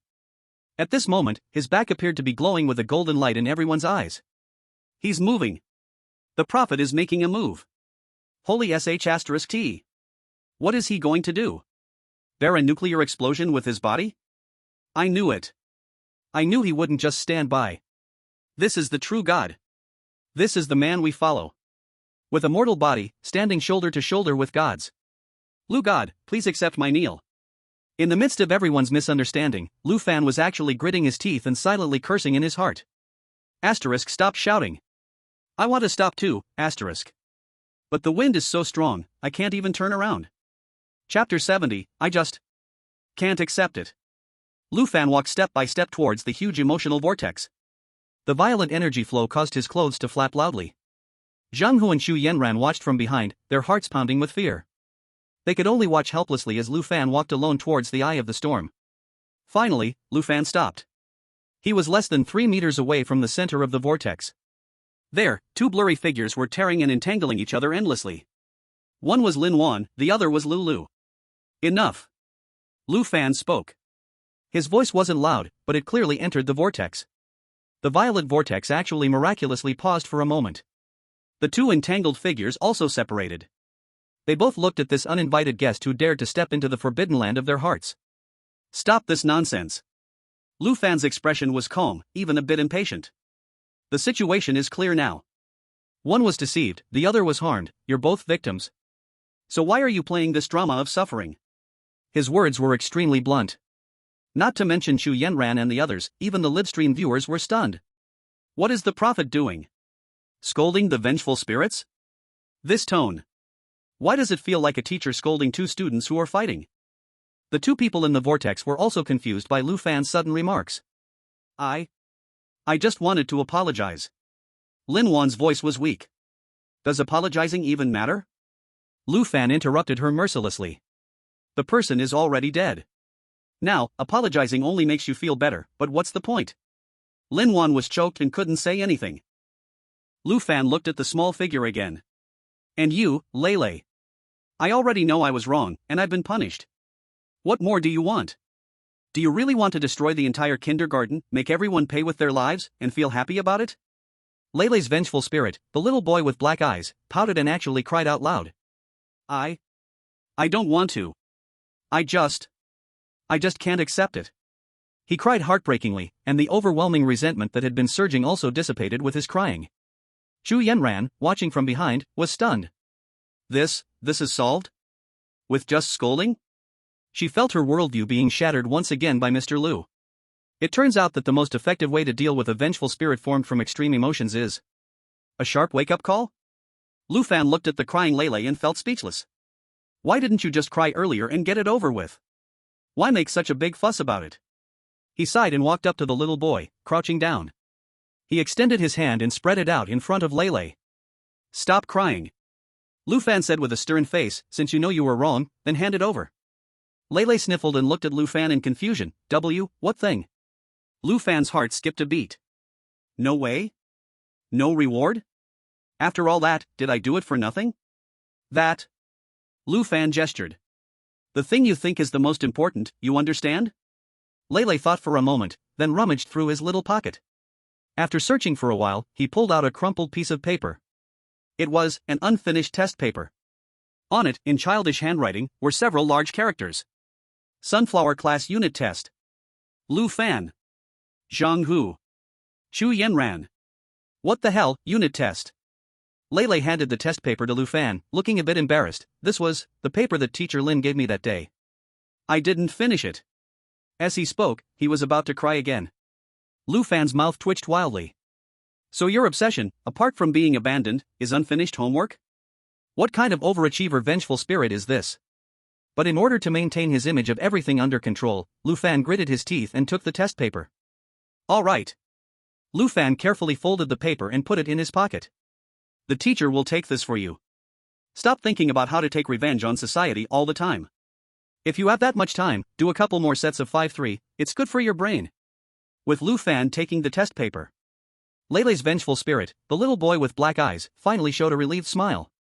At this moment, his back appeared to be glowing with a golden light in everyone's eyes. He's moving. The prophet is making a move. Holy sh*T. What is he going to do? There a nuclear explosion with his body? I knew it. I knew he wouldn't just stand by. This is the true God. This is the man we follow. With a mortal body, standing shoulder to shoulder with God's. Lu God, please accept my kneel. In the midst of everyone's misunderstanding, Lu Fan was actually gritting his teeth and silently cursing in his heart. Stop shouting. I want to stop too, But the wind is so strong, I can't even turn around. Chapter 70, I just can't accept it. Lu Fan walked step by step towards the huge emotional vortex. The violent energy flow caused his clothes to flap loudly. Zhang Hu and Zhu Yanran watched from behind, their hearts pounding with fear. They could only watch helplessly as Lu Fan walked alone towards the eye of the storm. Finally, Lu Fan stopped. He was less than 3 meters away from the center of the vortex. There, two blurry figures were tearing and entangling each other endlessly. One was Lin Wan, the other was Lu. Enough. Lu Fan spoke. His voice wasn't loud, but it clearly entered the vortex. The violet vortex actually miraculously paused for a moment. The two entangled figures also separated. They both looked at this uninvited guest who dared to step into the forbidden land of their hearts. Stop this nonsense. Lu Fan's expression was calm, even a bit impatient. The situation is clear now. One was deceived, the other was harmed, you're both victims. So why are you playing this drama of suffering? His words were extremely blunt. Not to mention Zhu Yanran and the others, even the livestream viewers were stunned. What is the prophet doing? Scolding the vengeful spirits? This tone. Why does it feel like a teacher scolding two students who are fighting? The two people in the vortex were also confused by Lu Fan's sudden remarks. I just wanted to apologize. Lin Wan's voice was weak. Does apologizing even matter? Lu Fan interrupted her mercilessly. The person is already dead. Now, apologizing only makes you feel better, but what's the point? Lin Wan was choked and couldn't say anything. Lu Fan looked at the small figure again. And you, Lele. I already know I was wrong, and I've been punished. What more do you want? Do you really want to destroy the entire kindergarten, make everyone pay with their lives, and feel happy about it? Lele's vengeful spirit, the little boy with black eyes, pouted and actually cried out loud. I don't want to. I just can't accept it. He cried heartbreakingly, and the overwhelming resentment that had been surging also dissipated with his crying. Chu Yanran, watching from behind, was stunned. This is solved? With just scolding? She felt her worldview being shattered once again by Mr. Lu. It turns out that the most effective way to deal with a vengeful spirit formed from extreme emotions is a sharp wake-up call? Lu Fan looked at the crying Lele and felt speechless. Why didn't you just cry earlier and get it over with? Why make such a big fuss about it? He sighed and walked up to the little boy, crouching down. He extended his hand and spread it out in front of Lele. Stop crying. Lu Fan said with a stern face, since you know you were wrong, then hand it over. Lele sniffled and looked at Lu Fan in confusion. What thing? Lu Fan's heart skipped a beat. No way? No reward? After all that, did I do it for nothing? That. Lu Fan gestured. The thing you think is the most important, you understand? Lele thought for a moment, then rummaged through his little pocket. After searching for a while, he pulled out a crumpled piece of paper. It was an unfinished test paper. On it, in childish handwriting, were several large characters. Sunflower Class Unit Test. Lu Fan. Zhang Hu. Chu Yanran. What the hell, unit test? Lele handed the test paper to Lu Fan, looking a bit embarrassed. This was the paper that teacher Lin gave me that day. I didn't finish it. As he spoke, he was about to cry again. Lu Fan's mouth twitched wildly. So your obsession, apart from being abandoned, is unfinished homework? What kind of overachiever vengeful spirit is this? But in order to maintain his image of everything under control, Lu Fan gritted his teeth and took the test paper. All right. Lu Fan carefully folded the paper and put it in his pocket. The teacher will take this for you. Stop thinking about how to take revenge on society all the time. If you have that much time, do a couple more sets of 5-3, it's good for your brain. With Lu Fan taking the test paper. Lele's vengeful spirit, the little boy with black eyes, finally showed a relieved smile.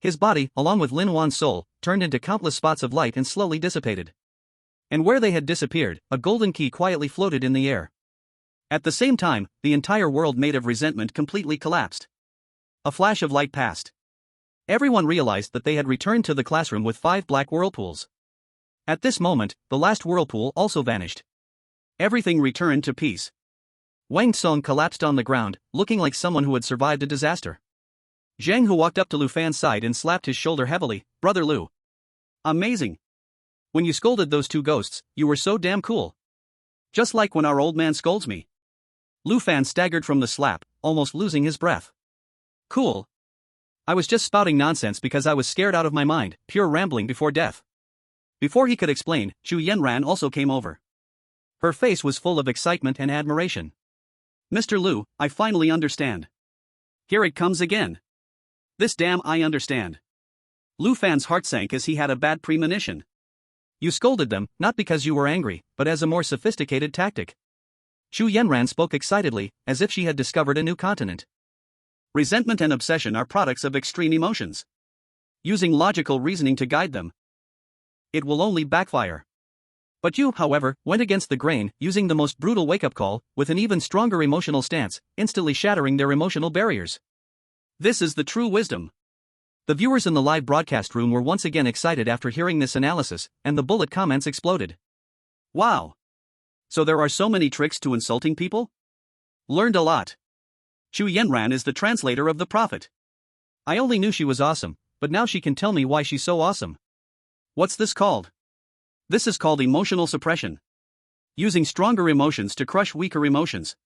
His body, along with Lin Wan's soul, turned into countless spots of light and slowly dissipated. And where they had disappeared, a golden key quietly floated in the air. At the same time, the entire world made of resentment completely collapsed. A flash of light passed. Everyone realized that they had returned to the classroom with 5 black whirlpools. At this moment, the last whirlpool also vanished. Everything returned to peace. Wang Tsong collapsed on the ground, looking like someone who had survived a disaster. Zhang Hu walked up to Lu Fan's side and slapped his shoulder heavily. Brother Lu. Amazing. When you scolded those 2 ghosts, you were so damn cool. Just like when our old man scolds me. Lu Fan staggered from the slap, almost losing his breath. Cool. I was just spouting nonsense because I was scared out of my mind, pure rambling before death. Before he could explain, Chu Yanran also came over. Her face was full of excitement and admiration. Mr. Lu, I finally understand. Here it comes again. This damn I understand. Lu Fan's heart sank as he had a bad premonition. You scolded them, not because you were angry, but as a more sophisticated tactic. Chu Yanran spoke excitedly, as if she had discovered a new continent. Resentment and obsession are products of extreme emotions. Using logical reasoning to guide them, it will only backfire. But you, however, went against the grain, using the most brutal wake-up call, with an even stronger emotional stance, instantly shattering their emotional barriers. This is the true wisdom. The viewers in the live broadcast room were once again excited after hearing this analysis, and the bullet comments exploded. Wow. So there are so many tricks to insulting people? Learned a lot. Chu Yanran is the translator of the prophet. I only knew she was awesome, but now she can tell me why she's so awesome. What's this called? This is called emotional suppression. Using stronger emotions to crush weaker emotions.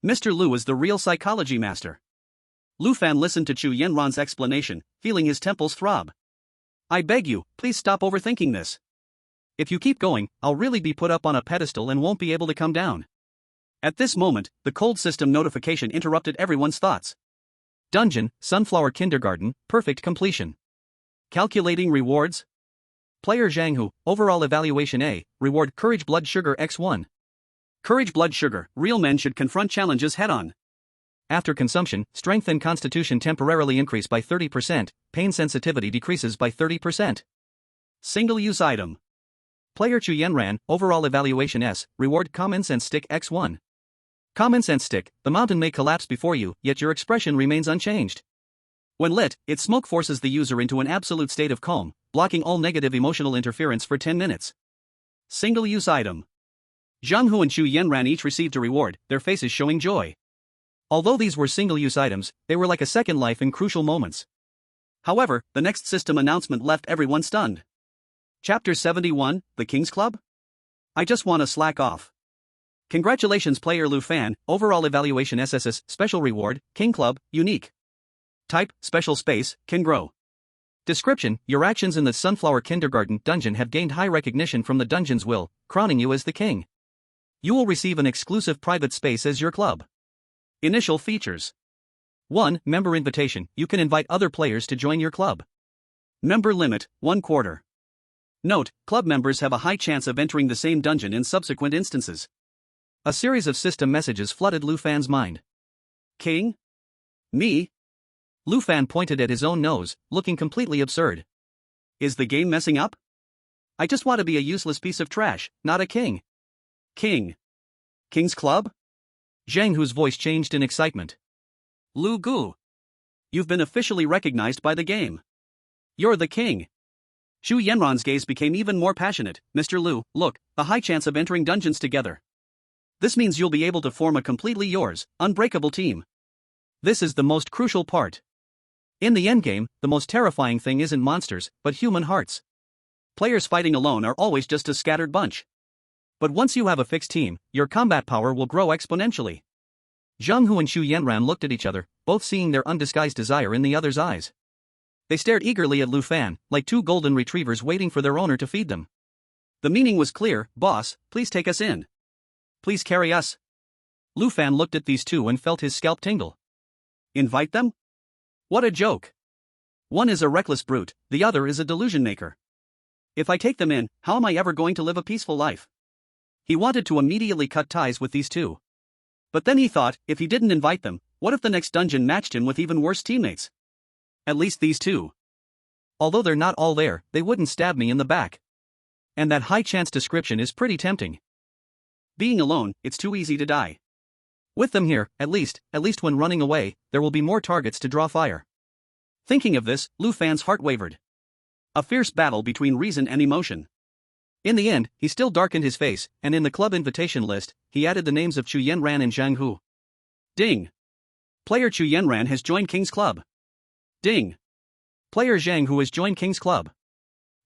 Mr. Lu is the real psychology master. Lu Fan listened to Chu Yanran's explanation, feeling his temples throb. I beg you, please stop overthinking this. If you keep going, I'll really be put up on a pedestal and won't be able to come down. At this moment, the cold system notification interrupted everyone's thoughts. Dungeon, Sunflower Kindergarten, perfect completion. Calculating rewards. Player Zhang, overall evaluation A, reward Courage Blood Sugar X1. Courage Blood Sugar, real men should confront challenges head-on. After consumption, strength and constitution temporarily increase by 30%, pain sensitivity decreases by 30%. Single-use item. Player Chu Yenran, overall evaluation S, reward Common Sense Stick X1. Common Sense Stick, the mountain may collapse before you, yet your expression remains unchanged. When lit, its smoke forces the user into an absolute state of calm, blocking all negative emotional interference for 10 minutes. Single-use item. Zhang Hu and Chu Yenran each received a reward, their faces showing joy. Although these were single-use items, they were like a second life in crucial moments. However, the next system announcement left everyone stunned. Chapter 71, The King's Club? I just wanna slack off. Congratulations player Lu Fan, overall evaluation SSS, special reward, King Club, unique. Type, special space, can grow. Description, your actions in the Sunflower Kindergarten dungeon have gained high recognition from the dungeon's will, crowning you as the king. You will receive an exclusive private space as your club. Initial features. 1. Member invitation, you can invite other players to join your club. Member limit, 1/4. Note, club members have a high chance of entering the same dungeon in subsequent instances. A series of system messages flooded Lu Fan's mind. King? Me? Lu Fan pointed at his own nose, looking completely absurd. Is the game messing up? I just want to be a useless piece of trash, not a king. King. King's Club? Zhang Hu's voice changed in excitement. Lu Gu. You've been officially recognized by the game. You're the king. Chu Yenran's gaze became even more passionate. Mr. Lu, look, a high chance of entering dungeons together. This means you'll be able to form a completely yours, unbreakable team. This is the most crucial part. In the endgame, the most terrifying thing isn't monsters, but human hearts. Players fighting alone are always just a scattered bunch. But once you have a fixed team, your combat power will grow exponentially. Zhang Hu and Chu Yenran looked at each other, both seeing their undisguised desire in the other's eyes. They stared eagerly at Lu Fan, like two golden retrievers waiting for their owner to feed them. The meaning was clear, boss, please take us in. Please carry us. Lu Fan looked at these two and felt his scalp tingle. Invite them? What a joke. One is a reckless brute, the other is a delusion maker. If I take them in, how am I ever going to live a peaceful life? He wanted to immediately cut ties with these two. But then he thought, if he didn't invite them, what if the next dungeon matched him with even worse teammates? At least these two. Although they're not all there, they wouldn't stab me in the back. And that high chance description is pretty tempting. Being alone, it's too easy to die. With them here, at least when running away, there will be more targets to draw fire. Thinking of this, Lu Fan's heart wavered. A fierce battle between reason and emotion. In the end, he still darkened his face, and in the club invitation list, he added the names of Chu Yenran and Zhang Hu. Ding. Player Chu Yenran has joined King's Club. Ding. Player Zhang Hu has joined King's Club.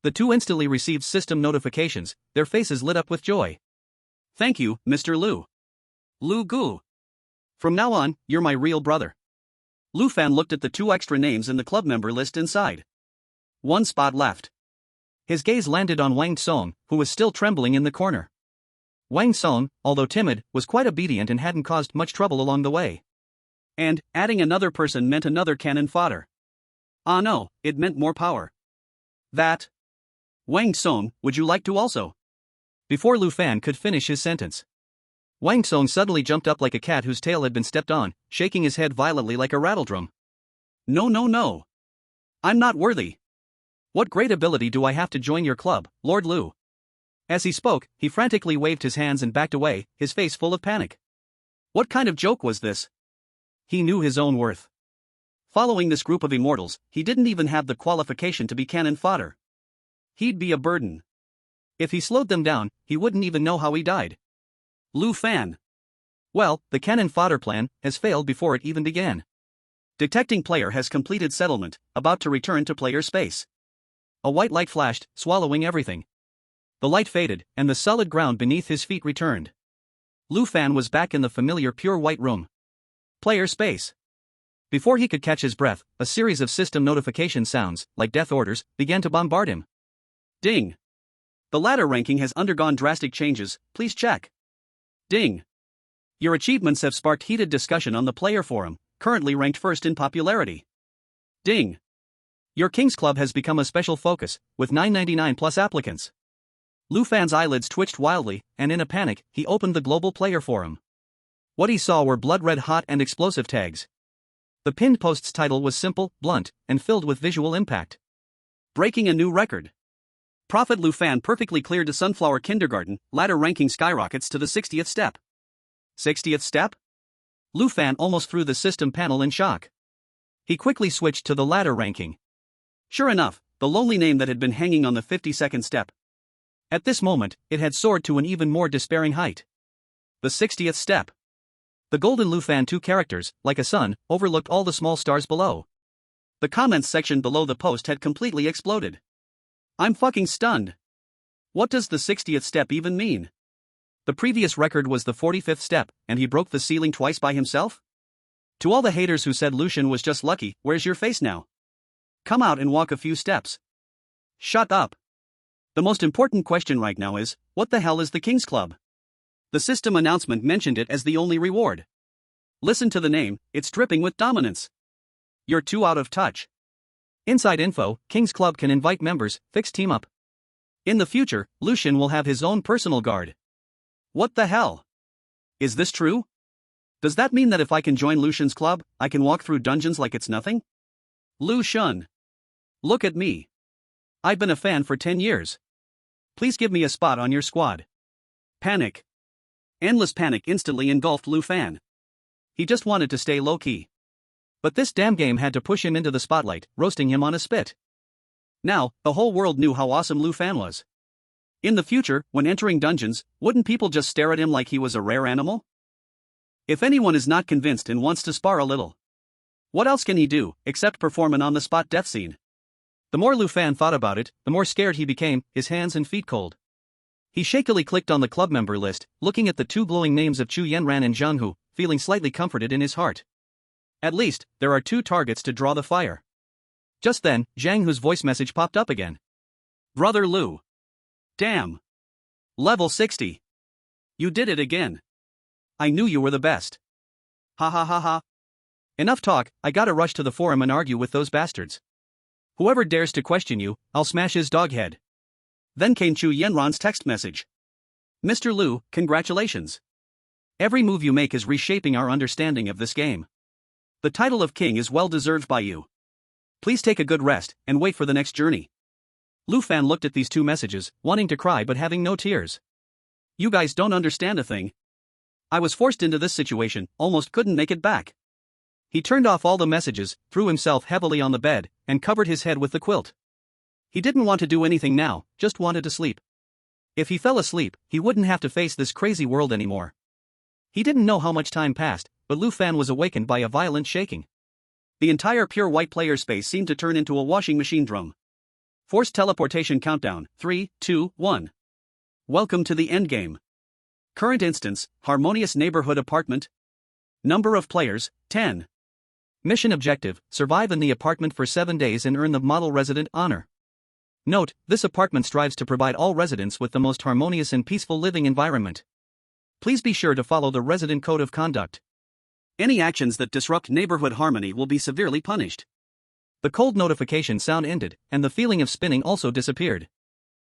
The two instantly received system notifications, their faces lit up with joy. Thank you, Mr. Lu. Lu Gu. From now on, you're my real brother. Lu Fan looked at the two extra names in the club member list inside. One spot left. His gaze landed on Wang Song, who was still trembling in the corner. Wang Song, although timid, was quite obedient and hadn't caused much trouble along the way. And, adding another person meant another cannon fodder. Ah no, it meant more power. That. Wang Song, would you like to also? Before Lu Fan could finish his sentence, Wang Song suddenly jumped up like a cat whose tail had been stepped on, shaking his head violently like a rattledrum. No no no. I'm not worthy. What great ability do I have to join your club, Lord Lu? As he spoke, he frantically waved his hands and backed away, his face full of panic. What kind of joke was this? He knew his own worth. Following this group of immortals, he didn't even have the qualification to be cannon fodder. He'd be a burden. If he slowed them down, he wouldn't even know how he died. Lu Fan. Well, the cannon fodder plan has failed before it even began. Detecting player has completed settlement, about to return to player space. A white light flashed, swallowing everything. The light faded, and the solid ground beneath his feet returned. Lu Fan was back in the familiar pure white room. Player space. Before he could catch his breath, a series of system notification sounds, like death orders, began to bombard him. Ding. The ladder ranking has undergone drastic changes, please check. Ding. Your achievements have sparked heated discussion on the player forum, currently ranked first in popularity. Ding! Your King's Club has become a special focus, with 999 plus applicants. Lu Fan's eyelids twitched wildly, and in a panic, he opened the global player forum. What he saw were blood-red hot and explosive tags. The pinned post's title was simple, blunt, and filled with visual impact. Breaking a new record. Prophet Lu Fan perfectly cleared the Sunflower Kindergarten, ladder ranking skyrockets to the 60th step. 60th step? Lu Fan almost threw the system panel in shock. He quickly switched to the ladder ranking. Sure enough, the lonely name that had been hanging on the 52nd step. At this moment, it had soared to an even more despairing height. The 60th step. The golden Lu Fan 2 characters, like a sun, overlooked all the small stars below. The comments section below the post had completely exploded. I'm fucking stunned. What does the 60th step even mean? The previous record was the 45th step, and he broke the ceiling twice by himself? To all the haters who said Lucian was just lucky, where's your face now? Come out and walk a few steps. Shut up. The most important question right now is, what the hell is the King's Club? The system announcement mentioned it as the only reward. Listen to the name, it's dripping with dominance. You're too out of touch. Inside info, King's Club can invite members, fix team up. In the future, Lucian will have his own personal guard. What the hell? Is this true? Does that mean that if I can join Lucian's club, I can walk through dungeons like it's nothing? Lucian. Look at me. I've been a fan for 10 years. Please give me a spot on your squad. Panic. Endless panic instantly engulfed Lu Fan. He just wanted to stay low-key. But this damn game had to push him into the spotlight, roasting him on a spit. Now, the whole world knew how awesome Lu Fan was. In the future, when entering dungeons, wouldn't people just stare at him like he was a rare animal? If anyone is not convinced and wants to spar a little, what else can he do, except perform an on-the-spot death scene? The more Lu Fan thought about it, the more scared he became, his hands and feet cold. He shakily clicked on the club member list, looking at the two glowing names of Chu Yenran and Zhang Hu, feeling slightly comforted in his heart. At least, there are two targets to draw the fire. Just then, Zhang Hu's voice message popped up again. Brother Lu. Damn. Level 60. You did it again. I knew you were the best. Ha ha ha ha. Enough talk, I gotta rush to the forum and argue with those bastards. Whoever dares to question you, I'll smash his dog head. Then came Chu Yenran's text message. Mr. Lu, congratulations. Every move you make is reshaping our understanding of this game. The title of king is well deserved by you. Please take a good rest, and wait for the next journey. Lu Fan looked at these two messages, wanting to cry but having no tears. You guys don't understand a thing. I was forced into this situation, almost couldn't make it back. He turned off all the messages, threw himself heavily on the bed, and covered his head with the quilt. He didn't want to do anything now, just wanted to sleep. If he fell asleep, he wouldn't have to face this crazy world anymore. He didn't know how much time passed, but Lu Fan was awakened by a violent shaking. The entire pure white player space seemed to turn into a washing machine drum. Forced teleportation countdown, 3, 2, 1. Welcome to the Endgame. Current instance, harmonious neighborhood apartment. Number of players, 10. Mission objective, survive in the apartment for 7 days and earn the model resident honor. Note, this apartment strives to provide all residents with the most harmonious and peaceful living environment. Please be sure to follow the resident code of conduct. Any actions that disrupt neighborhood harmony will be severely punished. The cold notification sound ended, and the feeling of spinning also disappeared.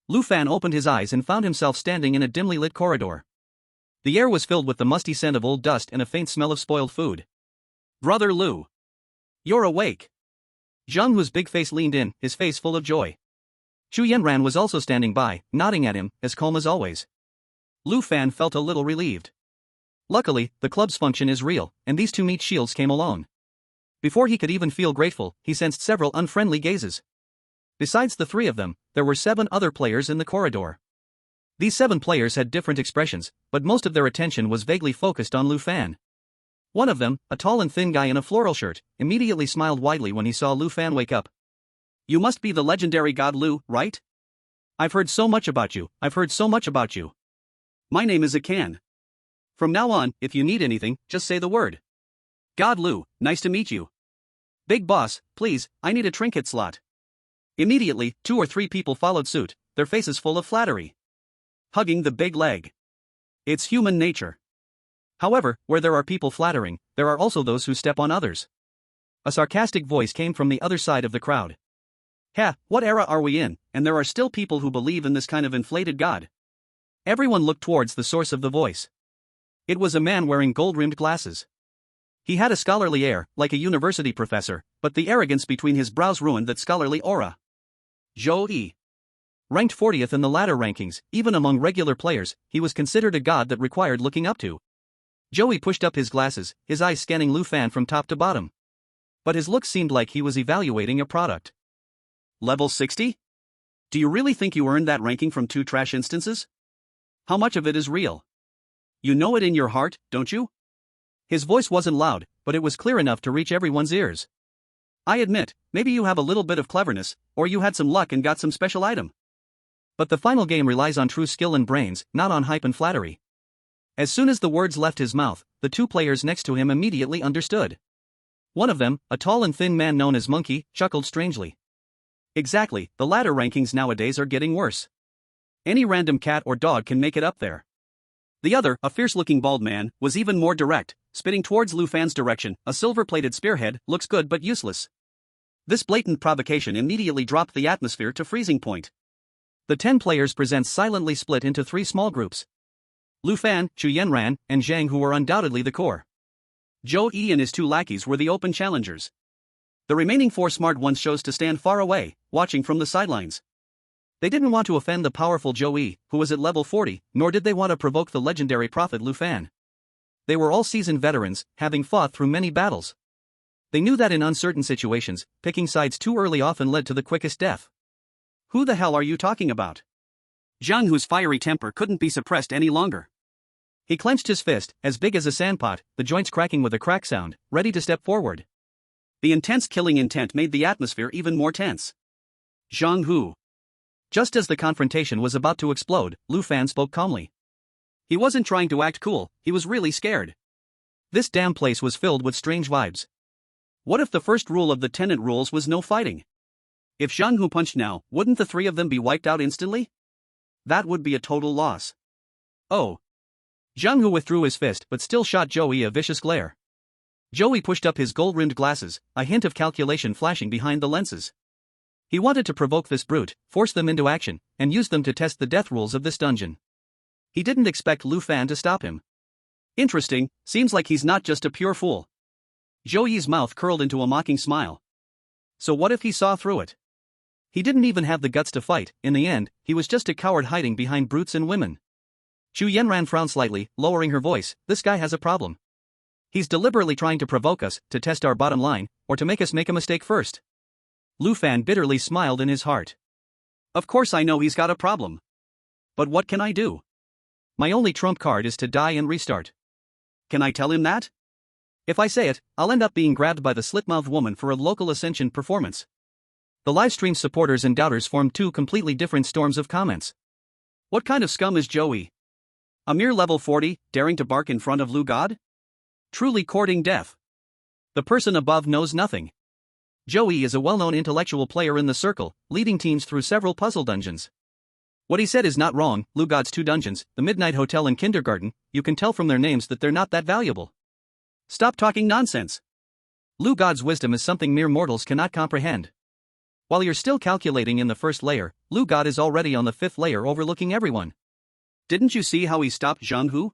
Lu Fan opened his eyes and found himself standing in a dimly lit corridor. The air was filled with the musty scent of old dust and a faint smell of spoiled food. Brother Lu. You're awake. Zhang Hu's big face leaned in, his face full of joy. Chu Yenran was also standing by, nodding at him, as calm as always. Lu Fan felt a little relieved. Luckily, the club's function is real, and these two meat shields came along. Before he could even feel grateful, he sensed several unfriendly gazes. Besides the three of them, there were 7 other players in the corridor. These 7 players had different expressions, but most of their attention was vaguely focused on Lu Fan. One of them, a tall and thin guy in a floral shirt, immediately smiled widely when he saw Lu Fan wake up. You must be the legendary god Lu, right? I've heard so much about you, My name is Akan. From now on, if you need anything, just say the word. God Lu, nice to meet you. Big boss, please, I need a trinket slot. Immediately, 2 or 3 people followed suit, their faces full of flattery. Hugging the big leg. It's human nature. However, where there are people flattering, there are also those who step on others. A sarcastic voice came from the other side of the crowd. Ha, what era are we in, and there are still people who believe in this kind of inflated god? Everyone looked towards the source of the voice. It was a man wearing gold-rimmed glasses. He had a scholarly air, like a university professor, but the arrogance between his brows ruined that scholarly aura. Zhou. Ranked 40th in the ladder rankings, even among regular players, he was considered a god that required looking up to. Joey pushed up his glasses, his eyes scanning Lu Fan from top to bottom. But his look seemed like he was evaluating a product. Level 60? Do you really think you earned that ranking from 2 trash instances? How much of it is real? You know it in your heart, don't you? His voice wasn't loud, but it was clear enough to reach everyone's ears. I admit, maybe you have a little bit of cleverness, or you had some luck and got some special item. But the final game relies on true skill and brains, not on hype and flattery. As soon as the words left his mouth, the 2 players next to him immediately understood. One of them, a tall and thin man known as Monkey, chuckled strangely. Exactly, the ladder rankings nowadays are getting worse. Any random cat or dog can make it up there. The other, a fierce-looking bald man, was even more direct, spitting towards Lu Fan's direction. A silver-plated spearhead looks good but useless. This blatant provocation immediately dropped the atmosphere to freezing point. The 10 players present silently split into 3 small groups. Lu Fan, Chu Yanran, and Zhang, who were undoubtedly the core. Zhou and his 2 lackeys were the open challengers. The remaining 4 smart ones chose to stand far away, watching from the sidelines. They didn't want to offend the powerful Zhou, who was at level 40, nor did they want to provoke the legendary prophet Lu Fan. They were all seasoned veterans, having fought through many battles. They knew that in uncertain situations, picking sides too early often led to the quickest death. Who the hell are you talking about? Zhang, whose fiery temper couldn't be suppressed any longer. He clenched his fist, as big as a sandpot, the joints cracking with a crack sound, ready to step forward. The intense killing intent made the atmosphere even more tense. Zhang Hu. Just as the confrontation was about to explode, Lu Fan spoke calmly. He wasn't trying to act cool, he was really scared. This damn place was filled with strange vibes. What if the first rule of the tenant rules was no fighting? If Zhang Hu punched now, wouldn't the 3 of them be wiped out instantly? That would be a total loss. Oh. Zhang Hu withdrew his fist but still shot Joey a vicious glare. Joey pushed up his gold-rimmed glasses, a hint of calculation flashing behind the lenses. He wanted to provoke this brute, force them into action, and use them to test the death rules of this dungeon. He didn't expect Lu Fan to stop him. Interesting, seems like he's not just a pure fool. Zhouyi's mouth curled into a mocking smile. So what if he saw through it? He didn't even have the guts to fight. In the end, he was just a coward hiding behind brutes and women. Chu Yanran frowned slightly, lowering her voice. This guy has a problem. He's deliberately trying to provoke us, to test our bottom line, or to make us make a mistake first. Lu Fan bitterly smiled in his heart. Of course I know he's got a problem. But what can I do? My only trump card is to die and restart. Can I tell him that? If I say it, I'll end up being grabbed by the slit-mouthed woman for a local Ascension performance. The livestream supporters and doubters formed 2 completely different storms of comments. What kind of scum is Joey? A mere level 40, daring to bark in front of Lu God? Truly courting death. The person above knows nothing. Joey is a well-known intellectual player in the circle, leading teams through several puzzle dungeons. What he said is not wrong. Lu God's 2 dungeons, the Midnight Hotel and Kindergarten, you can tell from their names that they're not that valuable. Stop talking nonsense. Lu God's wisdom is something mere mortals cannot comprehend. While you're still calculating in the first layer, Lu God is already on the 5th layer overlooking everyone. Didn't you see how he stopped Zhang Hu?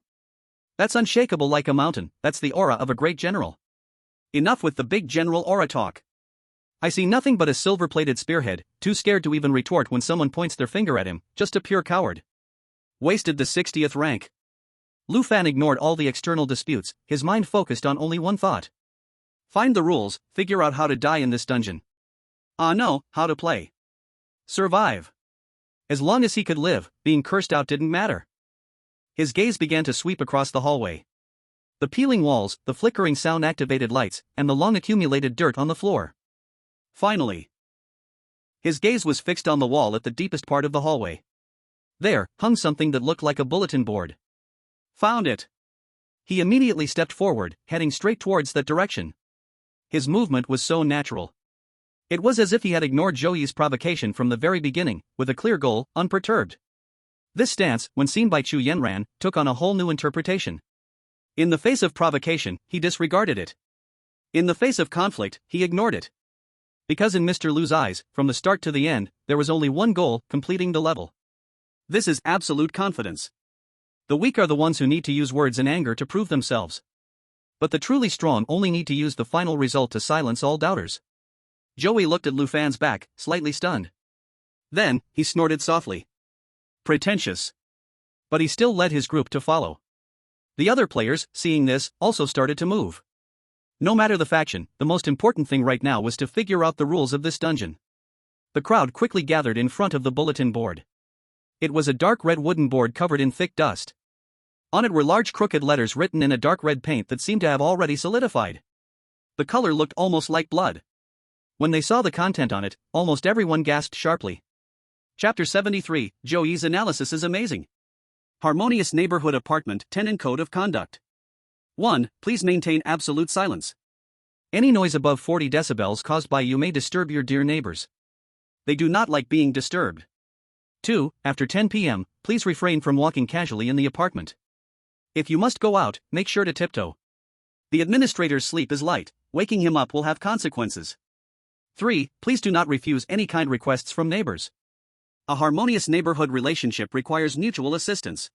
That's unshakable like a mountain, that's the aura of a great general. Enough with the big general aura talk. I see nothing but a silver-plated spearhead, too scared to even retort when someone points their finger at him, just a pure coward. Wasted the 60th rank. Lu Fan ignored all the external disputes, his mind focused on only one thought. Find the rules, figure out how to die in this dungeon. No, how to play. Survive. As long as he could live, being cursed out didn't matter. His gaze began to sweep across the hallway. The peeling walls, the flickering sound-activated lights, and the long-accumulated dirt on the floor. Finally. His gaze was fixed on the wall at the deepest part of the hallway. There hung something that looked like a bulletin board. Found it. He immediately stepped forward, heading straight towards that direction. His movement was so natural. It was as if he had ignored Joey's provocation from the very beginning, with a clear goal, unperturbed. This stance, when seen by Chu Yanran, took on a whole new interpretation. In the face of provocation, he disregarded it. In the face of conflict, he ignored it. Because in Mr. Lu's eyes, from the start to the end, there was only one goal: completing the level. This is absolute confidence. The weak are the ones who need to use words and anger to prove themselves. But the truly strong only need to use the final result to silence all doubters. Joey looked at Lu Fan's back, slightly stunned. Then, he snorted softly. Pretentious. But he still led his group to follow. The other players, seeing this, also started to move. No matter the faction, the most important thing right now was to figure out the rules of this dungeon. The crowd quickly gathered in front of the bulletin board. It was a dark red wooden board covered in thick dust. On it were large crooked letters written in a dark red paint that seemed to have already solidified. The color looked almost like blood. When they saw the content on it, almost everyone gasped sharply. Chapter 73, Joey's analysis is amazing. Harmonious Neighborhood Apartment Tenant Code of Conduct. 1. Please maintain absolute silence. Any noise above 40 decibels caused by you may disturb your dear neighbors. They do not like being disturbed. 2. After 10 p.m., please refrain from walking casually in the apartment. If you must go out, make sure to tiptoe. The administrator's sleep is light, waking him up will have consequences. 3. Please do not refuse any kind requests from neighbors. A harmonious neighborhood relationship requires mutual assistance.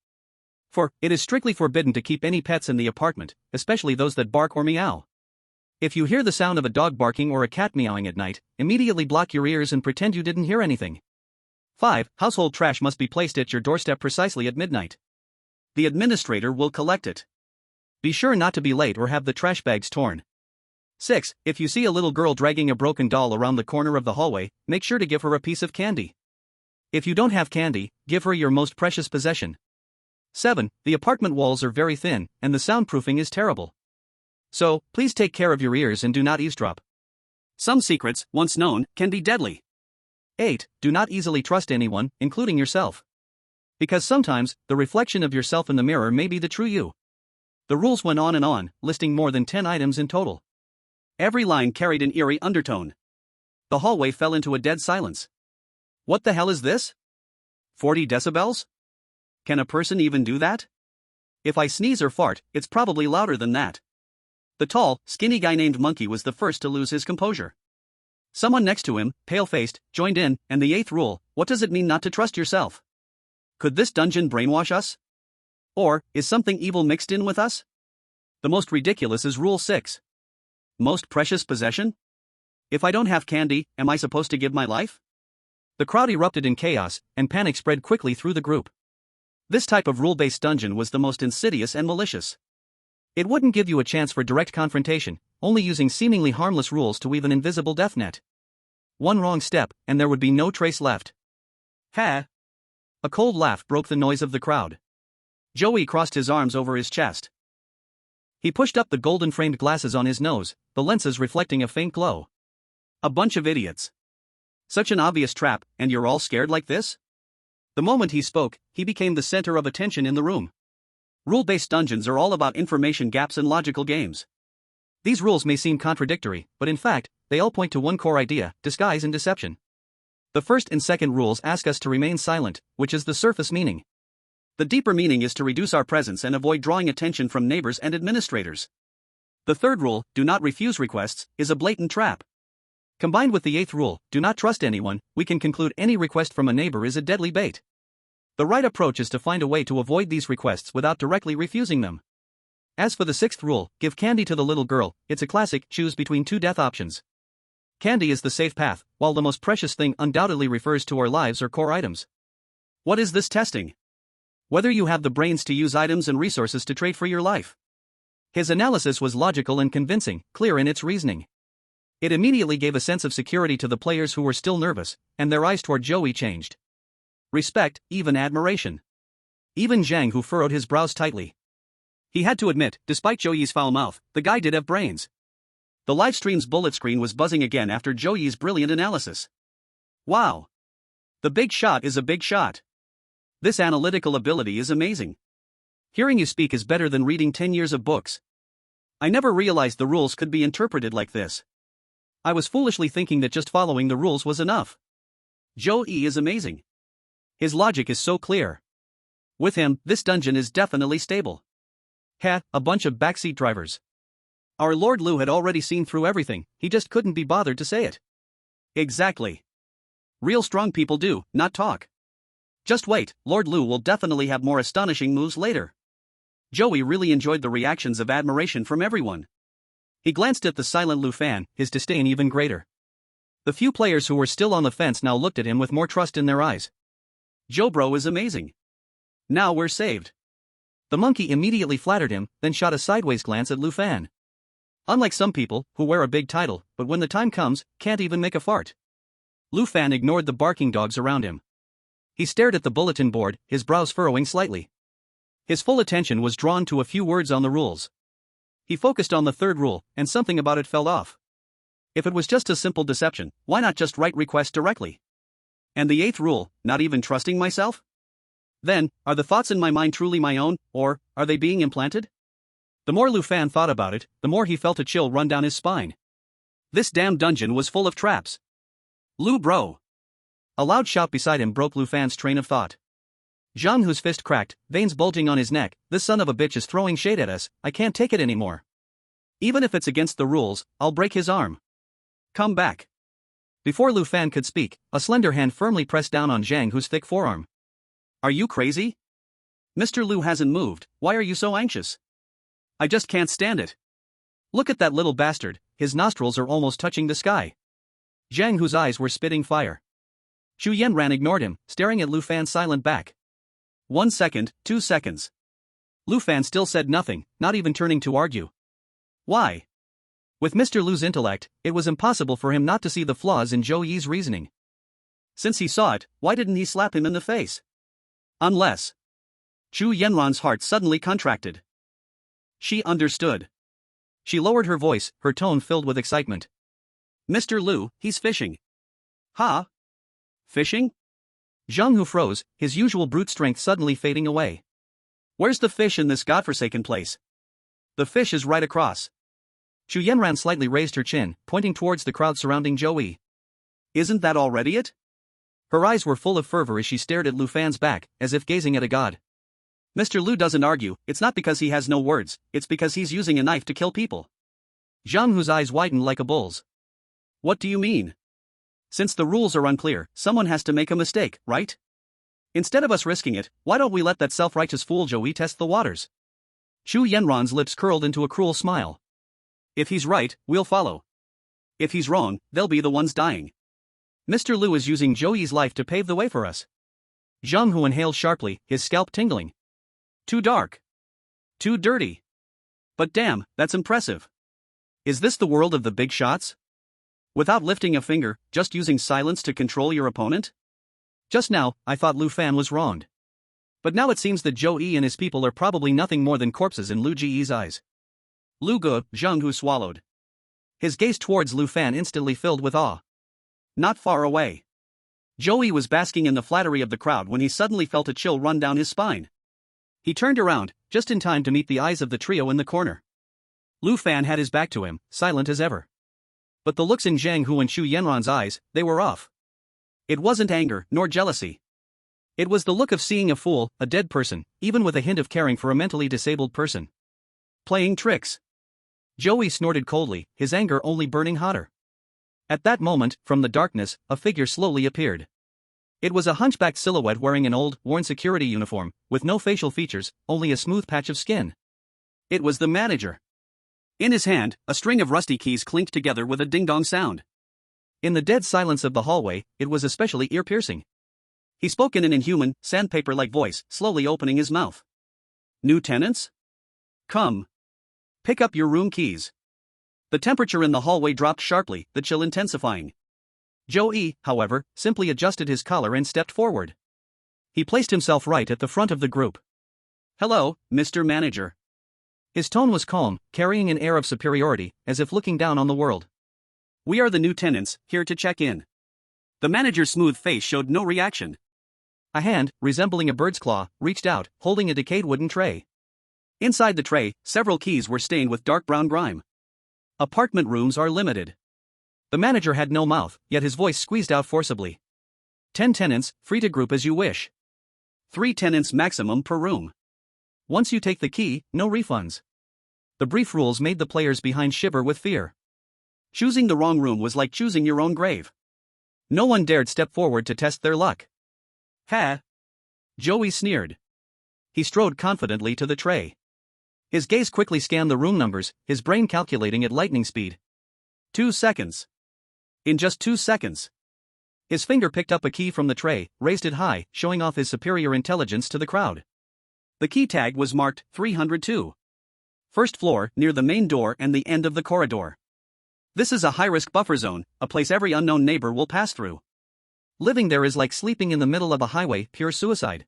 4. It is strictly forbidden to keep any pets in the apartment, especially those that bark or meow. If you hear the sound of a dog barking or a cat meowing at night, immediately block your ears and pretend you didn't hear anything. 5. Household trash must be placed at your doorstep precisely at midnight. The administrator will collect it. Be sure not to be late or have the trash bags torn. 6. If you see a little girl dragging a broken doll around the corner of the hallway, make sure to give her a piece of candy. If you don't have candy, give her your most precious possession. 7. The apartment walls are very thin, and the soundproofing is terrible. So, please take care of your ears and do not eavesdrop. Some secrets, once known, can be deadly. 8. Do not easily trust anyone, including yourself. Because sometimes, the reflection of yourself in the mirror may be the true you. The rules went on and on, listing more than 10 items in total. Every line carried an eerie undertone. The hallway fell into a dead silence. What the hell is this? 40 decibels? Can a person even do that? If I sneeze or fart, it's probably louder than that. The tall, skinny guy named Monkey was the first to lose his composure. Someone next to him, pale-faced, joined in, and the 8th rule: what does it mean not to trust yourself? Could this dungeon brainwash us? Or, is something evil mixed in with us? The most ridiculous is Rule 6. Most precious possession? If I don't have candy, am I supposed to give my life? The crowd erupted in chaos, and panic spread quickly through the group. This type of rule-based dungeon was the most insidious and malicious. It wouldn't give you a chance for direct confrontation, only using seemingly harmless rules to weave an invisible death net. One wrong step, and there would be no trace left. Ha! A cold laugh broke the noise of the crowd. Joey crossed his arms over his chest. He pushed up the golden-framed glasses on his nose, the lenses reflecting a faint glow. A bunch of idiots. Such an obvious trap, and you're all scared like this? The moment he spoke, he became the center of attention in the room. Rule-based dungeons are all about information gaps and logical games. These rules may seem contradictory, but in fact, they all point to one core idea: disguise and deception. The first and second rules ask us to remain silent, which is the surface meaning. The deeper meaning is to reduce our presence and avoid drawing attention from neighbors and administrators. The third rule, do not refuse requests, is a blatant trap. Combined with the 8th rule, do not trust anyone, we can conclude any request from a neighbor is a deadly bait. The right approach is to find a way to avoid these requests without directly refusing them. As for the 6th rule, give candy to the little girl, it's a classic: choose between two death options. Candy is the safe path, while the most precious thing undoubtedly refers to our lives or core items. What is this testing? Whether you have the brains to use items and resources to trade for your life. His analysis was logical and convincing, clear in its reasoning. It immediately gave a sense of security to the players who were still nervous, and their eyes toward Joey changed. Respect, even admiration. Even Zhang, who furrowed his brows tightly. He had to admit, despite Joey's foul mouth, the guy did have brains. The livestream's bullet screen was buzzing again after Joey's brilliant analysis. Wow! The big shot is a big shot. This analytical ability is amazing. Hearing you speak is better than reading 10 years of books. I never realized the rules could be interpreted like this. I was foolishly thinking that just following the rules was enough. Joey is amazing. His logic is so clear. With him, this dungeon is definitely stable. Ha, a bunch of backseat drivers. Our Lord Lou had already seen through everything, he just couldn't be bothered to say it. Exactly. Real strong people do, not talk. Just wait, Lord Lou will definitely have more astonishing moves later. Joey really enjoyed the reactions of admiration from everyone. He glanced at the silent Lou Fan, his disdain even greater. The few players who were still on the fence now looked at him with more trust in their eyes. Joe Bro is amazing. Now we're saved. The monkey immediately flattered him, then shot a sideways glance at Lou Fan. Unlike some people, who wear a big title, but when the time comes, can't even make a fart. Lou Fan ignored the barking dogs around him. He stared at the bulletin board, his brows furrowing slightly. His full attention was drawn to a few words on the rules. He focused on the third rule, and something about it fell off. If it was just a simple deception, why not just write request directly? And the eighth rule, not even trusting myself? Then, are the thoughts in my mind truly my own, or are they being implanted? The more Lou Fan thought about it, the more he felt a chill run down his spine. This damn dungeon was full of traps. Lou Bro! A loud shout beside him broke Lou Fan's train of thought. Zhang, whose fist cracked, veins bulging on his neck, this son of a bitch is throwing shade at us, I can't take it anymore. Even if it's against the rules, I'll break his arm. Come back. Before Lou Fan could speak, a slender hand firmly pressed down on Zhang, whose thick forearm. Are you crazy? Mr. Lou hasn't moved, why are you so anxious? I just can't stand it. Look at that little bastard, his nostrils are almost touching the sky. Zhang, whose eyes were spitting fire. Chu Yanran ignored him, staring at Lou Fan's silent back. 1 second, 2 seconds. Lou Fan still said nothing, not even turning to argue. Why? With Mr. Lu's intellect, it was impossible for him not to see the flaws in Zhou Yi's reasoning. Since he saw it, why didn't he slap him in the face? Unless. Chu Yanran's heart suddenly contracted. She understood. She lowered her voice, her tone filled with excitement. Mr. Lu, he's fishing. Huh? Fishing? Zhang, who froze, his usual brute strength suddenly fading away. Where's the fish in this godforsaken place? The fish is right across. Chu Yanran slightly raised her chin, pointing towards the crowd surrounding Joey. Isn't that already it? Her eyes were full of fervor as she stared at Lu Fan's back, as if gazing at a god. Mr. Lu doesn't argue, it's not because he has no words, it's because he's using a knife to kill people. Zhang, whose eyes widened like a bull's. What do you mean? Since the rules are unclear, someone has to make a mistake, right? Instead of us risking it, why don't we let that self-righteous fool Joey test the waters? Chu Yanran's lips curled into a cruel smile. If he's right, we'll follow. If he's wrong, they'll be the ones dying. Mr. Lu is using Joey's life to pave the way for us. Zhang, who inhaled sharply, his scalp tingling. Too dark. Too dirty. But damn, that's impressive. Is this the world of the big shots? Without lifting a finger, just using silence to control your opponent? Just now, I thought Lu Fan was wronged. But now it seems that Zhou Yi and his people are probably nothing more than corpses in Lu Ji's eyes. Lu Ge, Zhang, who swallowed. His gaze towards Lu Fan instantly filled with awe. Not far away. Zhou Yi was basking in the flattery of the crowd when he suddenly felt a chill run down his spine. He turned around, just in time to meet the eyes of the trio in the corner. Lu Fan had his back to him, silent as ever. But the looks in Zhang Hu and Chu Yanran's eyes, they were off. It wasn't anger, nor jealousy. It was the look of seeing a fool, a dead person, even with a hint of caring for a mentally disabled person. Playing tricks. Joey snorted coldly, his anger only burning hotter. At that moment, from the darkness, a figure slowly appeared. It was a hunchbacked silhouette wearing an old, worn security uniform, with no facial features, only a smooth patch of skin. It was the manager. In his hand, a string of rusty keys clinked together with a ding-dong sound. In the dead silence of the hallway, it was especially ear-piercing. He spoke in an inhuman, sandpaper-like voice, slowly opening his mouth. New tenants? Come. Pick up your room keys. The temperature in the hallway dropped sharply, the chill intensifying. Zhou Yi, however, simply adjusted his collar and stepped forward. He placed himself right at the front of the group. Hello, Mr. Manager. His tone was calm, carrying an air of superiority, as if looking down on the world. We are the new tenants, here to check in. The manager's smooth face showed no reaction. A hand, resembling a bird's claw, reached out, holding a decayed wooden tray. Inside the tray, several keys were stained with dark brown grime. Apartment rooms are limited. The manager had no mouth, yet his voice squeezed out forcibly. 10 tenants, free to group as you wish. 3 tenants maximum per room. Once you take the key, no refunds. The brief rules made the players behind shiver with fear. Choosing the wrong room was like choosing your own grave. No one dared step forward to test their luck. Ha! Joey sneered. He strode confidently to the tray. His gaze quickly scanned the room numbers, his brain calculating at lightning speed. 2 seconds. In just 2 seconds. His finger picked up a key from the tray, raised it high, showing off his superior intelligence to the crowd. The key tag was marked 302. First floor, near the main door and the end of the corridor. This is a high-risk buffer zone, a place every unknown neighbor will pass through. Living there is like sleeping in the middle of a highway, pure suicide.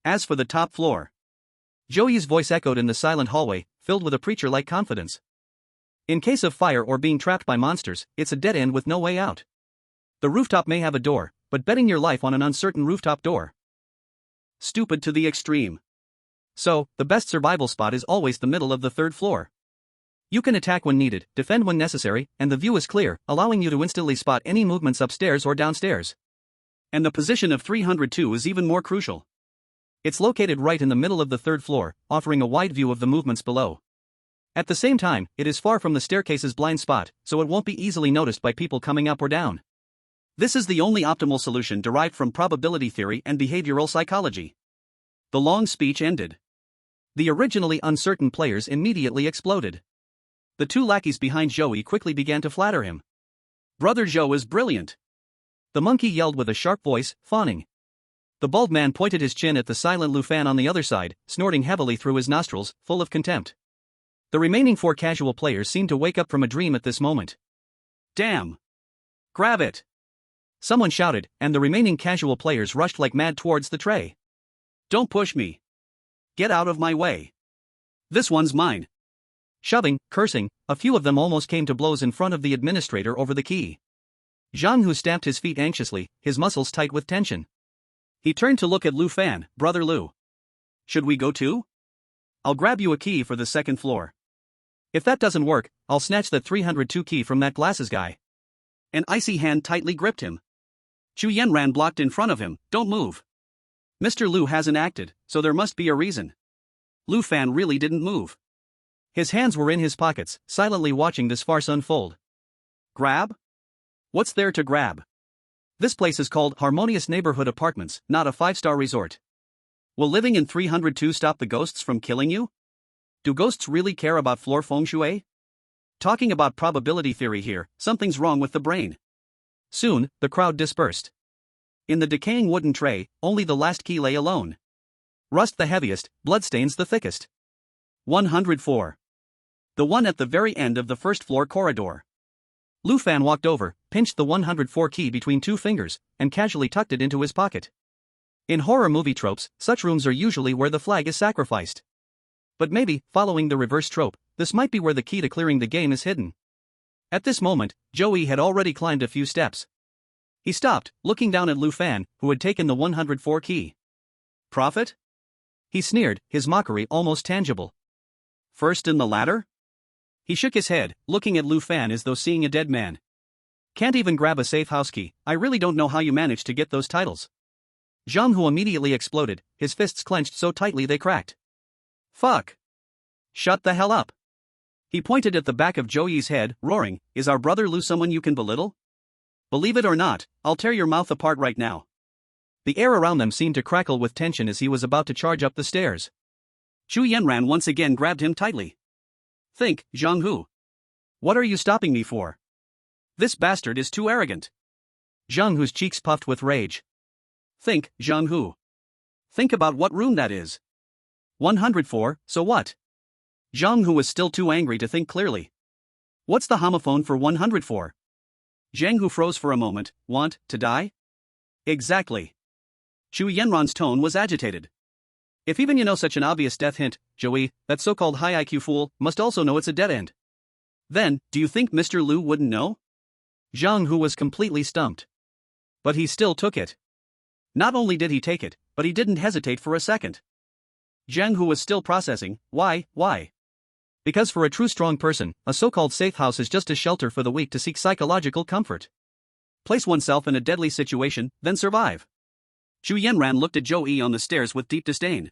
As for the top floor. Joey's voice echoed in the silent hallway, filled with a preacher-like confidence. In case of fire or being trapped by monsters, it's a dead end with no way out. The rooftop may have a door, but betting your life on an uncertain rooftop door. Stupid to the extreme. So, the best survival spot is always the middle of the third floor. You can attack when needed, defend when necessary, and the view is clear, allowing you to instantly spot any movements upstairs or downstairs. And the position of 302 is even more crucial. It's located right in the middle of the third floor, offering a wide view of the movements below. At the same time, it is far from the staircase's blind spot, so it won't be easily noticed by people coming up or down. This is the only optimal solution derived from probability theory and behavioral psychology. The long speech ended. The originally uncertain players immediately exploded. The two lackeys behind Joey quickly began to flatter him. Brother Joe is brilliant. The monkey yelled with a sharp voice, fawning. The bald man pointed his chin at the silent Lufan on the other side, snorting heavily through his nostrils, full of contempt. The remaining 4 casual players seemed to wake up from a dream at this moment. Damn! Grab it! Someone shouted, and the remaining casual players rushed like mad towards the tray. Don't push me! Get out of my way! This one's mine! Shoving, cursing, a few of them almost came to blows in front of the administrator over the key. Zhang Hu stamped his feet anxiously, his muscles tight with tension. He turned to look at Lu Fan, Brother Lu. Should we go too? I'll grab you a key for the second floor. If that doesn't work, I'll snatch that 302 key from that glasses guy. An icy hand tightly gripped him. Chu Yenran blocked in front of him, don't move. Mr. Lu hasn't acted, so there must be a reason. Lu Fan really didn't move. His hands were in his pockets, silently watching this farce unfold. Grab? What's there to grab? This place is called Harmonious Neighborhood Apartments, not a 5-star resort. Will living in 302 stop the ghosts from killing you? Do ghosts really care about floor feng shui? Talking about probability theory here, something's wrong with the brain. Soon, the crowd dispersed. In the decaying wooden tray, only the last key lay alone. Rust the heaviest, bloodstains the thickest. 104. The one at the very end of the first floor corridor. Lu Fan walked over, pinched the 104 key between 2 fingers, and casually tucked it into his pocket. In horror movie tropes, such rooms are usually where the flag is sacrificed. But maybe, following the reverse trope, this might be where the key to clearing the game is hidden. At this moment, Joey had already climbed a few steps. He stopped, looking down at Lu Fan, who had taken the 104 key. Prophet? He sneered, his mockery almost tangible. First in the ladder? He shook his head, looking at Lu Fan as though seeing a dead man. Can't even grab a safe house key. I really don't know how you managed to get those titles. Zhang Hu immediately exploded, his fists clenched so tightly they cracked. Fuck! Shut the hell up! He pointed at the back of Joey's head, roaring, Is our brother Lu someone you can belittle? Believe it or not, I'll tear your mouth apart right now. The air around them seemed to crackle with tension as he was about to charge up the stairs. Chu Yenran once again grabbed him tightly. Think, Zhang Hu. What are you stopping me for? This bastard is too arrogant. Zhang Hu's cheeks puffed with rage. Think, Zhang Hu. Think about what room that is. 104, so what? Zhang Hu was still too angry to think clearly. What's the homophone for 104? Zhang Hu froze for a moment. Want to die? Exactly. Chu Yenran's tone was agitated. If even you know such an obvious death hint, Joey, that so-called high IQ fool, must also know it's a dead end. Then, do you think Mr. Lu wouldn't know? Zhang Hu was completely stumped. But he still took it. Not only did he take it, but he didn't hesitate for a second. Zhang Hu was still processing. Why? Because for a true strong person, a so-called safe house is just a shelter for the weak to seek psychological comfort. Place oneself in a deadly situation, then survive. Chu Yenran looked at Joey on the stairs with deep disdain.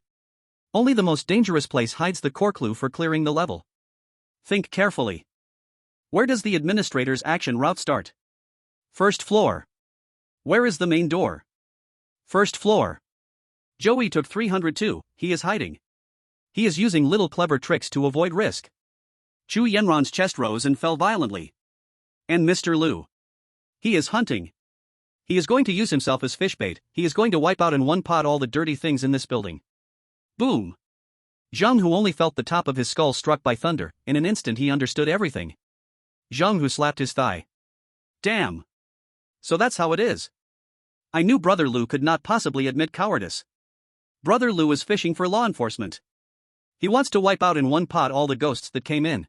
Only the most dangerous place hides the core clue for clearing the level. Think carefully. Where does the administrator's action route start? First floor. Where is the main door? First floor. Joey took 302, he is hiding. He is using little clever tricks to avoid risk. Chu Yenron's chest rose and fell violently. And Mr. Liu. He is hunting. He is going to use himself as fishbait, he is going to wipe out in one pot all the dirty things in this building. Boom. Zhang Hu only felt the top of his skull struck by thunder, in an instant he understood everything. Zhang Hu slapped his thigh. Damn. So that's how it is. I knew Brother Liu could not possibly admit cowardice. Brother Liu is fishing for law enforcement. He wants to wipe out in one pot all the ghosts that came in.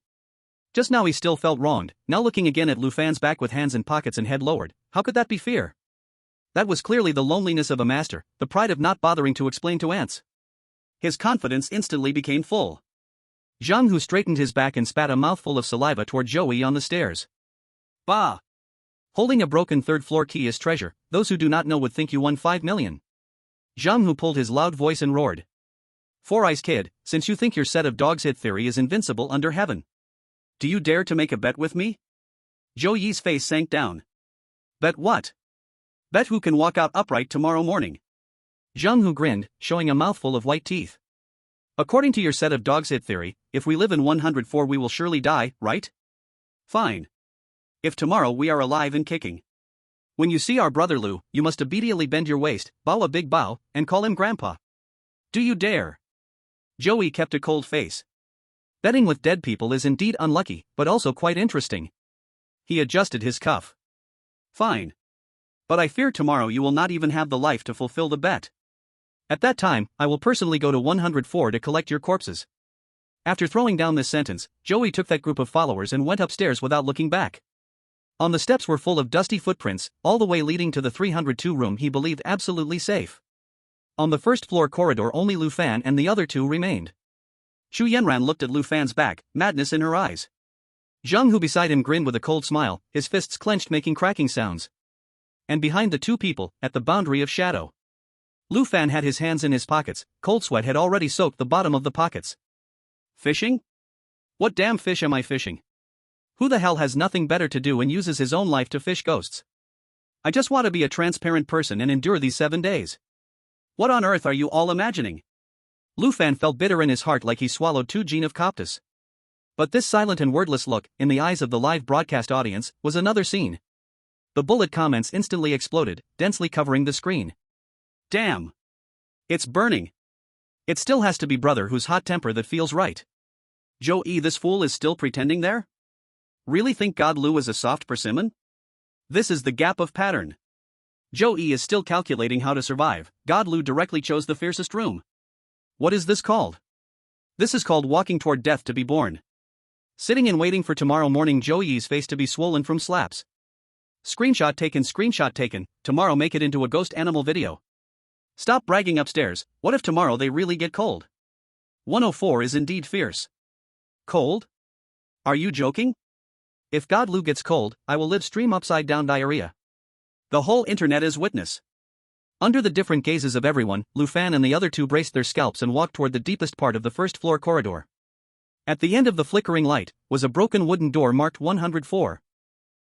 Just now he still felt wronged, now looking again at Lu Fan's back with hands in pockets and head lowered, how could that be fear? That was clearly the loneliness of a master, the pride of not bothering to explain to ants. His confidence instantly became full. Zhang Hu straightened his back and spat a mouthful of saliva toward Joey on the stairs. Bah! Holding a broken third-floor key as treasure, those who do not know would think you won 5 million. Zhang Hu pulled his loud voice and roared. Four Eyes Kid, since you think your set of dogs hit theory is invincible under heaven. Do you dare to make a bet with me? Zhou Yi's face sank down. Bet what? Bet who can walk out upright tomorrow morning. Zhang Hu grinned, showing a mouthful of white teeth. According to your set of dogs hit theory, if we live in 104 we will surely die, right? Fine. If tomorrow we are alive and kicking. When you see our brother Liu, you must immediately bend your waist, bow a big bow, and call him Grandpa. Do you dare? Joey kept a cold face. Betting with dead people is indeed unlucky, but also quite interesting. He adjusted his cuff. Fine. But I fear tomorrow you will not even have the life to fulfill the bet. At that time, I will personally go to 104 to collect your corpses. After throwing down this sentence, Joey took that group of followers and went upstairs without looking back. On the steps were full of dusty footprints, all the way leading to the 302 room he believed absolutely safe. On the first floor corridor only Lu Fan and the other two remained. Chu Yenran looked at Lu Fan's back, madness in her eyes. Zhang Hu beside him grinned with a cold smile, his fists clenched making cracking sounds. And behind the two people, at the boundary of shadow, Lu Fan had his hands in his pockets, cold sweat had already soaked the bottom of the pockets. Fishing? What damn fish am I fishing? Who the hell has nothing better to do and uses his own life to fish ghosts? I just want to be a transparent person and endure these 7 days. What on earth are you all imagining? Lu Fan felt bitter in his heart like he swallowed 2 gene of Coptus. But this silent and wordless look, in the eyes of the live broadcast audience, was another scene. The bullet comments instantly exploded, densely covering the screen. Damn! It's burning! It still has to be brother whose hot temper that feels right. Zhou Yi, this fool is still pretending there? Really think God Lu is a soft persimmon? This is the gap of pattern. Zhou Yi is still calculating how to survive, God Lu directly chose the fiercest room. What is this called? This is called walking toward death to be born. Sitting and waiting for tomorrow morning Zhou Yi's face to be swollen from slaps. Screenshot taken, tomorrow make it into a ghost animal video. Stop bragging upstairs, what if tomorrow they really get cold? 104 is indeed fierce. Cold? Are you joking? If God Lu gets cold, I will live stream upside down diarrhea. The whole internet is witness. Under the different gazes of everyone, Lu Fan and the other two braced their scalps and walked toward the deepest part of the first floor corridor. At the end of the flickering light, was a broken wooden door marked 104.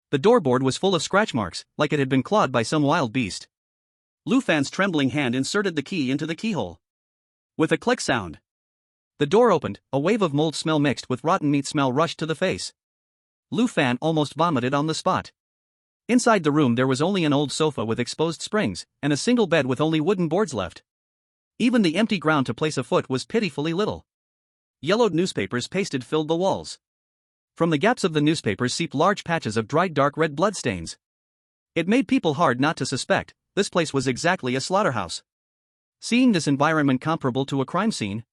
The doorboard was full of scratch marks, like it had been clawed by some wild beast. Lu Fan's trembling hand inserted the key into the keyhole. With a click sound, the door opened, a wave of mold smell mixed with rotten meat smell rushed to the face. Lu Fan almost vomited on the spot. Inside the room there was only an old sofa with exposed springs, and a single bed with only wooden boards left. Even the empty ground to place a foot was pitifully little. Yellowed newspapers pasted filled the walls. From the gaps of the newspapers seeped large patches of dried dark red bloodstains. It made people hard not to suspect, this place was exactly a slaughterhouse. Seeing this environment comparable to a crime scene,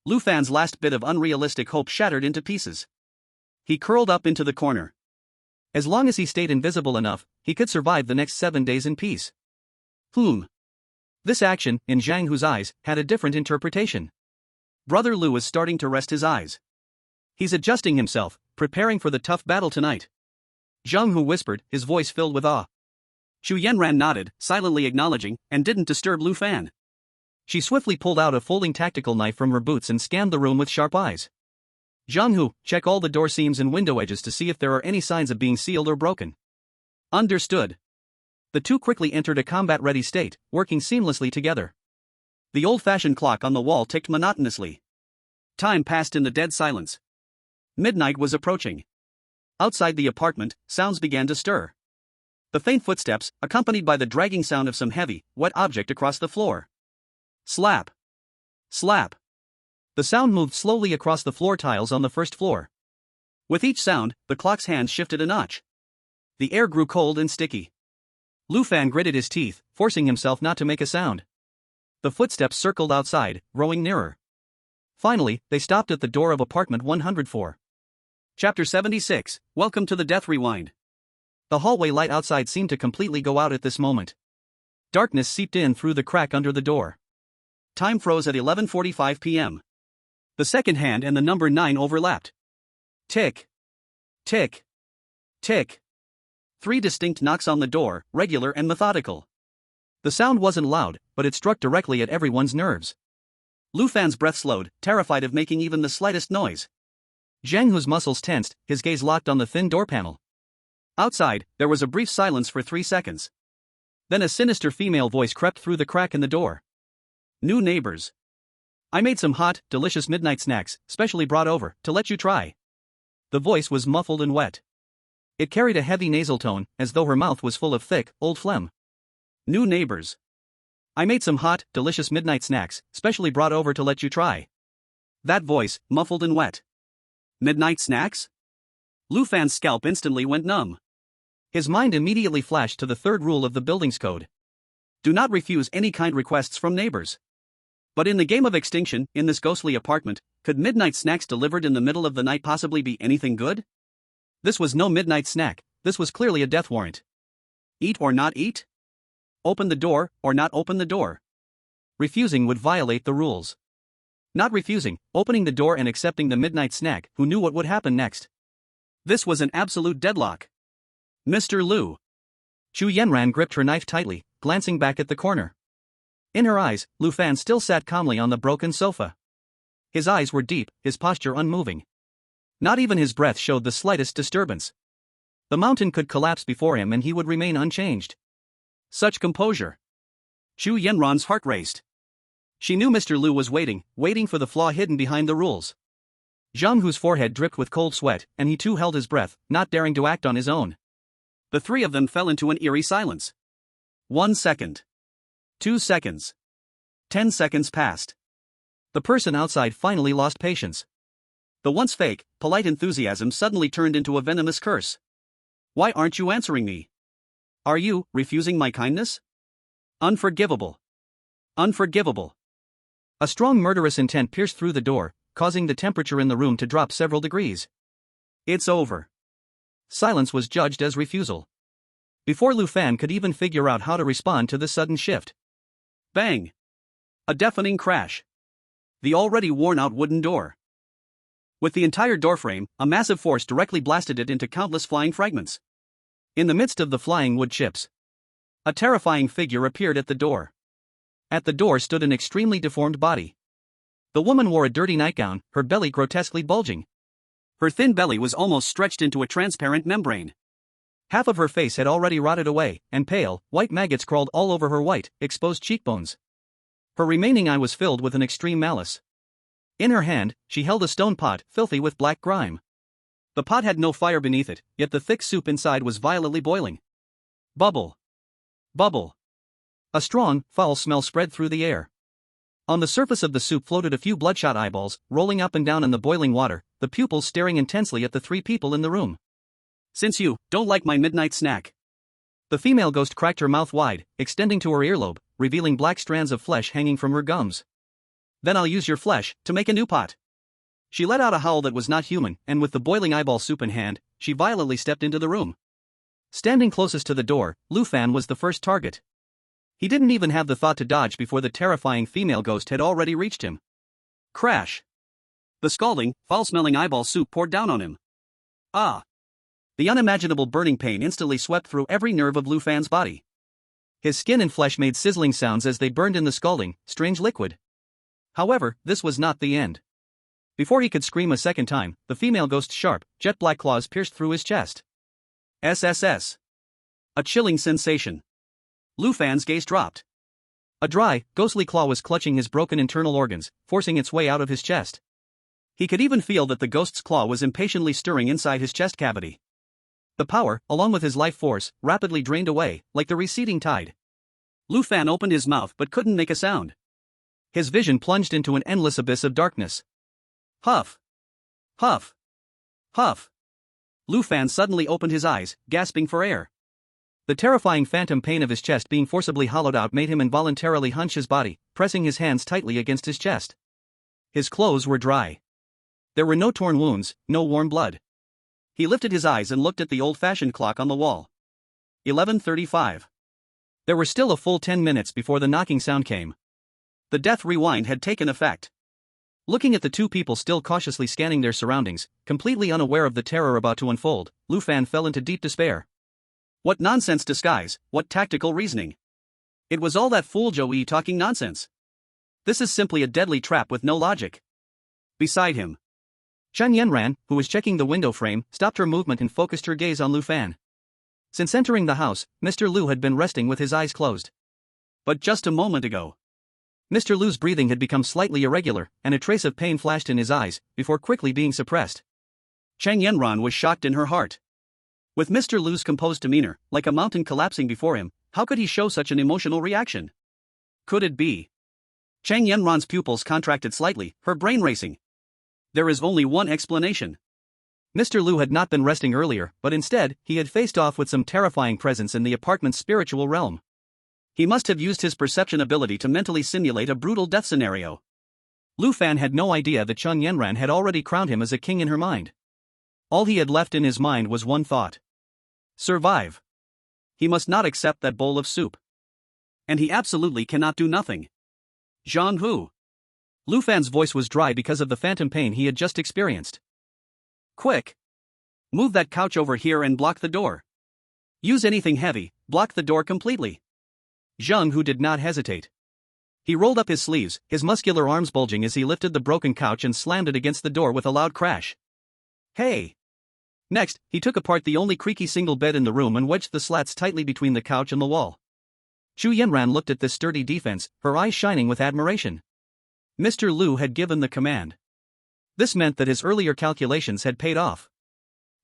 Lu Fan's last bit of unrealistic hope shattered into pieces. He curled up into the corner. As long as he stayed invisible enough, he could survive the next 7 days in peace. This action, in Zhang Hu's eyes, had a different interpretation. Brother Liu is starting to rest his eyes. He's adjusting himself, preparing for the tough battle tonight. Zhang Hu whispered, his voice filled with awe. Chu Yenran nodded, silently acknowledging, and didn't disturb Lu Fan. She swiftly pulled out a folding tactical knife from her boots and scanned the room with sharp eyes. Zhang, check all the door seams and window edges to see if there are any signs of being sealed or broken. Understood. The two quickly entered a combat-ready state, working seamlessly together. The old-fashioned clock on the wall ticked monotonously. Time passed in the dead silence. Midnight was approaching. Outside the apartment, sounds began to stir. The faint footsteps, accompanied by the dragging sound of some heavy, wet object across the floor. Slap. Slap. The sound moved slowly across the floor tiles on the first floor. With each sound, the clock's hands shifted a notch. The air grew cold and sticky. Lu Fan gritted his teeth, forcing himself not to make a sound. The footsteps circled outside, growing nearer. Finally, they stopped at the door of apartment 104. Chapter 76, Welcome to the Death Rewind. The hallway light outside seemed to completely go out at this moment. Darkness seeped in through the crack under the door. Time froze at 11:45 p.m. The second hand and the number 9 overlapped. Tick. Tick. Tick. 3 distinct knocks on the door, regular and methodical. The sound wasn't loud, but it struck directly at everyone's nerves. Lu Fan's breath slowed, terrified of making even the slightest noise. Zhang Hu's muscles tensed, his gaze locked on the thin door panel. Outside, there was a brief silence for 3 seconds. Then a sinister female voice crept through the crack in the door. New neighbors. I made some hot, delicious midnight snacks, specially brought over, to let you try. The voice was muffled and wet. It carried a heavy nasal tone, as though her mouth was full of thick, old phlegm. New neighbors. I made some hot, delicious midnight snacks, specially brought over to let you try. That voice, muffled and wet. Midnight snacks? Lu Fan's scalp instantly went numb. His mind immediately flashed to the third rule of the building's code. Do not refuse any kind requests from neighbors. But in the game of extinction, in this ghostly apartment, could midnight snacks delivered in the middle of the night possibly be anything good? This was no midnight snack, this was clearly a death warrant. Eat or not eat? Open the door, or not open the door? Refusing would violate the rules. Not refusing, opening the door and accepting the midnight snack, who knew what would happen next? This was an absolute deadlock. Mr. Lu. Chu Yanran gripped her knife tightly, glancing back at the corner. In her eyes, Lu Fan still sat calmly on the broken sofa. His eyes were deep, his posture unmoving. Not even his breath showed the slightest disturbance. The mountain could collapse before him and he would remain unchanged. Such composure. Chu Yanran's heart raced. She knew Mr. Lu was waiting for the flaw hidden behind the rules. Zhang Hu's forehead dripped with cold sweat, and he too held his breath, not daring to act on his own. The three of them fell into an eerie silence. 1 second. 2 seconds. 10 seconds passed. The person outside finally lost patience. The once fake, polite enthusiasm suddenly turned into a venomous curse. Why aren't you answering me? Are you refusing my kindness? Unforgivable. Unforgivable. A strong murderous intent pierced through the door, causing the temperature in the room to drop several degrees. It's over. Silence was judged as refusal. Before Lu Fan could even figure out how to respond to this sudden shift. Bang! A deafening crash. The already worn-out wooden door. With the entire doorframe, a massive force directly blasted it into countless flying fragments. In the midst of the flying wood chips, a terrifying figure appeared at the door. At the door stood an extremely deformed body. The woman wore a dirty nightgown, her belly grotesquely bulging. Her thin belly was almost stretched into a transparent membrane. Half of her face had already rotted away, and pale, white maggots crawled all over her white, exposed cheekbones. Her remaining eye was filled with an extreme malice. In her hand, she held a stone pot, filthy with black grime. The pot had no fire beneath it, yet the thick soup inside was violently boiling. Bubble. Bubble. A strong, foul smell spread through the air. On the surface of the soup floated a few bloodshot eyeballs, rolling up and down in the boiling water, the pupils staring intensely at the 3 people in the room. Since you don't like my midnight snack. The female ghost cracked her mouth wide, extending to her earlobe, revealing black strands of flesh hanging from her gums. Then I'll use your flesh to make a new pot. She let out a howl that was not human, and with the boiling eyeball soup in hand, she violently stepped into the room. Standing closest to the door, Lu Fan was the first target. He didn't even have the thought to dodge before the terrifying female ghost had already reached him. Crash! The scalding, foul-smelling eyeball soup poured down on him. Ah! The unimaginable burning pain instantly swept through every nerve of Lu Fan's body. His skin and flesh made sizzling sounds as they burned in the scalding, strange liquid. However, this was not the end. Before he could scream a second time, the female ghost's sharp, jet-black claws pierced through his chest. SSS. A chilling sensation. Lu Fan's gaze dropped. A dry, ghostly claw was clutching his broken internal organs, forcing its way out of his chest. He could even feel that the ghost's claw was impatiently stirring inside his chest cavity. The power, along with his life force, rapidly drained away, like the receding tide. Lu Fan opened his mouth but couldn't make a sound. His vision plunged into an endless abyss of darkness. Huff. Huff. Huff. Lu Fan suddenly opened his eyes, gasping for air. The terrifying phantom pain of his chest being forcibly hollowed out made him involuntarily hunch his body, pressing his hands tightly against his chest. His clothes were dry. There were no torn wounds, no warm blood. He lifted his eyes and looked at the old-fashioned clock on the wall. 11:35. There were still a full 10 minutes before the knocking sound came. The death rewind had taken effect. Looking at the two people still cautiously scanning their surroundings, completely unaware of the terror about to unfold, Lu Fan fell into deep despair. What nonsense disguise, what tactical reasoning. It was all that fool Joey talking nonsense. This is simply a deadly trap with no logic. Beside him, Chen Yanran, who was checking the window frame, stopped her movement and focused her gaze on Lu Fan. Since entering the house, Mr. Lu had been resting with his eyes closed. But just a moment ago, Mr. Lu's breathing had become slightly irregular, and a trace of pain flashed in his eyes, before quickly being suppressed. Chang Yanran was shocked in her heart. With Mr. Lu's composed demeanor, like a mountain collapsing before him, how could he show such an emotional reaction? Could it be? Chang Yanran's pupils contracted slightly, her brain racing. There is only one explanation. Mr. Lu had not been resting earlier, but instead, he had faced off with some terrifying presence in the apartment's spiritual realm. He must have used his perception ability to mentally simulate a brutal death scenario. Lu Fan had no idea that Chun Yanran had already crowned him as a king in her mind. All he had left in his mind was one thought. Survive. He must not accept that bowl of soup. And he absolutely cannot do nothing. Zhang Hu. Lu Fan's voice was dry because of the phantom pain he had just experienced. Quick! Move that couch over here and block the door. Use anything heavy, block the door completely. Zhang Hu did not hesitate. He rolled up his sleeves, his muscular arms bulging as he lifted the broken couch and slammed it against the door with a loud crash. Hey! Next, he took apart the only creaky single bed in the room and wedged the slats tightly between the couch and the wall. Chu Yanran looked at this sturdy defense, her eyes shining with admiration. Mr. Lu had given the command. This meant that his earlier calculations had paid off.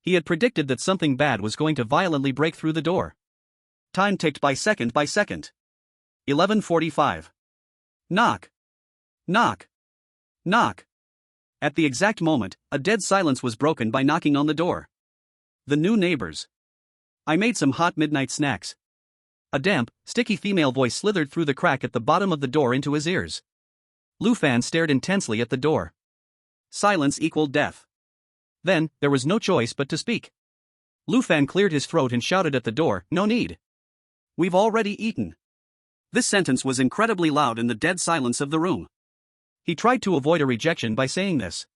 He had predicted that something bad was going to violently break through the door. Time ticked by second by second. 11:45. Knock. Knock. Knock. At the exact moment, a dead silence was broken by knocking on the door. The new neighbors. I made some hot midnight snacks. A damp, sticky female voice slithered through the crack at the bottom of the door into his ears. Lu Fan stared intensely at the door. Silence equaled death. Then, there was no choice but to speak. Lu Fan cleared his throat and shouted at the door, "No need. We've already eaten." This sentence was incredibly loud in the dead silence of the room. He tried to avoid a rejection by saying this.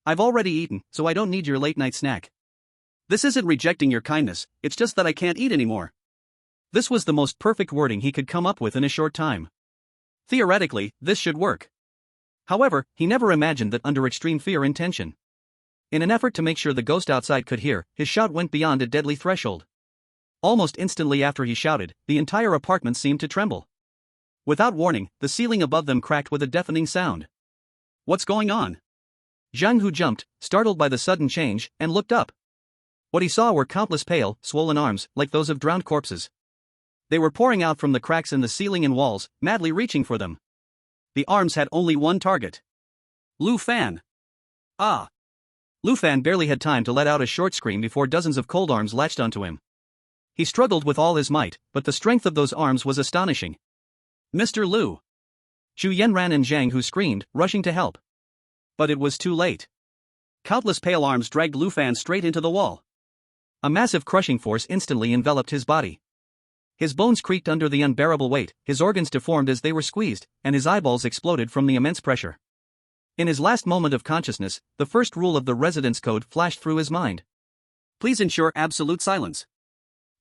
"I've already eaten, so I don't need your late-night snack." This isn't rejecting your kindness, it's just that I can't eat anymore. This was the most perfect wording he could come up with in a short time. Theoretically, this should work. However, he never imagined that under extreme fear and tension. In an effort to make sure the ghost outside could hear, his shout went beyond a deadly threshold. Almost instantly after he shouted, the entire apartment seemed to tremble. Without warning, the ceiling above them cracked with a deafening sound. What's going on? Zhang Hu jumped, startled by the sudden change, and looked up. What he saw were countless pale, swollen arms, like those of drowned corpses. They were pouring out from the cracks in the ceiling and walls, madly reaching for them. The arms had only one target. Lu Fan. Ah! Lu Fan barely had time to let out a short scream before dozens of cold arms latched onto him. He struggled with all his might, but the strength of those arms was astonishing. Mr. Lu! Chu Yanran and Zhang Hu screamed, rushing to help. But it was too late. Countless pale arms dragged Lu Fan straight into the wall. A massive crushing force instantly enveloped his body. His bones creaked under the unbearable weight, his organs deformed as they were squeezed, and his eyeballs exploded from the immense pressure. In his last moment of consciousness, the first rule of the residence code flashed through his mind. Please ensure absolute silence.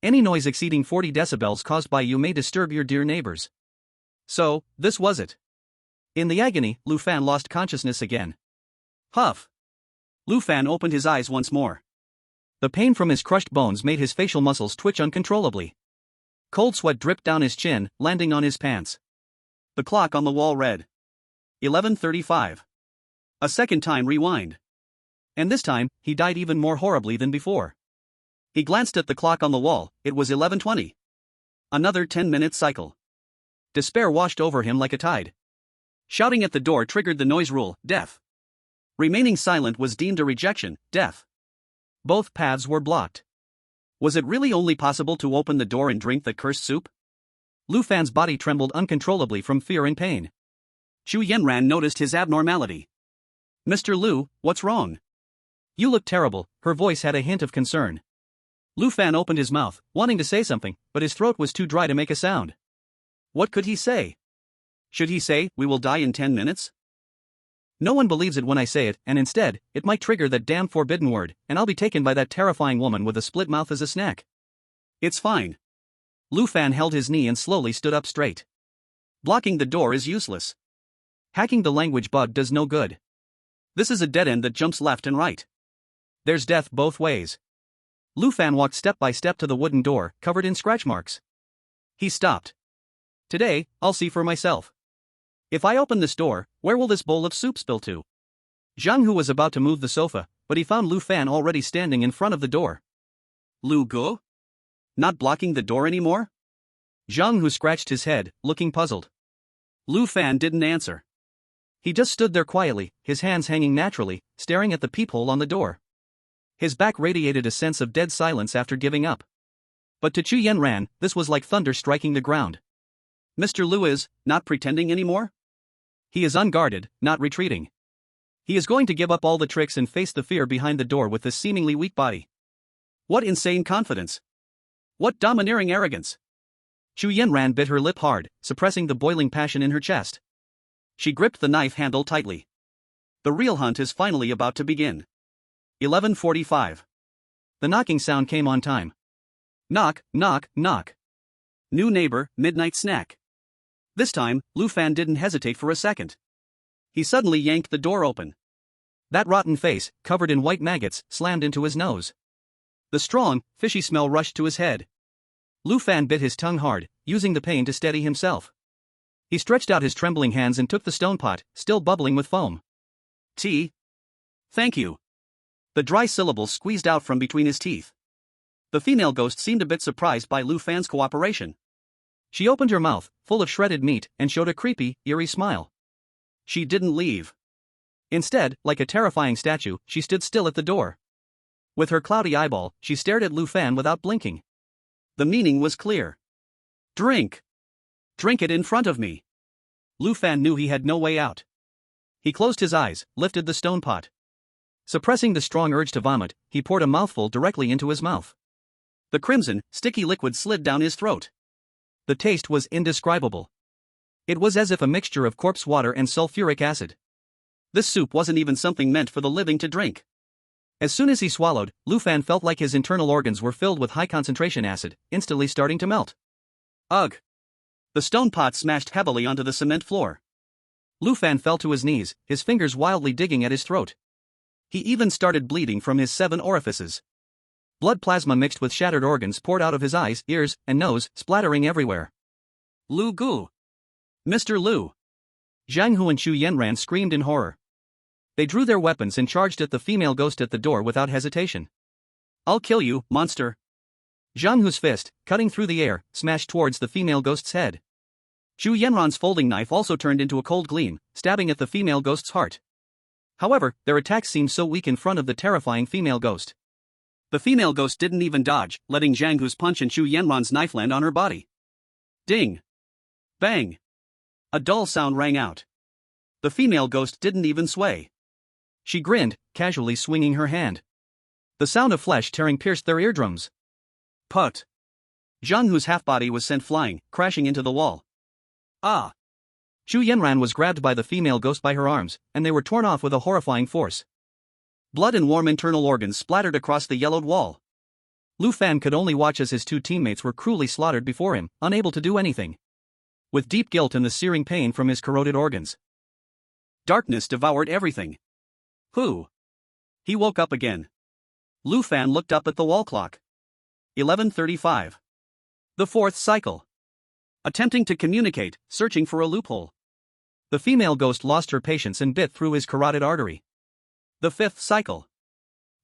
Any noise exceeding 40 decibels caused by you may disturb your dear neighbors. So, this was it. In the agony, Lu Fan lost consciousness again. Huff. Lu Fan opened his eyes once more. The pain from his crushed bones made his facial muscles twitch uncontrollably. Cold sweat dripped down his chin, landing on his pants. The clock on the wall read 11:35. A second time rewind. And this time, he died even more horribly than before. He glanced at the clock on the wall, it was 11:20. Another 10-minute cycle. Despair washed over him like a tide. Shouting at the door triggered the noise rule, death. Remaining silent was deemed a rejection, death. Both paths were blocked. Was it really only possible to open the door and drink the cursed soup? Lu Fan's body trembled uncontrollably from fear and pain. Chu Yenran noticed his abnormality. Mr. Lu, what's wrong? You look terrible, her voice had a hint of concern. Lu Fan opened his mouth, wanting to say something, but his throat was too dry to make a sound. What could he say? Should he say, we will die in 10 minutes? No one believes it when I say it, and instead, it might trigger that damn forbidden word, and I'll be taken by that terrifying woman with a split mouth as a snack. It's fine. Lu Fan held his knee and slowly stood up straight. Blocking the door is useless. Hacking the language bug does no good. This is a dead end that jumps left and right. There's death both ways. Lu Fan walked step by step to the wooden door, covered in scratch marks. He stopped. Today, I'll see for myself. If I open this door, where will this bowl of soup spill to? Zhang Hu was about to move the sofa, but he found Lu Fan already standing in front of the door. Lu Gu? Not blocking the door anymore? Zhang Hu scratched his head, looking puzzled. Lu Fan didn't answer. He just stood there quietly, his hands hanging naturally, staring at the peephole on the door. His back radiated a sense of dead silence after giving up. But to Chu Yenran, this was like thunder striking the ground. Mr. Lu is not pretending anymore? He is unguarded, not retreating. He is going to give up all the tricks and face the fear behind the door with this seemingly weak body. What insane confidence! What domineering arrogance! Chu Yenran bit her lip hard, suppressing the boiling passion in her chest. She gripped the knife handle tightly. The real hunt is finally about to begin. 11:45. The knocking sound came on time. Knock, knock, knock. New neighbor, midnight snack. This time, Lu Fan didn't hesitate for a second. He suddenly yanked the door open. That rotten face, covered in white maggots, slammed into his nose. The strong, fishy smell rushed to his head. Lu Fan bit his tongue hard, using the pain to steady himself. He stretched out his trembling hands and took the stone pot, still bubbling with foam. Tea? Thank you. The dry syllables squeezed out from between his teeth. The female ghost seemed a bit surprised by Lu Fan's cooperation. She opened her mouth, full of shredded meat, and showed a creepy, eerie smile. She didn't leave. Instead, like a terrifying statue, she stood still at the door. With her cloudy eyeball, she stared at Lu Fan without blinking. The meaning was clear. Drink. Drink it in front of me. Lu Fan knew he had no way out. He closed his eyes, lifted the stone pot. Suppressing the strong urge to vomit, he poured a mouthful directly into his mouth. The crimson, sticky liquid slid down his throat. The taste was indescribable. It was as if a mixture of corpse water and sulfuric acid. This soup wasn't even something meant for the living to drink. As soon as he swallowed, Lu Fan felt like his internal organs were filled with high-concentration acid, instantly starting to melt. Ugh! The stone pot smashed heavily onto the cement floor. Lu Fan fell to his knees, his fingers wildly digging at his throat. He even started bleeding from his 7 orifices. Blood plasma mixed with shattered organs poured out of his eyes, ears, and nose, splattering everywhere. Lu Gu! Mr. Lu! Zhang Hu and Chu Yenran screamed in horror. They drew their weapons and charged at the female ghost at the door without hesitation. I'll kill you, monster! Zhang Hu's fist, cutting through the air, smashed towards the female ghost's head. Chu Yenran's folding knife also turned into a cold gleam, stabbing at the female ghost's heart. However, their attacks seemed so weak in front of the terrifying female ghost. The female ghost didn't even dodge, letting Zhang Hu's punch and Chu Yenran's knife land on her body. Ding! Bang! A dull sound rang out. The female ghost didn't even sway. She grinned, casually swinging her hand. The sound of flesh tearing pierced their eardrums. Put! Zhang Hu's half-body was sent flying, crashing into the wall. Ah! Chu Yenran was grabbed by the female ghost by her arms, and they were torn off with a horrifying force. Blood and warm internal organs splattered across the yellowed wall. Lu Fan could only watch as his two teammates were cruelly slaughtered before him, unable to do anything. With deep guilt and the searing pain from his corroded organs. Darkness devoured everything. Who? He woke up again. Lu Fan looked up at the wall clock. 11:35. The fourth cycle. Attempting to communicate, searching for a loophole. The female ghost lost her patience and bit through his carotid artery. The fifth cycle.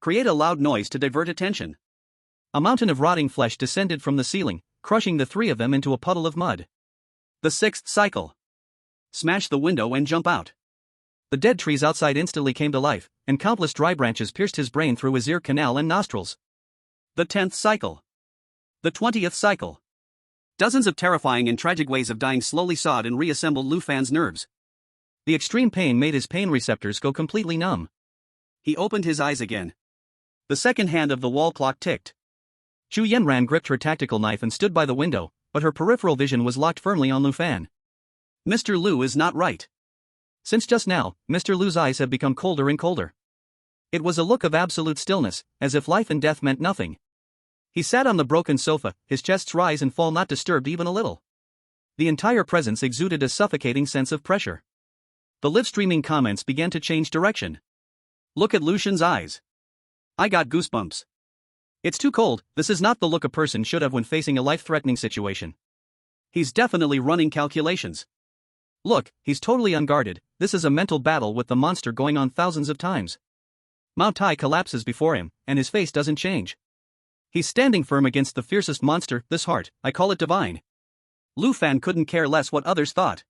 Create a loud noise to divert attention. A mountain of rotting flesh descended from the ceiling, crushing the three of them into a puddle of mud. The sixth cycle. Smash the window and jump out. The dead trees outside instantly came to life, and countless dry branches pierced his brain through his ear canal and nostrils. The 10th cycle. The 20th cycle. Dozens of terrifying and tragic ways of dying slowly sawed and reassembled Lu Fan's nerves. The extreme pain made his pain receptors go completely numb. He opened his eyes again. The second hand of the wall clock ticked. Chu Yenran gripped her tactical knife and stood by the window, but her peripheral vision was locked firmly on Lu Fan. Mr. Lu is not right. Since just now, Mr. Lu's eyes have become colder and colder. It was a look of absolute stillness, as if life and death meant nothing. He sat on the broken sofa, his chests rise and fall not disturbed even a little. The entire presence exuded a suffocating sense of pressure. The live-streaming comments began to change direction. Look at Lucian's eyes. I got goosebumps. It's too cold, this is not the look a person should have when facing a life-threatening situation. He's definitely running calculations. Look, he's totally unguarded, this is a mental battle with the monster going on thousands of times. Mao Tai collapses before him, and his face doesn't change. He's standing firm against the fiercest monster, this heart, I call it divine. Lu Fan couldn't care less what others thought.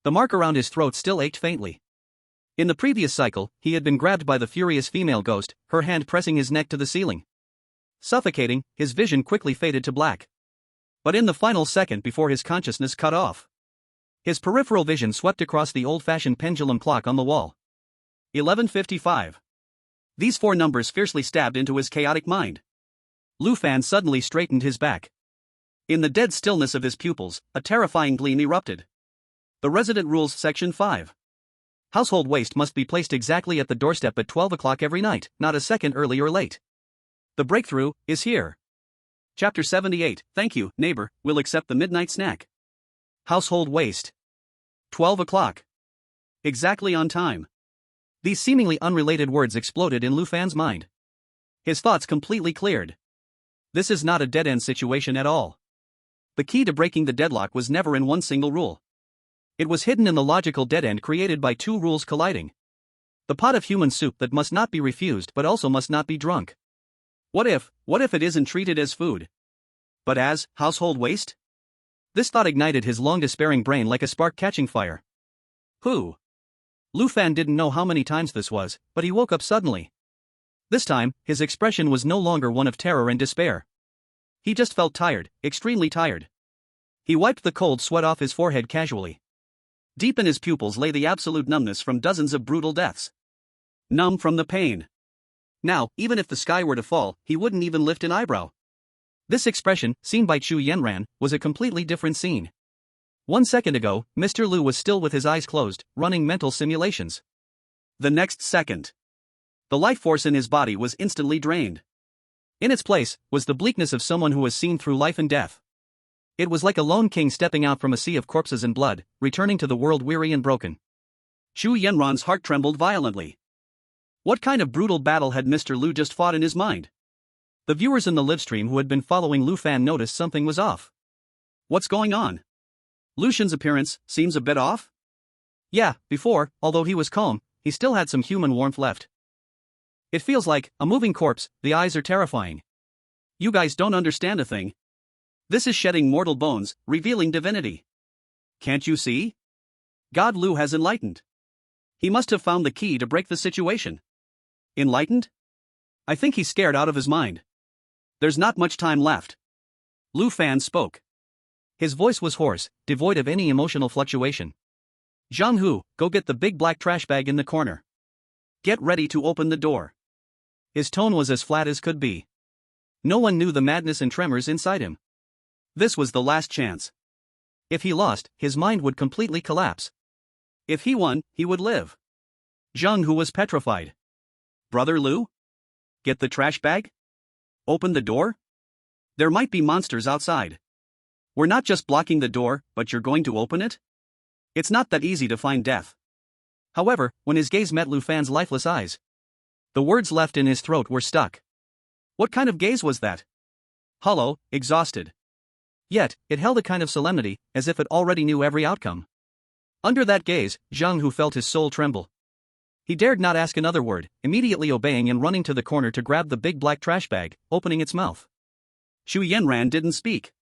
The mark around his throat still ached faintly. In the previous cycle, he had been grabbed by the furious female ghost, her hand pressing his neck to the ceiling. Suffocating, his vision quickly faded to black. But in the final second before his consciousness cut off, his peripheral vision swept across the old-fashioned pendulum clock on the wall. 11:55. These four numbers fiercely stabbed into his chaotic mind. Lu Fan suddenly straightened his back. In the dead stillness of his pupils, a terrifying gleam erupted. The Resident Rules Section 5. Household waste must be placed exactly at the doorstep at 12 o'clock every night, not a second early or late. The breakthrough is here. Chapter 78, Thank you, neighbor, we'll accept the midnight snack. Household waste. 12 o'clock. Exactly on time. These seemingly unrelated words exploded in Lu Fan's mind. His thoughts completely cleared. This is not a dead-end situation at all. The key to breaking the deadlock was never in one single rule. It was hidden in the logical dead end created by two rules colliding. The pot of human soup that must not be refused but also must not be drunk. What if it isn't treated as food, but as household waste? This thought ignited his long-despairing brain like a spark catching fire. Who? Lu Fan didn't know how many times this was, but he woke up suddenly. This time, his expression was no longer one of terror and despair. He just felt tired, extremely tired. He wiped the cold sweat off his forehead casually. Deep in his pupils lay the absolute numbness from dozens of brutal deaths. Numb from the pain. Now, even if the sky were to fall, he wouldn't even lift an eyebrow. This expression, seen by Chu Yenran, was a completely different scene. 1 second ago, Mr. Lu was still with his eyes closed, running mental simulations. The next second, the life force in his body was instantly drained. In its place, was the bleakness of someone who has seen through life and death. It was like a lone king stepping out from a sea of corpses and blood, returning to the world weary and broken. Chu Yenran's heart trembled violently. What kind of brutal battle had Mr. Lu just fought in his mind? The viewers in the livestream who had been following Lu Fan noticed something was off. What's going on? Lucian's appearance seems a bit off? Yeah, before, although he was calm, he still had some human warmth left. It feels like a moving corpse, the eyes are terrifying. You guys don't understand a thing. This is shedding mortal bones, revealing divinity. Can't you see? God Lu has enlightened. He must have found the key to break the situation. Enlightened? I think he's scared out of his mind. There's not much time left. Lu Fan spoke. His voice was hoarse, devoid of any emotional fluctuation. Zhang Hu, go get the big black trash bag in the corner. Get ready to open the door. His tone was as flat as could be. No one knew the madness and tremors inside him. This was the last chance. If he lost, his mind would completely collapse. If he won, he would live. Zhang Hu was petrified. Brother Lu? Get the trash bag? Open the door? There might be monsters outside. We're not just blocking the door, but you're going to open it? It's not that easy to find death. However, when his gaze met Lu Fan's lifeless eyes, the words left in his throat were stuck. What kind of gaze was that? Hollow, exhausted. Yet, it held a kind of solemnity, as if it already knew every outcome. Under that gaze, Zhang Hu felt his soul tremble. He dared not ask another word, immediately obeying and running to the corner to grab the big black trash bag, opening its mouth. Xu Yanran didn't speak.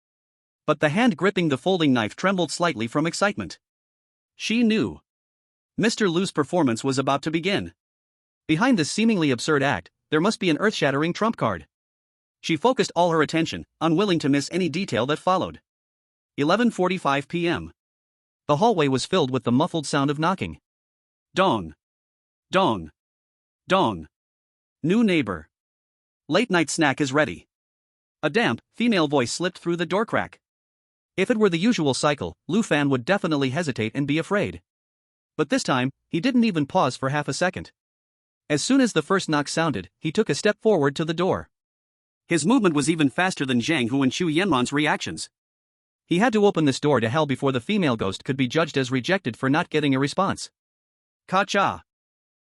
But the hand gripping the folding knife trembled slightly from excitement. She knew. Mr. Lu's performance was about to begin. Behind this seemingly absurd act, there must be an earth-shattering trump card. She focused all her attention, unwilling to miss any detail that followed. 11:45 p.m. The hallway was filled with the muffled sound of knocking. Dong. Dong. Dong. New neighbor. Late night snack is ready. A damp, female voice slipped through the door crack. If it were the usual cycle, Lu Fan would definitely hesitate and be afraid. But this time, he didn't even pause for half a second. As soon as the first knock sounded, he took a step forward to the door. His movement was even faster than Zhang Hu and Xu Yanran's reactions. He had to open this door to hell before the female ghost could be judged as rejected for not getting a response. Ka-cha.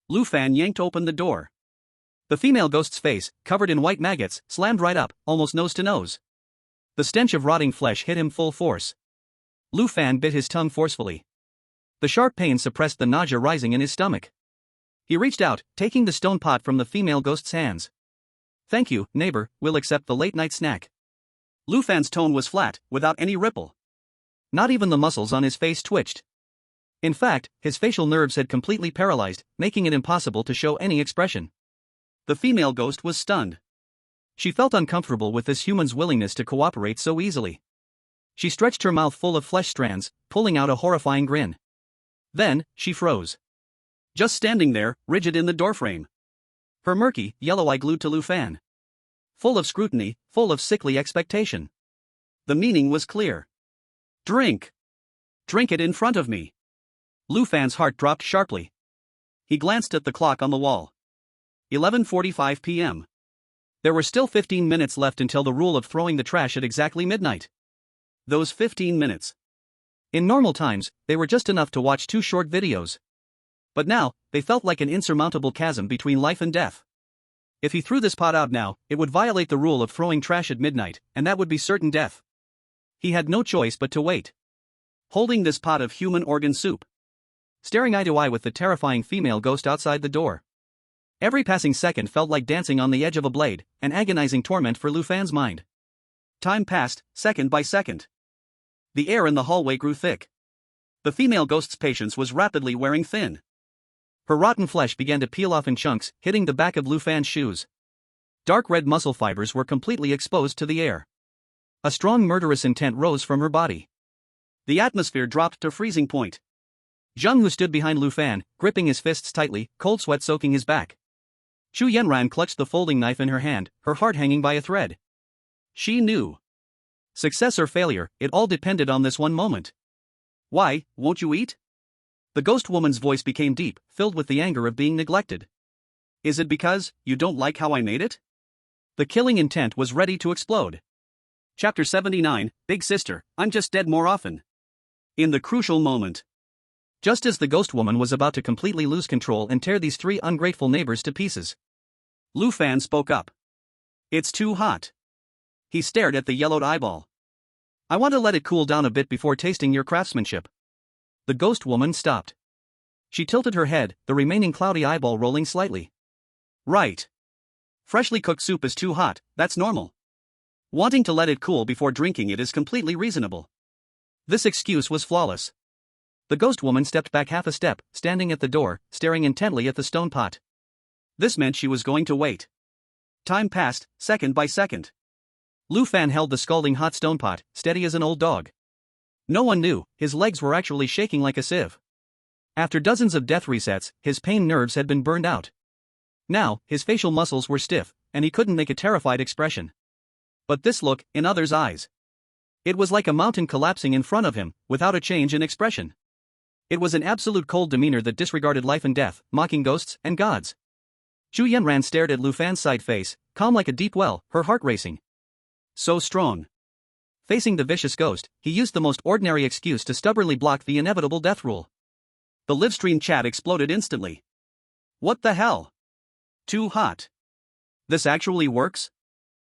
Lu Fan yanked open the door. The female ghost's face, covered in white maggots, slammed right up, almost nose to nose. The stench of rotting flesh hit him full force. Lu Fan bit his tongue forcefully. The sharp pain suppressed the nausea rising in his stomach. He reached out, taking the stone pot from the female ghost's hands. "Thank you, neighbor, we'll accept the late-night snack." Lu Fan's tone was flat, without any ripple. Not even the muscles on his face twitched. In fact, his facial nerves had completely paralyzed, making it impossible to show any expression. The female ghost was stunned. She felt uncomfortable with this human's willingness to cooperate so easily. She stretched her mouth full of flesh strands, pulling out a horrifying grin. Then, she froze. Just standing there, rigid in the doorframe. Her murky, yellow eye glued to Lu Fan. Full of scrutiny, full of sickly expectation. The meaning was clear. Drink. Drink it in front of me. Lu Fan's heart dropped sharply. He glanced at the clock on the wall. 11:45 p.m. There were still 15 minutes left until the rule of throwing the trash at exactly midnight. Those 15 minutes. In normal times, they were just enough to watch 2 short videos. But now, they felt like an insurmountable chasm between life and death. If he threw this pot out now, it would violate the rule of throwing trash at midnight, and that would be certain death. He had no choice but to wait. Holding this pot of human organ soup. Staring eye to eye with the terrifying female ghost outside the door. Every passing second felt like dancing on the edge of a blade, an agonizing torment for Lu Fan's mind. Time passed, second by second. The air in the hallway grew thick. The female ghost's patience was rapidly wearing thin. Her rotten flesh began to peel off in chunks, hitting the back of Lu Fan's shoes. Dark red muscle fibers were completely exposed to the air. A strong murderous intent rose from her body. The atmosphere dropped to freezing point. Zhang Hu stood behind Lu Fan, gripping his fists tightly, cold sweat soaking his back. Xu Yanran clutched the folding knife in her hand, her heart hanging by a thread. She knew. Success or failure, it all depended on this one moment. "Why, won't you eat?" The ghost woman's voice became deep, filled with the anger of being neglected. "Is it because you don't like how I made it?" The killing intent was ready to explode. Chapter 79, Big Sister, I'm just dead more often. In the crucial moment. Just as the ghost woman was about to completely lose control and tear these 3 ungrateful neighbors to pieces, Lu Fan spoke up. "It's too hot." He stared at the yellowed eyeball. "I want to let it cool down a bit before tasting your craftsmanship." The ghost woman stopped. She tilted her head, the remaining cloudy eyeball rolling slightly. "Right. Freshly cooked soup is too hot, that's normal. Wanting to let it cool before drinking it is completely reasonable." This excuse was flawless. The ghost woman stepped back half a step, standing at the door, staring intently at the stone pot. This meant she was going to wait. Time passed, second by second. Lu Fan held the scalding hot stone pot, steady as an old dog. No one knew, his legs were actually shaking like a sieve. After dozens of death resets, his pain nerves had been burned out. Now, his facial muscles were stiff, and he couldn't make a terrified expression. But this look, in others' eyes. It was like a mountain collapsing in front of him, without a change in expression. It was an absolute cold demeanor that disregarded life and death, mocking ghosts and gods. Xu Yanran stared at Lu Fan's side face, calm like a deep well, her heart racing. So strong. Facing the vicious ghost, he used the most ordinary excuse to stubbornly block the inevitable death rule. The livestream chat exploded instantly. What the hell? Too hot. This actually works?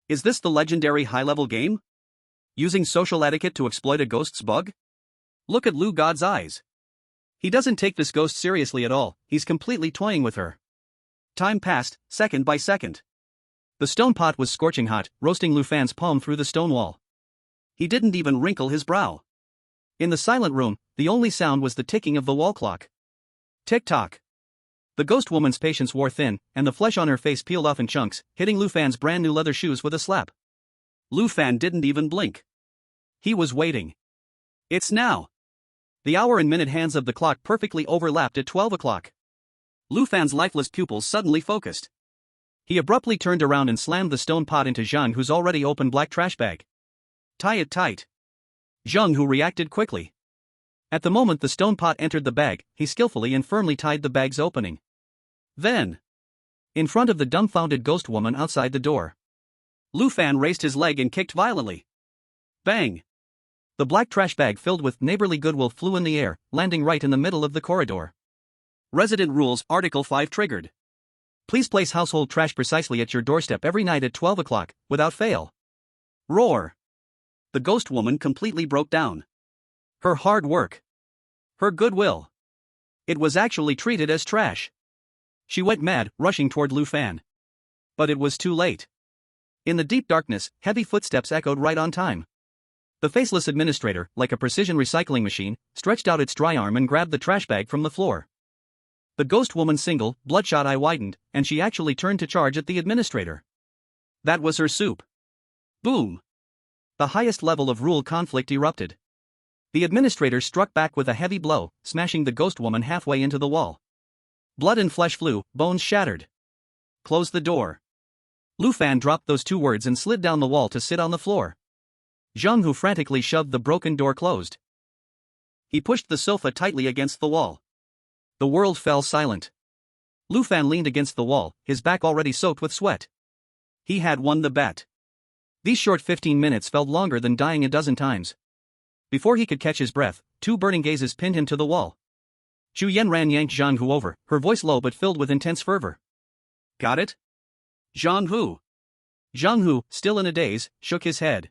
Is this the legendary high-level game? Using social etiquette to exploit a ghost's bug? Look at Lou God's eyes. He doesn't take this ghost seriously at all, he's completely toying with her. Time passed, second by second. The stone pot was scorching hot, roasting Lu Fan's palm through the stone wall. He didn't even wrinkle his brow. In the silent room, the only sound was the ticking of the wall clock. Tick-tock. The ghost woman's patience wore thin, and the flesh on her face peeled off in chunks, hitting Lu Fan's brand new leather shoes with a slap. Lu Fan didn't even blink. He was waiting. It's now. The hour and minute hands of the clock perfectly overlapped at 12 o'clock. Lu Fan's lifeless pupils suddenly focused. He abruptly turned around and slammed the stone pot into Zhang Hu's already open black trash bag. Tie it tight. Zhang Hu reacted quickly. At the moment the stone pot entered the bag, he skillfully and firmly tied the bag's opening. Then, in front of the dumbfounded ghost woman outside the door, Lu Fan raised his leg and kicked violently. Bang! The black trash bag filled with neighborly goodwill flew in the air, landing right in the middle of the corridor. Resident Rules Article 5 triggered. Please place household trash precisely at your doorstep every night at 12 o'clock, without fail. Roar! The ghost woman completely broke down. Her hard work. Her goodwill. It was actually treated as trash. She went mad, rushing toward Lu Fan. But it was too late. In the deep darkness, heavy footsteps echoed right on time. The faceless administrator, like a precision recycling machine, stretched out its dry arm and grabbed the trash bag from the floor. The ghost woman's single, bloodshot eye widened, and she actually turned to charge at the administrator. That was her soup. Boom! The highest level of rule conflict erupted. The administrator struck back with a heavy blow, smashing the ghost woman halfway into the wall. Blood and flesh flew, bones shattered. Close the door. Lu Fan dropped those two words and slid down the wall to sit on the floor. Zhang Hu frantically shoved the broken door closed. He pushed the sofa tightly against the wall. The world fell silent. Lu Fan leaned against the wall, his back already soaked with sweat. He had won the bet. These short 15 minutes felt longer than dying a dozen times. Before he could catch his breath, two burning gazes pinned him to the wall. Chu Yanran yanked Zhang Hu over, her voice low but filled with intense fervor. Got it? Zhang Hu. Zhang Hu, still in a daze, shook his head.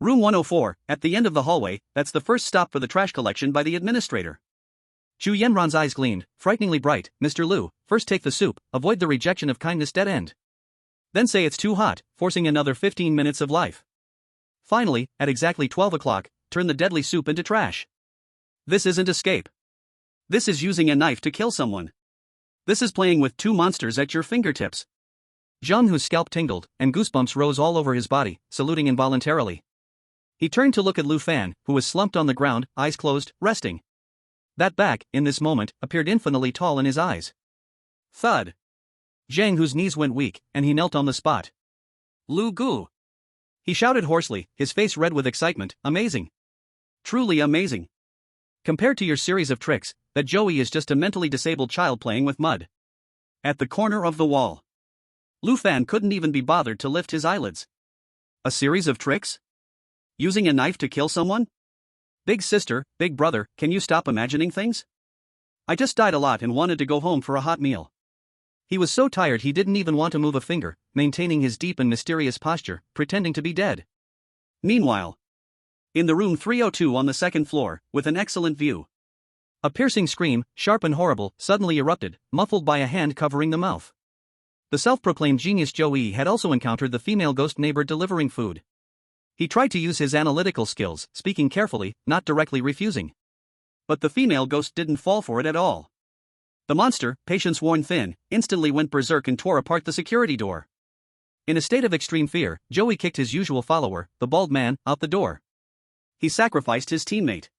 Room 104, at the end of the hallway, that's the first stop for the trash collection by the administrator. Chu Yanran's eyes gleamed, frighteningly bright. Mr. Lu, first take the soup, avoid the rejection of kindness dead end. Then say it's too hot, forcing another 15 minutes of life. Finally, at exactly 12 o'clock, turn the deadly soup into trash. This isn't escape. This is using a knife to kill someone. This is playing with two monsters at your fingertips. Zhang Hu's scalp tingled, and goosebumps rose all over his body, saluting involuntarily. He turned to look at Lu Fan, who was slumped on the ground, eyes closed, resting. That back, in this moment, appeared infinitely tall in his eyes. Thud. Zhang Hu's knees went weak, and he knelt on the spot. Lu Gu. He shouted hoarsely, his face red with excitement, amazing. Truly amazing. Compared to your series of tricks, that Joey is just a mentally disabled child playing with mud. At the corner of the wall. Lu Fan couldn't even be bothered to lift his eyelids. A series of tricks? Using a knife to kill someone? Big sister, big brother, can you stop imagining things? I just died a lot and wanted to go home for a hot meal. He was so tired he didn't even want to move a finger, maintaining his deep and mysterious posture, pretending to be dead. Meanwhile, in the room 302 on the second floor, with an excellent view, a piercing scream, sharp and horrible, suddenly erupted, muffled by a hand covering the mouth. The self-proclaimed genius Joey had also encountered the female ghost neighbor delivering food. He tried to use his analytical skills, speaking carefully, not directly refusing. But the female ghost didn't fall for it at all. The monster, patience worn thin, instantly went berserk and tore apart the security door. In a state of extreme fear, Joey kicked his usual follower, the bald man, out the door. He sacrificed his teammate.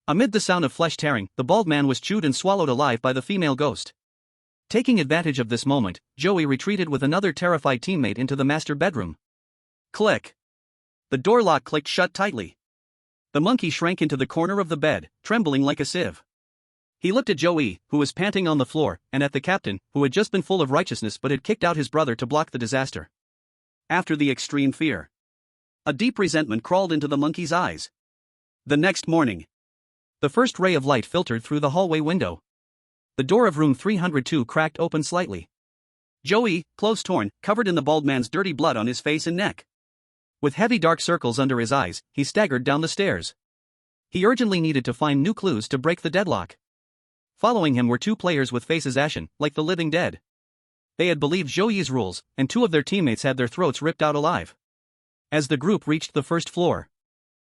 Amid the sound of flesh tearing, the bald man was chewed and swallowed alive by the female ghost. Taking advantage of this moment, Joey retreated with another terrified teammate into the master bedroom. Click. The door lock clicked shut tightly. The monkey shrank into the corner of the bed, trembling like a sieve. He looked at Joey, who was panting on the floor, and at the captain, who had just been full of righteousness but had kicked out his brother to block the disaster. After the extreme fear, A deep resentment crawled into the monkey's eyes. The next morning, the first ray of light filtered through the hallway window. The door of room 302 cracked open slightly. Joey, clothes torn, covered in the bald man's dirty blood on his face and neck. With heavy dark circles under his eyes, he staggered down the stairs. He urgently needed to find new clues to break the deadlock. Following him were two players with faces ashen, like the living dead. They had believed Joey's rules, and two of their teammates had their throats ripped out alive. As the group reached the first floor,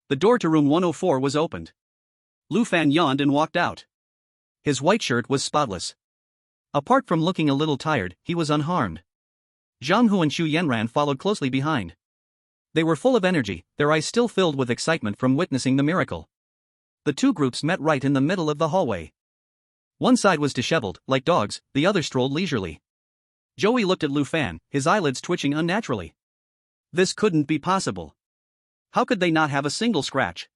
the door to room 104 was opened. Lu Fan yawned and walked out. His white shirt was spotless. Apart from looking a little tired, he was unharmed. Zhang Hu and Xu Yanran followed closely behind. They were full of energy, their eyes still filled with excitement from witnessing the miracle. The two groups met right in the middle of the hallway. One side was disheveled, like dogs, the other strolled leisurely. Joey looked at Lu Fan, his eyelids twitching unnaturally. This couldn't be possible. How could they not have a single scratch?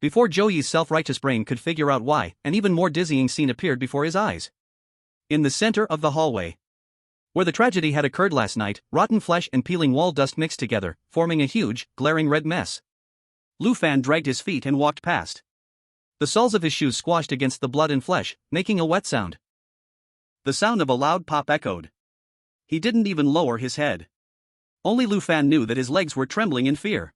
Before Joey's self-righteous brain could figure out why, an even more dizzying scene appeared before his eyes. In the center of the hallway, where the tragedy had occurred last night, rotten flesh and peeling wall dust mixed together, forming a huge, glaring red mess. Lu Fan dragged his feet and walked past. The soles of his shoes squashed against the blood and flesh, making a wet sound. The sound of a loud pop echoed. He didn't even lower his head. Only Lu Fan knew that his legs were trembling in fear.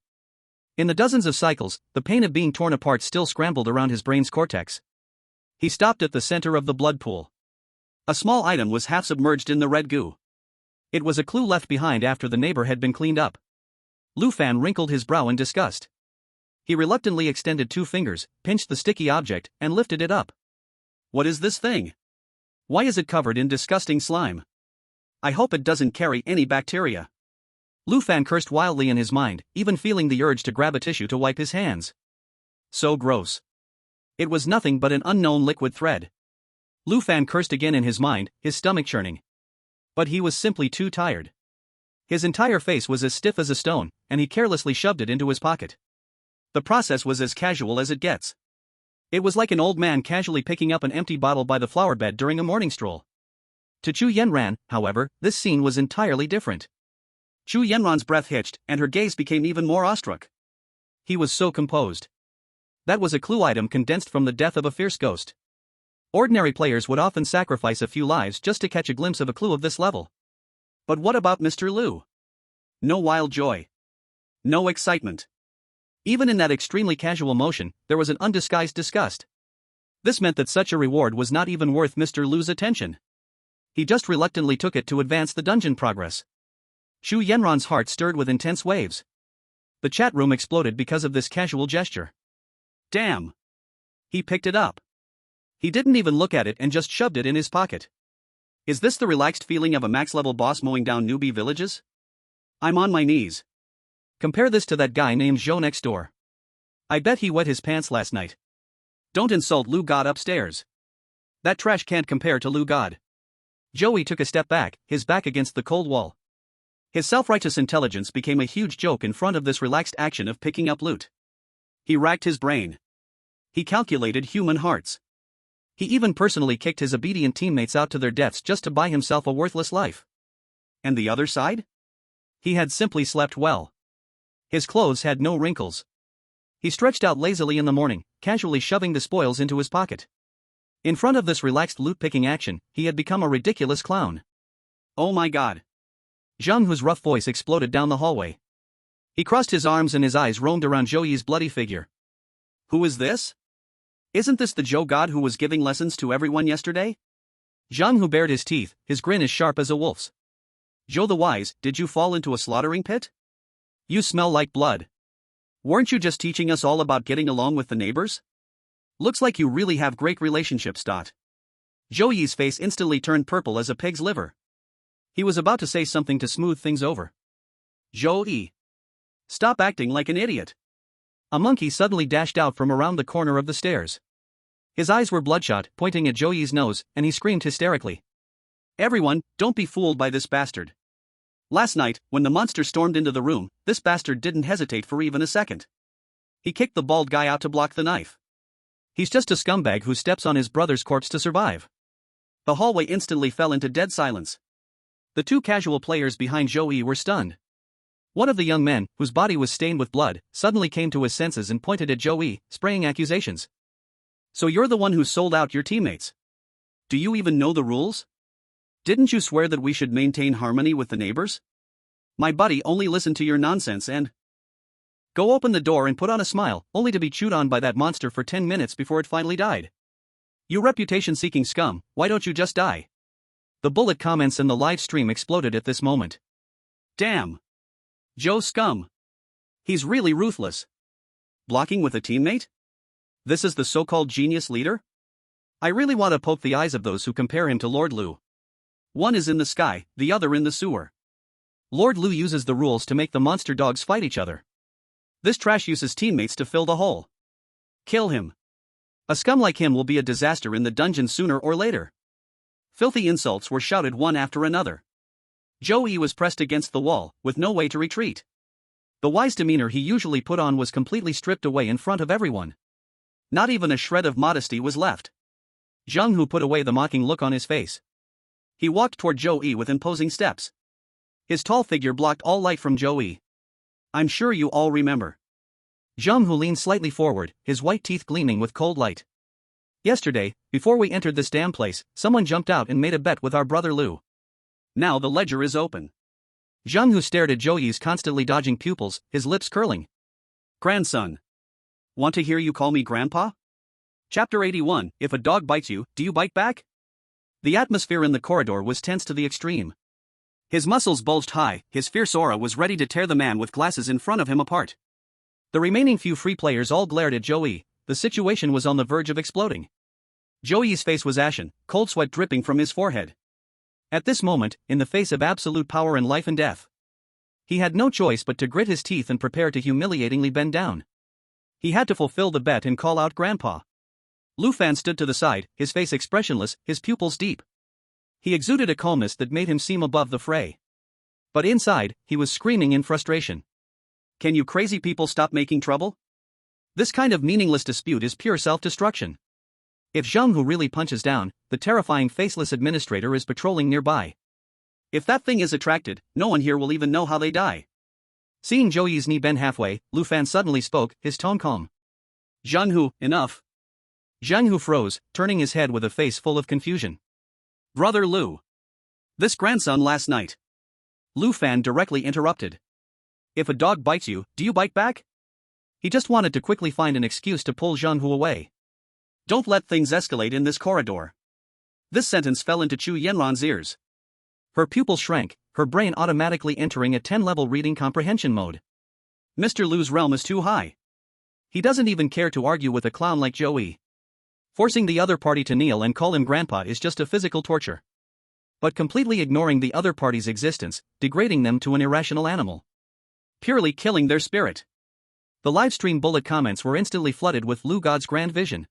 In the dozens of cycles, the pain of being torn apart still scrambled around his brain's cortex. He stopped at the center of the blood pool. A small item was half submerged in the red goo. It was a clue left behind after the neighbor had been cleaned up. Lu Fan wrinkled his brow in disgust. He reluctantly extended two fingers, pinched the sticky object, and lifted it up. What is this thing? Why is it covered in disgusting slime? I hope it doesn't carry any bacteria. Lu Fan cursed wildly in his mind, even feeling the urge to grab a tissue to wipe his hands. So gross. It was nothing but an unknown liquid thread. Lu Fan cursed again in his mind, his stomach churning. But he was simply too tired. His entire face was as stiff as a stone, and he carelessly shoved it into his pocket. The process was as casual as it gets. It was like an old man casually picking up an empty bottle by the flower bed during a morning stroll. To Chu Yanran, however, this scene was entirely different. Chu Yanran's breath hitched, and her gaze became even more awestruck. He was so composed. That was a clue item condensed from the death of a fierce ghost. Ordinary players would often sacrifice a few lives just to catch a glimpse of a clue of this level. But what about Mr. Lu? No wild joy. No excitement. Even in that extremely casual motion, there was an undisguised disgust. This meant that such a reward was not even worth Mr. Lu's attention. He just reluctantly took it to advance the dungeon progress. Xu Yanran's heart stirred with intense waves. The chat room exploded because of this casual gesture. Damn. He picked it up. He didn't even look at it and just shoved it in his pocket. Is this the relaxed feeling of a max-level boss mowing down newbie villages? I'm on my knees. Compare this to that guy named Zhou next door. I bet he wet his pants last night. Don't insult Lu God upstairs. That trash can't compare to Lu God. Joey took a step back, his back against the cold wall. His self-righteous intelligence became a huge joke in front of this relaxed action of picking up loot. He racked his brain. He calculated human hearts. He even personally kicked his obedient teammates out to their deaths just to buy himself a worthless life. And the other side? He had simply slept well. His clothes had no wrinkles. He stretched out lazily in the morning, casually shoving the spoils into his pocket. In front of this relaxed loot-picking action, he had become a ridiculous clown. Oh my god. Zhang Hu's rough voice exploded down the hallway. He crossed his arms and his eyes roamed around Zhou bloody figure. Who is this? Isn't this the Zhou god who was giving lessons to everyone yesterday? Zhang Hu bared his teeth, his grin as sharp as a wolf's. Zhou the Wise, did you fall into a slaughtering pit? You smell like blood. Weren't you just teaching us all about getting along with the neighbors? Looks like you really have great relationships. Zhou face instantly turned purple as a pig's liver. He was about to say something to smooth things over. Zhou, stop acting like an idiot. A monkey suddenly dashed out from around the corner of the stairs. His eyes were bloodshot, pointing at Zhou's nose, and he screamed hysterically. Everyone, don't be fooled by this bastard. Last night, when the monster stormed into the room, this bastard didn't hesitate for even a second. He kicked the bald guy out to block the knife. He's just a scumbag who steps on his brother's corpse to survive. The hallway instantly fell into dead silence. The two casual players behind Zhou were stunned. One of the young men, whose body was stained with blood, suddenly came to his senses and pointed at Joey, spraying accusations. So you're the one who sold out your teammates? Do you even know the rules? Didn't you swear that we should maintain harmony with the neighbors? My buddy only listened to your nonsense and... Go open the door and put on a smile, only to be chewed on by that monster for 10 minutes before it finally died. You reputation-seeking scum, why don't you just die? The bullet comments in the live stream exploded at this moment. Damn. Joe Scum. He's really ruthless. Blocking with a teammate? This is the so-called genius leader? I really want to poke the eyes of those who compare him to Lord Liu. One is in the sky, the other in the sewer. Lord Liu uses the rules to make the monster dogs fight each other. This trash uses teammates to fill the hole. Kill him. A scum like him will be a disaster in the dungeon sooner or later. Filthy insults were shouted one after another. Joey was pressed against the wall, with no way to retreat. The wise demeanor he usually put on was completely stripped away in front of everyone. Not even a shred of modesty was left. Zhang Hu put away the mocking look on his face. He walked toward Joey with imposing steps. His tall figure blocked all light from Joey. I'm sure you all remember. Zhang Hu leaned slightly forward, his white teeth gleaming with cold light. Yesterday, before we entered this damn place, someone jumped out and made a bet with our brother Liu. Now the ledger is open. Zhang Hu stared at Joey's constantly dodging pupils, his lips curling. Grandson. Want to hear you call me grandpa? Chapter 81, If a dog bites you, do you bite back? The atmosphere in the corridor was tense to the extreme. His muscles bulged high, his fierce aura was ready to tear the man with glasses in front of him apart. The remaining few free players all glared at Joey. The situation was on the verge of exploding. Joey's face was ashen, cold sweat dripping from his forehead. At this moment, in the face of absolute power and life and death, he had no choice but to grit his teeth and prepare to humiliatingly bend down. He had to fulfill the bet and call out Grandpa. Lu Fan stood to the side, his face expressionless, his pupils deep. He exuded a calmness that made him seem above the fray. But inside, he was screaming in frustration. Can you crazy people stop making trouble? This kind of meaningless dispute is pure self-destruction. If Zhang Hu really punches down, the terrifying faceless administrator is patrolling nearby. If that thing is attracted, no one here will even know how they die. Seeing Joey's knee bend halfway, Lu Fan suddenly spoke, his tone calm. Zhang Hu, enough. Zhang Hu froze, turning his head with a face full of confusion. Brother Liu. This grandson last night. Lu Fan directly interrupted. If a dog bites you, do you bite back? He just wanted to quickly find an excuse to pull Zhang Hu away. Don't let things escalate in this corridor. This sentence fell into Chu Yanran's ears. Her pupils shrank, her brain automatically entering a 10-level reading comprehension mode. Mr. Liu's realm is too high. He doesn't even care to argue with a clown like Joey. Forcing the other party to kneel and call him grandpa is just a physical torture. But completely ignoring the other party's existence, degrading them to an irrational animal. Purely killing their spirit. The livestream bullet comments were instantly flooded with Liu God's grand vision.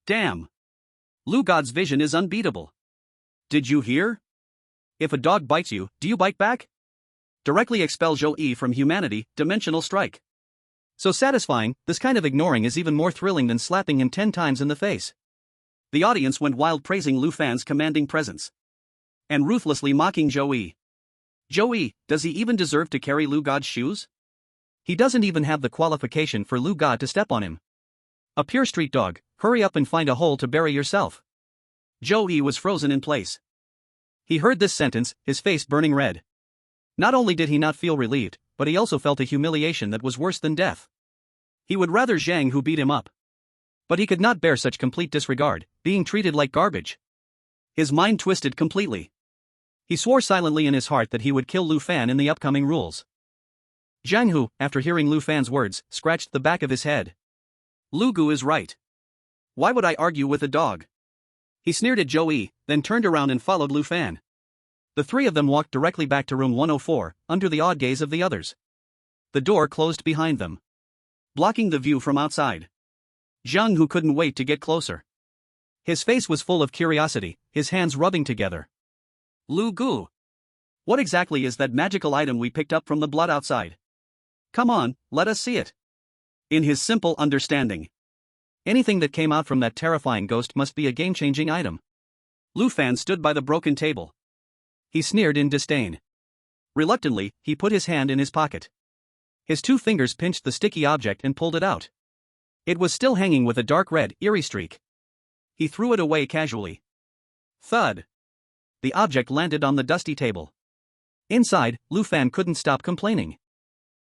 Damn. Liu God's vision is unbeatable. Did you hear? If a dog bites you, do you bite back? Directly expel Zhou from humanity, dimensional strike. So satisfying, this kind of ignoring is even more thrilling than slapping him 10 times in the face. The audience went wild praising Lu Fan's commanding presence. And ruthlessly mocking Zhou. Zhou, does he even deserve to carry Liu God's shoes? He doesn't even have the qualification for Liu God to step on him. A pure street dog, hurry up and find a hole to bury yourself. Zhou was frozen in place. He heard this sentence, his face burning red. Not only did he not feel relieved, but he also felt a humiliation that was worse than death. He would rather Zhang Hu beat him up. But he could not bear such complete disregard, being treated like garbage. His mind twisted completely. He swore silently in his heart that he would kill Lu Fan in the upcoming rules. Zhang Hu, after hearing Lu Fan's words, scratched the back of his head. Lu Gu is right. Why would I argue with a dog? He sneered at Zhou, then turned around and followed Lu Fan. The three of them walked directly back to room 104, under the odd gaze of the others. The door closed behind them, blocking the view from outside. Zhang Hu couldn't wait to get closer. His face was full of curiosity, his hands rubbing together. Lu Gu. What exactly is that magical item we picked up from the blood outside? Come on, let us see it. In his simple understanding, anything that came out from that terrifying ghost must be a game-changing item. Lu Fan stood by the broken table. He sneered in disdain. Reluctantly, he put his hand in his pocket. His 2 fingers pinched the sticky object and pulled it out. It was still hanging with a dark red, eerie streak. He threw it away casually. Thud. The object landed on the dusty table. Inside, Lu Fan couldn't stop complaining.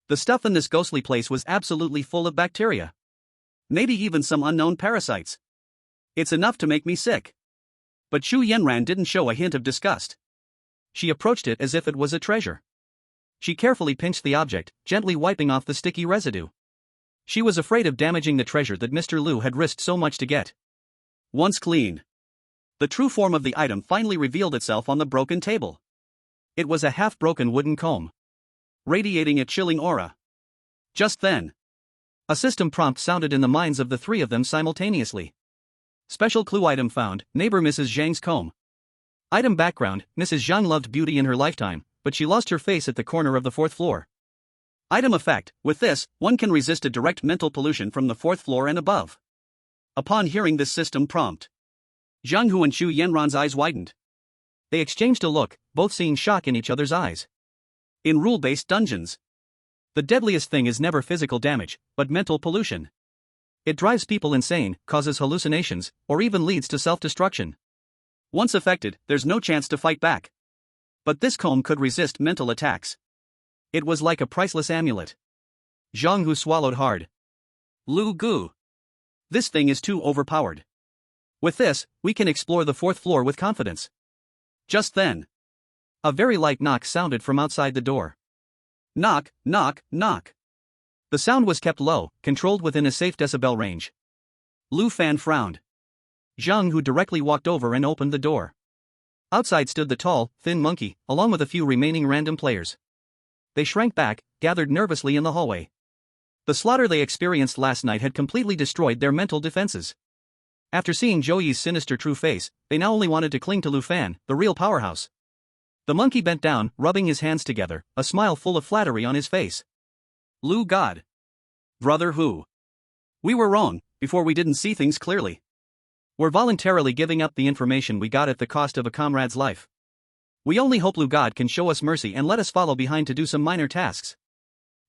The stuff in this ghostly place was absolutely full of bacteria. Maybe even some unknown parasites. It's enough to make me sick. But Xu Yanran didn't show a hint of disgust. She approached it as if it was a treasure. She carefully pinched the object, gently wiping off the sticky residue. She was afraid of damaging the treasure that Mr. Lu had risked so much to get. Once clean, the true form of the item finally revealed itself on the broken table. It was a half-broken wooden comb, radiating a chilling aura. Just then, a system prompt sounded in the minds of the 3 of them simultaneously. Special clue item found, neighbor Mrs. Zhang's comb. Item background, Mrs. Zhang loved beauty in her lifetime, but she lost her face at the corner of the 4th floor. Item effect, with this, one can resist a direct mental pollution from the 4th floor and above. Upon hearing this system prompt, Zhang Hu and Xu Yanran's eyes widened. They exchanged a look, both seeing shock in each other's eyes. In rule-based dungeons, the deadliest thing is never physical damage, but mental pollution. It drives people insane, causes hallucinations, or even leads to self-destruction. Once affected, there's no chance to fight back. But this comb could resist mental attacks. It was like a priceless amulet. Zhang Hu swallowed hard. Lu Gu. This thing is too overpowered. With this, we can explore the 4th floor with confidence. Just then, a very light knock sounded from outside the door. Knock, knock, knock. The sound was kept low, controlled within a safe decibel range. Lu Fan frowned. Zhang Hu directly walked over and opened the door. Outside stood the tall, thin monkey, along with a few remaining random players. They shrank back, gathered nervously in the hallway. The slaughter they experienced last night had completely destroyed their mental defenses. After seeing Zhou Yi's sinister true face, they now only wanted to cling to Lu Fan, the real powerhouse. The monkey bent down, rubbing his hands together, a smile full of flattery on his face. Lu God. Brother Hu. We were wrong, before we didn't see things clearly. We're voluntarily giving up the information we got at the cost of a comrade's life. We only hope Lu God can show us mercy and let us follow behind to do some minor tasks.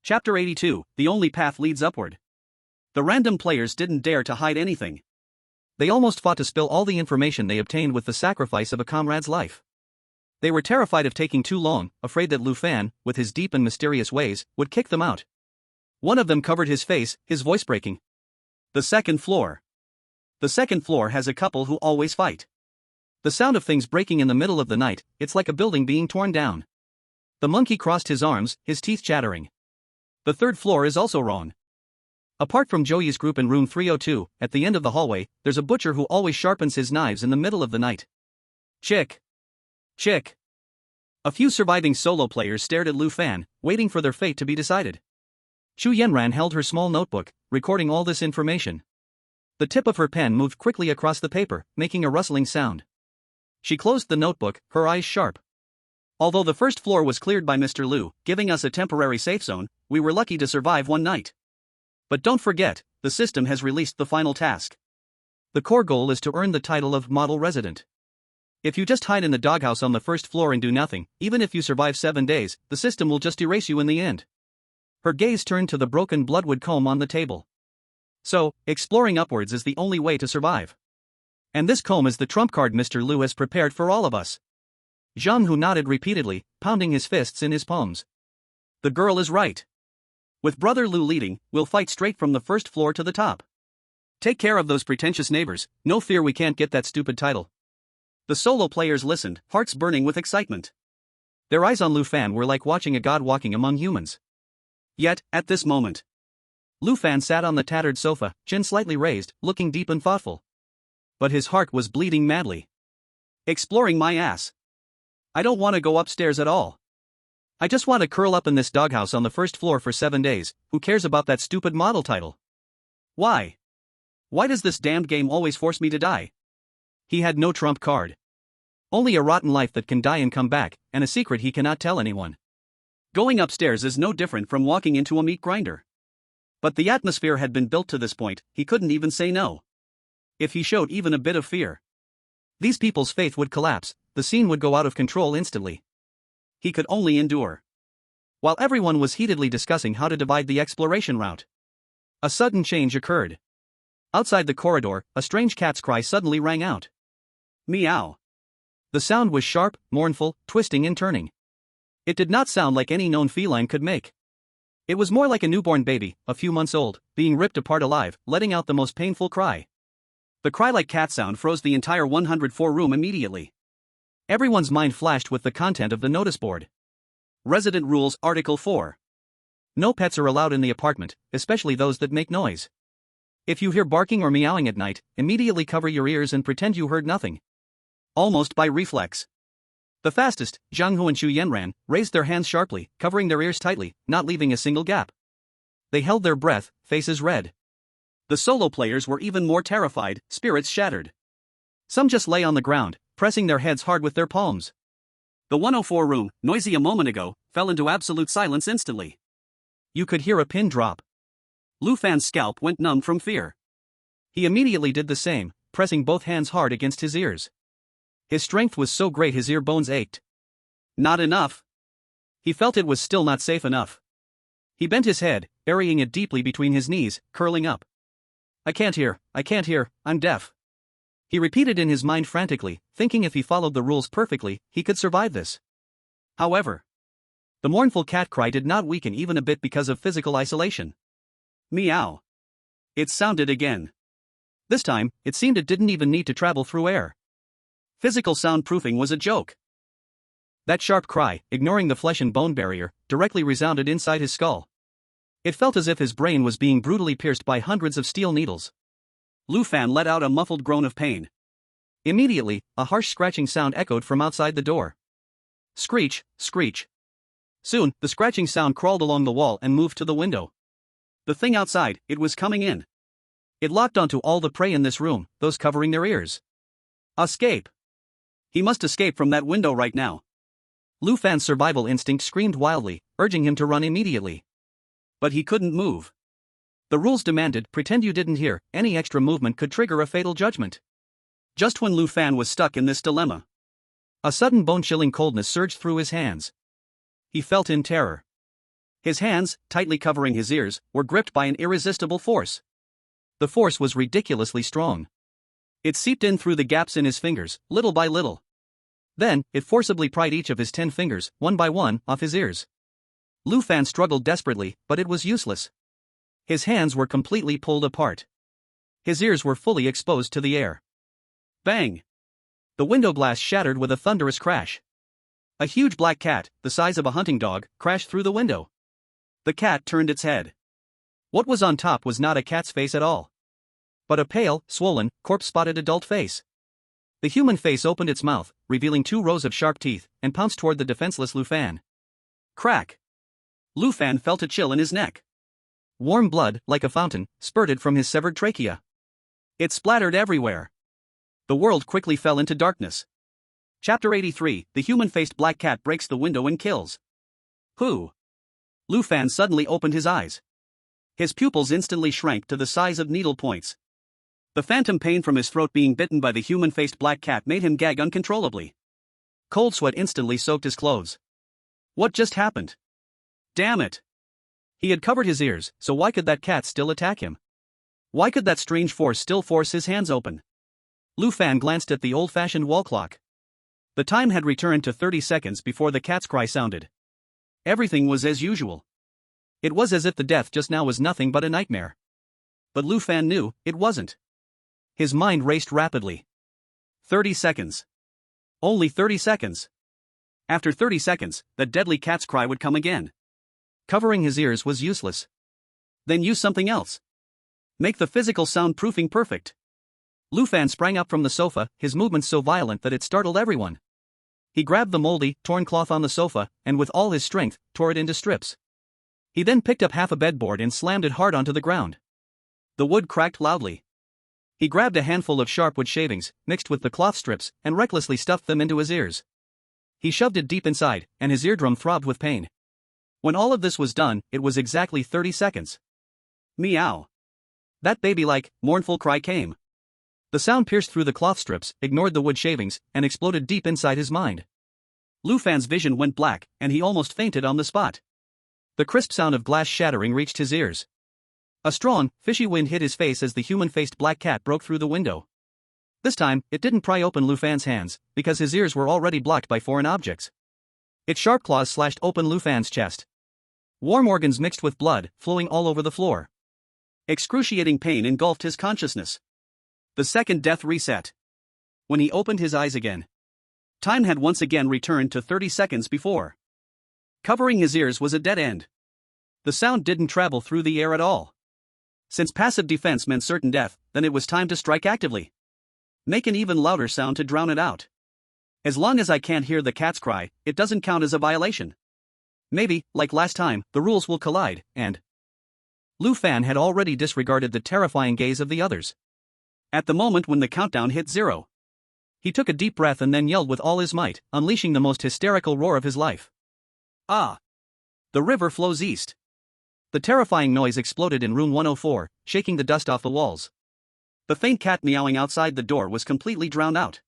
Chapter 82, The Only Path Leads Upward. The random players didn't dare to hide anything. They almost fought to spill all the information they obtained with the sacrifice of a comrade's life. They were terrified of taking too long, afraid that Lu Fan, with his deep and mysterious ways, would kick them out. One of them covered his face, his voice breaking. The 2nd floor. The 2nd floor has a couple who always fight. The sound of things breaking in the middle of the night, it's like a building being torn down. The monkey crossed his arms, his teeth chattering. The 3rd floor is also wrong. Apart from Zhou Yi's group in room 302, at the end of the hallway, there's a butcher who always sharpens his knives in the middle of the night. Chick. Chick. A few surviving solo players stared at Lu Fan, waiting for their fate to be decided. Xu Yanran held her small notebook, recording all this information. The tip of her pen moved quickly across the paper, making a rustling sound. She closed the notebook, her eyes sharp. Although the 1st floor was cleared by Mr. Lu, giving us a temporary safe zone, we were lucky to survive one night. But don't forget, the system has released the final task. The core goal is to earn the title of Model Resident. If you just hide in the doghouse on the 1st floor and do nothing, even if you survive 7 days, the system will just erase you in the end. Her gaze turned to the broken bloodwood comb on the table. So, exploring upwards is the only way to survive. And this comb is the trump card Mr. Lu has prepared for all of us. Zhang Hu nodded repeatedly, pounding his fists in his palms. The girl is right. With Brother Lu leading, we'll fight straight from the 1st floor to the top. Take care of those pretentious neighbors, no fear we can't get that stupid title. The solo players listened, hearts burning with excitement. Their eyes on Lu Fan were like watching a god walking among humans. Yet, at this moment, Lu Fan sat on the tattered sofa, chin slightly raised, looking deep and thoughtful. But his heart was bleeding madly. Exploring my ass. I don't want to go upstairs at all. I just want to curl up in this doghouse on the 1st floor for 7 days, who cares about that stupid model title? Why? Why does this damned game always force me to die? He had no trump card. Only a rotten life that can die and come back, and a secret he cannot tell anyone. Going upstairs is no different from walking into a meat grinder. But the atmosphere had been built to this point, he couldn't even say no. If he showed even a bit of fear, these people's faith would collapse, the scene would go out of control instantly. He could only endure. While everyone was heatedly discussing how to divide the exploration route, a sudden change occurred. Outside the corridor, a strange cat's cry suddenly rang out. Meow. The sound was sharp, mournful, twisting and turning. It did not sound like any known feline could make. It was more like a newborn baby, a few months old, being ripped apart alive, letting out the most painful cry. The cry-like cat sound froze the entire 104 room immediately. Everyone's mind flashed with the content of the notice board. Resident Rules Article 4. No pets are allowed in the apartment, especially those that make noise. If you hear barking or meowing at night, immediately cover your ears and pretend you heard nothing. Almost by reflex. The fastest, Zhang Hu and Xu Yanran, raised their hands sharply, covering their ears tightly, not leaving a single gap. They held their breath, faces red. The solo players were even more terrified, spirits shattered. Some just lay on the ground, pressing their heads hard with their palms. The 104 room, noisy a moment ago, fell into absolute silence instantly. You could hear a pin drop. Lu Fan's scalp went numb from fear. He immediately did the same, pressing both hands hard against his ears. His strength was so great his ear bones ached. Not enough. He felt it was still not safe enough. He bent his head, burying it deeply between his knees, curling up. I can't hear, I'm deaf. He repeated in his mind frantically, thinking if he followed the rules perfectly, he could survive this. However, the mournful cat cry did not weaken even a bit because of physical isolation. Meow. It sounded again. This time, it seemed it didn't even need to travel through air. Physical soundproofing was a joke. That sharp cry, ignoring the flesh and bone barrier, directly resounded inside his skull. It felt as if his brain was being brutally pierced by hundreds of steel needles. Lu Fan let out a muffled groan of pain. Immediately, a harsh scratching sound echoed from outside the door. Screech, screech. Soon, the scratching sound crawled along the wall and moved to the window. The thing outside, it was coming in. It locked onto all the prey in this room, those covering their ears. Escape. He must escape from that window right now. Lu Fan's survival instinct screamed wildly, urging him to run immediately. But he couldn't move. The rules demanded, pretend you didn't hear, any extra movement could trigger a fatal judgment. Just when Lu Fan was stuck in this dilemma, a sudden bone-chilling coldness surged through his hands. He felt in terror. His hands, tightly covering his ears, were gripped by an irresistible force. The force was ridiculously strong. It seeped in through the gaps in his fingers, little by little. Then, it forcibly pried each of his 10 fingers, one by one, off his ears. Lu Fan struggled desperately, but it was useless. His hands were completely pulled apart. His ears were fully exposed to the air. Bang! The window glass shattered with a thunderous crash. A huge black cat, the size of a hunting dog, crashed through the window. The cat turned its head. What was on top was not a cat's face at all, but a pale, swollen, corpse-spotted adult face. The human face opened its mouth, revealing 2 rows of sharp teeth, and pounced toward the defenseless Lu Fan. Crack! Lu Fan felt a chill in his neck. Warm blood, like a fountain, spurted from his severed trachea. It splattered everywhere. The world quickly fell into darkness. Chapter 83, The Human-Faced Black Cat Breaks the Window and Kills. Who? Lu Fan suddenly opened his eyes. His pupils instantly shrank to the size of needle points. The phantom pain from his throat being bitten by the human-faced black cat made him gag uncontrollably. Cold sweat instantly soaked his clothes. What just happened? Damn it! He had covered his ears, so why could that cat still attack him? Why could that strange force still force his hands open? Lu Fan glanced at the old-fashioned wall clock. The time had returned to 30 seconds before the cat's cry sounded. Everything was as usual. It was as if the death just now was nothing but a nightmare. But Lu Fan knew it wasn't. His mind raced rapidly. 30 seconds. Only 30 seconds. After 30 seconds, the deadly cat's cry would come again. Covering his ears was useless. Then use something else. Make the physical soundproofing perfect. Lu Fan sprang up from the sofa, his movements so violent that it startled everyone. He grabbed the moldy, torn cloth on the sofa, and with all his strength, tore it into strips. He then picked up half a bedboard and slammed it hard onto the ground. The wood cracked loudly. He grabbed a handful of sharp wood shavings, mixed with the cloth strips, and recklessly stuffed them into his ears. He shoved it deep inside, and his eardrum throbbed with pain. When all of this was done, it was exactly 30 seconds. Meow. That baby-like, mournful cry came. The sound pierced through the cloth strips, ignored the wood shavings, and exploded deep inside his mind. Lu Fan's vision went black, and he almost fainted on the spot. The crisp sound of glass shattering reached his ears. A strong, fishy wind hit his face as the human-faced black cat broke through the window. This time, it didn't pry open Lu Fan's hands, because his ears were already blocked by foreign objects. Its sharp claws slashed open Lu Fan's chest. Warm organs mixed with blood, flowing all over the floor. Excruciating pain engulfed his consciousness. The second death reset. When he opened his eyes again, time had once again returned to 30 seconds before. Covering his ears was a dead end. The sound didn't travel through the air at all. Since passive defense meant certain death, then it was time to strike actively. Make an even louder sound to drown it out. As long as I can't hear the cat's cry, it doesn't count as a violation. Maybe, like last time, the rules will collide, and... Lu Fan had already disregarded the terrifying gaze of the others. At the moment when the countdown hit 0, he took a deep breath and then yelled with all his might, unleashing the most hysterical roar of his life. Ah! The river flows east. The terrifying noise exploded in room 104, shaking the dust off the walls. The faint cat meowing outside the door was completely drowned out.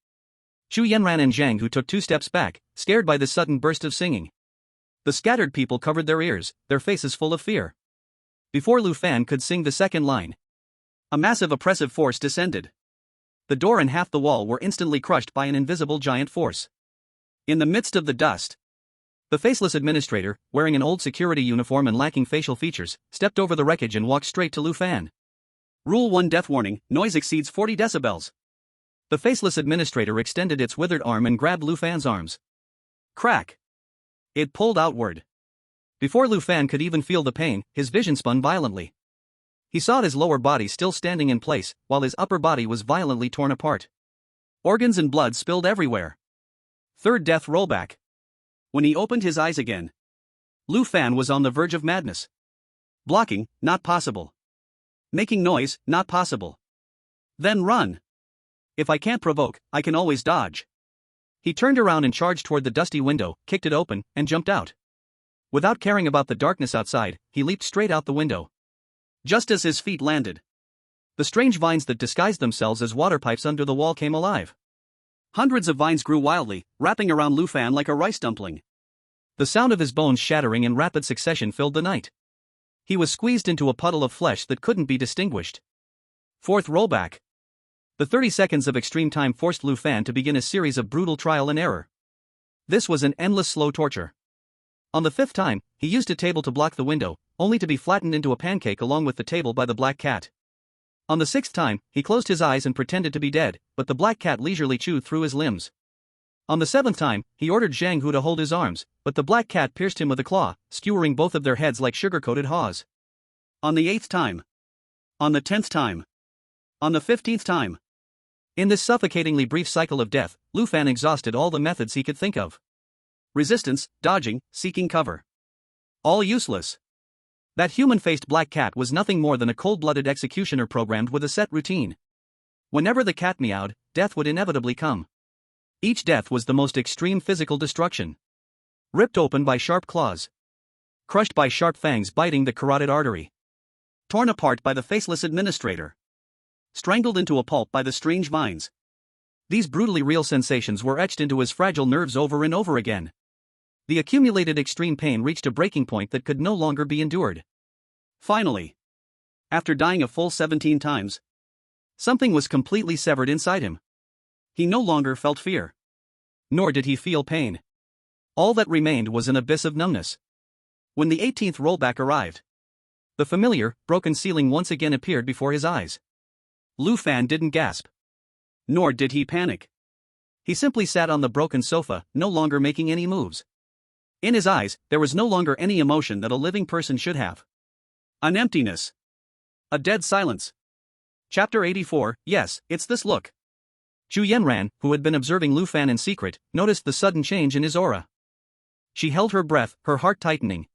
Chu Yanran and Zhang Hu took 2 steps back, scared by this sudden burst of singing. The scattered people covered their ears, their faces full of fear. Before Lu Fan could sing the second line, a massive oppressive force descended. The door and half the wall were instantly crushed by an invisible giant force. In the midst of the dust, the faceless administrator, wearing an old security uniform and lacking facial features, stepped over the wreckage and walked straight to Lu Fan. Rule 1 death warning, noise exceeds 40 decibels. The faceless administrator extended its withered arm and grabbed Lu Fan's arms. Crack! It pulled outward. Before Lu Fan could even feel the pain, his vision spun violently. He saw his lower body still standing in place, while his upper body was violently torn apart. Organs and blood spilled everywhere. Third death rollback. When he opened his eyes again, Lu Fan was on the verge of madness. Blocking, not possible. Making noise, not possible. Then run. If I can't provoke, I can always dodge. He turned around and charged toward the dusty window, kicked it open, and jumped out. Without caring about the darkness outside, he leaped straight out the window. Just as his feet landed, the strange vines that disguised themselves as water pipes under the wall came alive. Hundreds of vines grew wildly, wrapping around Lu Fan like a rice dumpling. The sound of his bones shattering in rapid succession filled the night. He was squeezed into a puddle of flesh that couldn't be distinguished. Fourth rollback. The 30 seconds of extreme time forced Lu Fan to begin a series of brutal trial and error. This was an endless slow torture. On the 5th time, he used a table to block the window, only to be flattened into a pancake along with the table by the black cat. On the 6th time, he closed his eyes and pretended to be dead, but the black cat leisurely chewed through his limbs. On the 7th time, he ordered Zhang Hu to hold his arms, but the black cat pierced him with a claw, skewering both of their heads like sugar-coated haws. On the 8th time. On the 10th time. On the 15th time. In this suffocatingly brief cycle of death, Lu Fan exhausted all the methods he could think of. Resistance, dodging, seeking cover. All useless. That human-faced black cat was nothing more than a cold-blooded executioner programmed with a set routine. Whenever the cat meowed, death would inevitably come. Each death was the most extreme physical destruction. Ripped open by sharp claws. Crushed by sharp fangs biting the carotid artery. Torn apart by the faceless administrator. Strangled into a pulp by the strange vines. These brutally real sensations were etched into his fragile nerves over and over again. The accumulated extreme pain reached a breaking point that could no longer be endured. Finally, after dying a full 17 times, something was completely severed inside him. He no longer felt fear. Nor did he feel pain. All that remained was an abyss of numbness. When the 18th rollback arrived, the familiar, broken ceiling once again appeared before his eyes. Lu Fan didn't gasp. Nor did he panic. He simply sat on the broken sofa, no longer making any moves. In his eyes, there was no longer any emotion that a living person should have. An emptiness. A dead silence. Chapter 84, yes, it's this look. Chu Yanran, who had been observing Lu Fan in secret, noticed the sudden change in his aura. She held her breath, her heart tightening.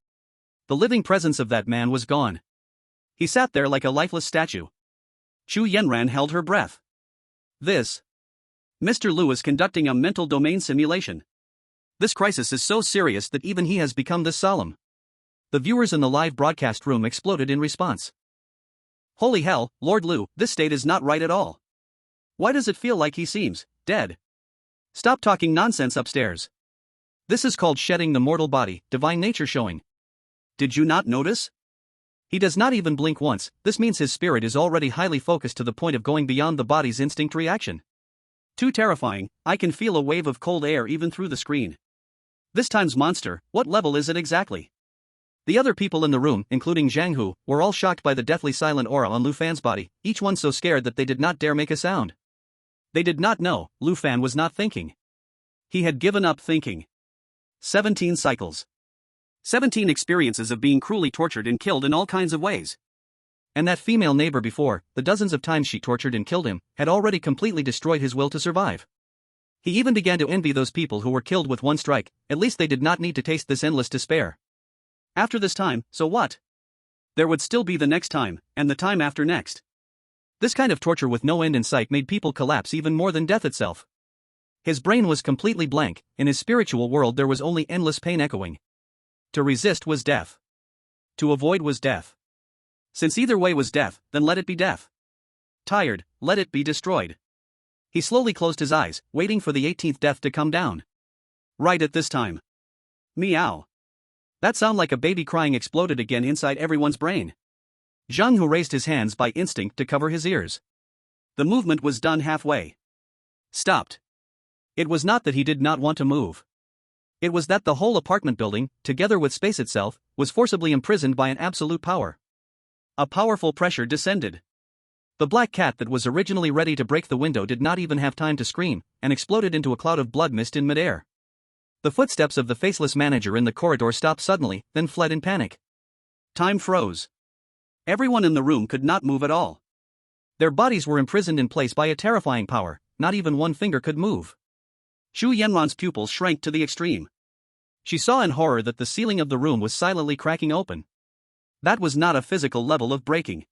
The living presence of that man was gone. He sat there like a lifeless statue. Chu Yanran held her breath. This. Mr. Lu is conducting a mental domain simulation. This crisis is so serious that even he has become this solemn. The viewers in the live broadcast room exploded in response. Holy hell, Lord Lu, this state is not right at all. Why does it feel like he seems dead? Stop talking nonsense upstairs. This is called shedding the mortal body, divine nature showing. Did you not notice? He does not even blink once. This means his spirit is already highly focused to the point of going beyond the body's instinct reaction. Too terrifying, I can feel a wave of cold air even through the screen. This time's monster, what level is it exactly? The other people in the room, including Zhang Hu, were all shocked by the deathly silent aura on Lu Fan's body, each one so scared that they did not dare make a sound. They did not know, Lu Fan was not thinking. He had given up thinking. 17 cycles. 17 experiences of being cruelly tortured and killed in all kinds of ways. And that female neighbor before, the dozens of times she tortured and killed him, had already completely destroyed his will to survive. He even began to envy those people who were killed with one strike. At least they did not need to taste this endless despair. After this time, so what? There would still be the next time, and the time after next. This kind of torture with no end in sight made people collapse even more than death itself. His brain was completely blank. In his spiritual world there was only endless pain echoing. To resist was death. To avoid was death. Since either way was death, then let it be death. Tired, let it be destroyed. He slowly closed his eyes, waiting for the 18th death to come down. Right at this time. Meow. That sound like a baby crying exploded again inside everyone's brain. Zhang Hu raised his hands by instinct to cover his ears. The movement was done halfway. Stopped. It was not that he did not want to move. It was that the whole apartment building, together with space itself, was forcibly imprisoned by an absolute power. A powerful pressure descended. The black cat that was originally ready to break the window did not even have time to scream, and exploded into a cloud of blood mist in midair. The footsteps of the faceless manager in the corridor stopped suddenly, then fled in panic. Time froze. Everyone in the room could not move at all. Their bodies were imprisoned in place by a terrifying power. Not even one finger could move. Xu Yanran's pupils shrank to the extreme. She saw in horror that the ceiling of the room was silently cracking open. That was not a physical level of breaking.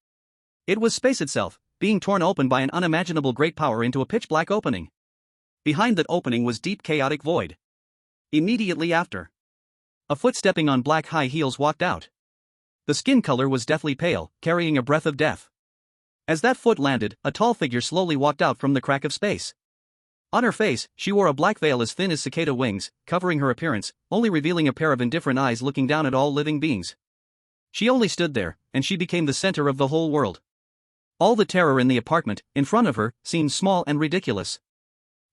It was space itself, being torn open by an unimaginable great power into a pitch-black opening. Behind that opening was deep chaotic void. Immediately after, a foot stepping on black high heels walked out. The skin color was deathly pale, carrying a breath of death. As that foot landed, a tall figure slowly walked out from the crack of space. On her face, she wore a black veil as thin as cicada wings, covering her appearance, only revealing a pair of indifferent eyes looking down at all living beings. She only stood there, and she became the center of the whole world. All the terror in the apartment, in front of her, seemed small and ridiculous.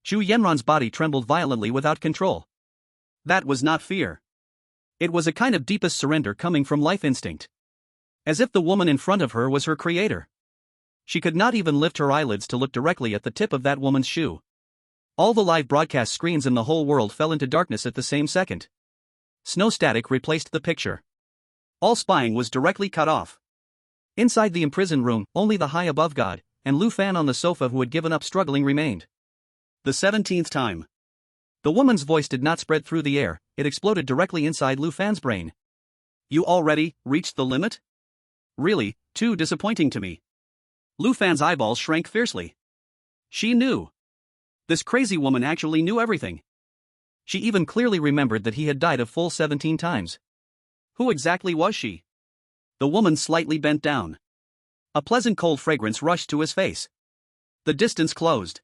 Xu Yanran's body trembled violently without control. That was not fear. It was a kind of deepest surrender coming from life instinct. As if the woman in front of her was her creator. She could not even lift her eyelids to look directly at the tip of that woman's shoe. All the live broadcast screens in the whole world fell into darkness at the same second. Snow static replaced the picture. All spying was directly cut off. Inside the imprisoned room, only the high above God, and Lu Fan on the sofa who had given up struggling remained. The 17th time. The woman's voice did not spread through the air, it exploded directly inside Lu Fan's brain. You already reached the limit? Really, too disappointing to me. Lu Fan's eyeballs shrank fiercely. She knew. This crazy woman actually knew everything. She even clearly remembered that he had died a full 17 times. Who exactly was she? The woman slightly bent down. A pleasant cold fragrance rushed to his face. The distance closed.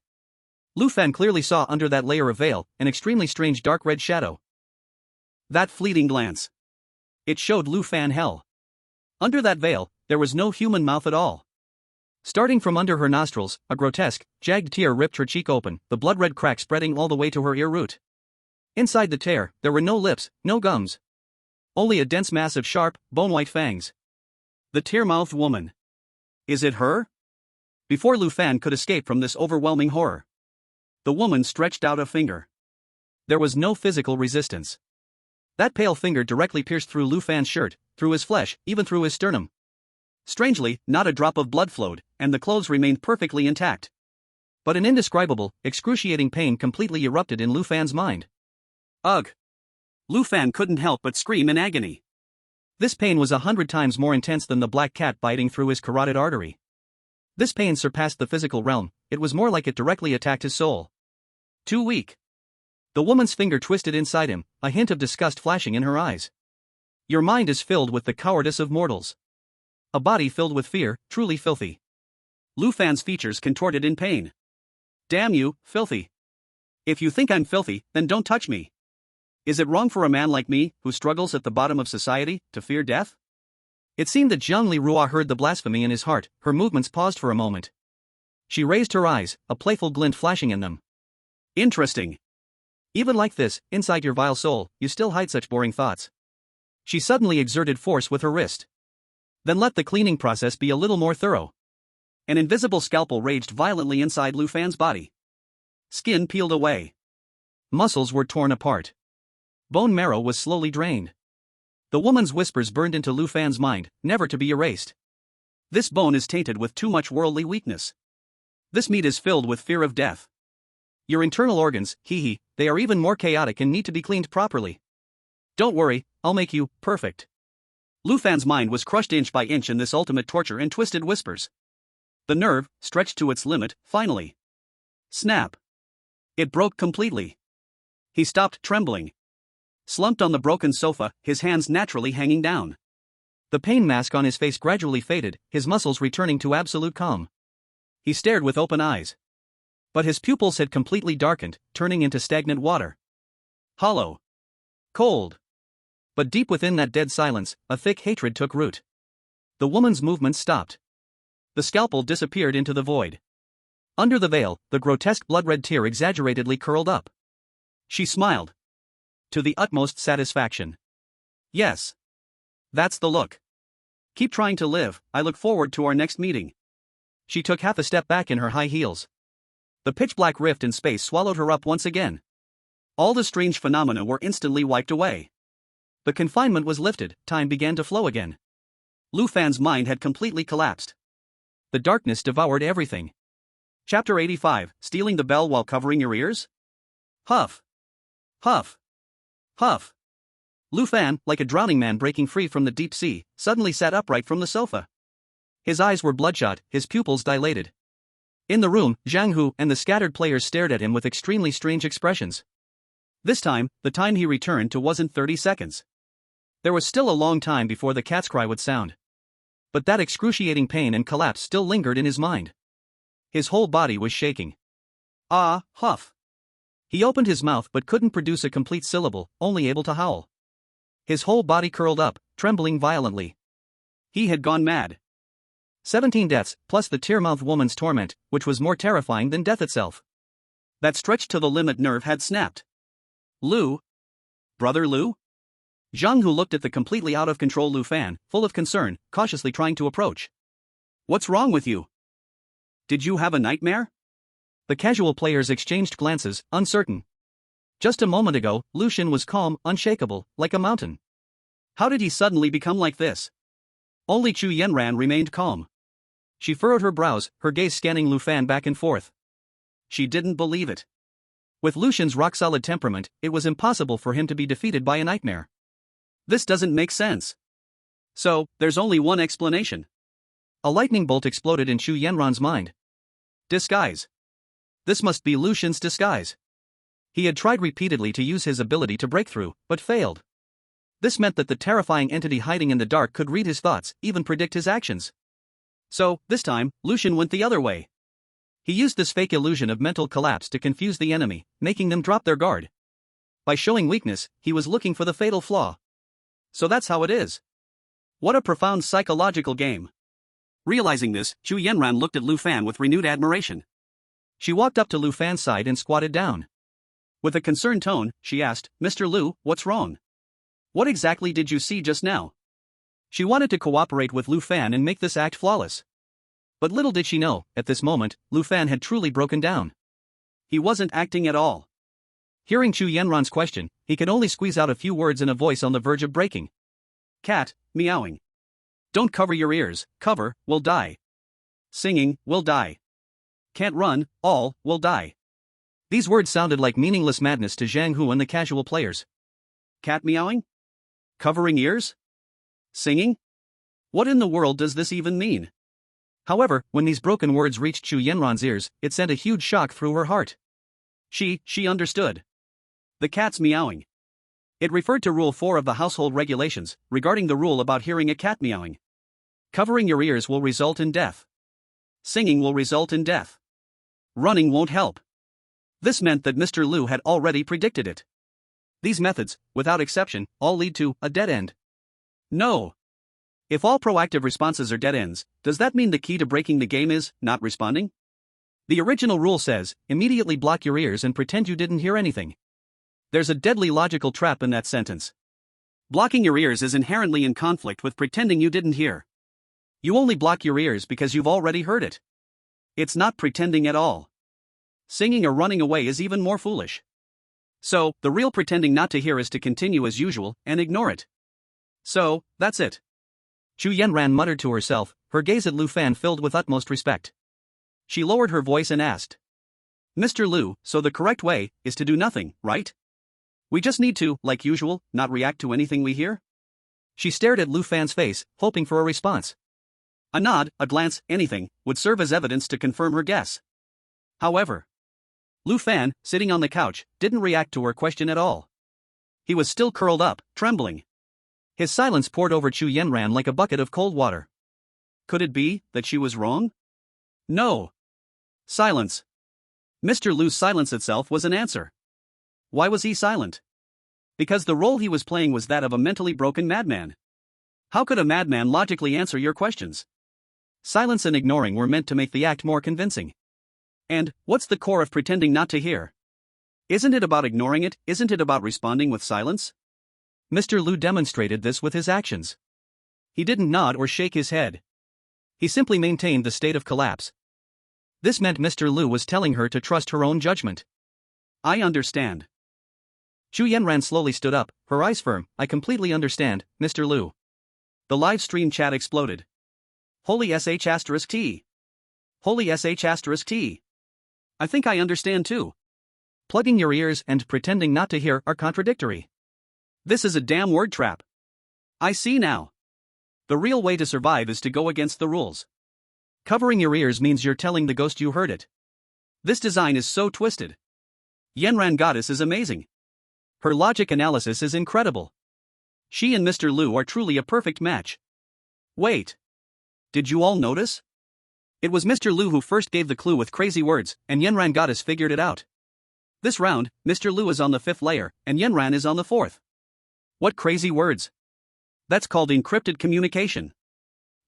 Lu Fan clearly saw under that layer of veil an extremely strange dark red shadow. That fleeting glance. It showed Lu Fan hell. Under that veil, there was no human mouth at all. Starting from under her nostrils, a grotesque, jagged tear ripped her cheek open, the blood-red crack spreading all the way to her ear root. Inside the tear, there were no lips, no gums. Only a dense mass of sharp, bone-white fangs. The tear-mouthed woman. Is it her? Before Lu Fan could escape from this overwhelming horror, the woman stretched out a finger. There was no physical resistance. That pale finger directly pierced through Lu Fan's shirt, through his flesh, even through his sternum. Strangely, not a drop of blood flowed, and the clothes remained perfectly intact. But an indescribable, excruciating pain completely erupted in Lu Fan's mind. Ugh! Lu Fan couldn't help but scream in agony. This pain was 100 times more intense than the black cat biting through his carotid artery. This pain surpassed the physical realm, it was more like it directly attacked his soul. Too weak. The woman's finger twisted inside him, a hint of disgust flashing in her eyes. Your mind is filled with the cowardice of mortals. A body filled with fear, truly filthy. Lu Fan's features contorted in pain. Damn you, filthy. If you think I'm filthy, then don't touch me. Is it wrong for a man like me, who struggles at the bottom of society, to fear death? It seemed that Jiang Li heard the blasphemy in his heart. Her movements paused for a moment. She raised her eyes, a playful glint flashing in them. Interesting. Even like this, inside your vile soul, you still hide such boring thoughts. She suddenly exerted force with her wrist. Then let the cleaning process be a little more thorough. An invisible scalpel raged violently inside Lu Fan's body. Skin peeled away. Muscles were torn apart. Bone marrow was slowly drained. The woman's whispers burned into Lu Fan's mind, never to be erased. This bone is tainted with too much worldly weakness. This meat is filled with fear of death. Your internal organs, they are even more chaotic and need to be cleaned properly. Don't worry, I'll make you perfect. Lu Fan's mind was crushed inch by inch in this ultimate torture and twisted whispers. The nerve, stretched to its limit, finally. Snap. It broke completely. He stopped trembling. Slumped on the broken sofa, his hands naturally hanging down. The pain mask on his face gradually faded, his muscles returning to absolute calm. He stared with open eyes. But his pupils had completely darkened, turning into stagnant water. Hollow. Cold. But deep within that dead silence, a thick hatred took root. The woman's movements stopped. The scalpel disappeared into the void. Under the veil, the grotesque blood-red tear exaggeratedly curled up. She smiled. To the utmost satisfaction. Yes. That's the look. Keep trying to live, I look forward to our next meeting. She took half a step back in her high heels. The pitch-black rift in space swallowed her up once again. All the strange phenomena were instantly wiped away. The confinement was lifted, time began to flow again. Lu Fan's mind had completely collapsed. The darkness devoured everything. Chapter 85, Stealing the Bell While Covering Your Ears? Huff. Huff. Huff. Lu Fan, like a drowning man breaking free from the deep sea, suddenly sat upright from the sofa. His eyes were bloodshot, his pupils dilated. In the room, Zhang Hu and the scattered players stared at him with extremely strange expressions. This time, the time he returned to wasn't 30 seconds. There was still a long time before the cat's cry would sound. But that excruciating pain and collapse still lingered in his mind. His whole body was shaking. Ah, huff. He opened his mouth but couldn't produce a complete syllable, only able to howl. His whole body curled up, trembling violently. He had gone mad. 17 deaths, plus the tear-mouthed woman's torment, which was more terrifying than death itself. That stretched to the limit nerve had snapped. Lu? Brother Lu? Zhang Hu looked at the completely out-of-control Lu Fan, full of concern, cautiously trying to approach. What's wrong with you? Did you have a nightmare? The casual players exchanged glances, uncertain. Just a moment ago, Lu Xun was calm, unshakable, like a mountain. How did he suddenly become like this? Only Chu Yanran remained calm. She furrowed her brows, her gaze scanning Lu Fan back and forth. She didn't believe it. With Lu Xun's rock-solid temperament, it was impossible for him to be defeated by a nightmare. This doesn't make sense. So, there's only one explanation. A lightning bolt exploded in Chu Yanran's mind. Disguise. This must be Lu Xun's disguise. He had tried repeatedly to use his ability to break through, but failed. This meant that the terrifying entity hiding in the dark could read his thoughts, even predict his actions. So, this time, Lu Xun went the other way. He used this fake illusion of mental collapse to confuse the enemy, making them drop their guard. By showing weakness, he was looking for the fatal flaw. So that's how it is. What a profound psychological game. Realizing this, Chu Yanran looked at Lu Fan with renewed admiration. She walked up to Lu Fan's side and squatted down. With a concerned tone, she asked, Mr. Lu, what's wrong? What exactly did you see just now? She wanted to cooperate with Lu Fan and make this act flawless. But little did she know, at this moment, Lu Fan had truly broken down. He wasn't acting at all. Hearing Chu Yanran's question, he could only squeeze out a few words in a voice on the verge of breaking. Cat, meowing. Don't cover your ears, cover, will die. Singing, will die. Can't run, all, will die. These words sounded like meaningless madness to Zhang Hu and the casual players. Cat meowing? Covering ears? Singing? What in the world does this even mean? However, when these broken words reached Chu Yanran's ears, it sent a huge shock through her heart. She understood. The cat's meowing. It referred to Rule 4 of the household regulations, regarding the rule about hearing a cat meowing. Covering your ears will result in death. Singing will result in death. Running won't help. This meant that Mr. Lu had already predicted it. These methods, without exception, all lead to a dead end. No. If all proactive responses are dead ends, does that mean the key to breaking the game is not responding? The original rule says, immediately block your ears and pretend you didn't hear anything. There's a deadly logical trap in that sentence. Blocking your ears is inherently in conflict with pretending you didn't hear. You only block your ears because you've already heard it. It's not pretending at all. Singing or running away is even more foolish. So, the real pretending not to hear is to continue as usual and ignore it. So, that's it. Chu Yanran muttered to herself, her gaze at Lu Fan filled with utmost respect. She lowered her voice and asked, Mr. Lu, so the correct way is to do nothing, right? We just need to, like usual, not react to anything we hear? She stared at Lu Fan's face, hoping for a response. A nod, a glance, anything, would serve as evidence to confirm her guess. However, Lu Fan, sitting on the couch, didn't react to her question at all. He was still curled up, trembling. His silence poured over Chu Yanran like a bucket of cold water. Could it be that she was wrong? No. Silence. Mr. Lu's silence itself was an answer. Why was he silent? Because the role he was playing was that of a mentally broken madman. How could a madman logically answer your questions? Silence and ignoring were meant to make the act more convincing. And, what's the core of pretending not to hear? Isn't it about ignoring it? Isn't it about responding with silence? Mr. Lu demonstrated this with his actions. He didn't nod or shake his head. He simply maintained the state of collapse. This meant Mr. Lu was telling her to trust her own judgment. I understand. Chu Yanran slowly stood up, her eyes firm. I completely understand, Mr. Lu. The live stream chat exploded. Holy sh*T. Holy sh*T. I think I understand too. Plugging your ears and pretending not to hear are contradictory. This is a damn word trap. I see now. The real way to survive is to go against the rules. Covering your ears means you're telling the ghost you heard it. This design is so twisted. Yanran Goddess is amazing. Her logic analysis is incredible. She and Mr. Lu are truly a perfect match. Wait. Did you all notice? It was Mr. Lu who first gave the clue with crazy words, and Yanran Goddess figured it out. This round, Mr. Lu is on the 5th layer, and Yanran is on the 4th. What crazy words? That's called encrypted communication.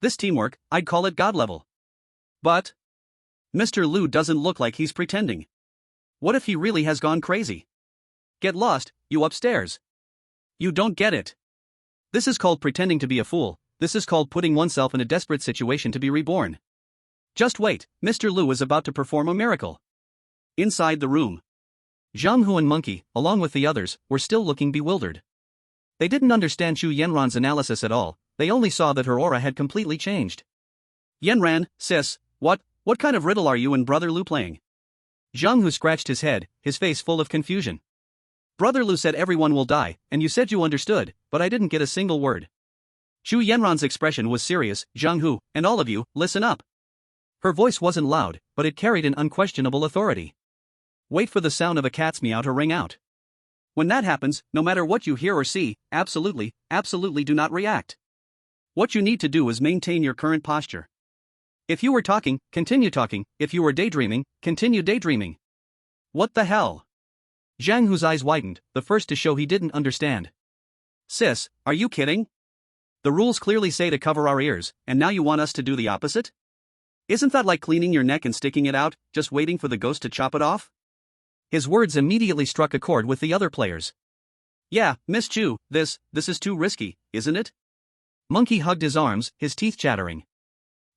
This teamwork, I'd call it God level. But Mr. Lu doesn't look like he's pretending. What if he really has gone crazy? Get lost, you upstairs. You don't get it. This is called pretending to be a fool. This is called putting oneself in a desperate situation to be reborn. Just wait, Mr. Lu is about to perform a miracle. Inside the room, Zhang Hu and Monkey, along with the others, were still looking bewildered. They didn't understand Chu Yanran's analysis at all. They only saw that her aura had completely changed. Yanran, sis, what kind of riddle are you and Brother Lu playing? Zhang Hu scratched his head, his face full of confusion. Brother Lu said everyone will die, and you said you understood, but I didn't get a single word. Chu Yanran's expression was serious. Zhang Hu, and all of you, listen up. Her voice wasn't loud, but it carried an unquestionable authority. Wait for the sound of a cat's meow to ring out. When that happens, no matter what you hear or see, absolutely do not react. What you need to do is maintain your current posture. If you were talking, continue talking. If you were daydreaming, continue daydreaming. What the hell? Zhang Hu's eyes widened, the first to show he didn't understand. Sis, are you kidding? The rules clearly say to cover our ears, and now you want us to do the opposite? Isn't that like cleaning your neck and sticking it out, just waiting for the ghost to chop it off? His words immediately struck a chord with the other players. Yeah, Miss Chu, this is too risky, isn't it? Monkey hugged his arms, his teeth chattering.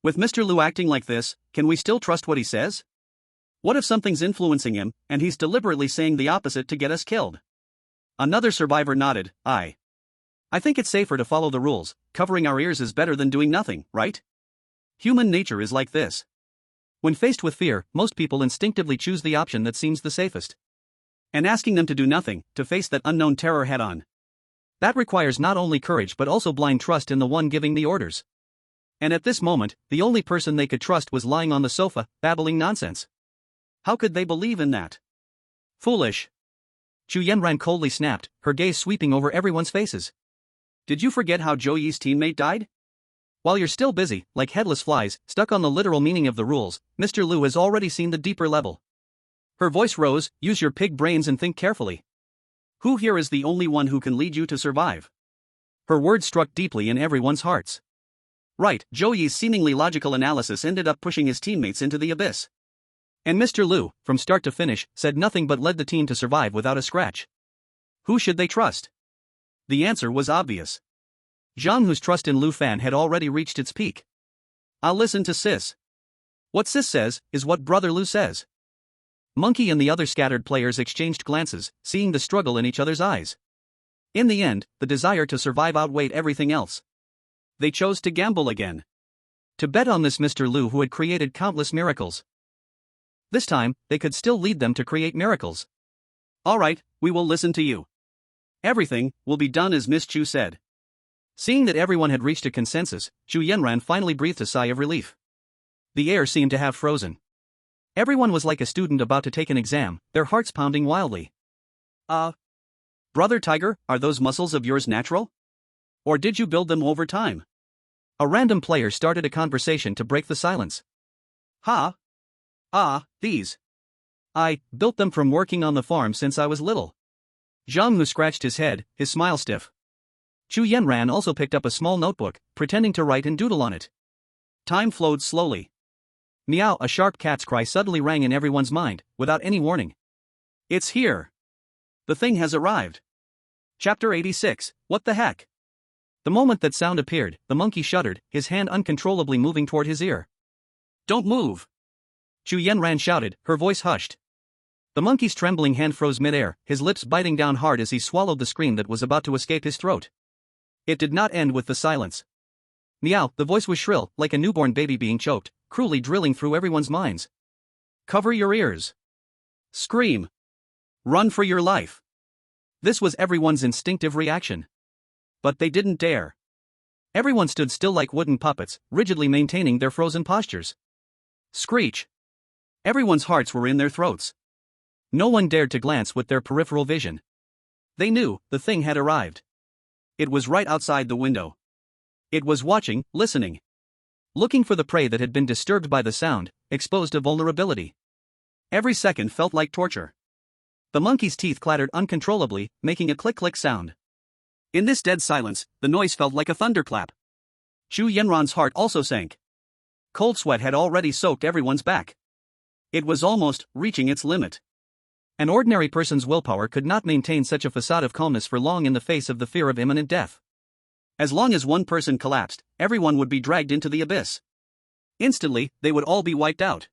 With Mr. Lu acting like this, can we still trust what he says? What if something's influencing him, and he's deliberately saying the opposite to get us killed? Another survivor nodded. I think it's safer to follow the rules. Covering our ears is better than doing nothing, right? Human nature is like this. When faced with fear, most people instinctively choose the option that seems the safest. And asking them to do nothing, to face that unknown terror head on. That requires not only courage but also blind trust in the one giving the orders. And at this moment, the only person they could trust was lying on the sofa, babbling nonsense. How could they believe in that? Foolish. Chu Yanran coldly snapped, her gaze sweeping over everyone's faces. Did you forget how Zhou Yi's teammate died? While you're still busy, like headless flies, stuck on the literal meaning of the rules, Mr. Lu has already seen the deeper level. Her voice rose. Use your pig brains and think carefully. Who here is the only one who can lead you to survive? Her words struck deeply in everyone's hearts. Right, Zhou Yi's seemingly logical analysis ended up pushing his teammates into the abyss. And Mr. Lu, from start to finish, said nothing but led the team to survive without a scratch. Who should they trust? The answer was obvious. Zhang, whose trust in Lu Fan had already reached its peak. I'll listen to Sis. What Sis says, is what Brother Lu says. Monkey and the other scattered players exchanged glances, seeing the struggle in each other's eyes. In the end, the desire to survive outweighed everything else. They chose to gamble again. To bet on this Mr. Lu who had created countless miracles. This time, they could still lead them to create miracles. All right, we will listen to you. Everything will be done as Miss Chu said. Seeing that everyone had reached a consensus, Chu Yanran finally breathed a sigh of relief. The air seemed to have frozen. Everyone was like a student about to take an exam, their hearts pounding wildly. Brother Tiger, are those muscles of yours natural? Or did you build them over time? A random player started a conversation to break the silence. These. I built them from working on the farm since I was little. Zhang Hu scratched his head, his smile stiff. Chu Yanran also picked up a small notebook, pretending to write and doodle on it. Time flowed slowly. Meow, a sharp cat's cry suddenly rang in everyone's mind, without any warning. It's here. The thing has arrived. Chapter 86, What the heck? The moment that sound appeared, the monkey shuddered, his hand uncontrollably moving toward his ear. Don't move! Chu Yanran shouted, her voice hushed. The monkey's trembling hand froze midair, his lips biting down hard as he swallowed the scream that was about to escape his throat. It did not end with the silence. Meow, the voice was shrill, like a newborn baby being choked, cruelly drilling through everyone's minds. Cover your ears. Scream. Run for your life. This was everyone's instinctive reaction. But they didn't dare. Everyone stood still like wooden puppets, rigidly maintaining their frozen postures. Screech. Everyone's hearts were in their throats. No one dared to glance with their peripheral vision. They knew the thing had arrived. It was right outside the window. It was watching, listening. Looking for the prey that had been disturbed by the sound, exposed to vulnerability. Every second felt like torture. The monkey's teeth clattered uncontrollably, making a click-click sound. In this dead silence, the noise felt like a thunderclap. Chu Yanran's heart also sank. Cold sweat had already soaked everyone's back. It was almost reaching its limit. An ordinary person's willpower could not maintain such a facade of calmness for long in the face of the fear of imminent death. As long as one person collapsed, everyone would be dragged into the abyss. Instantly, they would all be wiped out.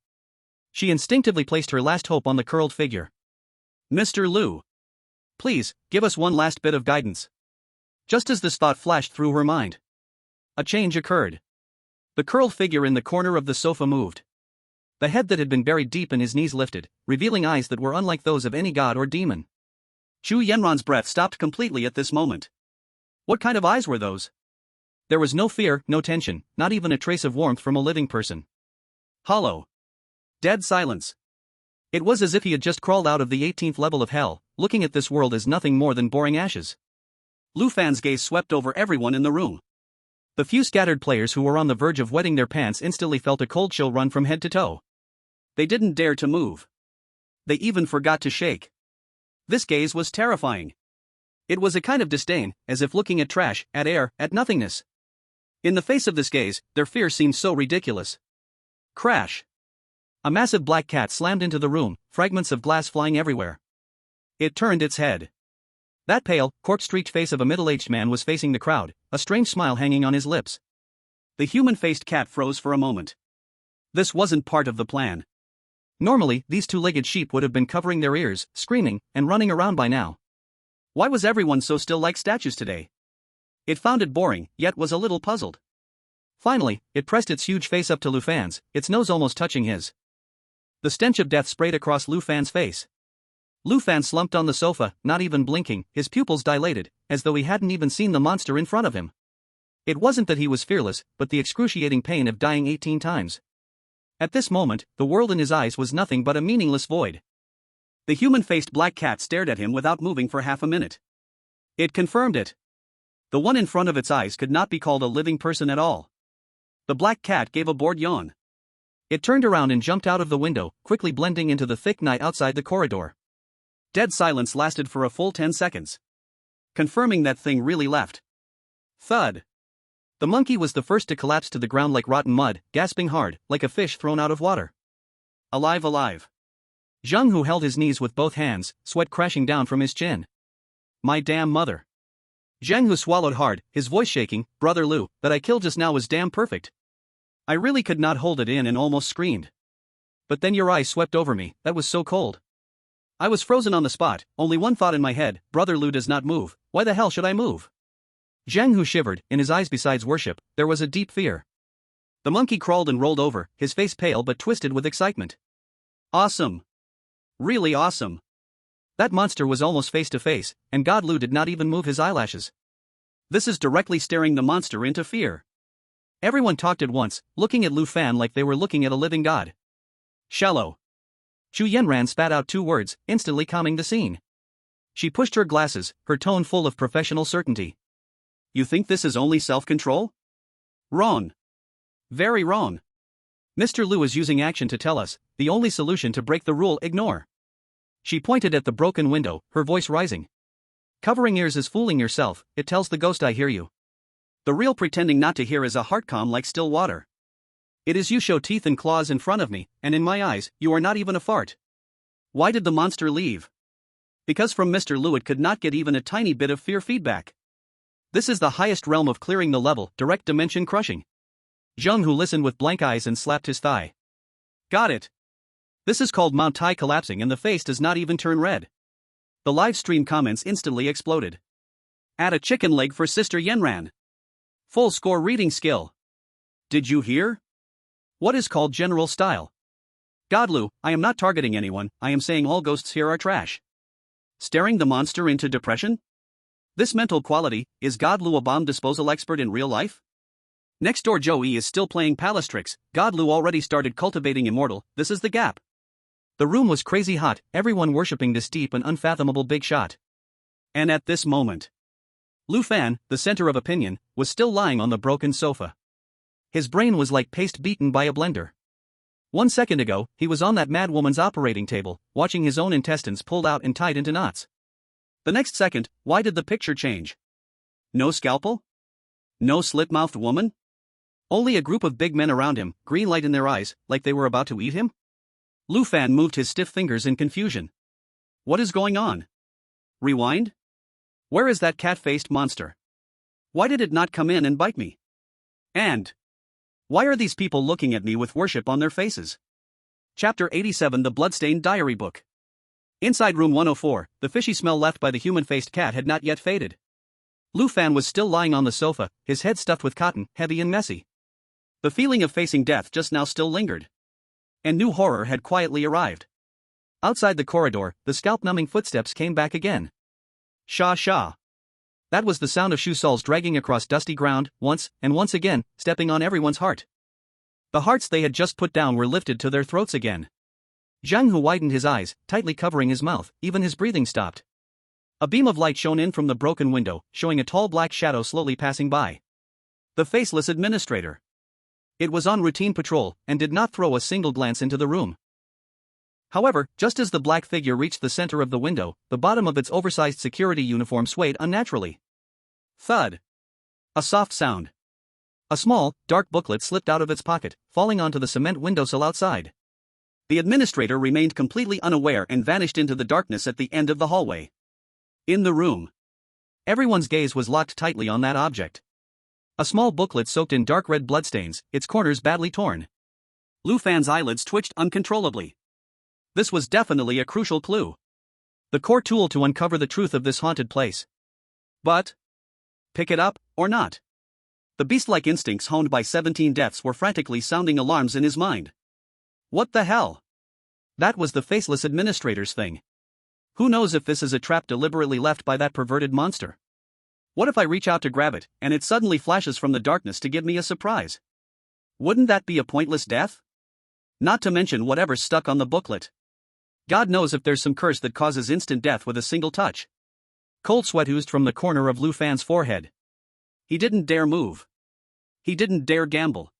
She instinctively placed her last hope on the curled figure. Mr. Lu. Please, give us one last bit of guidance. Just as this thought flashed through her mind, a change occurred. The curled figure in the corner of the sofa moved. The head that had been buried deep in his knees lifted, revealing eyes that were unlike those of any god or demon. Chu Yanran's breath stopped completely at this moment. What kind of eyes were those? There was no fear, no tension, not even a trace of warmth from a living person. Hollow. Dead silence. It was as if he had just crawled out of the 18th level of hell, looking at this world as nothing more than boring ashes. Lu Fan's gaze swept over everyone in the room. The few scattered players who were on the verge of wetting their pants instantly felt a cold chill run from head to toe. They didn't dare to move. They even forgot to shake. This gaze was terrifying. It was a kind of disdain, as if looking at trash, at air, at nothingness. In the face of this gaze, their fear seemed so ridiculous. Crash. A massive black cat slammed into the room, fragments of glass flying everywhere. It turned its head. That pale, corpse-streaked face of a middle-aged man was facing the crowd, a strange smile hanging on his lips. The human-faced cat froze for a moment. This wasn't part of the plan. Normally, these two-legged sheep would have been covering their ears, screaming, and running around by now. Why was everyone so still like statues today? It found it boring, yet was a little puzzled. Finally, it pressed its huge face up to Lu Fan's, its nose almost touching his. The stench of death sprayed across Lu Fan's face. Lu Fan slumped on the sofa, not even blinking, his pupils dilated, as though he hadn't even seen the monster in front of him. It wasn't that he was fearless, but the excruciating pain of dying 18 times. At this moment, the world in his eyes was nothing but a meaningless void. The human-faced black cat stared at him without moving for half a minute. It confirmed it. The one in front of its eyes could not be called a living person at all. The black cat gave a bored yawn. It turned around and jumped out of the window, quickly blending into the thick night outside the corridor. Dead silence lasted for a full 10 seconds. Confirming that thing really left. Thud. The monkey was the first to collapse to the ground like rotten mud, gasping hard, like a fish thrown out of water. Alive, alive. Zhang, who held his knees with both hands, sweat crashing down from his chin. My damn mother. Zhang, who swallowed hard, his voice shaking, Brother Lu, that I killed just now was damn perfect. I really could not hold it in and almost screamed. But then your eyes swept over me, that was so cold. I was frozen on the spot, only one thought in my head, Brother Lu does not move, why the hell should I move? Zhang, who shivered, in his eyes besides worship, there was a deep fear. The monkey crawled and rolled over, his face pale but twisted with excitement. Awesome. Really awesome. That monster was almost face to face, and God Lu did not even move his eyelashes. This is directly staring the monster into fear. Everyone talked at once, looking at Lu Fan like they were looking at a living god. Shallow. Chu Yanran spat out 2 words, instantly calming the scene. She pushed her glasses, her tone full of professional certainty. You think this is only self-control? Wrong. Very wrong. Mr. Lu is using action to tell us, the only solution to break the rule, ignore. She pointed at the broken window, her voice rising. Covering ears is fooling yourself, it tells the ghost I hear you. The real pretending not to hear is a heart calm like still water. It is you show teeth and claws in front of me, and in my eyes, you are not even a fart. Why did the monster leave? Because from Mr. Lu it could not get even a tiny bit of fear feedback. This is the highest realm of clearing the level, direct dimension crushing. Zhang, who listened with blank eyes and slapped his thigh. Got it. This is called Mount Tai collapsing and the face does not even turn red. The live stream comments instantly exploded. Add a chicken leg for Sister Yenran. Full score reading skill. Did you hear? What is called general style? Godlu, I am not targeting anyone, I am saying all ghosts here are trash. Staring the monster into depression? This mental quality, is Godlu a bomb disposal expert in real life? Next door Joey is still playing Palastrix, Godlu already started cultivating Immortal, this is the gap. The room was crazy hot, everyone worshipping this deep and unfathomable big shot. And at this moment, Lu Fan, the center of opinion, was still lying on the broken sofa. His brain was like paste beaten by a blender. 1 second ago, he was on that mad woman's operating table, watching his own intestines pulled out and tied into knots. The next second, why did the picture change? No scalpel? No slit-mouthed woman? Only a group of big men around him, green light in their eyes, like they were about to eat him? Lu Fan moved his stiff fingers in confusion. What is going on? Rewind? Where is that cat-faced monster? Why did it not come in and bite me? And why are these people looking at me with worship on their faces? Chapter 87 The Bloodstained Diary Book. Inside room 104, the fishy smell left by the human-faced cat had not yet faded. Lu Fan was still lying on the sofa, his head stuffed with cotton, heavy and messy. The feeling of facing death just now still lingered. And new horror had quietly arrived. Outside the corridor, the scalp-numbing footsteps came back again. Sha sha. That was the sound of shoe soles dragging across dusty ground, once, and once again, stepping on everyone's heart. The hearts they had just put down were lifted to their throats again. Zhang, who widened his eyes, tightly covering his mouth, even his breathing stopped. A beam of light shone in from the broken window, showing a tall black shadow slowly passing by. The faceless administrator. It was on routine patrol, and did not throw a single glance into the room. However, just as the black figure reached the center of the window, the bottom of its oversized security uniform swayed unnaturally. Thud. A soft sound. A small, dark booklet slipped out of its pocket, falling onto the cement windowsill outside. The administrator remained completely unaware and vanished into the darkness at the end of the hallway. In the room, everyone's gaze was locked tightly on that object. A small booklet soaked in dark red bloodstains, its corners badly torn. Lu Fan's eyelids twitched uncontrollably. This was definitely a crucial clue. The core tool to uncover the truth of this haunted place. But pick it up, or not? The beast-like instincts honed by 17 deaths were frantically sounding alarms in his mind. What the hell? That was the faceless administrator's thing. Who knows if this is a trap deliberately left by that perverted monster? What if I reach out to grab it, and it suddenly flashes from the darkness to give me a surprise? Wouldn't that be a pointless death? Not to mention whatever's stuck on the booklet. God knows if there's some curse that causes instant death with a single touch. Cold sweat oozed from the corner of Lu Fan's forehead. He didn't dare move. He didn't dare gamble.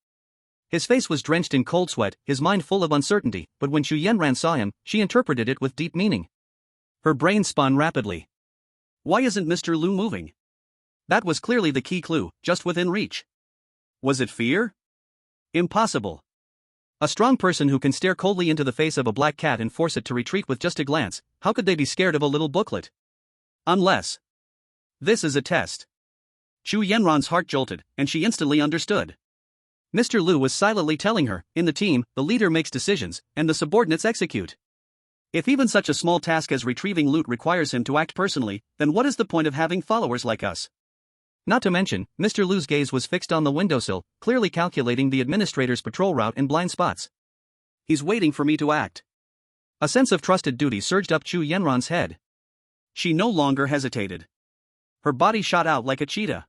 His face was drenched in cold sweat, his mind full of uncertainty, but when Xu Yanran saw him, she interpreted it with deep meaning. Her brain spun rapidly. Why isn't Mr. Lu moving? That was clearly the key clue, just within reach. Was it fear? Impossible. A strong person who can stare coldly into the face of a black cat and force it to retreat with just a glance, how could they be scared of a little booklet? Unless. This is a test. Chu Yanran's heart jolted, and she instantly understood. Mr. Lu was silently telling her, in the team, the leader makes decisions, and the subordinates execute. If even such a small task as retrieving loot requires him to act personally, then what is the point of having followers like us? Not to mention, Mr. Lu's gaze was fixed on the windowsill, clearly calculating the administrator's patrol route in blind spots. He's waiting for me to act. A sense of trusted duty surged up Chu Yanran's head. She no longer hesitated. Her body shot out like a cheetah.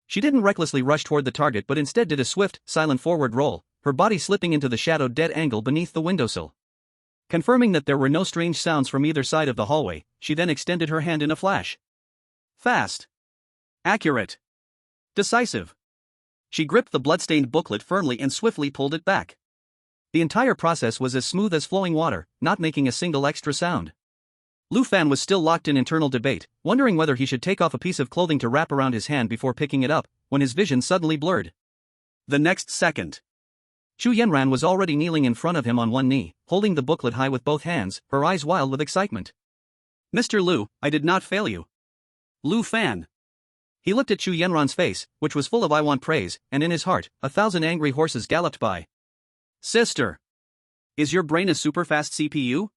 She didn't recklessly rush toward the target but instead did a swift, silent forward roll, her body slipping into the shadowed dead angle beneath the windowsill. Confirming that there were no strange sounds from either side of the hallway, she then extended her hand in a flash. Fast. Accurate. Decisive. She gripped the bloodstained booklet firmly and swiftly pulled it back. The entire process was as smooth as flowing water, not making a single extra sound. Lu Fan was still locked in internal debate, wondering whether he should take off a piece of clothing to wrap around his hand before picking it up, when his vision suddenly blurred. The next second. Chu Yanran was already kneeling in front of him on one knee, holding the booklet high with both hands, her eyes wild with excitement. Mr. Lu, I did not fail you. Lu Fan. He looked at Chu Yanran's face, which was full of I want praise, and in his heart, 1,000 angry horses galloped by. Sister. Is your brain a super-fast CPU?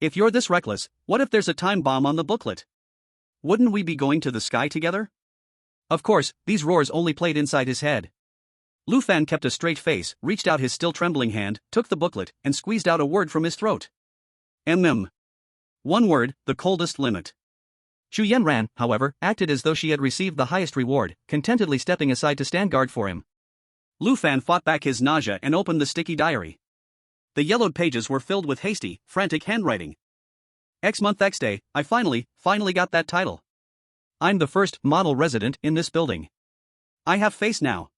If you're this reckless, what if there's a time bomb on the booklet? Wouldn't we be going to the sky together? Of course, these roars only played inside his head. Lu Fan kept a straight face, reached out his still trembling hand, took the booklet, and squeezed out a word from his throat. One word, the coldest limit. Chu Yanran, however, acted as though she had received the highest reward, contentedly stepping aside to stand guard for him. Lu Fan fought back his nausea and opened the sticky diary. The yellowed pages were filled with hasty, frantic handwriting. X month X day, I finally got that title. I'm the first model resident in this building. I have face now.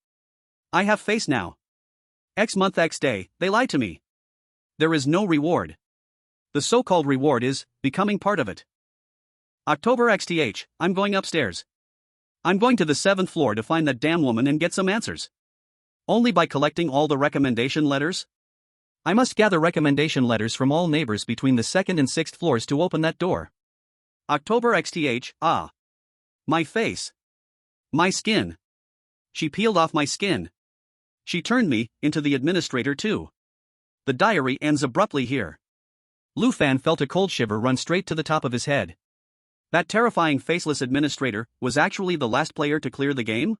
X month X day, they lied to me. There is no reward. The so-called reward is becoming part of it. October XTH, I'm going upstairs. I'm going to the 7th floor to find that damn woman and get some answers. Only by collecting all the recommendation letters? I must gather recommendation letters from all neighbors between the 2nd and 6th floors to open that door. October XTH, my face. My skin. She peeled off my skin. She turned me into the administrator too. The diary ends abruptly here. Lu Fan felt a cold shiver run straight to the top of his head. That terrifying faceless administrator was actually the last player to clear the game?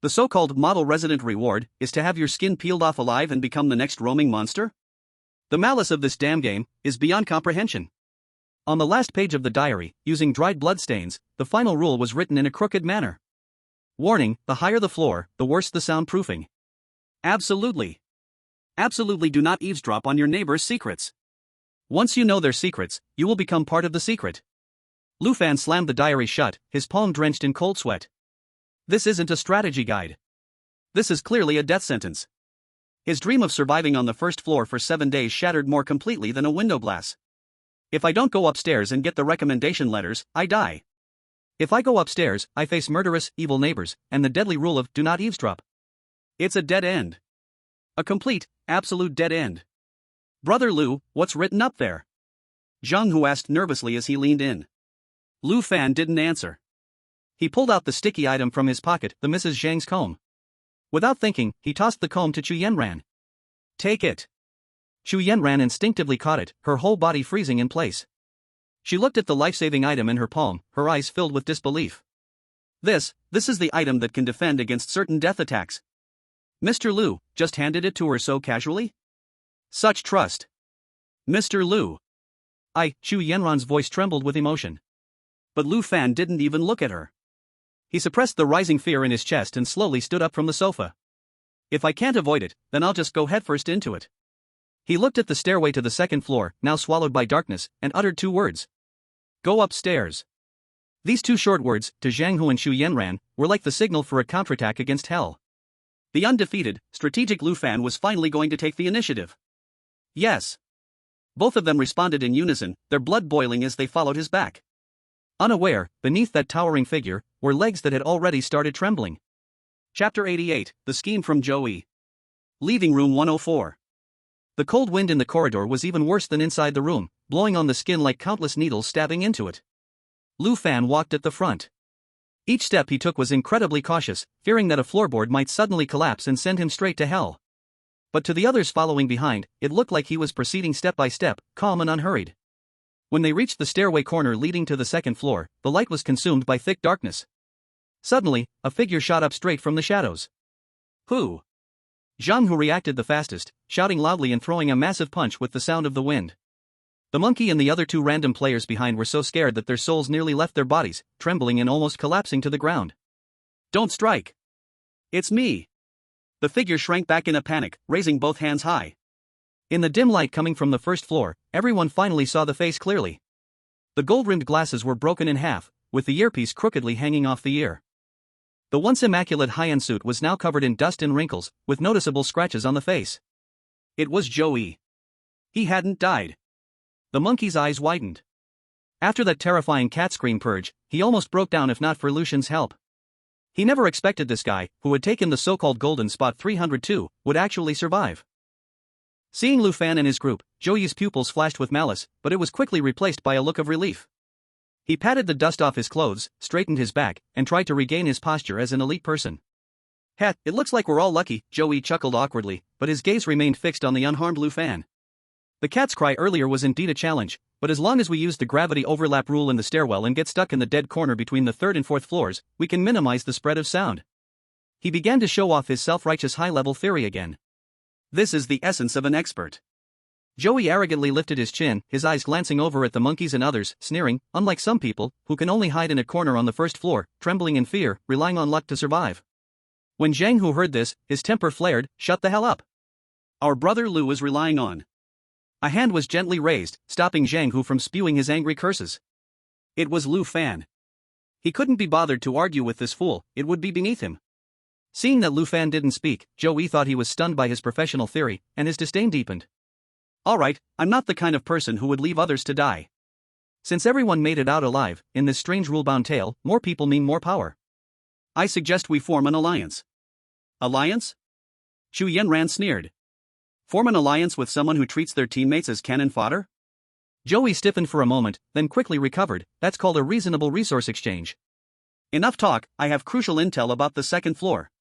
The so-called model resident reward is to have your skin peeled off alive and become the next roaming monster? The malice of this damn game is beyond comprehension. On the last page of the diary, using dried bloodstains, the final rule was written in a crooked manner. Warning, the higher the floor, the worse the soundproofing. Absolutely. Absolutely do not eavesdrop on your neighbor's secrets. Once you know their secrets, you will become part of the secret. Lu Fan slammed the diary shut, his palm drenched in cold sweat. This isn't a strategy guide. This is clearly a death sentence. His dream of surviving on the 1st floor for 7 days shattered more completely than a window glass. If I don't go upstairs and get the recommendation letters, I die. If I go upstairs, I face murderous, evil neighbors, and the deadly rule of do not eavesdrop. It's a dead end. A complete, absolute dead end. Brother Lu, what's written up there? Zhang Hu asked nervously as he leaned in. Lu Fan didn't answer. He pulled out the sticky item from his pocket, the Mrs. Zhang's comb. Without thinking, he tossed the comb to Chu Yanran. Take it. Chu Yanran instinctively caught it, her whole body freezing in place. She looked at the life-saving item in her palm, her eyes filled with disbelief. This is the item that can defend against certain death attacks. Mr. Lu just handed it to her so casually? Such trust. Mr. Lu. Chu Yanran's voice trembled with emotion. But Lu Fan didn't even look at her. He suppressed the rising fear in his chest and slowly stood up from the sofa. If I can't avoid it, then I'll just go headfirst into it. He looked at the stairway to the 2nd floor, now swallowed by darkness, and uttered 2 words. Go upstairs. These 2 short words, to Zhang Hu and Chu Yanran, were like the signal for a counterattack against hell. The undefeated, strategic Lu Fan was finally going to take the initiative. Yes. Both of them responded in unison, their blood boiling as they followed his back. Unaware, beneath that towering figure, were legs that had already started trembling. Chapter 88, The Scheme from Joey. Leaving room 104. The cold wind in the corridor was even worse than inside the room, blowing on the skin like countless needles stabbing into it. Lu Fan walked at the front. Each step he took was incredibly cautious, fearing that a floorboard might suddenly collapse and send him straight to hell. But to the others following behind, it looked like he was proceeding step by step, calm and unhurried. When they reached the stairway corner leading to the second floor, the light was consumed by thick darkness. Suddenly, a figure shot up straight from the shadows. Who? Zhang, who reacted the fastest, shouting loudly and throwing a massive punch with the sound of the wind. The monkey and the other two random players behind were so scared that their souls nearly left their bodies, trembling and almost collapsing to the ground. Don't strike! It's me! The figure shrank back in a panic, raising both hands high. In the dim light coming from the first floor, everyone finally saw the face clearly. The gold-rimmed glasses were broken in half, with the earpiece crookedly hanging off the ear. The once immaculate high-end suit was now covered in dust and wrinkles, with noticeable scratches on the face. It was Joey. He hadn't died. The monkey's eyes widened. After that terrifying cat scream purge, he almost broke down if not for Lucian's help. He never expected this guy, who had taken the so-called golden spot 302, would actually survive. Seeing Lu Fan and his group, Joey's pupils flashed with malice, but it was quickly replaced by a look of relief. He patted the dust off his clothes, straightened his back, and tried to regain his posture as an elite person. "Het, it looks like we're all lucky," Joey chuckled awkwardly, but his gaze remained fixed on the unharmed Lu Fan. The cat's cry earlier was indeed a challenge, but as long as we use the gravity overlap rule in the stairwell and get stuck in the dead corner between the third and fourth floors, we can minimize the spread of sound. He began to show off his self-righteous high-level theory again. This is the essence of an expert. Joey arrogantly lifted his chin, his eyes glancing over at the monkeys and others, sneering, unlike some people, who can only hide in a corner on the first floor, trembling in fear, relying on luck to survive. When Zhang, who heard this, his temper flared, "Shut the hell up. Our brother Lu is relying on." A hand was gently raised, stopping Zhang Hu from spewing his angry curses. It was Lu Fan. He couldn't be bothered to argue with this fool, it would be beneath him. Seeing that Lu Fan didn't speak, Joey thought he was stunned by his professional theory, and his disdain deepened. "Alright, I'm not the kind of person who would leave others to die." Since everyone made it out alive, in this strange rule-bound tale, more people mean more power. "I suggest we form an alliance." "Alliance?" Chu Yanran sneered. "Form an alliance with someone who treats their teammates as cannon fodder?" Joey stiffened for a moment, then quickly recovered. "That's called a reasonable resource exchange." "Enough talk, I have crucial intel about the second floor."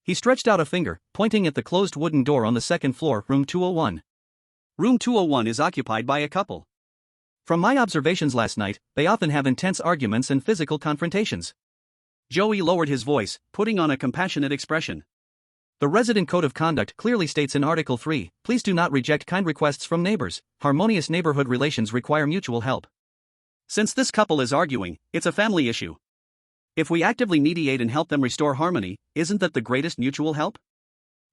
He stretched out a finger, pointing at the closed wooden door on the second floor, room 201. Room 201 is occupied by a couple. From my observations last night, they often have intense arguments and physical confrontations. Joey lowered his voice, putting on a compassionate expression. The resident code of conduct clearly states in Article 3, please do not reject kind requests from neighbors. Harmonious neighborhood relations require mutual help. Since this couple is arguing, it's a family issue. If we actively mediate and help them restore harmony, isn't that the greatest mutual help?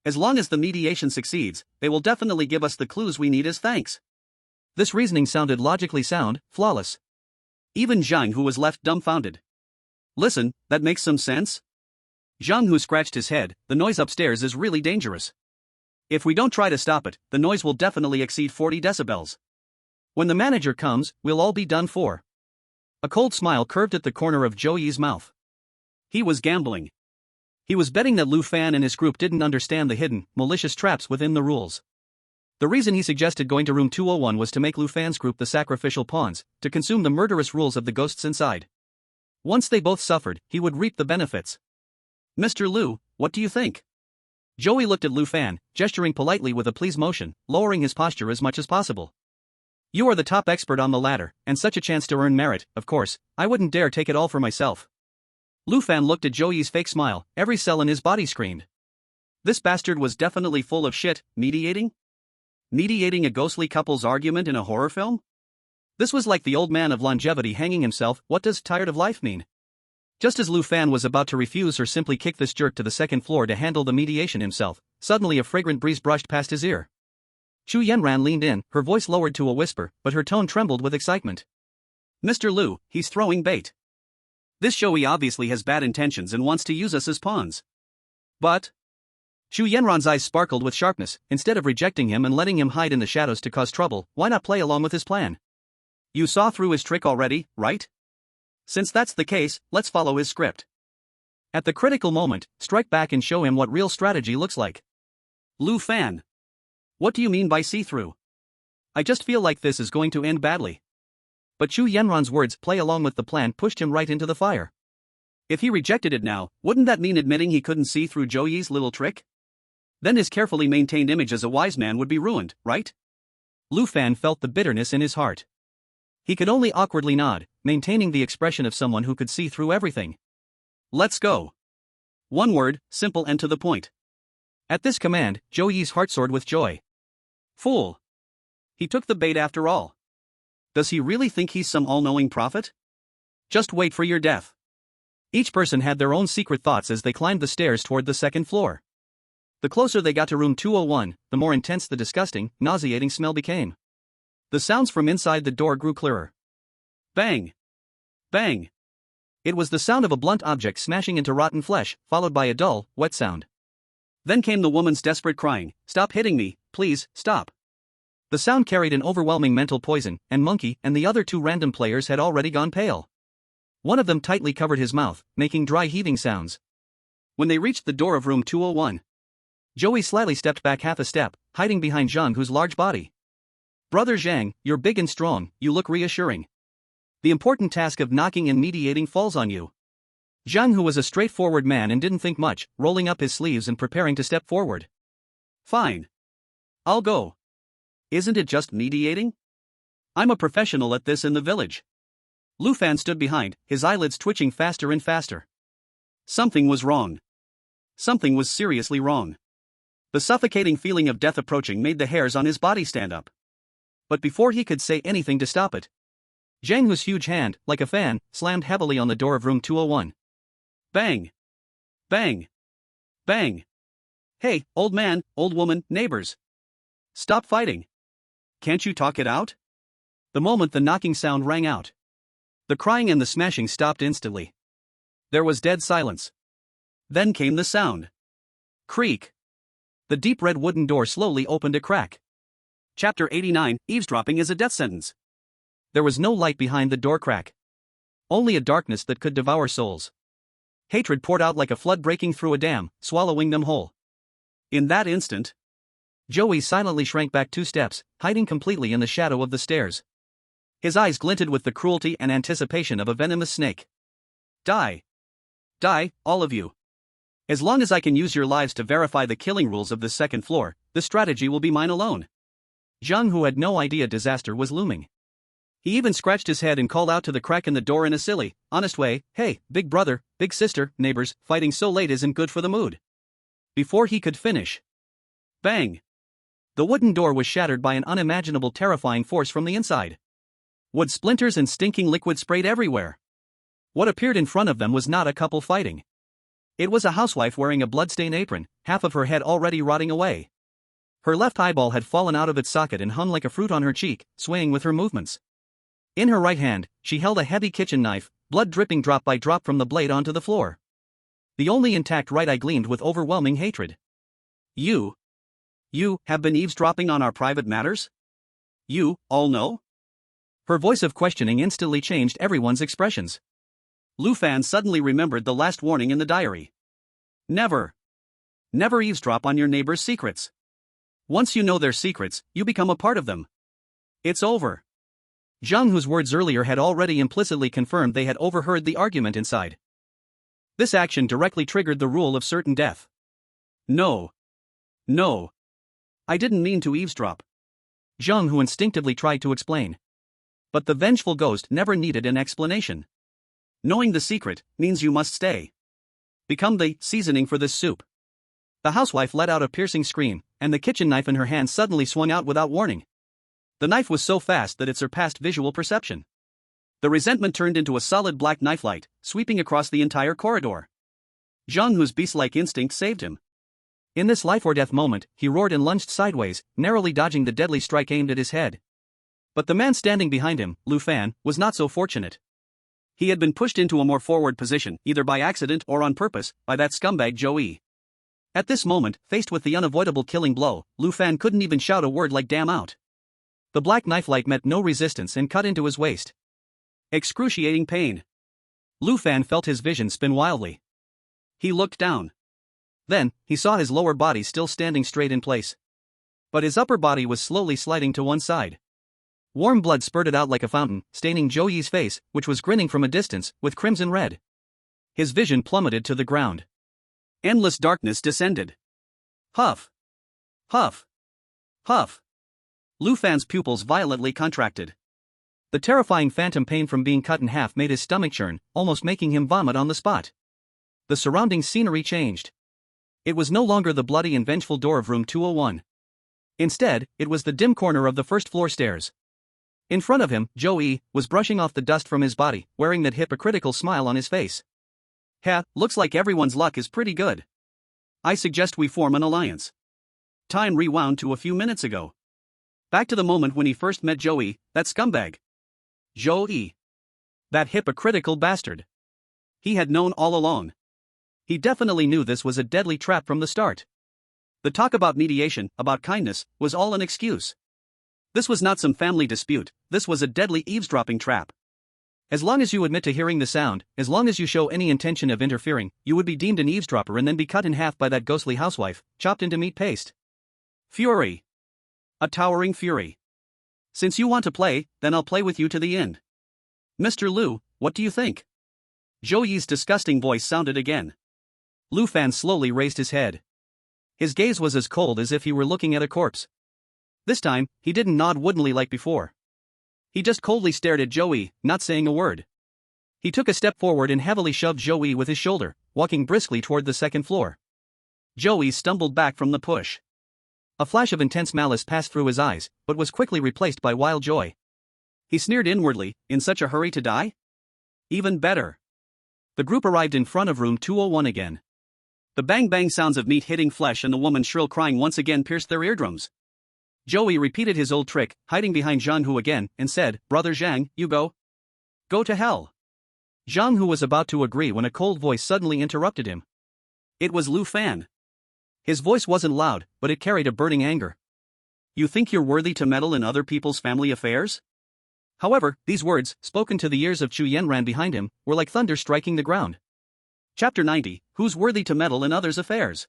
As long as the mediation succeeds, they will definitely give us the clues we need as thanks. This reasoning sounded logically sound, flawless. Even Zhang, who was left dumbfounded. "Listen, that makes some sense?" Zhang, who scratched his head, "The noise upstairs is really dangerous. If we don't try to stop it, the noise will definitely exceed 40 decibels. When the manager comes, we'll all be done for." A cold smile curved at the corner of Joey's mouth. He was gambling. He was betting that Lu Fan and his group didn't understand the hidden, malicious traps within the rules. The reason he suggested going to room 201 was to make Lu Fan's group the sacrificial pawns, to consume the murderous rules of the ghosts inside. Once they both suffered, he would reap the benefits. "Mr. Lu, what do you think?" Joey looked at Lu Fan, gesturing politely with a please motion, lowering his posture as much as possible. "You are the top expert on the ladder, and such a chance to earn merit, of course, I wouldn't dare take it all for myself." Lu Fan looked at Joey's fake smile, every cell in his body screamed. This bastard was definitely full of shit. Mediating? Mediating a ghostly couple's argument in a horror film? This was like the old man of longevity hanging himself. What does tired of life mean? Just as Lu Fan was about to refuse or simply kick this jerk to the second floor to handle the mediation himself, suddenly a fragrant breeze brushed past his ear. Chu Yanran leaned in, her voice lowered to a whisper, but her tone trembled with excitement. "Mr. Lu, he's throwing bait. This Joey obviously has bad intentions and wants to use us as pawns." "But..." Xu Yanran's eyes sparkled with sharpness. Instead of rejecting him and letting him hide in the shadows to cause trouble, why not play along with his plan? You saw through his trick already, right? Since that's the case, let's follow his script. At the critical moment, strike back and show him what real strategy looks like. Lu Fan. What do you mean by see-through? I just feel like this is going to end badly. But Xu Yanran's words, play along with the plan, pushed him right into the fire. If he rejected it now, wouldn't that mean admitting he couldn't see through Zhou Yi's little trick? Then his carefully maintained image as a wise man would be ruined, right? Lu Fan felt the bitterness in his heart. He could only awkwardly nod, maintaining the expression of someone who could see through everything. Let's go. One word, simple and to the point. At this command, Zhou Yi's heart soared with joy. Fool. He took the bait after all. Does he really think he's some all-knowing prophet? Just wait for your death. Each person had their own secret thoughts as they climbed the stairs toward the second floor. The closer they got to room 201, the more intense the disgusting, nauseating smell became. The sounds from inside the door grew clearer. Bang! Bang! It was the sound of a blunt object smashing into rotten flesh, followed by a dull, wet sound. Then came the woman's desperate crying, "Stop hitting me, please, stop." The sound carried an overwhelming mental poison, and Monkey and the other two random players had already gone pale. One of them tightly covered his mouth, making dry heaving sounds. When they reached the door of room 201, Joey slyly stepped back half a step, hiding behind Zhang Hu's large body. "Brother Zhang, you're big and strong, you look reassuring. The important task of knocking and mediating falls on you." Zhang Hu was a straightforward man and didn't think much, rolling up his sleeves and preparing to step forward. "Fine. I'll go. Isn't it just mediating? I'm a professional at this in the village." Lu Fan stood behind, his eyelids twitching faster and faster. Something was wrong. Something was seriously wrong. The suffocating feeling of death approaching made the hairs on his body stand up. But before he could say anything to stop it, Zhang Hu's huge hand, like a fan, slammed heavily on the door of room 201. Bang! Bang! Bang! "Hey, old man, old woman, neighbors. Stop fighting. Can't you talk it out?" The moment the knocking sound rang out, the crying and the smashing stopped instantly. There was dead silence. Then came the sound. Creak. The deep red wooden door slowly opened a crack. Chapter 89, Eavesdropping is a Death Sentence. There was no light behind the door crack. Only a darkness that could devour souls. Hatred poured out like a flood breaking through a dam, swallowing them whole. In that instant, Joey silently shrank back 2 steps, hiding completely in the shadow of the stairs. His eyes glinted with the cruelty and anticipation of a venomous snake. Die. Die, all of you. As long as I can use your lives to verify the killing rules of the second floor, the strategy will be mine alone. Zhang Hu had no idea disaster was looming. He even scratched his head and called out to the crack in the door in a silly, honest way, "Hey, big brother, big sister, neighbors, fighting so late isn't good for the mood." Before he could finish, bang! The wooden door was shattered by an unimaginable terrifying force from the inside. Wood splinters and stinking liquid sprayed everywhere. What appeared in front of them was not a couple fighting. It was a housewife wearing a bloodstained apron, half of her head already rotting away. Her left eyeball had fallen out of its socket and hung like a fruit on her cheek, swaying with her movements. In her right hand, she held a heavy kitchen knife, blood dripping drop by drop from the blade onto the floor. The only intact right eye gleamed with overwhelming hatred. You have been eavesdropping on our private matters? You all know?" Her voice of questioning instantly changed everyone's expressions. Lu Fan suddenly remembered the last warning in the diary. Never eavesdrop on your neighbor's secrets. Once you know their secrets, you become a part of them. It's over. Zhang Hu's words earlier had already implicitly confirmed they had overheard the argument inside. This action directly triggered the rule of certain death. No. I didn't mean to eavesdrop. Zhang Hu instinctively tried to explain. But the vengeful ghost never needed an explanation. Knowing the secret means you must stay. Become the seasoning for this soup. The housewife let out a piercing scream, and the kitchen knife in her hand suddenly swung out without warning. The knife was so fast that it surpassed visual perception. The resentment turned into a solid black knife light, sweeping across the entire corridor. Zhang Hu's beast-like instinct saved him. In this life-or-death moment, he roared and lunged sideways, narrowly dodging the deadly strike aimed at his head. But the man standing behind him, Lu Fan, was not so fortunate. He had been pushed into a more forward position, either by accident or on purpose, by that scumbag Zhou Yi. At this moment, faced with the unavoidable killing blow, Lu Fan couldn't even shout a word like damn out. The black knife light met no resistance and cut into his waist. Excruciating pain. Lu Fan felt his vision spin wildly. He looked down. Then, he saw his lower body still standing straight in place. But his upper body was slowly sliding to one side. Warm blood spurted out like a fountain, staining Zhou Yi's face, which was grinning from a distance, with crimson red. His vision plummeted to the ground. Endless darkness descended. Huff. Huff. Huff. Lu Fan's pupils violently contracted. The terrifying phantom pain from being cut in half made his stomach churn, almost making him vomit on the spot. The surrounding scenery changed. It was no longer the bloody and vengeful door of room 201. Instead, it was the dim corner of the first-floor stairs. In front of him, Zhou Yi was brushing off the dust from his body, wearing that hypocritical smile on his face. Looks like everyone's luck is pretty good. I suggest we form an alliance. Time rewound to a few minutes ago. Back to the moment when he first met Zhou Yi, that scumbag. Zhou Yi. That hypocritical bastard. He had known all along. He definitely knew this was a deadly trap from the start. The talk about mediation, about kindness, was all an excuse. This was not some family dispute, this was a deadly eavesdropping trap. As long as you admit to hearing the sound, as long as you show any intention of interfering, you would be deemed an eavesdropper and then be cut in half by that ghostly housewife, chopped into meat paste. Fury. A towering fury. Since you want to play, then I'll play with you to the end. Mr. Lu, what do you think? Zhou Yi's disgusting voice sounded again. Lu Fan slowly raised his head. His gaze was as cold as if he were looking at a corpse. This time, he didn't nod woodenly like before. He just coldly stared at Zhou Yi, not saying a word. He took a step forward and heavily shoved Zhou Yi with his shoulder, walking briskly toward the second floor. Zhou Yi stumbled back from the push. A flash of intense malice passed through his eyes, but was quickly replaced by wild joy. He sneered inwardly, in such a hurry to die? Even better. The group arrived in front of room 201 again. The bang-bang sounds of meat hitting flesh and the woman's shrill crying once again pierced their eardrums. Zhou Yi repeated his old trick, hiding behind Zhang Hu again, and said, "Brother Zhang, you go. Go to hell." Zhang Hu was about to agree when a cold voice suddenly interrupted him. It was Lu Fan. His voice wasn't loud, but it carried a burning anger. You think you're worthy to meddle in other people's family affairs? However, these words, spoken to the ears of Chu Yanran behind him, were like thunder striking the ground. Chapter 90, Who's worthy to meddle in others' affairs?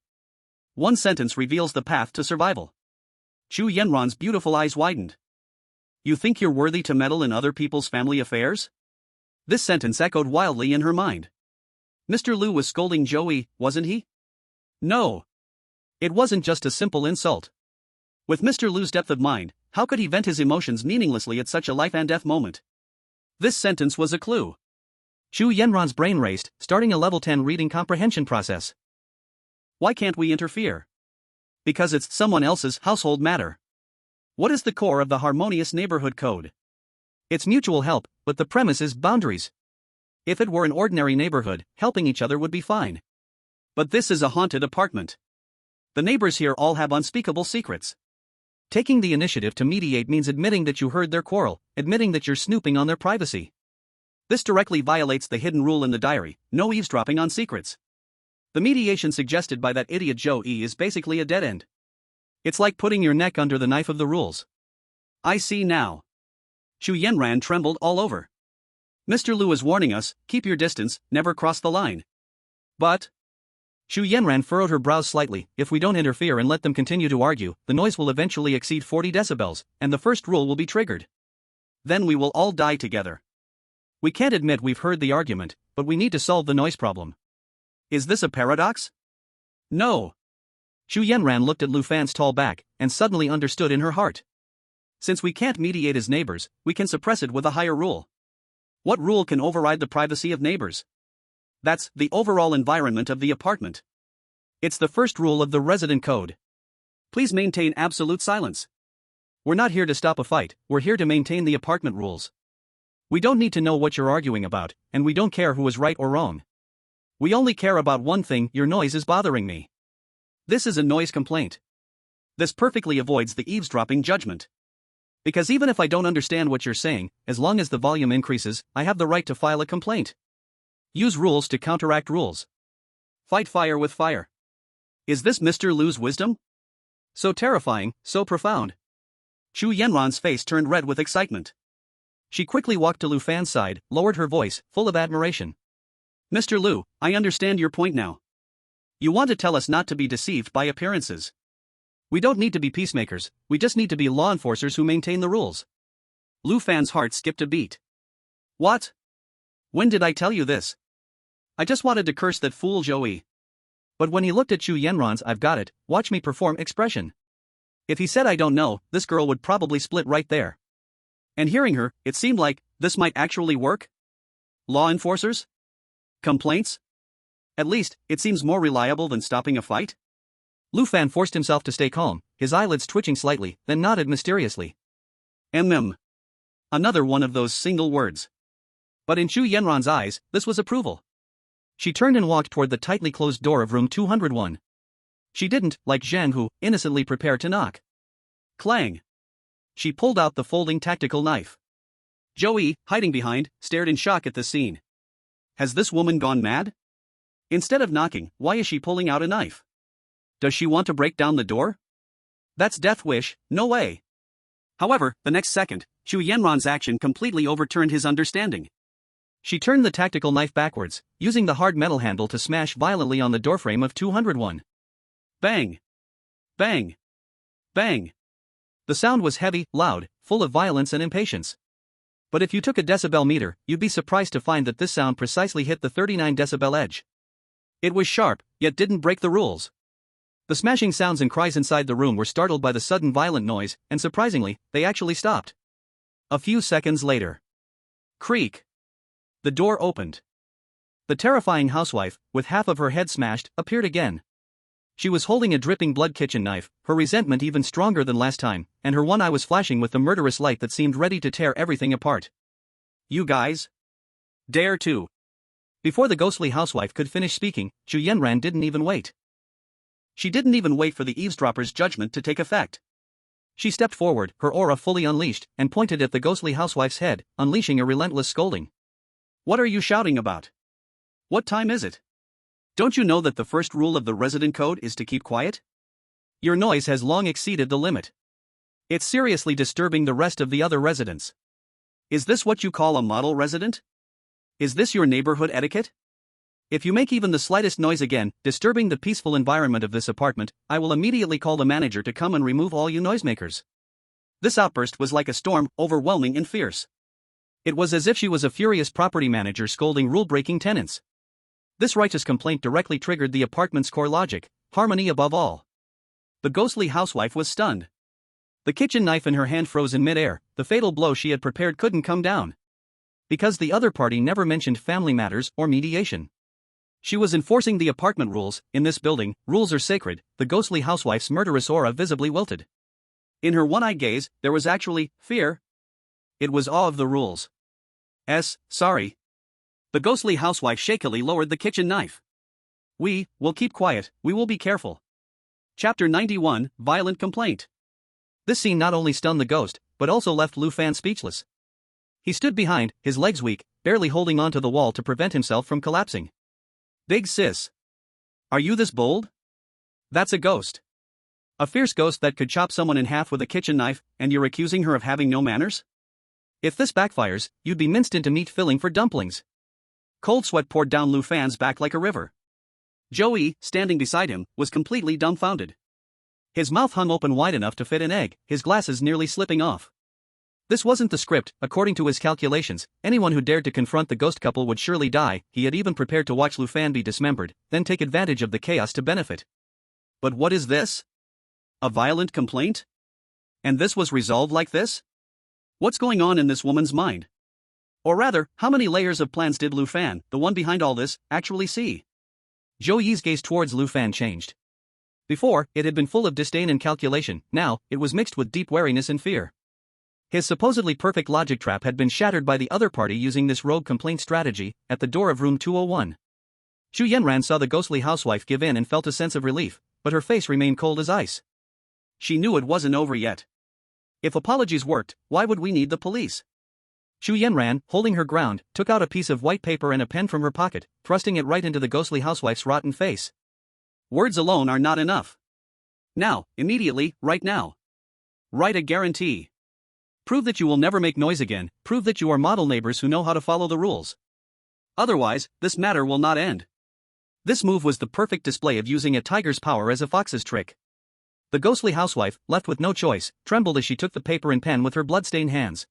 One sentence reveals the path to survival. Chu Yanran's beautiful eyes widened. You think you're worthy to meddle in other people's family affairs? This sentence echoed wildly in her mind. Mr. Lu was scolding Zhou Yi, wasn't he? No. It wasn't just a simple insult. With Mr. Lu's depth of mind, how could he vent his emotions meaninglessly at such a life-and-death moment? This sentence was a clue. Chu Yanran's brain raced, starting a level 10 reading comprehension process. Why can't we interfere? Because it's someone else's household matter. What is the core of the harmonious neighborhood code? It's mutual help, but the premise is boundaries. If it were an ordinary neighborhood, helping each other would be fine. But this is a haunted apartment. The neighbors here all have unspeakable secrets. Taking the initiative to mediate means admitting that you heard their quarrel, admitting that you're snooping on their privacy. This directly violates the hidden rule in the diary, no eavesdropping on secrets. The mediation suggested by that idiot Zhou Yi is basically a dead end. It's like putting your neck under the knife of the rules. I see now. Chu Yanran trembled all over. Mr. Lu is warning us, keep your distance, never cross the line. But... Chu Yanran furrowed her brows slightly. If we don't interfere and let them continue to argue, the noise will eventually exceed 40 decibels, and the first rule will be triggered. Then we will all die together. We can't admit we've heard the argument, but we need to solve the noise problem. Is this a paradox? No. Chu Yanran looked at Lu Fan's tall back, and suddenly understood in her heart. Since we can't mediate as neighbors, we can suppress it with a higher rule. What rule can override the privacy of neighbors? That's the overall environment of the apartment. It's the first rule of the resident code. Please maintain absolute silence. We're not here to stop a fight, we're here to maintain the apartment rules. We don't need to know what you're arguing about, and we don't care who is right or wrong. We only care about one thing: your noise is bothering me. This is a noise complaint. This perfectly avoids the eavesdropping judgment. Because even if I don't understand what you're saying, as long as the volume increases, I have the right to file a complaint. Use rules to counteract rules. Fight fire with fire. Is this Mr. Lu's wisdom? So terrifying, so profound. Chu Yanran's face turned red with excitement. She quickly walked to Lu Fan's side, lowered her voice, full of admiration. Mr. Lu, I understand your point now. You want to tell us not to be deceived by appearances. We don't need to be peacemakers, we just need to be law enforcers who maintain the rules. Lu Fan's heart skipped a beat. What? When did I tell you this? I just wanted to curse that fool Joey. But when he looked at Chu Yanran's "I've got it, watch me perform" expression. If he said I don't know, this girl would probably split right there. And hearing her, it seemed like this might actually work. Law enforcers? Complaints? At least, it seems more reliable than stopping a fight. Lu Fan forced himself to stay calm, his eyelids twitching slightly, then nodded mysteriously. Another one of those single words. But in Chu Yanran's eyes, this was approval. She turned and walked toward the tightly closed door of room 201. She didn't, like Zhang Hu, innocently prepare to knock. Clang. She pulled out the folding tactical knife. Joey, hiding behind, stared in shock at the scene. Has this woman gone mad? Instead of knocking, why is she pulling out a knife? Does she want to break down the door? That's death wish, no way. However, the next second, Chu Yanran's action completely overturned his understanding. She turned the tactical knife backwards, using the hard metal handle to smash violently on the doorframe of 201. Bang! Bang! Bang! The sound was heavy, loud, full of violence and impatience. But if you took a decibel meter, you'd be surprised to find that this sound precisely hit the 39 decibel edge. It was sharp, yet didn't break the rules. The smashing sounds and cries inside the room were startled by the sudden violent noise, and surprisingly, they actually stopped. A few seconds later. Creak. The door opened. The terrifying housewife, with half of her head smashed, appeared again. She was holding a dripping blood kitchen knife, her resentment even stronger than last time, and her one eye was flashing with the murderous light that seemed ready to tear everything apart. You guys? Dare to. Before the ghostly housewife could finish speaking, Chu Yanran didn't even wait. She didn't even wait for the eavesdropper's judgment to take effect. She stepped forward, her aura fully unleashed, and pointed at the ghostly housewife's head, unleashing a relentless scolding. What are you shouting about? What time is it? Don't you know that the first rule of the resident code is to keep quiet? Your noise has long exceeded the limit. It's seriously disturbing the rest of the other residents. Is this what you call a model resident? Is this your neighborhood etiquette? If you make even the slightest noise again, disturbing the peaceful environment of this apartment, I will immediately call the manager to come and remove all you noisemakers. This outburst was like a storm, overwhelming and fierce. It was as if she was a furious property manager scolding rule-breaking tenants. This righteous complaint directly triggered the apartment's core logic, harmony above all. The ghostly housewife was stunned. The kitchen knife in her hand froze in midair, the fatal blow she had prepared couldn't come down. Because the other party never mentioned family matters or mediation. She was enforcing the apartment rules. In this building, rules are sacred. The ghostly housewife's murderous aura visibly wilted. In her one-eyed gaze, there was actually fear. It was awe of the rules. Sorry. The ghostly housewife shakily lowered the kitchen knife. We will keep quiet, we will be careful. Chapter 91, Violent Complaint. This scene not only stunned the ghost, but also left Lu Fan speechless. He stood behind, his legs weak, barely holding onto the wall to prevent himself from collapsing. Big sis. Are you this bold? That's a ghost. A fierce ghost that could chop someone in half with a kitchen knife, and you're accusing her of having no manners? If this backfires, you'd be minced into meat filling for dumplings. Cold sweat poured down Lu Fan's back like a river. Joey, standing beside him, was completely dumbfounded. His mouth hung open wide enough to fit an egg, his glasses nearly slipping off. This wasn't the script. According to his calculations, anyone who dared to confront the ghost couple would surely die. He had even prepared to watch Lu Fan be dismembered, then take advantage of the chaos to benefit. But what is this? A violent complaint? And this was resolved like this? What's going on in this woman's mind? Or rather, how many layers of plans did Lu Fan, the one behind all this, actually see? Zhou Yi's gaze towards Lu Fan changed. Before, it had been full of disdain and calculation, now, it was mixed with deep wariness and fear. His supposedly perfect logic trap had been shattered by the other party using this rogue complaint strategy. At the door of room 201. Chu Yanran saw the ghostly housewife give in and felt a sense of relief, but her face remained cold as ice. She knew it wasn't over yet. If apologies worked, why would we need the police? Chu Yanran, holding her ground, took out a piece of white paper and a pen from her pocket, thrusting it right into the ghostly housewife's rotten face. Words alone are not enough. Now, immediately, right now. Write a guarantee. Prove that you will never make noise again, prove that you are model neighbors who know how to follow the rules. Otherwise, this matter will not end. This move was the perfect display of using a tiger's power as a fox's trick. The ghostly housewife, left with no choice, trembled as she took the paper and pen with her blood-stained hands.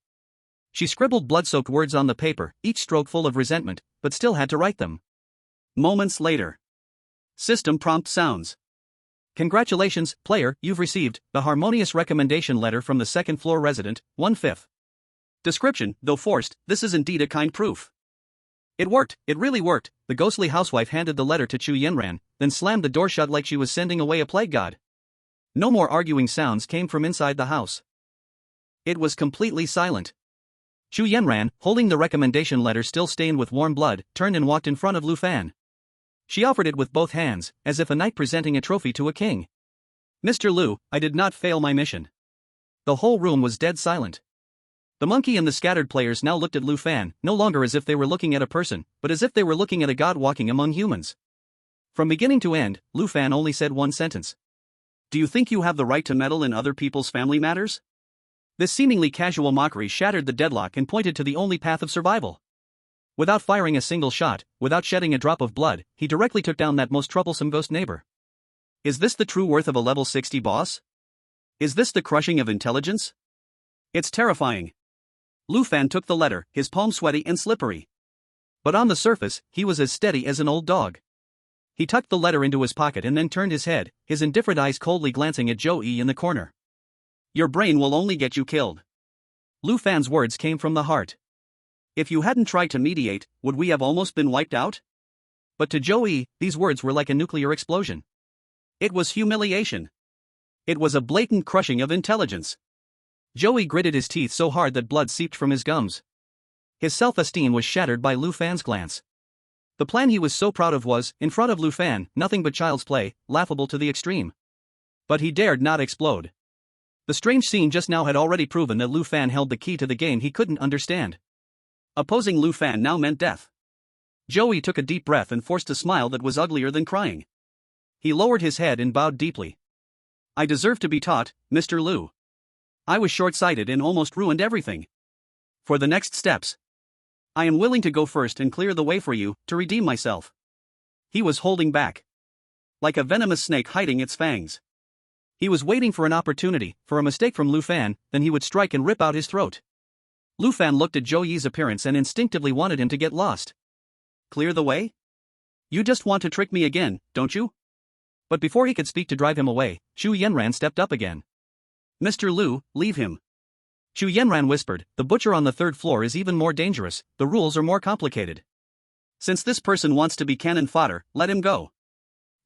She scribbled blood-soaked words on the paper, each stroke full of resentment, but still had to write them. Moments later. System prompt sounds. Congratulations, player, you've received the harmonious recommendation letter from the second-floor resident, 1/5. Description, though forced, this is indeed a kind proof. It worked, it really worked. The ghostly housewife handed the letter to Chu Yenran, then slammed the door shut like she was sending away a plague god. No more arguing sounds came from inside the house. It was completely silent. Chu Yenran, holding the recommendation letter still stained with warm blood, turned and walked in front of Lu Fan. She offered it with both hands, as if a knight presenting a trophy to a king. Mr. Lu, I did not fail my mission. The whole room was dead silent. The monkey and the scattered players now looked at Lu Fan, no longer as if they were looking at a person, but as if they were looking at a god walking among humans. From beginning to end, Lu Fan only said one sentence. Do you think you have the right to meddle in other people's family matters? This seemingly casual mockery shattered the deadlock and pointed to the only path of survival. Without firing a single shot, without shedding a drop of blood, he directly took down that most troublesome ghost neighbor. Is this the true worth of a level 60 boss? Is this the crushing of intelligence? It's terrifying. Lu Fan took the letter, his palm sweaty and slippery. But on the surface, he was as steady as an old dog. He tucked the letter into his pocket and then turned his head, his indifferent eyes coldly glancing at Zhou Yi in the corner. Your brain will only get you killed. Lu Fan's words came from the heart. If you hadn't tried to mediate, would we have almost been wiped out? But to Zhou Yi, these words were like a nuclear explosion. It was humiliation. It was a blatant crushing of intelligence. Zhou Yi gritted his teeth so hard that blood seeped from his gums. His self-esteem was shattered by Lu Fan's glance. The plan he was so proud of was, in front of Lu Fan, nothing but child's play, laughable to the extreme. But he dared not explode. The strange scene just now had already proven that Lu Fan held the key to the game he couldn't understand. Opposing Lu Fan now meant death. Zhou Yi took a deep breath and forced a smile that was uglier than crying. He lowered his head and bowed deeply. I deserve to be taught, Mr. Lu. I was short-sighted and almost ruined everything. For the next steps, I am willing to go first and clear the way for you, to redeem myself. He was holding back. Like a venomous snake hiding its fangs. He was waiting for an opportunity, for a mistake from Lu Fan, then he would strike and rip out his throat. Lu Fan looked at Zhou Yi's appearance and instinctively wanted him to get lost. Clear the way? You just want to trick me again, don't you? But before he could speak to drive him away, Chu Yenran stepped up again. Mr. Lu, leave him. Chu Yenran whispered, the butcher on the third floor is even more dangerous, the rules are more complicated. Since this person wants to be cannon fodder, let him go.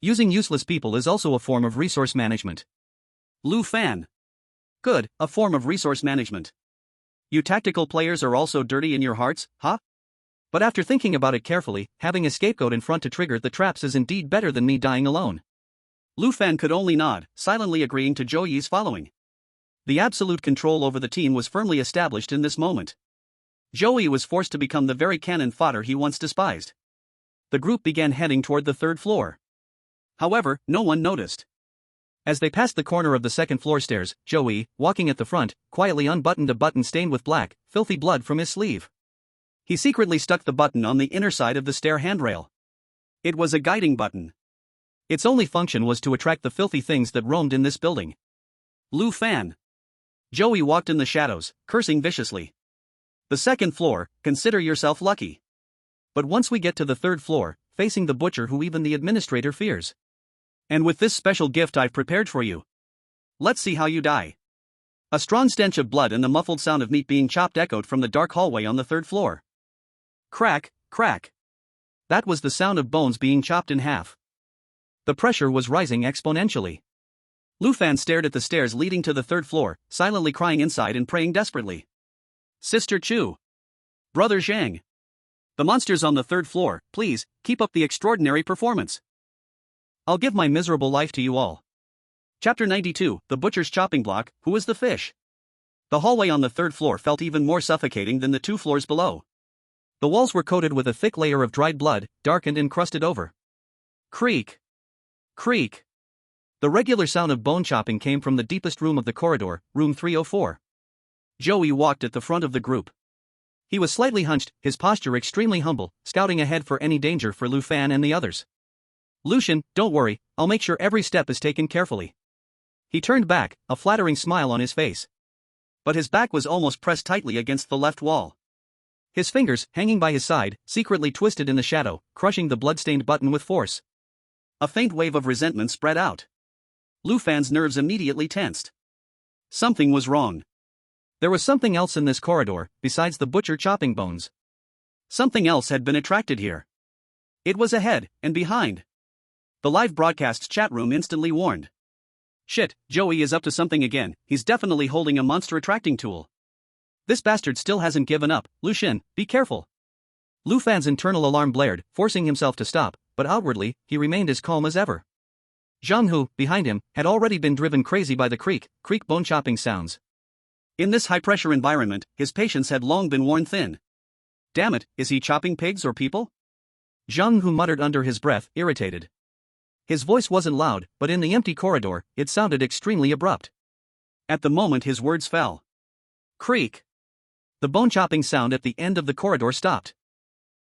Using useless people is also a form of resource management. Lu Fan. Good, a form of resource management. You tactical players are also dirty in your hearts, huh? But after thinking about it carefully, having a scapegoat in front to trigger the traps is indeed better than me dying alone. Lu Fan could only nod, silently agreeing to Zhou Yi's following. The absolute control over the team was firmly established in this moment. Zhou Yi was forced to become the very cannon fodder he once despised. The group began heading toward the third floor. However, no one noticed. As they passed the corner of the second floor stairs, Zhou Yi, walking at the front, quietly unbuttoned a button stained with black, filthy blood from his sleeve. He secretly stuck the button on the inner side of the stair handrail. It was a guiding button. Its only function was to attract the filthy things that roamed in this building. Lu Fan. Zhou Yi walked in the shadows, cursing viciously. The second floor, consider yourself lucky. But once we get to the third floor, facing the butcher who even the administrator fears. And with this special gift I've prepared for you. Let's see how you die. A strong stench of blood and the muffled sound of meat being chopped echoed from the dark hallway on the third floor. Crack, crack. That was the sound of bones being chopped in half. The pressure was rising exponentially. Lu Fan stared at the stairs leading to the third floor, silently crying inside and praying desperately. Sister Chu. Brother Zhang. The monsters on the third floor, please, keep up the extraordinary performance. I'll give my miserable life to you all. Chapter 92, The Butcher's Chopping Block, Who is the Fish? The hallway on the third floor felt even more suffocating than the 2 floors below. The walls were coated with a thick layer of dried blood, darkened and crusted over. Creak. Creak. The regular sound of bone chopping came from the deepest room of the corridor, room 304. Joey walked at the front of the group. He was slightly hunched, his posture extremely humble, scouting ahead for any danger for Lu Fan and the others. Lucian, don't worry, I'll make sure every step is taken carefully. He turned back, a flattering smile on his face. But his back was almost pressed tightly against the left wall. His fingers, hanging by his side, secretly twisted in the shadow, crushing the blood-stained button with force. A faint wave of resentment spread out. Lu Fan's nerves immediately tensed. Something was wrong. There was something else in this corridor, besides the butcher chopping bones. Something else had been attracted here. It was ahead, and behind. The live broadcast's chat room instantly warned. Shit, Joey is up to something again, he's definitely holding a monster attracting tool. This bastard still hasn't given up, Lucian, be careful. Lu Fan's internal alarm blared, forcing himself to stop, but outwardly, he remained as calm as ever. Zhang Hu, behind him, had already been driven crazy by the creak bone chopping sounds. In this high-pressure environment, his patience had long been worn thin. Damn it, is he chopping pigs or people? Zhang Hu muttered under his breath, irritated. His voice wasn't loud, but in the empty corridor, it sounded extremely abrupt. At the moment his words fell. Creak. The bone-chopping sound at the end of the corridor stopped.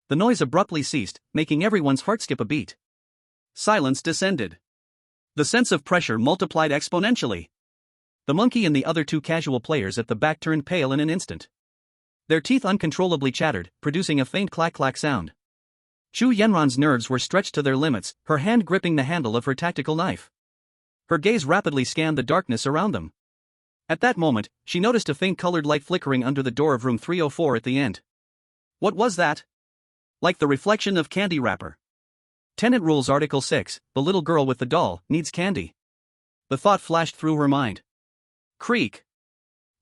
The noise abruptly ceased, making everyone's heart skip a beat. Silence descended. The sense of pressure multiplied exponentially. The monkey and the other two casual players at the back turned pale in an instant. Their teeth uncontrollably chattered, producing a faint clack-clack sound. Chu Yenran's nerves were stretched to their limits, her hand gripping the handle of her tactical knife. Her gaze rapidly scanned the darkness around them. At that moment, she noticed a faint colored light flickering under the door of room 304 at the end. What was that? Like the reflection of candy wrapper. Tenant Rules Article 6, the little girl with the doll, needs candy. The thought flashed through her mind. Creak.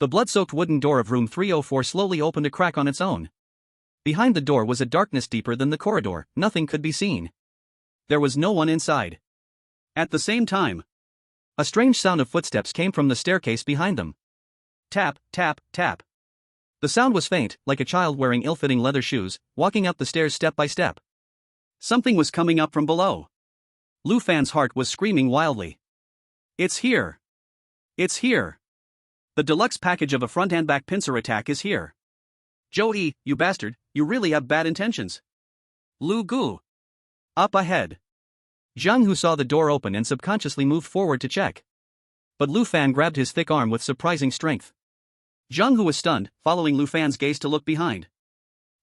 The blood-soaked wooden door of room 304 slowly opened a crack on its own. Behind the door was a darkness deeper than the corridor, nothing could be seen. There was no one inside. At the same time, a strange sound of footsteps came from the staircase behind them. Tap, tap, tap. The sound was faint, like a child wearing ill-fitting leather shoes, walking up the stairs step by step. Something was coming up from below. Lu Fan's heart was screaming wildly. It's here. It's here. The deluxe package of a front and back pincer attack is here. Joey, you bastard, you really have bad intentions. Lu Gu. Up ahead. Zhang Hu saw the door open and subconsciously moved forward to check. But Lu Fan grabbed his thick arm with surprising strength. Zhang Hu was stunned, following Lu Fan's gaze to look behind.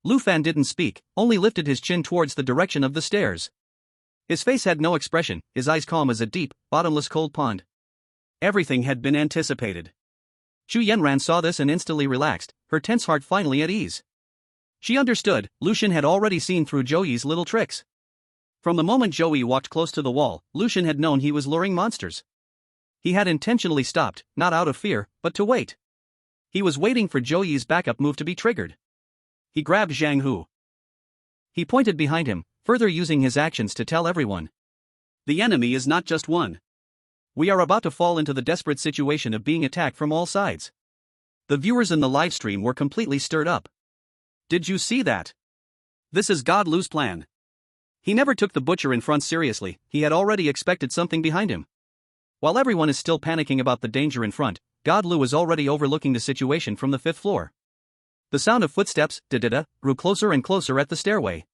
Lu Fan didn't speak, only lifted his chin towards the direction of the stairs. His face had no expression, his eyes calm as a deep, bottomless cold pond. Everything had been anticipated. Chu Yenran saw this and instantly relaxed, her tense heart finally at ease. She understood, Lucian had already seen through Joey's little tricks. From the moment Joey walked close to the wall, Lucian had known he was luring monsters. He had intentionally stopped, not out of fear, but to wait. He was waiting for Joey's backup move to be triggered. He grabbed Zhang Hu. He pointed behind him, further using his actions to tell everyone. The enemy is not just one. We are about to fall into the desperate situation of being attacked from all sides. The viewers in the live stream were completely stirred up. Did you see that? This is God Lu's plan. He never took the butcher in front seriously, he had already expected something behind him. While everyone is still panicking about the danger in front, God Lu is already overlooking the situation from the 5th floor. The sound of footsteps, da-da-da, grew closer and closer at the stairway.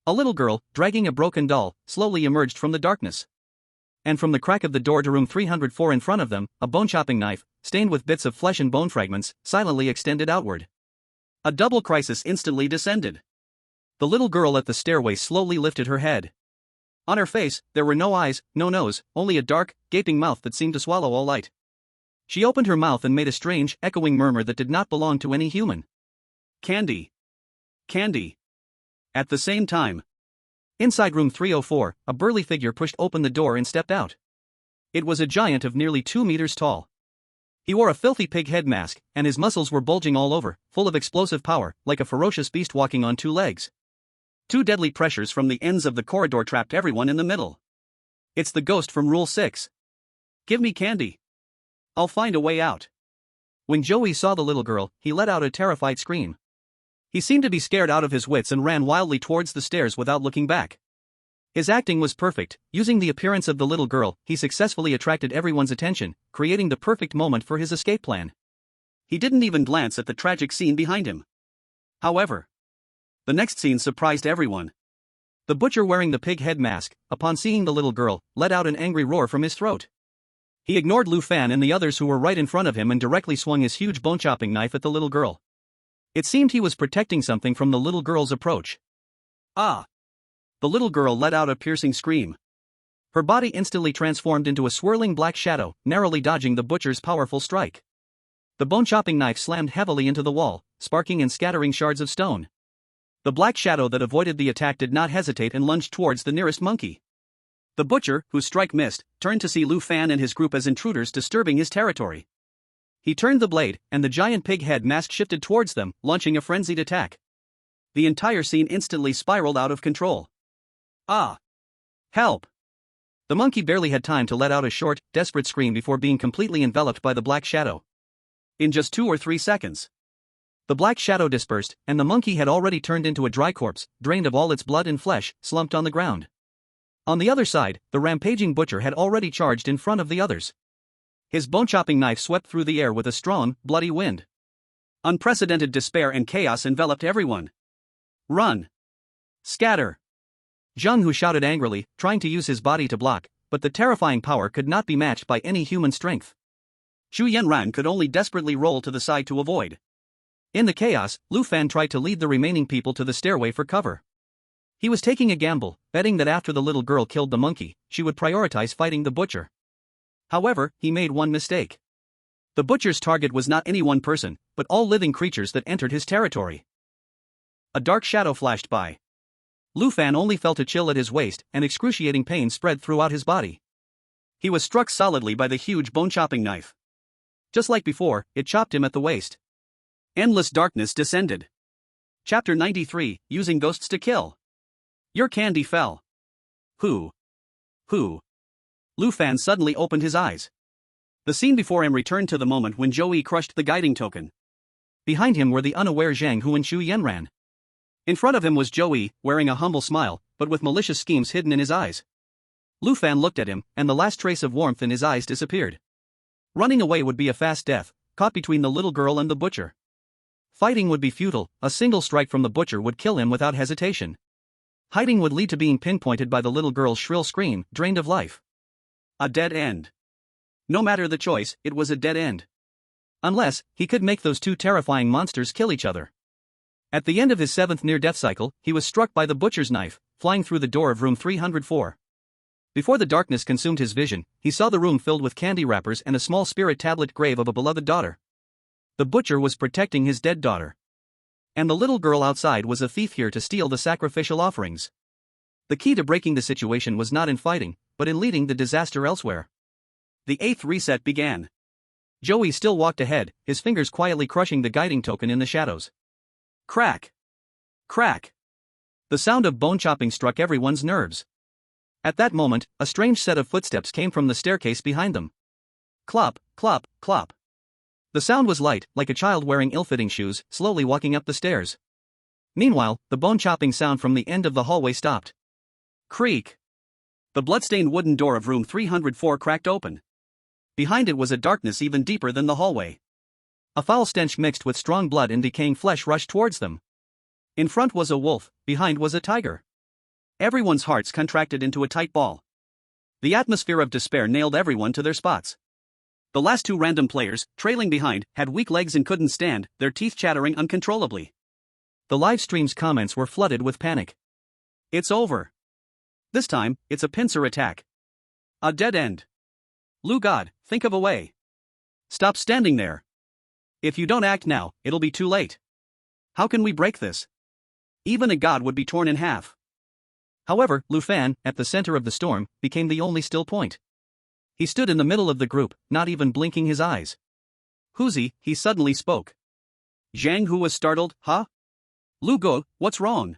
A little girl, dragging a broken doll, slowly emerged from the darkness. And from the crack of the door to room 304 in front of them, a bone-chopping knife, stained with bits of flesh and bone fragments, silently extended outward. A double crisis instantly descended. The little girl at the stairway slowly lifted her head. On her face, there were no eyes, no nose, only a dark, gaping mouth that seemed to swallow all light. She opened her mouth and made a strange, echoing murmur that did not belong to any human. Candy. Candy. At the same time, inside room 304, a burly figure pushed open the door and stepped out. It was a giant of nearly 2 meters tall. He wore a filthy pig head mask, and his muscles were bulging all over, full of explosive power, like a ferocious beast walking on 2 legs. 2 deadly pressures from the ends of the corridor trapped everyone in the middle. It's the ghost from Rule 6. Give me candy. I'll find a way out. When Joey saw the little girl, he let out a terrified scream. He seemed to be scared out of his wits and ran wildly towards the stairs without looking back. His acting was perfect. Using the appearance of the little girl, he successfully attracted everyone's attention, creating the perfect moment for his escape plan. He didn't even glance at the tragic scene behind him. However, the next scene surprised everyone. The butcher wearing the pig head mask, upon seeing the little girl, let out an angry roar from his throat. He ignored Lu Fan and the others who were right in front of him and directly swung his huge bone-chopping knife at the little girl. It seemed he was protecting something from the little girl's approach. Ah! The little girl let out a piercing scream. Her body instantly transformed into a swirling black shadow, narrowly dodging the butcher's powerful strike. The bone-chopping knife slammed heavily into the wall, sparking and scattering shards of stone. The black shadow that avoided the attack did not hesitate and lunged towards the nearest monkey. The butcher, whose strike missed, turned to see Lu Fan and his group as intruders disturbing his territory. He turned the blade, and the giant pig head mask shifted towards them, launching a frenzied attack. The entire scene instantly spiraled out of control. Ah! Help! The monkey barely had time to let out a short, desperate scream before being completely enveloped by the black shadow. In just 2 or 3 seconds, the black shadow dispersed, and the monkey had already turned into a dry corpse, drained of all its blood and flesh, slumped on the ground. On the other side, the rampaging butcher had already charged in front of the others. His bone-chopping knife swept through the air with a strong, bloody wind. Unprecedented despair and chaos enveloped everyone. Run! Scatter! Zhang Hu shouted angrily, trying to use his body to block, but the terrifying power could not be matched by any human strength. Zhu Yanran could only desperately roll to the side to avoid. In the chaos, Lu Fan tried to lead the remaining people to the stairway for cover. He was taking a gamble, betting that after the little girl killed the monkey, she would prioritize fighting the butcher. However, he made one mistake. The butcher's target was not any one person, but all living creatures that entered his territory. A dark shadow flashed by. Lu Fan only felt a chill at his waist, and excruciating pain spread throughout his body. He was struck solidly by the huge bone-chopping knife. Just like before, it chopped him at the waist. Endless darkness descended. Chapter 93, Using Ghosts to Kill. Your candy fell. Who? Lu Fan suddenly opened his eyes. The scene before him returned to the moment when Zhou Yi crushed the guiding token. Behind him were the unaware Zhang Hu and Xu Yanran. In front of him was Zhou Yi, wearing a humble smile, but with malicious schemes hidden in his eyes. Lu Fan looked at him, and the last trace of warmth in his eyes disappeared. Running away would be a fast death, caught between the little girl and the butcher. Fighting would be futile, a single strike from the butcher would kill him without hesitation. Hiding would lead to being pinpointed by the little girl's shrill scream, drained of life. A dead end. No matter the choice, it was a dead end. Unless, he could make those two terrifying monsters kill each other. At the end of his 7th near-death cycle, he was struck by the butcher's knife, flying through the door of room 304. Before the darkness consumed his vision, he saw the room filled with candy wrappers and a small spirit tablet grave of a beloved daughter. The butcher was protecting his dead daughter. And the little girl outside was a thief here to steal the sacrificial offerings. The key to breaking the situation was not in fighting, but in leading the disaster elsewhere. The 8th reset began. Joey still walked ahead, his fingers quietly crushing the guiding token in the shadows. Crack! Crack! The sound of bone chopping struck everyone's nerves. At that moment, a strange set of footsteps came from the staircase behind them. Clop, clop, clop. The sound was light, like a child wearing ill-fitting shoes, slowly walking up the stairs. Meanwhile, the bone-chopping sound from the end of the hallway stopped. Creak! The bloodstained wooden door of room 304 cracked open. Behind it was a darkness even deeper than the hallway. A foul stench mixed with strong blood and decaying flesh rushed towards them. In front was a wolf, behind was a tiger. Everyone's hearts contracted into a tight ball. The atmosphere of despair nailed everyone to their spots. The last 2 random players, trailing behind, had weak legs and couldn't stand, their teeth chattering uncontrollably. The live stream's comments were flooded with panic. It's over. This time, it's a pincer attack. A dead end. Lu God, think of a way. Stop standing there. If you don't act now, it'll be too late. How can we break this? Even a god would be torn in half. However, Lu Fan, at the center of the storm, became the only still point. He stood in the middle of the group, not even blinking his eyes. Huzi, he suddenly spoke. Zhang Hu was startled, huh? Lu Go, what's wrong?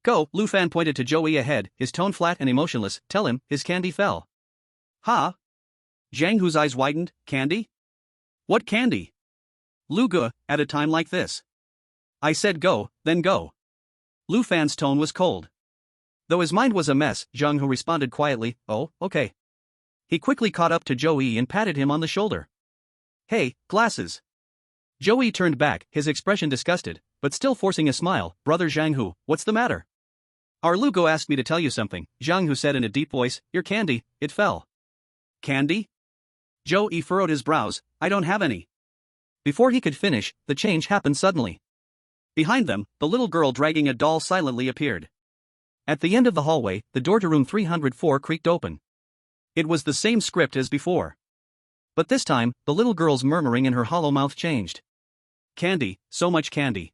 Go, Lu Fan pointed to Joey ahead, his tone flat and emotionless, tell him, his candy fell. Huh? Zhang Hu's eyes widened, candy? What candy? Lu Go, at a time like this. I said go, then go. Lu Fan's tone was cold. Though his mind was a mess, Zhang Hu responded quietly, "Oh, okay." He quickly caught up to Joey and patted him on the shoulder. "Hey, glasses." Joey turned back, his expression disgusted, but still forcing a smile. "Brother Zhang Hu, what's the matter?" "Our Lugo asked me to tell you something," Zhang Hu said in a deep voice. "Your candy, it fell." "Candy?" Joey furrowed his brows. "I don't have any." Before he could finish, the change happened suddenly. Behind them, the little girl dragging a doll silently appeared. At the end of the hallway, the door to room 304 creaked open. It was the same script as before. But this time, the little girl's murmuring in her hollow mouth changed. "Candy, so much candy."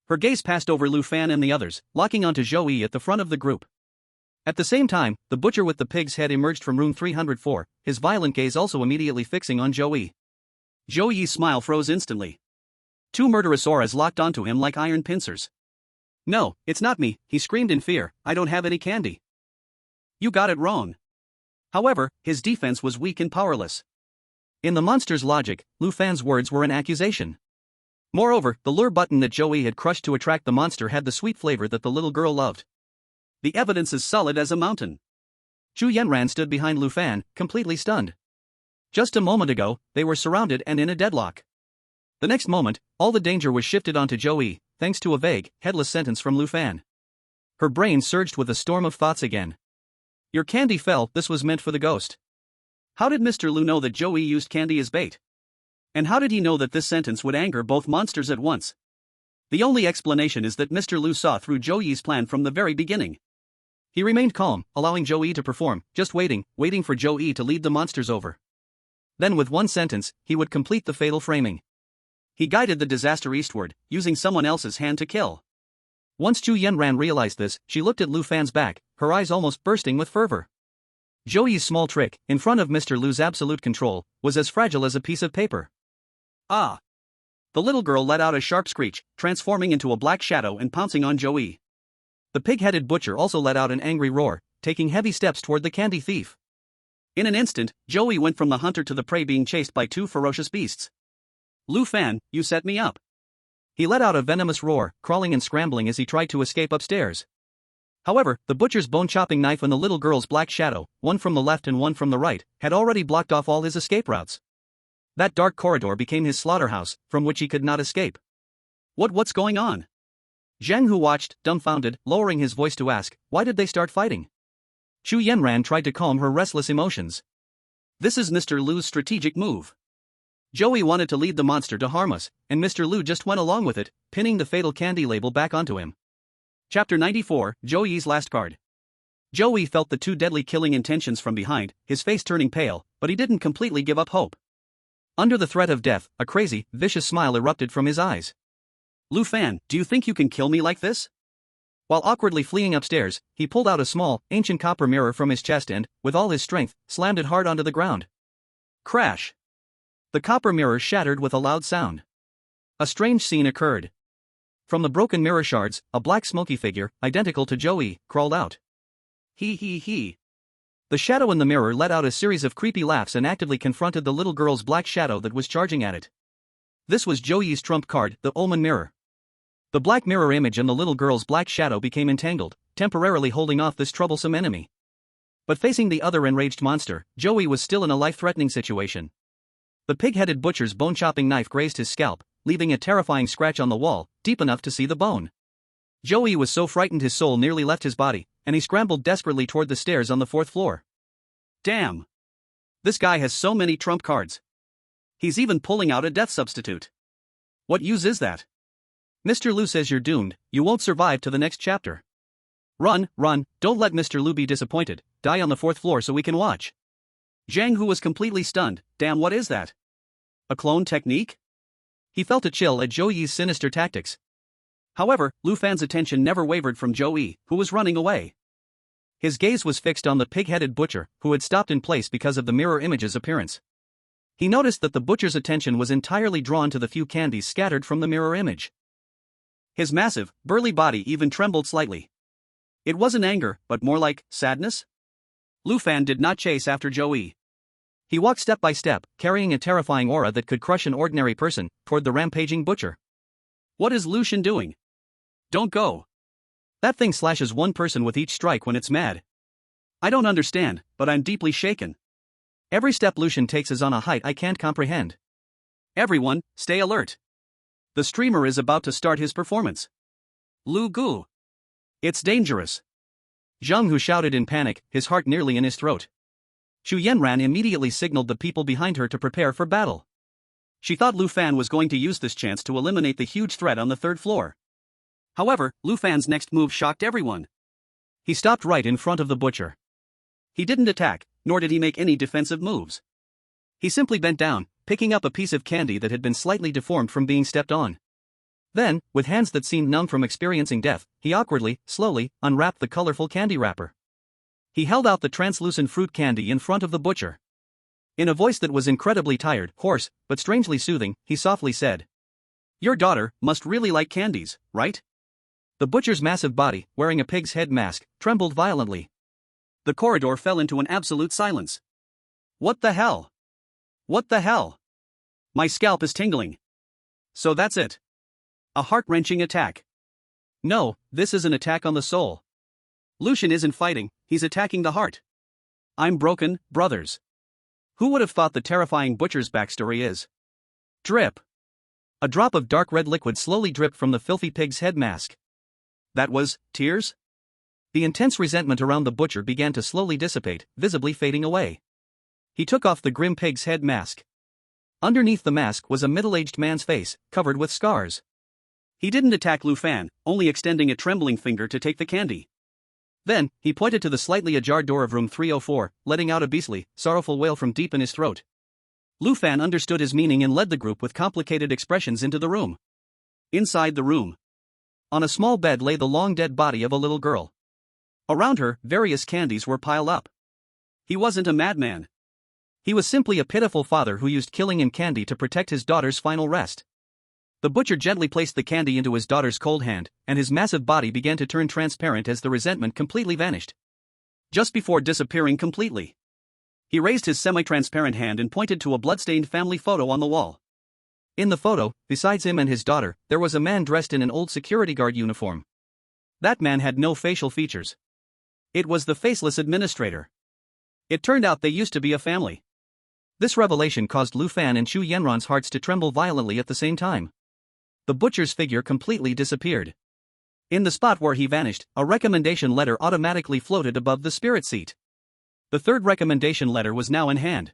Her gaze passed over Lu Fan and the others, locking onto Joey at the front of the group. At the same time, the butcher with the pig's head emerged from room 304, his violent gaze also immediately fixing on Joey. Joey's smile froze instantly. Two murderous auras locked onto him like iron pincers. "No, it's not me," he screamed in fear. "I don't have any candy." "You got it wrong." However, his defense was weak and powerless. In the monster's logic, Lu Fan's words were an accusation. Moreover, the lure button that Joey had crushed to attract the monster had the sweet flavor that the little girl loved. The evidence is solid as a mountain. Chu Yanran stood behind Lu Fan, completely stunned. Just a moment ago, they were surrounded and in a deadlock. The next moment, all the danger was shifted onto Joey, thanks to a vague, headless sentence from Lu Fan. Her brain surged with a storm of thoughts again. "Your candy fell, this was meant for the ghost." How did Mr. Lu know that Joey used candy as bait? And how did he know that this sentence would anger both monsters at once? The only explanation is that Mr. Lu saw through Joey's plan from the very beginning. He remained calm, allowing Joey to perform, just waiting for Joey to lead the monsters over. Then with one sentence, he would complete the fatal framing. He guided the disaster eastward, using someone else's hand to kill. Once Chu Yanran realized this, she looked at Lu Fan's back, her eyes almost bursting with fervor. Joey's small trick, in front of Mr. Lu's absolute control, was as fragile as a piece of paper. "Ah!" The little girl let out a sharp screech, transforming into a black shadow and pouncing on Joey. The pig-headed butcher also let out an angry roar, taking heavy steps toward the candy thief. In an instant, Joey went from the hunter to the prey being chased by two ferocious beasts. "Lu Fan, you set me up." He let out a venomous roar, crawling and scrambling as he tried to escape upstairs. However, the butcher's bone-chopping knife and the little girl's black shadow, one from the left and one from the right, had already blocked off all his escape routes. That dark corridor became his slaughterhouse, from which he could not escape. What's going on?" Zhang Hu watched, dumbfounded, lowering his voice to ask, "Why did they start fighting?" Chu Yanran tried to calm her restless emotions. "This is Mr. Lu's strategic move. Joey wanted to lead the monster to harm us, and Mr. Lu just went along with it, pinning the fatal candy label back onto him." Chapter 94, Joey's Last Card. Joey felt the two deadly killing intentions from behind, his face turning pale, but he didn't completely give up hope. Under the threat of death, a crazy, vicious smile erupted from his eyes. "Lu Fan, do you think you can kill me like this?" While awkwardly fleeing upstairs, he pulled out a small, ancient copper mirror from his chest and, with all his strength, slammed it hard onto the ground. Crash! The copper mirror shattered with a loud sound. A strange scene occurred. From the broken mirror shards, a black smoky figure, identical to Joey, crawled out. He. The shadow in the mirror let out a series of creepy laughs and actively confronted the little girl's black shadow that was charging at it. This was Joey's trump card, the Omen Mirror. The black mirror image and the little girl's black shadow became entangled, temporarily holding off this troublesome enemy. But facing the other enraged monster, Joey was still in a life-threatening situation. The pig-headed butcher's bone-chopping knife grazed his scalp, leaving a terrifying scratch on the wall, deep enough to see the bone. Joey was so frightened his soul nearly left his body, and he scrambled desperately toward the stairs on the 4th floor. Damn! This guy has so many trump cards. He's even pulling out a death substitute. What use is that? Mr. Lu says you're doomed, you won't survive to the next chapter. Run, don't let Mr. Lu be disappointed, die on the 4th floor so we can watch. Zhang Hu was completely stunned. Damn, what is that? A clone technique? He felt a chill at Joey's sinister tactics. However, Lu Fan's attention never wavered from Joey, who was running away. His gaze was fixed on the pig-headed butcher, who had stopped in place because of the mirror image's appearance. He noticed that the butcher's attention was entirely drawn to the few candies scattered from the mirror image. His massive, burly body even trembled slightly. It wasn't anger, but more like sadness. Lu Fan did not chase after Joey. He walked step by step, carrying a terrifying aura that could crush an ordinary person, toward the rampaging butcher. What is Lu Shan doing? Don't go. That thing slashes one person with each strike when it's mad. I don't understand, but I'm deeply shaken. Every step Lucian takes is on a height I can't comprehend. Everyone, stay alert. The streamer is about to start his performance. Lu Gu. It's dangerous. Zhang Hu shouted in panic, his heart nearly in his throat. Xu Yanran immediately signaled the people behind her to prepare for battle. She thought Lu Fan was going to use this chance to eliminate the huge threat on the third floor. However, Lu Fan's next move shocked everyone. He stopped right in front of the butcher. He didn't attack, nor did he make any defensive moves. He simply bent down, picking up a piece of candy that had been slightly deformed from being stepped on. Then, with hands that seemed numb from experiencing death, he awkwardly, slowly, unwrapped the colorful candy wrapper. He held out the translucent fruit candy in front of the butcher. In a voice that was incredibly tired, hoarse, but strangely soothing, he softly said, "Your daughter must really like candies, right?" The butcher's massive body, wearing a pig's head mask, trembled violently. The corridor fell into an absolute silence. What the hell? What the hell? My scalp is tingling. So that's it. A heart-wrenching attack. No, this is an attack on the soul. Lucian isn't fighting, he's attacking the heart. I'm broken, brothers. Who would have thought the terrifying butcher's backstory is? Drip. A drop of dark red liquid slowly dripped from the filthy pig's head mask. That was tears? The intense resentment around the butcher began to slowly dissipate, visibly fading away. He took off the grim pig's head mask. Underneath the mask was a middle-aged man's face, covered with scars. He didn't attack Lu Fan, only extending a trembling finger to take the candy. Then, he pointed to the slightly ajar door of room 304, letting out a beastly, sorrowful wail from deep in his throat. Lu Fan understood his meaning and led the group with complicated expressions into the room. Inside the room, on a small bed lay the long-dead body of a little girl. Around her, various candies were piled up. He wasn't a madman. He was simply a pitiful father who used killing and candy to protect his daughter's final rest. The butcher gently placed the candy into his daughter's cold hand, and his massive body began to turn transparent as the resentment completely vanished. Just before disappearing completely, he raised his semi-transparent hand and pointed to a blood-stained family photo on the wall. In the photo, besides him and his daughter, there was a man dressed in an old security guard uniform. That man had no facial features. It was the faceless administrator. It turned out they used to be a family. This revelation caused Lu Fan and Xu Yanran's hearts to tremble violently at the same time. The butcher's figure completely disappeared. In the spot where he vanished, a recommendation letter automatically floated above the spirit seat. The third recommendation letter was now in hand.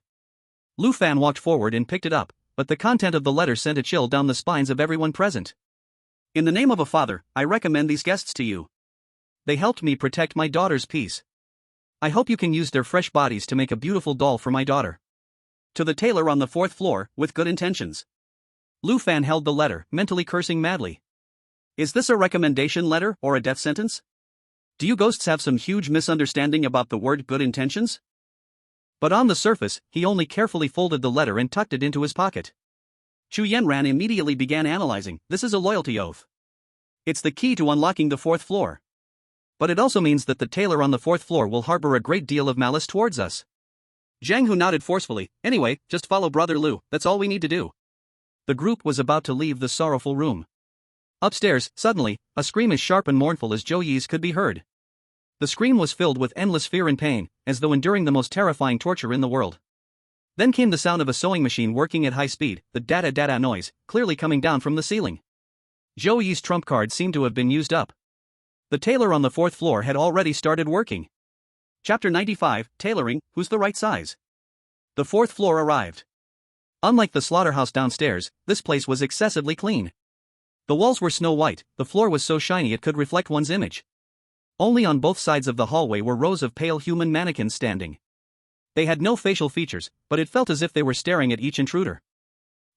Lu Fan walked forward and picked it up, but the content of the letter sent a chill down the spines of everyone present. In the name of a father, I recommend these guests to you. They helped me protect my daughter's peace. I hope you can use their fresh bodies to make a beautiful doll for my daughter. To the tailor on the fourth floor, with good intentions. Lu Fan held the letter, mentally cursing madly. Is this a recommendation letter or a death sentence? Do you ghosts have some huge misunderstanding about the word good intentions? But on the surface, he only carefully folded the letter and tucked it into his pocket. Xu Yanran immediately began analyzing. This is a loyalty oath. It's the key to unlocking the fourth floor. But it also means that the tailor on the fourth floor will harbor a great deal of malice towards us. Zhang Hu nodded forcefully. Anyway, just follow Brother Lu, that's all we need to do. The group was about to leave the sorrowful room. Upstairs, suddenly, a scream as sharp and mournful as Zhou Yi's could be heard. The scream was filled with endless fear and pain, as though enduring the most terrifying torture in the world. Then came the sound of a sewing machine working at high speed, the dada-dada noise, clearly coming down from the ceiling. Zhou Yi's trump card seemed to have been used up. The tailor on the fourth floor had already started working. Chapter 95, Tailoring, Who's the Right Size? The fourth floor arrived. Unlike the slaughterhouse downstairs, this place was excessively clean. The walls were snow white, the floor was so shiny it could reflect one's image. Only on both sides of the hallway were rows of pale human mannequins standing. They had no facial features, but it felt as if they were staring at each intruder.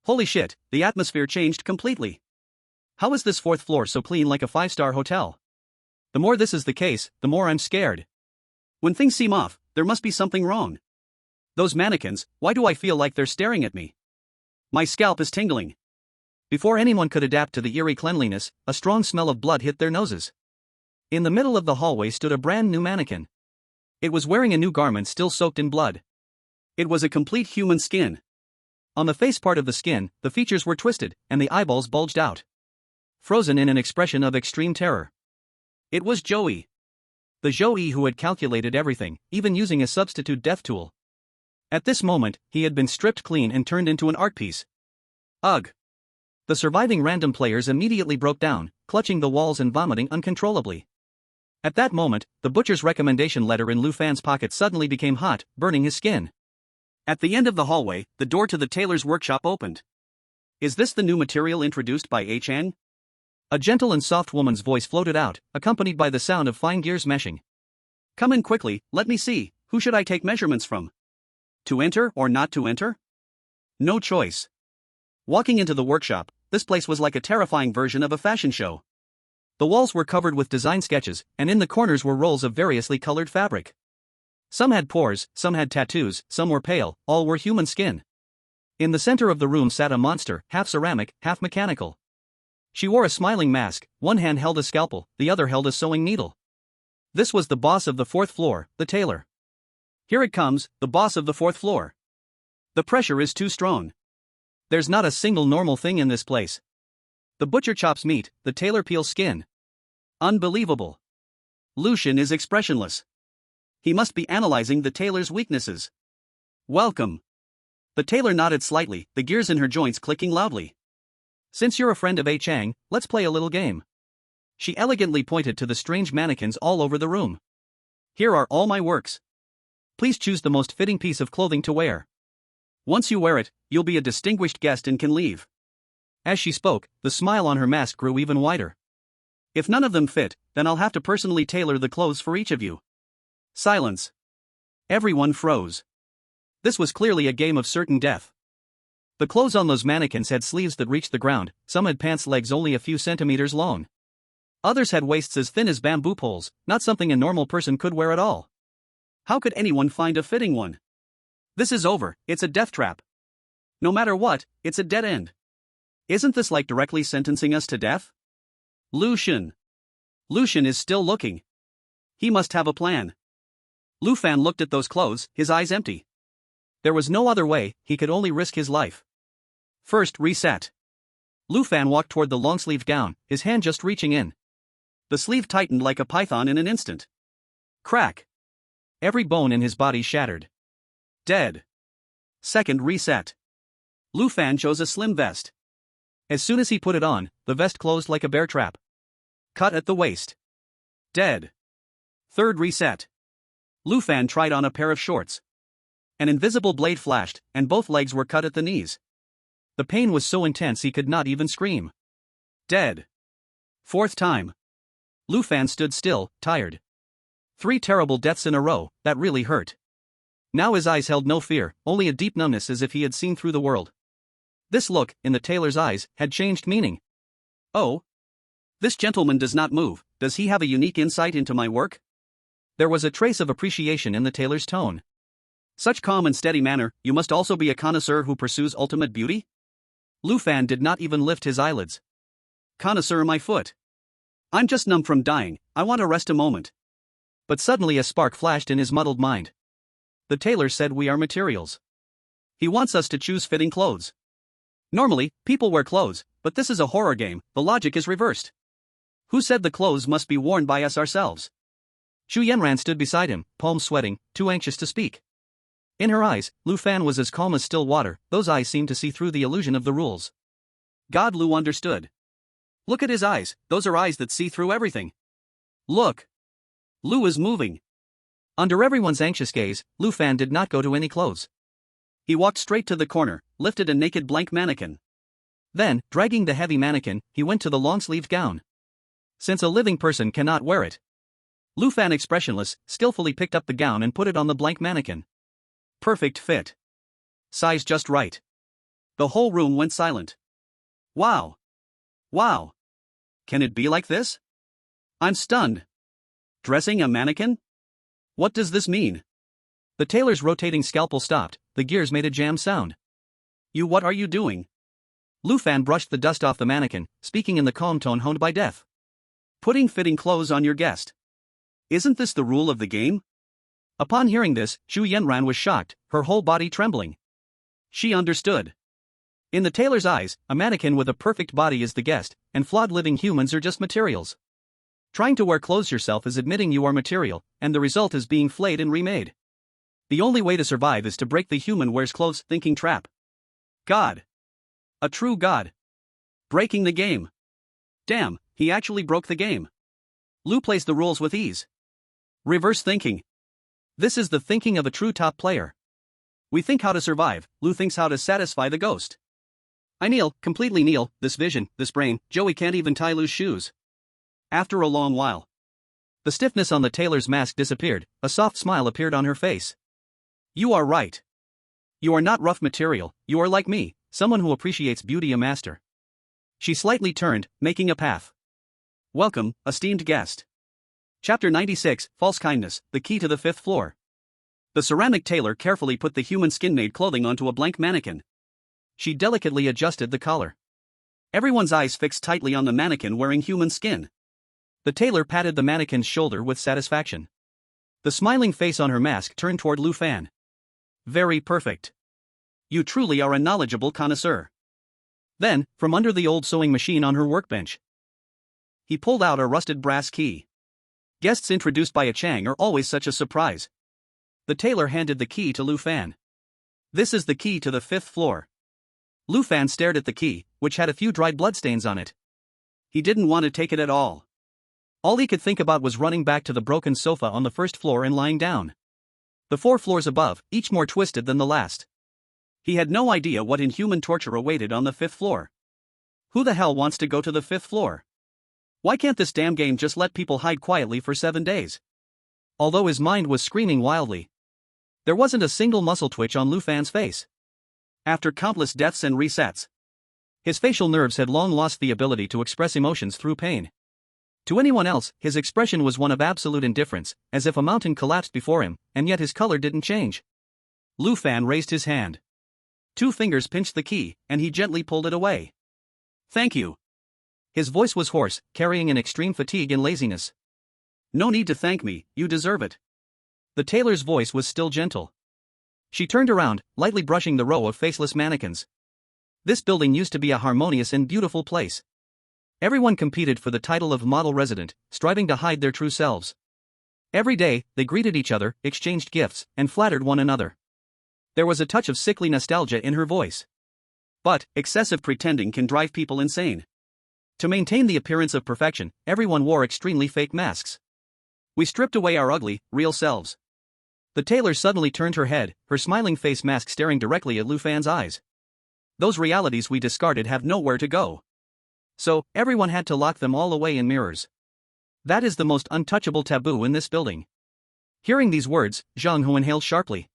Holy shit, the atmosphere changed completely. How is this fourth floor so clean like a 5-star hotel? The more this is the case, the more I'm scared. When things seem off, there must be something wrong. Those mannequins, why do I feel like they're staring at me? My scalp is tingling. Before anyone could adapt to the eerie cleanliness, a strong smell of blood hit their noses. In the middle of the hallway stood a brand new mannequin. It was wearing a new garment still soaked in blood. It was a complete human skin. On the face part of the skin, the features were twisted, and the eyeballs bulged out. Frozen in an expression of extreme terror. It was Joey. The Joey who had calculated everything, even using a substitute death tool. At this moment, he had been stripped clean and turned into an art piece. Ugh. The surviving random players immediately broke down, clutching the walls and vomiting uncontrollably. At that moment, the butcher's recommendation letter in Lu Fan's pocket suddenly became hot, burning his skin. At the end of the hallway, the door to the tailor's workshop opened. Is this the new material introduced by Chang? A gentle and soft woman's voice floated out, accompanied by the sound of fine gears meshing. Come in quickly, let me see, who should I take measurements from? To enter or not to enter? No choice. Walking into the workshop, this place was like a terrifying version of a fashion show. The walls were covered with design sketches, and in the corners were rolls of variously colored fabric. Some had pores, some had tattoos, some were pale, all were human skin. In the center of the room sat a monster, half ceramic, half mechanical. She wore a smiling mask, one hand held a scalpel, the other held a sewing needle. This was the boss of the fourth floor, the tailor. Here it comes, the boss of the fourth floor. The pressure is too strong. There's not a single normal thing in this place. The butcher chops meat, the tailor peels skin. Unbelievable. Lucian is expressionless. He must be analyzing the tailor's weaknesses. Welcome. The tailor nodded slightly, the gears in her joints clicking loudly. Since you're a friend of Chang, let's play a little game. She elegantly pointed to the strange mannequins all over the room. Here are all my works. Please choose the most fitting piece of clothing to wear. Once you wear it, you'll be a distinguished guest and can leave. As she spoke, the smile on her mask grew even wider. If none of them fit, then I'll have to personally tailor the clothes for each of you. Silence. Everyone froze. This was clearly a game of certain death. The clothes on those mannequins had sleeves that reached the ground, some had pants legs only a few centimeters long. Others had waists as thin as bamboo poles, not something a normal person could wear at all. How could anyone find a fitting one? This is over, it's a death trap. No matter what, it's a dead end. Isn't this like directly sentencing us to death? Lucian. Lucian is still looking. He must have a plan. Lu Fan looked at those clothes, his eyes empty. There was no other way, he could only risk his life. First reset. Lu Fan walked toward the long-sleeved gown, his hand just reaching in. The sleeve tightened like a python in an instant. Crack. Every bone in his body shattered. Dead. Second reset. Lu Fan chose a slim vest. As soon as he put it on, the vest closed like a bear trap. Cut at the waist. Dead. Third reset. Lu Fan tried on a pair of shorts. An invisible blade flashed, and both legs were cut at the knees. The pain was so intense he could not even scream. Dead. Fourth time. Lu Fan stood still, tired. 3 terrible deaths in a row, that really hurt. Now his eyes held no fear, only a deep numbness as if he had seen through the world. This look, in the tailor's eyes, had changed meaning. Oh? This gentleman does not move, does he have a unique insight into my work? There was a trace of appreciation in the tailor's tone. Such calm and steady manner, you must also be a connoisseur who pursues ultimate beauty? Lu Fan did not even lift his eyelids. Connoisseur my foot. I'm just numb from dying, I want to rest a moment. But suddenly a spark flashed in his muddled mind. The tailor said we are materials. He wants us to choose fitting clothes. Normally, people wear clothes, but this is a horror game, the logic is reversed. Who said the clothes must be worn by us ourselves? Xu Yanran stood beside him, palms sweating, too anxious to speak. In her eyes, Lu Fan was as calm as still water, those eyes seemed to see through the illusion of the rules. God, Lu understood. Look at his eyes, those are eyes that see through everything. Look. Lu is moving. Under everyone's anxious gaze, Lu Fan did not go to any clothes. He walked straight to the corner, lifted a naked blank mannequin. Then, dragging the heavy mannequin, he went to the long-sleeved gown. Since a living person cannot wear it. Lu Fan, expressionless, skillfully picked up the gown and put it on the blank mannequin. Perfect fit. Size just right. The whole room went silent. Wow. Wow. Can it be like this? I'm stunned. Dressing a mannequin? What does this mean? The tailor's rotating scalpel stopped, the gears made a jam sound. What are you doing? Lu Fan brushed the dust off the mannequin, speaking in the calm tone honed by death. Putting fitting clothes on your guest. Isn't this the rule of the game? Upon hearing this, Xu Yanran was shocked, her whole body trembling. She understood. In the tailor's eyes, a mannequin with a perfect body is the guest, and flawed living humans are just materials. Trying to wear clothes yourself is admitting you are material, and the result is being flayed and remade. The only way to survive is to break the human wears clothes thinking trap. God. A true God. Breaking the game. Damn, he actually broke the game. Lou plays the rules with ease. Reverse thinking. This is the thinking of a true top player. We think how to survive, Lou thinks how to satisfy the ghost. I kneel, completely kneel, this vision, this brain, Joey can't even tie Lou's shoes. After a long while. The stiffness on the tailor's mask disappeared, a soft smile appeared on her face. You are right. You are not rough material, you are like me, someone who appreciates beauty, a master. She slightly turned, making a path. Welcome, esteemed guest. Chapter 96, False Kindness, the key to the 5th floor. The ceramic tailor carefully put the human skin-made clothing onto a blank mannequin. She delicately adjusted the collar. Everyone's eyes fixed tightly on the mannequin wearing human skin. The tailor patted the mannequin's shoulder with satisfaction. The smiling face on her mask turned toward Lu Fan. Very perfect. You truly are a knowledgeable connoisseur. Then, from under the old sewing machine on her workbench, he pulled out a rusted brass key. Guests introduced by a Chang are always such a surprise. The tailor handed the key to Lu Fan. This is the key to the 5th floor. Lu Fan stared at the key, which had a few dried bloodstains on it. He didn't want to take it at all. All he could think about was running back to the broken sofa on the 1st floor and lying down. The 4 floors above, each more twisted than the last. He had no idea what inhuman torture awaited on the 5th floor. Who the hell wants to go to the 5th floor? Why can't this damn game just let people hide quietly for 7 days? Although his mind was screaming wildly, there wasn't a single muscle twitch on Lu Fan's face. After countless deaths and resets, his facial nerves had long lost the ability to express emotions through pain. To anyone else, his expression was one of absolute indifference, as if a mountain collapsed before him, and yet his color didn't change. Lu Fan raised his hand. 2 fingers pinched the key, and he gently pulled it away. Thank you. His voice was hoarse, carrying an extreme fatigue and laziness. No need to thank me, you deserve it. The tailor's voice was still gentle. She turned around, lightly brushing the row of faceless mannequins. This building used to be a harmonious and beautiful place. Everyone competed for the title of model resident, striving to hide their true selves. Every day, they greeted each other, exchanged gifts, and flattered one another. There was a touch of sickly nostalgia in her voice. But, excessive pretending can drive people insane. To maintain the appearance of perfection, everyone wore extremely fake masks. We stripped away our ugly, real selves. The tailor suddenly turned her head, her smiling face mask staring directly at Lu Fan's eyes. Those realities we discarded have nowhere to go. So, everyone had to lock them all away in mirrors. That is the most untouchable taboo in this building. Hearing these words, Zhang Hu inhaled sharply.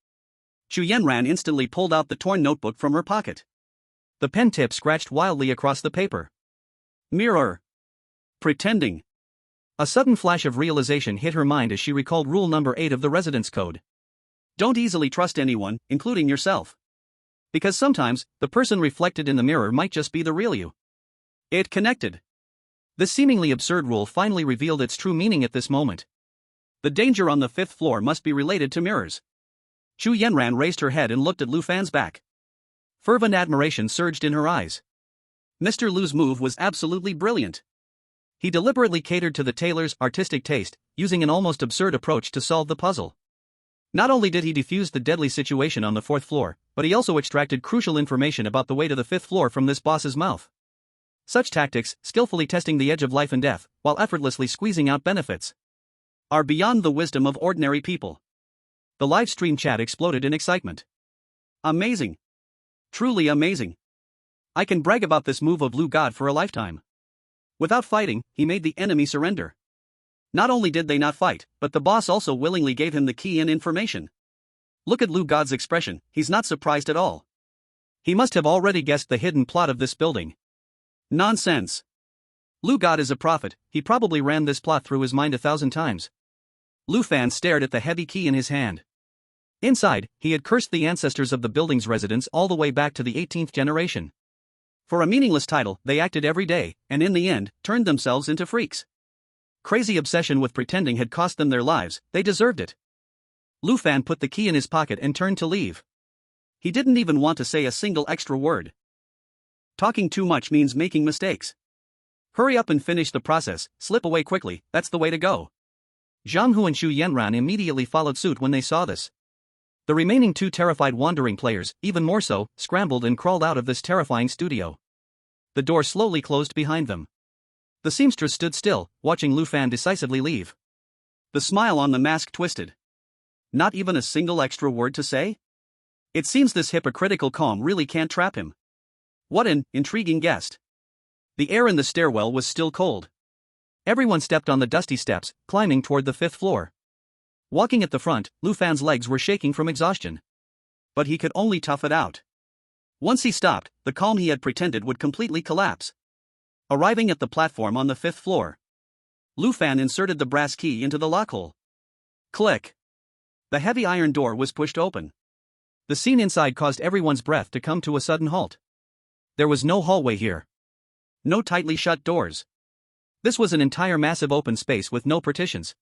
Chu Yanran instantly pulled out the torn notebook from her pocket. The pen tip scratched wildly across the paper. Mirror. Pretending. A sudden flash of realization hit her mind as she recalled rule number 8 of the Residence Code. Don't easily trust anyone, including yourself. Because sometimes, the person reflected in the mirror might just be the real you. It connected. This seemingly absurd rule finally revealed its true meaning at this moment. The danger on the 5th floor must be related to mirrors. Chu Yanran raised her head and looked at Lu Fan's back. Fervent admiration surged in her eyes. Mr. Lu's move was absolutely brilliant. He deliberately catered to the tailor's artistic taste, using an almost absurd approach to solve the puzzle. Not only did he defuse the deadly situation on the 4th floor, but he also extracted crucial information about the way to the 5th floor from this boss's mouth. Such tactics, skillfully testing the edge of life and death, while effortlessly squeezing out benefits, are beyond the wisdom of ordinary people. The live stream chat exploded in excitement. Amazing. Truly amazing. I can brag about this move of Lu God for a lifetime. Without fighting, he made the enemy surrender. Not only did they not fight, but the boss also willingly gave him the key and information. Look at Lu God's expression, he's not surprised at all. He must have already guessed the hidden plot of this building. Nonsense. Lu God is a prophet, he probably ran this plot through his mind 1,000 times. Lu Fan stared at the heavy key in his hand. Inside, he had cursed the ancestors of the building's residents all the way back to the 18th generation. For a meaningless title, they acted every day, and in the end, turned themselves into freaks. Crazy obsession with pretending had cost them their lives, they deserved it. Lu Fan put the key in his pocket and turned to leave. He didn't even want to say a single extra word. Talking too much means making mistakes. Hurry up and finish the process, slip away quickly, that's the way to go. Zhang Hu and Xu Yanran immediately followed suit when they saw this. The remaining two terrified wandering players, even more so, scrambled and crawled out of this terrifying studio. The door slowly closed behind them. The seamstress stood still, watching Lu Fan decisively leave. The smile on the mask twisted. Not even a single extra word to say? It seems this hypocritical calm really can't trap him. What an intriguing guest. The air in the stairwell was still cold. Everyone stepped on the dusty steps, climbing toward the 5th floor. Walking at the front, Lu Fan's legs were shaking from exhaustion. But he could only tough it out. Once he stopped, the calm he had pretended would completely collapse. Arriving at the platform on the 5th floor, Lu Fan inserted the brass key into the lock hole. Click. The heavy iron door was pushed open. The scene inside caused everyone's breath to come to a sudden halt. There was no hallway here. No tightly shut doors. This was an entire massive open space with no partitions.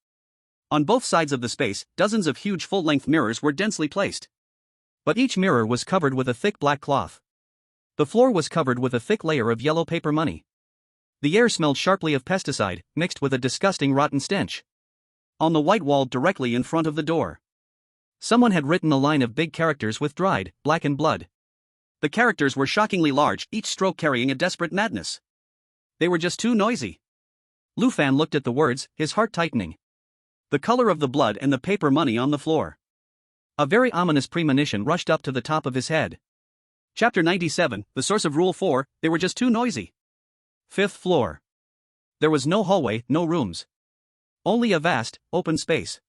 On both sides of the space, dozens of huge full-length mirrors were densely placed. But each mirror was covered with a thick black cloth. The floor was covered with a thick layer of yellow paper money. The air smelled sharply of pesticide, mixed with a disgusting rotten stench. On the white wall directly in front of the door, someone had written a line of big characters with dried, blackened blood. The characters were shockingly large, each stroke carrying a desperate madness. They were just too noisy. Lu Fan looked at the words, his heart tightening. The color of the blood and the paper money on the floor. A very ominous premonition rushed up to the top of his head. Chapter 97, the source of Rule 4, they were just too noisy. 5th floor. There was no hallway, no rooms. Only a vast, open space.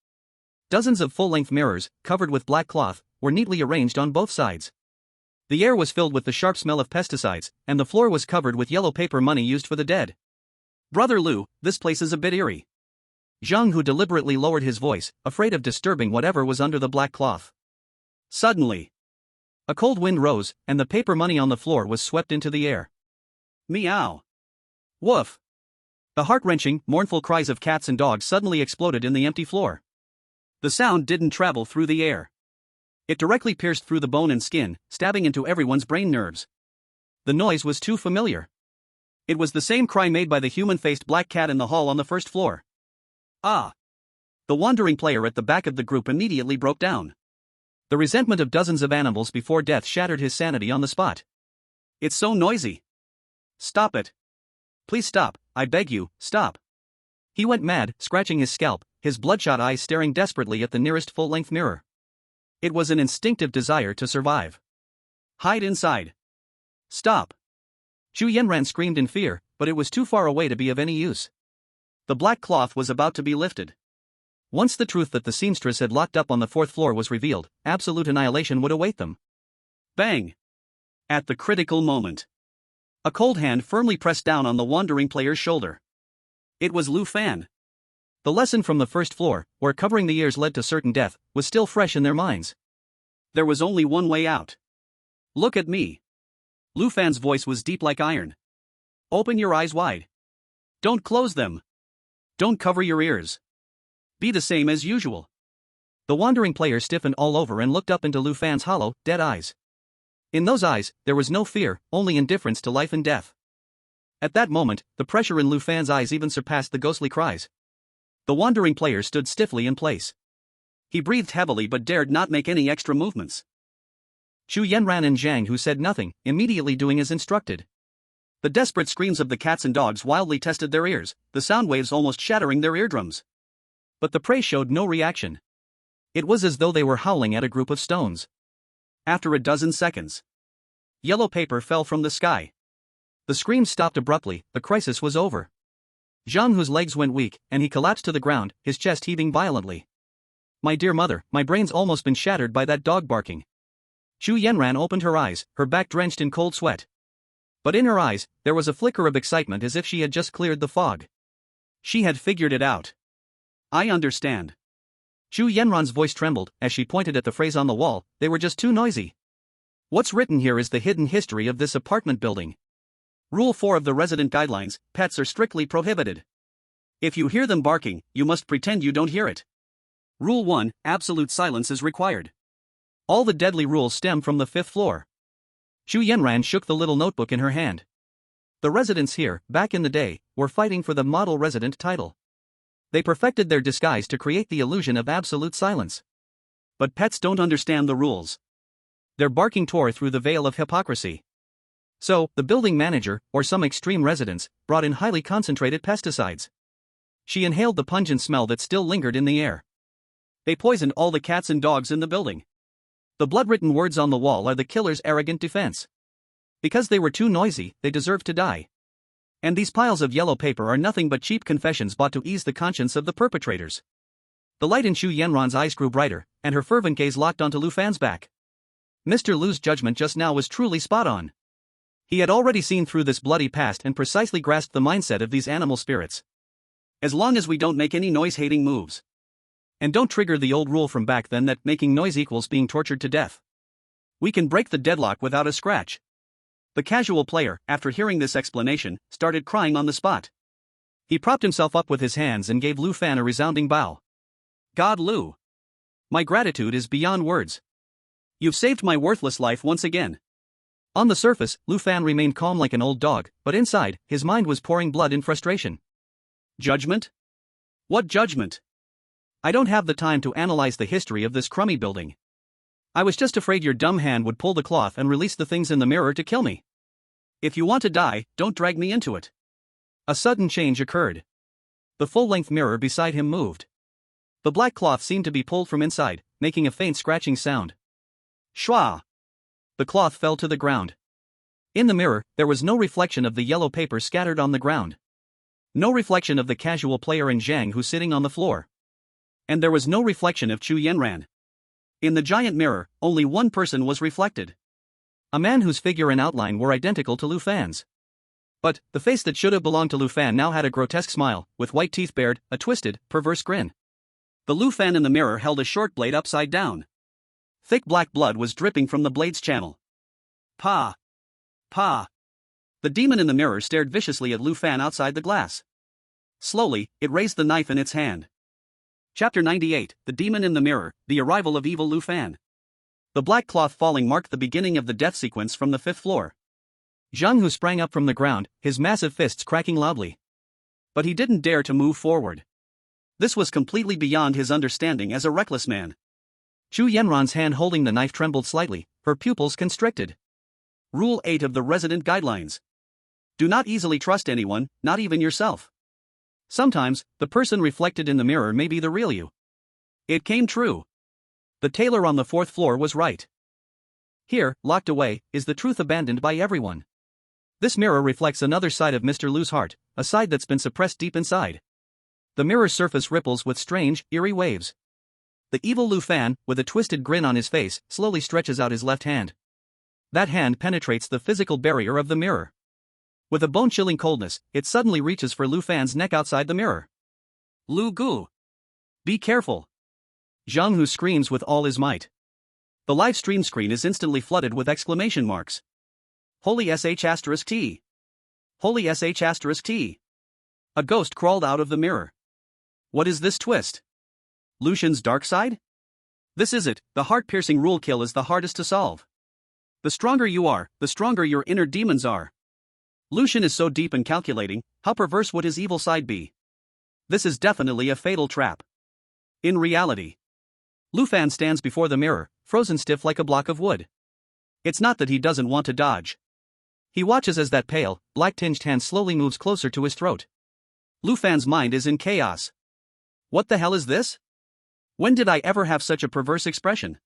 Dozens of full-length mirrors, covered with black cloth, were neatly arranged on both sides. The air was filled with the sharp smell of pesticides, and the floor was covered with yellow paper money used for the dead. Brother Lu, this place is a bit eerie. Zhang Hu deliberately lowered his voice, afraid of disturbing whatever was under the black cloth. Suddenly, a cold wind rose, and the paper money on the floor was swept into the air. Meow. Woof. The heart-wrenching, mournful cries of cats and dogs suddenly exploded in the empty floor. The sound didn't travel through the air. It directly pierced through the bone and skin, stabbing into everyone's brain nerves. The noise was too familiar. It was the same cry made by the human-faced black cat in the hall on the 1st floor. Ah! The wandering player at the back of the group immediately broke down. The resentment of dozens of animals before death shattered his sanity on the spot. It's so noisy. Stop it. Please stop, I beg you, stop. He went mad, scratching his scalp, his bloodshot eyes staring desperately at the nearest full-length mirror. It was an instinctive desire to survive. Hide inside. Stop. Xu Yanran screamed in fear, but it was too far away to be of any use. The black cloth was about to be lifted. Once the truth that the seamstress had locked up on the 4th floor was revealed, absolute annihilation would await them. Bang! At the critical moment, a cold hand firmly pressed down on the wandering player's shoulder. It was Lu Fan. The lesson from the 1st floor, where covering the ears led to certain death, was still fresh in their minds. There was only one way out. Look at me. Lu Fan's voice was deep like iron. Open your eyes wide. Don't close them. Don't cover your ears. Be the same as usual. The wandering player stiffened all over and looked up into Lu Fan's hollow, dead eyes. In those eyes, there was no fear, only indifference to life and death. At that moment, the pressure in Lu Fan's eyes even surpassed the ghostly cries. The wandering player stood stiffly in place. He breathed heavily but dared not make any extra movements. Xu Yanran and Zhang Hu said nothing, immediately doing as instructed. The desperate screams of the cats and dogs wildly tested their ears, the sound waves almost shattering their eardrums. But the prey showed no reaction. It was as though they were howling at a group of stones. After a dozen seconds, yellow paper fell from the sky. The screams stopped abruptly, the crisis was over. Zhang Hu's legs went weak, and he collapsed to the ground, his chest heaving violently. My dear mother, my brain's almost been shattered by that dog barking. Xu Yanran opened her eyes, her back drenched in cold sweat. But in her eyes, there was a flicker of excitement as if she had just cleared the fog. She had figured it out. I understand. Xu Yanran's voice trembled as she pointed at the phrase on the wall, they were just too noisy. What's written here is the hidden history of this apartment building. Rule 4 of the resident guidelines, pets are strictly prohibited. If you hear them barking, you must pretend you don't hear it. Rule 1, absolute silence is required. All the deadly rules stem from the 5th floor. Xu Yanran shook the little notebook in her hand. The residents here, back in the day, were fighting for the model resident title. They perfected their disguise to create the illusion of absolute silence. But pets don't understand the rules. Their barking tore through the veil of hypocrisy. So, the building manager, or some extreme residents, brought in highly concentrated pesticides. She inhaled the pungent smell that still lingered in the air. They poisoned all the cats and dogs in the building. The blood-written words on the wall are the killer's arrogant defense. Because they were too noisy, they deserved to die. And these piles of yellow paper are nothing but cheap confessions bought to ease the conscience of the perpetrators. The light in Xu Yanran's eyes grew brighter, and her fervent gaze locked onto Lu Fan's back. Mr. Lu's judgment just now was truly spot on. He had already seen through this bloody past and precisely grasped the mindset of these animal spirits. As long as we don't make any noise-hating moves. And don't trigger the old rule from back then that making noise equals being tortured to death. We can break the deadlock without a scratch. The casual player, after hearing this explanation, started crying on the spot. He propped himself up with his hands and gave Lu Fan a resounding bow. God, Lu. My gratitude is beyond words. You've saved my worthless life once again. On the surface, Lu Fan remained calm like an old dog, but inside, his mind was pouring blood in frustration. Judgment? What judgment? I don't have the time to analyze the history of this crummy building. I was just afraid your dumb hand would pull the cloth and release the things in the mirror to kill me. If you want to die, don't drag me into it. A sudden change occurred. The full-length mirror beside him moved. The black cloth seemed to be pulled from inside, making a faint scratching sound. Shwa! The cloth fell to the ground. In the mirror, there was no reflection of the yellow paper scattered on the ground. No reflection of the casual player in Zhang who's sitting on the floor. And there was no reflection of Chu Yanran. In the giant mirror, only one person was reflected. A man whose figure and outline were identical to Lu Fan's. But, the face that should have belonged to Lu Fan now had a grotesque smile, with white teeth bared, a twisted, perverse grin. The Lu Fan in the mirror held a short blade upside down. Thick black blood was dripping from the blade's channel. Pa! Pa! The demon in the mirror stared viciously at Lu Fan outside the glass. Slowly, it raised the knife in its hand. Chapter 98, The Demon in the Mirror, The Arrival of Evil Lu Fan. The black cloth falling marked the beginning of the death sequence from the 5th floor. Zhang Hu sprang up from the ground, his massive fists cracking loudly. But he didn't dare to move forward. This was completely beyond his understanding as a reckless man. Chu Yanran's hand holding the knife trembled slightly, her pupils constricted. Rule 8 of the Resident Guidelines. Do not easily trust anyone, not even yourself. Sometimes, the person reflected in the mirror may be the real you. It came true. The tailor on the 4th floor was right. Here, locked away, is the truth abandoned by everyone. This mirror reflects another side of Mr. Lu's heart, a side that's been suppressed deep inside. The mirror's surface ripples with strange, eerie waves. The evil Lu Fan, with a twisted grin on his face, slowly stretches out his left hand. That hand penetrates the physical barrier of the mirror. With a bone-chilling coldness, it suddenly reaches for Lu Fan's neck outside the mirror. Lu Gu! Be careful! Zhang Hu screams with all his might. The live stream screen is instantly flooded with exclamation marks. Holy sh*T! Holy sh*T! A ghost crawled out of the mirror. What is this twist? Lucian's dark side? This is it, the heart-piercing rule kill is the hardest to solve. The stronger you are, the stronger your inner demons are. Lucian is so deep and calculating, how perverse would his evil side be? This is definitely a fatal trap. In reality, Lu Fan stands before the mirror, frozen stiff like a block of wood. It's not that he doesn't want to dodge. He watches as that pale, black-tinged hand slowly moves closer to his throat. Lu Fan's mind is in chaos. What the hell is this? When did I ever have such a perverse expression?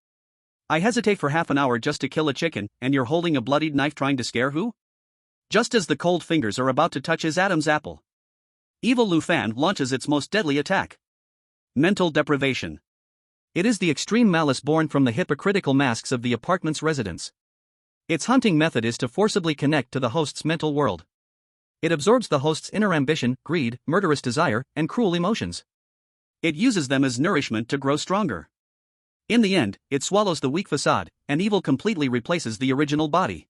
I hesitate for half an hour just to kill a chicken, and you're holding a bloodied knife trying to scare who? Just as the cold fingers are about to touch his Adam's apple, evil Lu Fan launches its most deadly attack. Mental deprivation. It is the extreme malice born from the hypocritical masks of the apartment's residents. Its hunting method is to forcibly connect to the host's mental world. It absorbs the host's inner ambition, greed, murderous desire, and cruel emotions. It uses them as nourishment to grow stronger. In the end, it swallows the weak facade, and evil completely replaces the original body.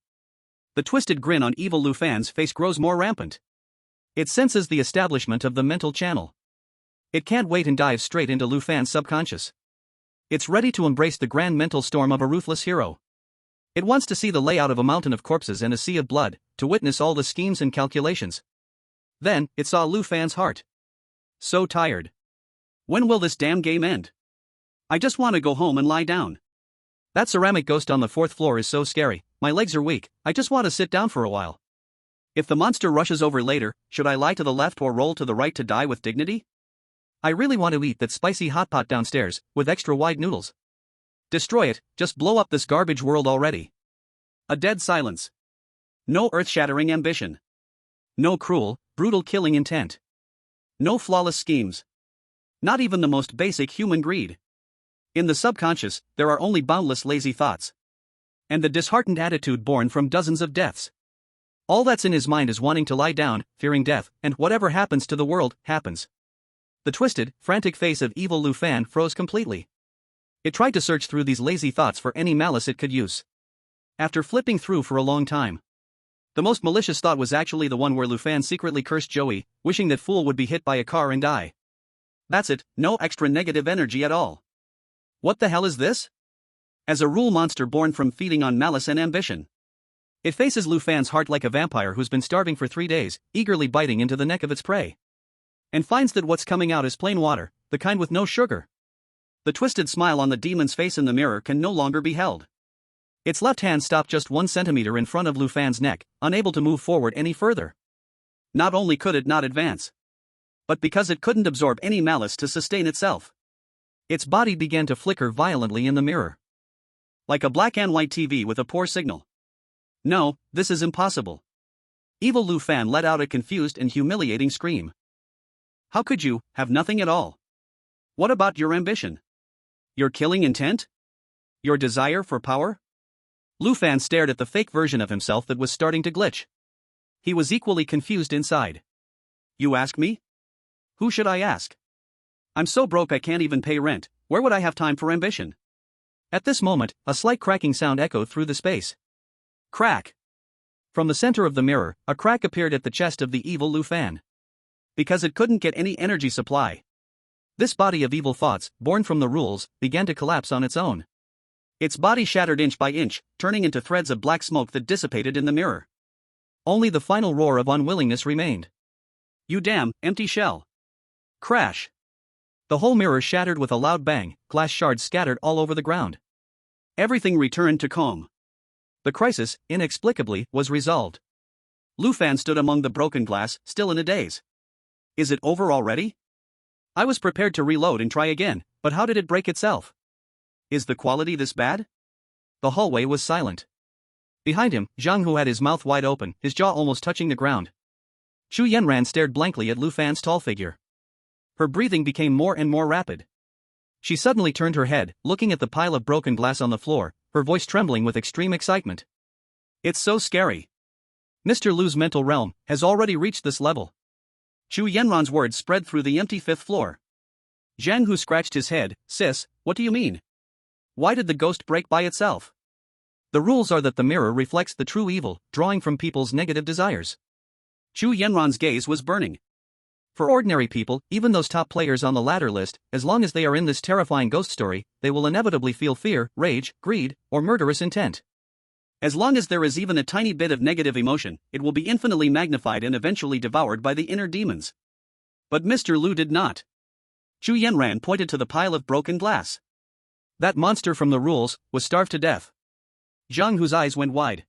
The twisted grin on evil Lu Fan's face grows more rampant. It senses the establishment of the mental channel. It can't wait and dives straight into Lu Fan's subconscious. It's ready to embrace the grand mental storm of a ruthless hero. It wants to see the layout of a mountain of corpses and a sea of blood, to witness all the schemes and calculations. Then, it saw Lu Fan's heart. So tired. When will this damn game end? I just want to go home and lie down. That ceramic ghost on the 4th floor is so scary, my legs are weak, I just want to sit down for a while. If the monster rushes over later, should I lie to the left or roll to the right to die with dignity? I really want to eat that spicy hot pot downstairs, with extra wide noodles. Destroy it, just blow up this garbage world already. A dead silence. No earth-shattering ambition. No cruel, brutal killing intent. No flawless schemes. Not even the most basic human greed. In the subconscious, there are only boundless lazy thoughts. And the disheartened attitude born from dozens of deaths. All that's in his mind is wanting to lie down, fearing death, and whatever happens to the world, happens. The twisted, frantic face of evil Lu Fan froze completely. It tried to search through these lazy thoughts for any malice it could use. After flipping through for a long time, the most malicious thought was actually the one where Lu Fan secretly cursed Joey, wishing that fool would be hit by a car and die. That's it, no extra negative energy at all. What the hell is this? As a rule, monster born from feeding on malice and ambition. It faces Lu Fan's heart like a vampire who's been starving for 3 days, eagerly biting into the neck of its prey. And finds that what's coming out is plain water, the kind with no sugar. The twisted smile on the demon's face in the mirror can no longer be held. Its left hand stopped just 1 centimeter in front of Lu Fan's neck, unable to move forward any further. Not only could it not advance, but because it couldn't absorb any malice to sustain itself. Its body began to flicker violently in the mirror. Like a black and white TV with a poor signal. No, this is impossible. Evil Lu Fan let out a confused and humiliating scream. How could you have nothing at all? What about your ambition? Your killing intent? Your desire for power? Lu Fan stared at the fake version of himself that was starting to glitch. He was equally confused inside. You ask me? Who should I ask? I'm so broke I can't even pay rent, where would I have time for ambition? At this moment, a slight cracking sound echoed through the space. Crack! From the center of the mirror, a crack appeared at the chest of the evil Lu Fan. Because it couldn't get any energy supply. This body of evil thoughts, born from the rules, began to collapse on its own. Its body shattered inch by inch, turning into threads of black smoke that dissipated in the mirror. Only the final roar of unwillingness remained. You damn, empty shell. Crash! The whole mirror shattered with a loud bang, glass shards scattered all over the ground. Everything returned to calm. The crisis, inexplicably, was resolved. Lu Fan stood among the broken glass, still in a daze. Is it over already? I was prepared to reload and try again, but how did it break itself? Is the quality this bad? The hallway was silent. Behind him, Zhang Hu had his mouth wide open, his jaw almost touching the ground. Chu Yanran stared blankly at Lu Fan's tall figure. Her breathing became more and more rapid. She suddenly turned her head, looking at the pile of broken glass on the floor, her voice trembling with extreme excitement. It's so scary. Mr. Lu's mental realm has already reached this level. Chu Yanran's words spread through the empty 5th floor. Zhang Hu scratched his head. Sis, what do you mean? Why did the ghost break by itself? The rules are that the mirror reflects the true evil, drawing from people's negative desires. Chu Yanran's gaze was burning. For ordinary people, even those top players on the ladder list, as long as they are in this terrifying ghost story, they will inevitably feel fear, rage, greed, or murderous intent. As long as there is even a tiny bit of negative emotion, it will be infinitely magnified and eventually devoured by the inner demons. But Mr. Lu did not. Chu Yanran pointed to the pile of broken glass. That monster from the rules was starved to death. Zhang Hu's eyes went wide.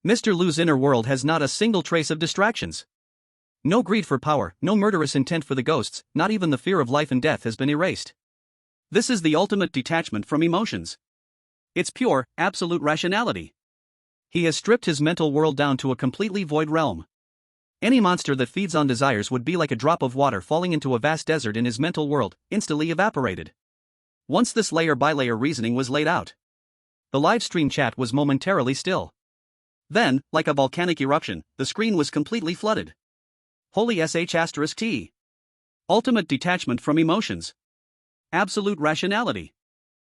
Mr. Lu's inner world has not a single trace of distractions. No greed for power, no murderous intent for the ghosts, not even the fear of life and death has been erased. This is the ultimate detachment from emotions. It's pure, absolute rationality. He has stripped his mental world down to a completely void realm. Any monster that feeds on desires would be like a drop of water falling into a vast desert in his mental world, instantly evaporated. Once this layer by layer reasoning was laid out, the live stream chat was momentarily still. Then, like a volcanic eruption, the screen was completely flooded. Holy **T. Ultimate detachment from emotions. Absolute rationality.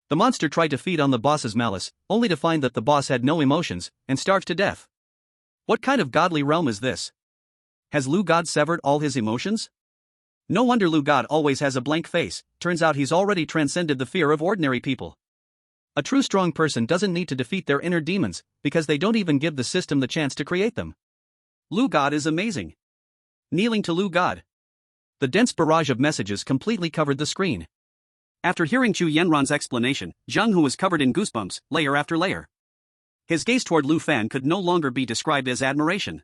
The monster tried to feed on the boss's malice, only to find that the boss had no emotions, and starved to death. What kind of godly realm is this? Has Lu God severed all his emotions? No wonder Lu God always has a blank face, turns out he's already transcended the fear of ordinary people. A true strong person doesn't need to defeat their inner demons, because they don't even give the system the chance to create them. Lu God is amazing. Kneeling to Lu God. The dense barrage of messages completely covered the screen. After hearing Chu Yenran's explanation, Zhang Hu was covered in goosebumps, layer after layer. His gaze toward Lu Fan could no longer be described as admiration.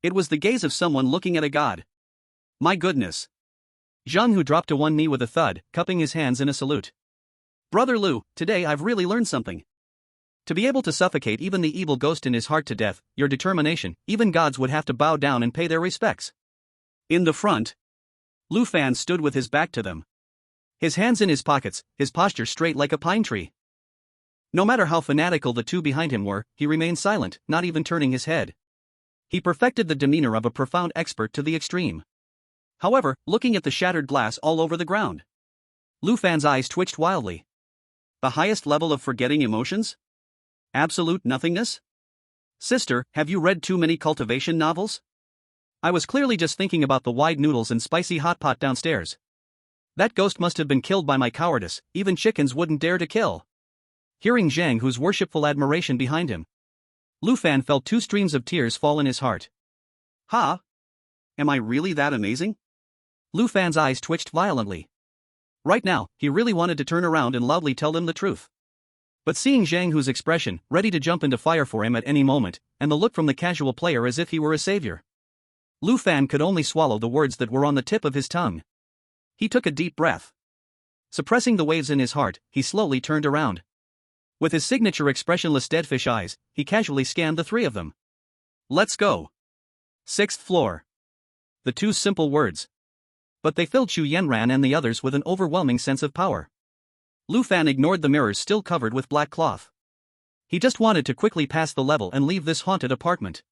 It was the gaze of someone looking at a god. My goodness. Zhang Hu dropped to one knee with a thud, cupping his hands in a salute. Brother Lu, today I've really learned something. To be able to suffocate even the evil ghost in his heart to death, your determination, even gods would have to bow down and pay their respects. In the front, Lu Fan stood with his back to them. His hands in his pockets, his posture straight like a pine tree. No matter how fanatical the two behind him were, he remained silent, not even turning his head. He perfected the demeanor of a profound expert to the extreme. However, looking at the shattered glass all over the ground, Lu Fan's eyes twitched wildly. The highest level of forgetting emotions? Absolute nothingness? Sister, have you read too many cultivation novels? I was clearly just thinking about the wide noodles and spicy hot pot downstairs. That ghost must have been killed by my cowardice, even chickens wouldn't dare to kill. Hearing Zhang Hu's worshipful admiration behind him, Lu Fan felt two streams of tears fall in his heart. Ha! Am I really that amazing? Lu Fan's eyes twitched violently. Right now, he really wanted to turn around and loudly tell them the truth. But seeing Zhang Hu's expression, ready to jump into fire for him at any moment, and the look from the casual player as if he were a savior, Lu Fan could only swallow the words that were on the tip of his tongue. He took a deep breath. Suppressing the waves in his heart, he slowly turned around. With his signature expressionless deadfish eyes, he casually scanned the three of them. Let's go. 6th floor. The two simple words. But they filled Chu Yenran and the others with an overwhelming sense of power. Lu Fan ignored the mirrors still covered with black cloth. He just wanted to quickly pass the level and leave this haunted apartment.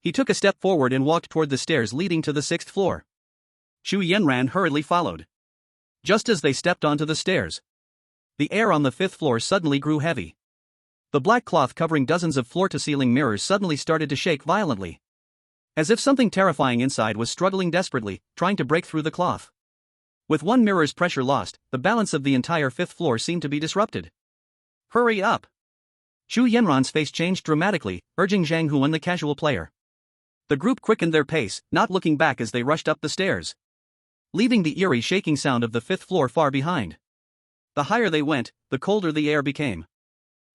He took a step forward and walked toward the stairs leading to the 6th floor. Chu Yenran hurriedly followed. Just as they stepped onto the stairs, the air on the 5th floor suddenly grew heavy. The black cloth covering dozens of floor-to-ceiling mirrors suddenly started to shake violently, as if something terrifying inside was struggling desperately, trying to break through the cloth. With one mirror's pressure lost, the balance of the entire 5th floor seemed to be disrupted. Hurry up! Chu Yenran's face changed dramatically, urging Zhang Hu and the casual player. The group quickened their pace, not looking back as they rushed up the stairs, leaving the eerie shaking sound of the 5th floor far behind. The higher they went, the colder the air became.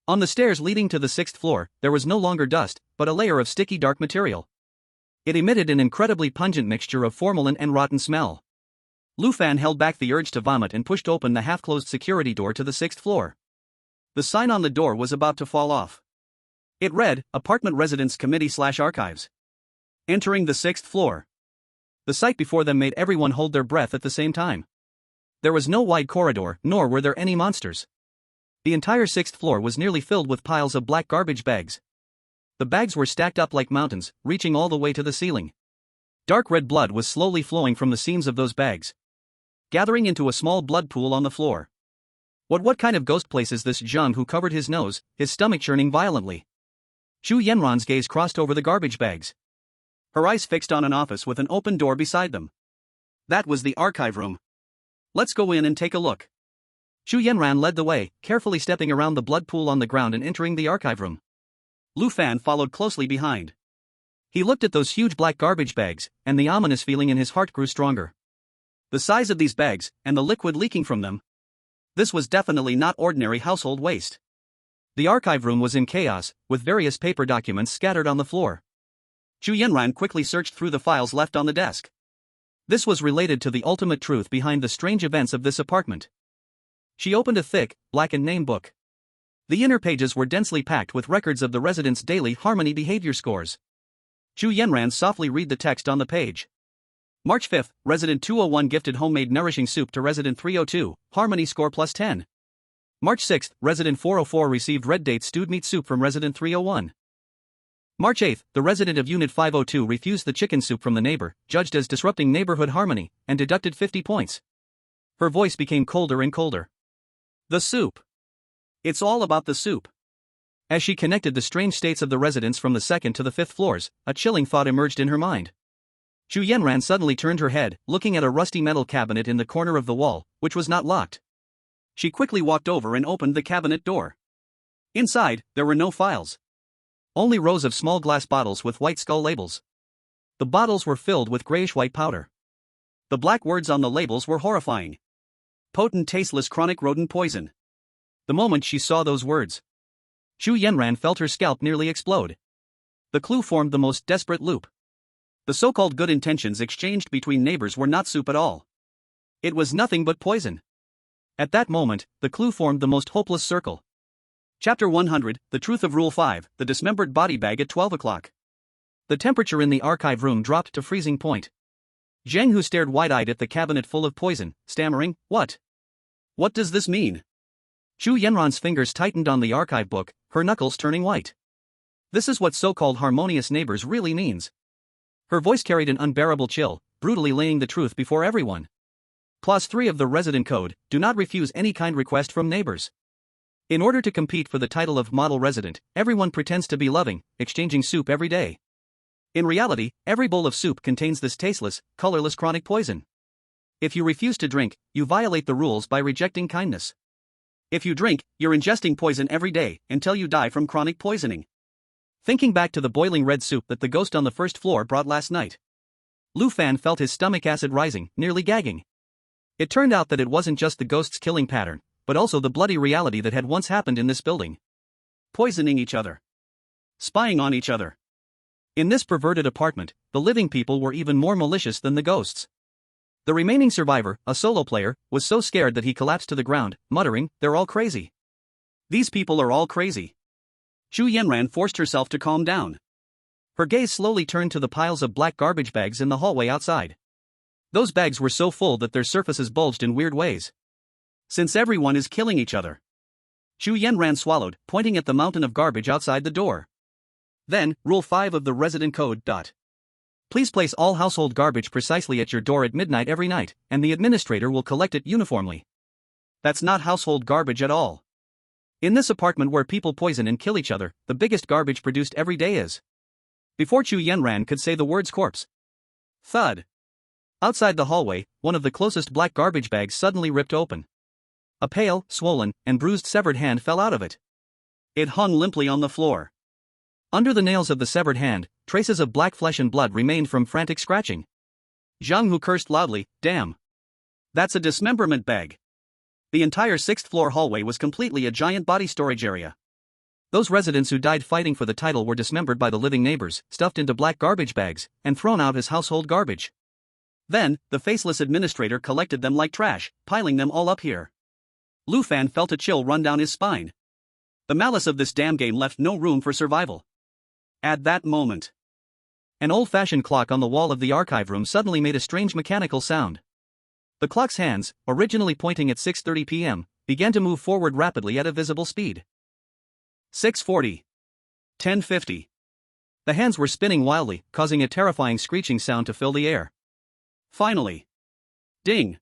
On the stairs leading to the 6th floor, there was no longer dust, but a layer of sticky dark material. It emitted an incredibly pungent mixture of formalin and rotten smell. Lu Fan held back the urge to vomit and pushed open the half-closed security door to the 6th floor. The sign on the door was about to fall off. It read, Apartment Residence Committee/Archives. Entering the 6th floor. The sight before them made everyone hold their breath at the same time. There was no wide corridor, nor were there any monsters. The entire 6th floor was nearly filled with piles of black garbage bags. The bags were stacked up like mountains, reaching all the way to the ceiling. Dark red blood was slowly flowing from the seams of those bags, gathering into a small blood pool on the floor. What kind of ghost place is this? Zhang Hu covered his nose, his stomach churning violently. Chu Yenran's gaze crossed over the garbage bags. Her eyes fixed on an office with an open door beside them. That was the archive room. Let's go in and take a look. Chu Yenran led the way, carefully stepping around the blood pool on the ground and entering the archive room. Lu Fan followed closely behind. He looked at those huge black garbage bags, and the ominous feeling in his heart grew stronger. The size of these bags, and the liquid leaking from them. This was definitely not ordinary household waste. The archive room was in chaos, with various paper documents scattered on the floor. Chu Yenran quickly searched through the files left on the desk. This was related to the ultimate truth behind the strange events of this apartment. She opened a thick, blackened name book. The inner pages were densely packed with records of the residents' daily harmony behavior scores. Chu Yenran softly read the text on the page. March 5th, Resident 201 gifted homemade nourishing soup to Resident 302, harmony score +10. March 6th, Resident 404 received red date stewed meat soup from Resident 301. March 8th, the resident of Unit 502 refused the chicken soup from the neighbor, judged as disrupting neighborhood harmony, and deducted 50 points. Her voice became colder and colder. The soup. It's all about the soup. As she connected the strange states of the residents from the 2nd to the 5th floors, a chilling thought emerged in her mind. Chu Yenran suddenly turned her head, looking at a rusty metal cabinet in the corner of the wall, which was not locked. She quickly walked over and opened the cabinet door. Inside, there were no files. Only rows of small glass bottles with white skull labels. The bottles were filled with grayish-white powder. The black words on the labels were horrifying. Potent, tasteless chronic rodent poison. The moment she saw those words, Xu Yanran felt her scalp nearly explode. The clue formed the most desperate loop. The so-called good intentions exchanged between neighbors were not soup at all. It was nothing but poison. At that moment, the clue formed the most hopeless circle. Chapter 100, The Truth of Rule 5, The Dismembered Body Bag at 12 o'clock. The temperature in the archive room dropped to freezing point. Zheng Hu stared wide-eyed at the cabinet full of poison, stammering, "What? What does this mean?" Xu Yanran's fingers tightened on the archive book, her knuckles turning white. This is what so-called harmonious neighbors really means. Her voice carried an unbearable chill, brutally laying the truth before everyone. Clause 3 of the Resident Code, do not refuse any kind request from neighbors. In order to compete for the title of model resident, everyone pretends to be loving, exchanging soup every day. In reality, every bowl of soup contains this tasteless, colorless chronic poison. If you refuse to drink, you violate the rules by rejecting kindness. If you drink, you're ingesting poison every day, until you die from chronic poisoning. Thinking back to the boiling red soup that the ghost on the first floor brought last night, Lu Fan felt his stomach acid rising, nearly gagging. It turned out that it wasn't just the ghost's killing pattern, but also the bloody reality that had once happened in this building. Poisoning each other. Spying on each other. In this perverted apartment, the living people were even more malicious than the ghosts. The remaining survivor, a solo player, was so scared that he collapsed to the ground, muttering, "They're all crazy. These people are all crazy." Xu Yanran forced herself to calm down. Her gaze slowly turned to the piles of black garbage bags in the hallway outside. Those bags were so full that their surfaces bulged in weird ways. Since everyone is killing each other. Xu Yanran swallowed, pointing at the mountain of garbage outside the door. Then, Rule 5 of the Resident Code. Please place all household garbage precisely at your door at midnight every night, and the administrator will collect it uniformly. That's not household garbage at all. In this apartment where people poison and kill each other, the biggest garbage produced every day is. Before Xu Yanran could say the words corpse. Thud. Outside the hallway, one of the closest black garbage bags suddenly ripped open. A pale, swollen, and bruised severed hand fell out of it. It hung limply on the floor. Under the nails of the severed hand, traces of black flesh and blood remained from frantic scratching. Zhang Hu cursed loudly, "Damn. That's a dismemberment bag." The entire 6th floor hallway was completely a giant body storage area. Those residents who died fighting for the title were dismembered by the living neighbors, stuffed into black garbage bags, and thrown out as household garbage. Then, the faceless administrator collected them like trash, piling them all up here. Lu Fan felt a chill run down his spine. The malice of this damn game left no room for survival. At that moment, an old-fashioned clock on the wall of the archive room suddenly made a strange mechanical sound. The clock's hands, originally pointing at 6:30 p.m., began to move forward rapidly at a visible speed. 6:40. 10:50. The hands were spinning wildly, causing a terrifying screeching sound to fill the air. Finally. Ding.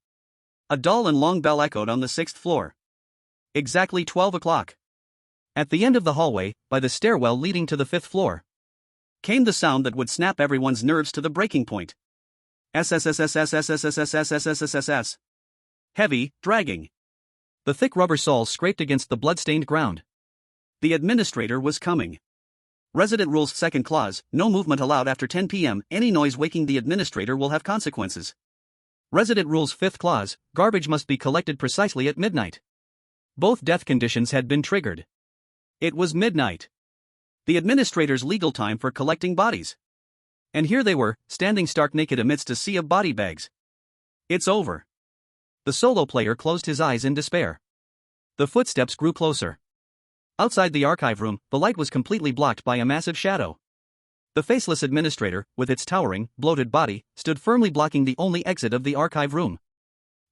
A dull and long bell echoed on the 6th floor. Exactly 12 o'clock. At the end of the hallway, by the stairwell leading to the 5th floor, came the sound that would snap everyone's nerves to the breaking point. SSSSSSSSSSSSSSSSS. Heavy, dragging. The thick rubber soles scraped against the blood-stained ground. The administrator was coming. Resident Rules 2nd Clause, no movement allowed after 10 p.m. Any noise waking the administrator will have consequences. Resident Rules 5th Clause, garbage must be collected precisely at midnight. Both death conditions had been triggered. It was midnight. The administrator's legal time for collecting bodies. And here they were, standing stark naked amidst a sea of body bags. It's over. The solo player closed his eyes in despair. The footsteps grew closer. Outside the archive room, the light was completely blocked by a massive shadow. The faceless administrator, with its towering, bloated body, stood firmly blocking the only exit of the archive room.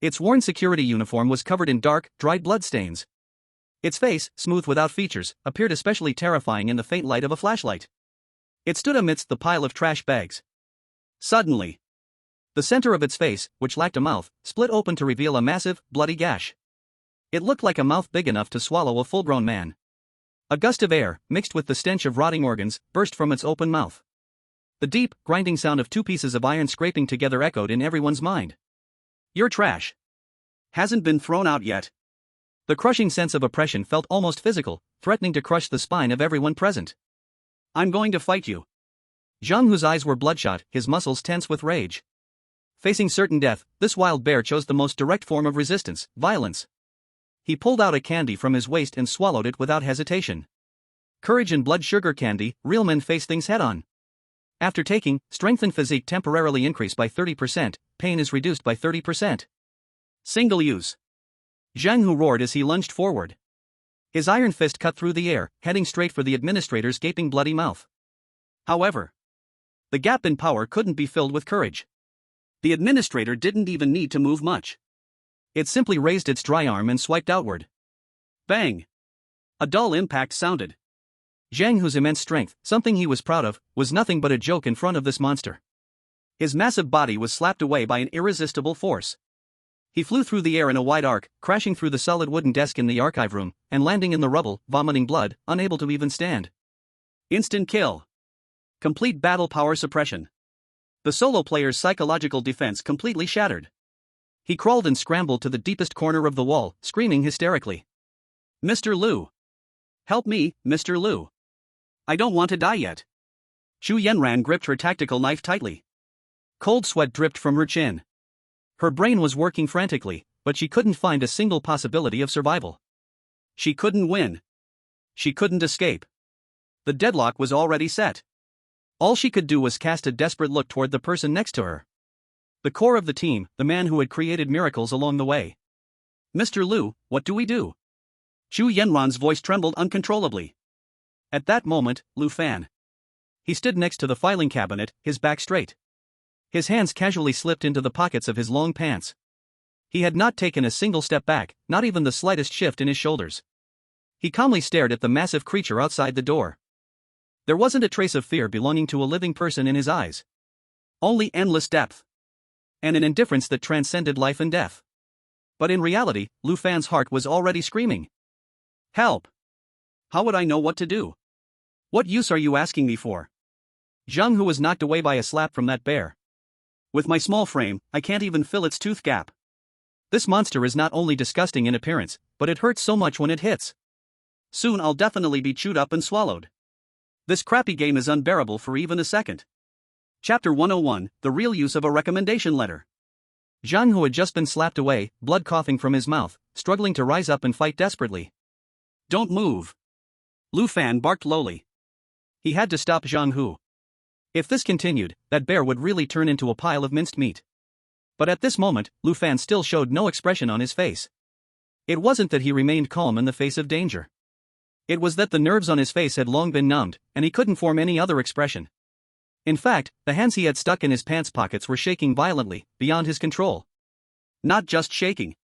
Its worn security uniform was covered in dark, dried bloodstains. Its face, smooth without features, appeared especially terrifying in the faint light of a flashlight. It stood amidst the pile of trash bags. Suddenly, the center of its face, which lacked a mouth, split open to reveal a massive, bloody gash. It looked like a mouth big enough to swallow a full-grown man. A gust of air, mixed with the stench of rotting organs, burst from its open mouth. The deep, grinding sound of 2 pieces of iron scraping together echoed in everyone's mind. "Your trash hasn't been thrown out yet." The crushing sense of oppression felt almost physical, threatening to crush the spine of everyone present. I'm going to fight you. Zhang Hu's eyes were bloodshot, his muscles tense with rage. Facing certain death, this wild bear chose the most direct form of resistance, violence. He pulled out a candy from his waist and swallowed it without hesitation. Courage and blood sugar candy, real men face things head-on. After taking, strength and physique temporarily increase by 30%, pain is reduced by 30%. Single use. Zhang Hu roared as he lunged forward. His iron fist cut through the air, heading straight for the administrator's gaping bloody mouth. However, the gap in power couldn't be filled with courage. The administrator didn't even need to move much. It simply raised its dry arm and swiped outward. Bang! A dull impact sounded. Zhang Hu's immense strength, something he was proud of, was nothing but a joke in front of this monster. His massive body was slapped away by an irresistible force. He flew through the air in a wide arc, crashing through the solid wooden desk in the archive room, and landing in the rubble, vomiting blood, unable to even stand. Instant kill. Complete battle power suppression. The solo player's psychological defense completely shattered. He crawled and scrambled to the deepest corner of the wall, screaming hysterically. Mr. Liu. Help me, Mr. Liu. I don't want to die yet. Chu Yanran gripped her tactical knife tightly. Cold sweat dripped from her chin. Her brain was working frantically, but she couldn't find a single possibility of survival. She couldn't win. She couldn't escape. The deadlock was already set. All she could do was cast a desperate look toward the person next to her. The core of the team, the man who had created miracles along the way. Mr. Liu, what do we do? Chu Yanran's voice trembled uncontrollably. At that moment, Lu Fan. He stood next to the filing cabinet, his back straight. His hands casually slipped into the pockets of his long pants. He had not taken a single step back, not even the slightest shift in his shoulders. He calmly stared at the massive creature outside the door. There wasn't a trace of fear belonging to a living person in his eyes. Only endless depth. And an indifference that transcended life and death. But in reality, Lu Fan's heart was already screaming. Help! How would I know what to do? What use are you asking me for? Zhang Hu was knocked away by a slap from that bear. With my small frame, I can't even fill its tooth gap. This monster is not only disgusting in appearance, but it hurts so much when it hits. Soon I'll definitely be chewed up and swallowed. This crappy game is unbearable for even a second. Chapter 101, The Real Use of a Recommendation Letter. Zhang Hu had just been slapped away, blood coughing from his mouth, struggling to rise up and fight desperately. Don't move. Lu Fan barked lowly. He had to stop Zhang Hu. If this continued, that bear would really turn into a pile of minced meat. But at this moment, Lu Fan still showed no expression on his face. It wasn't that he remained calm in the face of danger. It was that the nerves on his face had long been numbed, and he couldn't form any other expression. In fact, the hands he had stuck in his pants pockets were shaking violently, beyond his control. Not just shaking.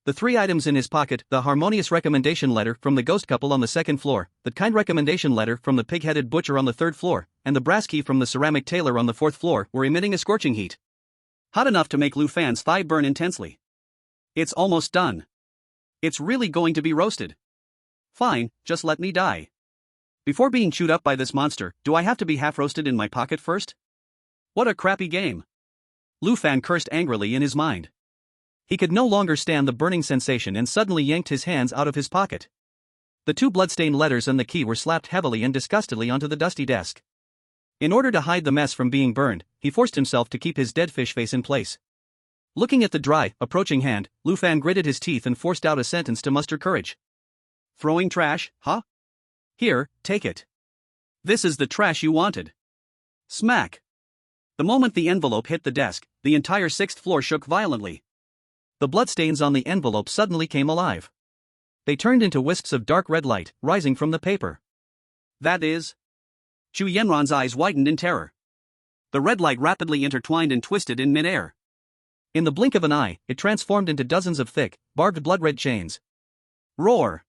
The three items in his pocket, the harmonious recommendation letter from the ghost couple on the second floor, the kind recommendation letter from the pig-headed butcher on the third floor, and the brass key from the ceramic tailor on the fourth floor, were emitting a scorching heat. Hot enough to make Lu Fan's thigh burn intensely. It's almost done. It's really going to be roasted. Fine, just let me die. Before being chewed up by this monster, do I have to be half-roasted in my pocket first? What a crappy game. Lu Fan cursed angrily in his mind. He could no longer stand the burning sensation and suddenly yanked his hands out of his pocket. The two bloodstained letters and the key were slapped heavily and disgustedly onto the dusty desk. In order to hide the mess from being burned, he forced himself to keep his dead fish face in place. Looking at the dry, approaching hand, Lu Fan gritted his teeth and forced out a sentence to muster courage. Throwing trash, huh? Here, take it. This is the trash you wanted. Smack. The moment the envelope hit the desk, the entire sixth floor shook violently. The bloodstains on the envelope suddenly came alive. They turned into wisps of dark red light, rising from the paper. That is... Chu Yanran's eyes widened in terror. The red light rapidly intertwined and twisted in midair. In the blink of an eye, it transformed into dozens of thick, barbed blood-red chains. Roar!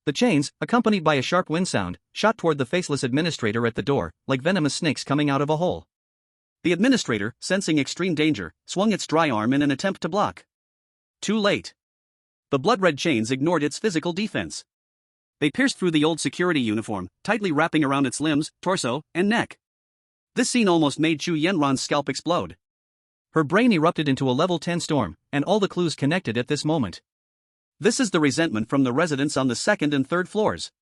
The chains, accompanied by a sharp wind sound, shot toward the faceless administrator at the door, like venomous snakes coming out of a hole. The administrator, sensing extreme danger, swung its dry arm in an attempt to block. Too late. The blood-red chains ignored its physical defense. They pierced through the old security uniform, tightly wrapping around its limbs, torso, and neck. This scene almost made Chu Yanran's scalp explode. Her brain erupted into a level 10 storm, and all the clues connected at this moment. This is the resentment from the residents on the second and third floors.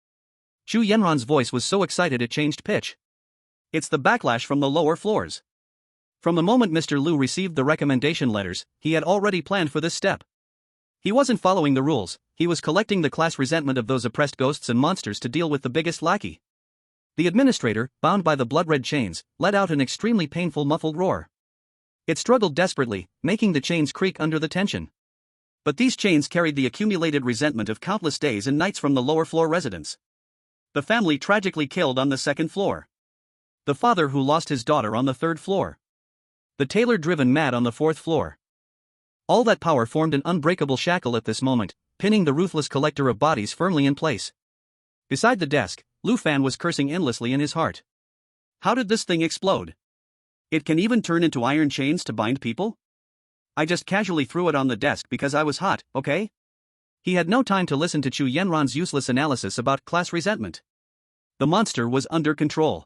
Chu Yenran's voice was so excited it changed pitch. It's the backlash from the lower floors. From the moment Mr. Liu received the recommendation letters, he had already planned for this step. He wasn't following the rules, he was collecting the class resentment of those oppressed ghosts and monsters to deal with the biggest lackey. The administrator, bound by the blood-red chains, let out an extremely painful muffled roar. It struggled desperately, making the chains creak under the tension. But these chains carried the accumulated resentment of countless days and nights from the lower floor residents. The family tragically killed on the second floor. The father who lost his daughter on the third floor. The tailor driven mad on the fourth floor. All that power formed an unbreakable shackle at this moment, pinning the ruthless collector of bodies firmly in place. Beside the desk, Lu Fan was cursing endlessly in his heart. How did this thing explode? It can even turn into iron chains to bind people? I just casually threw it on the desk because I was hot, okay? He had no time to listen to Chu Yenran's useless analysis about class resentment. The monster was under control.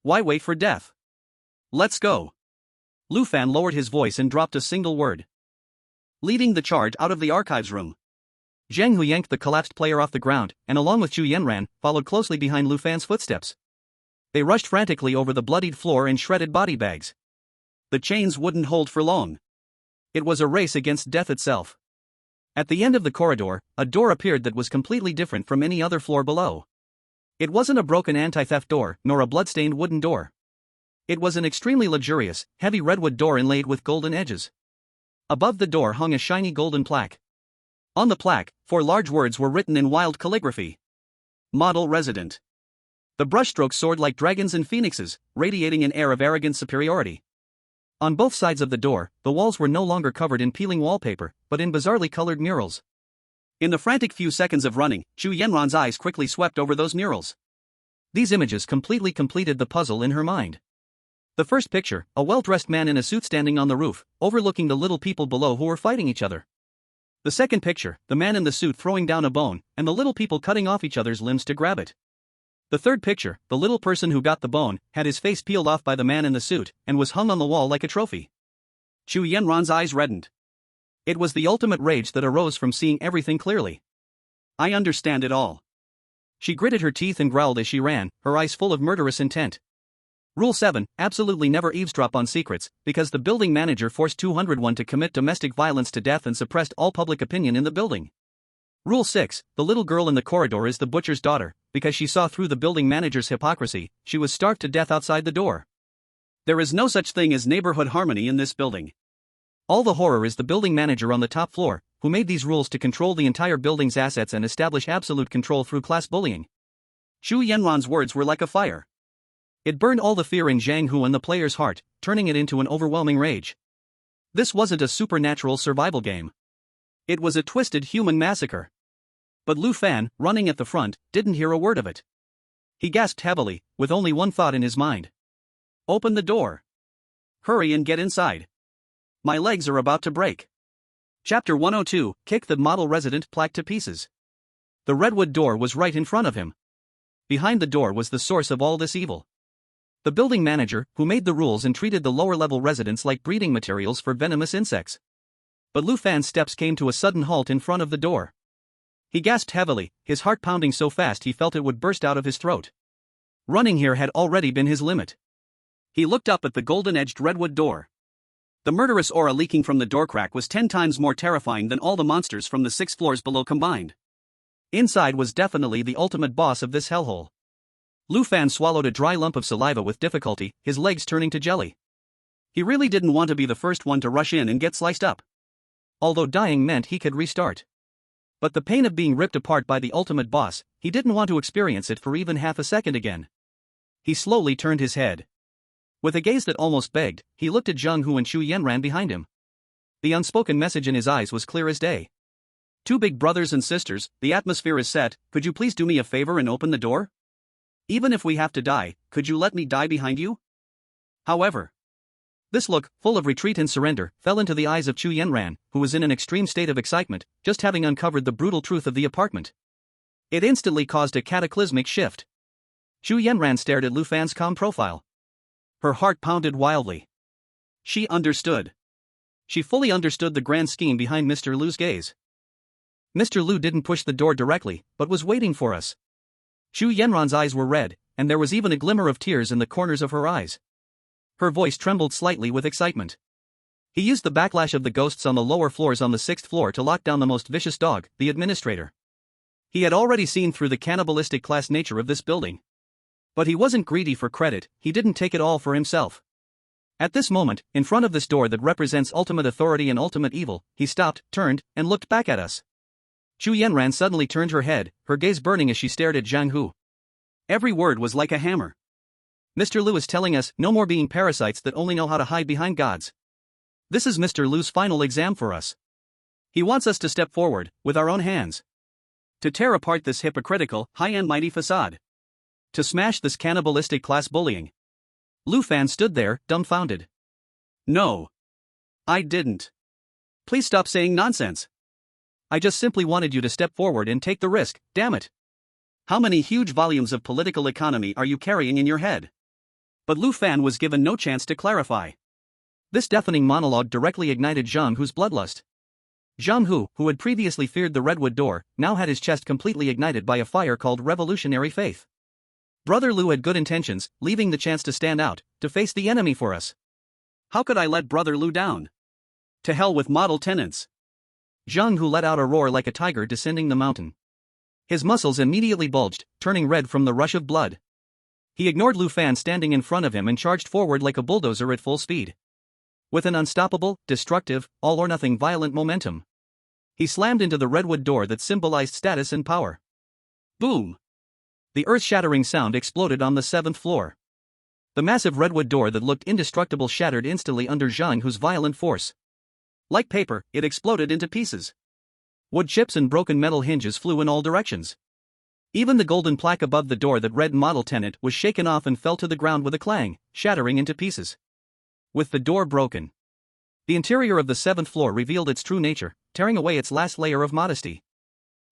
Why wait for death? Let's go. Lu Fan lowered his voice and dropped a single word. Leading the charge out of the archives room. Zhang Hu yanked the collapsed player off the ground, and along with Chu Yenran, followed closely behind Lu Fan's footsteps. They rushed frantically over the bloodied floor and shredded body bags. The chains wouldn't hold for long. It was a race against death itself. At the end of the corridor, a door appeared that was completely different from any other floor below. It wasn't a broken anti-theft door, nor a blood-stained wooden door. It was an extremely luxurious, heavy redwood door inlaid with golden edges. Above the door hung a shiny golden plaque. On the plaque, 4 large words were written in wild calligraphy. Model Resident. The brushstrokes soared like dragons and phoenixes, radiating an air of arrogant superiority. On both sides of the door, the walls were no longer covered in peeling wallpaper, but in bizarrely colored murals. In the frantic few seconds of running, Chu Yenran's eyes quickly swept over those murals. These images completely completed the puzzle in her mind. The first picture, a well-dressed man in a suit standing on the roof, overlooking the little people below who were fighting each other. The second picture, the man in the suit throwing down a bone, and the little people cutting off each other's limbs to grab it. The third picture, the little person who got the bone, had his face peeled off by the man in the suit, and was hung on the wall like a trophy. Chu Yenran's eyes reddened. It was the ultimate rage that arose from seeing everything clearly. I understand it all. She gritted her teeth and growled as she ran, her eyes full of murderous intent. Rule 7, absolutely never eavesdrop on secrets, because the building manager forced 201 to commit domestic violence to death and suppressed all public opinion in the building. Rule 6, the little girl in the corridor is the butcher's daughter, because she saw through the building manager's hypocrisy, she was starved to death outside the door. There is no such thing as neighborhood harmony in this building. All the horror is the building manager on the top floor, who made these rules to control the entire building's assets and establish absolute control through class bullying. Chu Yenran's words were like a fire. It burned all the fear in Zhang Hu and the player's heart, turning it into an overwhelming rage. This wasn't a supernatural survival game. It was a twisted human massacre. But Lu Fan, running at the front, didn't hear a word of it. He gasped heavily, with only one thought in his mind. Open the door. Hurry and get inside. My legs are about to break. Chapter 102, Kick the Model Resident Plaque to Pieces. The redwood door was right in front of him. Behind the door was the source of all this evil. The building manager, who made the rules and treated the lower-level residents like breeding materials for venomous insects. But Lu Fan's steps came to a sudden halt in front of the door. He gasped heavily, his heart pounding so fast he felt it would burst out of his throat. Running here had already been his limit. He looked up at the golden-edged redwood door. The murderous aura leaking from the door crack was 10 times more terrifying than all the monsters from the 6 floors below combined. Inside was definitely the ultimate boss of this hellhole. Lu Fan swallowed a dry lump of saliva with difficulty, his legs turning to jelly. He really didn't want to be the first one to rush in and get sliced up. Although dying meant he could restart. But the pain of being ripped apart by the ultimate boss, he didn't want to experience it for even half a second again. He slowly turned his head. With a gaze that almost begged, he looked at Zhang Hu and Chu Yenran behind him. The unspoken message in his eyes was clear as day. 2 big brothers and sisters, the atmosphere is set, could you please do me a favor and open the door? Even if we have to die, could you let me die behind you? However, this look, full of retreat and surrender, fell into the eyes of Chu Yenran, who was in an extreme state of excitement, just having uncovered the brutal truth of the apartment. It instantly caused a cataclysmic shift. Chu Yenran stared at Lu Fan's calm profile. Her heart pounded wildly. She understood. She fully understood the grand scheme behind Mr. Lu's gaze. Mr. Lu didn't push the door directly, but was waiting for us. Xu Yanran's eyes were red, and there was even a glimmer of tears in the corners of her eyes. Her voice trembled slightly with excitement. He used the backlash of the ghosts on the lower floors on the 6th floor to lock down the most vicious dog, the administrator. He had already seen through the cannibalistic class nature of this building. But he wasn't greedy for credit, he didn't take it all for himself. At this moment, in front of this door that represents ultimate authority and ultimate evil, he stopped, turned, and looked back at us. Xu Yanran suddenly turned her head, her gaze burning as she stared at Zhang Hu. Every word was like a hammer. Mr. Lu is telling us no more being parasites that only know how to hide behind gods. This is Mr. Lu's final exam for us. He wants us to step forward, with our own hands. To tear apart this hypocritical, high-end mighty facade. To smash this cannibalistic class bullying. Lu Fan stood there, dumbfounded. No. I didn't. Please stop saying nonsense. I just simply wanted you to step forward and take the risk, damn it. How many huge volumes of political economy are you carrying in your head? But Lu Fan was given no chance to clarify. This deafening monologue directly ignited Zhang Hu's bloodlust. Zhang Hu, who had previously feared the redwood door, now had his chest completely ignited by a fire called revolutionary faith. Brother Lu had good intentions, leaving the chance to stand out, to face the enemy for us. How could I let Brother Lu down? To hell with model tenants. Zhang Hu let out a roar like a tiger descending the mountain. His muscles immediately bulged, turning red from the rush of blood. He ignored Lu Fan standing in front of him and charged forward like a bulldozer at full speed. With an unstoppable, destructive, all-or-nothing violent momentum. He slammed into the redwood door that symbolized status and power. Boom! The earth-shattering sound exploded on the 7th floor. The massive redwood door that looked indestructible shattered instantly under Zhang Hu's violent force. Like paper, it exploded into pieces. Wood chips and broken metal hinges flew in all directions. Even the golden plaque above the door that read Model Tenant was shaken off and fell to the ground with a clang, shattering into pieces. With the door broken, the interior of the 7th floor revealed its true nature, tearing away its last layer of modesty.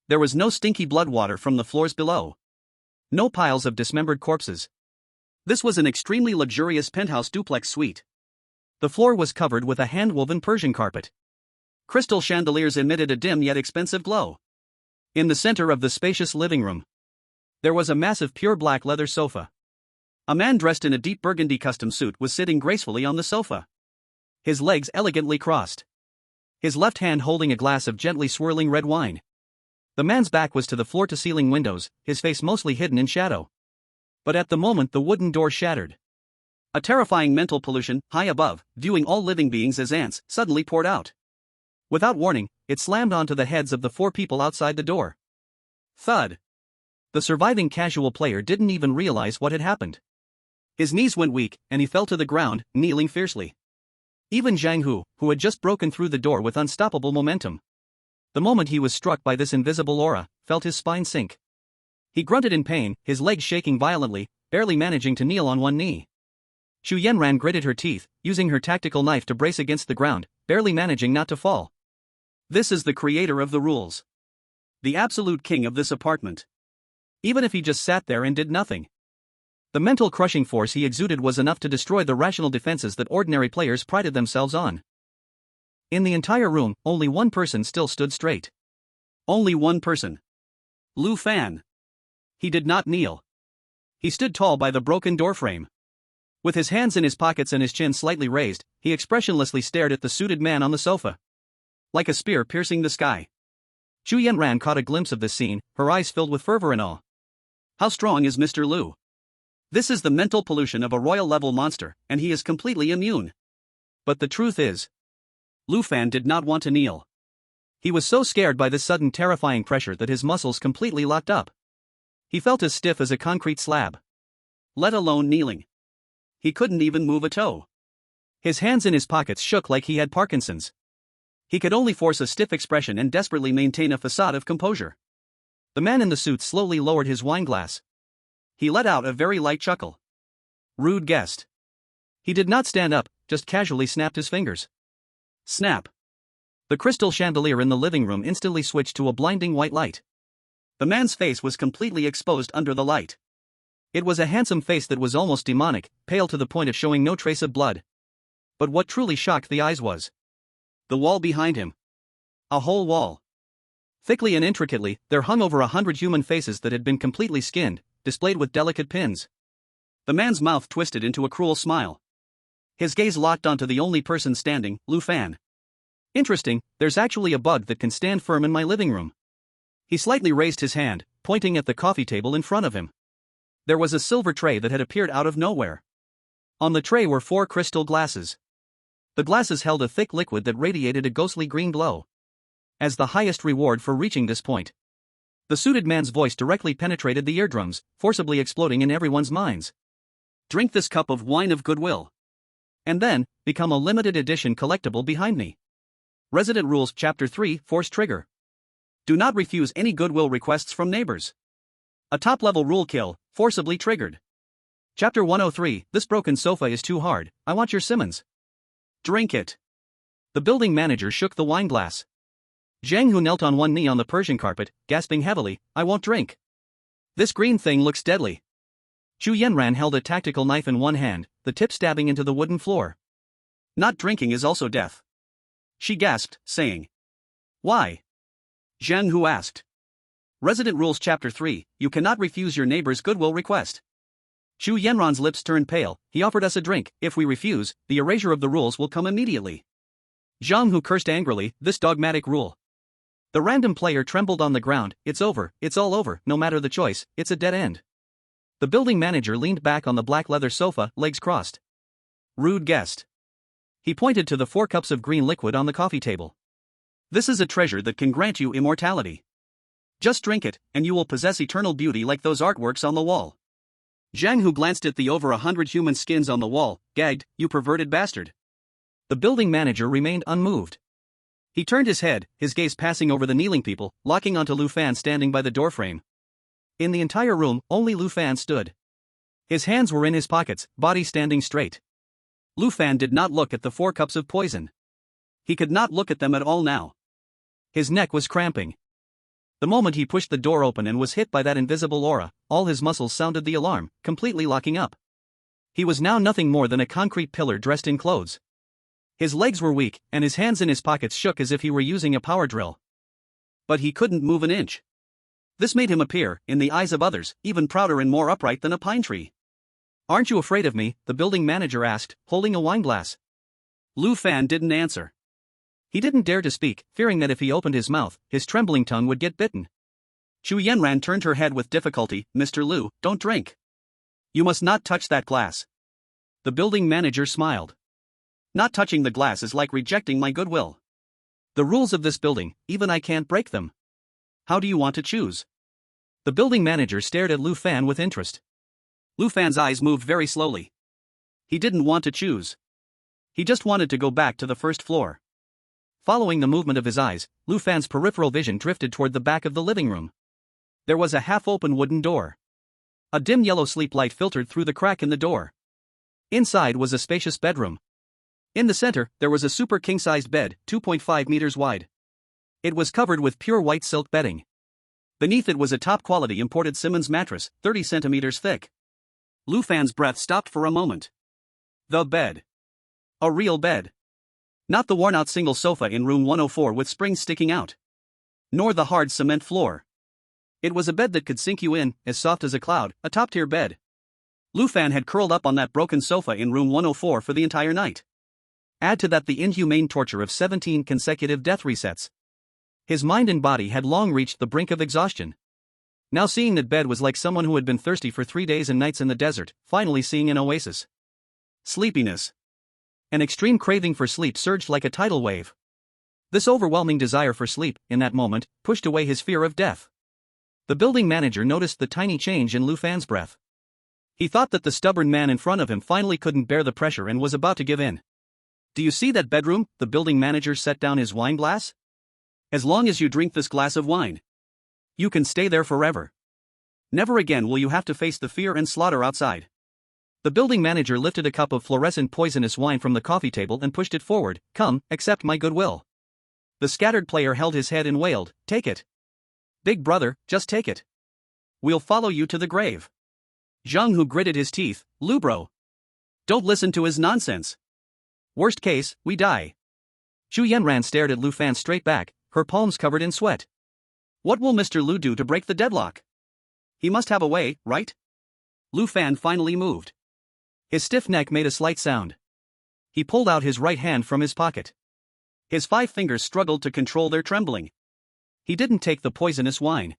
There was no stinky blood water from the floors below. No piles of dismembered corpses. This was an extremely luxurious penthouse duplex suite. The floor was covered with a hand-woven Persian carpet. Crystal chandeliers emitted a dim yet expensive glow. In the center of the spacious living room, there was a massive pure black leather sofa. A man dressed in a deep burgundy custom suit was sitting gracefully on the sofa. His legs elegantly crossed. His left hand holding a glass of gently swirling red wine. The man's back was to the floor-to-ceiling windows, his face mostly hidden in shadow. But at the moment the wooden door shattered. A terrifying mental pollution, high above, viewing all living beings as ants, suddenly poured out. Without warning, it slammed onto the heads of the 4 people outside the door. Thud. The surviving casual player didn't even realize what had happened. His knees went weak, and he fell to the ground, kneeling fiercely. Even Zhang Hu, who had just broken through the door with unstoppable momentum. The moment he was struck by this invisible aura, felt his spine sink. He grunted in pain, his legs shaking violently, barely managing to kneel on one knee. Xu Yanran gritted her teeth, using her tactical knife to brace against the ground, barely managing not to fall. This is the creator of the rules. The absolute king of this apartment. Even if he just sat there and did nothing, the mental crushing force he exuded was enough to destroy the rational defenses that ordinary players prided themselves on. In the entire room, only one person still stood straight. Only one person. Lu Fan. He did not kneel. He stood tall by the broken doorframe. With his hands in his pockets and his chin slightly raised, he expressionlessly stared at the suited man on the sofa. Like a spear piercing the sky. Xu Yanran caught a glimpse of this scene, her eyes filled with fervor and awe. How strong is Mr. Lu? This is the mental pollution of a royal-level monster, and he is completely immune. But the truth is, Lu Fan did not want to kneel. He was so scared by this sudden terrifying pressure that his muscles completely locked up. He felt as stiff as a concrete slab. Let alone kneeling. He couldn't even move a toe. His hands in his pockets shook like he had Parkinson's. He could only force a stiff expression and desperately maintain a facade of composure. The man in the suit slowly lowered his wineglass. He let out a very light chuckle. Rude guest. He did not stand up, just casually snapped his fingers. Snap. The crystal chandelier in the living room instantly switched to a blinding white light. The man's face was completely exposed under the light. It was a handsome face that was almost demonic, pale to the point of showing no trace of blood. But what truly shocked the eyes was the wall behind him. A whole wall. Thickly and intricately, there hung over 100 human faces that had been completely skinned, displayed with delicate pins. The man's mouth twisted into a cruel smile. His gaze locked onto the only person standing, Lu Fan. Interesting, there's actually a bug that can stand firm in my living room. He slightly raised his hand, pointing at the coffee table in front of him. There was a silver tray that had appeared out of nowhere. On the tray were 4 crystal glasses. The glasses held a thick liquid that radiated a ghostly green glow. As the highest reward for reaching this point, the suited man's voice directly penetrated the eardrums, forcibly exploding in everyone's minds. Drink this cup of wine of goodwill. And then, become a limited edition collectible behind me. Resident Rules Chapter 3 Force Trigger. Do not refuse any goodwill requests from neighbors. A top-level rule kill, forcibly triggered. Chapter 103 This broken sofa is too hard, I want your Simmons. Drink it. The building manager shook the wine glass. Zhang Hu knelt on one knee on the Persian carpet, gasping heavily, I won't drink. This green thing looks deadly. Zhu Yanran held a tactical knife in one hand, the tip stabbing into the wooden floor. Not drinking is also death. She gasped, saying. Why? Zhang Hu asked. Resident Rules Chapter 3, you cannot refuse your neighbor's goodwill request. Zhu Yanran's lips turned pale. He offered us a drink. If we refuse, the erasure of the rules will come immediately. Zhang Hu cursed angrily, this dogmatic rule. The random player trembled on the ground, it's over, it's all over, no matter the choice, it's a dead end. The building manager leaned back on the black leather sofa, legs crossed. Rude guest. He pointed to the 4 cups of green liquid on the coffee table. This is a treasure that can grant you immortality. Just drink it, and you will possess eternal beauty like those artworks on the wall. Zhang Hu glanced at the over 100 human skins on the wall, gagged, you perverted bastard. The building manager remained unmoved. He turned his head, his gaze passing over the kneeling people, locking onto Lu Fan standing by the doorframe. In the entire room, only Lu Fan stood. His hands were in his pockets, body standing straight. Lu Fan did not look at the 4 cups of poison. He could not look at them at all now. His neck was cramping. The moment he pushed the door open and was hit by that invisible aura, all his muscles sounded the alarm, completely locking up. He was now nothing more than a concrete pillar dressed in clothes. His legs were weak, and his hands in his pockets shook as if he were using a power drill. But he couldn't move an inch. This made him appear, in the eyes of others, even prouder and more upright than a pine tree. Aren't you afraid of me? The building manager asked, holding a wine glass. Lu Fan didn't answer. He didn't dare to speak, fearing that if he opened his mouth, his trembling tongue would get bitten. Zhu Yanran turned her head with difficulty. Mr. Lu, don't drink. You must not touch that glass. The building manager smiled. Not touching the glass is like rejecting my goodwill. The rules of this building, even I can't break them. How do you want to choose? The building manager stared at Lu Fan with interest. Lu Fan's eyes moved very slowly. He didn't want to choose. He just wanted to go back to the first floor. Following the movement of his eyes, Lu Fan's peripheral vision drifted toward the back of the living room. There was a half-open wooden door. A dim yellow sleep light filtered through the crack in the door. Inside was a spacious bedroom. In the center, there was a super king-sized bed, 2.5 meters wide. It was covered with pure white silk bedding. Beneath it was a top-quality imported Simmons mattress, 30 centimeters thick. Lu Fan's breath stopped for a moment. The bed. A real bed. Not the worn-out single sofa in room 104 with springs sticking out. Nor the hard cement floor. It was a bed that could sink you in, as soft as a cloud, a top-tier bed. Lu Fan had curled up on that broken sofa in room 104 for the entire night. Add to that the inhumane torture of 17 consecutive death resets. His mind and body had long reached the brink of exhaustion. Now seeing that bed was like someone who had been thirsty for 3 days and nights in the desert, finally seeing an oasis. Sleepiness. An extreme craving for sleep surged like a tidal wave. This overwhelming desire for sleep, in that moment, pushed away his fear of death. The building manager noticed the tiny change in Lu Fan's breath. He thought that the stubborn man in front of him finally couldn't bear the pressure and was about to give in. Do you see that bedroom? The building manager set down his wine glass. As long as you drink this glass of wine, you can stay there forever. Never again will you have to face the fear and slaughter outside. The building manager lifted a cup of fluorescent poisonous wine from the coffee table and pushed it forward. Come, accept my goodwill. The scattered player held his head and wailed, take it. Big brother, just take it. We'll follow you to the grave. Zhang Hu gritted his teeth, Lu bro. Don't listen to his nonsense. Worst case, we die. Zhu Yanran stared at Lu Fan straight back, her palms covered in sweat. What will Mr. Lu do to break the deadlock? He must have a way, right? Lu Fan finally moved. His stiff neck made a slight sound. He pulled out his right hand from his pocket. His 5 fingers struggled to control their trembling. He didn't take the poisonous wine.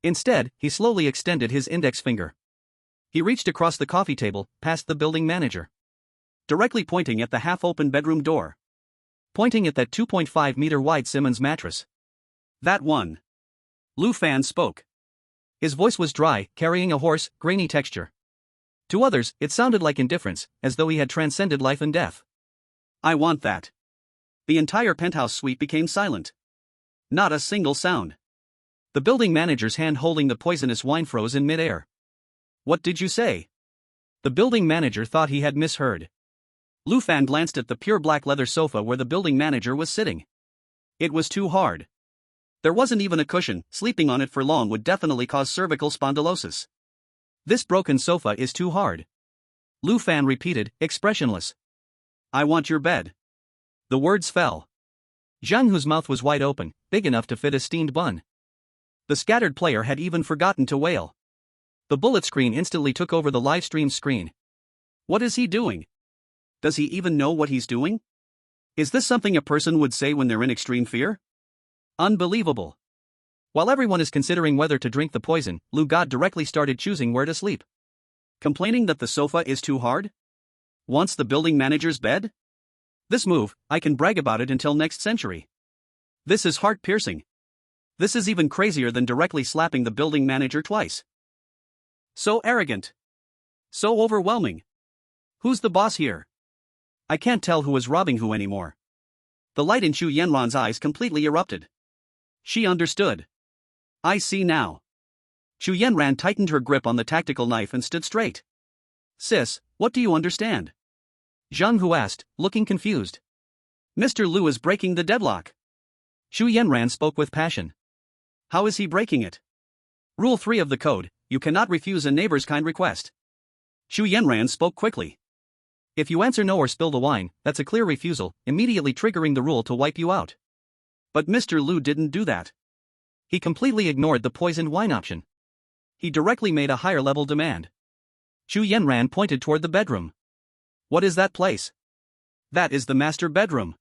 Instead, he slowly extended his index finger. He reached across the coffee table, past the building manager. Directly pointing at the half-open bedroom door. Pointing at that 2.5-meter wide Simmons mattress. That one. Lu Fan spoke. His voice was dry, carrying a hoarse, grainy texture. To others, it sounded like indifference, as though he had transcended life and death. I want that. The entire penthouse suite became silent. Not a single sound. The building manager's hand holding the poisonous wine froze in midair. What did you say? The building manager thought he had misheard. Lu Fan glanced at the pure black leather sofa where the building manager was sitting. It was too hard. There wasn't even a cushion, sleeping on it for long would definitely cause cervical spondylosis. This broken sofa is too hard. Lu Fan repeated, expressionless. I want your bed. The words fell. Zhang, whose mouth was wide open, big enough to fit a steamed bun. The scattered player had even forgotten to wail. The bullet screen instantly took over the live stream screen. What is he doing? Does he even know what he's doing? Is this something a person would say when they're in extreme fear? Unbelievable. While everyone is considering whether to drink the poison, Lu God directly started choosing where to sleep. Complaining that the sofa is too hard? Wants the building manager's bed? This move, I can brag about it until next century. This is heart-piercing. This is even crazier than directly slapping the building manager twice. So arrogant. So overwhelming. Who's the boss here? I can't tell who is robbing who anymore. The light in Chu Yanran's eyes completely erupted. She understood. I see now. Chu Yanran tightened her grip on the tactical knife and stood straight. Sis, what do you understand? Zhang Hu asked, looking confused. Mr. Lu is breaking the deadlock. Chu Yanran spoke with passion. How is he breaking it? Rule 3 of the code, you cannot refuse a neighbor's kind request. Chu Yanran spoke quickly. If you answer no or spill the wine, that's a clear refusal, immediately triggering the rule to wipe you out. But Mr. Lu didn't do that. He completely ignored the poisoned wine option. He directly made a higher level demand. Chu Yanran pointed toward the bedroom. What is that place? That is the master bedroom.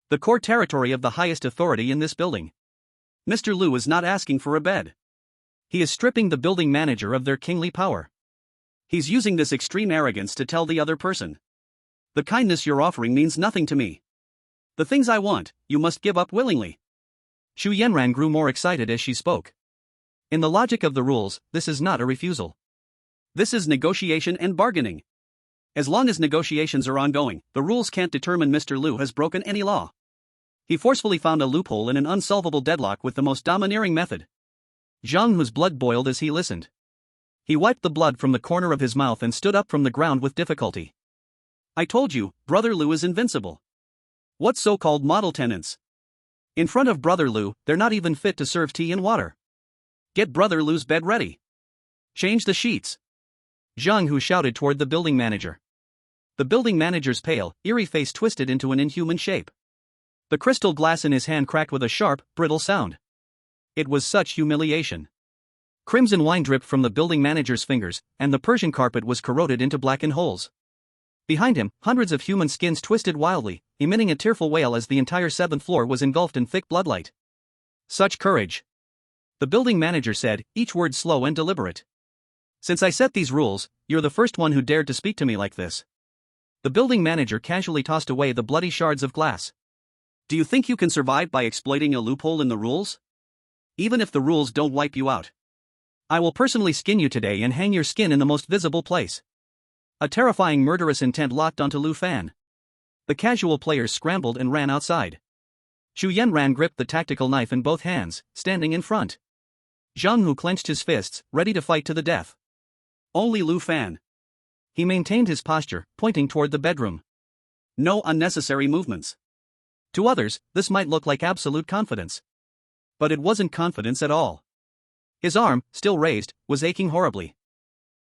The core territory of the highest authority in this building. Mr. Lu is not asking for a bed. He is stripping the building manager of their kingly power. He's using this extreme arrogance to tell the other person. The kindness you're offering means nothing to me. The things I want, you must give up willingly. Chu Yanran grew more excited as she spoke. In the logic of the rules, this is not a refusal. This is negotiation and bargaining. As long as negotiations are ongoing, the rules can't determine Mr. Lu has broken any law. He forcefully found a loophole in an unsolvable deadlock with the most domineering method. Zhang Hu's blood boiled as he listened. He wiped the blood from the corner of his mouth and stood up from the ground with difficulty. I told you, Brother Lu is invincible. What so-called model tenants? In front of Brother Lu, they're not even fit to serve tea and water. Get Brother Lu's bed ready. Change the sheets. Zhang Hu shouted toward the building manager. The building manager's pale, eerie face twisted into an inhuman shape. The crystal glass in his hand cracked with a sharp, brittle sound. It was such humiliation. Crimson wine dripped from the building manager's fingers, and the Persian carpet was corroded into blackened holes. Behind him, hundreds of human skins twisted wildly, emitting a tearful wail as the entire 7th floor was engulfed in thick bloodlight. Such courage. The building manager said, each word slow and deliberate. Since I set these rules, you're the first one who dared to speak to me like this. The building manager casually tossed away the bloody shards of glass. Do you think you can survive by exploiting a loophole in the rules? Even if the rules don't wipe you out. I will personally skin you today and hang your skin in the most visible place. A terrifying murderous intent locked onto Lu Fan. The casual players scrambled and ran outside. Chu Yanran gripped the tactical knife in both hands, standing in front. Zhang Hu clenched his fists, ready to fight to the death. Only Lu Fan. He maintained his posture, pointing toward the bedroom. No unnecessary movements. To others, this might look like absolute confidence. But it wasn't confidence at all. His arm, still raised, was aching horribly.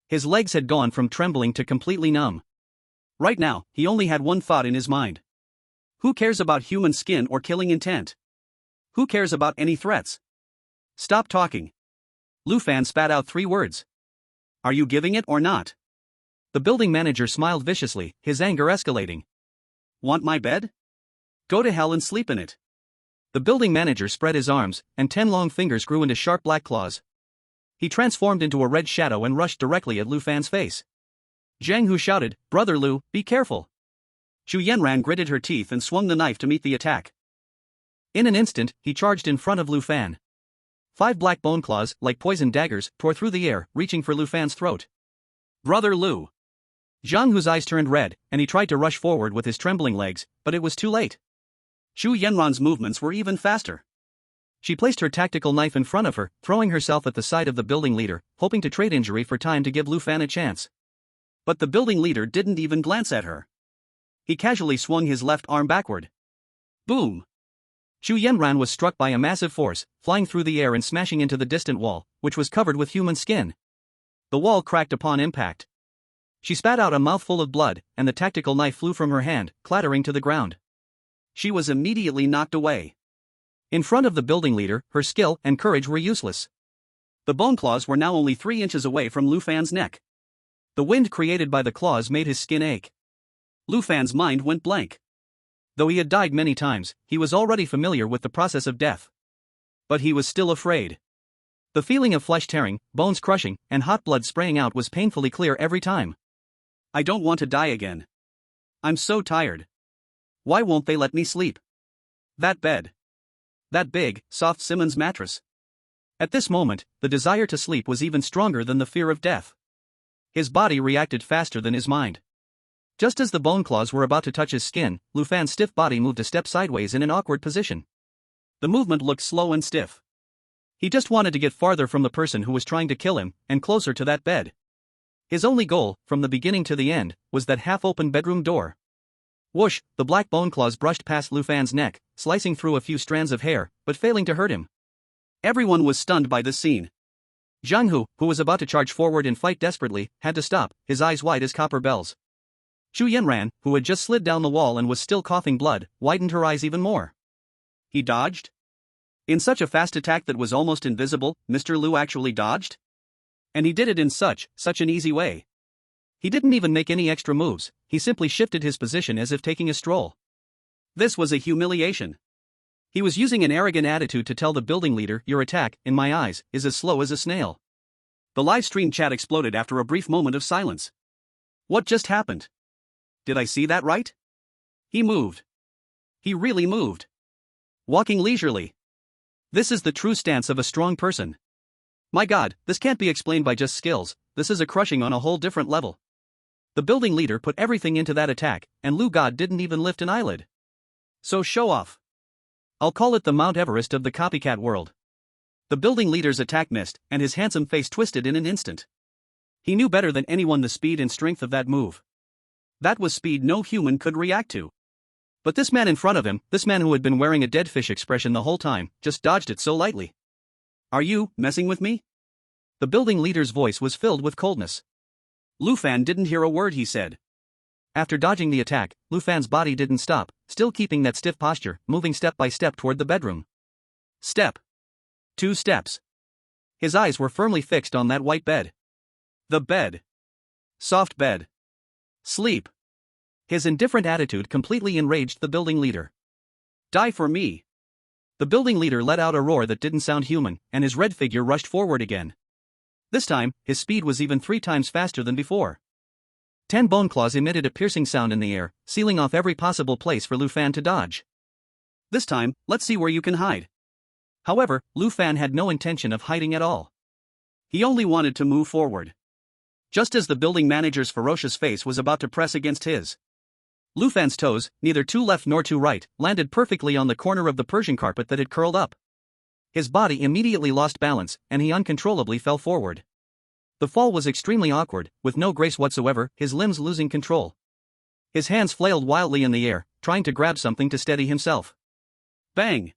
His legs had gone from trembling to completely numb. Right now, he only had one thought in his mind. Who cares about human skin or killing intent? Who cares about any threats? Stop talking. Lu Fan spat out 3 words. Are you giving it or not? The building manager smiled viciously, his anger escalating. Want my bed? Go to hell and sleep in it. The building manager spread his arms, and 10 long fingers grew into sharp black claws. He transformed into a red shadow and rushed directly at Lu Fan's face. Zhang Hu shouted, "Brother Lu, be careful." Xu Yanran gritted her teeth and swung the knife to meet the attack. In an instant, he charged in front of Lu Fan. 5 black bone claws, like poisoned daggers, tore through the air, reaching for Lu Fan's throat. Brother Lu. Zhang Hu's eyes turned red, and he tried to rush forward with his trembling legs, but it was too late. Xu Yanran's movements were even faster. She placed her tactical knife in front of her, throwing herself at the side of the building leader, hoping to trade injury for time to give Lu Fan a chance. But the building leader didn't even glance at her. He casually swung his left arm backward. Boom! Xu Yanran was struck by a massive force, flying through the air and smashing into the distant wall, which was covered with human skin. The wall cracked upon impact. She spat out a mouthful of blood, and the tactical knife flew from her hand, clattering to the ground. She was immediately knocked away. In front of the building leader, her skill and courage were useless. The bone claws were now only 3 inches away from Lu Fan's neck. The wind created by the claws made his skin ache. Lu Fan's mind went blank. Though he had died many times, he was already familiar with the process of death. But he was still afraid. The feeling of flesh tearing, bones crushing, and hot blood spraying out was painfully clear every time. I don't want to die again. I'm so tired. Why won't they let me sleep? That bed. That big, soft Simmons mattress. At this moment, the desire to sleep was even stronger than the fear of death. His body reacted faster than his mind. Just as the bone claws were about to touch his skin, Lu Fan's stiff body moved a step sideways in an awkward position. The movement looked slow and stiff. He just wanted to get farther from the person who was trying to kill him, and closer to that bed. His only goal, from the beginning to the end, was that half-open bedroom door. Whoosh, the black bone claws brushed past Lu Fan's neck, slicing through a few strands of hair, but failing to hurt him. Everyone was stunned by this scene. Zhang Hu, who was about to charge forward and fight desperately, had to stop, his eyes wide as copper bells. Xu Yanran, who had just slid down the wall and was still coughing blood, widened her eyes even more. He dodged? In such a fast attack that was almost invisible, Mr. Lu actually dodged? And he did it in such an easy way. He didn't even make any extra moves, he simply shifted his position as if taking a stroll. This was a humiliation. He was using an arrogant attitude to tell the building leader, "Your attack, in my eyes, is as slow as a snail." The live stream chat exploded after a brief moment of silence. What just happened? Did I see that right? He moved. He really moved. Walking leisurely. This is the true stance of a strong person. My God, this can't be explained by just skills, this is a crushing on a whole different level. The building leader put everything into that attack, and Lu God didn't even lift an eyelid. So show off. I'll call it the Mount Everest of the copycat world. The building leader's attack missed, and his handsome face twisted in an instant. He knew better than anyone the speed and strength of that move. That was speed no human could react to. But this man in front of him, this man who had been wearing a dead fish expression the whole time, just dodged it so lightly. Are you messing with me? The building leader's voice was filled with coldness. Lu Fan didn't hear a word he said. After dodging the attack, Lu Fan's body didn't stop, still keeping that stiff posture, moving step by step toward the bedroom. Step. 2 steps. His eyes were firmly fixed on that white bed. The bed. Soft bed. Sleep. His indifferent attitude completely enraged the building leader. Die for me. The building leader let out a roar that didn't sound human, and his red figure rushed forward again. This time, his speed was even 3 times faster than before. 10 bone claws emitted a piercing sound in the air, sealing off every possible place for Lu Fan to dodge. This time, let's see where you can hide. However, Lu Fan had no intention of hiding at all. He only wanted to move forward. Just as the building manager's ferocious face was about to press against his, Lu Fan's toes, neither too left nor too right, landed perfectly on the corner of the Persian carpet that had curled up. His body immediately lost balance, and he uncontrollably fell forward. The fall was extremely awkward, with no grace whatsoever, his limbs losing control. His hands flailed wildly in the air, trying to grab something to steady himself. Bang!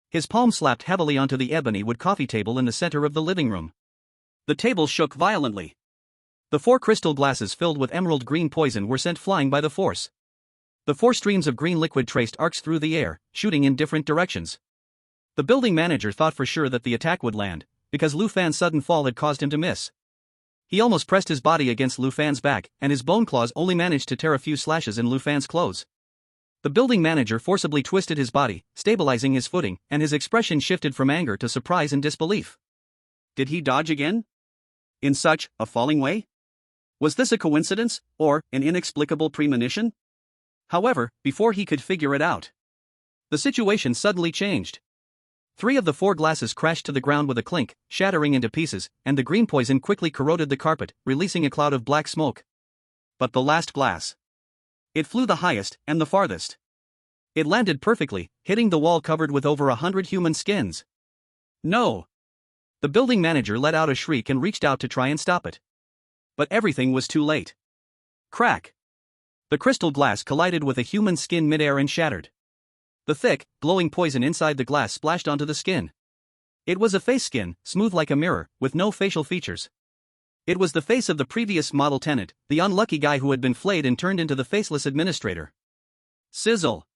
His palm slapped heavily onto the ebony wood coffee table in the center of the living room. The table shook violently. The 4 crystal glasses filled with emerald green poison were sent flying by the force. The 4 streams of green liquid traced arcs through the air, shooting in different directions. The building manager thought for sure that the attack would land, because Lu Fan's sudden fall had caused him to miss. He almost pressed his body against Lu Fan's back, and his bone claws only managed to tear a few slashes in Lu Fan's clothes. The building manager forcibly twisted his body, stabilizing his footing, and his expression shifted from anger to surprise and disbelief. Did he dodge again? In such a falling way? Was this a coincidence, or an inexplicable premonition? However, before he could figure it out, the situation suddenly changed. 3 of the 4 glasses crashed to the ground with a clink, shattering into pieces, and the green poison quickly corroded the carpet, releasing a cloud of black smoke. But the last glass. It flew the highest and the farthest. It landed perfectly, hitting the wall covered with over 100 human skins. No! The building manager let out a shriek and reached out to try and stop it. But everything was too late. Crack! The crystal glass collided with a human skin midair and shattered. The thick, glowing poison inside the glass splashed onto the skin. It was a face skin, smooth like a mirror, with no facial features. It was the face of the previous model tenant, the unlucky guy who had been flayed and turned into the faceless administrator. Sizzle!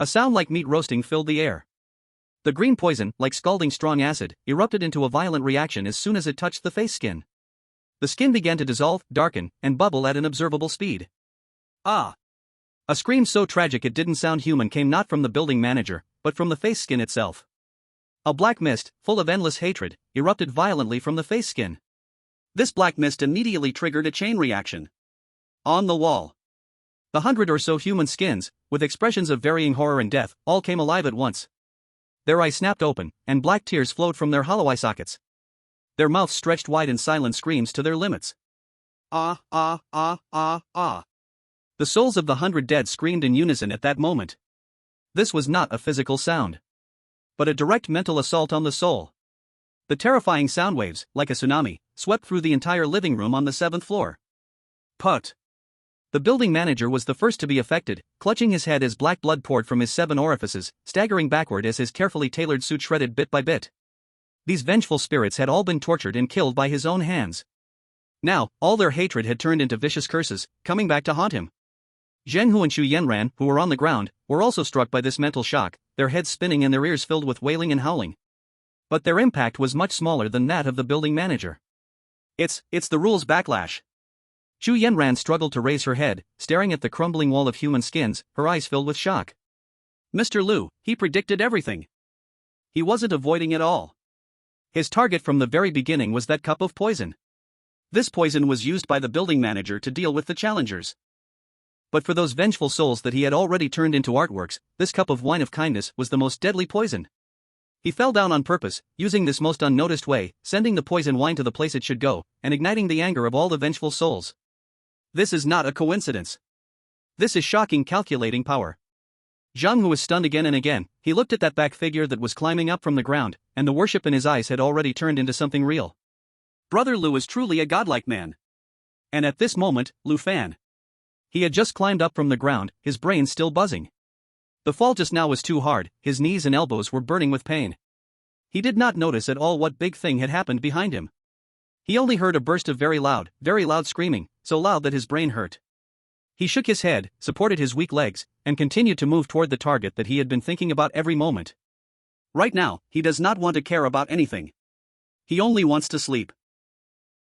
A sound like meat roasting filled the air. The green poison, like scalding strong acid, erupted into a violent reaction as soon as it touched the face skin. The skin began to dissolve, darken, and bubble at an observable speed. Ah! A scream so tragic it didn't sound human came not from the building manager, but from the face skin itself. A black mist, full of endless hatred, erupted violently from the face skin. This black mist immediately triggered a chain reaction. On the wall, the 100 or so human skins, with expressions of varying horror and death, all came alive at once. Their eyes snapped open, and black tears flowed from their hollow eye sockets. Their mouths stretched wide in silent screams to their limits. Ah, ah, ah, ah, ah. The souls of the 100 dead screamed in unison at that moment. This was not a physical sound, but a direct mental assault on the soul. The terrifying sound waves, like a tsunami, swept through the entire living room on the 7th floor. Put! The building manager was the first to be affected, clutching his head as black blood poured from his 7 orifices, staggering backward as his carefully tailored suit shredded bit by bit. These vengeful spirits had all been tortured and killed by his own hands. Now, all their hatred had turned into vicious curses, coming back to haunt him. Zheng Hu and Xu Yanran, who were on the ground, were also struck by this mental shock, their heads spinning and their ears filled with wailing and howling. But their impact was much smaller than that of the building manager. It's the rules backlash. Xu Yanran struggled to raise her head, staring at the crumbling wall of human skins, her eyes filled with shock. Mr. Lu, he predicted everything. He wasn't avoiding it all. His target from the very beginning was that cup of poison. This poison was used by the building manager to deal with the challengers. But for those vengeful souls that he had already turned into artworks, this cup of wine of kindness was the most deadly poison. He fell down on purpose, using this most unnoticed way, sending the poison wine to the place it should go, and igniting the anger of all the vengeful souls. This is not a coincidence. This is shocking, calculating power. Zhang Hu was stunned again and again. He looked at that back figure that was climbing up from the ground, and the worship in his eyes had already turned into something real. Brother Lu is truly a godlike man. And at this moment, Lu Fan. He had just climbed up from the ground, his brain still buzzing. The fall just now was too hard, his knees and elbows were burning with pain. He did not notice at all what big thing had happened behind him. He only heard a burst of very loud screaming, so loud that his brain hurt. He shook his head, supported his weak legs, and continued to move toward the target that he had been thinking about every moment. Right now, he does not want to care about anything. He only wants to sleep.